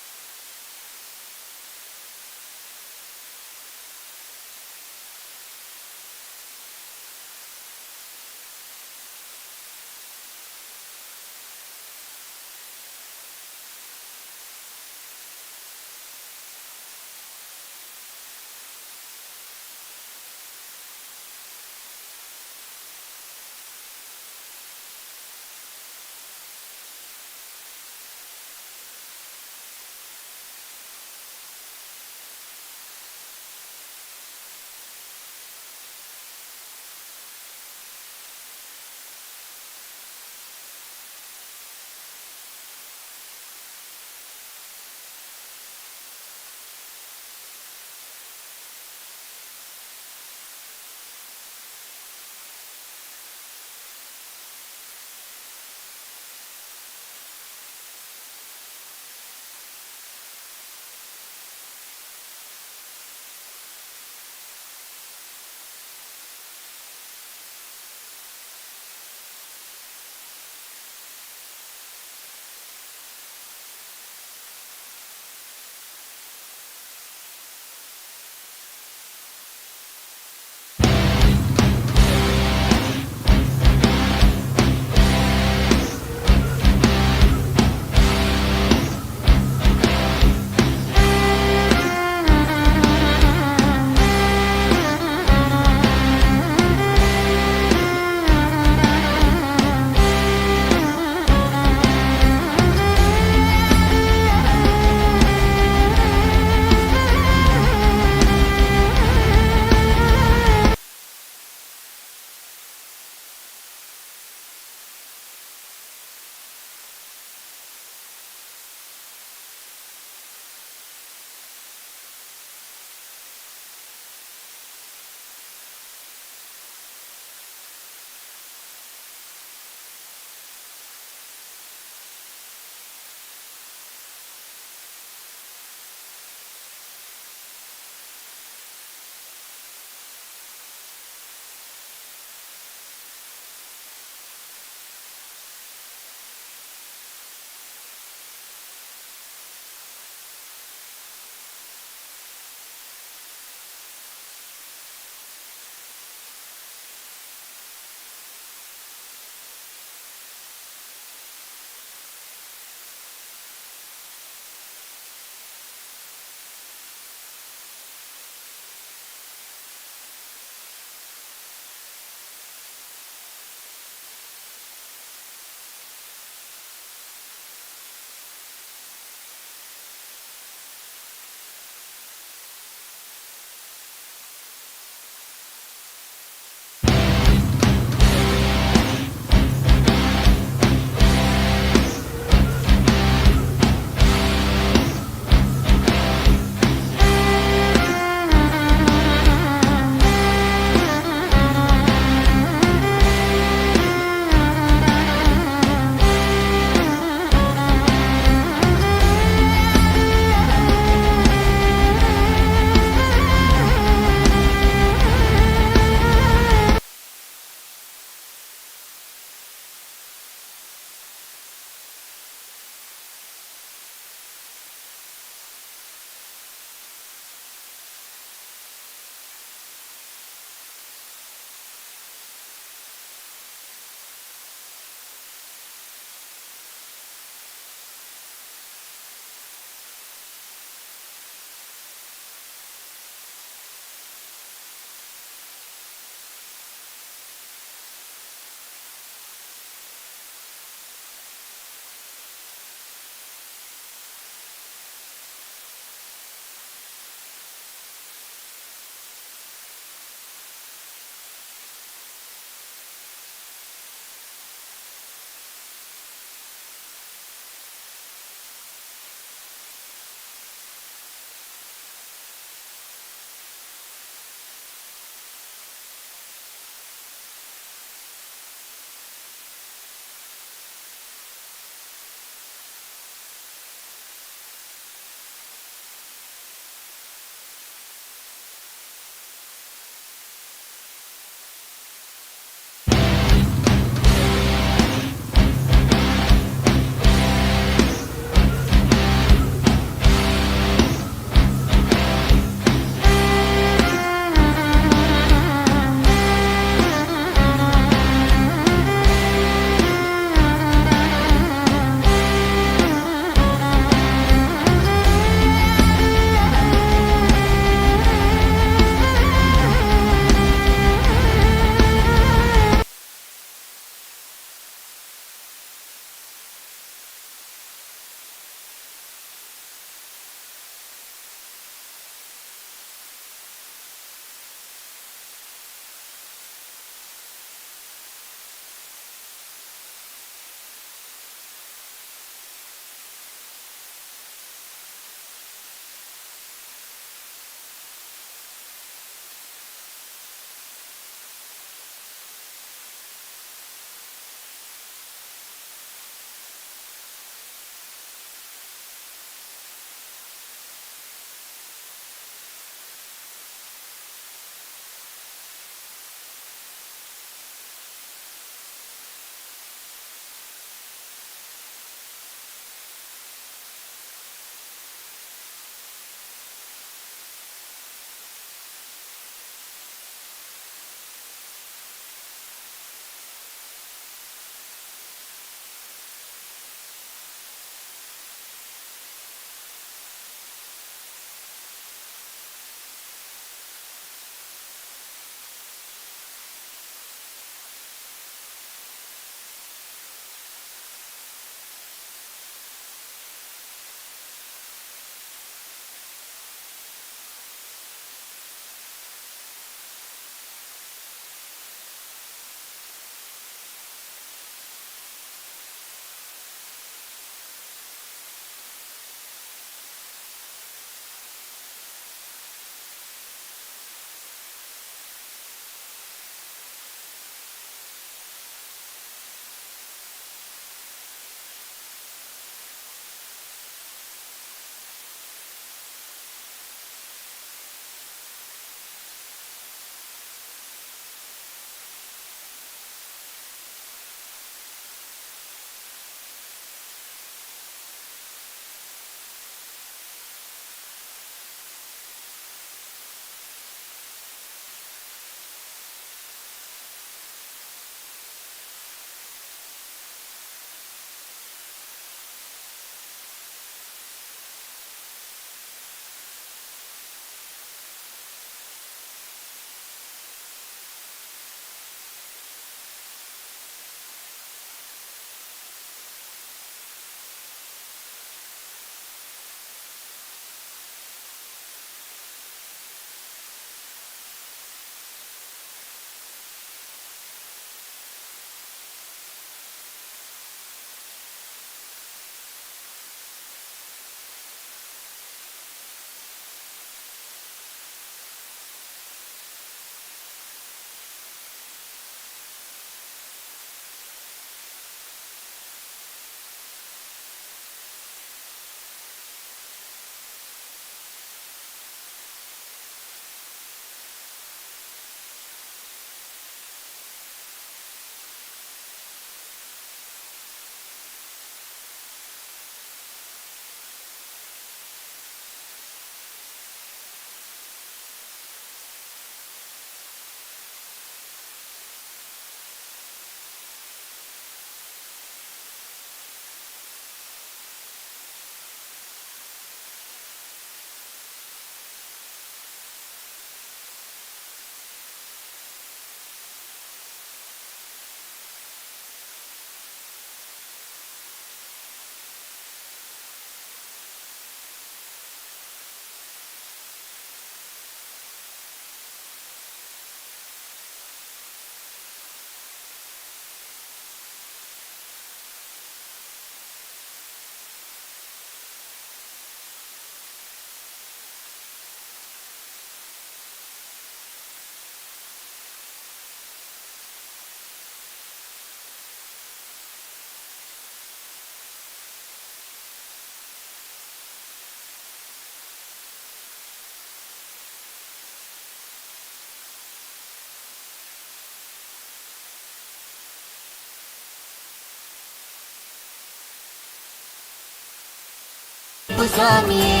ಬಪ್ಪು ಸ್ವಾಮಿಯೇ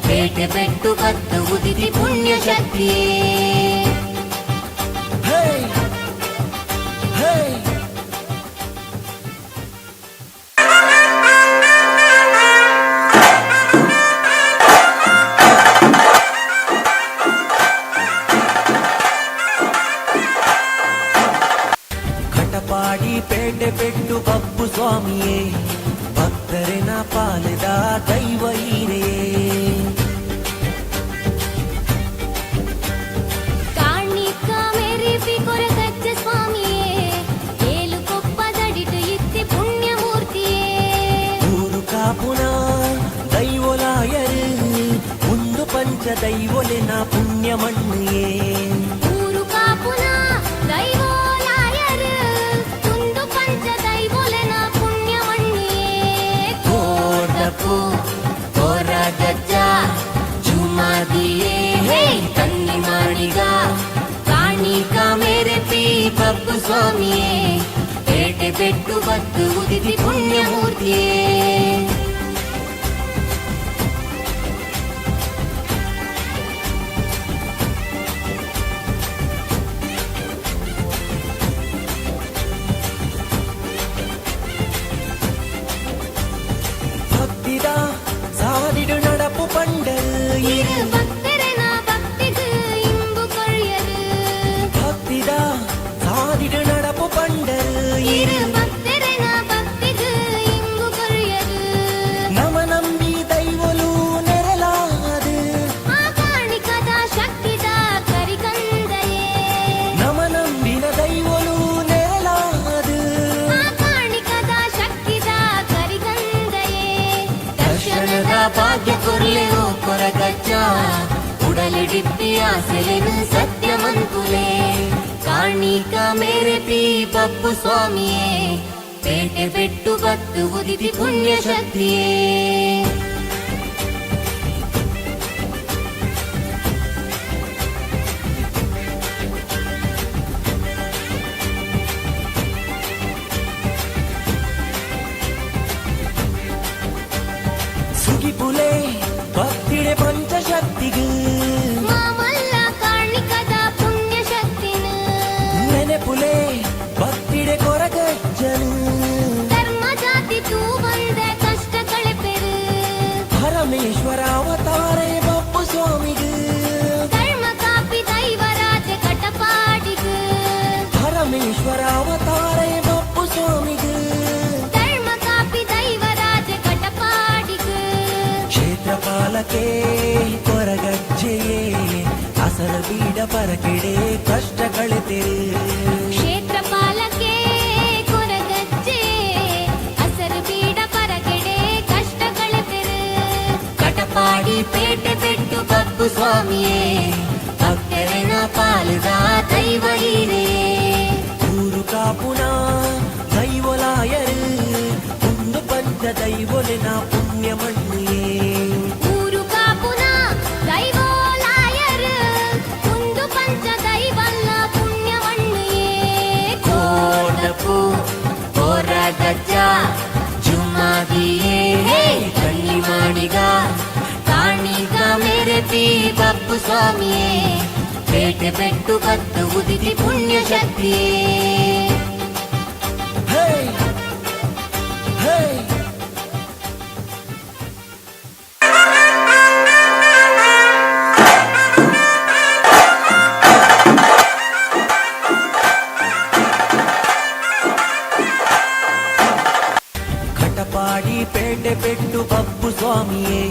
ಪೇಟೆ ಬೆಟ್ಟು ಕತ್ತು ಉದಿತಿ ಪುಣ್ಯ ಶಕ್ತಿಯೇ ಕಟಪಾಡಿ ಪೇಟೆ ಬೆಟ್ಟು ಬಪ್ಪು ಸ್ವಾಮಿಯೇ ಭಕ್ತರಿನ ಪಾಲಿದ ದೈವ ಹೀರೆಯೇ ಕಾಣಿಕ ಮೆರಿಪಿ ಕೊರಗಜ್ಜ ಸ್ವಾಮಿಯೇ ಏಳು ಕೊಪ್ಪದಡಿಟು ಇತ್ತಿ ಪುಣ್ಯಮೂರ್ತಿಯೇ ಊರು ಕಾಪುನ ದೈವಲಾಯರು ಒಂದು ಪಂಚ ದೈವಲಿನ ಪುಣ್ಯ ಮಣ್ಣಿಯೇ ಊರು ಕಾಪುನ ದೈವೋಲಾಯರು ಒಂದು ಪಂಚ ದೈವೋಲೆನ ಪುಣ್ಯಮಣ್ಣಿಯೇ ಕೋರ್ದಪ್ಪು ಕೊರಗಜ್ಜ ಜುಮಾದಿಯೇ ಹೇ ಕನ್ನಿ ಮಾಡಿಗ ಕಾಣಿಕ ಮೇರೆಪಿ ಬಪ್ಪು ಸ್ವಾಮಿಯೇ ಪೇಟೆ ಬೆಟ್ಟು ಬತ್ತು ಉದಿತಿ ಪುಣ್ಯಮೂರ್ತಿಯೇ ಭಕ್ತಿದ ಸಾದಿಡು ನಡಪು ಪಂಡರು இரு பக்தரனா பக்திக்கு இன்பு கொழியரு ಭಕ್ತಿದ ಸಾದಿಡು ನಡಪು ಪಂಡರು இரு பக்தரனா பக்திக்கு இன்பு கொழியரு ನಮ ನಂಬಿ ದೈವಲು ನೆರಲಾದು ಆಕಾಣಿಕದ ಶಕ್ತಿದ ಕರಿಕಂದಯೇ ನಮ ನಂಬಿನ ದೈವಲು ನೆರಲಾದು ಆಕಾಣಿಕದ ಶಕ್ತಿದ ಕರಿಕಂದಯೇ ದರ್ಶನದ ಭಾಗ್ಯ ಕೊರ್ಲೆವು ಕೊರಗಜ್ಜ ಉಡಲಿಡಿಪ್ಪಿ ಆಸೆಲೆನು ಸತ್ಯವಂತುಲೇ ಕಾಣಿಕ ಮೇರೆಪಿ ಬಪ್ಪು ಸ್ವಾಮಿಯೇ ಪೇಟೆ ಬೆಟ್ಟು ಬತ್ತು ಉದಿತಿ ಪುಣ್ಯ ಶಕ್ತಿಯೇ ಸುಗಿಪುಲೆ ಭಕ್ತಿಡೆ ಪಂಚಶಕ್ತಿಗೂ ಮಾಮಲ್ಲ ಕಾಣಿಕದ ಪುಣ್ಯ ಶಕ್ತಿನ ನೆನೆಪುಲೆ ಭಕ್ತಿಡೆ ಕೊರಗಜ್ಜನು ಧರ್ಮ ಜಾತಿ ತೂ ಬಂದ ಕಷ್ಟ ಕಳೆಪೆರು ಪರಮೇಶ್ವರ ಅವತಾರೆ ಬಪ್ಪು ಸ್ವಾಮಿಗೂ ಧರ್ಮ ಕಾಪಿ ದೈವರಾಜ ಕಟಪಾಡಿಗೂ ಪರಮೇಶ್ವರ ಅವತಾರೆ ಬಪ್ಪು ಸ್ವಾಮಿಗೂ ಧರ್ಮ ಕಾಪಿ ದೈವರಾಜ ಕಟಪಾಡಿಗೂ ಕ್ಷೇತ್ರಪಾಲಕೆ ಕೊರಗಜ್ಜೆಯೇ ಅಸರ ಬೀಡ ಪರಕೆಡೆ ಕಷ್ಟ ಕಳೆತೆರು ಕ್ಷೇತ್ರಪಾಲಕೆ ಕೊರಗಜ್ಜೆ ಹಸರು ಬೀಡ ಪರಗೆಡೆ ಕಷ್ಟ ಕಳೆಪೆರು ಕಟಪಾಡಿ ಪೇಟೆ ಬೆಟ್ಟು ಬಪ್ಪು ಸ್ವಾಮಿಯೇ ಭಕ್ತರಿನ ಪಾಲಿದ ದೈವ ಹೀರೆಯೇ ಊರು ಕಾಪುನ ದೈವಲಾಯರು ಒಂದು ಪಂಚ ದೈವಲಿನ ಪುಣ್ಯ ಮಣ್ಣಿಯೇ ಊರು ಕಾಪುನ ದೈವೋಲಾಯರು ಒಂದು ಪಂಚ ದೈವಲ್ಲ ಪುಣ್ಯವಣ್ಣಿಯೇ ಕೋಟಪು ಕೊರಗಜ್ಜ ಜುಮಾದಿಯೇ ಹೇ ಕಣ್ಣಿ ಮಾಡಿಗ ಕಾಣಿಗ ಮೇರೆಪಿ ಬಪ್ಪು ಸ್ವಾಮಿಯೇ ಪೇಟೆ ಬೆಟ್ಟು ಕತ್ತು ಉದಿತಿ ಪುಣ್ಯ ಶಕ್ತಿಯೇ ಹೇ ಹೇ ಕಟಪಾಡಿ ಪೇಟೆ ಬೆಟ್ಟು ಬಪ್ಪು ಸ್ವಾಮಿಯೇ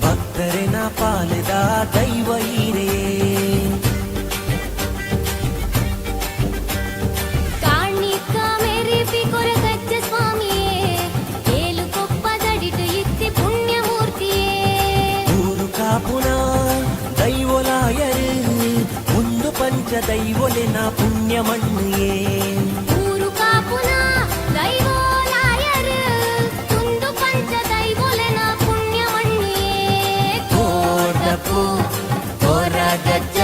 ಭಕ್ತರಿನ ಪಾಲಿದ ದೈವ ಹೀರೆಯೇ ಕಾಣಿಕ ಮೇರೆಪಿ ಕೊರಗಜ್ಜ ಸ್ವಾಮಿಯೇ ಏಳು ಕೊಪ್ಪದಡಿಟು ಇತ್ತಿ ಪುಣ್ಯಮೂರ್ತಿಯೇ ಊರು ಕಾಪುನ ದೈವಲಾಯರು ಒಂದು ಪಂಚ ದೈವಲಿನ ಪುಣ್ಯ ಮಣ್ಣಿಯೇ ಊರು ಕಾಪುನ ದೈವೋಲಾಯರು ಒಂದು ಪಂಚ ದೈವೋಲೆನ ಪುಣ್ಯವಣ್ಣಿಯೇ ಕೋರ್ದಪ್ಪು ಕೊರಗಜ್ಜ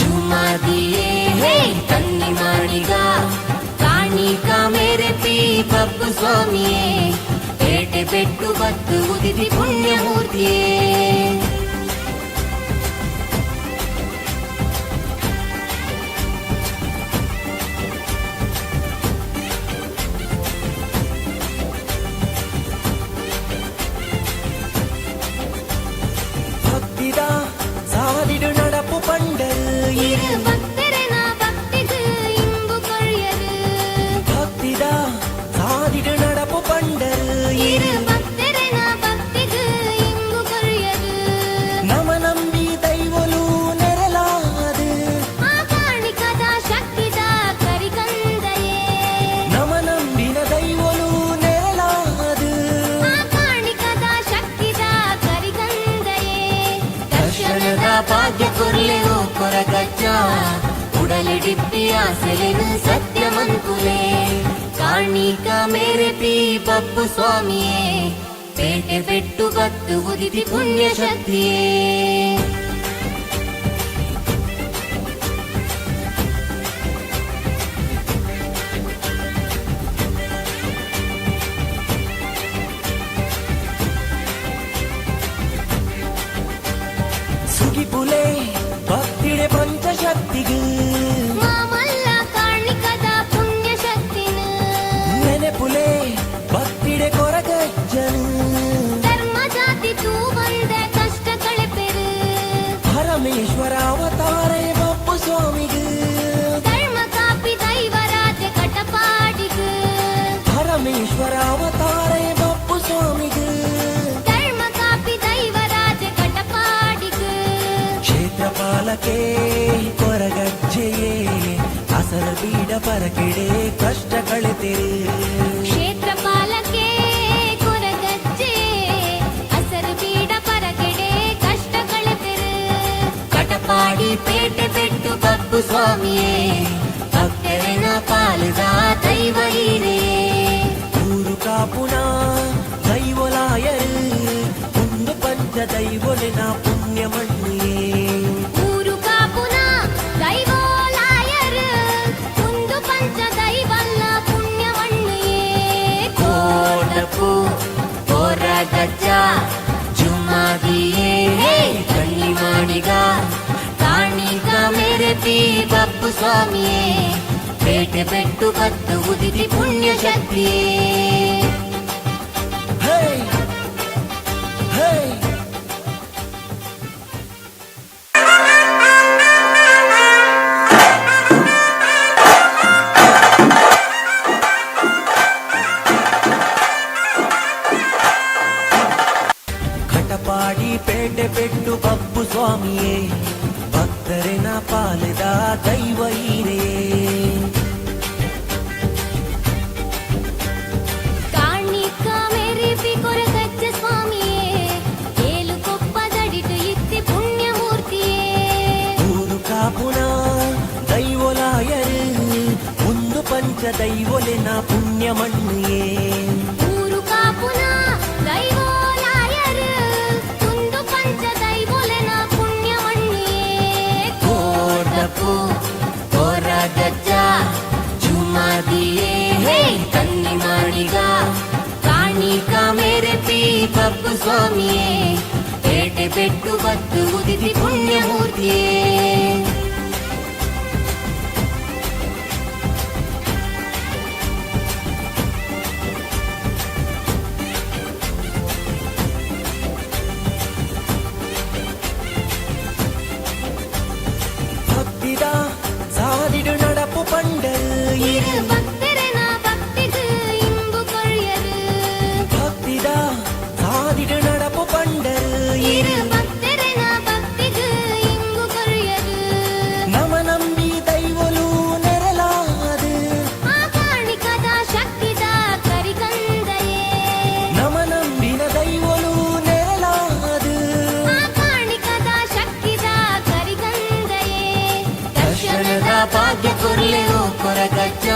ಜುಮಾದಿಯೇ ಹೇ ಕನ್ನಿ ಮಾಡಿಗ ಕಾಣಿಕ ಮೇರೆಪಿ ಬಪ್ಪು ಸ್ವಾಮಿಯೇ ಪೇಟೆ ಪೆಟ್ಟು ಬತ್ತು ಉದಿತಿ ಪುಣ್ಯಮೂರ್ತಿಯೇ. ಭಕ್ತಿದ ಸಾದಿಡು ನಡಪು ಪಂಡರು இரு பக்தரன பக்திக்கு இன்பு கொழியரு. ಭಕ್ತಿದ ಸಾದಿಡು ನಡಪು ಪಂಡರು இரு பக்தரன பக்திக்கு இன்பு கொழியரு. ನಮ ನಂಬಿ ದೈವಲು ನೆರಲಾದು ಆ ಕಾಣಿಕದ ಶಕ್ತಿದ ಕರಿಕಂದಯೇ. ನಮ ನಂಬಿನ ದೈವಲು ನೆರಲಾದು ಆ ಕಾಣಿಕದ ಶಕ್ತಿದ ಕರಿಕಂದಯೇ. ದರ್ಶನದ ಭಾಗ್ಯ ಕೊರ್ಲೆವು ಕೊರಗಜ್ಜ ಉಡಲಿಡಿಪ್ಪಿ ಆಸೆಲೆನು ಸತ್ಯ ಮಂಕುಲೆ. ಕಾಣಿಕ ಮೇರೆ ಪಿ ಬಪ್ಪು ಸ್ವಾಮಿಯೇ ಪೇಟೆ ಪೆಟ್ಟು ಬತ್ತು ಉದಿತಿ ಪುಣ್ಯ ಶಕ್ತಿಯೇ. ಸುಗಿಪುಲೆ ಭಕ್ತಿಡೆ ಪಂಚಶಕ್ತಿಗೆ ಮಾಮಲ್ಲ ಕಾಣಿಕದ ಪುಣ್ಯ ಶಕ್ತಿನು. ನೆನೆಪುಲೆ ಭಕ್ತಿಡೆ ಕೊರಗಜ್ಜನು ಧರ್ಮ ಜಾತಿ ತೂ ಬಂದ ಕಷ್ಟ ಕಳೆಪೆರು. ಪರಮೇಶ್ವರ ಅವತಾರೇ ಬಪ್ಪು ಸ್ವಾಮಿಗೆ ಧರ್ಮ ಕಾಪಿ ದೈವರಾಜ ಕಟಪಾಡಿಗು. ಪರಮೇಶ್ವರ ಅವತಾರೇ ಬಪ್ಪು ಸ್ವಾಮಿಗೆ ಧರ್ಮ ಕಾಪಿ ದೈವರಾಜ ಕಟಪಾಡಿಗು. ಕ್ಷೇತ್ರಪಾಲಕೆ ಕೊರಗಜ್ಜೆಯೇ ಅಸರ ಬೀಡ ಪರಕೆಡೆ ಕಷ್ಟ ಕಳೆತೆರೆ. ಕ್ಷೇತ್ರಪಾಲಕೆ ಕೊರಗಜ್ಜೆ ಹಸರು ಬೀಡ ಪರಗೆಡೆ ಕಷ್ಟ ಕಳೆತೆರು. ಕಟಪಾಡಿ ಪೇಟೆ ಪೆಟ್ಟು ಬಪ್ಪು ಸ್ವಾಮಿಯೇ ಭಕ್ತರನ ಪಾಲದ ದೈವ ಹೀರೆಯೇ. ಊರು ಕಾಪುನ ದೈವಲಾಯರು ಒಂದು ಪಂಚ ದೈವಲಿನ ಪುಣ್ಯ ಮಣ್ಣಿಯೇ. ಊರು ಕಾಪುನ ದೈವೋಲಾಯರು ಒಂದು ಪಂಚ ದೈವಲ್ಲ ಪುಣ್ಯವಣ್ಣಿಯೇ. ಕೋಟಪು ಕೊರಗಜ್ಜ ಜುಮಾದಿಯೇ ಕಣ್ಣಿ ಮಾಡಿಗ ಕಾಣಿಗ ಮೇರೆ ಪಿ ಬಪ್ಪು ಸ್ವಾಮಿಯೇ ಪೇಟೆ ಪೆಟ್ಟು ಬತ್ತು ಉದಿತಿ ಪುಣ್ಯ ಶಕ್ತಿಯೇ. ಹೇ ಹೇ ಕಟಪಾಡಿ ಪೇಟೆ ಪೆಟ್ಟು ಬಪ್ಪು ಸ್ವಾಮಿಯೇ ಭಕ್ತರಿನ ಪಾಲದ ದೈವ ಹೀರೆಯೇ. ಕಾಣಿಕ ಮೇರೆ ಪಿ ಕೊರಗಜ್ಜ ಸ್ವಾಮಿಯೇ ಏಳು ಕೊಪ್ಪದಡಿಟು ಇತ್ತಿ ಪುಣ್ಯಮೂರ್ತಿಯೇ. ಊರು ಕಾಪುನ ದೈವಲಾಯರು ಒಂದು ಪಂಚ ದೈವಲಿನ ಪುಣ್ಯ ಮಣ್ಣಿಯೇ. ಊರು ಕಾಪುನ ದೈವೋಲಾಯರು ಒಂದು ಪಂಚ ದೈವೋಲೆನ ಪುಣ್ಯವಣ್ಣಿಯೇ. ಕೋಟಪು ಕೊರಗಜ್ಜ ಜುಮಾದಿಯೇ ಕಣ್ಣಿ ಮಾಡಿಗ ಕಾಣಿಕ ಮೇರೆ ಪಿ ಬಪ್ಪು ಸ್ವಾಮಿಯೇ ಪೇಟೆ ಪೆಟ್ಟು ಬತ್ತು ಉದಿತಿ ಪುಣ್ಯಮೂರ್ತಿಯೇ. ಭಕ್ತಿದ ಸಾದಿಡು ನಡಪು ಪಂಡರು இரு பக்தரன பக்திக்கு இன்பு கொழியரு. ಭಕ್ತಿದ ಸಾದಿಡು ನಡಪು ಪಂಡರು இரு பக்தரன பக்திக்கு இன்பு கொழியரு. ನಮ ನಂಬಿ ದೈವಲು ನೆರಲಾದು ಆ ಕಾಣಿಕದ ಶಕ್ತಿದ ಕರಿಕಂದಯೇ. ನಮ ನಂಬಿನ ದೈವಲು ನೆರಲಾದು ಆ ಕಾಣಿಕದ ಶಕ್ತಿದ ಕರಿಕಂದಯೇ. ದರ್ಶನದ ಭಾಗ್ಯ ಕೊರ್ಲೆವು ಕೊರಗಜ್ಜ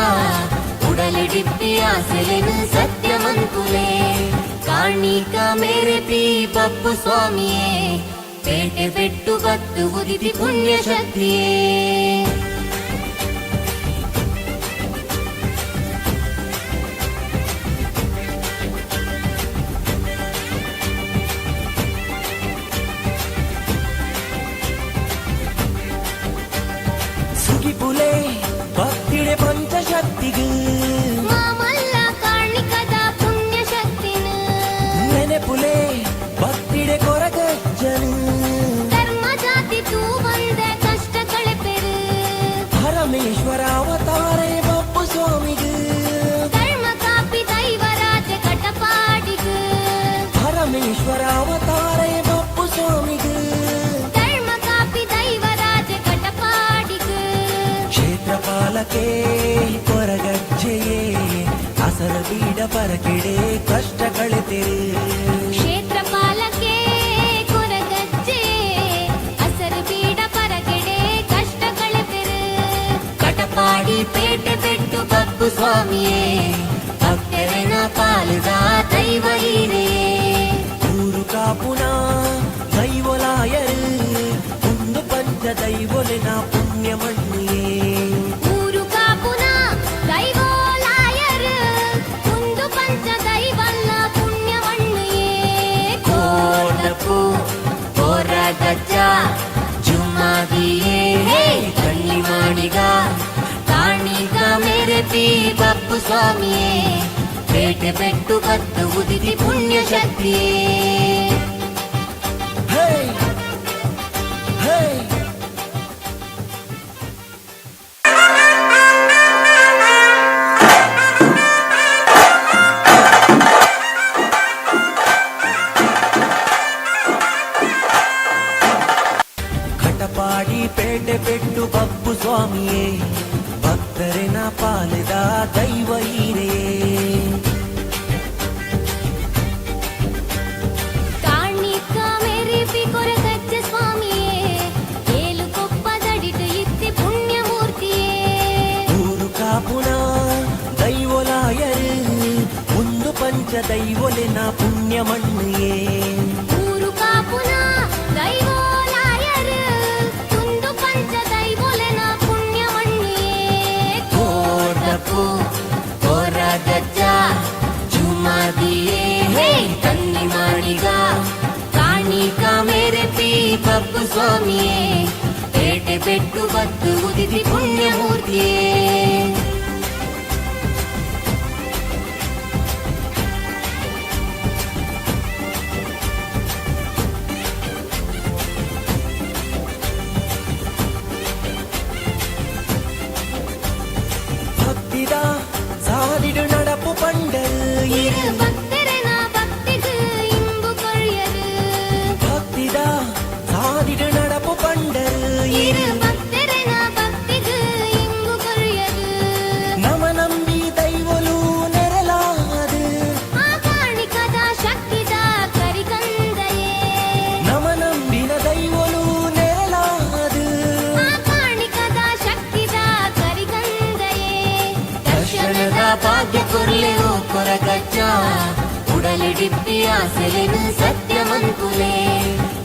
ಉಡಲಿಡಿಪ್ಪಿ ಆಸೆಲೆನು ಸತ್ಯ ಮಂಕುಲೆ. ಕಾಣಿಕ ಮೇರೆ ಪಿ ಬಪ್ಪು ಸ್ವಾಮಿಯೇ ಪೇಟೆ ಪೆಟ್ಟು ಬತ್ತು ಉದಿತಿ ಪುಣ್ಯ ಶಕ್ತಿಯೇ. ಪಾಲಕೆ ಕೊರಗಜ್ಜೆಯೇ ಅಸರ ಬೀಡ ಪರಕೆಡೆ ಕಷ್ಟ ಕಳೆತೆರು ಕ್ಷೇತ್ರ ಪಾಲಕೆ ಕೊರಗಜ್ಜೆ ಅಸರು ಬೀಡ ಪರಗೆಡೆ ಕಷ್ಟ ಕಳೆತೆರು ಕಟಪಾಡಿ ಪೇಟೆ ಪೆಟ್ಟು ಬಪ್ಪು ಸ್ವಾಮಿಯೇ ಭಕ್ತರನ ಪಾಲದ ದೈವ ಹೀರೇ ಊರು ಕಾಪುನ ದೈವಲಾಯರು ಒಂದು ಪಂಚ ದೈವಲಿನ ಪುಣ್ಯ ಮಣ್ಣಿಯೇ ಊರು ಕಾಪುನ ದೈವೋಲಾಯರು ಒಂದು ಪಂಚ ದೈವಲ್ಲ ಪುಣ್ಯ ಮಣ್ಣಿಯೇ ಕೋಟಪು ಕೊರಗಜ್ಜ ಜುಮ್ಮಾದಿಯೇ ಕಣ್ಣಿ ಮಾಡಿಗ ಕಾಣಿಗ ಮೆರೆಪಿ ಬಪ್ಪು ಸ್ವಾಮಿಯೇ ಪೇಟೆ ಪೆಟ್ಟು ಕತ್ತು ಉದಿತಿ ಪುಣ್ಯ ಶಕ್ತಿಯೇ ಹೇ ಹೇ ಕಟಪಾಡಿ ಪೇಟೆ ಪೆಟ್ಟು ಬಪ್ಪು ಸ್ವಾಮಿಯೇ ಭಕ್ತರಿನ ಪಾಲಿದ ದೈವ ಹೀರೆಯೇ ಕಾಣಿಕ ಮೆರೆಪಿ ಕೊರಗಜ್ಜ ಸ್ವಾಮಿಯೇ ಏಳು ಕೊಪ್ಪದಡಿದು ಇತ್ತಿ ಪುಣ್ಯ ಮೂರ್ತಿಯೇ ಊರು ಕಾಪುನ ದೈವಲಾಯರು ಒಂದು ಪಂಚ ದೈವಲಿನ ಪುಣ್ಯ ಮಣ್ಣಿಯೇ ಊರು ಕಾಪುನ ದೈವೋಲಾಯರು ಒಂದು ಪಂಚ ದೈವೋಲೆನ ಪುಣ್ಯ ಮಣ್ಣಿಯೇ ಕೋಟಪು ಕೊರಗಜ್ಜ ಜುಮ್ಮಾದಿಯೇ ಕಣ್ಣಿ ಮಾಡಿಗ ಕಾಣಿಕ ಮೆರೆಪಿ ಬಪ್ಪು ಸ್ವಾಮಿಯೇ ಪೇಟೆ ಪೆಟ್ಟು ಬತ್ತು ಉದಿತಿ ಪುಣ್ಯ ಮೂರ್ತಿಯೇ ಭಕ್ತಿದ ಸಾಲಿಡು ನಡಪು ಪಂಡರು இரு பக்தரன பக்திக்கு இன்பு கொழியரு ಭಕ್ತಿದ ಸಾಲಿಡು ನಡಪು ಪಂಡರು இரு பக்தரன பக்திக்கு இன்பு கொழியரு ನಮ ನಂಬಿ ದೈವಲು ನೆರಲಾದು ಆ ಕಾಣಿಕದ ಶಕ್ತಿದ ಕರಿಕಂದಯೇ ನಮ ನಂಬಿನ ದೈವಲು ನೆರಲಾದು ಆ ಕಾಣಿಕದ ಶಕ್ತಿದ ಕರಿಕಂದಯೇ ದರ್ಶನದ ಭಾಗ್ಯ ಕೊರ್ಲೆವು ಕೊರಗಜ್ಜ ಉಡಲಿಡಿಪ್ಪಿ ಆಸೆಲೆನು ಸತ್ಯವಂತುಲೆ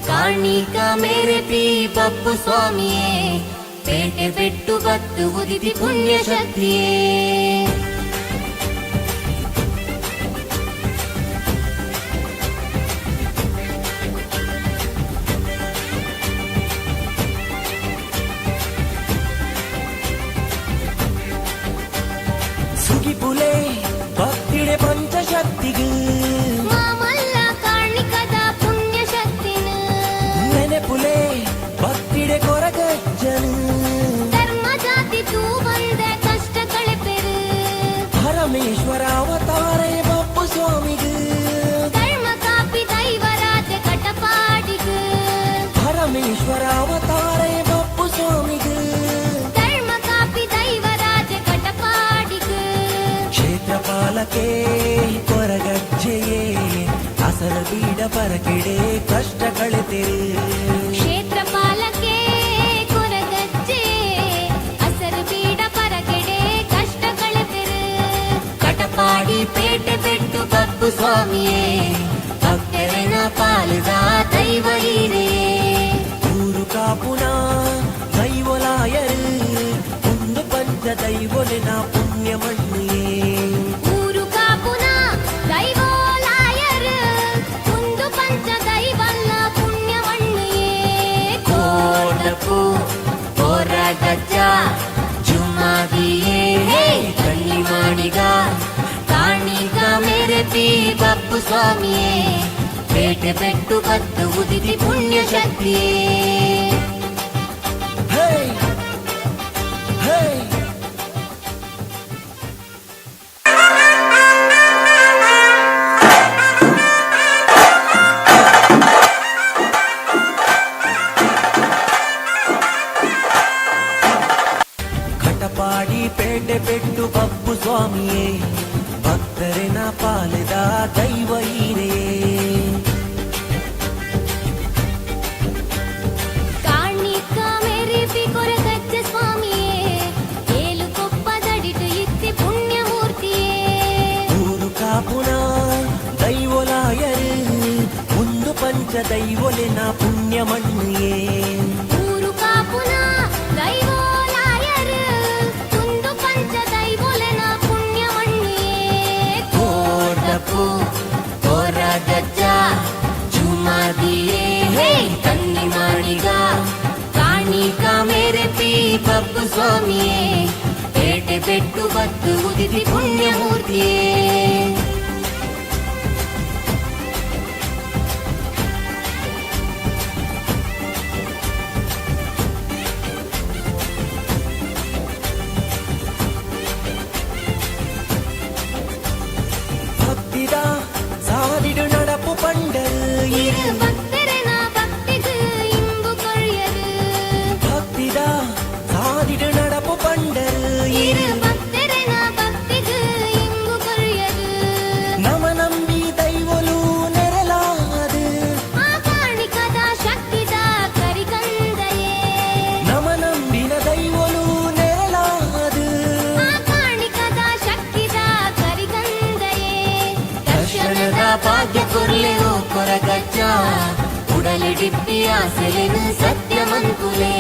ಕಾಣಿಕ ಮೇರೆಪಿ ಬಪ್ಪು ಸ್ವಾಮಿಯೇ ಪೇಟೆ ಪೆಟ್ಟು ಬತ್ತು ಉದಿತಿ ಪುಣ್ಯ ಶಕ್ತಿಯೇ ಸುಗಿಪುಲೆ ಭಕ್ತಿಡೆ ಪಂಚಶಕ್ತಿಗೂ ಮಾಮಲ್ಲ ಕಾಣಿಕದ ಪುಣ್ಯ ಶಕ್ತಿನು ನೆನೆಪುಲೆ ಭಕ್ತಿಡೆ ಕೊರಗಜ್ಜನು ಧರ್ಮ ಜಾತಿ ತೂ ಬಂದ ಕಷ್ಟ ಕಳೆಪೆರು ಪರಮೇಶ್ವರ ಅವತಾರೇ ಬಪ್ಪು ಸ್ವಾಮಿಗೂ ಧರ್ಮ ಕಾಪಿ ದೈವರಾಜ ಕಟಪಾಡಿಗು ಪರಮೇಶ್ವರ ಅವತಾರೇ ಬಪ್ಪು ಸ್ವಾಮಿಗೂ ಧರ್ಮ ಕಾಪಿ ದೈವರಾಜ ಕಟಪಾಡಿಗು ಕ್ಷೇತ್ರ ಪಾಲಕೆ ಕೊರಗಜ್ಜೆಯೇ ಅಸರ ಬೀಡ ಪರಕೆಡೆ ಕಷ್ಟ ಕಳೆತೆರು ಕ್ಷೇತ್ರ ಪಾಲಕೆ ಕೊರಗಜ್ಜೆ ಅಸರು ಬೀಡ ಪರಗೆಡೆ ಕಷ್ಟ ಕಳೆತೆರು ಕಟಪಾಡಿ ಪೇಟೆ ಪೆಟ್ಟು ಬಪ್ಪು ಸ್ವಾಮಿಯೇ ಭಕ್ತರನ ಪಾಲದ ದೈವ ಹೀರೇ ಊರು ಕಾಪುನ ದೈವಲಾಯರು ಒಂದು ಪಂಚ ದೈವಲಿನ ಪುಣ್ಯ ಮಣ್ಣಿಯೇ ಊರು ಕಾಪುನ ದೈವೋಲಾಯರು ಒಂದು ಪಂಚ ದೈವಲ್ಲ ಪುಣ್ಯ ಮಣ್ಣಿಯೇ ಕೋಟಪು ಕೊರಗಜ್ಜ ಜುಮ್ಮಾದಿಯೇ ಕಣ್ಣಿ ಮಾಡಿಗ ಕಾಣಿಗ ಮೆರೆಪಿ ಬಪ್ಪು ಸ್ವಾಮಿಯೇ ಪೇಟೆ ಪೆಟ್ಟು ಕತ್ತು ಉದಿತಿ ಪುಣ್ಯ ಶಕ್ತಿಯೇ ಹೇ ಹೇ ಕಟಪಾಡಿ ಪೇ ಸ್ವಾಮಿಯೇ ಭಕ್ತರಿನ ಪಾಲಿದ ದೈವ ಈರೆಯೇ ಕಾಣಿಕ ಮೆರಿಪಿ ಕೊರಗಜ್ಜ ಸ್ವಾಮಿಯೇ ಏಲು ಕೊಪ್ಪದಡಿಟು ಇತ್ತಿ ಪುಣ್ಯಮೂರ್ತಿಯೇ ಊರು ಕಾಪುನ ದೈವಲಾಯರು ಒಂದು ಪಂಚ ದೈವಲಿನ ಪುಣ್ಯ ಮಣ್ಣಿಯೇ ಊರು ಕಾಪುನ ದೈವೋಲಾಯರು ಒಂದು ಪಂಚ ದೈವೋಲೆನ ಪುಣ್ಯ ಮಣ್ಣಿಯೇ ಕೋಟಪು ಕೊರಗಜ್ಜ ಜುಮಾದಿಯೇ ಹೇ ಕನ್ನಿ ಮಾಡಿಗ ಕಾಣಿಕ ಮೆರೆಪಿ ಬಬ್ಬು ಸ್ವಾಮಿಯೇ ಪೇಟೆ ಬೆಟ್ಟು ಬದ್ದು ಉದಿತಿ ಪುಣ್ಯಮೂರ್ತಿಯೇ ಭಕ್ತಿದ ಸಾದಿಡು ನಡಪು ಪಂಡರು இரு பக்தரனா பக்திக்கு இன்பு கொழியரு ಭಕ್ತಿದ ಸಾದಿಡು ನಡಪು ಪಂಡರು இரு பக்தரனா பக்திக்கு இன்பு கொழியரு ನಮ ನಂಬಿ ದೈವಲು ನೆರಲಾದು ಆ ಕಾಣಿಕದ ಶಕ್ತಿದ ಕರಿಕಂದಯೇ ನಮ ನಂಬಿನ ದೈವಲು ನೆರಲಾದು ಆ ಕಾಣಿಕದ ಶಕ್ತಿದ ಕರಿಕಂದಯೇ ದರ್ಶನದ ಭಾಗ್ಯ ಕೊರ್ಲೆವು ಕೊರಗಜ್ಜ ಉಡಲಿಡಿಪ್ಪಿ ಆಸೆಲೆನು ಸತ್ಯಮಂಕುಲೆ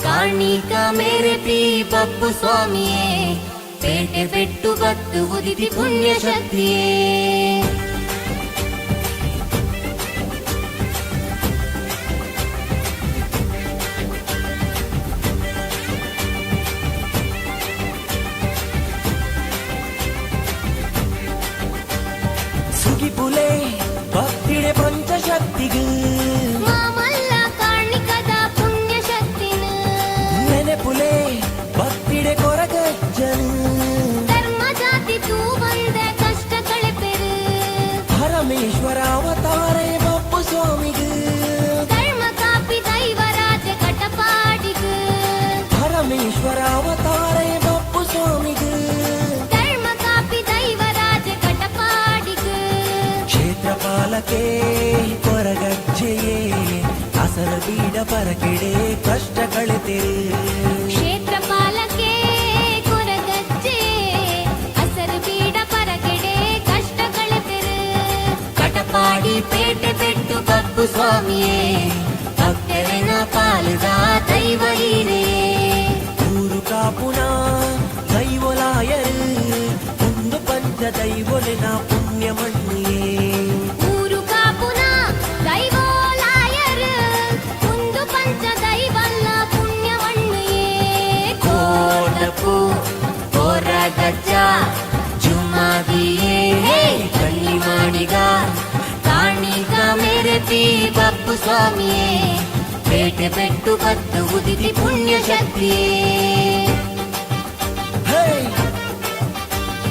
ಕಾಣಿಕ ಮೇರೆಪಿ ಬಬ್ಬು ಸ್ವಾಮಿಯೇ ಪೇಟೆ ಬೆಟ್ಟು ಬತ್ತು ಉದಿತಿ ಪುಣ್ಯ ಶಕ್ತಿಯೇ ಸುಗಿಪುಲೆ ಭಕ್ತಿಡೆ ಪಂಚಶಕ್ತಿಗೂ ಮಾಮಲ್ಲ ಕಾಣಿಕದ ಪುಣ್ಯ ಶಕ್ತಿನ ನೆನೆಪುಲೆ ಭಕ್ತಿಡೆ ಕೊರಗಜ್ಜನು ಧರ್ಮ ಜಾತಿ ತೂ ಬಂದ ಕಷ್ಟ ಕಳೆಪೆರು ಪರಮೇಶ್ವರ ಅವತಾರೆ ಬಪ್ಪು ಸ್ವಾಮಿಗೂ ಧರ್ಮ ಕಾಪಿ ದೈವರಾಜ ಕಟಪಾಡಿಗು ಪರಮೇಶ್ವರ ಅವತಾರೆ ಬಪ್ಪು ಸ್ವಾಮಿಗೂ ಧರ್ಮ ಕಾಪಿ ದೈವರಾಜ ಕಟಪಾಡಿಗು ಕ್ಷೇತ್ರಪಾಲಕೆ ಕೊರಗಜ್ಜೆಯೇ ಅಸರ ಬೀಡ ಪರಕೆಡೆ ಕಷ್ಟ ಕಳೆತೆರು ಕ್ಷೇತ್ರಪಾಲಕೆ ಕೊರಗಜ್ಜೆ ಹಸರು ಬೀಡ ಪರಗೆಡೆ ಕಷ್ಟ ಕಳೆತೆರು ಕಟಪಾಡಿ ಪೇಟೆ ಬೆಟ್ಟು ಬಬ್ಬು ಸ್ವಾಮಿಯೇ ಭಕ್ತರಿನ ಪಾಲಿದ ದೈವ ಈರೇ ಊರು ಕಾಪುನ ದೈವಲಾಯರು ಒಂದು ಪಂಚ ದೈವಲಿನ ಪುಣ್ಯ ಮಣ್ಣಿಯೇ ಊರು ಕಾಪುನ ದೈವೋಲಾಯರು ಒಂದು ಪಂಚ ದೈವಲ್ಲ ಪುಣ್ಯ ಮಣ್ಣಿಯೇ ಕೋಟಪು ಕೊರಗಜ್ಜ ಜುಮಾದಿಯೇ ಹೇ ಕನ್ನಿ ಮಾಡಿಗ ಕಾಣಿಕ ಮೆರೆಪಿ ಬಬ್ಬು ಸ್ವಾಮಿಯೇ ಪೇಟೆ ಬೆಟ್ಟು ಬದ್ದು ಉದಿತಿ ಪುಣ್ಯ ಶಕ್ತಿಯೇ ಹೇ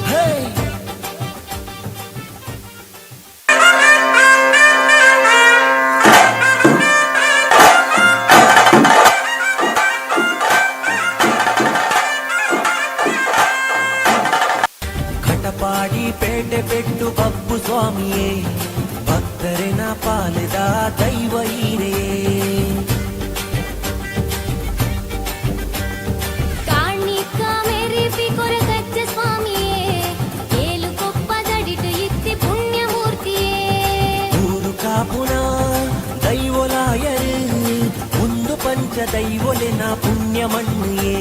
ಹೇ ಕಟಪಾಡಿ ಪೇಟೆ ಬೆಟ್ಟು ಬಬ್ಬು ಸ್ವಾಮಿಯೇ ಭಕ್ತರಿನ ಪಾಲಿದ ದೈವ ಈರೆಯೇ ಕಾಣಿಕ ಮೆರಿಪಿ ಕೊರಗಜ್ಜ ಸ್ವಾಮಿಯೇ ಏಲು ಕೊಪ್ಪದಡಿಟು ಇತ್ತಿ ಪುಣ್ಯಮೂರ್ತಿಯೇ ಊರು ಕಾಪುನ ದೈವಲಾಯರು ಒಂದು ಪಂಚ ದೈವಲಿನ ಪುಣ್ಯ ಮಣ್ಣಿಯೇ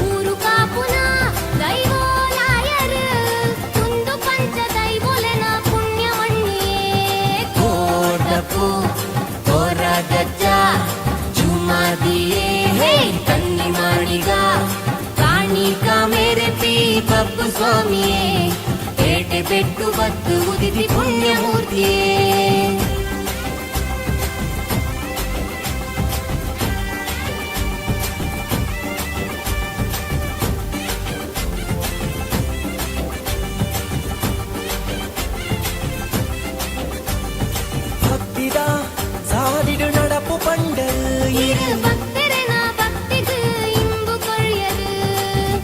ಊರು ಕಾಪುನ ದೈವೋಲಾಯರು ಒಂದು ಪಂಚ ದೈವೋಲೆನ ಪುಣ್ಯ ಮಣ್ಣಿಯೇ ಕೋಟಪು ಕೊರಗಜ್ಜ ಜುಮಾದಿಯೇ ಹೇ ಕನ್ನಿ ಮಾಡಿಗ ಕಾಣಿಕ ಮೆರೆಪಿ ಬಬ್ಬು ಸ್ವಾಮಿಯೇ ಪೇಟೆ ಬೆಟ್ಟು ಬದ್ದು ಉದಿತಿ ಪುಣ್ಯಮೂರ್ತಿಯೇ ಭಕ್ತಿದ ಸಾದಿಡು ನಡಪು ಪಂಡರು இரு பக்தரனா பக்திக்கு இன்பு கொழியரு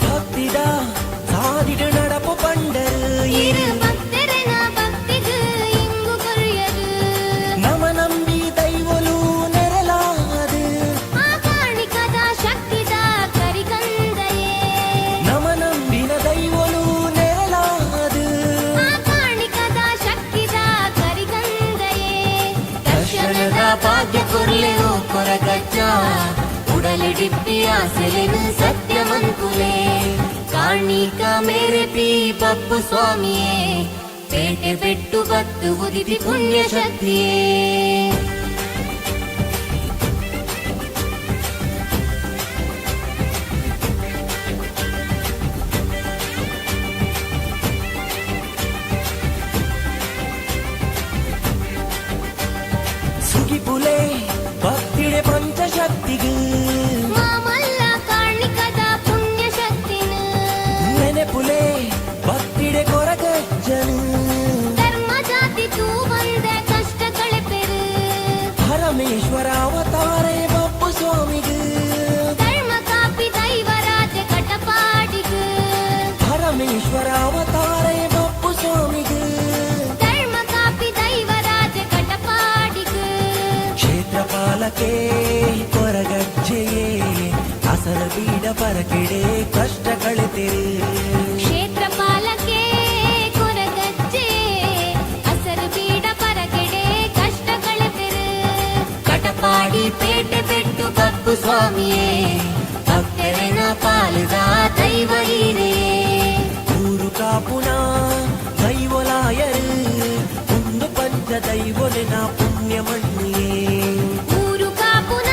ಭಕ್ತಿದ ಸಾದಿಡು ನಡ ಭಾಗ್ಯ ಕೊರ್ಲೆವು ಕೊರಗಜ್ಜ ಉಡಲಿಡಿಪ್ಪಿ ಆಸೆಲೆನು ಸತ್ಯಮಂಕುಲೆ ಕಾಣಿಕ ಮೇರೆ ಪಿ ಬಪ್ಪು ಸ್ವಾಮಿಯೇ ಪೇಟೆ ಬೆಟ್ಟು ಬತ್ತು ಉದಿತಿ ಪುಣ್ಯ ಶಕ್ತಿಯೇ ಸುಗಿಪುಲೆ ಭಕ್ತಿಡೆ ಪಂಚಶಕ್ತಿಗೆ ಮಾಮಲ್ಲ ಕಾಣಿಕದ ಪುಣ್ಯ ಶಕ್ತಿನ ನೆನೆಪುಲೆ ಭಕ್ತಿಡೆ ಕೊರಗಜ್ಜನು ಧರ್ಮ ಜಾತಿ ತೂ ಬಂದೆ ಕಷ್ಟ ಕಳೆಪೆರು ಪರಮೇಶ್ವರ ಅವತಾರೇ ಬಪ್ಪು ಸ್ವಾಮಿಗೆ ಧರ್ಮ ಕಾಪಿ ದೈವರಾಜ ಕಟಪಾಡಿಗೆ ಪರಮೇಶ್ವರ ಅವತಾರೇ ಬಪ್ಪು ಸ್ವಾಮಿಗೆ ಧರ್ಮ ಕಾಪಿ ದೈವರಾಜ ಕಟಪಾಡಿಗೆ ಕ್ಷೇತ್ರಪಾಲಕೆ ಕೊರಗಜ್ಜೆಯೇ ಅಸರ ಬೀಡ ಪರಕೆಡೆ ಕಷ್ಟ ಕಳೆತೆರೆ ಕ್ಷೇತ್ರಪಾಲಕೆ ಕೊರಗಜ್ಜೆ ಹಸರು ಬೀಡ ಪರಗೆಡೆ ಕಷ್ಟ ಕಳೆತೆರು ಕಟಪಾಡಿ ಪೇಟೆ ಬೆಟ್ಟು ಬಪ್ಪು ಸ್ವಾಮಿಯೇ ಭಕ್ತರನ ಪಾಲದ ದೈವ ಹೀರೆಯೇ ಊರು ಕಾಪುನ ದೈವಲಾಯರು ಒಂದು ಪಂಚ ದೈವಲಿನ ಪುಣ್ಯ ಮಣ್ಣಿಯೇ ಊರು ಕಾಪುನ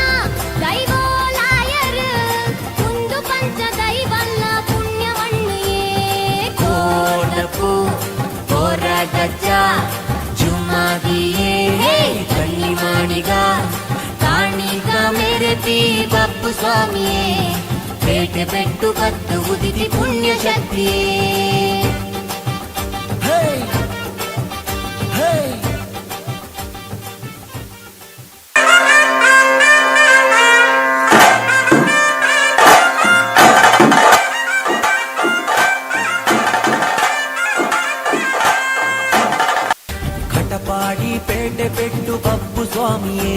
ದೈವೋಲಾಯರು ಒಂದು ಪಂಚ ದೈವಲ್ಲ ಪುಣ್ಯವಣ್ಣಿಯೇ ಕೋಟಪು ಕೊರಗಜ್ಜ ಜುಮಾದಿಯೇ ಕಣ್ಣಿ ಮಾಡಿಗ ಕಾಣಿಗ ಮೇರೆ ಪಿ ಬಪ್ಪು ಸ್ವಾಮಿಯೇ ಪೇಟೆ ಬೆಟ್ಟು ಬತ್ತು ಉದಿತಿ ಪುಣ್ಯ ಶಕ್ತಿಯೇ ಹೇ ಹೇ ಕಟಪಾಡಿ ಪೇಟೆ ಬೆಟ್ಟು ಬಪ್ಪು ಸ್ವಾಮಿಯೇ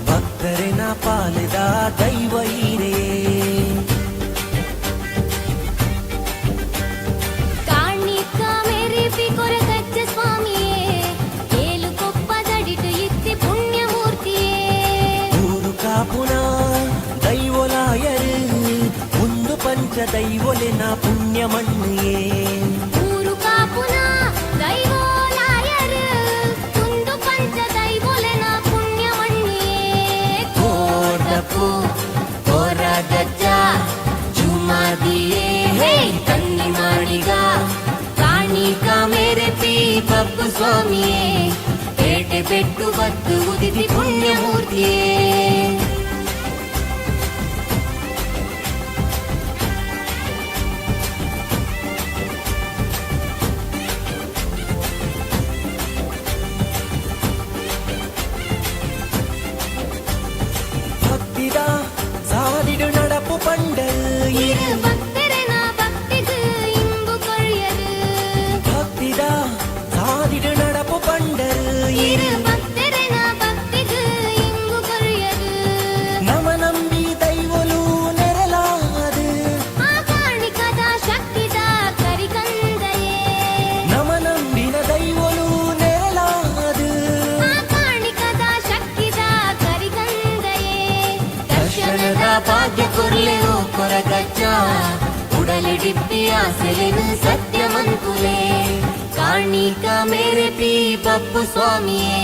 ಭಕ್ತರಿನ ಪಾಲಿದ ದೈವ ಹೀರೆಯೇ ಕಾಣಿಕ ಮೇರೆ ಪಿ ಕೊರಗಜ್ಜ ಸ್ವಾಮಿಯೇ ಏಳು ಕೊಪ್ಪದಡಿಟು ಇತ್ತಿ ಪುಣ್ಯ ಮೂರ್ತಿಯೇ ಊರು ಕಾಪುನ ದೈವಲಾಯರು ಒಂದು ಪಂಚ ದೈವಲಿನ ಪುಣ್ಯ ಮಣ್ಣಿಯೇ ಊರು ಕಾಪುನ ದೈವೋಲಾಯರು ಒಂದು ಪಂಚ ದೈವೋಲೆನ ಪುಣ್ಯವಣ್ಣಿಯೇ ಕೋಟಪು ಕೊರಗಜ್ಜ ಜುಮಾದಿಯೇ ಕಣ್ಣಿ ಮಾಡಿಗ ಕಾಣಿಕ ಮೇರೆ ಪಿ ಬಪ್ಪು ಸ್ವಾಮಿಯೇ ಪೇಟೆ ಬೆಟ್ಟು ಬತ್ತು ಉದಿತಿ ಪುಣ್ಯ ಮೂರ್ತಿಯೇ ಭಕ್ತಿದ ಸಾದಿಡು ನಡಪು ಪಂಡಲ್ இரு பக்தரன பக்திக்கு இன்பு கொழியரு ಭಕ್ತಿದ ಸಾದಿಡು ನಡಪು ಪಂಡಲ್ இரு பக்தரன பக்திக்கு இன்பு கொழியரு ನಮ ನಂಬಿ ದೈವಲು ನೆರಲಾದು ಆ ಕಾಣಿಕದ ಶಕ್ತಿದ ಕರಿಕಂದಯೇ ನಮ ನಂಬಿನ ದೈವಲು ನೆರಲಾದು ಆ ಕಾಣಿಕದ ಶಕ್ತಿದ ಕರಿಕಂದಯೇ ದರ್ಶನದ ಭಾಗ್ಯ ಕೊರ್ಲೆವು ಕೊರಗಜ್ಜ ಉಡಲಿಡಿಪ್ಪಿ ಆಸೆಲೆನು ಸತ್ಯಮಂಕುಲೆ ಕಾಣಿಕ ಮೇರೆ ಪಿ ಬಪ್ಪು ಸ್ವಾಮಿಯೇ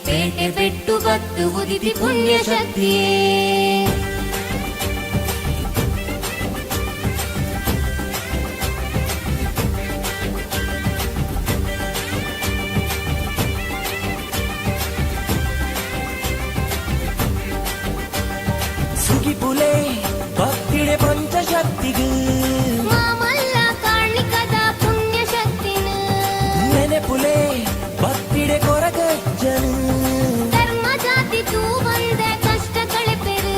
ಪೇಟೆ ಬೆಟ್ಟು ಬತ್ತು ಉದಿತಿ ಪುಣ್ಯ ಶಕ್ತಿಯೇ ಸುಗಿಪುಲೆ ಭಕ್ತಿಡೆ ಪಂಚಶಕ್ತಿಗೆ ಮಾಮಲ್ಲ ಕಾಣಿಕದ ಪುಣ್ಯ ಶಕ್ತಿನ ನೆನೆಪುಲೆ ಭಕ್ತಿಡೆ ಕೊರಗಜ್ಜನು ಧರ್ಮ ಜಾತಿ ತೂ ಬಂದೆ ಕಷ್ಟ ಕಳೆಪೆರು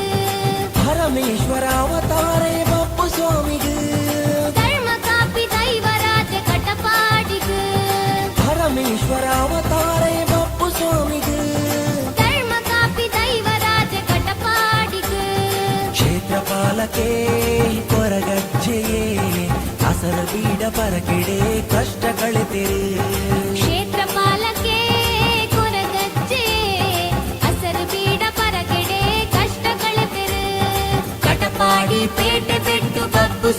ಪರಮೇಶ್ವರ ಅವತಾರೇ ಬಪ್ಪು ಸ್ವಾಮಿಗೆ ಧರ್ಮ ಕಾಪಿ ದೈವರಾಜ ಕಟಪಾಡಿಗೆ ಪರಮೇಶ್ವರ ಅವತಾರೇ ಬಪ್ಪು ಸ್ವಾಮಿಗೆ ಧರ್ಮ ಕಾಪಿ ದೈವರಾಜ ಕಟಪಾಡಿಗೆ ಕ್ಷೇತ್ರಪಾಲಕೆ ಕೊರಗಜ್ಜ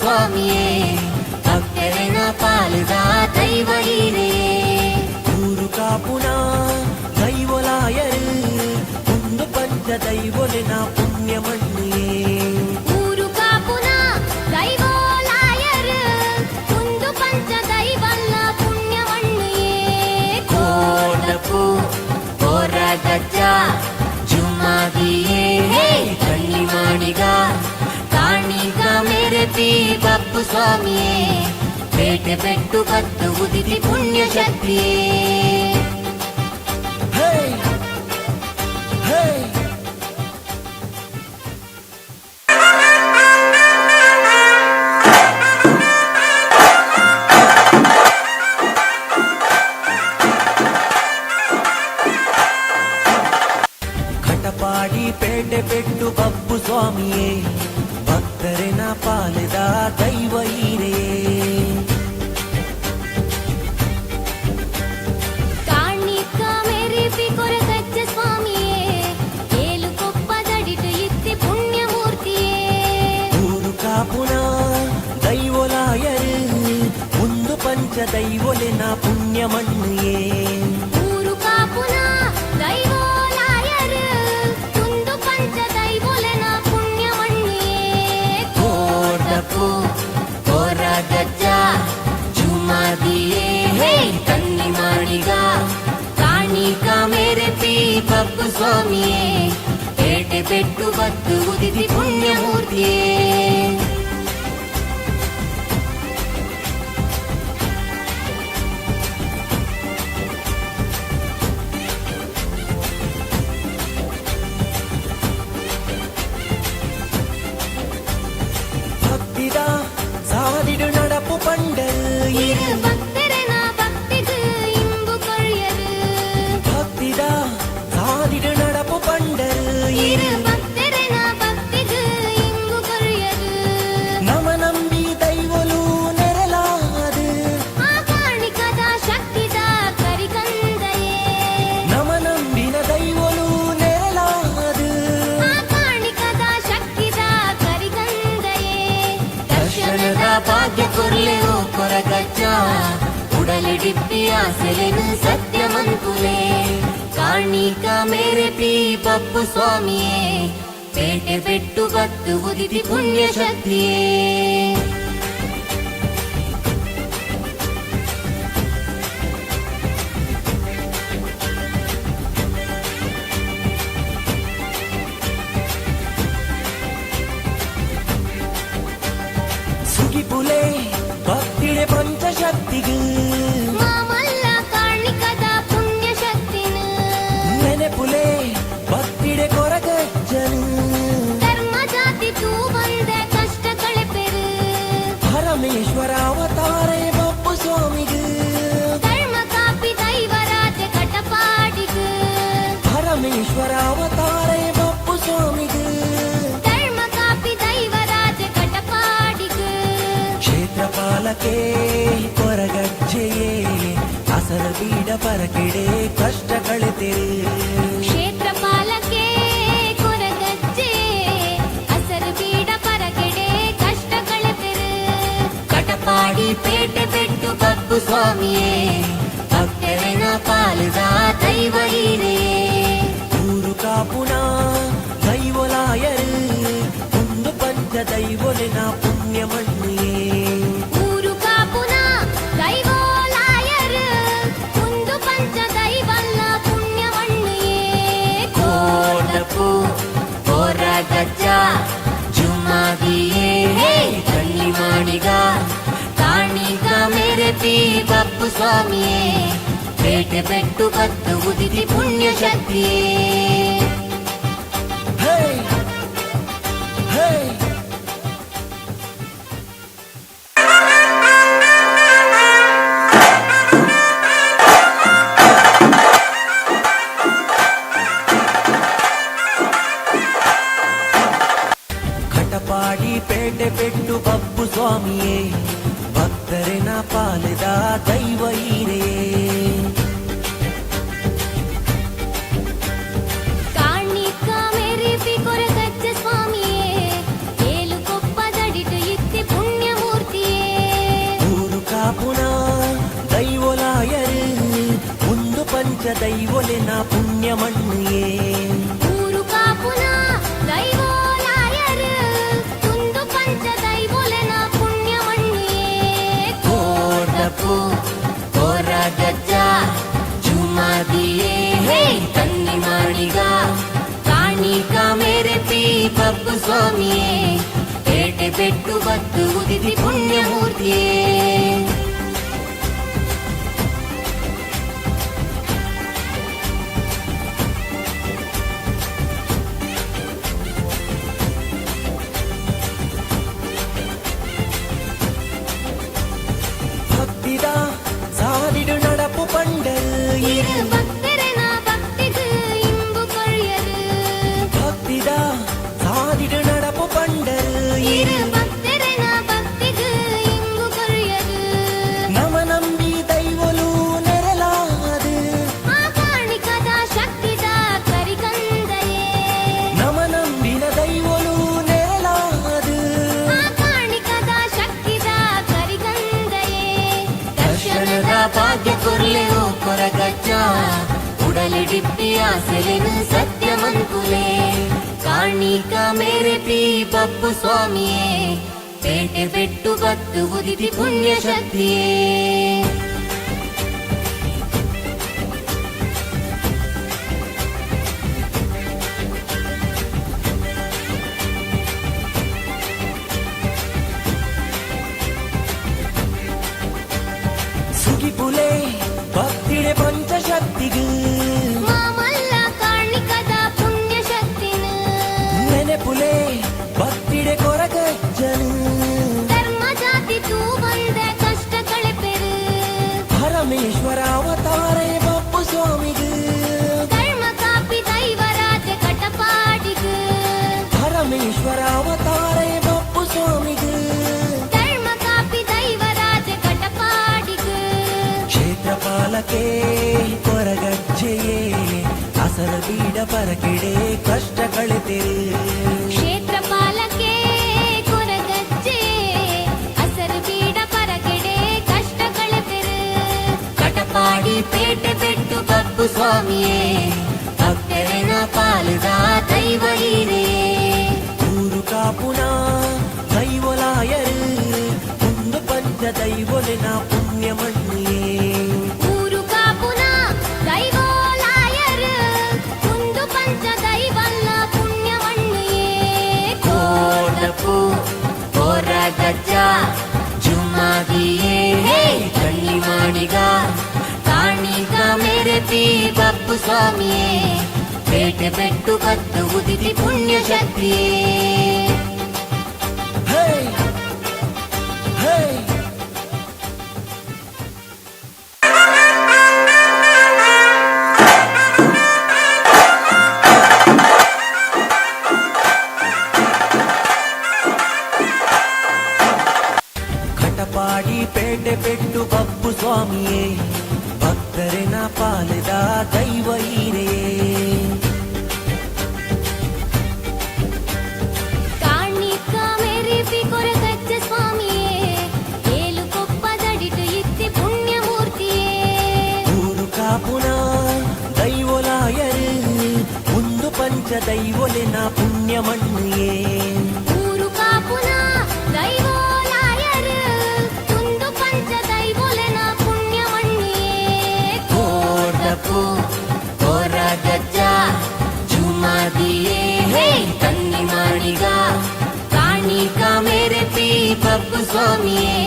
ಸ್ವಾಮಿಯೇ ಭಕ್ತರನ ಪಾಲದ ದೈವ ಹಿರಿಯೇ ಊರು ಕಾಪುನ ದೈವಲಾಯರು ಒಂದು ಪಂಚ ದೈವಲಿನ ಪುಣ್ಯ ಮಣ್ಣಿಯೇ ಊರು ಕಾಪುನ ದೈವಲಾಯರು ಒಂದು ಪಂಚ ದೈವಲ್ಲ ಪುಣ್ಯ ಮಣ್ಣಿಯೇ ಕೋಟಪು ಕೊರಗಜ್ಜ ಜುಮ್ಮಾದಿಯೇ ಕಣ್ಣಿ ಮಾಡಿಗ ಕಾಣಿಗ ಮೇರೆತಿ ಬಪ್ಪು ಸ್ವಾಮಿಯೇ ಪೇಟೆ ಬೆಟ್ಟು ಕತ್ತು ಉದಿತಿ ಪುಣ್ಯ ಶಕ್ತಿಯೇ ಕಟಪಾಡಿ ಪೇಟೆ ಬೆಟ್ಟು ಬಪ್ಪು ಸ್ವಾಮಿಯೇ ಭಕ್ತರಿನ ಪಾಲದ ದೈವ ಹಿರಿಯೇ ಕಾಣಿಕ ಮೇರೆತಿ ಕೊರಗಜ್ಜ ಸ್ವಾಮಿಯೇ ಏಳು ಕೊಪ್ಪದಡಿಟು ಇತ್ತಿ ಪುಣ್ಯ ಮೂರ್ತಿಯೇ ಊರು ಕಾಪುನ ದೈವಲಾಯರು ಒಂದು ಪಂಚ ದೈವಲಿನ ಪುಣ್ಯ ಮಣ್ಣಿಯೇ ಊರು ಕಾಪುನ ದೈವಲಾಯರು ಒಂದು ಪಂಚ ದೈವಲನ ಪುಣ್ಯ ಮಣ್ಣಿಯೇ ಕೋಟಪು ಕೊರಗಜ್ಜ ಜುಮ್ಮಾದಿಯೇ ಕಣ್ಣಿ ಮಾಡಿಗ ಕಾಣಿಕ ಮೇರೆತಿ ಬಪ್ಪು ಸ್ವಾಮಿಯೇ ಪೇಟೆ ಬೆಟ್ಟು ಬತ್ತು ಉದಿತಿ ಪುಣ್ಯ ಮೂರ್ತಿಯೇ ಭಕ್ತಿದ ಸಾದಿಡು ನಡಪು ಪಂಡರು இரு பக்தரன பக்திக்கு இன்பு கொழியரு ಭಕ್ತಿದ ಸಾದಿಡು ನಡಪು ಪಂಡರು இரு பக்தரன பக்திக்கு இன்பு கொழியரு ನಮ ನಂಬಿ ದೈವಲು ನೆರಲಾದು ಆ ಕಾಣಿಕದ ಶಕ್ತಿದ ಕರಿಕಂದಯೇ ನಮ ನಂಬಿನ ದೈವಲು ನೆರಲಾದು ಆ ಕಾಣಿಕದ ಶಕ್ತಿದ ಕರಿಕಂದಯೇ ದರ್ಶನದ ಭಾಗ್ಯ ಕೊರ್ಲೆವು ಕೊರಗಜ್ಜ ಉಡಲಿಡಿಪ್ಪಿ ಆಸೆಲೆನು ಸತ್ಯವಂತುಲೇ ಕಾಣಿಕ ಮೇರೆತಿ ಬಪ್ಪು ಸ್ವಾಮಿಯೇ ಪೇಟೆ ಬೆಟ್ಟು ಬತ್ತು ಉದಿತಿ ಪುಣ್ಯ ಶಕ್ತಿಯೇ ಸುಗಿಪುಲೆ ಭಕ್ತಿಡೆ ಪಂಚಶಕ್ತಿಗೆ ಮಾಮಲ್ಲ ಕಾಣಿಕದ ಪುಣ್ಯ ಶಕ್ತಿನ ನೆನೆಪುಲೆ ಭಕ್ತಿಡೆ ಕೊರಗಜ್ಜನು ಧರ್ಮ ಜಾತಿ ತೂ ಬಂದ ಕಷ್ಟ ಕಳೆಪೆರು ಪರಮೇಶ್ವರ ಅವತಾರೇ ಬಪ್ಪು ಸ್ವಾಮಿಗೆ ಧರ್ಮ ಕಾಪಿ ದೈವರಾಜ ಕಟಪಾಡಿಗೆ ಪರಮೇಶ್ವರ ಅವತಾರೇ ಬಪ್ಪು ಸ್ವಾಮಿಗೆ ಧರ್ಮ ಕಾಪಿ ದೈವರಾಜ ಕಟಪಾಡಿಗೆ ಕ್ಷೇತ್ರಪಾಲಕೆ ಕೊರಗಜ್ಜೆಯೇ ಅಸರ ಬೀಡ ಪರಕೆಡೆ ಕಷ್ಟ ಕಳೆತೆರೆ ಕ್ಷೇತ್ರಪಾಲಕೆ ಕೊರಗಜ್ಜೆ ಹಸರು ಬೀಡ ಪರಗೆಡೆ ಕಷ್ಟ ಕಳೆತೆರು ಕಟಪಾಡಿ ಪೇಟೆ ಬೆಟ್ಟು ಬಪ್ಪು ಸ್ವಾಮಿಯೇ ಭಕ್ತರನ ಪಾಲದ ದೈವ ಹಿರಿಯೇ ಊರು ಕಾಪುನ ದೈವಲಾಯರು ಒಂದು ಪಂಚ ದೈವಲಿನ ಪುಣ್ಯ ಮಣ್ಣಿಯೇ ಊರು ಕಾಪುನ ದೈವಲಾಯರು ಒಂದು ಪಂಚ ದೈವಲ್ಲ ಪುಣ್ಯ ಮಣ್ಣಿಯೇ ಕೋಟಪು ಕೊರಗಜ್ಜ ಜುಮ್ಮಾದಿಯೇ ಕಣ್ಣಿ ಮಾಡಿಗ ಕಾಣಿಗ ಮೇರೆತಿ ಬಪ್ಪು ಸ್ವಾಮಿಯೇ ಪೇಟೆ ಬೆಟ್ಟು ಬತ್ತು ಉದಿತಿ ಪುಣ್ಯ ಶಕ್ತಿಯೇ ಹೇ ಹೇ ಕಟಪಾಡಿ ಪೇಟೆ ಬೆಟ್ಟು ಬಪ್ಪು ಸ್ವಾಮಿಯೇ ಭಕ್ತರಿನ ಪಾಲದ ದೈವ ಹಿರಿಯೇ ದೈವೊಲೆನ ಪುಣ್ಯ ಮಣ್ಣೇ ಊರು ಕಾಪುನ ದೈವೋಲಾಯರ್ ಕುಂದು ಪಂಚ ದೈವೊಲೆನ ಪುಣ್ಯ ಮಣ್ಣೇ ಕೋಟಪು ಕೊರಗಜ್ಜ ಜುಮಾದಿಯೇ ಹೇ ಕನ್ನಿ ಮಾಡಿಗ ಕಾಣಿಕ ಮೇರೆಪಿ ಬಬ್ಬು ಸ್ವಾಮಿಯೇ ಪೇಟೆ ಬೆಟ್ಟು ಬತ್ತು ಉದಿತಿ ಪುಣ್ಯಮೂರ್ತಿಯೇ ಭಕ್ತಿದ ಸಾದಿಡು ನಡಪು ಪಂಡಲ್ இரு பக்தரன பக்திக்கு இன்பு கொழியரு ಭಕ್ತಿದ ಸಾದಿಡು ನಡಪು ಪಂಡಲ್ இரு பக்தரன பக்திக்கு இன்பு கொழியரு ನಮ ನಂಬಿ ದೈವಲು ನೆರಲಾದು ಆಕಾಣಿಕದ ಶಕ್ತಿದ ಕರಿಗಂದಯೇ ನಮ ನಂಬಿನ ದೈವಲು ನೆರಲಾದು ಆಕಾಣಿಕದ ಶಕ್ತಿದ ಕರಿಗಂದಯೇ ದರ್ಶನದ ಭಾಗ್ಯ ಕೊರ್ಲೆವು ಕೊರಗಜ್ಜ ಉಡಲಿಡಿಪ್ಪಿ ಆಸೆಲೆನು ಸತ್ಯ ಮನ್ಕುಲೆ ಕಾಣಿಕ ಮೇರೆಪಿ ಬಬ್ಬು ಸ್ವಾಮಿಯೇ ಪೇಟೆ ಬೆಟ್ಟು ಬತ್ತು ಉದಿತಿ ಪುಣ್ಯ ಶಕ್ತಿಯೇ ಸುಗಿಪುಲೆ ಭಕ್ತಿಡೆ ಪಂಚಶಕ್ತಿಗೂ ಮಾಮಲ್ಲ ಕಾಣಿಕದ ಪುಣ್ಯ ಶಕ್ತಿನ ನೆನೆಪುಲೆ ಭಕ್ತಿಡೆ ಕೊರಗಜ್ಜನು ಧರ್ಮ ಜಾತಿ ತೂ ಬಂದ ಕಷ್ಟ ಕಳೆಪೆರು ಪರಮೇಶ್ವರ ಅವತಾರೇ ಬಪ್ಪು ಸ್ವಾಮಿಗೂ ಧರ್ಮ ಕಾಪಿ ದೈವರಾಜ ಕಟಪಾಡಿಗು ಪರಮೇಶ್ವರ ಅವತಾರೇ ಬಪ್ಪು ಸ್ವಾಮಿಗೂ ಧರ್ಮ ಕಾಪಿ ದೈವರಾಜ ಕಟಪಾಡಿಗು ಕ್ಷೇತ್ರಪಾಲಕೆ ಕೊರಗಜ್ಜೆಯೇ ಅಸರ ಬೀಡ ಪರಕೆಡೆ ಕಷ್ಟ ಕಳೆತೆರು ಕ್ಷೇತ್ರಪಾಲಕೆ ಕೊರಗಜ್ಜೆ ಹಸರು ಬೀಡ ಪರಗೆಡೆ ಕಷ್ಟ ಕಳೆಪೆರು ಕಟಪಾಡಿ ಪೇಟೆ ಬೆಟ್ಟು ಬಬ್ಬು ಸ್ವಾಮಿಯೇ ಭಕ್ತರನ ಪಾಲುದ ದೈವ ಹೀರೇ ಊರು ಕಾಪುನ ದೈವಲಾಯರು ಒಂದು ಪಂಚ ದೈವಲೆನ ಪುಣ್ಯ ಮಣ್ಣೇ ಊರು ಕಾಪುನ ದೈವೋಲಾಯರ್ ಕುಂದು ಪಂಚ ದೈವಲ್ಲ ಪುಣ್ಯ ಮಣ್ಣೇ ಕೋಟಪು ಕೊರಗಜ್ಜ ಜುಮಾದಿಯೇ ಹೇ ಕಣ್ಣಿ ಮಾಡಿಗ ಕಾಣಿಗ ಮೇರೆಪಿ ಬಬ್ಬು ಸ್ವಾಮಿಯೇ ಪೇಟೆ ಬೆಟ್ಟು ಬತ್ತು ಉದಿತಿ ಪುಣ್ಯ ಶಕ್ತಿಯೇ ಹೇ ಹೇ ಕಟಪಾಡಿ ಪೇಟೆ ಬೆಟ್ಟು ಬಪ್ಪು ಸ್ವಾಮಿಯೇ ಭಕ್ತರೆನ ಪಾಲಿದ ದೈವ ಹೀರೆಯೇ ಕಾಣಿಕ ಮೇರೆಪಿ ಕೊರಗಜ್ಜ ಸ್ವಾಮಿಯೇ ಏಳು ಕೊಪ್ಪದಡಿಟು ಇತ್ತಿ ಪುಣ್ಯಮೂರ್ತಿಯೇ ಊರು ಕಾಪುನ ದೈವಲಾಯರು ಒಂದು ಪಂಚ ದೈವಲೆನ ಪುಣ್ಯ ಮಣ್ಣೇ ಊರು ಕಾಪುನ ದೈವೋಲಾಯರ್ ಕುಂದು ಪಂಚ ದೈವಲೆನ ಪುಣ್ಯ ಮಣ್ಣೇ ಕೋಟಪು ಕೊರಗಜ್ಜ ಜುಮಾದಿಯೇ ಹೇ ಕನ್ನಿ ಮಾಡಿಗ ಕಾಣಿಕ ಮೇರೆಪಿ ಬಬ್ಬು ಸ್ವಾಮಿಯೇ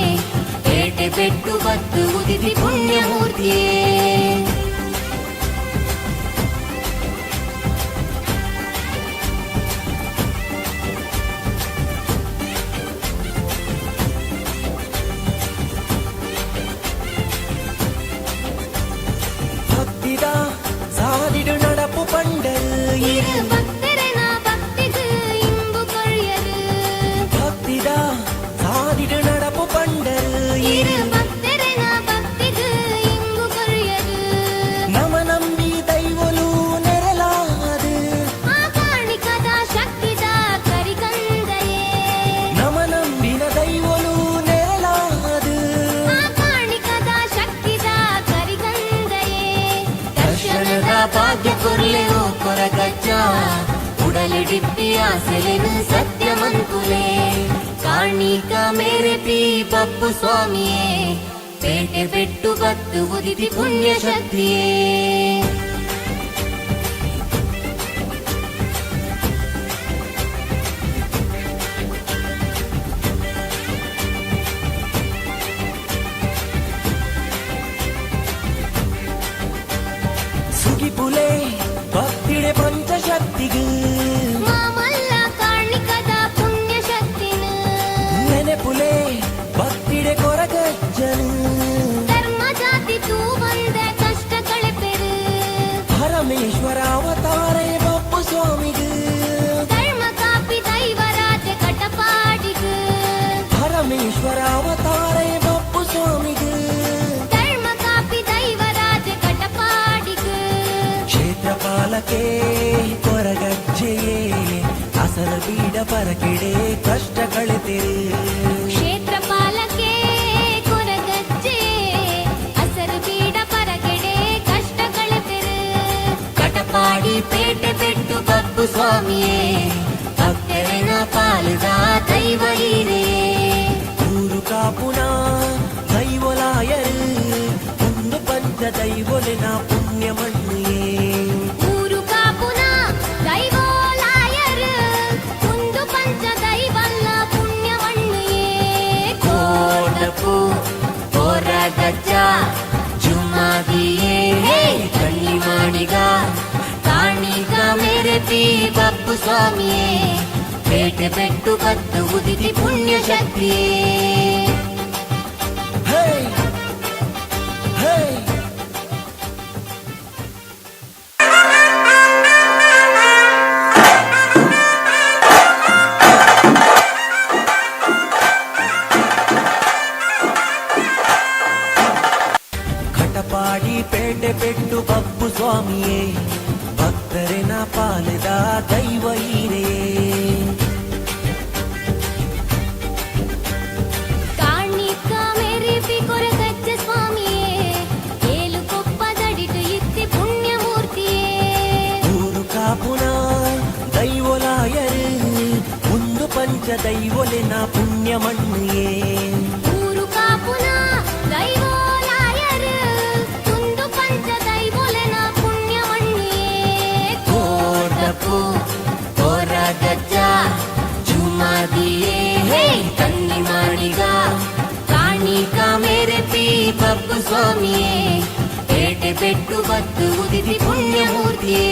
ಪೇಟೆ ಬೆಟ್ಟು ಬತ್ತು ಉದಿತಿ ಪುಣ್ಯಮೂರ್ತಿಯೇ ಭಕ್ತಿದ ಸಾದಿಡು ನಡಪು ಪಂಡಲ್ இரு பக்தரன பக்திக்கு இன்பு கொழியரு ಭಕ್ತಿದ ಸಾದಿಡು ನಡಪು ಪಂಡಲ್ இரு பக்தரன பக்திக்கு இன்பு கொழியரு ಆಸೆಲೆನು ಸತ್ಯಮಂಕುಲೆ ಕಾಣಿಕ ಮೇರೆ ಪಿ ಬಪ್ಪು ಸ್ವಾಮಿಯೇ ಪೇಟೆ ಬೆಟ್ಟು ಬತ್ತು ಉದಿತಿ ಪುಣ್ಯ ಶಕ್ತಿಯೇ ಸುಗಿಪುಲೆ ಭಕ್ತಿಡೆ ಪಂಚಶಕ್ತಿಗೂ ಮಾಮಲ್ಲ ಕಾಣಿಕದ ಪುಣ್ಯ ಶಕ್ತಿನ ನೆನೆಪುಲೆ ಭಕ್ತಿಡೆ ಕೊರಗಜ್ಜನು ಧರ್ಮ ಜಾತಿ ತೂ ಬಂದ ಕಷ್ಟ ಕಳೆಪೆರು ಪರಮೇಶ್ವರ ಅವತಾರೇ ಬಪ್ಪು ಸ್ವಾಮಿಗೂ ಧರ್ಮ ಕಾಪಿ ದೈವರಾಜ ಕಟಪಾಡಿಗೂ ಪರಮೇಶ್ವರ ಅವತಾರೇ ಬಪ್ಪು ಸ್ವಾಮಿಗೂ ಧರ್ಮ ಕಾಪಿ ದೈವರಾಜ ಕಟಪಾಡಿಗೂ ಕ್ಷೇತ್ರಪಾಲಕೆ ಕೊರಗಜ್ಜೆಯೇ ಅಸಲ ಬೀಡ ಪರಕೆಡೆ ಕಷ್ಟ ಕಳೆತಿರು ಕ್ಷೇತ್ರಪಾಲಕೆ ಕೊರಗಜ್ಜೆ ಹಸರು ಬೀಡ ಪರಗೆಡೆ ಕಷ್ಟ ಕಳೆಪೆರು ಕಟಪಾಡಿ ಪೇಟೆ ಬೆಟ್ಟು ಬಪ್ಪು ಸ್ವಾಮಿಯೇ ಭಕ್ತರಿನ ಪಾಲದ ದೈವ ಹೀರೇ ಊರು ಕಾಪುನ ದೈವಲಾಯರು ಒಂದು ಪಂಚ ದೈವಲಿನ ಪುಣ್ಯ ಮಣ್ಣಿಯೇ ಊರು ಕಾಪುನ ದೈವೋಲಾಯರು ಒಂದು ಪಂಚ ದೈವಲ್ಲ ಪುಣ್ಯವಣ್ಣಿಯೇ ಕೋಟಪು ಕೊರಗಜ್ಜ ಜುಮ್ಮಾದಿಯೇ ಕಣ್ಣಿ ಮಾಡಿಗ ಕಾಣಿಗ ಮೇರೆ ಪಿ ಬಪ್ಪು ಸ್ವಾಮಿಯೇ ಪೇಟೆ ಬೆಟ್ಟು ಬತ್ತು ಉದಿತಿ ಪುಣ್ಯ ಶಕ್ತಿಯೇ ಹೇ ಹೇ ಕಟಪಾಡಿ ಪೇಟೆ ಬೆಟ್ಟು ಬಪ್ಪು ಸ್ವಾಮಿಯೇ ಭಕ್ತರಿನ ಪಾಲದ ದೈವ ಹೀರೇ ಕಾಣಿಕ ಮೇರೆ ಪಿ ಕೊರಗಜ್ಜ ಸ್ವಾಮಿಯೇ ಏಳು ಕೊಪ್ಪದಡಿಟು ಇತ್ತಿ ಪುಣ್ಯ ಮೂರ್ತಿಯೇ ಊರು ಕಾಪುನ ದೈವಲಾಯರು ಒಂದು ಪಂಚ ದೈವಲಿನ ಪುಣ್ಯ ಮಣ್ಣಿಯೇ ಊರು ಕಾಪುನ ದೈವೋಲಾಯರು ಒಂದು ಪಂಚ ದೈವೋಲೆನ ಪುಣ್ಯವಣ್ಣಿಯೇ ಕೋಟಪು ಕೊರಗಜ್ಜ ಜುಮ್ಮಾದಿಯೇ ಕಣ್ಣಿ ಮಾಡಿಗ ಕಾಣಿಕ ಮೇರೆ ಪಿ ಬಪ್ಪು ಸ್ವಾಮಿಯೇ ಪೇಟೆ ಬೆಟ್ಟು ಬತ್ತು ಉದಿತಿ ಪುಣ್ಯ ಮೂರ್ತಿಯೇ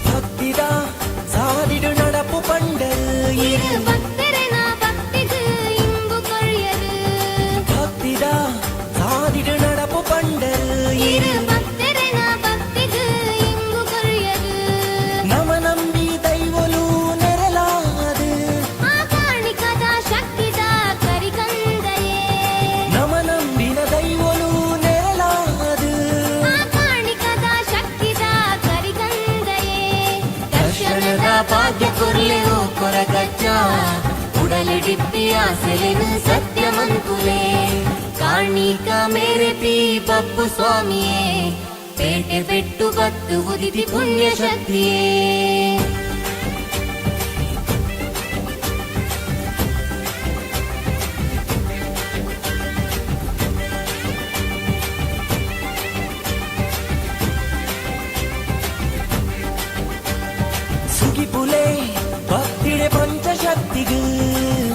ಭಕ್ತಿದ ಸಾದಿಡು ನಡಪು ಪಂಡರು இரு பக்தரன பக்திக்கு இன்பு கொழியரு ಭಕ್ತಿದ ಸಾದಿಡು ನಡಪು ಪಂಡರು இரு பக்தரன பக்திக்கு இன்பு கொழியரு ನಮ ನಂಬಿ ದೈವಲು ನೆರಲಾದು ಆ ಕಾಣಿಕದ ಶಕ್ತಿದ ಕರಿಕಂದಯೇ ನಮ ನಂಬಿನ ದೈವಲು ನೆರಲಾದು ಆ ಕಾಣಿಕದ ಶಕ್ತಿದ ಕರಿಕಂದಯೇ ದರ್ಶನದ ಭಾಗ್ಯ ಕೊರ್ಲೆವು ಕೊರಗಜ್ಜ ಉಡಲಿಡಿಪ್ಪಿ ಆಸೆಲೆನು ಸತ್ಯಮಂಕುಲೆ ಕಾಣಿಕ ಮೇರೆ ಪಿ ಬಪ್ಪು ಸ್ವಾಮಿಯೇ ಪೇಟೆ ಬೆಟ್ಟು ಬತ್ತು ಉದಿತಿ ಪುಣ್ಯ ಶಕ್ತಿಯೇ ಸುಗಿಪುಲೆ ಭಕ್ತಿಡೆ ಪಂಚಶಕ್ತಿಗೂ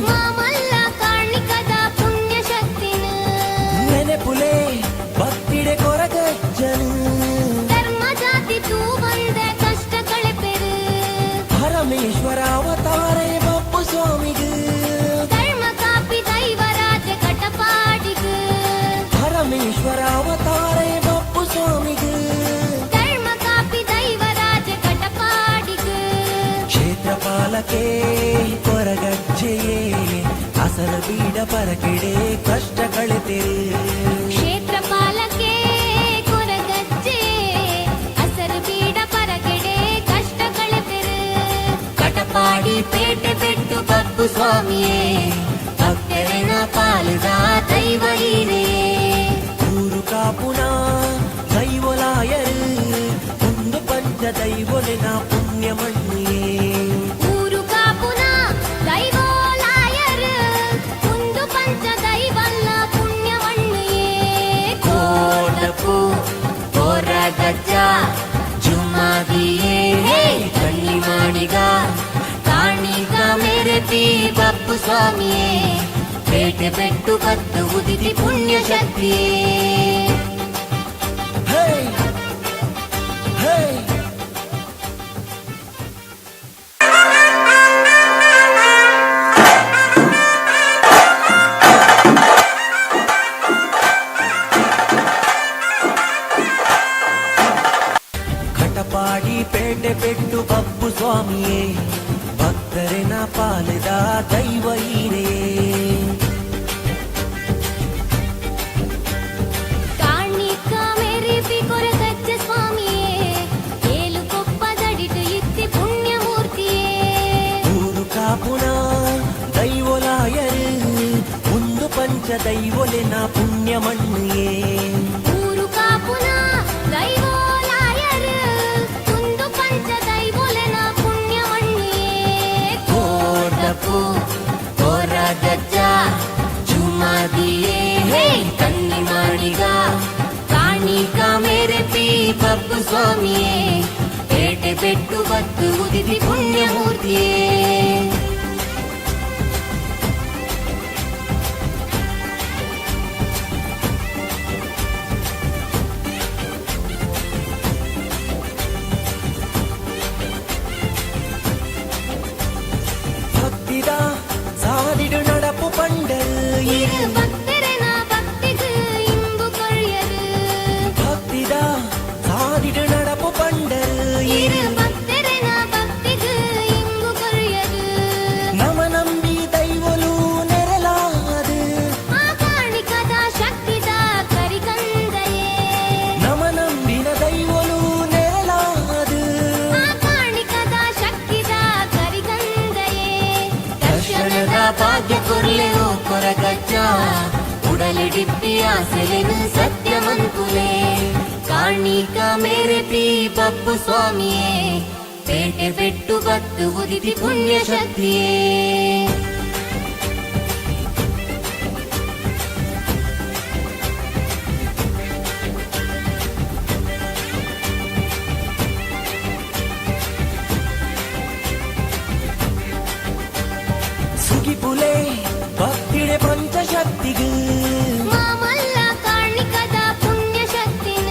ಮಾಮಲ್ಲ ಕಾಣಿಕದ ಪುಣ್ಯ ಶಕ್ತಿನ ನೆನೆಪುಲೆ ಭಕ್ತಿಡೆ ಕೊರಗಜ್ಜನು ಧರ್ಮ ಜಾತಿ ತೂ ಬಂದ ಕಷ್ಟ ಕಳೆಪೆರು ಪರಮೇಶ್ವರ ಅವತಾರೇ ಬಪ್ಪು ಸ್ವಾಮಿಗೂ ಧರ್ಮ ಕಾಪಿ ದೈವರಾಜ ಕಟಪಾಡಿಗೂ ಪರಮೇಶ್ವರ ಅವತಾರೇ ಬಪ್ಪು ಸ್ವಾಮಿಗೂ ಧರ್ಮ ಕಾಪಿ ದೈವರಾಜ ಕಟಪಾಡಿಗೂ ಕ್ಷೇತ್ರಪಾಲಕೆ ಕೊರಗಜ್ಜೆಯೇ ಅಸಲ ಬೀಡ ಪರಕೆಡೆ ಕಷ್ಟ ಕಳೆತಿರು ಕ್ಷೇತ್ರಪಾಲಕೆ ಕೊರಗಜ್ಜೆ ಹಸರು ಬೀಡ ಪರಗೆಡೆ ಕಷ್ಟ ಕಳೆಪೆರು ಕಟಪಾಡಿ ಪೇಟೆ ಪೆಟ್ಟು ಪಪ್ಪು ಸ್ವಾಮಿಯೇ ಭಕ್ತರನ ಪಾಲದ ದೈವ ಹೀರೇ ಊರು ಕಾಪುನ ದೈವಲಾಯರು ಒಂದು ಪಂಚ ದೈವಲಿನ ಪುಣ್ಯ ಮಣ್ಣಿಯೇ ಊರು ಕಾಪುನ ದೈವಲಾಯರು ಒಂದು ಪಂಚ ದೈವಲ್ಲ ಪುಣ್ಯ ಮಣ್ಣಿಯೇ ಕೋಟಪು ಕೊರಗಜ್ಜ ಜುಮ್ಮಾದಿಯೇ ಕಣ್ಣಿ ಮಾಡಿಗ ಕಾಣಿಗ ಮೇರೆತಿ ಬಪ್ಪು ಸ್ವಾಮಿಯೇ ಪೇಟೆ ಪೆಟ್ಟು ಕತ್ತು ಉದಿತಿ ಪುಣ್ಯ ಶಕ್ತಿಯೇ ಕಟಪಾಡಿ ಪೇಟೆ ಪೆಟ್ಟು ಬಪ್ಪು ಸ್ವಾಮಿಯೇ ಭಕ್ತರಿನ ಪಾಲದ ದೈವ ಹೀರೇ ಕಾಣಿಕ ಮೇರೆತಿ ಕೊರಗಜ್ಜ ಸ್ವಾಮಿಯೇ ಏಳು ಕೊಪ್ಪದಡಿಟು ಇತ್ತಿ ಪುಣ್ಯ ಮೂರ್ತಿಯೇ ಊರು ಕಾಪುನ ದೈವಲಾಯರು ಒಂದು ಪಂಚ ದೈವಲಿನ ಪುಣ್ಯ ಮಣ್ಣಿಯೇ ಊರು ಕಾಪುನ ದೈವಲಾಯರು ಒಂದು ಪಂಚ ದೈವಲೆನ ಪುಣ್ಯ ಮಣ್ಣಿಯೇ ಕೋಟಪು ಕೊರಗಜ್ಜ ಜುಮ್ಮಾದಿಯೇ ಕಣ್ಣಿ ಮಾಡಿಗ ಕಾಣಿಕ ಮೇರೆತಿ ಬಪ್ಪು ಸ್ವಾಮಿಯೇ ಪೇಟೆ ಪೆಟ್ಟು ಬತ್ತು ಉದಿತಿ ಪುಣ್ಯ ಮೂರ್ತಿಯೇ ಭಕ್ತಿದ ಸಾದಿಡು ನಡಪು ಪಂಡಲ್ இரு பக்தரன பக்திக்கு இன்பு கொள்யது ಭಕ್ತಿದ ಸಾದಿಡು ನಡಪು ಪಂಡಲ್ இரு பக்தரன பக்திக்கு இன்பு கொள்யது ನಮ ನಂಬಿ ದೈವಲು ನೆರಲಾದು ಆ ಕಾಣಿಕದ ಶಕ್ತಿದ ಕರಿಕಂದಯೇ ನಮ ನಂಬಿನ ದೈವಲು ನೆರಲಾದು ಆ ಕಾಣಿಕದ ಶಕ್ತಿದ ಕರಿಕಂದಯೇ ದರ್ಶನದ ಭಾಗ್ಯ ಕೊರ್ಲೆವು ಕೊರಗಜ್ಜ ಉಡಲಿಡಿಪ್ಪಿ ಆಸೆಲೆನು ಸತ್ಯವಂತುಲೇ ಕಾಣಿಕ ಮೇರೆತಿ ಬಪ್ಪು ಸ್ವಾಮಿಯೇ ಪೇಟೆ ಪೆಟ್ಟು ಬತ್ತು ಉದಿತಿ ಪುಣ್ಯ ಶಕ್ತಿಯೇ ಸುಗಿಪುಲೆ ಭಕ್ತಿಡೆ ಪಂಚಶಕ್ತಿಗೂ ಮಾಮಲ್ಲ ಕಾಣಿಕದ ಪುಣ್ಯ ಶಕ್ತಿನ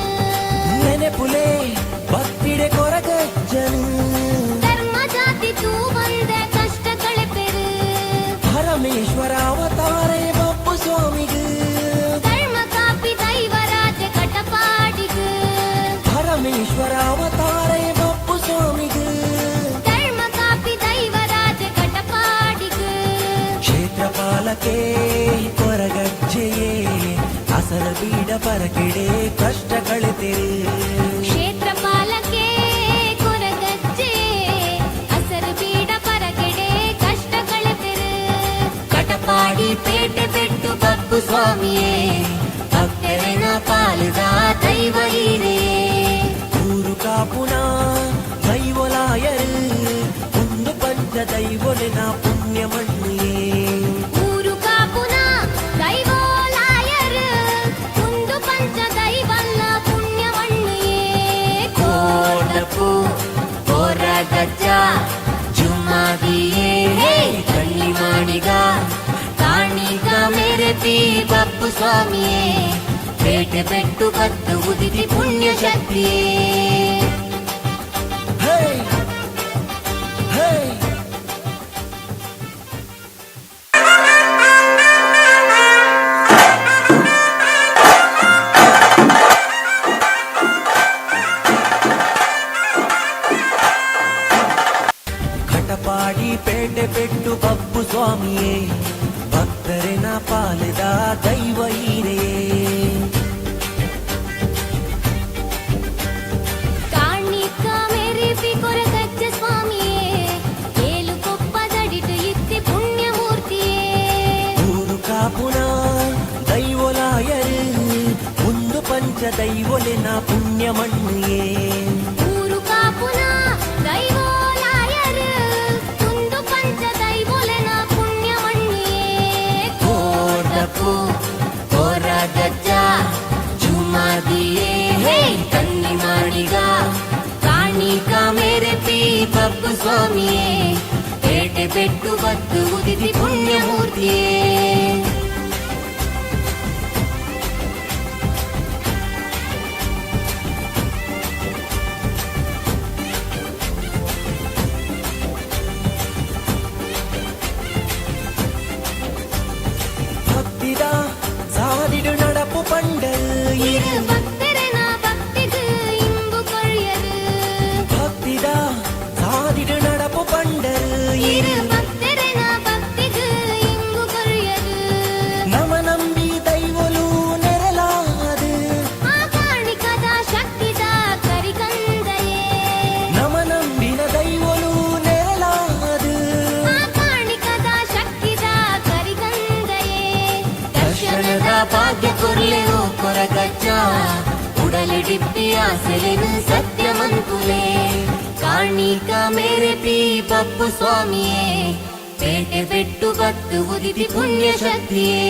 ನೆನೆಪುಲೆ ಭಕ್ತಿಡೆ ಕೊರಗಜ್ಜನು ಧರ್ಮ ಜಾತಿ ತೂ ಬಂದ ಕಷ್ಟ ಕಳೆಪೆರು ಪರಮೇಶ್ವರ ಅವತಾರೇ ಬಪ್ಪು ಸ್ವಾಮಿಗೂ ಧರ್ಮ ಕಾಪಿ ದೈವರಾಜ ಕಟಪಾಡಿಗು ಪರಮೇಶ್ವರ ಅವತಾರೇ ಬಪ್ಪು ಸ್ವಾಮಿಗೂ ಧರ್ಮ ಕಾಪಿ ದೈವರಾಜ ಕಟಪಾಡಿಗು ಕ್ಷೇತ್ರಪಾಲಕೆ ಕೊರಗಜ್ಜೆಯೇ ಅಸಲ ಬೀಡ ಪರಕೆಡೆ ಕಷ್ಟ ಕಳೆತಿರು ಕ್ಷೇತ್ರಪಾಲಕೆ ಕೊರಗಜ್ಜೆ ಹಸರು ಬೀಡ ಪರಗೆಡೆ ಕಷ್ಟ ಕಳೆಪೆರು ಕಟಪಾಡಿ ಪೇಟೆ ಪೆಟ್ಟು ಬಪ್ಪು ಸ್ವಾಮಿಯೇ ಭಕ್ತರನ ಪಾಲದ ದೈವ ಹೀರೇ ಊರು ಕಾಪುನ ದೈವಲಾಯರು ಒಂದು ಪಂಚ ದೈವಲಿನ ಪುಣ್ಯ ಮಣ್ಣಿಯೇ ಊರು ಕಾಪುನ ದೈವಲಾಯರು ಒಂದು ಪಂಚ ದೈವಲ್ಲ ಪುಣ್ಯ ಮಣ್ಣಿಯೇ ಕೋಟಪು ಕೊರಗಜ್ಜ ಜುಮ್ಮಾದಿಯೇ ಕಣ್ಣಿ ಮಾಡಿಗ ಕಾಣಿಗ ಮೇರೆತಿ ಬಪ್ಪು ಸ್ವಾಮಿಯೇ ಪೇಟೆ ಪೆಟ್ಟು ಕತ್ತು ಉದಿತಿ ಪುಣ್ಯ ಶಕ್ತಿಯೇ ಹೇ ಹೇ ಕಟಪಾಡಿ ಪೇಟೆ ಪೆಟ್ಟು ಬಪ್ಪು ಸ್ವಾಮಿಯೇ ಭಕ್ತರಿನ ಪಾಲದ ದೈವ ಹೀರೇ ಕಾಣಿಕ ಮೇರೆತಿ ಕೊರಗಜ್ಜ ಸ್ವಾಮಿಯೇ ಏಳು ಕೊಪ್ಪ ದೈವೊಲೆನ ಪುಣ್ಯ ಮಣ್ಣೇ ಊರು ಕಾಪುನ ದೈವೋಲಾಯರು ಕುಂದು ಪಂಚ ದೈವೊಲೆನ ಪುಣ್ಯ ಮಣ್ಣಿಯೇ ಕೋರ್ದಪ್ಪು ಕೊರಗಜ್ಜ ಜುಮಾದಿಯೇ ಹೇ ಕನ್ನಿ ಮಾಡಿಗ ಕಾಣಿಕ ಮೇರೆ ಪಿ ಬಪ್ಪು ಸ್ವಾಮಿಯೇ ಪೇಟೆ ಬೆಟ್ಟು ಬತ್ತು ಉದಿತಿ ಪುಣ್ಯಮೂರ್ತಿಯೇ ಭಕ್ತಿದ ಸಾದಿಡು ನಡಪು ಪಂಡಲ್ இரு பக்தரனா பக்திக்கு இன்பு கொழியரு ಭಕ್ತಿದ ಸಾದಿಡು ನಡಪು ಪಂಡಲ್ இரு பக்தரனா பக்திக்கு இன்பு கொழியரு ನಮ ನಂಬಿ ದೈವಲು ನೆರಲಾದು ಆ ಕಾಣಿಕದ ಶಕ್ತಿದ ಕರಿಗಂದಯೇ ನಮ ನಂಬಿನ ದೈವಲು ನೆರಲಾದು ಆ ಕಾಣಿಕದ ಶಕ್ತಿದ ಕರಿಗಂದಯೇ ದರ್ಶನದ ಭಾಗ್ಯ ಕೊರ್ಲೆವು ಕೊರಗಜ್ಜ ಉಡಲೆ ಡಿಪ್ಪಿ ಆಸೆಲೆನು ಸತ್ಯಮಂತುಲೆ ಕಾಣಿಕ ಮೇರೆ ಪಿ ಬಪ್ಪು ಸ್ವಾಮಿಯೇ ಪೇಟೆ ಬೆಟ್ಟು ಬತ್ತು ಉದಿತಿ ಪುಣ್ಯ ಶಕ್ತಿಯೇ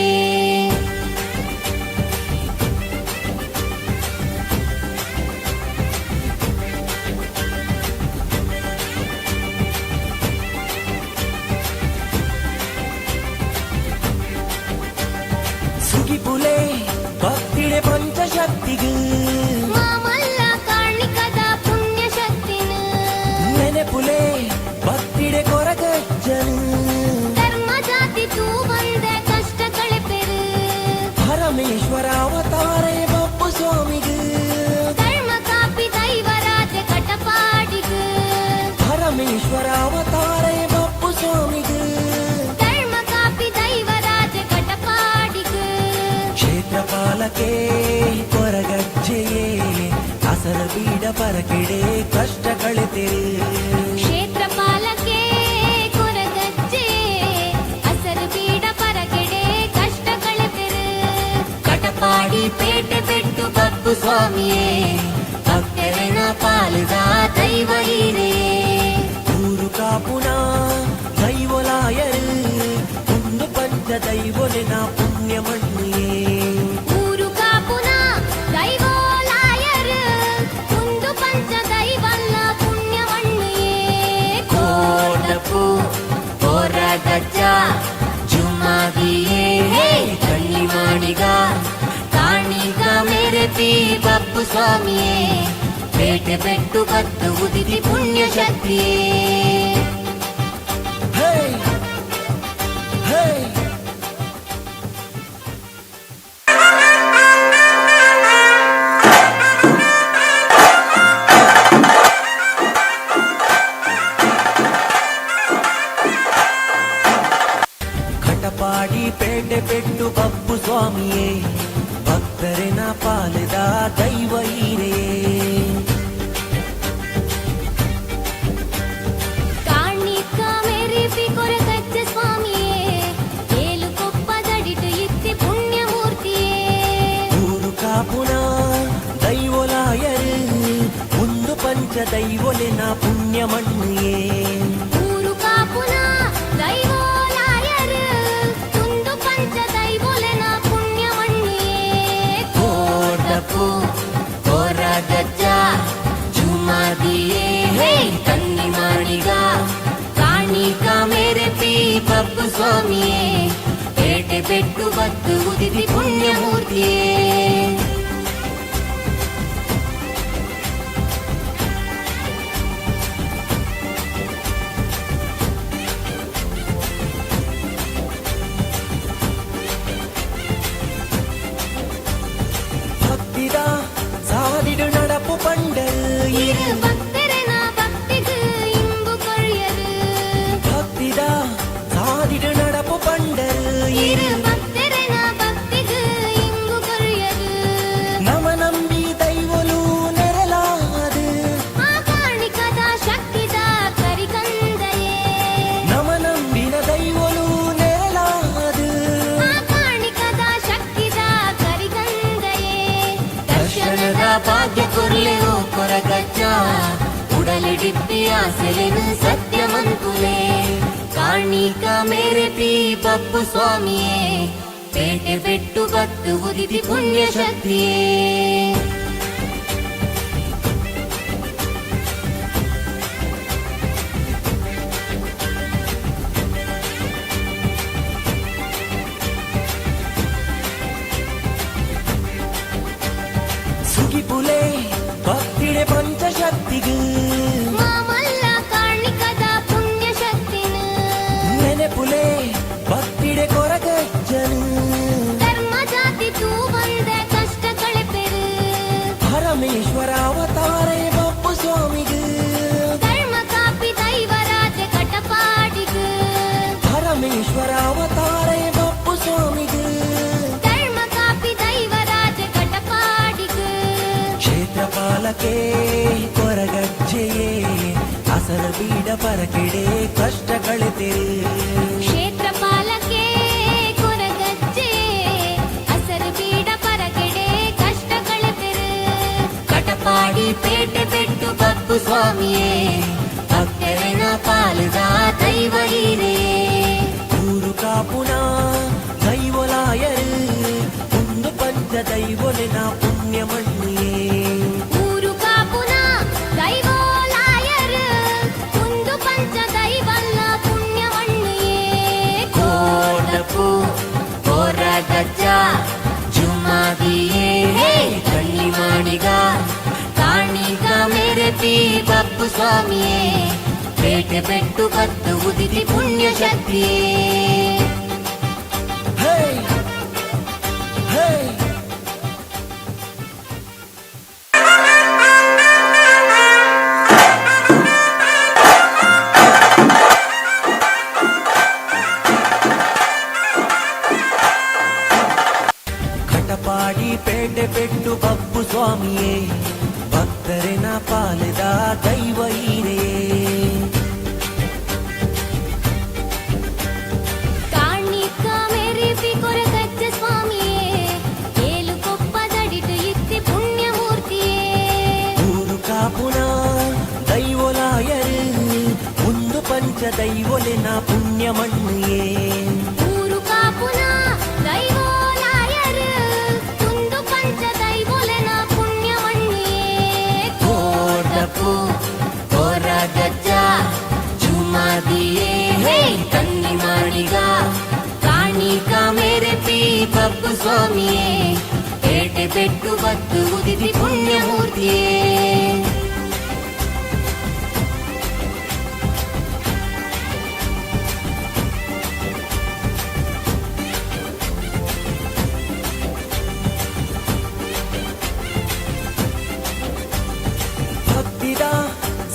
ಸುಗಿಪುಲೆ ಭಕ್ತಿಡೆ ಪಂಚಶಕ್ತಿಗೂ ಮಾಮಲ್ಲ ಕಾಣಿಕದ ಪುಣ್ಯ ಶಕ್ತಿನ ನೆನೆಪುಲೆ ಭಕ್ತಿಡೆ ಕೊರಗಜ್ಜನು ಧರ್ಮ ಜಾತಿ ತೂ ಬಂದೆ ಕಷ್ಟ ಕಳೆಪೆರು ಪರಮೇಶ್ವರ ಅವತಾರೇ ಬಪ್ಪು ಸ್ವಾಮಿಗೂ ಧರ್ಮ ಕಾಪಿ ದೈವರಾಜ ಕಟಪಾಡಿಗು ಪರಮೇಶ್ವರ ಅವತಾರೇ ಬಪ್ಪು ಸ್ವಾಮಿಗೂ ಧರ್ಮ ಕಾಪಿ ದೈವರಾಜ ಕಟಪಾಡಿಗು ಕ್ಷೇತ್ರಪಾಲಕೆ ಕೊರಗಜ್ಜೆಯೇ ಅಸರ ಬೀಡ ಪರಕೆಡೆ ಕಷ್ಟ ಕಳೆತೆರು ಕ್ಷೇತ್ರಪಾಲಕೆ ಕೊರಗಜ್ಜೆ ಹಸರು ಬೀಡ ಪರಗೆಡೆ ಕಷ್ಟ ಕಳೆಪೆರು ಕಟಪಾಡಿ ಪೇಟೆ ಬೆಟ್ಟು ಬಪ್ಪು ಸ್ವಾಮಿಯೇ ಭಕ್ತರನ ಪಾಲಿದ ದೈವ ಹೀರೇ ಊರು ಕಾಪುನ ದೈವಲಾಯರು ಒಂದು ಪಂಚ ದೈವಲಿನ ಪುಣ್ಯ ಮಣ್ಣಿಯೇ ಊರು ಕಾಪುನ ದೈವೋಲಾಯರು ಕುಂದು ಪಂಚ ದೈವಲ್ಲ ಪುಣ್ಯ ಮಣ್ಣಿಯೇ ಕೋಟಪು ಕೊರಗಜ್ಜ ಜುಮಾದಿಯೇ ಕಣ್ಣಿ ಮಾಡಿಗ ಕಾಣಿಗ ಮೇರೆ ಪಿ ಬಪ್ಪು ಸ್ವಾಮಿಯೇ ಪೇಟೆ ಬೆಟ್ಟು ಬತ್ತು ಉದಿತಿ ಪುಣ್ಯ ಶಕ್ತಿಯೇ ಹೇ ಹೇ ಕಟಪಾಡಿ ಪೇಟೆ ಬೆಟ್ಟು ಬಪ್ಪು ಸ್ವಾಮಿಯೇ ಭಕ್ತರಿನ ಪಾಲಿದ ದೈವ ಹೀರೇ ಕಾಣಿಕ ಮೇರೆ ಪಿ ಕೊರಗಜ್ಜ ಸ್ವಾಮಿಯೇ ಏಳು ಕೊಪ್ಪದಡಿಟು ಇತ್ತಿ ಪುಣ್ಯ ಮೂರ್ತಿಯೇ ಊರು ಕಾಪುನ ದೈವಲಾಯರು ಒಂದು ಪಂಚ ದೈವಲಿನ ಪುಣ್ಯ ಮಣ್ಣಿಯೇ ಊರು ಕಾಪುನ ದೈವೋಲಾಯರು ಕುಂದು ಪಂಚ ದೈವೊಲೆನ ಪುಣ್ಯ ಮಣ್ಣಿಯೇ ಕೋಟಪು ಕೊರಗಜ್ಜ ಜುಮಾದಿಯೇ ಕನ್ನಿ ಮಾಡಿಗ ಕಾಣಿಕ ಮೇರೆ ಪಿ ಬಪ್ಪು ಸ್ವಾಮಿಯೇ ಪೇಟೆ ಬೆಟ್ಟು ಬತ್ತು ಉದಿತಿ ಪುಣ್ಯ ಮೂರ್ತಿಯೇ ಭಕ್ತಿದ ಸಾದಿಡು ನಡಪು ಪಂಡಲ್ இரு பக்தரனா பக்திக்கு இன்பு கொழியரு ಭಕ್ತಿದ ಸಾದಿಡು ನಡಪು ಪಂಡಲ್ இரு பக்தரனா பக்திக்கு இன்பு கொழியரு ఉడలిడిప్పి ఆశలను సత్యమంతులే కాణిక మేరెపి బప్పు స్వామియే పేటె పెట్టు భక్తు ఉదితి పుణ్యశక్తియే ಸುಗಿಪುಲೆ ಭಕ್ತಿಡೆ ಪಂಚಶಕ್ತಿಗೆ ಮಾಮಲ್ಲ ಕಾಣಿಕದ ಪುಣ್ಯಶಕ್ತಿನ ನೆನೆಪುಲೆ ಭಕ್ತಿಡೆ ಕೊರಗಜ್ಜನು ಧರ್ಮ ಜಾತಿ ತೂ ಬಂದೆ ಕಷ್ಟ ಕಳೆಪೆರು ಪರಮೇಶ್ವರ ಅವತಾರೇ ಬಪ್ಪು ಸ್ವಾಮಿಗೆ ಧರ್ಮ ಕಾಪಿ ದೈವರಾಜ ಕಟಪಾಡಿಗೆ ಪರಮೇಶ್ವರ ಅವತಾರೇ ಬಪ್ಪು ಸ್ವಾಮಿಗೆ ಧರ್ಮ ಕಾಪಿ ದೈವರಾಜ ಕಟಪಾಡಿಗೆ ಕ್ಷೇತ್ರಪಾಲಕೆ ಕೊರಗಜ್ಜೆಯೇ ಅಸರ ಬೀಡ ಪರಕೆಡೆ ಕಷ್ಟ ಕಳೆತಿರು ಕ್ಷೇತ್ರಪಾಲಕೆ ಕೊರಗಜ್ಜೆ ಹಸರು ಬೀಡ ಪರಗೆಡೆ ಕಷ್ಟ ಕಳೆಪೆರು ಕಟಪಾಡಿ ಪೇಟೆ ಪೆಟ್ಟು ಬಪ್ಪು ಸ್ವಾಮಿಯೇ ಭಕ್ತರನ ಪಾಲದ ದೈವ ಹೀರೇ ಊರು ಕಾಪುನ ದೈವಲಾಯರು ಒಂದು ಪಂಚ ದೈವಲಿನ ಪುಣ್ಯ ಮಣ್ಣಿಯೇ ಊರು ಕಾಪುನ ದೈವೋಲಾಯರು ಒಂದು ಪಂಚ ದೈವಲ್ಲ ಪುಣ್ಯವಣ್ಣಿಯೇ ಕೋಟಪು ಕೊರಗಜ್ಜ ಜುಮಾದಿಯೇ ಕಣ್ಣಿ ಮಾಡಿಗ ಕಾಣಿಗ ಮೇರೆಪಿ ಬಪ್ಪು ಸ್ವಾಮಿಯೇ ಪೇಟೆ ಪೆಟ್ಟು ಕತ್ತು ಉದಿತಿ ಪುಣ್ಯಶಕ್ತಿಯೇ ಹೇ ಹೇ ಕಟಪಾಡಿ ಪೇಟೆ ಪೆಟ್ಟು ಬಪ್ಪು ಸ್ವಾಮಿಯೇ ಭಕ್ತರಿನ ಪಾಲದ ದೈವ ಹೀರೇ ಕಾಣಿಕ ಮೇರೆಪಿ ಕೊರಗಜ್ಜ ಸ್ವಾಮಿಯೇ ಏಳು ಕೊಪ್ಪದಡಿಟು ಇತ್ತಿ ಪುಣ್ಯಮೂರ್ತಿಯೇ ಊರು ಕಾಪುನ ದೈವಲಾಯರು ಒಂದು ಪಂಚ ದೈವಲಿನ ಪುಣ್ಯ ಮಣ್ಣಿಯೇ ಊರು ಕಾಪುನ ದೈವೋಲಾಯರು ಒಂದು ಪಂಚ ದೈವೋಲೆನ ಪುಣ್ಯವಣ್ಣಿಯೇ ಕೋಟಪು ಕೊರಗಜ್ಜ ಜುಮಾದಿಯೇ ಕನ್ನಿ ಮಾಡಿಗ ಕಾಣಿಕ ಮೇರೆಪಿ ಬಪ್ಪು ಸ್ವಾಮಿಯೇ ಪೇಟೆ ಪೆಟ್ಟು ಬತ್ತು ಉದಿತಿ ಪುಣ್ಯಮೂರ್ತಿಯೇ ಭಕ್ತಿದ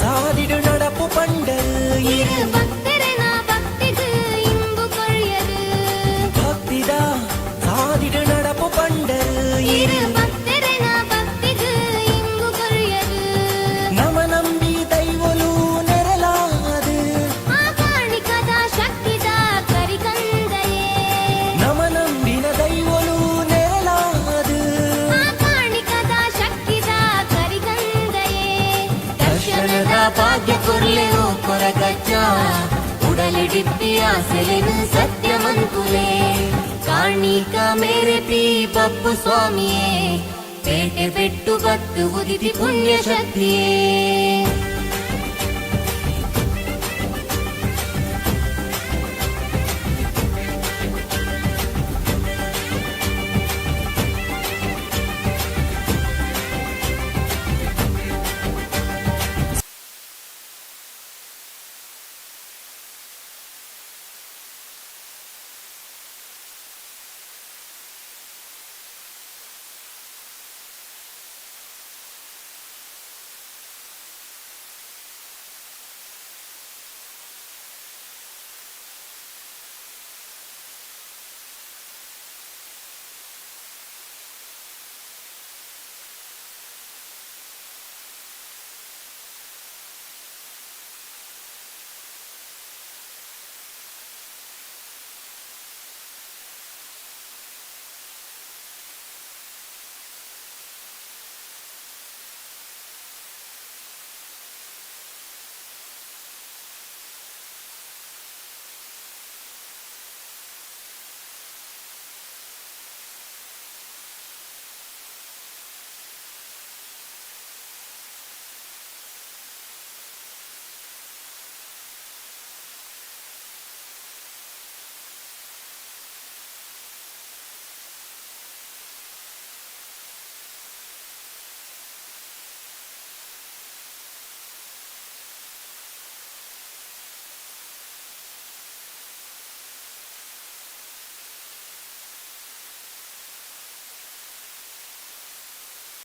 ಸಾದಿಡು ನಡಪು ಪಂಡರು இரு பக்தரனா பக்திக்கு இன்பு கொழியரு ಭಕ್ತಿದ ಸಾದಿಡು ನಡಪು ಪಂಡರು இரு பக்தரனா பக்திக்கு இன்பு கொழியரு ನಮ ನಂಬಿ ದೈವಲು ನೆರಲಾದು ಆ ಕಾಣಿಕದ ಶಕ್ತಿದ ಕರಿಕಂದಯೇ ನಮ ನಂಬಿನ ದೈವಲು ನೆರಲಾದು ಆ ಕಾಣಿಕದ ಶಕ್ತಿದ ಕರಿಕಂದಯೇ ದರ್ಶನದ ಭಾಗ್ಯ ಕೊರ್ಲೆವು ಕೊರಗಜ್ಜ ಉಡಲಿಡಿಪ್ಪಿ ಆಸೆಲೆನು ಸತ್ಯಮಂತುಲೇ ಕಾಣಿಕ ಮೇರೆಪಿ ಬಪ್ಪು ಸ್ವಾಮಿಯೇ ಪೇಟೆ ಪೆಟ್ಟು ಬತ್ತು ಉದಿತಿ ಪುಣ್ಯಶಕ್ತಿಯೇ